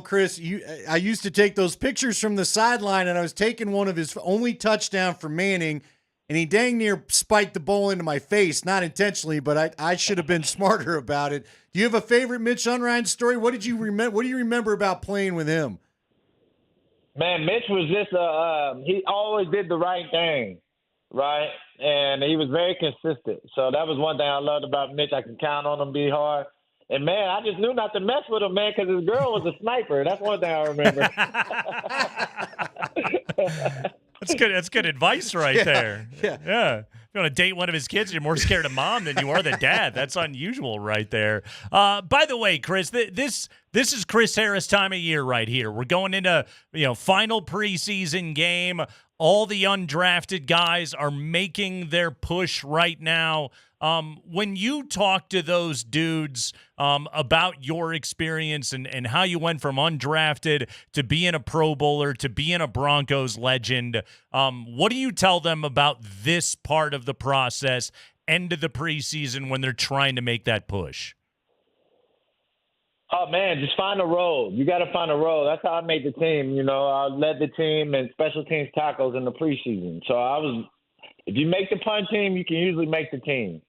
Chris, I used to take those pictures from the sideline, and I was taking one of his only touchdown for Manning, and he dang near spiked the ball into my face, not intentionally, but I should have been smarter about it. Do you have a favorite Mitch Unrein story? What do you remember about playing with him?
Man, Mitch was just he always did the right thing, right? And he was very consistent. So that was one thing I loved about Mitch. I could count on him, be hard. And, man, I just knew not to mess with him, man, because his girl was a sniper. That's one thing I remember.
That's good. That's good advice right there.
Yeah.
If you want to date one of his kids, you're more scared of mom than you are the dad. That's unusual right there. By the way, Chris, this is Chris Harris time of year right here. We're going into final preseason game. All the undrafted guys are making their push right now. When you talk to those dudes about your experience and how you went from undrafted to being a Pro Bowler to being a Broncos legend, what do you tell them about this part of the process, end of the preseason, when they're trying to make that push?
Oh, man, just find a role. You got to find a role. That's how I made the team. I led the team in special teams tackles in the preseason. So if you make the punt team, you can usually make the team,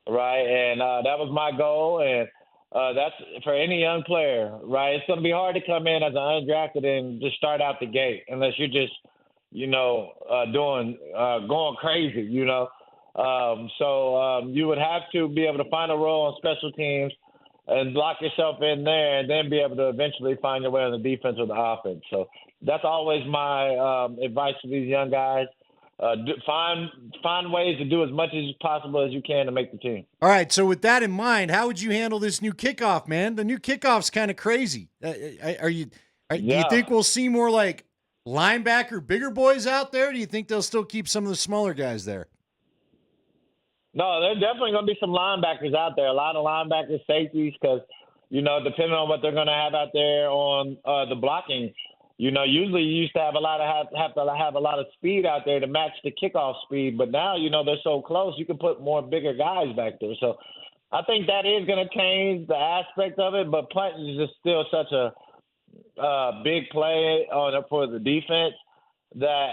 right? And that was my goal, and that's for any young player, right? It's going to be hard to come in as an undrafted and just start out the gate unless you're just, going crazy, So you would have to be able to find a role on special teams and lock yourself in there, and then be able to eventually find your way on the defense or the offense. So that's always my advice to these young guys. Find ways to do as much as possible as you can to make the team.
All right, so with that in mind, how would you handle this new kickoff, man? The new kickoff's kind of crazy. Do you think we'll see more like linebacker, bigger boys out there? Or do you think they'll still keep some of the smaller guys there?
No, there's definitely going to be some linebackers out there. A lot of linebackers, safeties, because, depending on what they're going to have out there on the blocking, usually you used to have have to have a lot of speed out there to match the kickoff speed. But now, they're so close, you can put more bigger guys back there. So I think that is going to change the aspect of it. But punting is just still such a big play for the defense that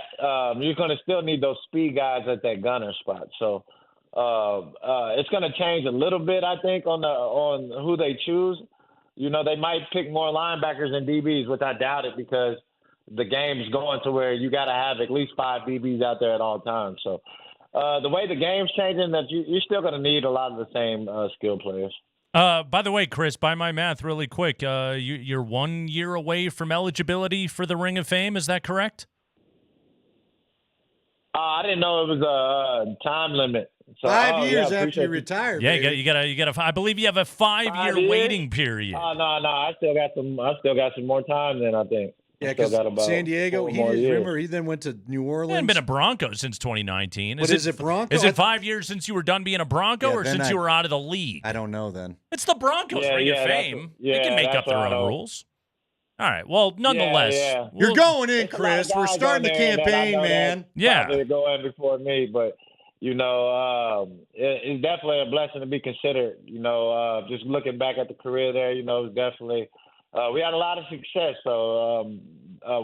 you're going to still need those speed guys at that gunner spot. So it's going to change a little bit, I think, on who they choose. They might pick more linebackers than DBs, which I doubt it, because the game's going to where you got to have at least 5 DBs out there at all times. So the way the game's changing, that you're still going to need a lot of the same skill players.
By the way, Chris, by my math, really quick, you're 1 year away from eligibility for the Ring of Fame. Is that correct?
I didn't know it was a time limit. So,
5 years after you retire.
Yeah, you got. I believe you have a 5-year waiting period.
Oh no, I still got some more time then, I think.
Yeah, because San Diego, he then went to New Orleans.
He hasn't been a Bronco since 2019.
Is it Bronco?
Is it 5 years since you were done being a Bronco, or since you were out of the league?
I don't know then.
It's the Broncos Ring of Fame. They can make up their own rules. All right. Well, nonetheless.
You're going in, Chris. We're starting the campaign, man.
Yeah. They're going before me, but, it's definitely a blessing to be considered. Just looking back at the career there, it's definitely we had a lot of success. So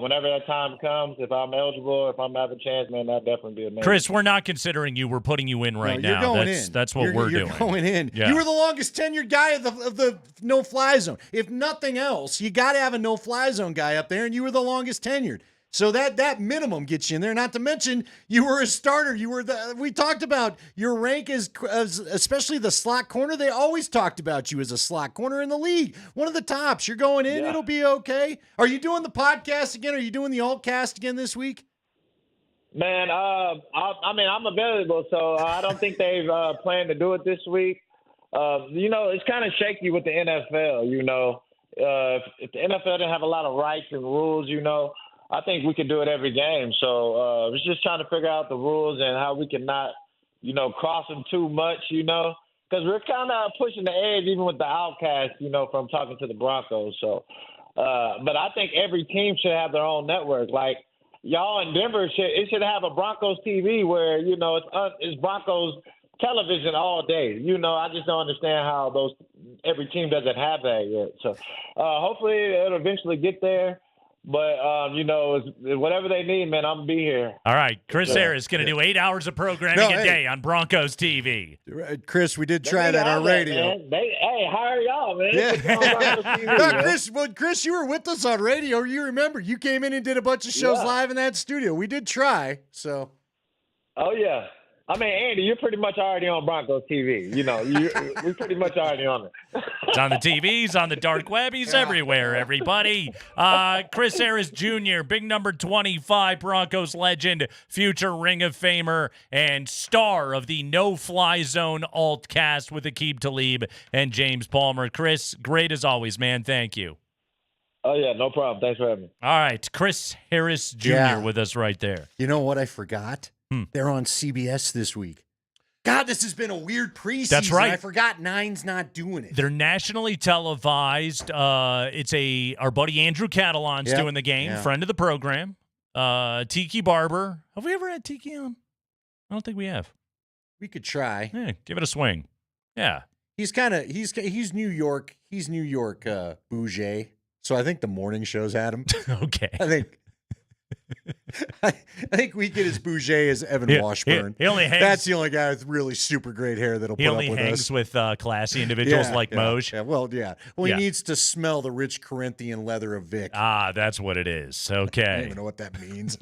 whenever that time comes, if I'm eligible, if I'm having a chance, man, that'd definitely be amazing.
Chris, we're not considering you. We're putting you in right now.
Going in.
That's what we're doing.
You're going in.
Yeah.
You were the longest tenured guy of the no-fly zone. If nothing else, you got to have a no-fly zone guy up there, and you were the longest tenured. So that minimum gets you in there. Not to mention, you were a starter. We talked about your rank as especially the slot corner. They always talked about you as a slot corner in the league. One of the tops. You're going in. Yeah. It'll be okay. Are you doing the podcast again? Are you doing the altcast again this week?
Man, I'm available, so I don't think they've planned to do it this week. It's kind of shaky with the NFL. If the NFL didn't have a lot of rights and rules, I think we could do it every game. So it's just trying to figure out the rules and how we can not, cross them too much, because we're kind of pushing the edge even with the outcast, from talking to the Broncos. So, but I think every team should have their own network. Like y'all in Denver, it should have a Broncos TV where, it's Broncos television all day. I just don't understand how every team doesn't have that yet. So hopefully it'll eventually get there. But, whatever they need, man, I'm going to be here.
All right. Chris Harris going to do 8 hours of programming a day on Broncos TV.
Chris, we did try that on radio.
Hey, hire y'all, man.
Yeah. Chris, you were with us on radio. You remember. You came in and did a bunch of shows live in that studio. We did try, so.
Oh, yeah. I mean, Andy, you're pretty much already on Broncos TV. We're pretty much already on it.
It's on the TVs, on the dark web. He's everywhere, everybody. Chris Harris Jr., big number 25, Broncos legend, future Ring of Famer, and star of the No-Fly Zone alt-cast with Aqib Talib and James Palmer. Chris, great as always, man. Thank you.
Oh, yeah, no problem. Thanks for having me.
All right, Chris Harris Jr. with us right there.
You know what I forgot? They're on CBS this week. God, this has been a weird preseason.
That's right.
I forgot Nine's not doing it.
They're nationally televised. It's our buddy Andrew Catalon's doing the game, friend of the program. Tiki Barber. Have we ever had Tiki on? I don't think we have.
We could try.
Yeah, give it a swing. Yeah.
He's New York. He's New York bougie. So I think the morning shows had him.
Okay.
I think we get as bougie as Evan Washburn.
He only hangs.
That's the only guy with really super great hair that'll put up with us.
He only hangs with classy individuals like Moj.
Yeah, well, he needs to smell the rich Corinthian leather of Vic.
Ah, that's what it is. Okay.
I don't even know what that means.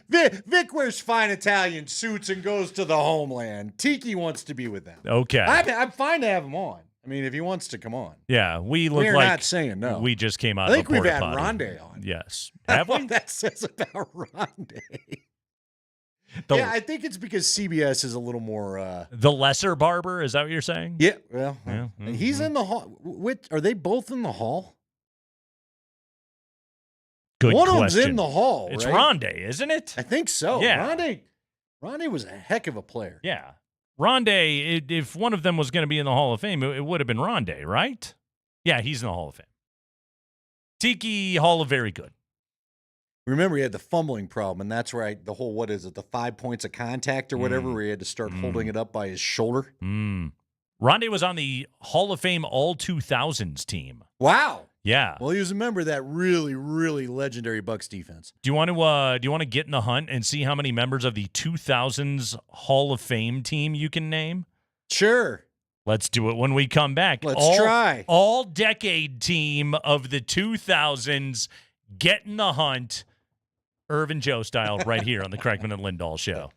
Vic wears fine Italian suits and goes to the homeland. Tiki wants to be with them.
Okay.
I'm fine to have him on. I mean, if he wants to come on.
Yeah, we're
not saying no.
We just came out
I
of
think
a
we've
porta
had
potty.
Rondé on.
Yes. Have we?
What that says about Rondé. I think it's because CBS is a little more...
the lesser Barber, is that what you're saying?
Yeah, well, he's in the hall. Are they both in the hall?
Good
One
question.
of them's in the Hall,
It's
right?
Rondé, isn't it?
I think so.
Yeah.
Rondé was a heck of a player.
Yeah. Rondé, if one of them was going to be in the Hall of Fame, it would have been Rondé, right? Yeah, he's in the Hall of Fame. Tiki Hall of Very Good.
Remember, he had the fumbling problem, and that's right. The whole, what is it, the 5 points of contact or whatever, where he had to start holding it up by his shoulder.
Rondé was on the Hall of Fame All 2000s team.
Wow.
Yeah.
Well, he was a member of that really, really legendary Bucks defense.
Do you want to get in the hunt and see how many members of the 2000s Hall of Fame team you can name?
Sure.
Let's do it when we come back.
Let's try.
All decade team of the 2000s. Get in the hunt. Irv and Joe style right here on the Kreckman and Lindahl Show.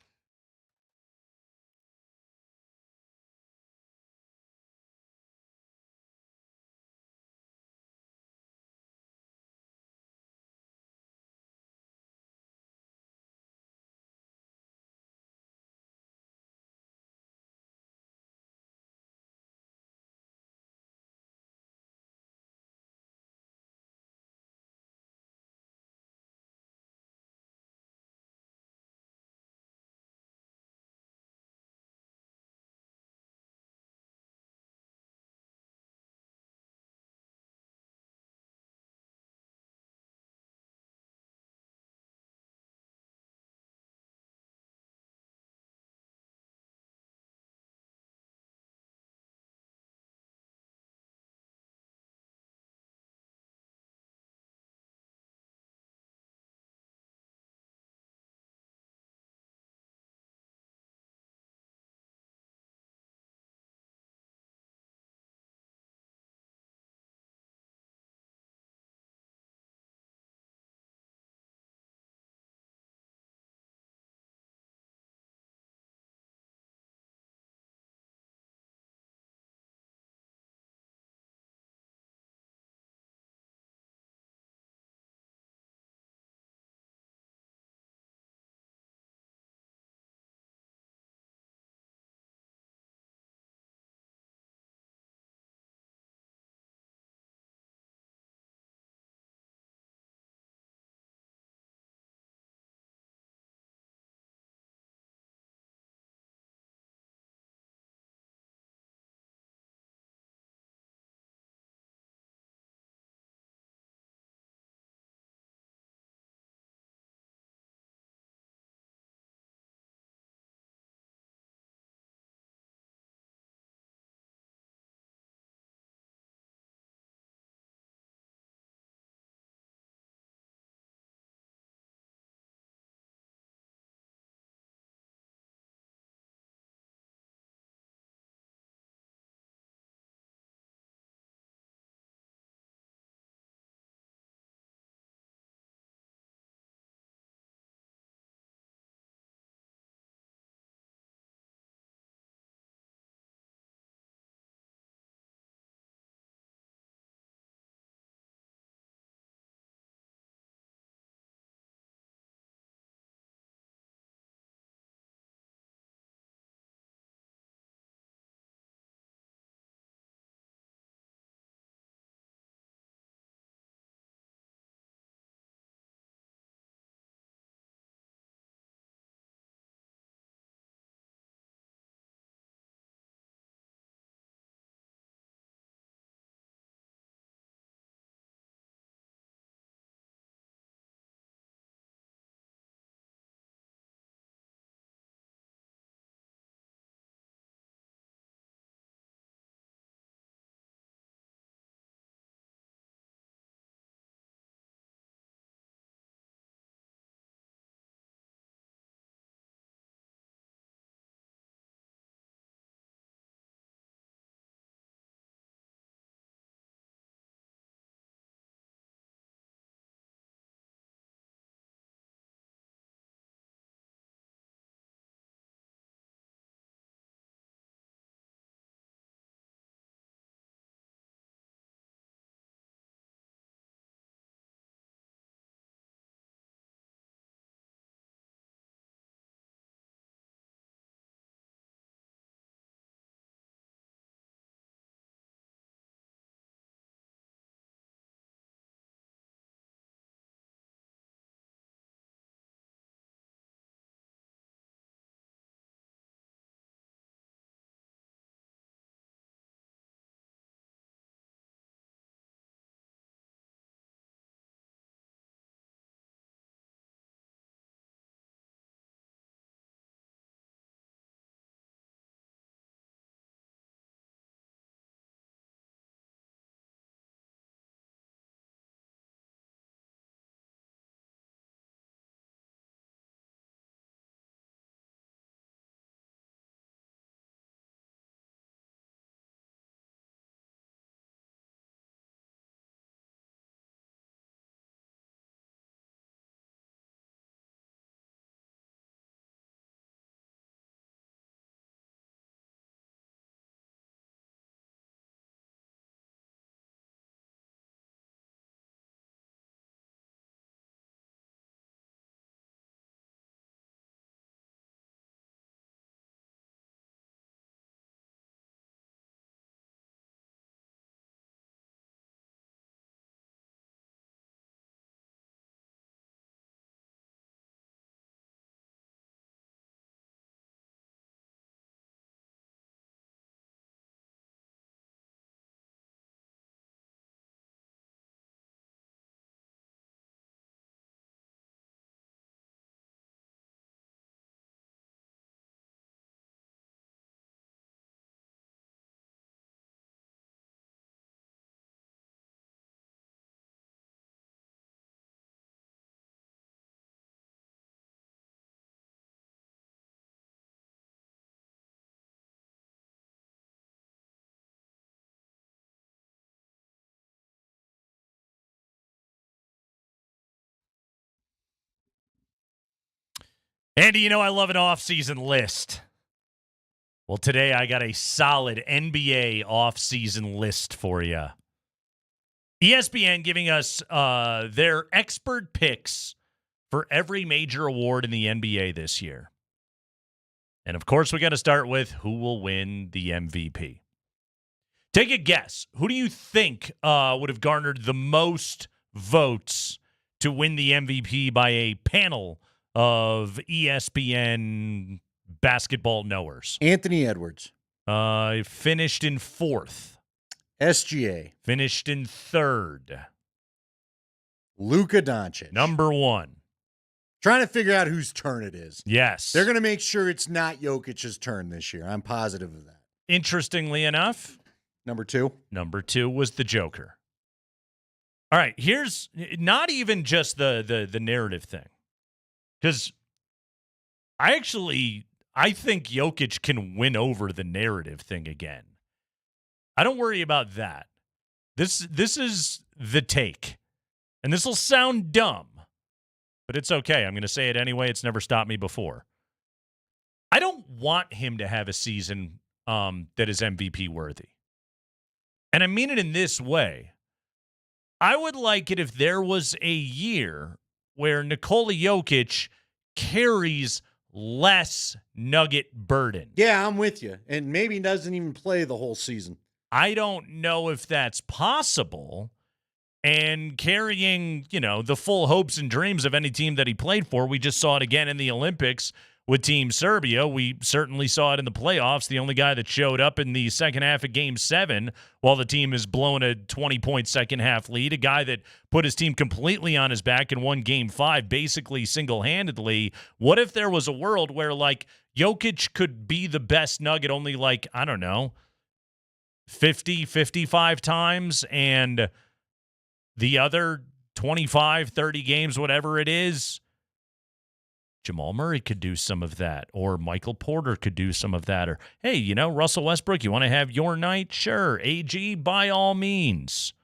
Andy, you know I love an off-season list. Well, today I got a solid NBA off-season list for you. ESPN giving us their expert picks for every major award in the NBA this year. And, of course, we got to start with who will win the MVP. Take a guess. Who do you think would have garnered the most votes to win the MVP by a panel of ESPN basketball knowers?
Anthony Edwards.
Finished in 4th.
SGA.
Finished in 3rd.
Luka Doncic.
Number 1.
Trying to figure out whose turn it is.
Yes.
They're going to make sure it's not Jokic's turn this year. I'm positive of that.
Interestingly enough,
Number 2.
Number 2 was the Joker. All right, here's not even just the narrative thing. Because I think Jokic can win over the narrative thing again. I don't worry about that. This is the take. And this will sound dumb, but it's okay. I'm going to say it anyway. It's never stopped me before. I don't want him to have a season that is MVP worthy. And I mean it in this way. I would like it if there was a year where Nikola Jokic carries less Nugget burden.
Yeah, I'm with you. And maybe doesn't even play the whole season.
I don't know if that's possible. And carrying, the full hopes and dreams of any team that he played for, we just saw it again in the Olympics with Team Serbia. We certainly saw it in the playoffs. The only guy that showed up in the second half of Game 7 while the team is blowing a 20-point second-half lead, a guy that put his team completely on his back and won Game 5 basically single-handedly. What if there was a world where, Jokic could be the best Nugget only, 50, 55 times, and the other 25, 30 games, whatever it is, Jamal Murray could do some of that, or Michael Porter could do some of that, or, hey, Russell Westbrook, you want to have your night? Sure. AG, by all means.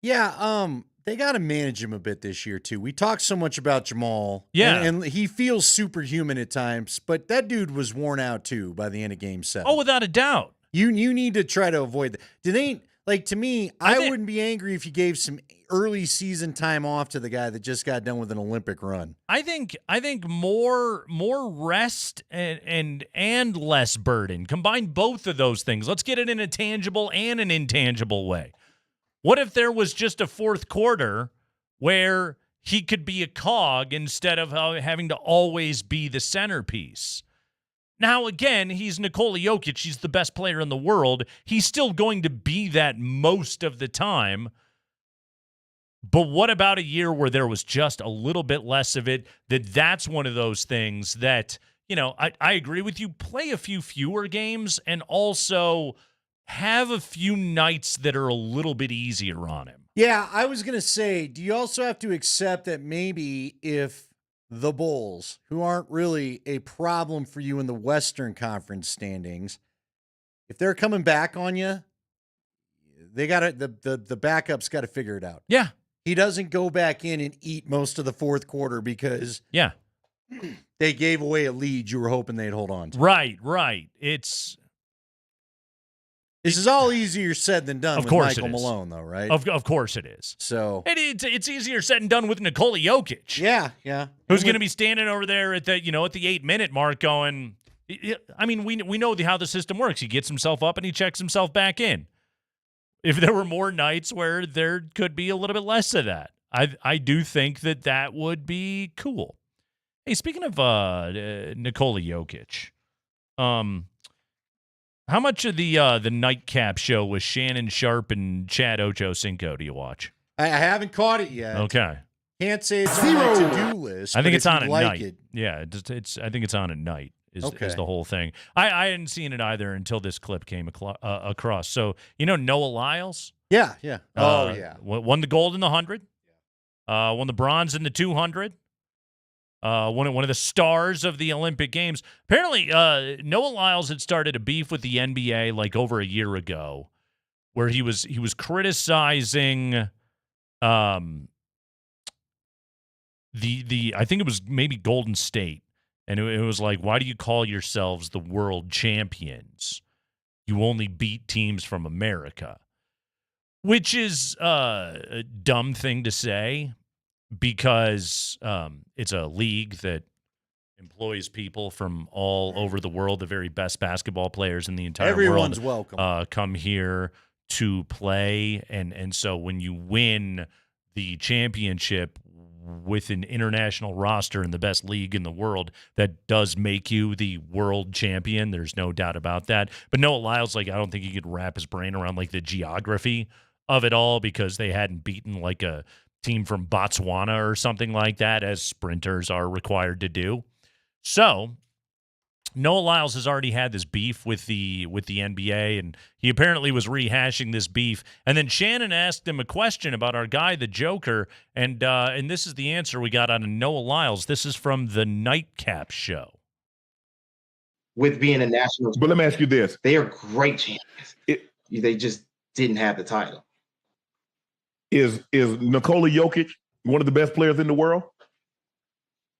Yeah, they got to manage him a bit this year, too. We talked so much about Jamal.
Yeah.
And he feels superhuman at times, but that dude was worn out, too, by the end of Game 7.
Oh, without a doubt.
You need to try to avoid that. To me, I wouldn't be angry if you gave some early season time off to the guy that just got done with an Olympic run.
I think more rest and less burden. Combine both of those things. Let's get it in a tangible and an intangible way. What if there was just a fourth quarter where he could be a cog instead of having to always be the centerpiece? Now, again, he's Nikola Jokic. He's the best player in the world. He's still going to be that most of the time. But what about a year where there was just a little bit less of it? That's one of those things that, I agree with you. Play a few fewer games and also have a few nights that are a little bit easier on him.
Yeah, I was going to say, do you also have to accept that maybe if the Bulls, who aren't really a problem for you in the Western Conference standings, if they're coming back on you, they got to the backup's got to figure it out.
Yeah.
He doesn't go back in and eat most of the fourth quarter because they gave away a lead you were hoping they'd hold on to.
Right.
This is all easier said than done with Michael Malone, though, right?
Of course it is.
So
it's easier said than done with Nikola Jokic.
Yeah.
Who's going to be standing over there at the 8-minute mark going, I mean, we know how the system works. He gets himself up and he checks himself back in. If there were more nights where there could be a little bit less of that, I do think that would be cool. Hey, speaking of Nikola Jokic, how much of the nightcap show with Shannon Sharp and Chad Ochocinco do you watch?
I haven't caught it yet.
Okay.
Can't say it's on my to-do list.
I think it's on at
like
night.
it.
Yeah, I think it's on at night is the whole thing. I hadn't seen it either until this clip came across. So, Noah Lyles?
Yeah. Oh, yeah.
Won the gold in the 100. Won the bronze in the 200. One of the stars of the Olympic Games. Apparently, Noah Lyles had started a beef with the NBA over a year ago, where he was criticizing the I think it was maybe Golden State And it was like, why do you call yourselves the world champions? You only beat teams from America, which is a dumb thing to say because it's a league that employs people from all over the world. The very best basketball players in the entire
Everyone's
world
welcome.
come here to play. And so when you win the championship with an international roster in the best league in the world, that does make you the world champion. There's no doubt about that. But Noah Lyles, like, I don't think he could wrap his brain around like the geography of it all because they hadn't beaten like a team from Botswana or something like that, as sprinters are required to do. So Noah Lyles has already had this beef with the NBA, and he apparently was rehashing this beef. And then Shannon asked him a question about our guy, the Joker, and this is the answer we got out of Noah Lyles. This is from the Nightcap Show.
With being a national,
but let me ask you this:
they are great champions. They just didn't have the title.
Is Nikola Jokic one of the best players in the world?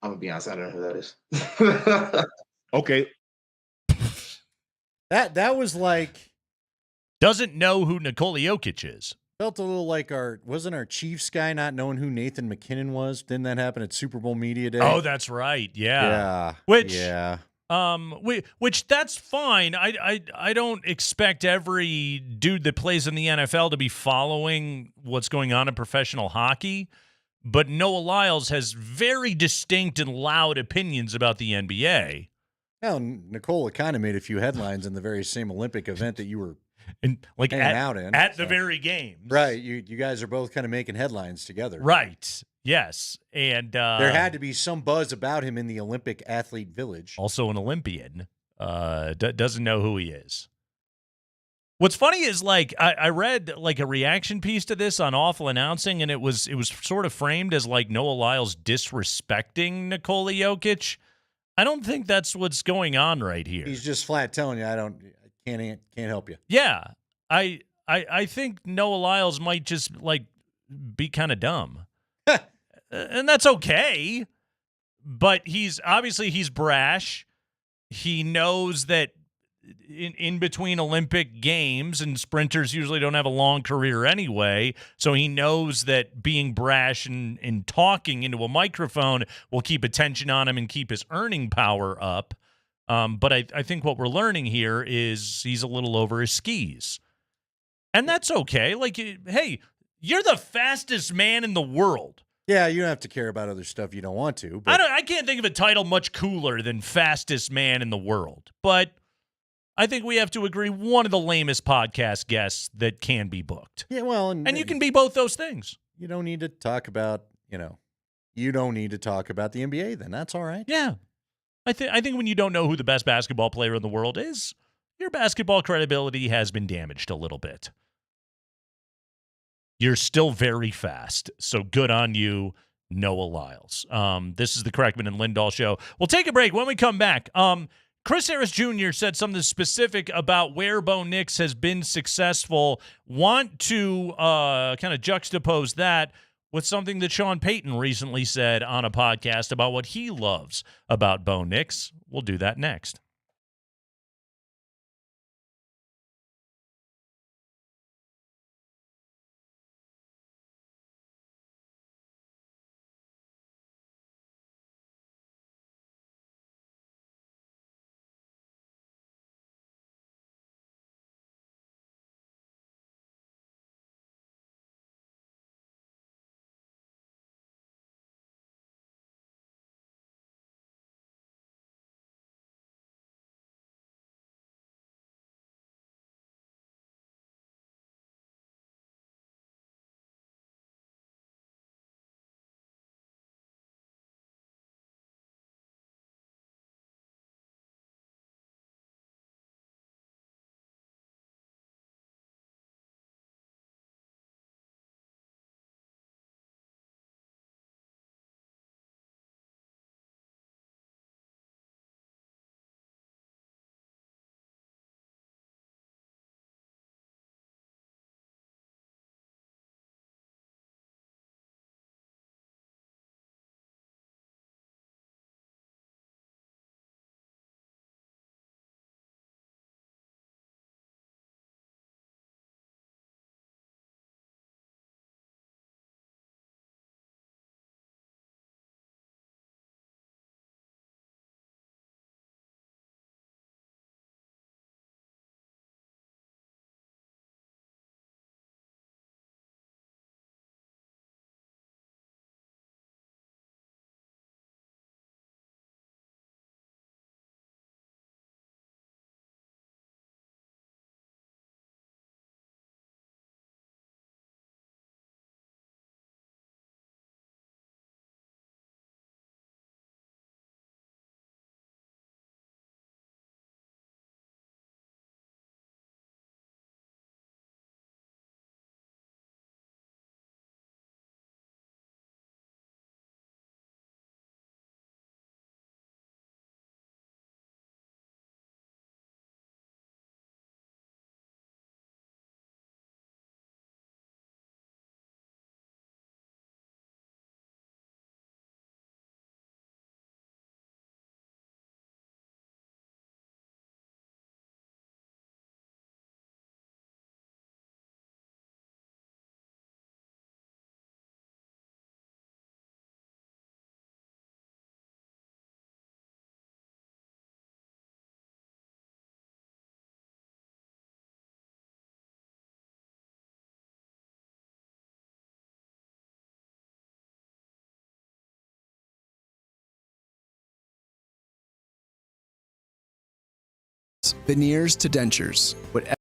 I'm gonna be honest, I don't know who that is.
Okay.
That was like,
doesn't know who Nikola Jokic is.
Felt a little like wasn't our Chiefs guy not knowing who Nathan McKinnon was? Didn't that happen at Super Bowl Media Day?
Oh, that's right. Yeah.
Yeah.
Which that's fine. I don't expect every dude that plays in the NFL to be following what's going on in professional hockey, but Noah Lyles has very distinct and loud opinions about the NBA.
Well, Nicola kind of made a few headlines in the very same Olympic event that you were
hanging
out in.
At the very games.
Right. You guys are both kind of making headlines together.
Right. Yes. And
there had to be some buzz about him in the Olympic athlete village.
Also an Olympian. Doesn't know who he is. What's funny is, like, I read like a reaction piece to this on Awful Announcing, and it was sort of framed as like Noah Lyles disrespecting Nikola Jokic. I don't think that's what's going on right here.
He's just flat telling you, I can't help you.
Yeah. I think Noah Lyles might just like be kind of dumb. And that's okay. But he's brash. He knows that in between Olympic games, and sprinters usually don't have a long career anyway, so he knows that being brash and talking into a microphone will keep attention on him and keep his earning power up. But I think what we're learning here is he's a little over his skis. And that's okay. Like, hey, you're the fastest man in the world.
Yeah, you don't have to care about other stuff you don't want to. But
I can't think of a title much cooler than fastest man in the world. But I think we have to agree one of the lamest podcast guests that can be booked.
Yeah, well,
and you can be both those things.
You don't need to talk about, you don't need to talk about the NBA then. That's all right.
Yeah. I think when you don't know who the best basketball player in the world is, your basketball credibility has been damaged a little bit. You're still very fast, so good on you, Noah Lyles. This is the Kreckman and Lindahl Show. We'll take a break. When we come back, Chris Harris Jr. said something specific about where Bo Nix has been successful. Want to kind of juxtapose that with something that Sean Payton recently said on a podcast about what he loves about Bo Nix. We'll do that next.
Lyles, veneers to dentures. Whatever.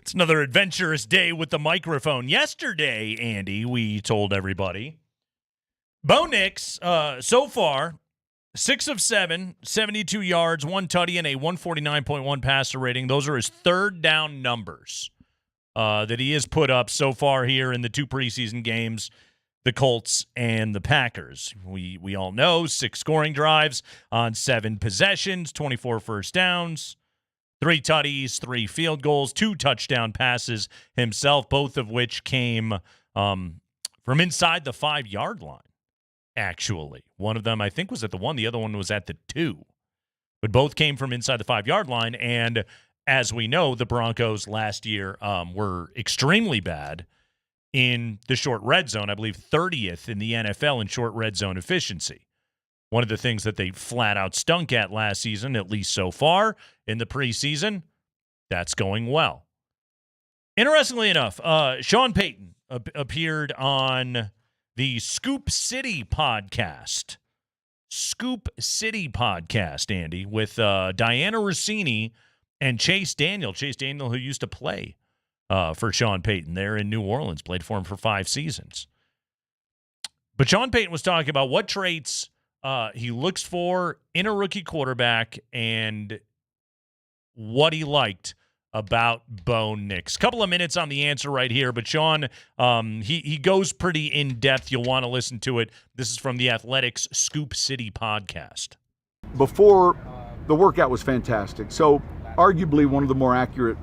It's another adventurous day with the microphone. Yesterday, Andy, we told everybody, Bo Nix, so far, 6 of 7, 72 yards, 1 tutty, and a 149.1 passer rating. Those are his third down numbers that he has put up so far here in the 2 preseason games, the Colts and the Packers. We all know 6 scoring drives on 7 possessions, 24 first downs. 3 tutties, 3 field goals, 2 touchdown passes himself, both of which came from inside the 5-yard line, actually. One of them, I think, was at the 1. The other one was at the 2. But both came from inside the 5-yard line. And as we know, the Broncos last year were extremely bad in the short red zone. I believe 30th in the NFL in short red zone efficiency. One of the things that they flat out stunk at last season, at least so far in the preseason, that's going well. Interestingly enough, Sean Payton appeared on the Scoop City podcast. Scoop City podcast, Andy, with Diana Rossini and Chase Daniel. Chase Daniel, who used to play for Sean Payton there in New Orleans, played for him for 5 seasons. But Sean Payton was talking about what traits he looks for in a rookie quarterback and what he liked about Bo Nix. Couple of minutes on the answer right here, but Sean, he goes pretty in-depth. You'll want to listen to it. This is from the Athletics Scoop City podcast.
Before, the workout was fantastic. So arguably one of the more accurate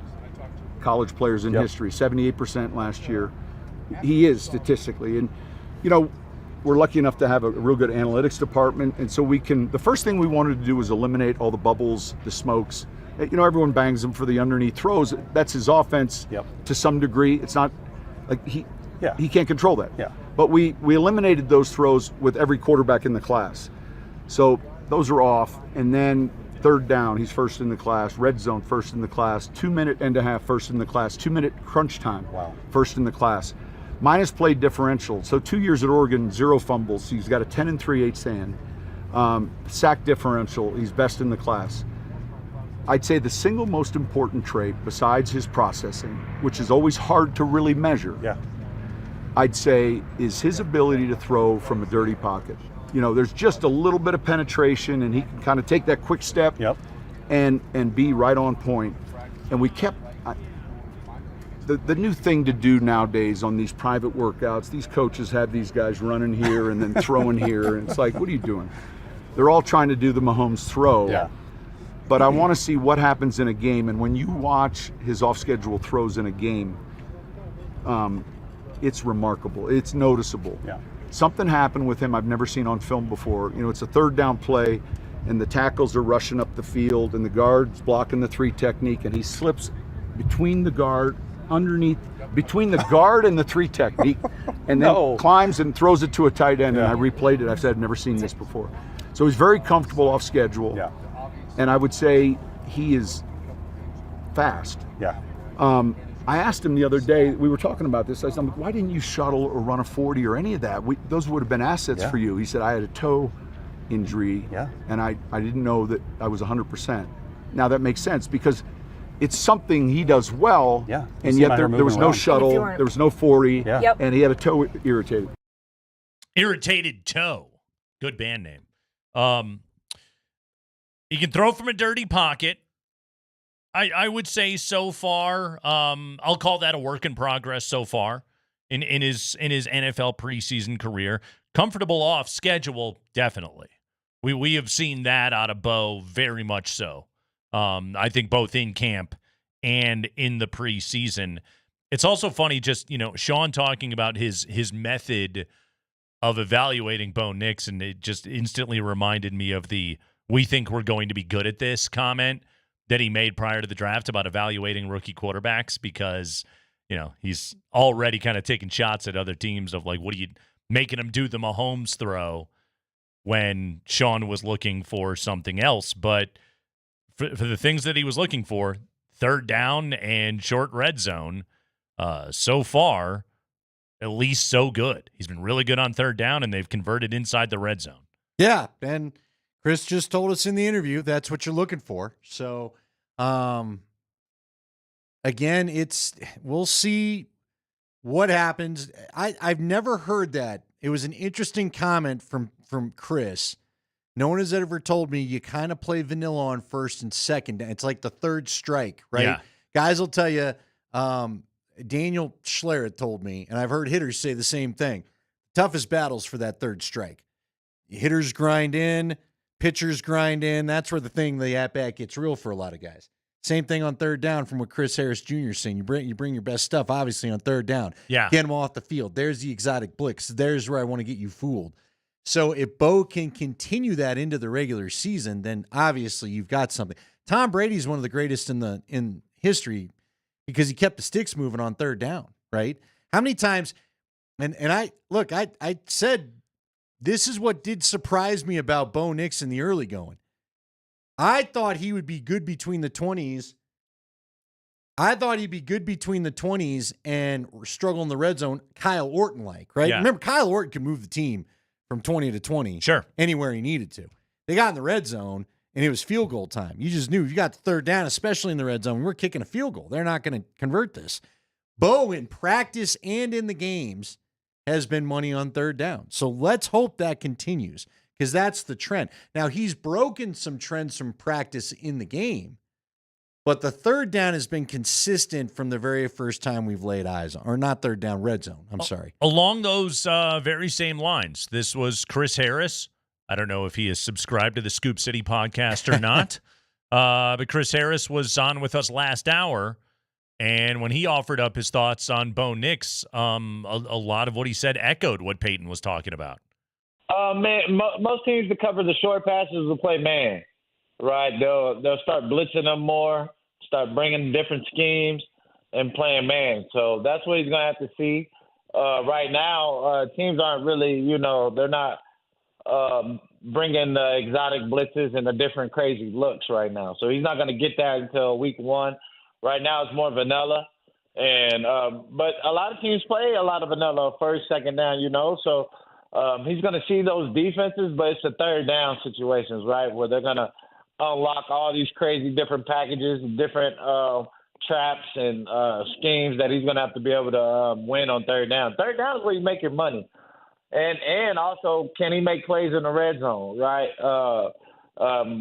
college players in history, 78% last year. He is statistically. And, you know, we're lucky enough to have a real good analytics department. And so we can, the first thing we wanted to do was eliminate all the bubbles, the smokes. You know, everyone bangs him for the underneath throws. That's his offense to some degree. It's not like he can't control that. But we eliminated those throws with every quarterback in the class. So those are off. And then third down, he's first in the class. Red zone, first in the class. 2-minute end and a half, first in the class. 2-minute crunch time, first in the class. Minus play differential. So 2 years at Oregon, 0 fumbles. He's got a 10 3/8 stand. Sack differential, he's best in the class. I'd say the single most important trait, besides his processing, which is always hard to really measure, I'd say is his ability to throw from a dirty pocket. You know, there's just a little bit of penetration, and he can kind of take that quick step and be right on point. And we kept the new thing to do nowadays on these private workouts, these coaches have these guys running here and then throwing here, and it's like, what are you doing? They're all trying to do the Mahomes throw. But I want to see what happens in a game, and when you watch his off-schedule throws in a game, it's remarkable. It's noticeable. something happened with him I've never seen on film before. You know, it's a third down play, and the tackles are rushing up the field, and the guard's blocking the 3 technique, and he slips between the guard, between the guard and the 3 technique, and then climbs and throws it to a tight end, and I replayed it. I said, I've never seen this before. So he's very comfortable off schedule, and I would say he is fast. I asked him the other day, we were talking about this, I said, why didn't you shuttle or run a 40 or any of that? Those would have been assets for you. He said, I had a toe injury, and I didn't know that I was 100%. Now that makes sense, because it's something he does well, and yet there was no shuttle, there was no 40, and he had a toe irritated.
Irritated Toe. Good band name. He can throw from a dirty pocket. I would say so far, I'll call that a work in progress so far in his NFL preseason career. Comfortable off schedule, definitely. We have seen that out of Bo very much so. I think both in camp and in the preseason. It's also funny, just, you know, Sean talking about his method of evaluating Bo Nix, and it just instantly reminded me of the "we think we're going to be good at this" comment that he made prior to the draft about evaluating rookie quarterbacks, because, you know, he's already kind of taking shots at other teams of like, what are you making them do the Mahomes throw, when Sean was looking for something else. But for the things that he was looking for, third down and short red zone, so far, at least so good. He's been really good on third down, and they've converted inside the red zone.
Yeah, and Chris just told us in the interview that's what you're looking for. So, again, we'll see what happens. I've never heard that. It was an interesting comment from Chris. No one has ever told me you kind of play vanilla on first and second. It's like the third strike, right?
Yeah.
Guys will tell you, Daniel Schler told me, and I've heard hitters say the same thing. Toughest battles for that third strike. Hitters grind in, pitchers grind in. That's where the at-bat gets real for a lot of guys. Same thing on third down from what Chris Harris Jr. is saying. You bring your best stuff, obviously, on third down.
Yeah.
Get them off the field. There's the exotic blitz. There's where I want to get you fooled. So if Bo can continue that into the regular season, then obviously you've got something. Tom Brady is one of the greatest in history because he kept the sticks moving on third down, right? How many times, and I said this is what did surprise me about Bo Nix in the early going. I thought he would be good between the 20s. I thought he'd be good between the 20s and struggle in the red zone, Kyle Orton-like, right?
Yeah.
Remember, Kyle Orton could move the team from 20 to 20 anywhere he needed to. They got in the red zone, and it was field goal time. You just knew you got the third down, especially in the red zone. We're kicking a field goal. They're not going to convert this. Bo, in practice and in the games, has been money on third down. So let's hope that continues, because that's the trend. Now, he's broken some trends from practice in the game, but the third down has been consistent from the very first time we've laid eyes on, or not third down, red zone. I'm sorry.
Along those very same lines, this was Chris Harris. I don't know if he is subscribed to the Scoop City podcast or not, but Chris Harris was on with us last hour, and when he offered up his thoughts on Bo Nix, a lot of what he said echoed what Peyton was talking about.
Man, most teams that cover the short passes will play man, right? They'll start blitzing them more, start bringing different schemes, and playing man. So that's what he's going to have to see. Right now, teams aren't really, they're not bringing the exotic blitzes and the different crazy looks right now. So he's not going to get that until week one. Right now, it's more vanilla. And but a lot of teams play a lot of vanilla first, second down, so he's going to see those defenses, but it's the third down situations, right, where they're going to unlock all these crazy different packages, different traps and schemes that he's going to have to be able to win on third down. Third down is where you make your money. And also, can he make plays in the red zone, right,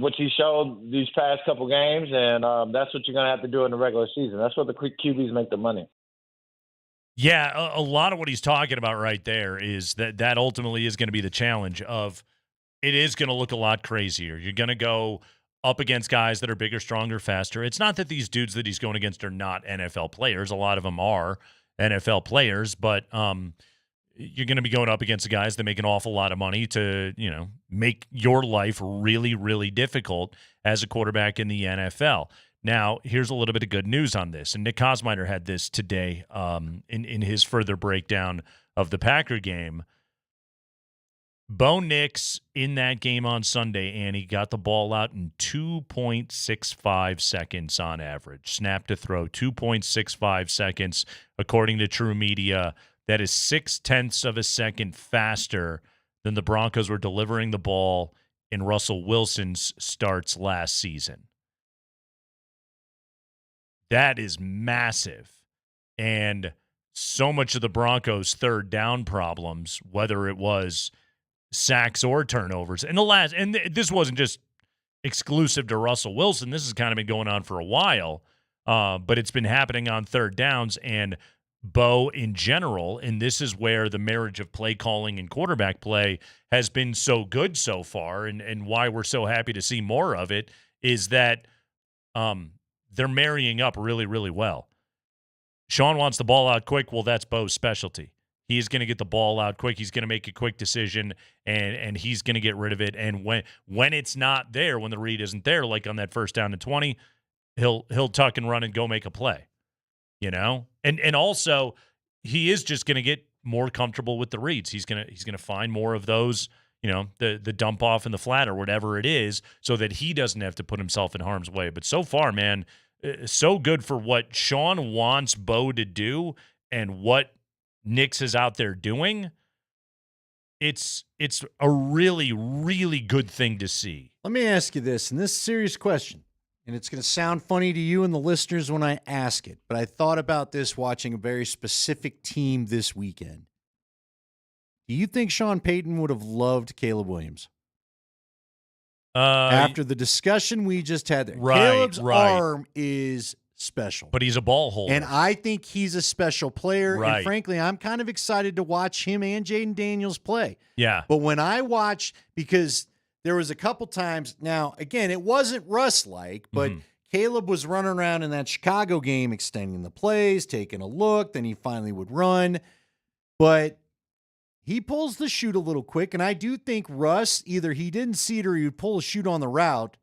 which he showed these past couple games, and that's what you're going to have to do in the regular season. That's what the QBs make the money.
Yeah, a lot of what he's talking about right there is that ultimately is going to be the challenge of it is going to look a lot crazier. You're going to go up against guys that are bigger, stronger, faster. It's not that these dudes that he's going against are not NFL players. A lot of them are NFL players, but you're going to be going up against the guys that make an awful lot of money to, make your life really, really difficult as a quarterback in the NFL. Now, here's a little bit of good news on this. And Nick Kosmider had this today in his further breakdown of the Packer game. Bo Nix in that game on Sunday, Annie, got the ball out in 2.65 seconds on average. Snap to throw, 2.65 seconds, according to True Media. That is 0.6 of a second faster than the Broncos were delivering the ball in Russell Wilson's starts last season. That is massive. And so much of the Broncos' third down problems, whether it was sacks or turnovers, and this wasn't just exclusive to Russell Wilson. This has kind of been going on for a while, but it's been happening on third downs and Bo in general, and this is where the marriage of play calling and quarterback play has been so good so far, and why we're so happy to see more of it is that they're marrying up really, really well. Sean wants the ball out quick. Well, that's Bo's specialty. He's going to get the ball out quick. He's going to make a quick decision, and he's going to get rid of it. And when it's not there, when the read isn't there, like on that first down and 20, he'll tuck and run and go make a play. And also he is just going to get more comfortable with the reads. He's going to find more of those, the dump off in the flat or whatever it is, so that he doesn't have to put himself in harm's way. But so far, man, so good for what Sean wants Bo to do and what Nix is out there doing. It's a really, really good thing to see.
Let me ask you this, and this is a serious question, and it's going to sound funny to you and the listeners when I ask it, but I thought about this watching a very specific team this weekend. Do you think Sean Payton would have loved Caleb Williams? After the discussion we just had there. Caleb's arm is special.
But he's a ball holder.
And I think he's a special player.
Right.
And frankly, I'm kind of excited to watch him and Jaden Daniels play.
Yeah.
But when I watch, because there was a couple times, now, again, it wasn't Russ-like, but Caleb was running around in that Chicago game, extending the plays, taking a look, then he finally would run. But he pulls the shoot a little quick, and I do think Russ, either he didn't see it or he would pull a shoot on the route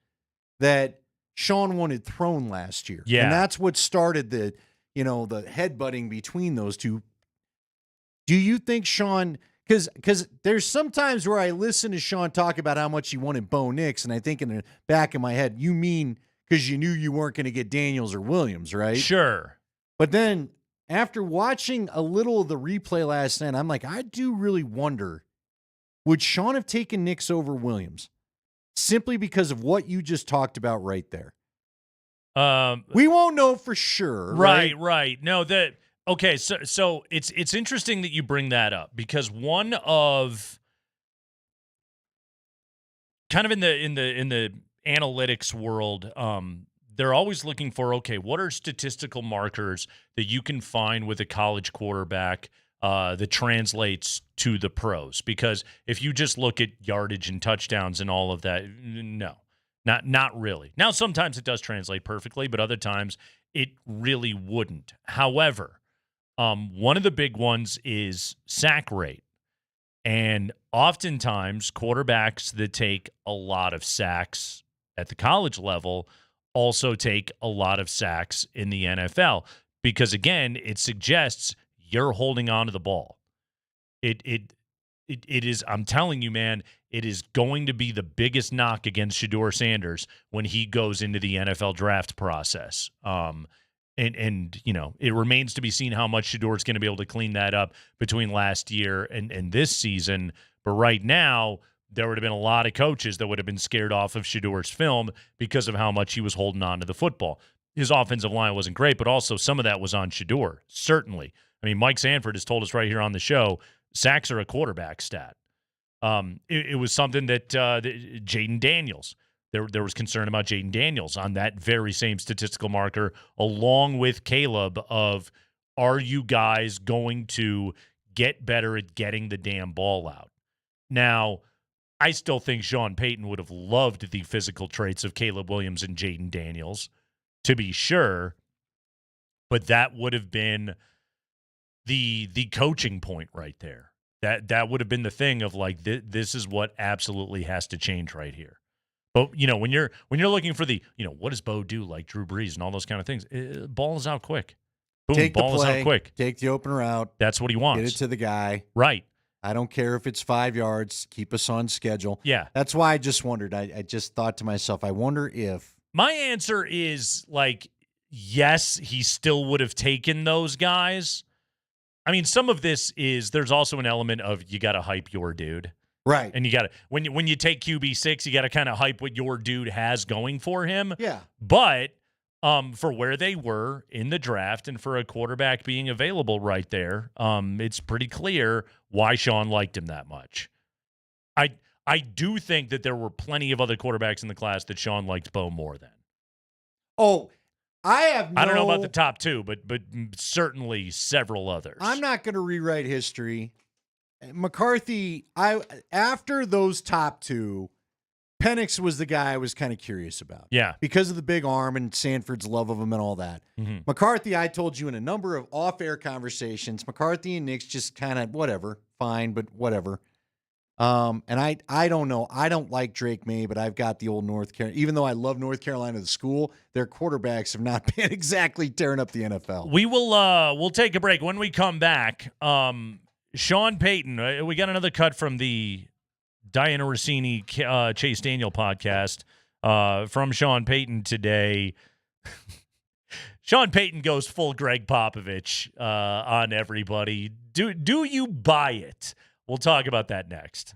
that Sean wanted thrown last year.
Yeah.
And that's what started the headbutting between those two. Do you think Sean, because there's some times where I listen to Sean talk about how much he wanted Bo Nix, and I think in the back of my head, you mean because you knew you weren't going to get Daniels or Williams, right?
Sure.
But then after watching a little of the replay last night, I'm like, I do really wonder, would Sean have taken Nix over Williams? Simply because of what you just talked about right there. We won't know for sure.
Right. No, okay, so it's interesting that you bring that up, because one of kind of in the analytics world, they're always looking for, okay, what are statistical markers that you can find with a college quarterback that translates to the pros? Because if you just look at yardage and touchdowns and all of that, no, not really. Now, sometimes it does translate perfectly, but other times it really wouldn't. However, one of the big ones is sack rate. And oftentimes quarterbacks that take a lot of sacks at the college level also take a lot of sacks in the NFL, because again, it suggests you're holding on to the ball. It is, I'm telling you, man, it is going to be the biggest knock against Shedeur Sanders when he goes into the NFL draft process. And it remains to be seen how much Shedeur is going to be able to clean that up between last year and this season. But right now, there would have been a lot of coaches that would have been scared off of Shedeur's film because of how much he was holding on to the football. His offensive line wasn't great, but also some of that was on Shedeur, certainly. I mean, Mike Sanford has told us right here on the show, sacks are a quarterback stat. It was something that Jaden Daniels, there was concern about Jaden Daniels on that very same statistical marker, along with Caleb, of are you guys going to get better at getting the damn ball out? Now, I still think Sean Payton would have loved the physical traits of Caleb Williams and Jaden Daniels, to be sure, but that would have been the coaching point right there. That would have been the thing of like this is what absolutely has to change right here. But when you're looking for the what does Bo do like Drew Brees and all those kind of things, ball is out quick. Boom,
Take the
ball
play,
is out quick.
Take the opener out.
That's what he wants.
Get it to the guy.
Right.
I don't care if it's 5 yards. Keep us on schedule.
Yeah.
That's why I just wondered. I just thought to myself, I wonder if.
My answer is like, yes, he still would have taken those guys. I mean, some of this is there's also an element of you got to hype your dude.
Right.
And you got to, when you take QB6, you got to kind of hype what your dude has going for him.
Yeah.
But for where they were in the draft and for a quarterback being available right there, it's pretty clear why Sean liked him that much. I do think that there were plenty of other quarterbacks in the class that Sean liked Bo more than.
Oh, I don't
know about the top two, but certainly several others.
I'm not going to rewrite history. McCarthy, after those top two, Penix was the guy I was kind of curious about.
Yeah.
Because of the big arm and Sanford's love of him and all that.
Mm-hmm.
McCarthy, I told you in a number of off-air conversations, McCarthy and Nick's just kind of whatever, fine, but whatever. And I don't know. I don't like Drake May, but I've got the old North Carolina. Even though I love North Carolina, the school, their quarterbacks have not been exactly tearing up the NFL.
We will we'll take a break. When we come back, Sean Payton, we got another cut from the Diana Rossini, Chase Daniel podcast from Sean Payton today. Sean Payton goes full Greg Popovich on everybody. Do you buy it? We'll talk about that next.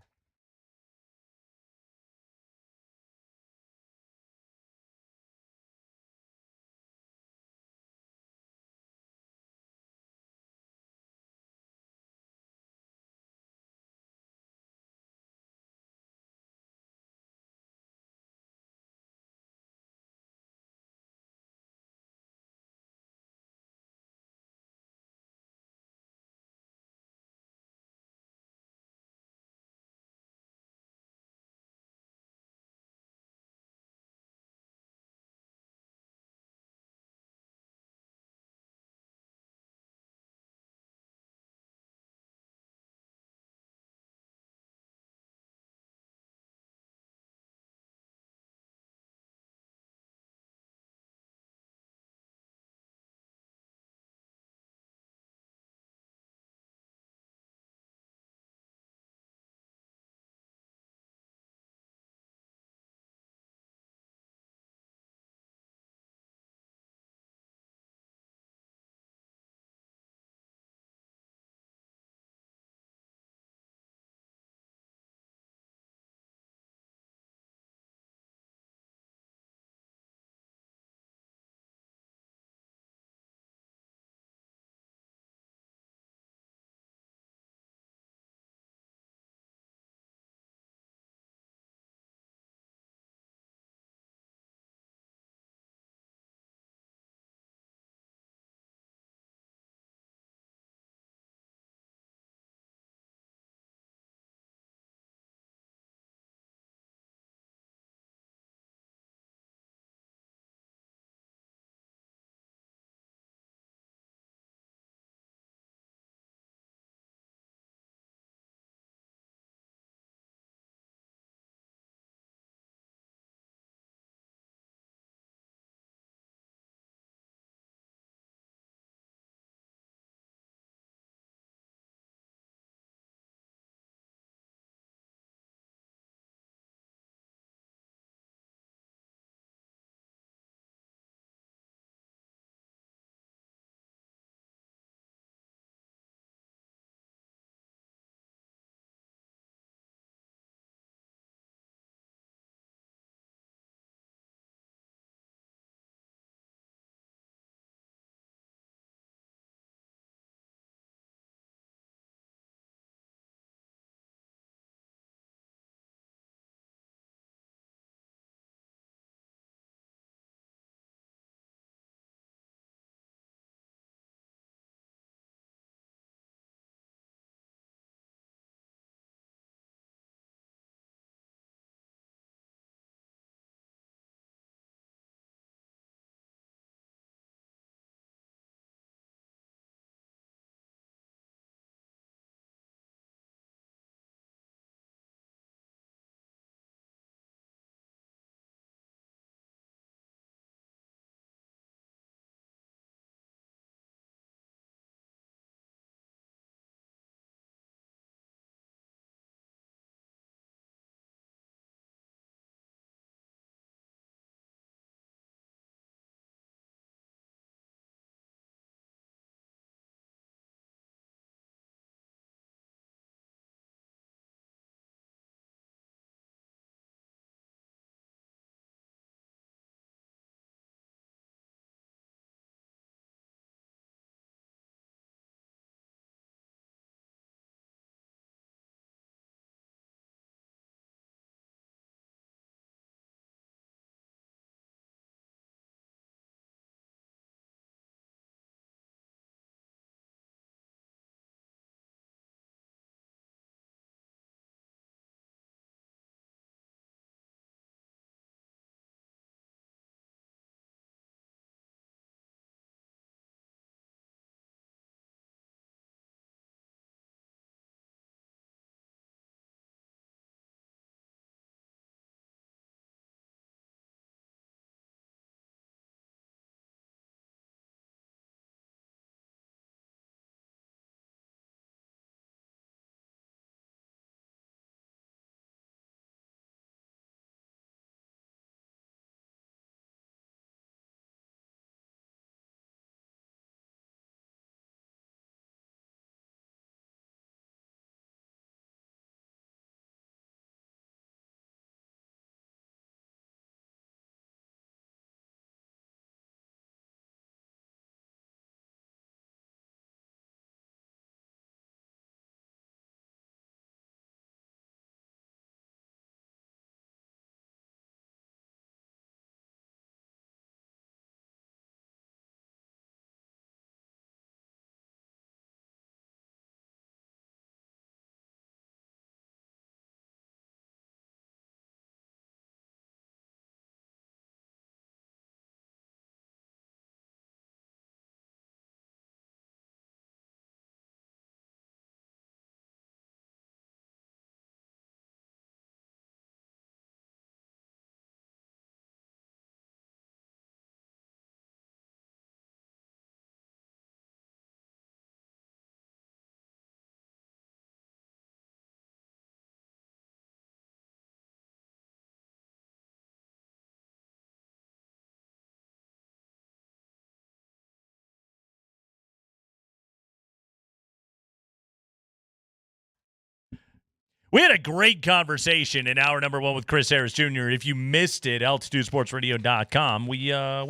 We had a great conversation in hour number 1 with Chris Harris Jr. If you missed it, altitudesportsradio.com. We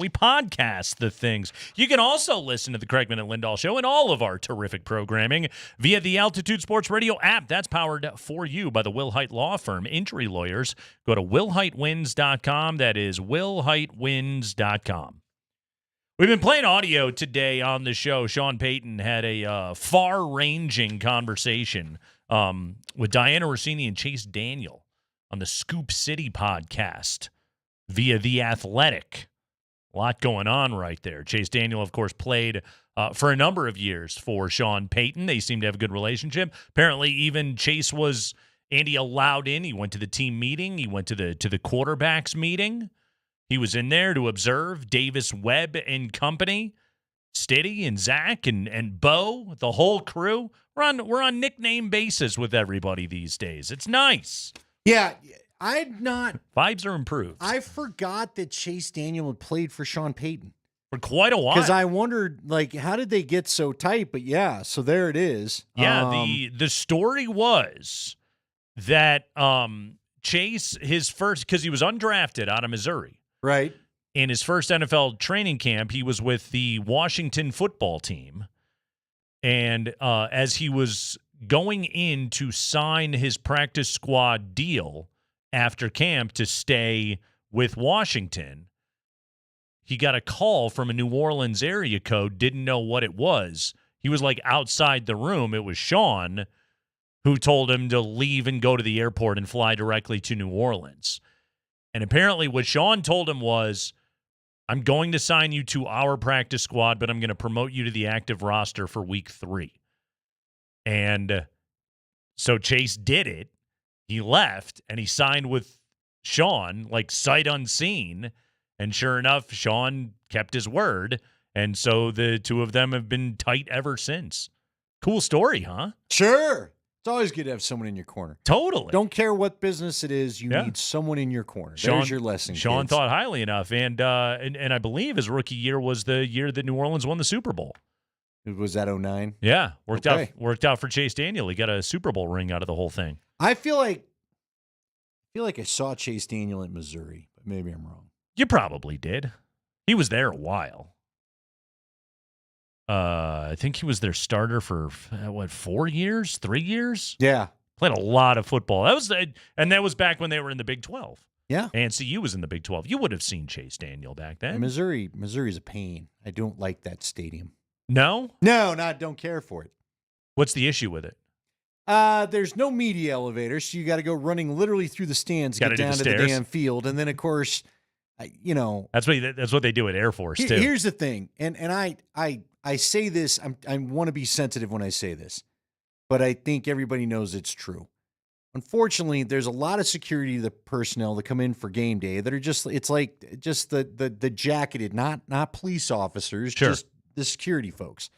podcast the things. You can also listen to the Craigman and Lindahl Show and all of our terrific programming via the Altitude Sports Radio app. That's powered for you by the Wilhite Law Firm. Injury lawyers, go to wilhitewins.com. That is wilhitewins.com. We've been playing audio today on the show. Sean Payton had a far-ranging conversation with Diana Rossini and Chase Daniel on the Scoop City podcast via The Athletic. A lot going on right there. Chase Daniel, of course, played for a number of years for Sean Payton. They seem to have a good relationship. Apparently, even Chase was, Andy allowed in. He went to the team meeting. He went to the quarterbacks meeting. He was in there to observe Davis Webb and company, Stiddy and Zach and Bo, the whole crew. We're on nickname basis with everybody these days. It's nice.
Yeah, vibes
are improved.
I forgot that Chase Daniel had played for Sean Payton
for quite a while.
Because I wondered, how did they get so tight? But yeah, so there it is.
Yeah, the story was that Chase, his first, because he was undrafted out of Missouri.
Right.
In his first NFL training camp, he was with the Washington football team. And as he was going in to sign his practice squad deal after camp to stay with Washington, he got a call from a New Orleans area code, didn't know what it was. He was outside the room. It was Sean who told him to leave and go to the airport and fly directly to New Orleans. And apparently what Sean told him was, I'm going to sign you to our practice squad, but I'm going to promote you to the active roster for week 3. And so Chase did it. He left, and he signed with Sean, sight unseen. And sure enough, Sean kept his word. And so the two of them have been tight ever since. Cool story, huh?
Sure. It's always good to have someone in your corner.
Totally.
Don't care what business it is, you need someone in your corner. There's your lesson,
Sean
kids.
thought highly enough, and I believe his rookie year was the year that New Orleans won the Super Bowl.
Was that 2009?
Yeah, worked out for Chase Daniel. He got a Super Bowl ring out of the whole thing.
I feel like I saw Chase Daniel at Missouri, but maybe I'm wrong.
You probably did. He was there a while. I think he was their starter for 4 years, 3 years.
Yeah,
played a lot of football. That was back when they were in the Big 12.
Yeah,
and CU was in the Big 12. You would have seen Chase Daniel back then.
Missouri's a pain. I don't like that stadium.
No,
don't care for it.
What's the issue with it?
There's no media elevator, so you got to go running literally through the stands, get down to the damn field, and then of course,
that's what they do at Air Force too.
Here's the thing, and I say this, I want to be sensitive when I say this, but I think everybody knows it's true. Unfortunately, there's a lot of security personnel that come in for game day that are just the jacketed, not police officers, just the security folks.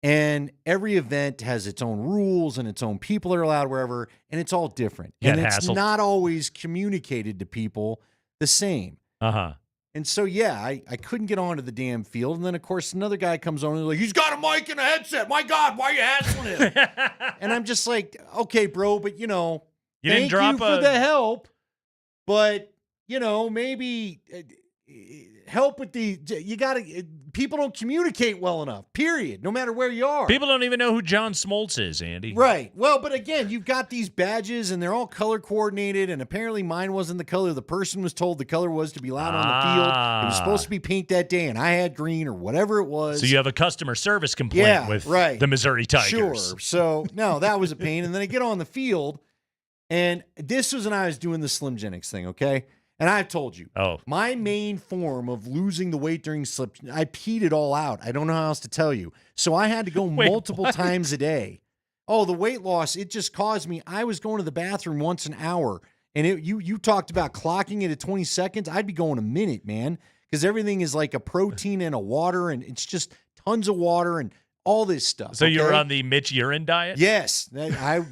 And every event has its own rules and its own people that are allowed wherever, and it's all different. And it's not always communicated to people the same.
Uh-huh.
And so, I couldn't get onto the damn field. And then, of course, another guy comes on and he's got a mic and a headset. My God, why are you hassling him? And I'm just like, okay, bro, but,
you
thank
didn't drop
you for the help. But, maybe help with people don't communicate well enough, period, no matter where you are.
People don't even know who John Smoltz is, Andy.
Right. Well, but again, you've got these badges, and they're all color coordinated, and apparently mine wasn't the color. The person was told the color was to be allowed on the field. It was supposed to be pink that day, and I had green or whatever it was.
So you have a customer service complaint with the Missouri Tigers.
Sure. So, no, that was a pain. And then I get on the field, and this was when I was doing the Slim Jennings thing, okay? And I've told you, my main form of losing the weight during slip, I peed it all out. I don't know how else to tell you. So I had to go multiple times a day. Oh, the weight loss, it just caused me. I was going to the bathroom once an hour. And you talked about clocking it at 20 seconds. I'd be going a minute, man, because everything is like a protein and a water, and it's just tons of water and all this stuff.
So you're on the Mitch Urine diet?
Yes. I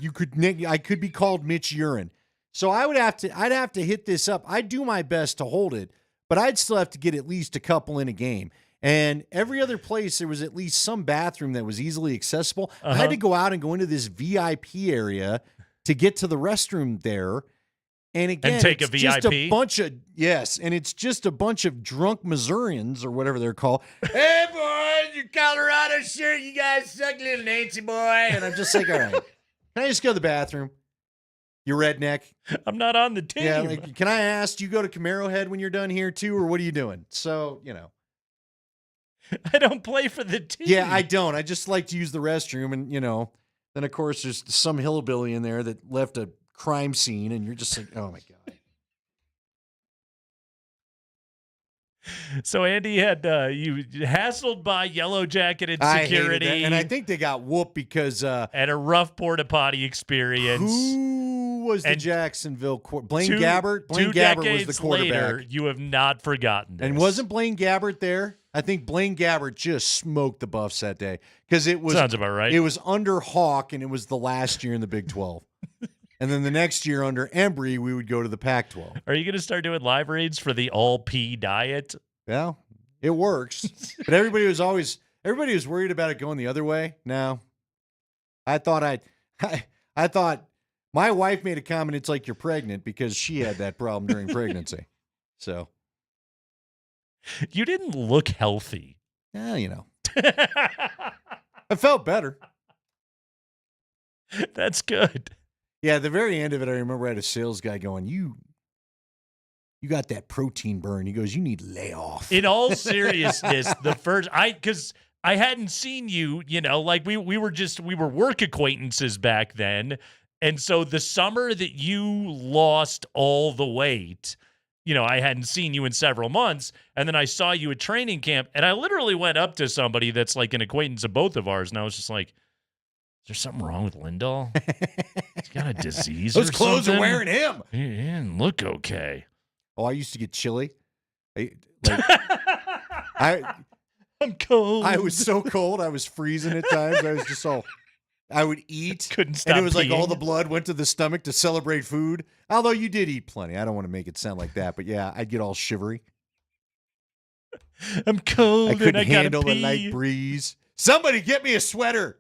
could be called Mitch Urine. So I'd have to hit this up. I'd do my best to hold it, but I'd still have to get at least a couple in a game. And every other place, there was at least some bathroom that was easily accessible. I had to go out and go into this VIP area to get to the restroom there. And again,
take a
it's just
VIP?
a bunch of, yes, and it's just a bunch of drunk Missourians or whatever they're called. Hey, boys, your Colorado shirt, you guys suck, little Nancy boy. And I'm just like, all right, can I just go to the bathroom? You redneck.
I'm not on the team.
Yeah, like, can I ask, do you go to Camaro Head when you're done here too, or what are you doing? So,
I don't play for the team.
Yeah, I don't. I just like to use the restroom, and then of course there's some hillbilly in there that left a crime scene, and you're just like, oh my god.
So Andy had you hassled by Yellow Jacket security,
and I think they got whooped because
had a rough porta potty experience.
Who was the Jacksonville Blaine
two,
Gabbert? Blaine
two
Gabbert was
decades
the quarterback.
later, you have not forgotten this.
And wasn't Blaine Gabbert there? I think Blaine Gabbert just smoked the Buffs that day because it was
sounds about right.
It was under Hawk, and it was the last year in the Big 12. And then the next year under Embry, we would go to the Pac-12.
Are you going to start doing live reads for the all P diet?
Well, it works. But everybody was worried about it going the other way. No. I thought my wife made a comment, it's like you're pregnant, because she had that problem during pregnancy. So.
You didn't look healthy.
Yeah, I felt better.
That's good.
Yeah, at the very end of it, I remember I had a sales guy going, you got that protein burn. He goes, you need to lay off.
In all seriousness, because I hadn't seen you, like we were work acquaintances back then. And so the summer that you lost all the weight, I hadn't seen you in several months. And then I saw you at training camp, and I literally went up to somebody that's like an acquaintance of both of ours. And I was just like, is there something wrong with Lindahl? He's got a disease.
Those
or
clothes
something?
are wearing him.
He didn't look okay.
Oh, I used to get chilly. I'm
cold.
I was so cold. I was freezing at times. I was just I would eat.
Couldn't stop.
And it was like all
peeing.
the blood went to the stomach to celebrate food. Although you did eat plenty. I don't want to make it sound like that, but yeah, I'd get all shivery.
I'm cold.
I couldn't
and I gotta
handle the
pee.
light breeze. Somebody get me a sweater.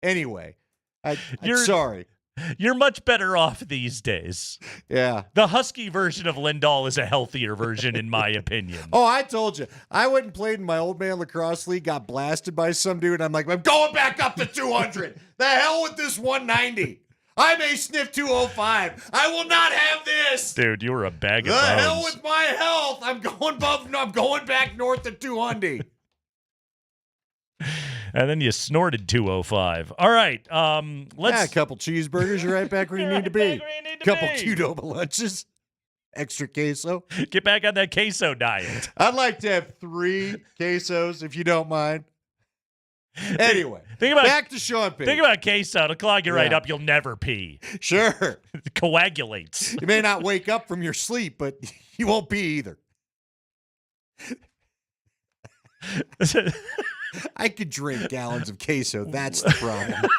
Anyway, I'm sorry.
You're much better off these days.
Yeah.
The Husky version of Lindahl is a healthier version, in my opinion.
Oh, I told you. I went and played in my old man lacrosse league, got blasted by some dude. I'm like, I'm going back up to 200. The hell with this 190. I may sniff 205. I will not have this.
Dude, you were a bag of
The
bones.
hell with my health. I'm going back north of 200.
And then you snorted 205. All right. Let's
a couple cheeseburgers. You're right back where you need to be. Couple Qdoba lunches. Extra queso.
Get back on that queso diet.
I'd like to have 3 quesos, if you don't mind. Anyway, back to Sean P.
Think about queso. To clog you right up, you'll never pee.
Sure.
It coagulates.
You may not wake up from your sleep, but you won't pee either. I could drink gallons of queso. That's the problem.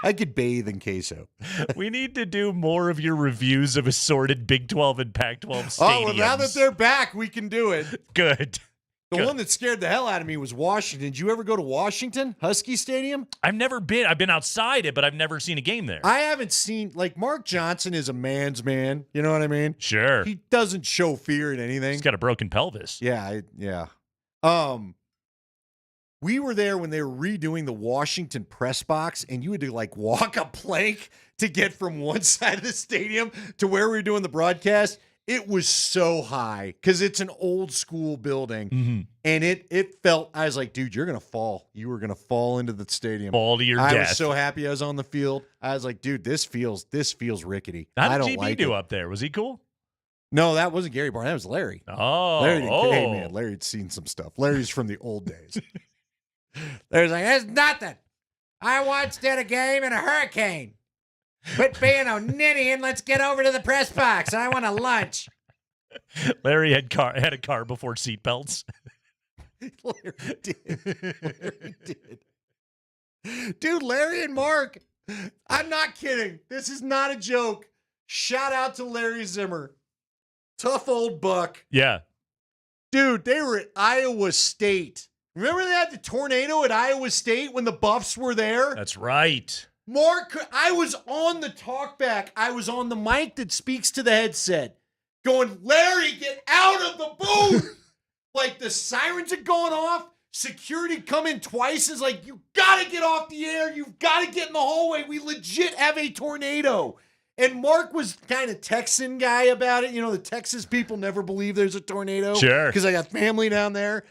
I could bathe in queso.
We need to do more of your reviews of assorted Big 12 and Pac-12 stadiums.
Oh, well, now that they're back, we can do it.
Good.
The one that scared the hell out of me was Washington. Did you ever go to Washington, Husky Stadium?
I've never been. I've been outside it, but I've never seen a game there.
I haven't seen, Mark Johnson is a man's man. You know what I mean?
Sure.
He doesn't show fear in anything.
He's got a broken pelvis.
Yeah. We were there when they were redoing the Washington press box, and you had to walk a plank to get from one side of the stadium to where we were doing the broadcast. It was so high because it's an old school building, and it felt. I was like, dude, you're gonna fall. You were gonna fall into the stadium,
fall to your
death.
death.
I was so happy I was on the field. I was like, dude, this feels rickety.
How did
I don't
GB
like
do
it.
up there? Was he cool?
No, that wasn't Gary Barnes. That was Larry.
Oh,
Hey man, Larry'd seen some stuff. Larry's from the old days. Larry's like, there's nothing. I watched at a game in a hurricane. Quit being a ninny and let's get over to the press box. I want a lunch.
Larry had a car before seatbelts.
Larry did. Dude, Larry and Mark, I'm not kidding. This is not a joke. Shout out to Larry Zimmer. Tough old buck.
Yeah.
Dude, they were at Iowa State. Remember they had the tornado at Iowa State when the Buffs were there?
That's right.
Mark, I was on the talkback. I was on the mic that speaks to the headset going, Larry, get out of the booth. Like the sirens had gone off. Security come in twice. Is like, you got to get off the air. You've got to get in the hallway. We legit have a tornado. And Mark was kind of Texan guy about it. You know, the Texas people never believe there's a tornado.
Sure.
Because I got family down there.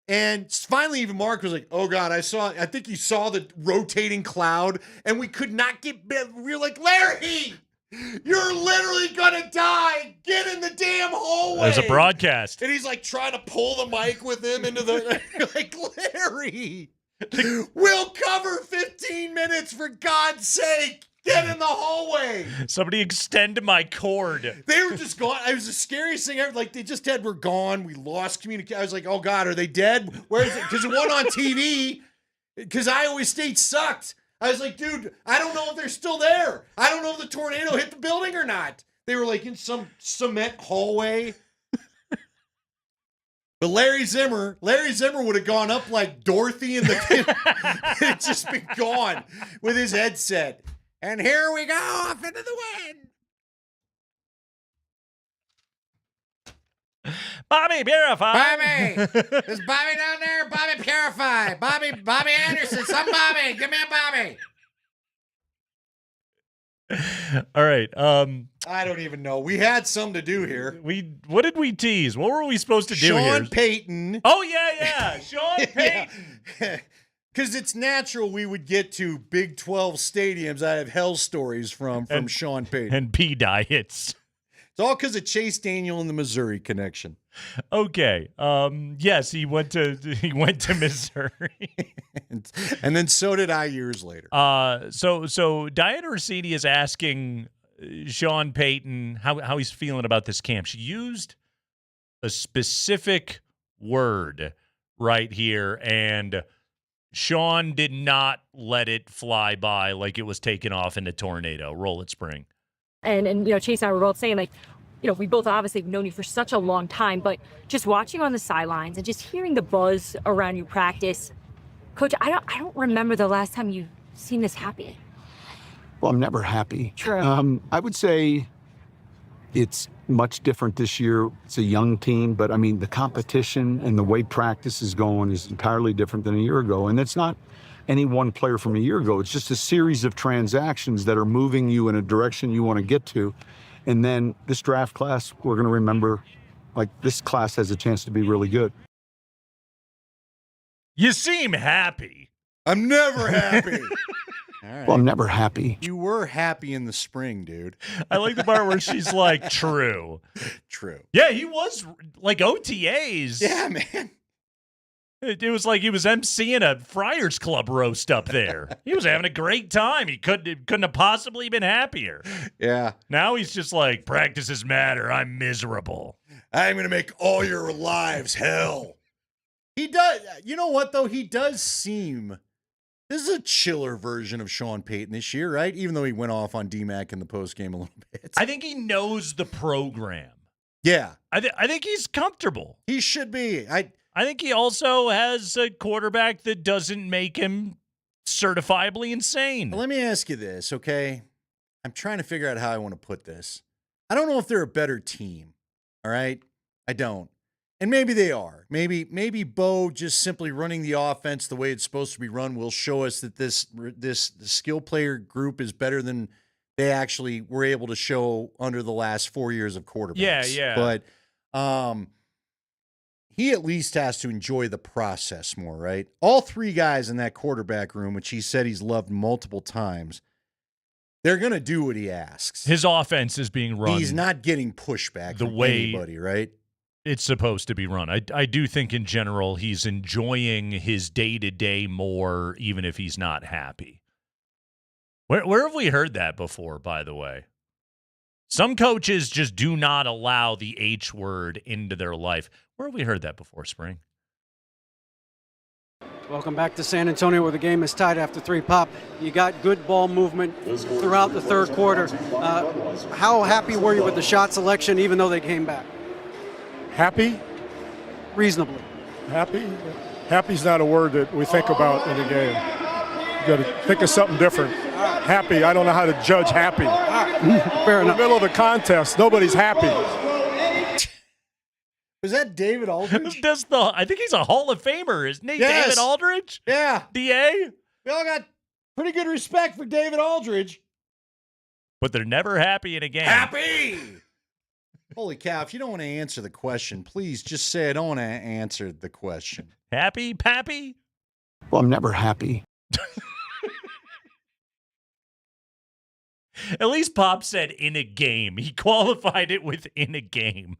And finally, even Mark was like, oh, God, I think he saw the rotating cloud, and we could not get, we were like, Larry, you're literally going to die. Get in the damn hallway.
There's a broadcast.
And he's like trying to pull the mic with him into the, like, Larry, we'll cover 15 minutes for God's sake. Get in the hallway.
Somebody extend my cord.
They were just gone. It was the scariest thing ever. Like, they just were gone. We lost communication. I was like, oh, God, are they dead? Where is it? Because it wasn't on TV. Because Iowa State sucked. I was like, dude, I don't know if they're still there. I don't know if the tornado hit the building or not. They were like in some cement hallway. But Larry Zimmer would have gone up like Dorothy in the had just been gone with his headset. And here we go off into the wind.
Bobby Purify.
Bobby. Is Bobby down there? Bobby Purify. Bobby Anderson. Some Bobby. Give me a Bobby.
All right.
I don't even know. We had some to do here.
What did we tease? What were we supposed to do here?
Sean Payton.
Oh, yeah. Sean Payton.
Because it's natural we would get to Big 12 stadiums. I have hell stories from Sean Payton.
And pee diets.
It's all because of Chase Daniel and the Missouri connection.
Okay. Yes, he went to Missouri.
and then so did I years later.
So Diana Rossini is asking Sean Payton how he's feeling about this camp. She used a specific word right here, and Sean did not let it fly by like it was taken off in a tornado. Roll it, Spring.
And you know, Chase and I were both saying, like, you know, we both obviously have known you for such a long time, but just watching on the sidelines and just hearing the buzz around you practice, Coach, I don't remember the last time you've seen this happy.
Well, I'm never happy.
True.
I would say it's much different this year. It's a young team, but I mean, the competition and the way practice is going is entirely different than a year ago. And it's not any one player from a year ago. It's just a series of transactions that are moving you in a direction you want to get to. And then this draft class, we're going to remember, like, this class has a chance to be really good.
You seem happy.
I'm never happy. All right.
Well, I'm never happy.
You were happy in the spring, dude.
I like the part where she's like, true.
True.
Yeah, he was like OTAs.
Yeah, man.
It was like he was emceeing a Friars Club roast up there. He was having a great time. He couldn't have possibly been happier.
Yeah.
Now he's just like, practices matter. I'm miserable.
I'm going to make all your lives hell. He does. You know what, though? He does seem... This is a chiller version of Sean Payton this year, right? Even though he went off on D-Mac in the postgame a little bit.
I think he knows the program.
Yeah.
I think he's comfortable.
He should be.
I think he also has a quarterback that doesn't make him certifiably insane.
Let me ask you this, okay? I'm trying to figure out how I want to put this. I don't know if they're a better team, all right? I don't. And maybe they are. Maybe Bo just simply running the offense the way it's supposed to be run will show us that this skill player group is better than they actually were able to show under the last 4 years of quarterbacks.
Yeah.
But he at least has to enjoy the process more, right? All three guys in that quarterback room, which he said he's loved multiple times, they're going to do what he asks.
His offense is being run.
He's not getting pushback from anybody, right?
It's supposed to be run. I do think in general he's enjoying his day-to-day more, even if he's not happy. Where have we heard that before, by the way? Some coaches just do not allow the H word into their life. Where have we heard that before, Spring?
Welcome back to San Antonio, where the game is tied after 3 pop. You got good ball movement throughout the third quarter. How happy were you with the shot selection, even though they came back?
Happy?
Reasonably.
Happy? Happy's not a word that we think about in the game. You got to think of something different.
All
Happy. I don't know how to judge happy.
Fair
In the
enough.
middle of the contest, nobody's happy.
Was that David Aldridge?
I think he's a Hall of Famer, isn't he?
Yes.
David Aldridge?
Yeah.
DA?
We all got pretty good respect for David Aldridge.
But they're never happy in a game.
Happy! Holy cow, if you don't want to answer the question, please just say I don't want to answer the question.
Happy, Pappy?
Well, I'm never happy.
At least Pop said in a game. He qualified it with in a game.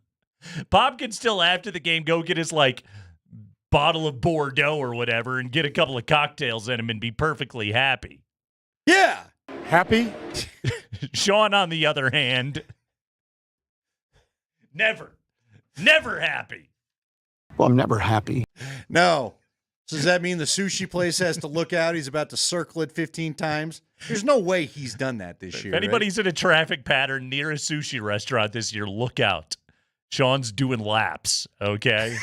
Pop can still, after the game, go get his, bottle of Bordeaux or whatever and get a couple of cocktails in him and be perfectly happy.
Yeah!
Happy?
Sean, on the other hand, never happy.
Well, I'm never happy.
No. So does that mean the sushi place has to look out? He's about to circle it 15 times? There's no way he's done that this year.
If anybody's in a traffic pattern near a sushi restaurant this year, look out. Sean's doing laps, okay?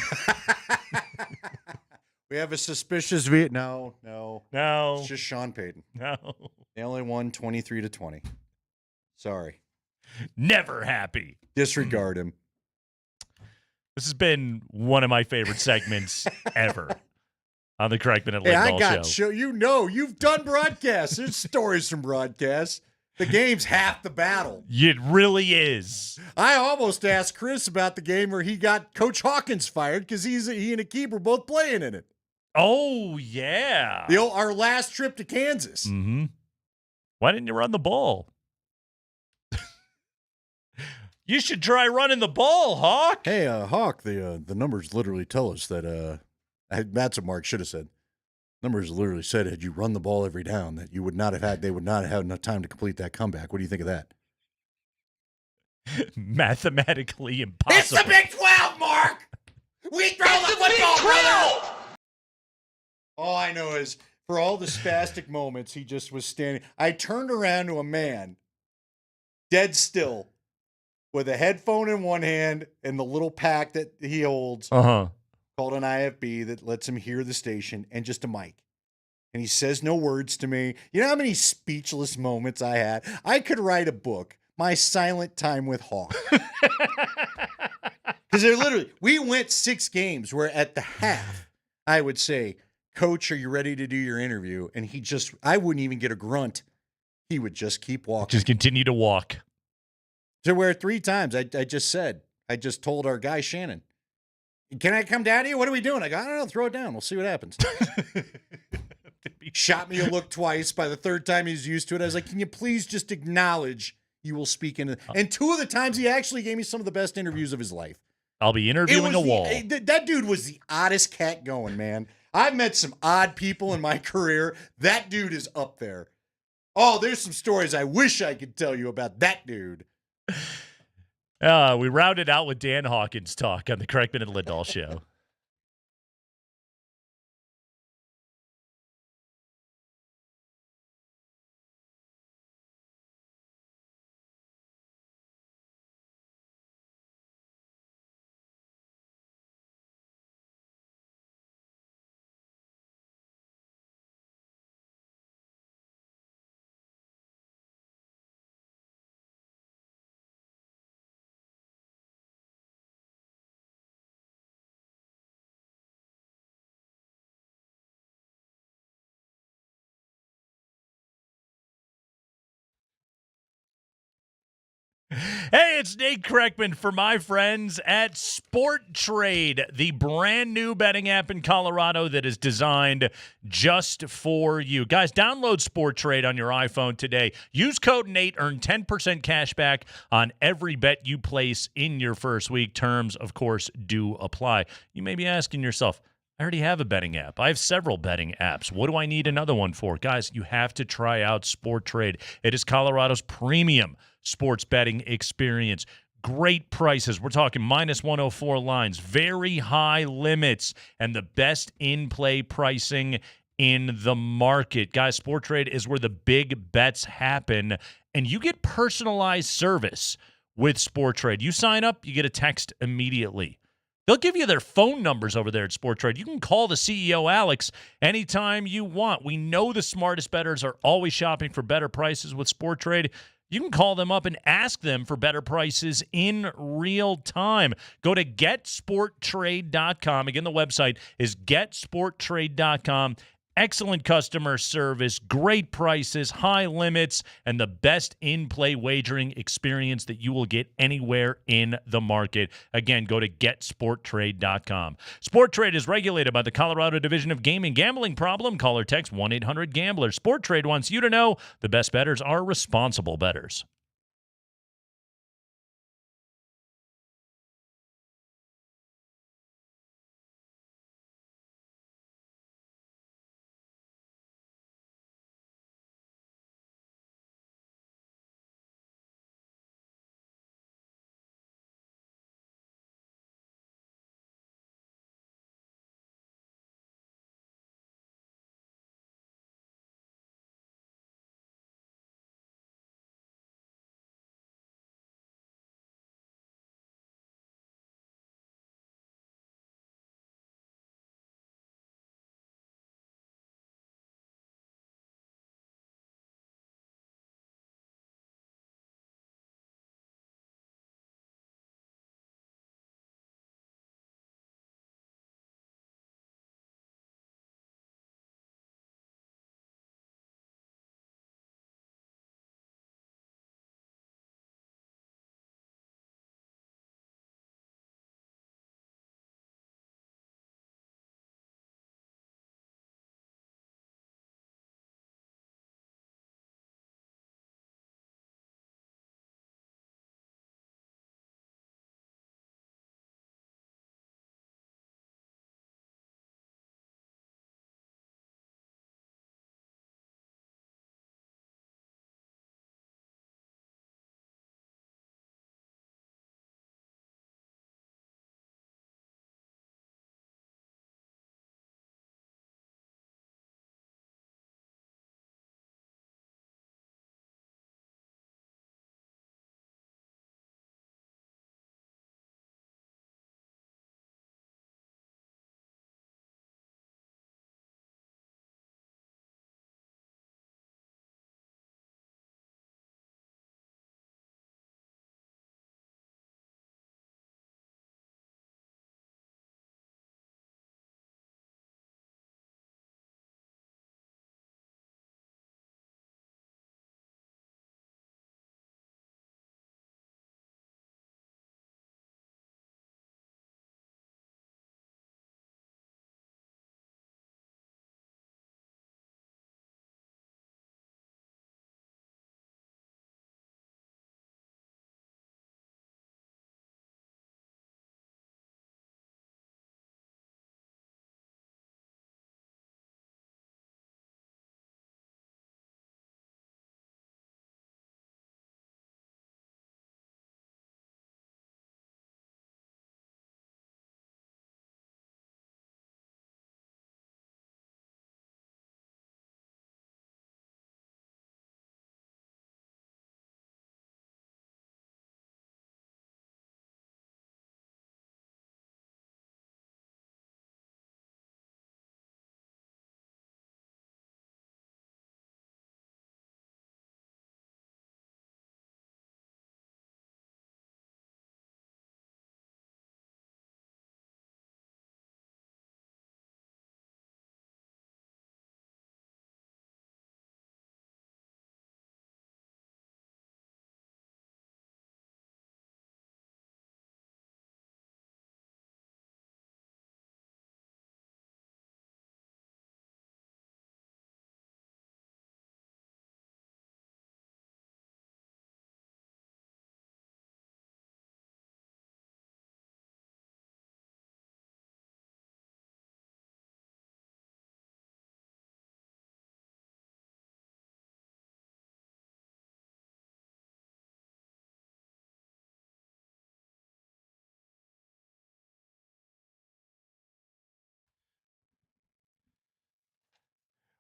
We have a suspicious No. It's just Sean Payton.
No.
They only won 23-20. Sorry.
Never happy.
Disregard him.
This has been one of my favorite segments ever on the Kreckman and
Hey,
Lindahl
I got
show.
you've done broadcasts. There's stories from broadcasts. The game's half the battle.
It really is.
I almost asked Chris about the game where he got Coach Hawkins fired because he and Aqib were both playing in it.
Oh, yeah.
Our last trip to Kansas.
Mm-hmm. Why didn't you run the ball? You should try running the ball, Hawk.
Hey, Hawk, the numbers literally tell us that that's what Mark should have said. Numbers literally said had you run the ball every down that they would not have had enough time to complete that comeback. What do you think of that?
Mathematically impossible.
It's the Big 12, Mark! We throw the football, brother! All I know is for all the spastic moments, he just was standing. I turned around to a man, dead still, with a headphone in one hand and the little pack that he holds.
Uh-huh.
Called an IFB that lets him hear the station and just a mic. And he says no words to me. You know how many speechless moments I had? I could write a book, My Silent Time with Hawk. Because they're literally, we went 6 games where at the half, I would say, Coach, are you ready to do your interview? And I wouldn't even get a grunt. He would just keep walking.
Just continue to walk.
So where 3 times I just told our guy, Shannon, can I come down to you? What are we doing? I go, I don't know, throw it down. We'll see what happens. Shot me a look twice. By the 3rd time, he's used to it. I was like, can you please just acknowledge you will speak into... And 2 of the times, he actually gave me some of the best interviews of his life.
I'll be interviewing a wall.
That dude was the oddest cat going, man. I've met some odd people in my career. That dude is up there. Oh, there's some stories I wish I could tell you about that dude.
We rounded out with Dan Hawkins talk on the Kreckman and Lindahl show. Hey, it's Nate Kreckman for my friends at Sport Trade, the brand new betting app in Colorado that is designed just for you. Guys, download Sport Trade on your iPhone today. Use code Nate, earn 10% cash back on every bet you place in your first week. Terms, of course, do apply. You may be asking yourself, I already have a betting app. I have several betting apps. What do I need another one for? Guys, you have to try out Sport Trade. It is Colorado's premium sports betting experience. Great prices. We're talking minus 104 lines, very high limits, and the best in-play pricing in the market. Guys, Sport Trade is where the big bets happen, and you get personalized service with Sport Trade. You sign up, you get a text immediately They'll give you their phone numbers over there at Sport Trade. You can call the CEO, Alex, anytime you want. We know the smartest bettors are always shopping for better prices with Sport Trade. You can call them up and ask them for better prices in real time. Go to getsporttrade.com. Again, the website is getsporttrade.com. Excellent customer service, great prices, high limits, and the best in-play wagering experience that you will get anywhere in the market. Again, go to getsporttrade.com. Sport Trade is regulated by the Colorado Division of Gaming. Gambling problem? Call or text 1-800-GAMBLER. Sport Trade wants you to know the best bettors are responsible bettors.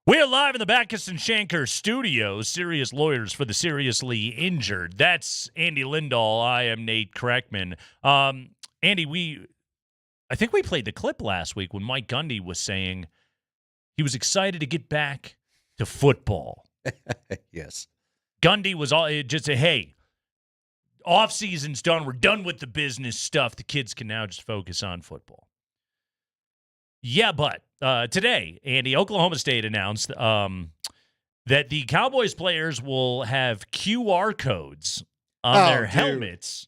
We are live in the Backus and Shanker studios, serious lawyers for the seriously injured. That's Andy Lindahl. I am Nate Kreckman. Andy, I think we played the clip last week when Mike Gundy was saying he was excited to get back to football.
Yes.
Gundy was all just hey, off season's done. We're done with the business stuff. The kids can now just focus on football. Yeah, but today, Andy, Oklahoma State announced that the Cowboys players will have QR codes on their helmets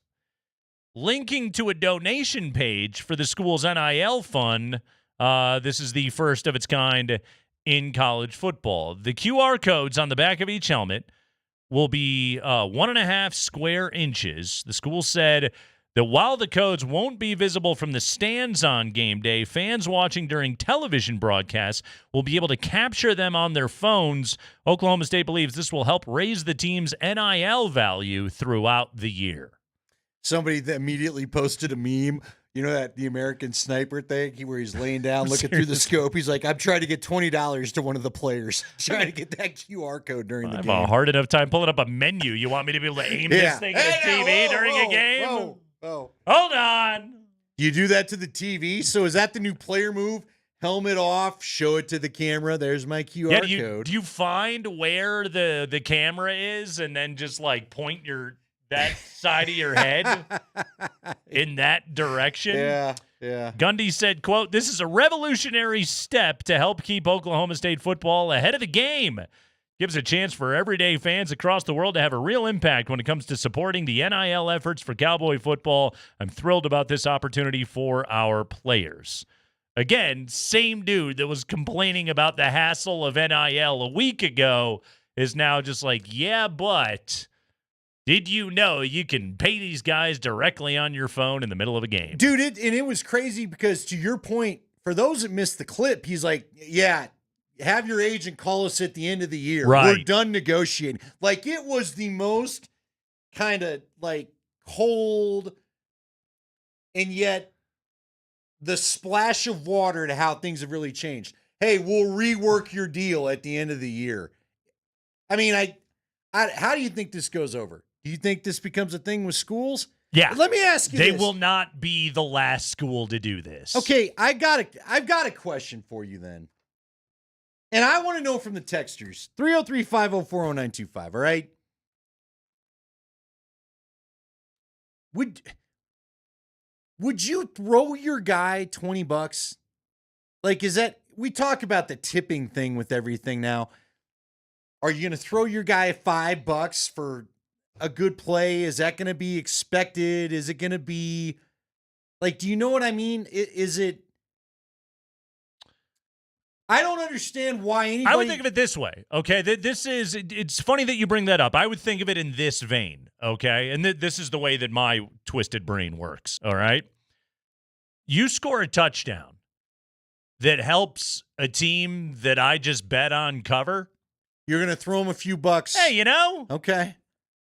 linking to a donation page for the school's NIL fund. This is the first of its kind in college football. The QR codes on the back of each helmet will be 1.5 square inches. The school said that while the codes won't be visible from the stands on game day, fans watching during television broadcasts will be able to capture them on their phones. Oklahoma State believes this will help raise the team's NIL value throughout the year.
Somebody that immediately posted a meme, you know, that the American Sniper thing where he's laying down looking through the scope. He's like, I'm trying to get $20 to one of the players. Trying to get that QR code during the game.
I have a hard enough time pulling up a menu. You want me to be able to aim this thing at the TV during a game?
Whoa.
Hold on.
You do that to the TV? So is that the new player move? Helmet off, show it to the camera. There's my QR code.
Do you find where the camera is and then just like point that side of your head in that direction?
Yeah.
Gundy said, quote, "This is a revolutionary step to help keep Oklahoma State football ahead of the game. Gives a chance for everyday fans across the world to have a real impact when it comes to supporting the NIL efforts for Cowboy football. I'm thrilled about this opportunity for our players." Again, same dude that was complaining about the hassle of NIL a week ago is now just like, yeah, but did you know you can pay these guys directly on your phone in the middle of a game?
Dude, it was crazy because to your point, for those that missed the clip, he's like, yeah, have your agent call us at the end of the year.
Right.
We're done negotiating. Like, it was the most kind of like cold and yet the splash of water to how things have really changed. Hey, we'll rework your deal at the end of the year. I mean, how do you think this goes over? Do you think this becomes a thing with schools?
Yeah.
Let me ask you
They
this.
will not be the last school to do this.
Okay, I've got a question for you then. And I want to know from the texters. 303-504-0925, all right? Would you throw your guy $20? Like, is that, we talk about the tipping thing with everything now. Are you going to throw your guy $5 for a good play? Is that going to be expected? Is it going to be, like, do you know what I mean? Is it, I don't understand why anybody.
I would think of it this way, okay? It's funny that you bring that up. I would think of it in this vein, okay? And this is the way that my twisted brain works, all right? You score a touchdown that helps a team that I just bet on cover.
You're going to throw them a few bucks.
Hey, you know?
Okay.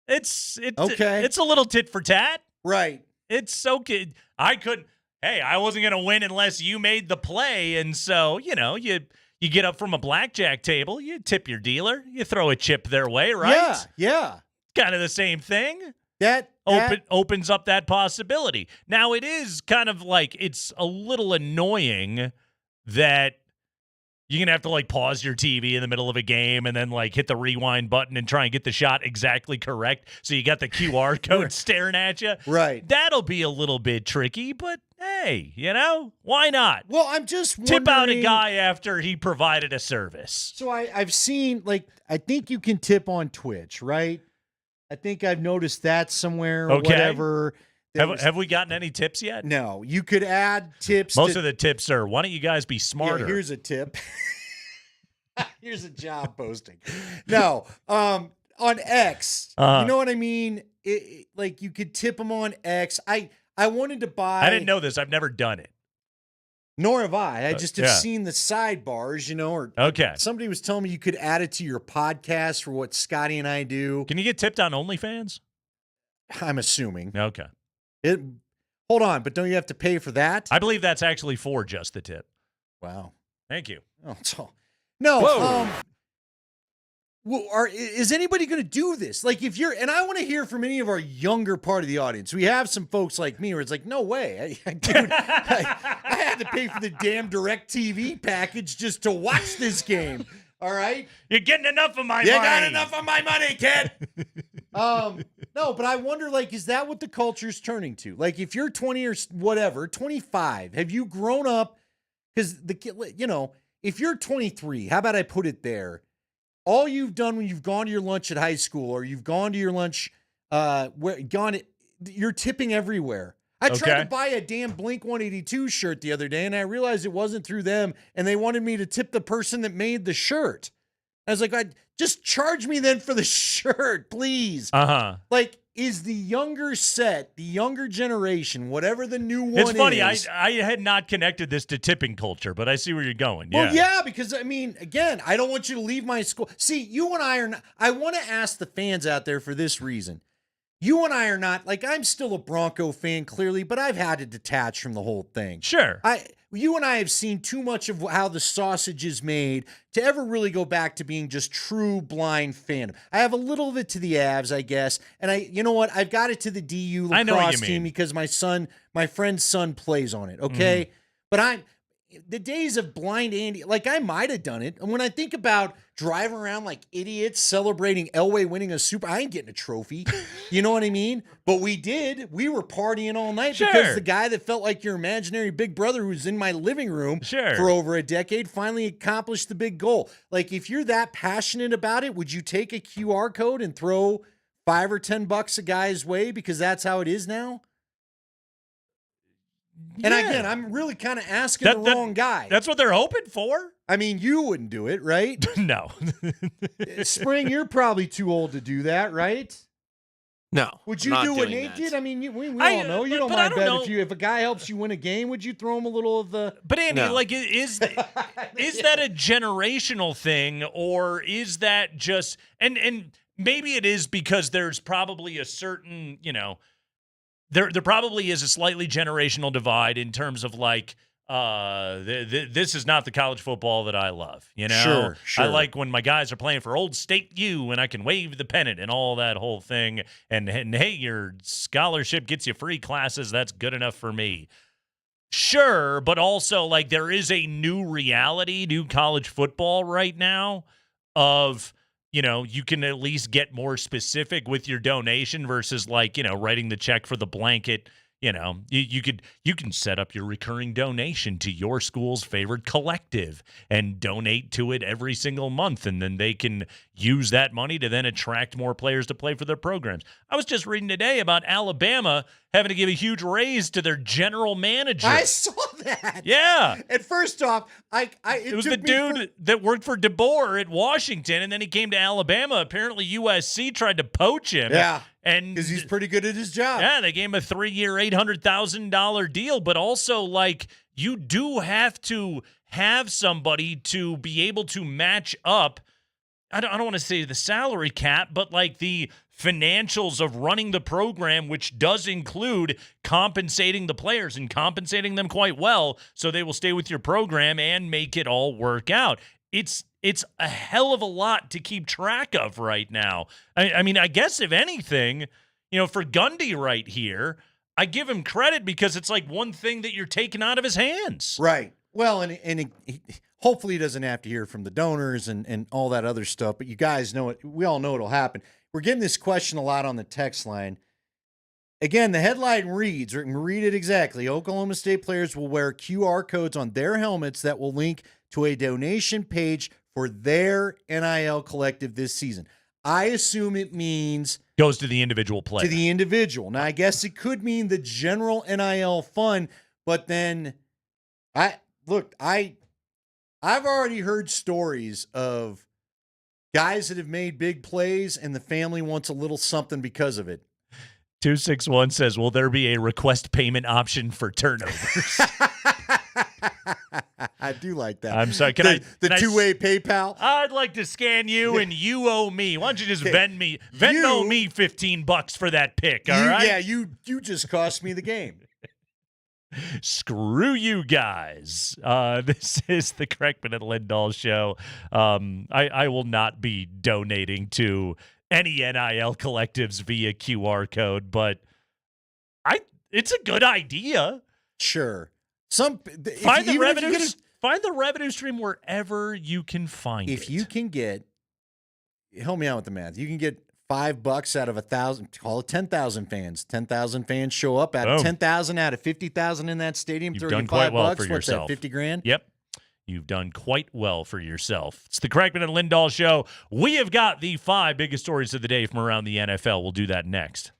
It's
okay.
It's a little tit for tat.
Right.
It's okay. I wasn't going to win unless you made the play. And so, you know, you get up from a blackjack table, you tip your dealer, you throw a chip their way, right?
Yeah.
Kind of the same thing.
That
opens up that possibility. Now, it is kind of like it's a little annoying that you're going to have to, like, pause your TV in the middle of a game and then, like, hit the rewind button and try and get the shot exactly correct. So you got the QR code staring at you.
Right.
That'll be a little bit tricky, but hey, you know, why not?
Well, I'm just wondering.
Tip out a guy after he provided a service.
So I've seen, like, I think you can tip on Twitch, right? I think I've noticed that somewhere or whatever.
Have we gotten any tips yet?
No. You could add tips.
Most of the tips are, why don't you guys be smarter?
Yeah, here's a tip. Here's a job posting. No. On X. You know what I mean? Like, you could tip them on X. I wanted to buy.
I didn't know this. I've never done it.
Nor have I. I just have seen the sidebars, you know, or somebody was telling me you could add it to your podcast for what Scotty and I do.
Can you get tipped on OnlyFans?
I'm assuming.
Okay.
Hold on, but don't you have to pay for that?
I believe that's actually for just the tip.
Wow.
Thank you.
Oh, it's all. No.
Whoa.
is anybody going to do this? Like, if you're, and I want to hear from any of our younger part of the audience. We have some folks like me where it's like, no way. I had to pay for the damn DirecTV package just to watch this game. All right?
You're getting enough of my money.
You got enough of my money, kid. No, but I wonder, like, is that what the culture's turning to? Like, if you're 20 or whatever, 25, have you grown up? Because if you're 23, how about I put it there? All you've done when you've gone to your lunch at high school, or you've gone to your lunch, you're tipping everywhere. I tried to buy a damn Blink-182 shirt the other day, and I realized it wasn't through them, and they wanted me to tip the person that made the shirt. I was like, just charge me then for the shirt, please. Like, is the younger set, the younger generation, whatever the new one is.
It's funny, I had not connected this to tipping culture, but I see where you're going.
Well, yeah, because, I mean, again, I don't want you to leave my school. See, you and I are not, I want to ask the fans out there for this reason. You and I are not, like, I'm still a Bronco fan, clearly, but I've had to detach from the whole thing.
Sure.
You and I have seen too much of how the sausage is made to ever really go back to being just true blind fandom. I have a little of it to the Avs, I guess, and you know what? I've got it to the DU lacrosse team because my friend's son plays on it. Okay, but the days of blind Andy, like, I might have done it. And when I think about driving around like idiots celebrating Elway winning a super, I ain't getting a trophy. You know what I mean? But we did. We were partying all night because the guy that felt like your imaginary big brother who's in my living room for over a decade finally accomplished the big goal. Like, if you're that passionate about it, would you take a QR code and throw $5 or $10 a guy's way because that's how it is now? And again, I'm really kind of asking the wrong guy.
That's what they're hoping for.
I mean, you wouldn't do it, right?
No.
Spring, you're probably too old to do that, right?
No.
Would you do what Nate did? I mean, we all know. You don't mind bet if a guy helps you win a game, would you throw him a little of the...
But Andy, like, is that a generational thing, or is that just... And maybe it is because there's probably a certain, There probably is a slightly generational divide in terms of, like, this is not the college football that I love,
Sure.
I like when my guys are playing for Old State U and I can wave the pennant and all that whole thing. And hey, your scholarship gets you free classes. That's good enough for me. Sure, but also, like, there is a new reality, new college football right now of... you can at least get more specific with your donation versus, like, writing the check for the blanket. You can set up your recurring donation to your school's favorite collective and donate to it every single month. And then they can use that money to then attract more players to play for their programs. I was just reading today about Alabama having to give a huge raise to their general manager.
I saw that.
Yeah.
And first off,
it was the dude that worked for DeBoer at Washington, and then he came to Alabama. Apparently USC tried to poach him.
Yeah.
And
because he's pretty good at his job.
Yeah, they gave him a 3-year, $800,000 deal. But also, like, you do have to have somebody to be able to match up. I don't want to say the salary cap, but, like, the financials of running the program, which does include compensating the players and compensating them quite well so they will stay with your program and make it all work out. It's a hell of a lot to keep track of right now. I mean, I guess if anything, for Gundy right here, I give him credit because it's like one thing that you're taking out of his hands.
Right. Well, and hopefully he doesn't have to hear from the donors and all that other stuff, but you guys know it. We all know it'll happen. We're getting this question a lot on the text line. Again, the headline reads, or read it exactly, Oklahoma State players will wear QR codes on their helmets that will link to a donation page for their NIL collective this season. I assume it means...
goes to the individual player.
To the individual. Now, I guess it could mean the general NIL fund, but then I've already heard stories of guys that have made big plays and the family wants a little something because of it.
261 says, will there be a request payment option for turnovers?
I do like that.
I'm sorry.
The two-way PayPal?
I'd like to scan you and you owe me. Why don't you just Venmo me $15 for that pick, all right?
Yeah, you just cost me the game.
Screw you guys. This is the Kreckman and Lindahl show. I will not be donating to any NIL collectives via QR code, but it's a good idea.
Sure.
Find the revenue stream wherever you can find it.
If you can get, help me out with the math. You can get $5 out of 1,000. Call it 10,000 fans. 10,000 fans show up out of 10,000 out of 50,000 in that stadium.
You've
throw
done
you
quite
$5.
well for
What's
yourself.
that? 50 grand.
Yep. You've done quite well for yourself. It's the Kreckman and Lindahl show. We have got the 5 biggest stories of the day from around the NFL. We'll do that next.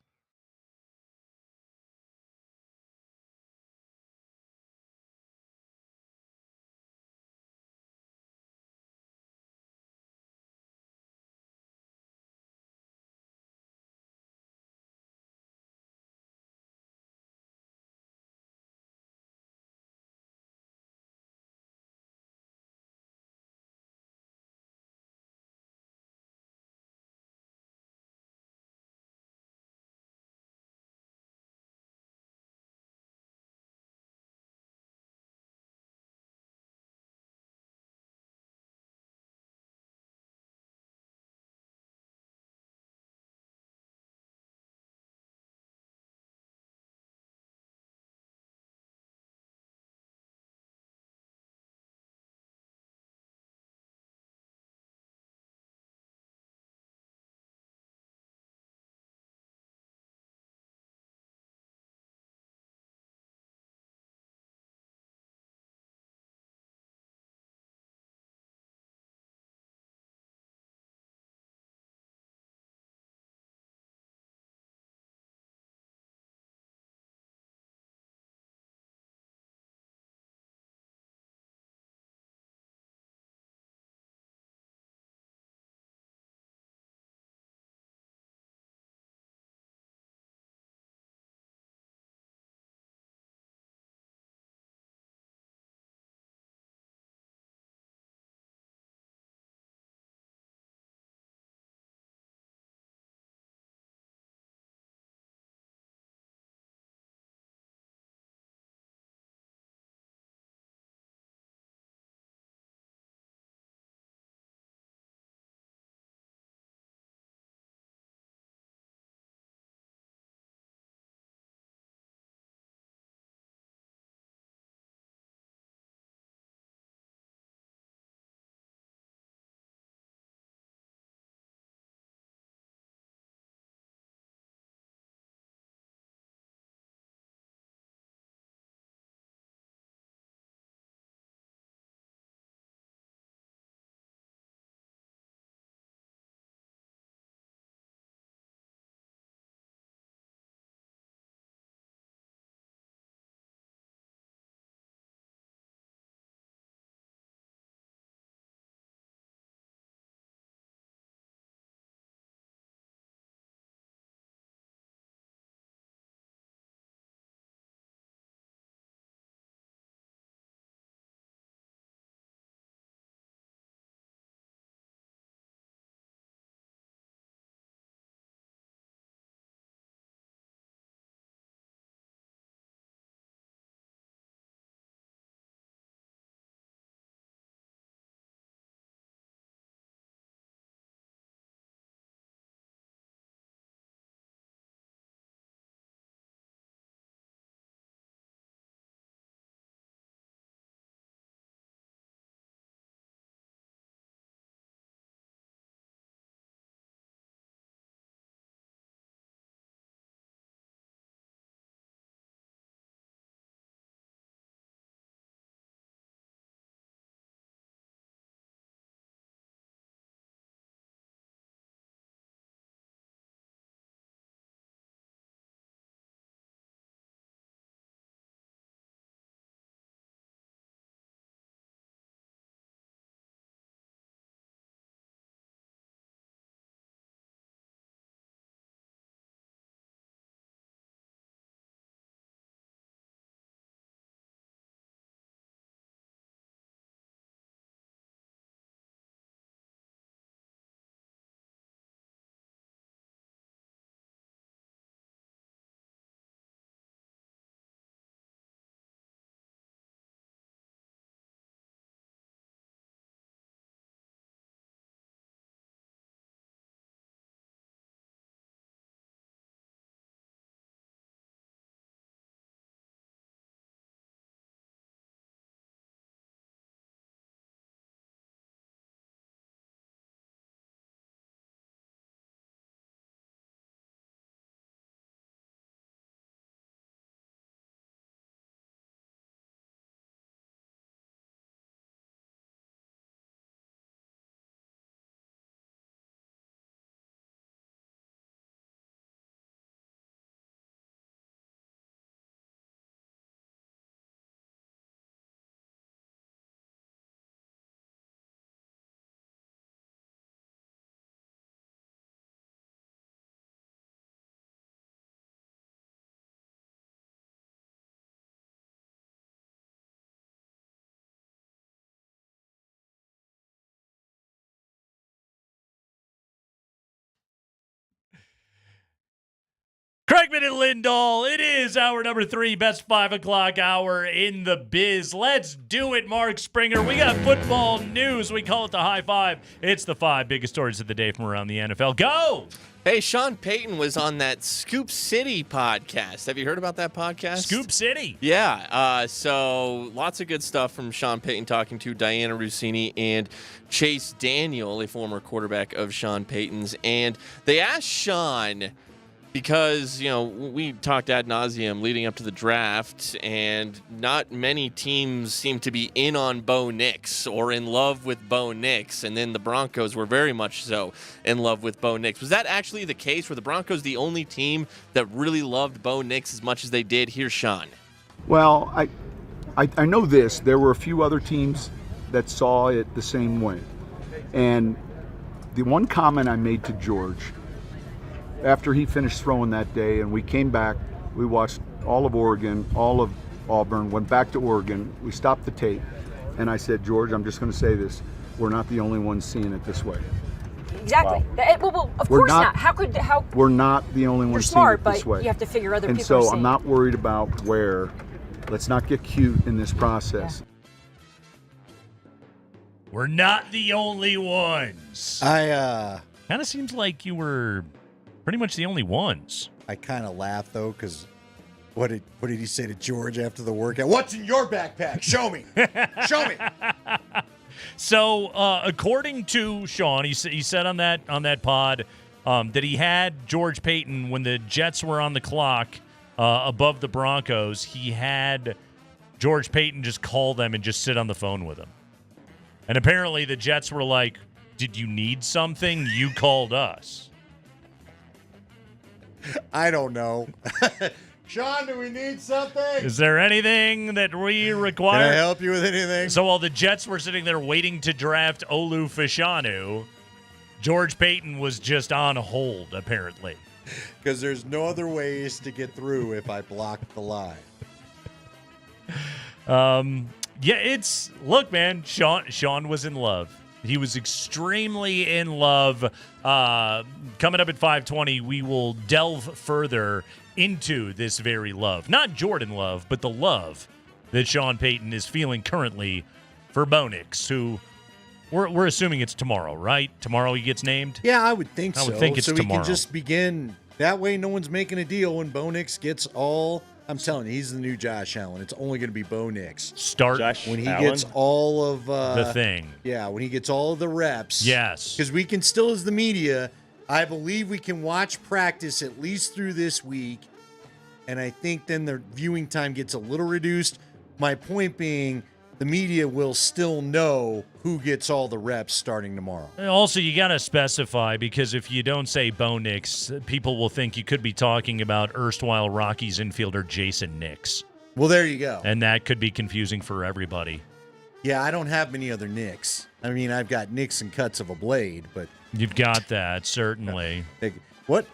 Blackman and Lindahl. It is hour number 3, best 5 o'clock hour in the biz. Let's do it, Mark Springer. We got football news. We call it the High Five. It's the 5 biggest stories of the day from around the NFL. Go!
Hey, Sean Payton was on that Scoop City podcast. Have you heard about that podcast?
Scoop City?
Yeah. So lots of good stuff from Sean Payton talking to Diana Rossini and Chase Daniel, a former quarterback of Sean Payton's. And they asked Sean, because, we talked ad nauseum leading up to the draft, and not many teams seem to be in on Bo Nix or in love with Bo Nix, and then the Broncos were very much so in love with Bo Nix. Was that actually the case? Were the Broncos the only team that really loved Bo Nix as much as they did? Here's Sean.
Well, I know this. There were a few other teams that saw it the same way. And the one comment I made to George after he finished throwing that day, and we came back, we watched all of Oregon, all of Auburn, went back to Oregon, we stopped the tape, and I said, George, I'm just going to say this, we're not the only ones seeing it this way.
Exactly.
Wow.
Well, of course not. How?
We're not the only ones seeing it this way.
You have to figure other
and
people
so
are seeing
I'm not worried about where. Let's not get cute in this process.
Yeah. We're not the only ones.
I
kind of seems like you were pretty much the only ones.
I kind of laugh though, because what did he say to George after the workout? What's in your backpack? Show me. Show me.
So according to Sean, he said on that pod that he had George Payton when the Jets were on the clock above the Broncos. He had George Payton just call them and just sit on the phone with him. And apparently the Jets were like, "Did you need something? You called us."
I don't know. Sean, do we need something?
Is there anything that we require?
Can I help you with anything?
So while the Jets were sitting there waiting to draft Olu Fashanu, George Payton was just on hold, apparently.
Because there's no other ways to get through if I block the line.
Look, man, Sean was in love. He was extremely in love. Coming up at 5:20, we will delve further into this very love. Not Jordan love, but the love that Sean Payton is feeling currently for Bo Nix, who we're assuming it's tomorrow, right? Tomorrow he gets named?
Yeah, I would think so.
I would think it's
so
tomorrow.
We can just begin. That way no one's making a deal when Bo Nix gets all... I'm telling you, he's the new Josh Allen. It's only going to be Bo Nix.
Start
when he gets all of
the thing.
Yeah, when he gets all of the reps.
Yes.
Because we can still, as the media, I believe we can watch practice at least through this week. And I think then the viewing time gets a little reduced. My point being, the media will still know who gets all the reps starting tomorrow.
Also, you got to specify, because if you don't say Bo Nix, people will think you could be talking about erstwhile Rockies infielder Jason Nix.
Well, there you go.
And that could be confusing for everybody.
Yeah, I don't have many other Nicks. I mean, I've got nicks and cuts of a blade, but...
You've got that, certainly.
What?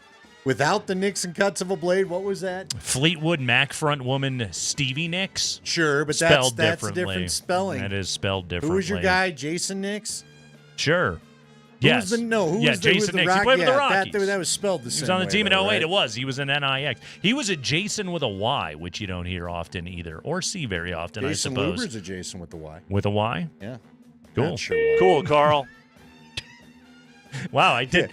Without the nicks and cuts of a blade, what was that?
Fleetwood Mac front woman Stevie Nicks.
Sure, but that's a different spelling.
That is spelled differently.
Who was your guy, Jason Nix?
Sure.
Who
yes.
was the
Jason Nix. He played with the Rockies.
That was spelled the same way.
He was on the team in
though,
08.
right?
It was. He was an NIX. He was a Jason with a Y, which you don't hear often either, or see very often,
Jason
I suppose.
Luber's a Jason with the Y.
With a Y?
Yeah.
Cool.
Sure
cool, Carl. Wow, I did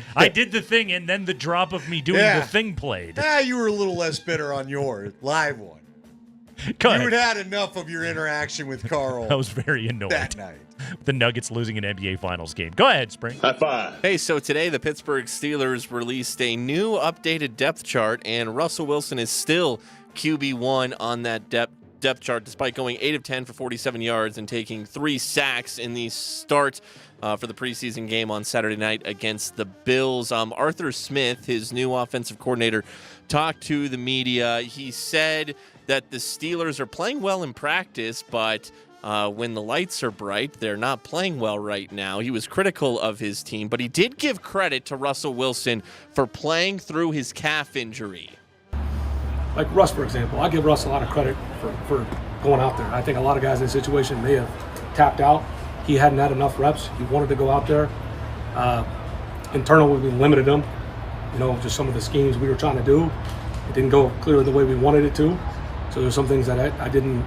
the thing, and then the drop of me doing the thing played.
You were a little less bitter on your live one.
Go
you
ahead.
had had enough of your interaction with Carl.
I was very annoyed
that night.
The Nuggets losing an NBA Finals game. Go ahead, Spring.
High five. Hey, so today the Pittsburgh Steelers released a new updated depth chart, and Russell Wilson is still QB1 on that depth chart, despite going 8 of 10 for 47 yards and taking 3 sacks in the start for the preseason game on Saturday night against the Bills. Arthur Smith, his new offensive coordinator, talked to the media. He said that the Steelers are playing well in practice, but when the lights are bright, they're not playing well right now. He was critical of his team, but he did give credit to Russell Wilson for playing through his calf injury.
Like Russ, for example, I give Russ a lot of credit for going out there. I think a lot of guys in this situation may have tapped out. He hadn't had enough reps. He wanted to go out there. Internally, we limited him. Just some of the schemes we were trying to do. It didn't go clearly the way we wanted it to. So there's some things that I didn't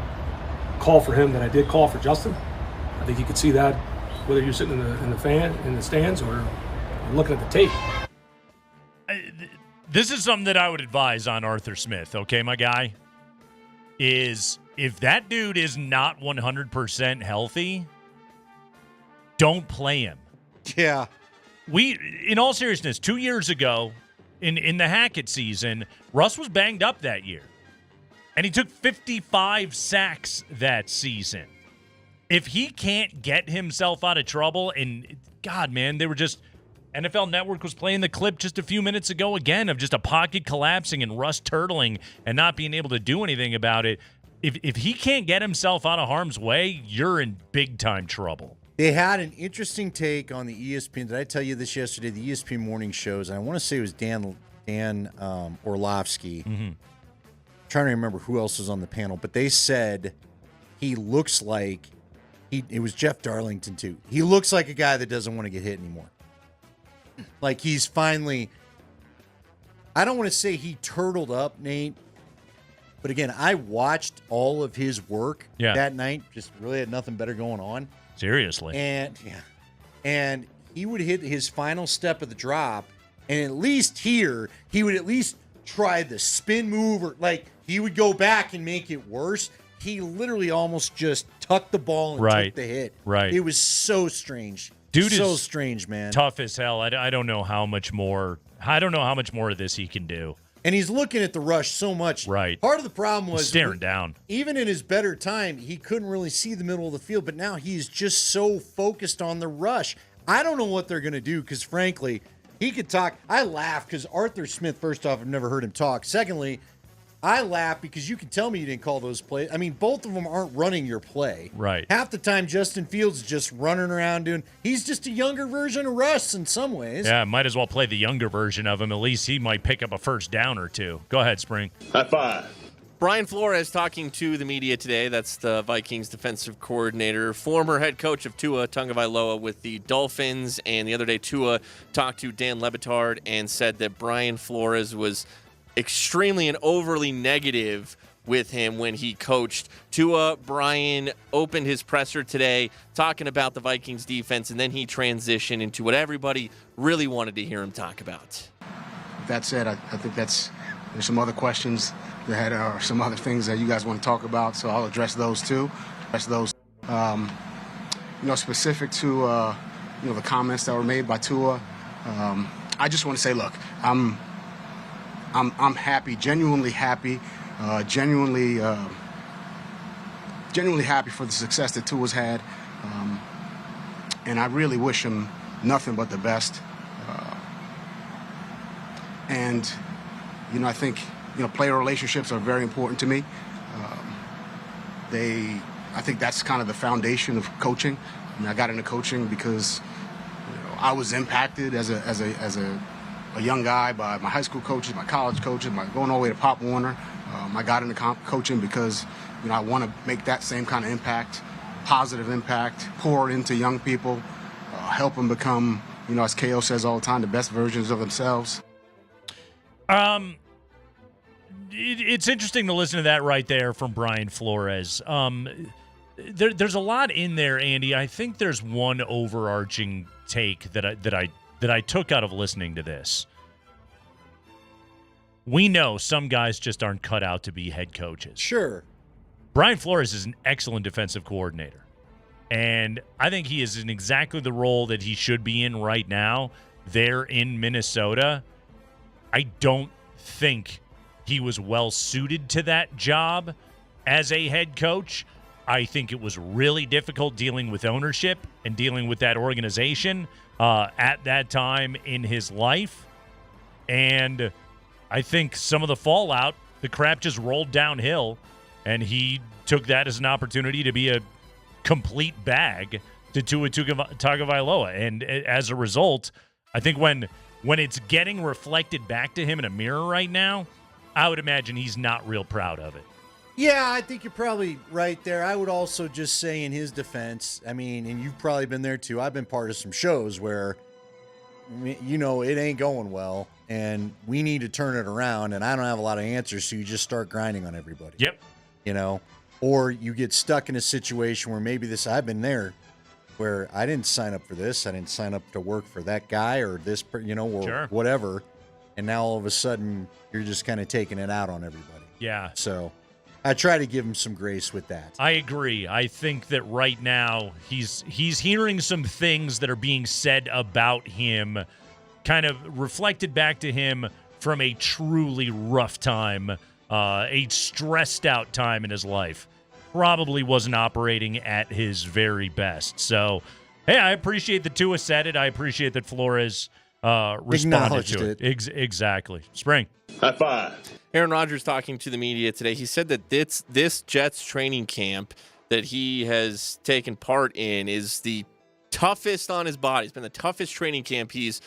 call for him that I did call for Justin. I think you could see that whether you're sitting in the stands or looking at the tape.
This is something that I would advise on Arthur Smith, okay, my guy, is if that dude is not 100% healthy, don't play him.
Yeah.
In all seriousness, 2 years ago in the Hackett season, Russ was banged up that year. And he took 55 sacks that season. If he can't get himself out of trouble, and God, man, they were just NFL Network was playing the clip just a few minutes ago again of just a pocket collapsing and Russ turtling and not being able to do anything about it. If he can't get himself out of harm's way, you're in big time trouble.
They had an interesting take on the ESPN. Did I tell you this yesterday? The ESPN morning shows, and I want to say it was Dan Orlovsky.
Mm-hmm.
Trying to remember who else was on the panel, but they said he looks like it was Jeff Darlington too. He looks like a guy that doesn't want to get hit anymore. Like he's finally, I don't want to say he turtled up, Nate, but again, I watched all of his work that night. Just really had nothing better going on.
Seriously.
And he would hit his final step of the drop, and at least here, he would at least try the spin move, or like he would go back and make it worse. He literally almost just tucked the ball and took the hit.
Right.
It was so strange.
Dude
so
is
strange, man.
Tough as hell. I don't know how much more. I don't know how much more of this he can do.
And he's looking at the rush so much.
Right.
Part of the problem was
staring down.
Even in his better time, he couldn't really see the middle of the field, but now he's just so focused on the rush. I don't know what they're going to do because, frankly, he could talk. I laugh because Arthur Smith, first off, I've never heard him talk. Secondly, I laugh because you can tell me you didn't call those plays. I mean, both of them aren't running your play.
Right.
Half the time, Justin Fields is just running around he's just a younger version of Russ in some ways.
Yeah, might as well play the younger version of him. At least he might pick up a first down or two. Go ahead, Spring.
High five.
Brian Flores talking to the media today. That's the Vikings defensive coordinator, former head coach of Tua Tagovailoa with the Dolphins. And the other day, Tua talked to Dan Le Batard and said that Brian Flores was extremely and overly negative with him when he coached. Tua, Brian opened his presser today talking about the Vikings defense, and then he transitioned into what everybody really wanted to hear him talk about.
That said, I think there's some other questions that are some other things that you guys want to talk about, so I'll address those too. Specific to the comments that were made by Tua. I just want to say, look, I'm happy, genuinely happy, genuinely happy for the success that Tua's had, and I really wish him nothing but the best. And I think player relationships are very important to me. I think that's kind of the foundation of coaching. I mean, I got into coaching because I was impacted as a young guy by my high school coaches, my college coaches, going all the way to Pop Warner. I got into coaching because I want to make that same kind of impact, positive impact, pour into young people, help them become, as KO says all the time, the best versions of themselves.
It's interesting to listen to that right there from Brian Flores. There's a lot in there, Andy. I think there's one overarching take that I took out of listening to this. We know some guys just aren't cut out to be head coaches.
Sure.
Brian Flores is an excellent defensive coordinator. And I think he is in exactly the role that he should be in right now there in Minnesota. I don't think he was well suited to that job as a head coach. I think it was really difficult dealing with ownership and dealing with that organization at that time in his life. And I think some of the fallout, the crap just rolled downhill, and he took that as an opportunity to be a complete bag to Tua Tagovailoa. And as a result, I think when it's getting reflected back to him in a mirror right now, I would imagine he's not real proud of it.
Yeah, I think you're probably right there. I would also just say in his defense, I mean, and you've probably been there too, I've been part of some shows where, it ain't going well. and we need to turn it around, and I don't have a lot of answers, so you just start grinding on everybody.
Yep.
You know, or you get stuck in a situation where maybe I've been there, where I didn't sign up for this. I didn't sign up to work for that guy or this, or whatever. And now all of a sudden you're just kind of taking it out on everybody.
Yeah.
So I try to give him some grace with that.
I agree. I think that right now he's hearing some things that are being said about him, kind of reflected back to him from a truly rough time, a stressed out time in his life. Probably wasn't operating at his very best. So, hey, I appreciate that Tua said it. I appreciate that Flores responded to it. Exactly. Spring.
High five.
Aaron Rodgers talking to the media today. He said that this Jets training camp that he has taken part in is the toughest on his body. It's been the toughest training camp he's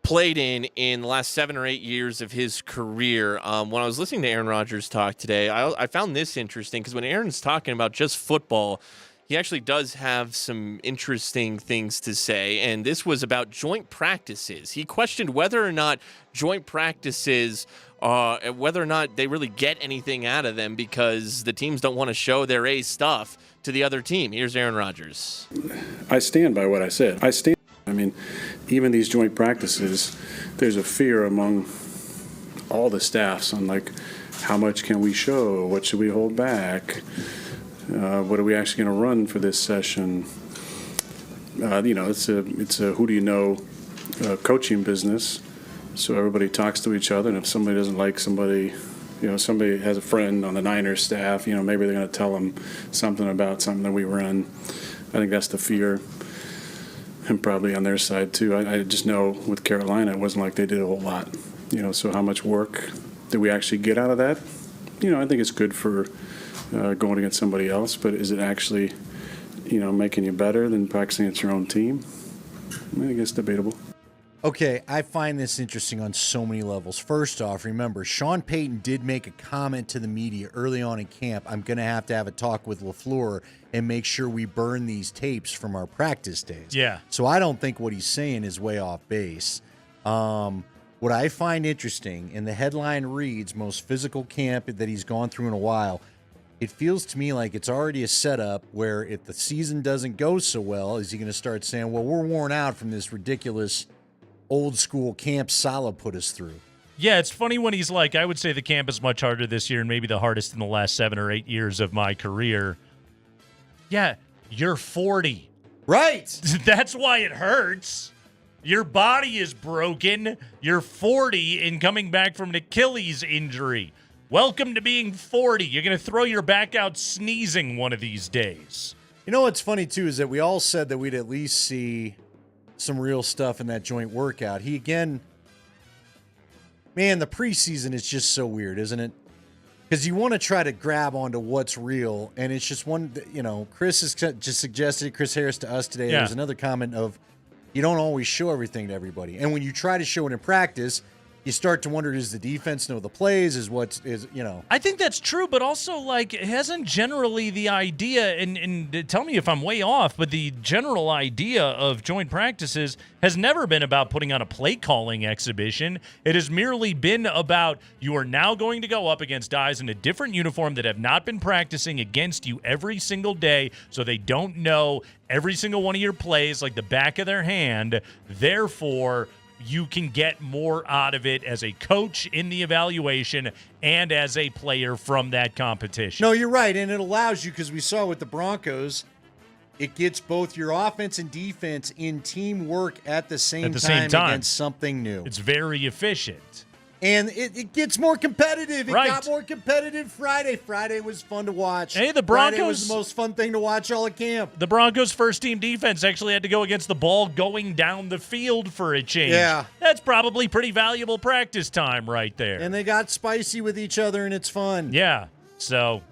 played in the last 7 or 8 years of his career. When I was listening to Aaron Rodgers talk today, I found this interesting because when Aaron's talking about just football, he actually does have some interesting things to say, and this was about joint practices. He questioned whether or not joint practices, whether or not they really get anything out of them because the teams don't want to show their A stuff to the other team. Here's Aaron Rodgers.
I stand by what I said. I mean, even these joint practices, there's a fear among all the staffs on, like, how much can we show? What should we hold back? What are we actually going to run for this session? It's a who do you know coaching business. So everybody talks to each other, and if somebody doesn't like somebody, somebody has a friend on the Niners staff, maybe they're going to tell them something about something that we run. I think that's the fear. And probably on their side too. I just know with Carolina, it wasn't like they did a whole lot. So how much work did we actually get out of that? I think it's good for going against somebody else, but is it actually, making you better than practicing against your own team? I guess debatable.
Okay, I find this interesting on so many levels. First off, remember, Sean Payton did make a comment to the media early on in camp. I'm going to have a talk with LaFleur and make sure we burn these tapes from our practice days.
Yeah.
So I don't think what he's saying is way off base. What I find interesting, and the headline reads, most physical camp that he's gone through in a while, it feels to me like it's already a setup where if the season doesn't go so well, is he going to start saying, well, we're worn out from this ridiculous old school camp Salah put us through?
Yeah, it's funny when he's like, I would say the camp is much harder this year and maybe the hardest in the last 7 or 8 years of my career. Yeah, you're 40.
Right.
That's why it hurts. Your body is broken. You're 40 and coming back from an Achilles injury. Welcome to being 40. You're going to throw your back out sneezing one of these days.
You know what's funny, too, is that we all said that we'd at least see some real stuff in that joint workout. The preseason is just so weird, isn't it? Because you want to try to grab onto what's real, and it's just Chris has just suggested, Chris Harris to us today, There's another comment of, you don't always show everything to everybody. And when you try to show it in practice, you start to wonder, does the defense know the plays?
I think that's true, but also, hasn't generally the idea, and tell me if I'm way off, but the general idea of joint practices has never been about putting on a play calling exhibition. It has merely been about, you are now going to go up against guys in a different uniform that have not been practicing against you every single day, so they don't know every single one of your plays like the back of their hand. Therefore, you can get more out of it as a coach in the evaluation and as a player from that competition.
No, you're right, and it allows you, because we saw with the Broncos, it gets both your offense and defense in teamwork at the same time against something new.
It's very efficient.
And it gets more competitive. It
Right.
got more competitive Friday. Friday was fun to watch.
Hey, the Broncos
Friday was the most fun thing to watch all at camp.
The Broncos' first-team defense actually had to go against the ball going down the field for a change.
Yeah.
That's probably pretty valuable practice time right there.
And they got spicy with each other, and it's fun.
Yeah. So,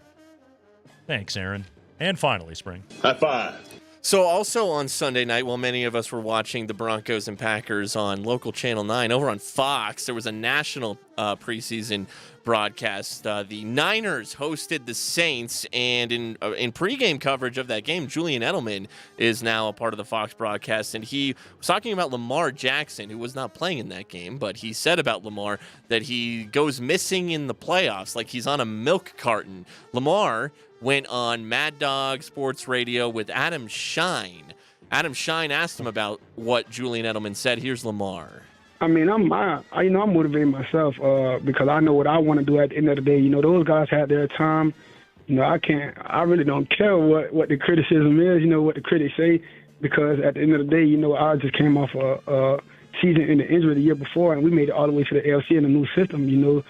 thanks, Aaron. And finally, Spring.
High five.
So also on Sunday night, while many of us were watching the Broncos and Packers on local Channel 9, over on Fox, there was a national preseason broadcast. The Niners hosted the Saints, and in pregame coverage of that game, Julian Edelman is now a part of the Fox broadcast, and he was talking about Lamar Jackson, who was not playing in that game, but he said about Lamar that he goes missing in the playoffs like he's on a milk carton. Lamar went on Mad Dog Sports Radio with Adam Shine. Adam Shine asked him about what Julian Edelman said. Here's Lamar.
I mean, I'm motivating myself because I know what I want to do at the end of the day. You know, those guys had their time. You know, I really don't care what the criticism is, you know, what the critics say, because at the end of the day, you know, I just came off a season in the injury the year before, and we made it all the way to the LC in a new system, you know.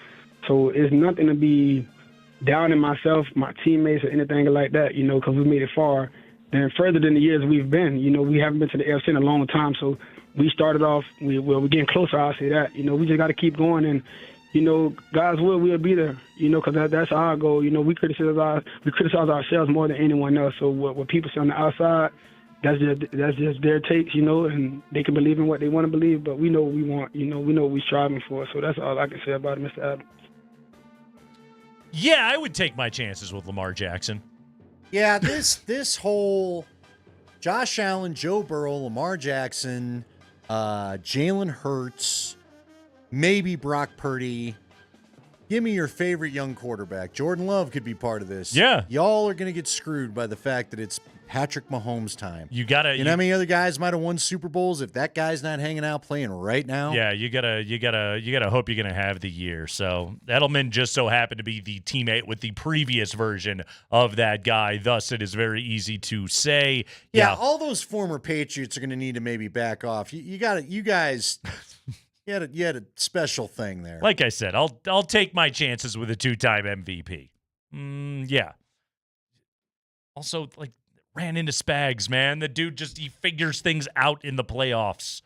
So it's nothing to be down in myself, my teammates, or anything like that, you know, because we made it far. And further than the years we've been, you know, we haven't been to the LC in a long time. So we started off, we're getting closer, I'll say that. You know, we just got to keep going. And, you know, God's will, we'll be there, you know, because that's our goal. You know, we criticize ourselves more than anyone else. So what people say on the outside, that's just their takes, you know, and they can believe in what they want to believe. But we know what we want, you know, we know what we're striving for. So that's all I can say about it, Mr. Adams.
Yeah, I would take my chances with Lamar Jackson.
Yeah, this whole Josh Allen, Joe Burrow, Lamar Jackson, Jalen Hurts, maybe Brock Purdy. Give me your favorite young quarterback. Jordan Love could be part of this.
Yeah.
Y'all are going to get screwed by the fact that it's Patrick Mahomes time.
You got to.
You know how many other guys might have won Super Bowls if that guy's not hanging out playing right now?
Yeah, you gotta hope you're gonna have the year. So Edelman just so happened to be the teammate with the previous version of that guy. Thus, it is very easy to say.
Yeah, all those former Patriots are going to need to maybe back off. You guys. You had a special thing there.
Like I said, I'll take my chances with a 2-time MVP. Yeah. Also, like, ran into Spags, man. The dude he figures things out in the playoffs.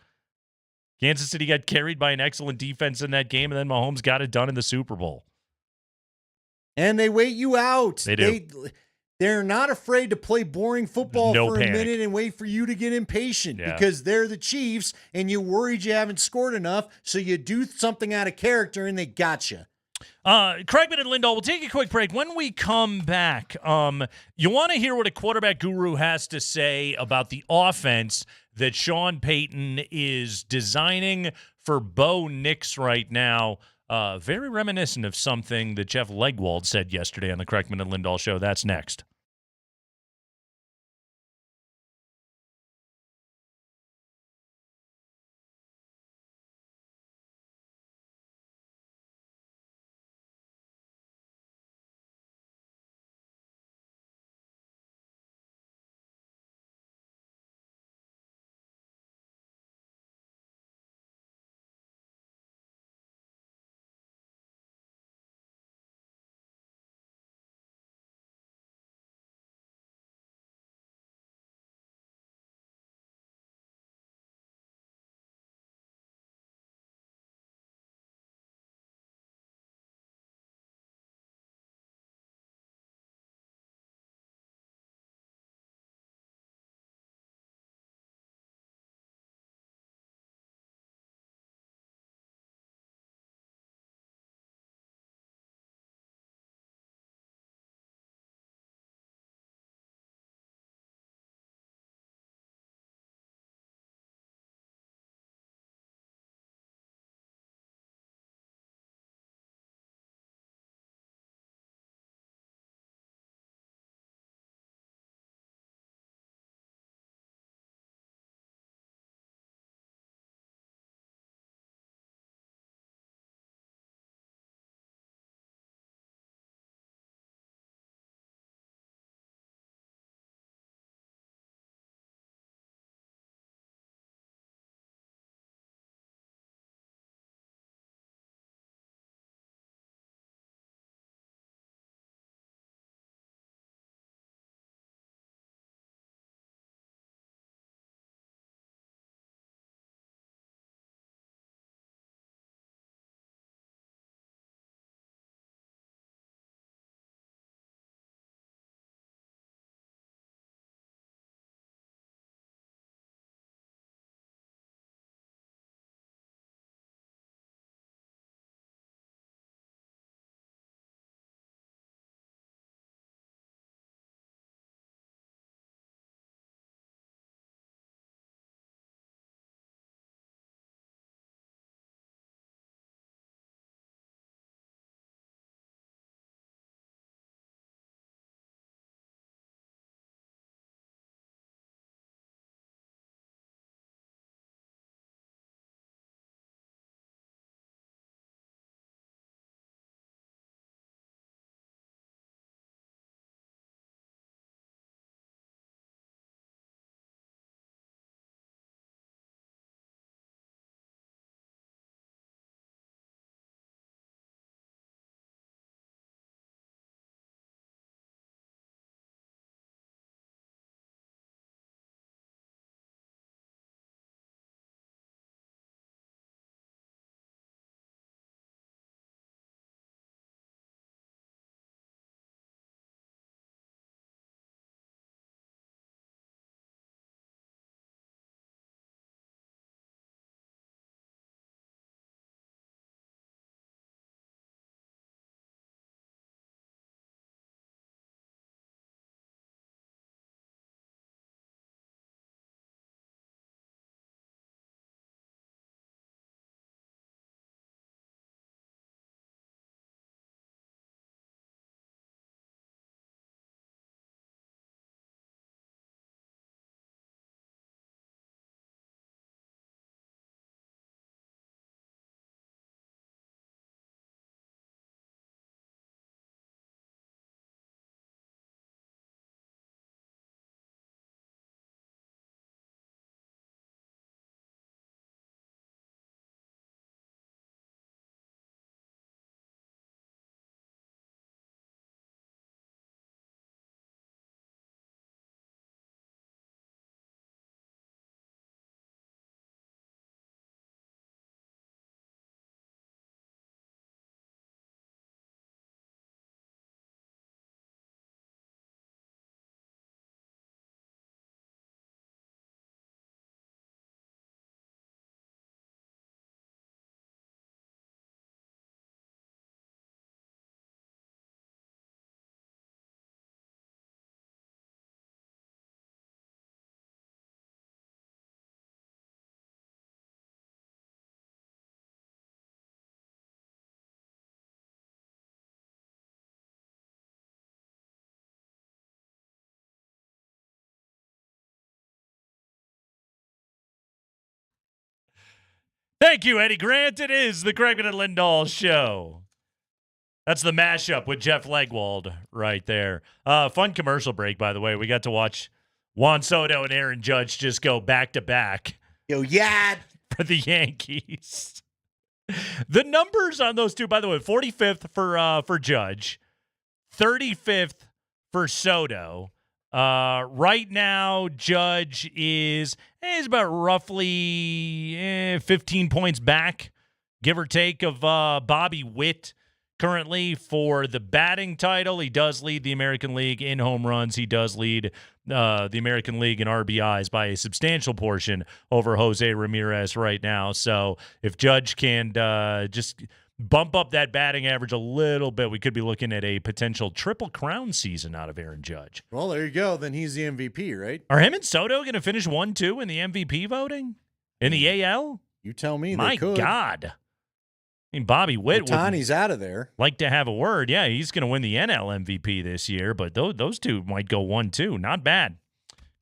Kansas City got carried by an excellent defense in that game, and then Mahomes got it done in the Super Bowl.
And they wait you out.
They do.
They're not afraid to play boring football for
panic.
a minute and wait for you to get impatient because they're the Chiefs and you're worried you haven't scored enough, so you do something out of character and they got you.
Craigman and Lindahl, we'll take a quick break. When we come back, you want to hear what a quarterback guru has to say about the offense that Sean Payton is designing for Bo Nix right now. Very reminiscent of something that Jeff Legwold said yesterday on the Craigman and Lindahl show. That's next. Thank you, Eddie Grant. It is the Craigman and Lindahl Show. That's the mashup with Jeff Legwold right there. Fun commercial break, by the way. We got to watch Juan Soto and Aaron Judge just go back-to-back.
Yo, yeah.
For the Yankees. The numbers on those two, by the way, 45th for Judge, 35th for Soto. Right now, Judge is about roughly 15 points back, give or take, of Bobby Witt. Currently, for the batting title, he does lead the American League in home runs. He does lead the American League in RBIs by a substantial portion over Jose Ramirez right now. So if Judge can just bump up that batting average a little bit, we could be looking at a potential Triple Crown season out of Aaron Judge.
Well, there you go. Then he's the MVP, right?
Are him and Soto going to finish 1-2 in the MVP voting? In the AL?
You tell me.
My
they could.
God. I mean, Bobby Witt
Ohtani's out of there.
Like to have a word. Yeah, he's going to win the NL MVP this year, but those two might go 1-2. Not bad.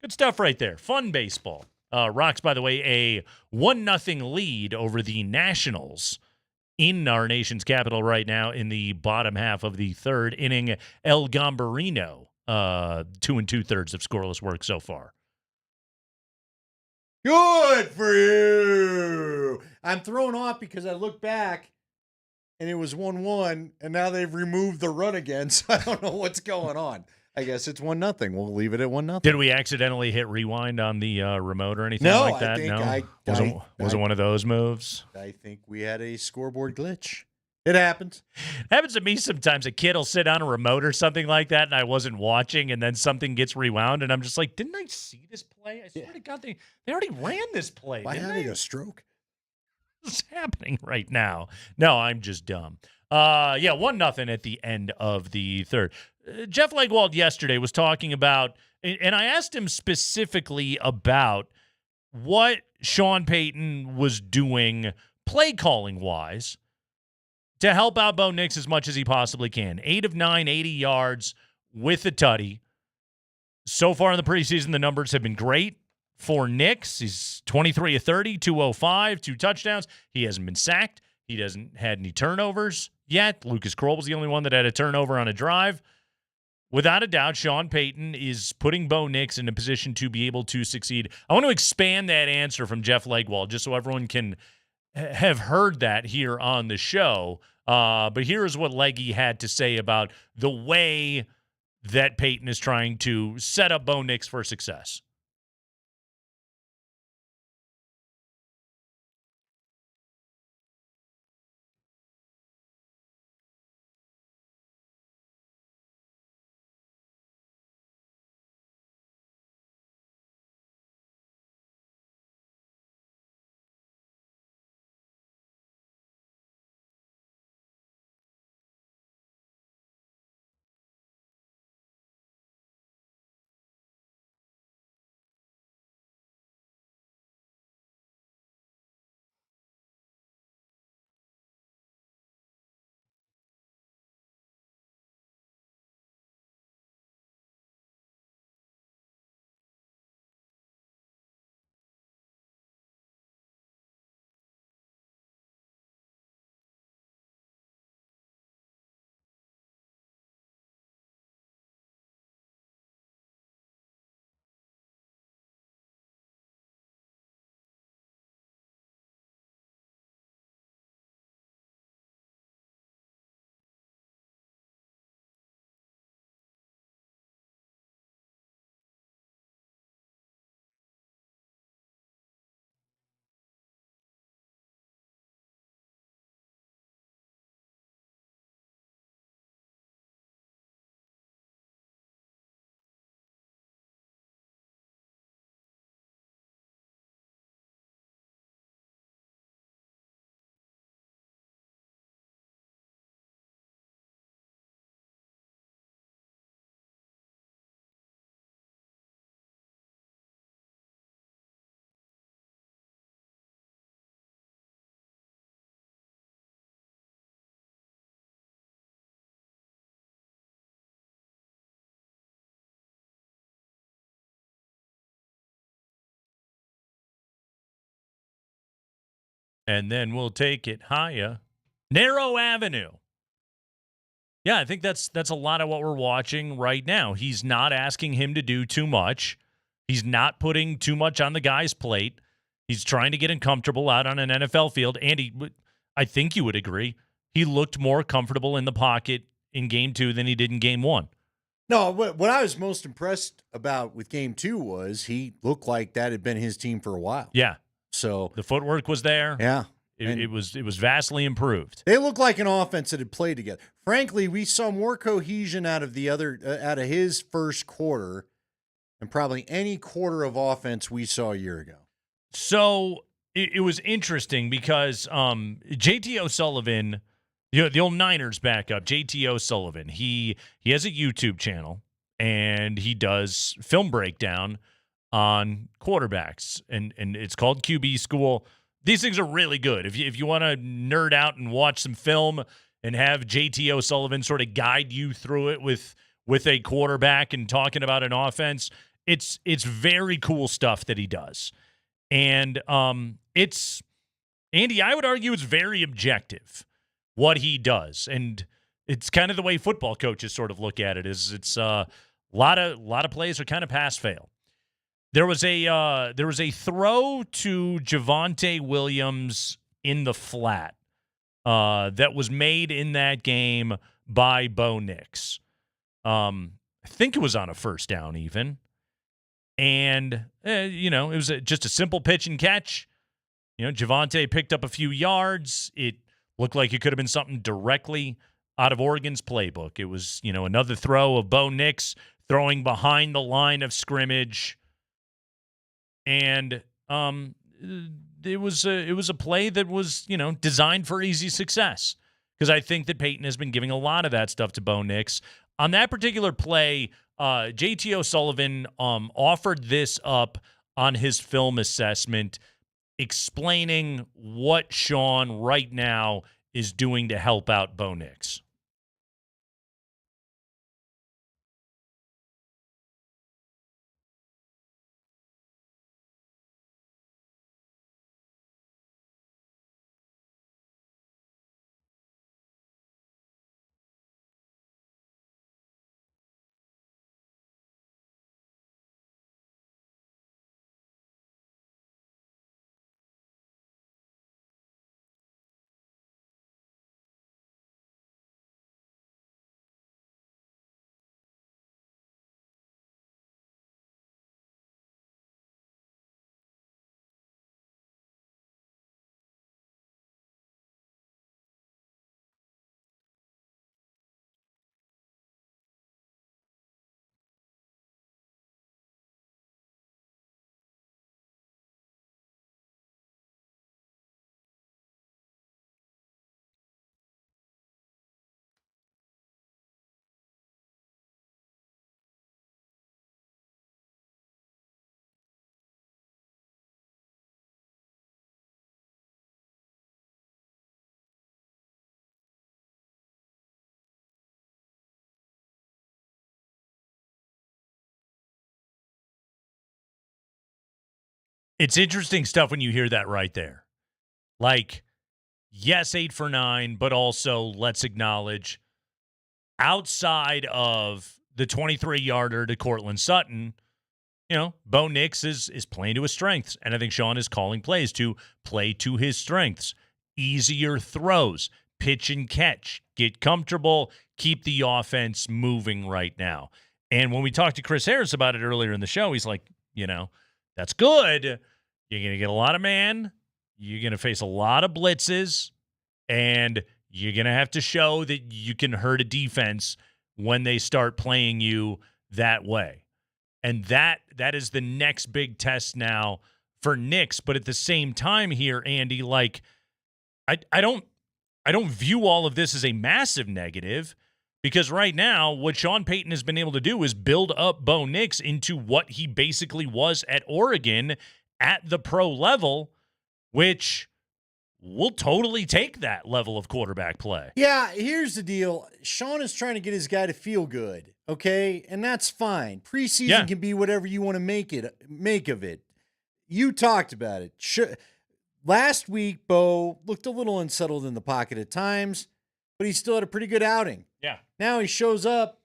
Good stuff right there. Fun baseball. Rocks, by the way, a 1-0 lead over the Nationals in our nation's capital right now in the bottom half of the third inning. El Gambarino, 2 2/3 of scoreless work so far.
Good for you. I'm thrown off because I look back and it was 1-1, and now they've removed the run again, so I don't know what's going on. I guess it's 1-0. We'll leave it at 1-0.
Did we accidentally hit rewind on the remote or anything
No,
like that?
I think
Was it one of those moves?
I think we had a scoreboard glitch. It happens.
It happens to me sometimes. A kid will sit on a remote or something like that, and I wasn't watching, and then something gets rewound, and I'm just like, didn't I see this play? I swear to God, they already ran this play.
Am I having a stroke?
What's happening right now? No, I'm just dumb. 1-0 at the end of the third. Jeff Legwold yesterday was talking about, and I asked him specifically about what Sean Payton was doing play calling wise to help out Bo Nix as much as he possibly can. 8 of 9, 80 yards with a tutty. So far in the preseason, the numbers have been great for Nix. He's 23 of 30, 205, 2 touchdowns. He hasn't been sacked. He hasn't had any turnovers yet. Lucas Kroll was the only one that had a turnover on a drive. Without a doubt, Sean Payton is putting Bo Nix in a position to be able to succeed. I want to expand that answer from Jeff Legwold just so everyone can have heard that here on the show. But here is what Leggy had to say about the way that Payton is trying to set up Bo Nix for success. And then we'll take it higher. Narrow Avenue. Yeah, I think that's a lot of what we're watching right now. He's not asking him to do too much. He's not putting too much on the guy's plate. He's trying to get him comfortable out on an NFL field. Andy, I think you would agree, he looked more comfortable in the pocket in Game 2 than he did in Game 1.
No, what I was most impressed about with Game 2 was he looked like that had been his team for a while.
Yeah.
So
the footwork was there.
Yeah.
It was vastly improved.
They looked like an offense that had played together. Frankly, we saw more cohesion out of his first quarter than probably any quarter of offense we saw a year ago.
So it was interesting because JT O'Sullivan, the old Niners backup, JT O'Sullivan, he has a YouTube channel and he does film breakdown on quarterbacks, and it's called QB School. These things are really good. If you want to nerd out and watch some film and have JT O'Sullivan sort of guide you through it with a quarterback and talking about an offense, it's very cool stuff that he does. And it's, Andy, I would argue it's very objective what he does. And it's kind of the way football coaches sort of look at it, is it's a lot of plays are kind of pass-fail. There was a throw to Javonte Williams in the flat that was made in that game by Bo Nix. I think it was on a first down even. And, it was just a simple pitch and catch. Javonte picked up a few yards. It looked like it could have been something directly out of Oregon's playbook. It was, another throw of Bo Nix throwing behind the line of scrimmage. And it was a play that was, designed for easy success, because I think that Peyton has been giving a lot of that stuff to Bo Nix. On that particular play, JT O'Sullivan offered this up on his film assessment, explaining what Sean right now is doing to help out Bo Nix. It's interesting stuff when you hear that right there. Like, yes, 8 for 9, but also let's acknowledge, outside of the 23-yarder to Cortland Sutton, Bo Nix is playing to his strengths. And I think Sean is calling plays to play to his strengths. Easier throws, pitch and catch, get comfortable, keep the offense moving right now. And when we talked to Chris Harris about it earlier in the show, he's like, that's good. You're going to get a lot of man. You're going to face a lot of blitzes. And you're going to have to show that you can hurt a defense when they start playing you that way. And that is the next big test now for Nix. But at the same time here, Andy, like, I don't view all of this as a massive negative, because right now what Sean Payton has been able to do is build up Bo Nix into what he basically was at Oregon at the pro level, which will totally take that level of quarterback play.
Yeah, here's the deal. Sean is trying to get his guy to feel good, okay? And that's fine. Preseason can be whatever you want to make of it. You talked about it. Sure. last week, Bo looked a little unsettled in the pocket at times, but he still had a pretty good outing.
Yeah.
Now he shows up.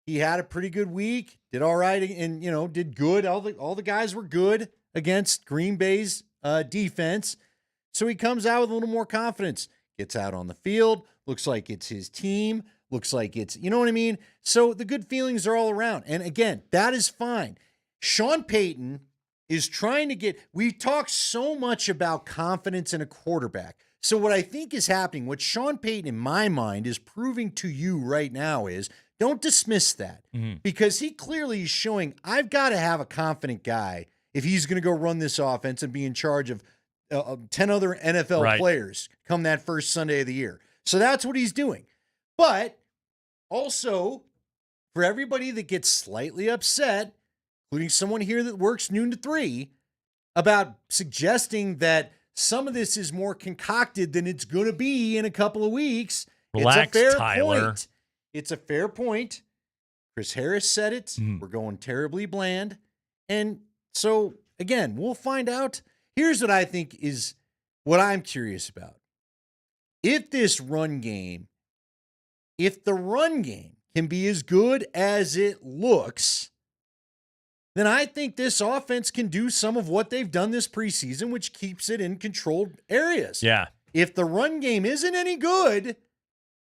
He had a pretty good week, did all right, and, did good. All the guys were good against Green Bay's defense. So he comes out with a little more confidence, gets out on the field, looks like it's his team, looks like it's, you know what I mean? So the good feelings are all around. And again, that is fine. Sean Payton is trying to we talk so much about confidence in a quarterback. So what I think is happening, what Sean Payton in my mind is proving to you right now is, don't dismiss that, because he clearly is showing I've got to have a confident guy if he's going to go run this offense and be in charge of 10 other NFL players come that first Sunday of the year. So that's what he's doing. But also, for everybody that gets slightly upset, including someone here that works noon to 3, about suggesting that some of this is more concocted than it's going to be in a couple of weeks,
Relax,
it's a fair
Tyler.
point. It's a fair point. Chris Harris said it. We're going terribly bland. And so, again, we'll find out. Here's what I think is what I'm curious about. If the run game can be as good as it looks, then I think this offense can do some of what they've done this preseason, which keeps it in controlled areas.
Yeah.
If the run game isn't any good,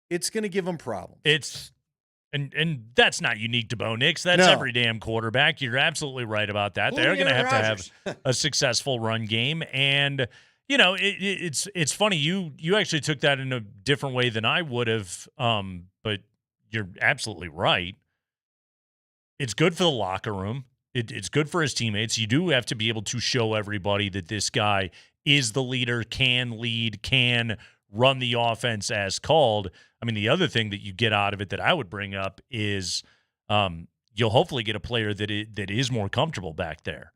it's going to give them problems.
And that's not unique to Bo Nix. That's every damn quarterback. You're absolutely right about that. They're going to have a successful run game. And, it's funny. You actually took that in a different way than I would have, but you're absolutely right. It's good for the locker room. It's good for his teammates. You do have to be able to show everybody that this guy is the leader, can lead, can run the offense as called. I mean, the other thing that you get out of it that I would bring up is you'll hopefully get a player that is more comfortable back there.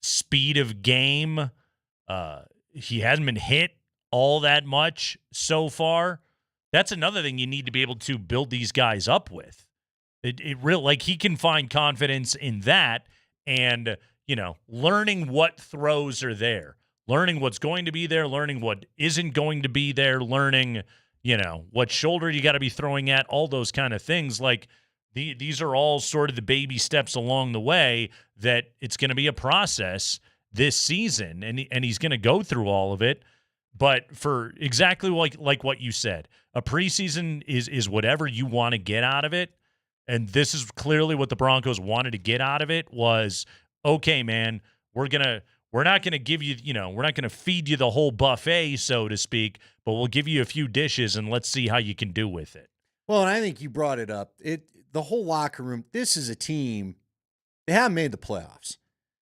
Speed of game. He hasn't been hit all that much so far. That's another thing you need to be able to build these guys up with. It really, like, he can find confidence in that, and learning what throws are there, learning what's going to be there, learning what isn't going to be there, learning what shoulder you got to be throwing at, all those kind of things. Like, these are all sort of the baby steps along the way that it's going to be a process this season, and he's going to go through all of it. But for exactly like what you said, a preseason is whatever you want to get out of it. And this is clearly what the Broncos wanted to get out of it was, okay, man, we're not going to give you, we're not going to feed you the whole buffet, so to speak, but we'll give you a few dishes and let's see how you can do with it.
Well, and I think you brought it up. The whole locker room, this is a team, they haven't made the playoffs.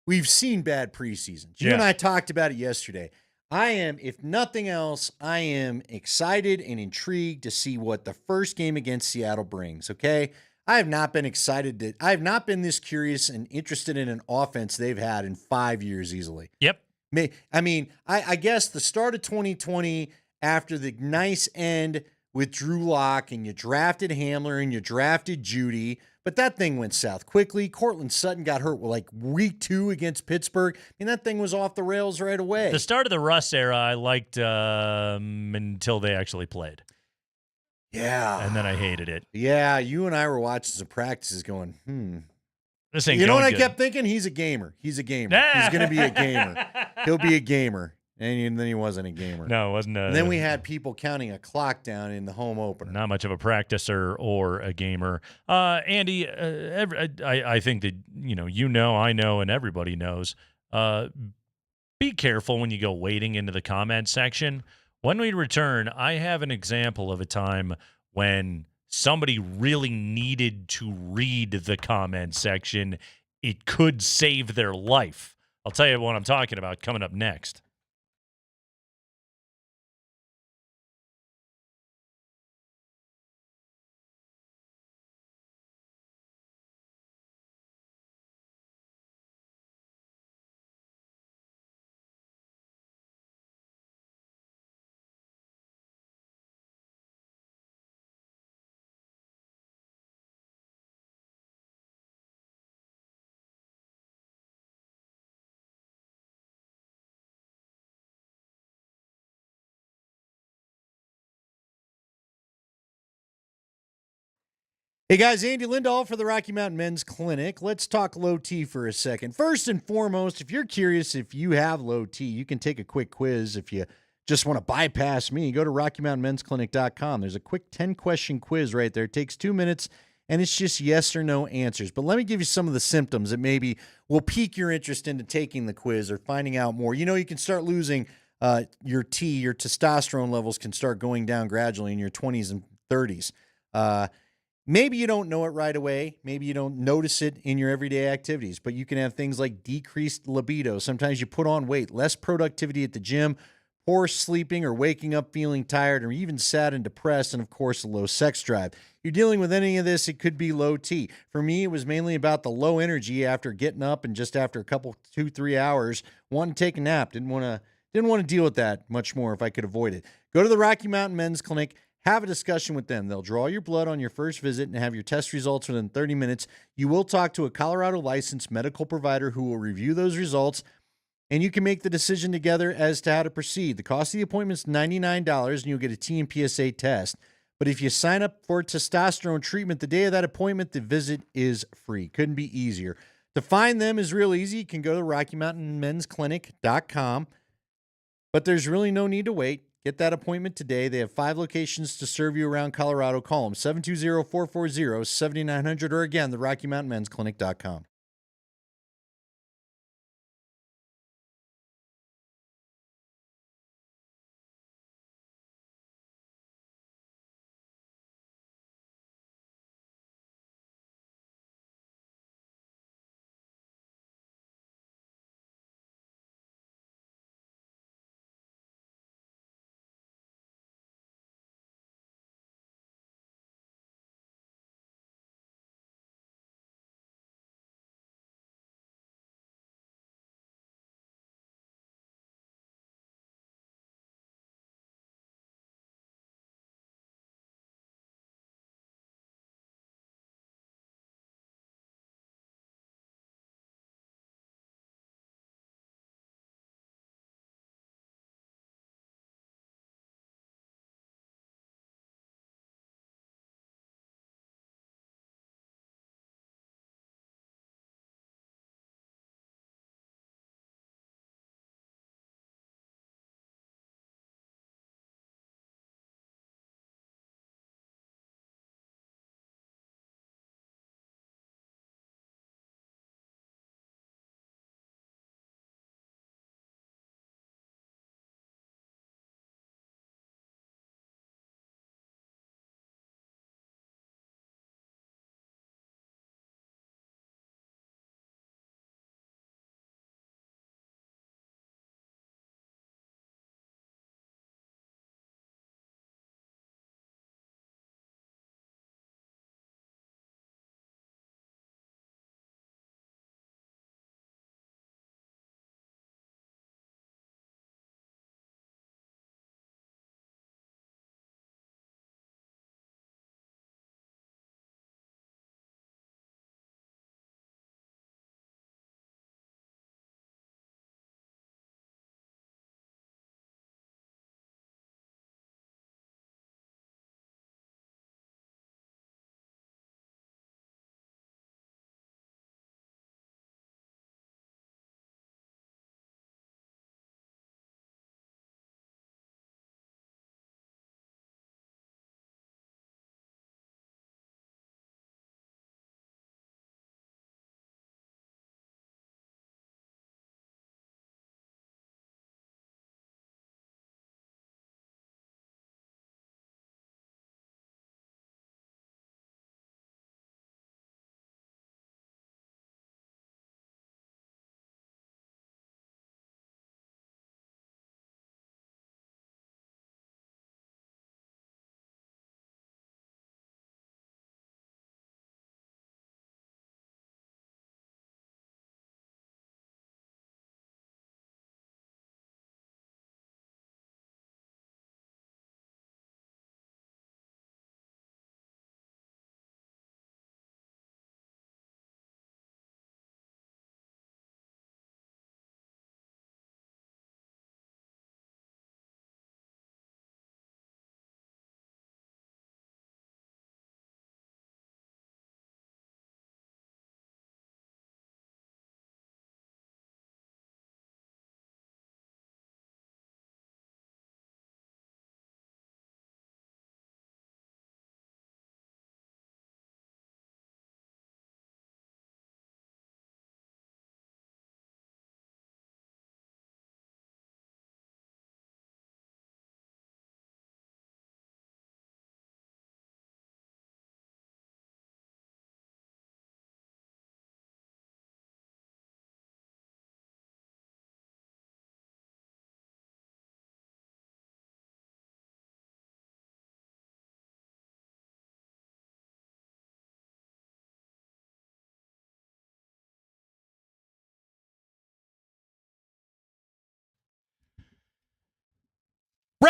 We've seen bad preseasons. You and I talked about it yesterday. If nothing else, I am excited and intrigued to see what the first game against Seattle brings, okay? I have not been I have not been this curious and interested in an offense they've had in 5 years easily.
Yep.
I mean, I guess the start of 2020, after the nice end with Drew Lock, and you drafted Hamler and you drafted Judy, but that thing went south quickly. Cortland Sutton got hurt like week 2 against Pittsburgh, and that thing was off the rails right away.
The start of the Russ era, I liked until they actually played.
Yeah.
And then I hated it.
Yeah, you and I were watching some practices going,
This ain't
you know what
going
I
good.
kept thinking? He's a gamer. He's a gamer. He's going to be a gamer. He'll be a gamer. And then he wasn't a gamer.
No, it wasn't.
And then we had people counting a clock down in the home opener.
Not much of a practicer or a gamer. Andy, I think that, I know, and everybody knows, be careful when you go wading into the comment section. When we return, I have an example of a time when somebody really needed to read the comment section. It could save their life. I'll tell you what I'm talking about coming up next.
Hey guys, Andy Lindahl for the Rocky Mountain Men's Clinic. Let's talk low T for a second. First and foremost, if you're curious if you have low T, you can take a quick quiz. If you just want to bypass me, go to RockyMountainMen'sClinic.com. There's a quick 10-question quiz right there. It takes 2 minutes, and it's just yes or no answers. But let me give you some of the symptoms that maybe will pique your interest into taking the quiz or finding out more. You know, you can start losing your T, your testosterone levels can start going down gradually in your 20s and 30s. Maybe you don't know it right away. Maybe you don't notice it in your everyday activities, but you can have things like decreased libido. Sometimes you put on weight, less productivity at the gym, poor sleeping or waking up feeling tired, or even sad and depressed, and of course, a low sex drive. You're dealing with any of this, it could be low T. For me, it was mainly about the low energy after getting up and just after a couple, 2-3 hours, wanting to take a nap. Didn't want to deal with that much more if I could avoid it. Go to the Rocky Mountain Men's Clinic. Have a discussion with them. They'll draw your blood on your first visit and have your test results within 30 minutes. You will talk to a Colorado licensed medical provider who will review those results, and you can make the decision together as to how to proceed. The cost of the appointment is $99, and you'll get a T and PSA test. But if you sign up for testosterone treatment the day of that appointment, the visit is free. Couldn't be easier. To find them is real easy. You can go to RockyMountainMen'sClinic.com, but there's really no need to wait. Get that appointment today. They have 5 locations to serve you around Colorado. Call them 720-440-7900 or again, the RockyMountainMen'sClinic.com.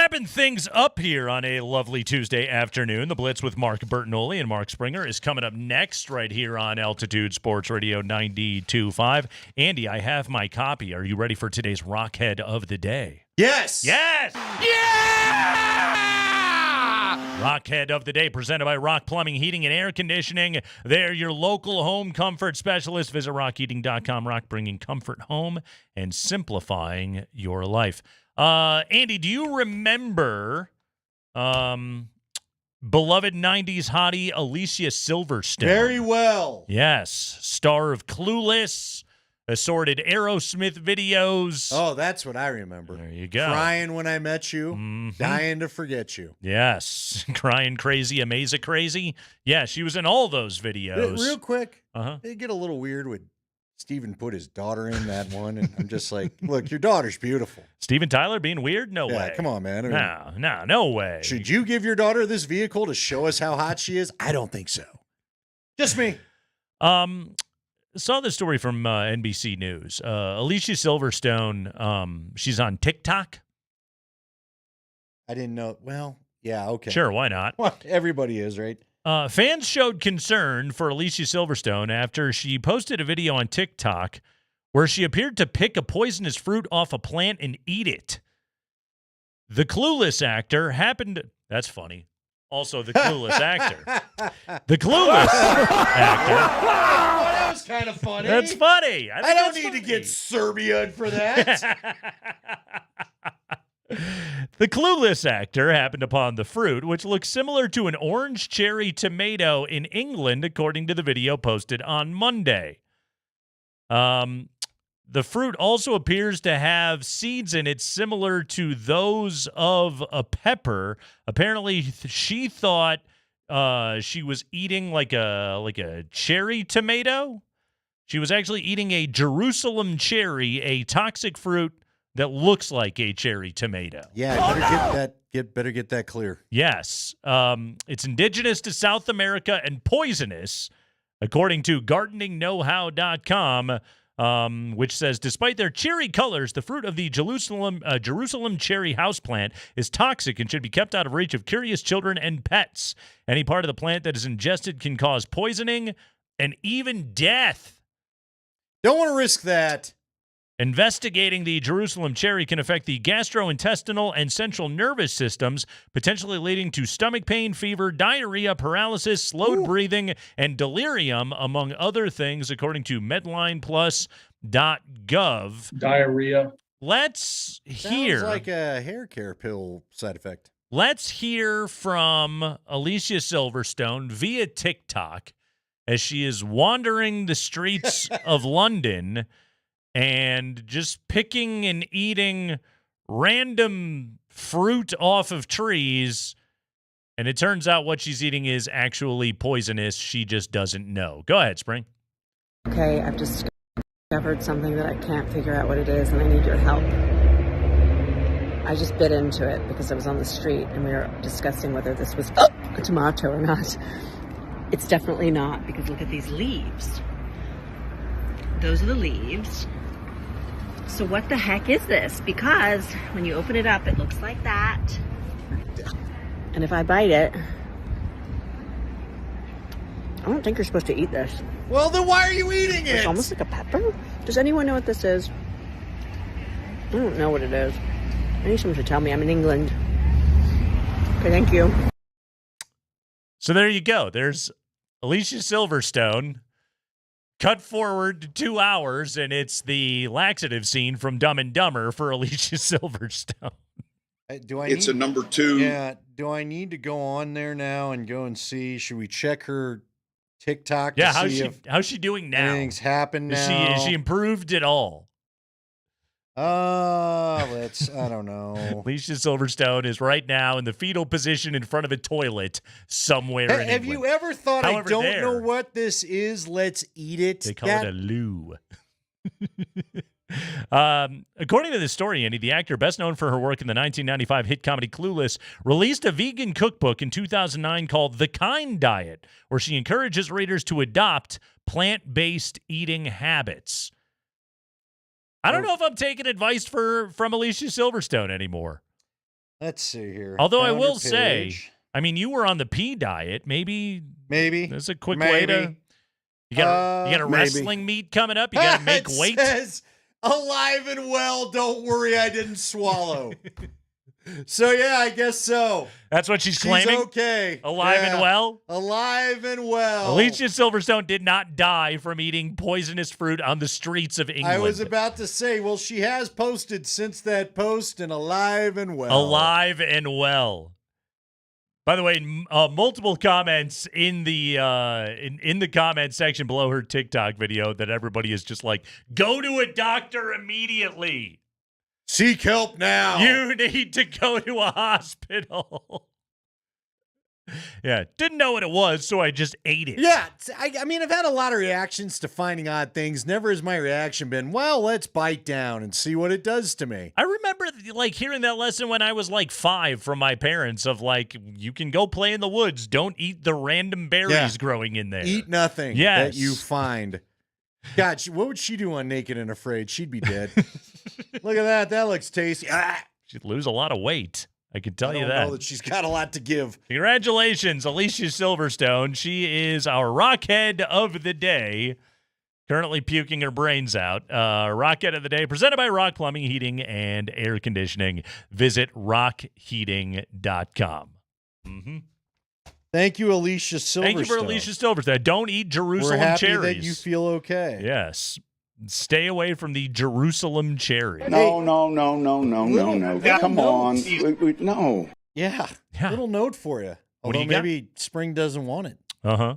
Wrapping things up here on a lovely Tuesday afternoon. The Blitz with Mark Bertinoli and Mark Springer is coming up next right here on Altitude Sports Radio 92.5. Andy, I have my copy. Are you ready for today's Rockhead of the Day?
Yes.
Yes.
Yeah!
Rockhead of the Day presented by Rock Plumbing, Heating, and Air Conditioning. They're your local home comfort specialist. Visit rockheating.com. Rock, bringing comfort home and simplifying your life. Andy, do you remember beloved 90s hottie Alicia Silverstone?
Very well.
Yes. Star of Clueless, assorted Aerosmith videos.
Oh, that's what I remember.
There you go.
Crying when I met you, dying to forget you.
Yes. Crying crazy, amazing crazy. Yeah, she was in all those videos.
Real quick,
Uh-huh.
they get a little weird with Steven put his daughter in that one, and I'm just like, look, your daughter's beautiful.
Steven Tyler being weird? No way.
Come on, man. I mean,
no way.
Should you give your daughter this vehicle to show us how hot she is? I don't think so. Just me.
Saw this story from NBC News. Alicia Silverstone, she's on TikTok.
I didn't know. Well, yeah, okay.
Sure, why not?
Well, everybody is, right?
Fans showed concern for Alicia Silverstone after she posted a video on TikTok where she appeared to pick a poisonous fruit off a plant and eat it. The Clueless actor happened to... That's funny. Also, the Clueless actor. The Clueless actor.
That was kind of funny.
That's funny.
I don't need to get Serbian for that.
The Clueless actor happened upon the fruit, which looks similar to an orange cherry tomato in England, according to the video posted on Monday. The fruit also appears to have seeds in it similar to those of a pepper. Apparently, she thought she was eating like a cherry tomato. She was actually eating a Jerusalem cherry, a toxic fruit that looks like a cherry tomato.
Yeah, better get that clear.
Yes. It's indigenous to South America and poisonous, according to gardeningknowhow.com, which says, despite their cherry colors, the fruit of the Jerusalem cherry houseplant is toxic and should be kept out of reach of curious children and pets. Any part of the plant that is ingested can cause poisoning and even death.
Don't want to risk that.
Investigating the Jerusalem cherry can affect the gastrointestinal and central nervous systems, potentially leading to stomach pain, fever, diarrhea, paralysis, slowed breathing, and delirium, among other things, according to medlineplus.gov.
Diarrhea.
Let's hear.
Sounds like a hair care pill side effect.
Let's hear from Alicia Silverstone via TikTok as she is wandering the streets of London and just picking and eating random fruit off of trees. And it turns out what she's eating is actually poisonous. She just doesn't know. Go ahead, Spring.
Okay, I've discovered something that I can't figure out what it is, and I need your help. I just bit into it because I was on the street, and we were discussing whether this was a tomato or not. It's definitely not, because look at these leaves. Those are the leaves. So what the heck is this? Because when you open it up, it looks like that. And if I bite it, I don't think you're supposed to eat this.
Well, then why are you eating it?
It's almost like a pepper. Does anyone know what this is? I don't know what it is. I need someone to tell me. I'm in England. Okay, thank you.
So there you go. There's Alicia Silverstone. Cut forward to 2 hours, and it's the laxative scene from Dumb and Dumber for Alicia Silverstone.
It's a number 2.
Yeah. Do I need to go on there now and go and see? Should we check her TikTok?
Yeah,
to see if
how's she doing now?
Anything's happened now?
Is she improved at all?
I don't know.
Alicia Silverstone is right now in the fetal position in front of a toilet somewhere in
Have
England.
you ever thought,
However,
I don't know what this is, let's eat it?
They call it a loo. According to this story, Andy, the actor, best known for her work in the 1995 hit comedy Clueless, released a vegan cookbook in 2009 called The Kind Diet, where she encourages readers to adopt plant-based eating habits. I don't know if I'm taking advice from Alicia Silverstone anymore.
Let's see here.
Although I
Founder
will say,
page.
I mean, you were on the P diet. Maybe that's a quick way to. You got a wrestling meet coming up. You got to make weight.
Says, alive and well. Don't worry, I didn't swallow. So yeah, I guess so.
That's what she's claiming.
Okay,
alive and well.
Alive and well.
Alicia Silverstone did not die from eating poisonous fruit on the streets of England.
I was about to say, well, she has posted since that post, and alive and well.
Alive and well. By the way, multiple comments in the in the comment section below her TikTok video that everybody is just like, go to a doctor immediately.
Seek help now.
You need to go to a hospital. Yeah, didn't know what it was, so I just ate it.
Yeah, I mean, I've had a lot of reactions to finding odd things. Never has my reaction been, well, let's bite down and see what it does to me.
I remember like hearing that lesson when I was like 5 from my parents of like, you can go play in the woods. Don't eat the random berries growing in there.
Eat nothing
yes.
that you find. God, what would she do on Naked and Afraid? She'd be dead. Look at that. That looks tasty.
She'd lose a lot of weight. I can tell you
I don't know that she's got a lot to give.
Congratulations, Alicia Silverstone. She is our Rockhead of the day. Currently puking her brains out. Rockhead of the day, presented by Rock Plumbing, Heating, and Air Conditioning. Visit rockheating.com. Mm-hmm.
Thank you, Alicia Silverstone.
Thank you for Alicia Silverstone. Don't eat Jerusalem
We're happy
cherries.
that you feel okay.
Yes. Stay away from the Jerusalem cherry.
No. Come on. No.
Yeah. Little note for you.
What do
Although
you got?
maybe spring doesn't want it.
Uh-huh.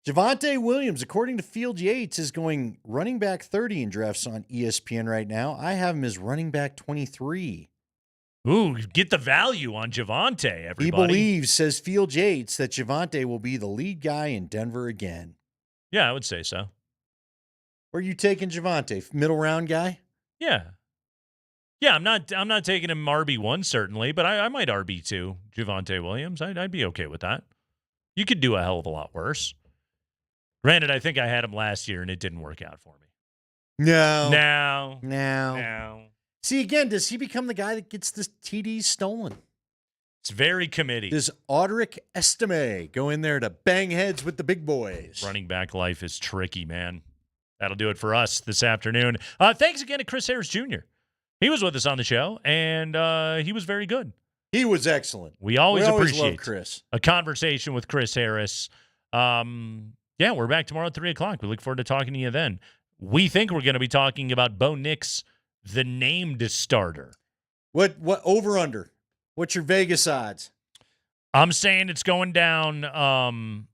Javonte Williams, according to Field Yates, is going running back 30 in drafts on ESPN right now. I have him as running back 23.
Ooh, get the value on Javonte, everybody.
He believes, says Field Yates, that Javonte will be the lead guy in Denver again.
Yeah, I would say so.
Where are you taking Javonte? Middle round guy?
Yeah. Yeah, I'm not taking him RB1 certainly, but I might RB2 Javonte Williams. I'd be okay with that. You could do a hell of a lot worse. Granted, I think I had him last year and it didn't work out for me.
No.
No.
See, again, does he become the guy that gets the TDs stolen?
It's very committee.
Does Audric Estime go in there to bang heads with the big boys?
Running back life is tricky, man. That'll do it for us this afternoon. Thanks again to Chris Harris Jr. He was with us on the show, and he was very good.
He was excellent.
We always appreciate
love Chris.
A conversation with Chris Harris. Yeah, we're back tomorrow at 3 o'clock. We look forward to talking to you then. We think we're going to be talking about Bo Nix, the named starter.
What over under? What's your Vegas odds?
I'm saying it's going down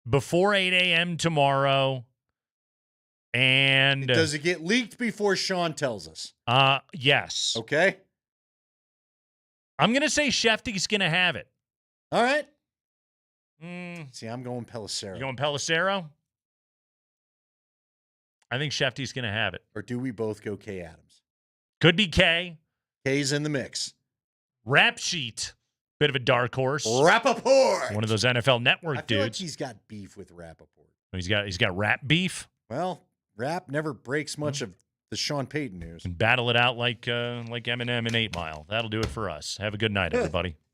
before 8 a.m. tomorrow. And
does it get leaked before Sean tells us?
Yes.
Okay.
I'm going to say Shefty's going to have it.
All right. See, I'm going Pelissero.
You going Pelissero? I think Shefty's going to have it.
Or do we both go K Adams?
Could be K.
K's in the mix.
Rap Sheet. Bit of a dark horse.
Rappaport.
One of those NFL Network
I feel
dudes.
like he's got beef with Rappaport.
He's got rap beef.
Well, rap never breaks much of the Sean Payton news.
And battle it out like Eminem in 8 Mile. That'll do it for us. Have a good night, everybody.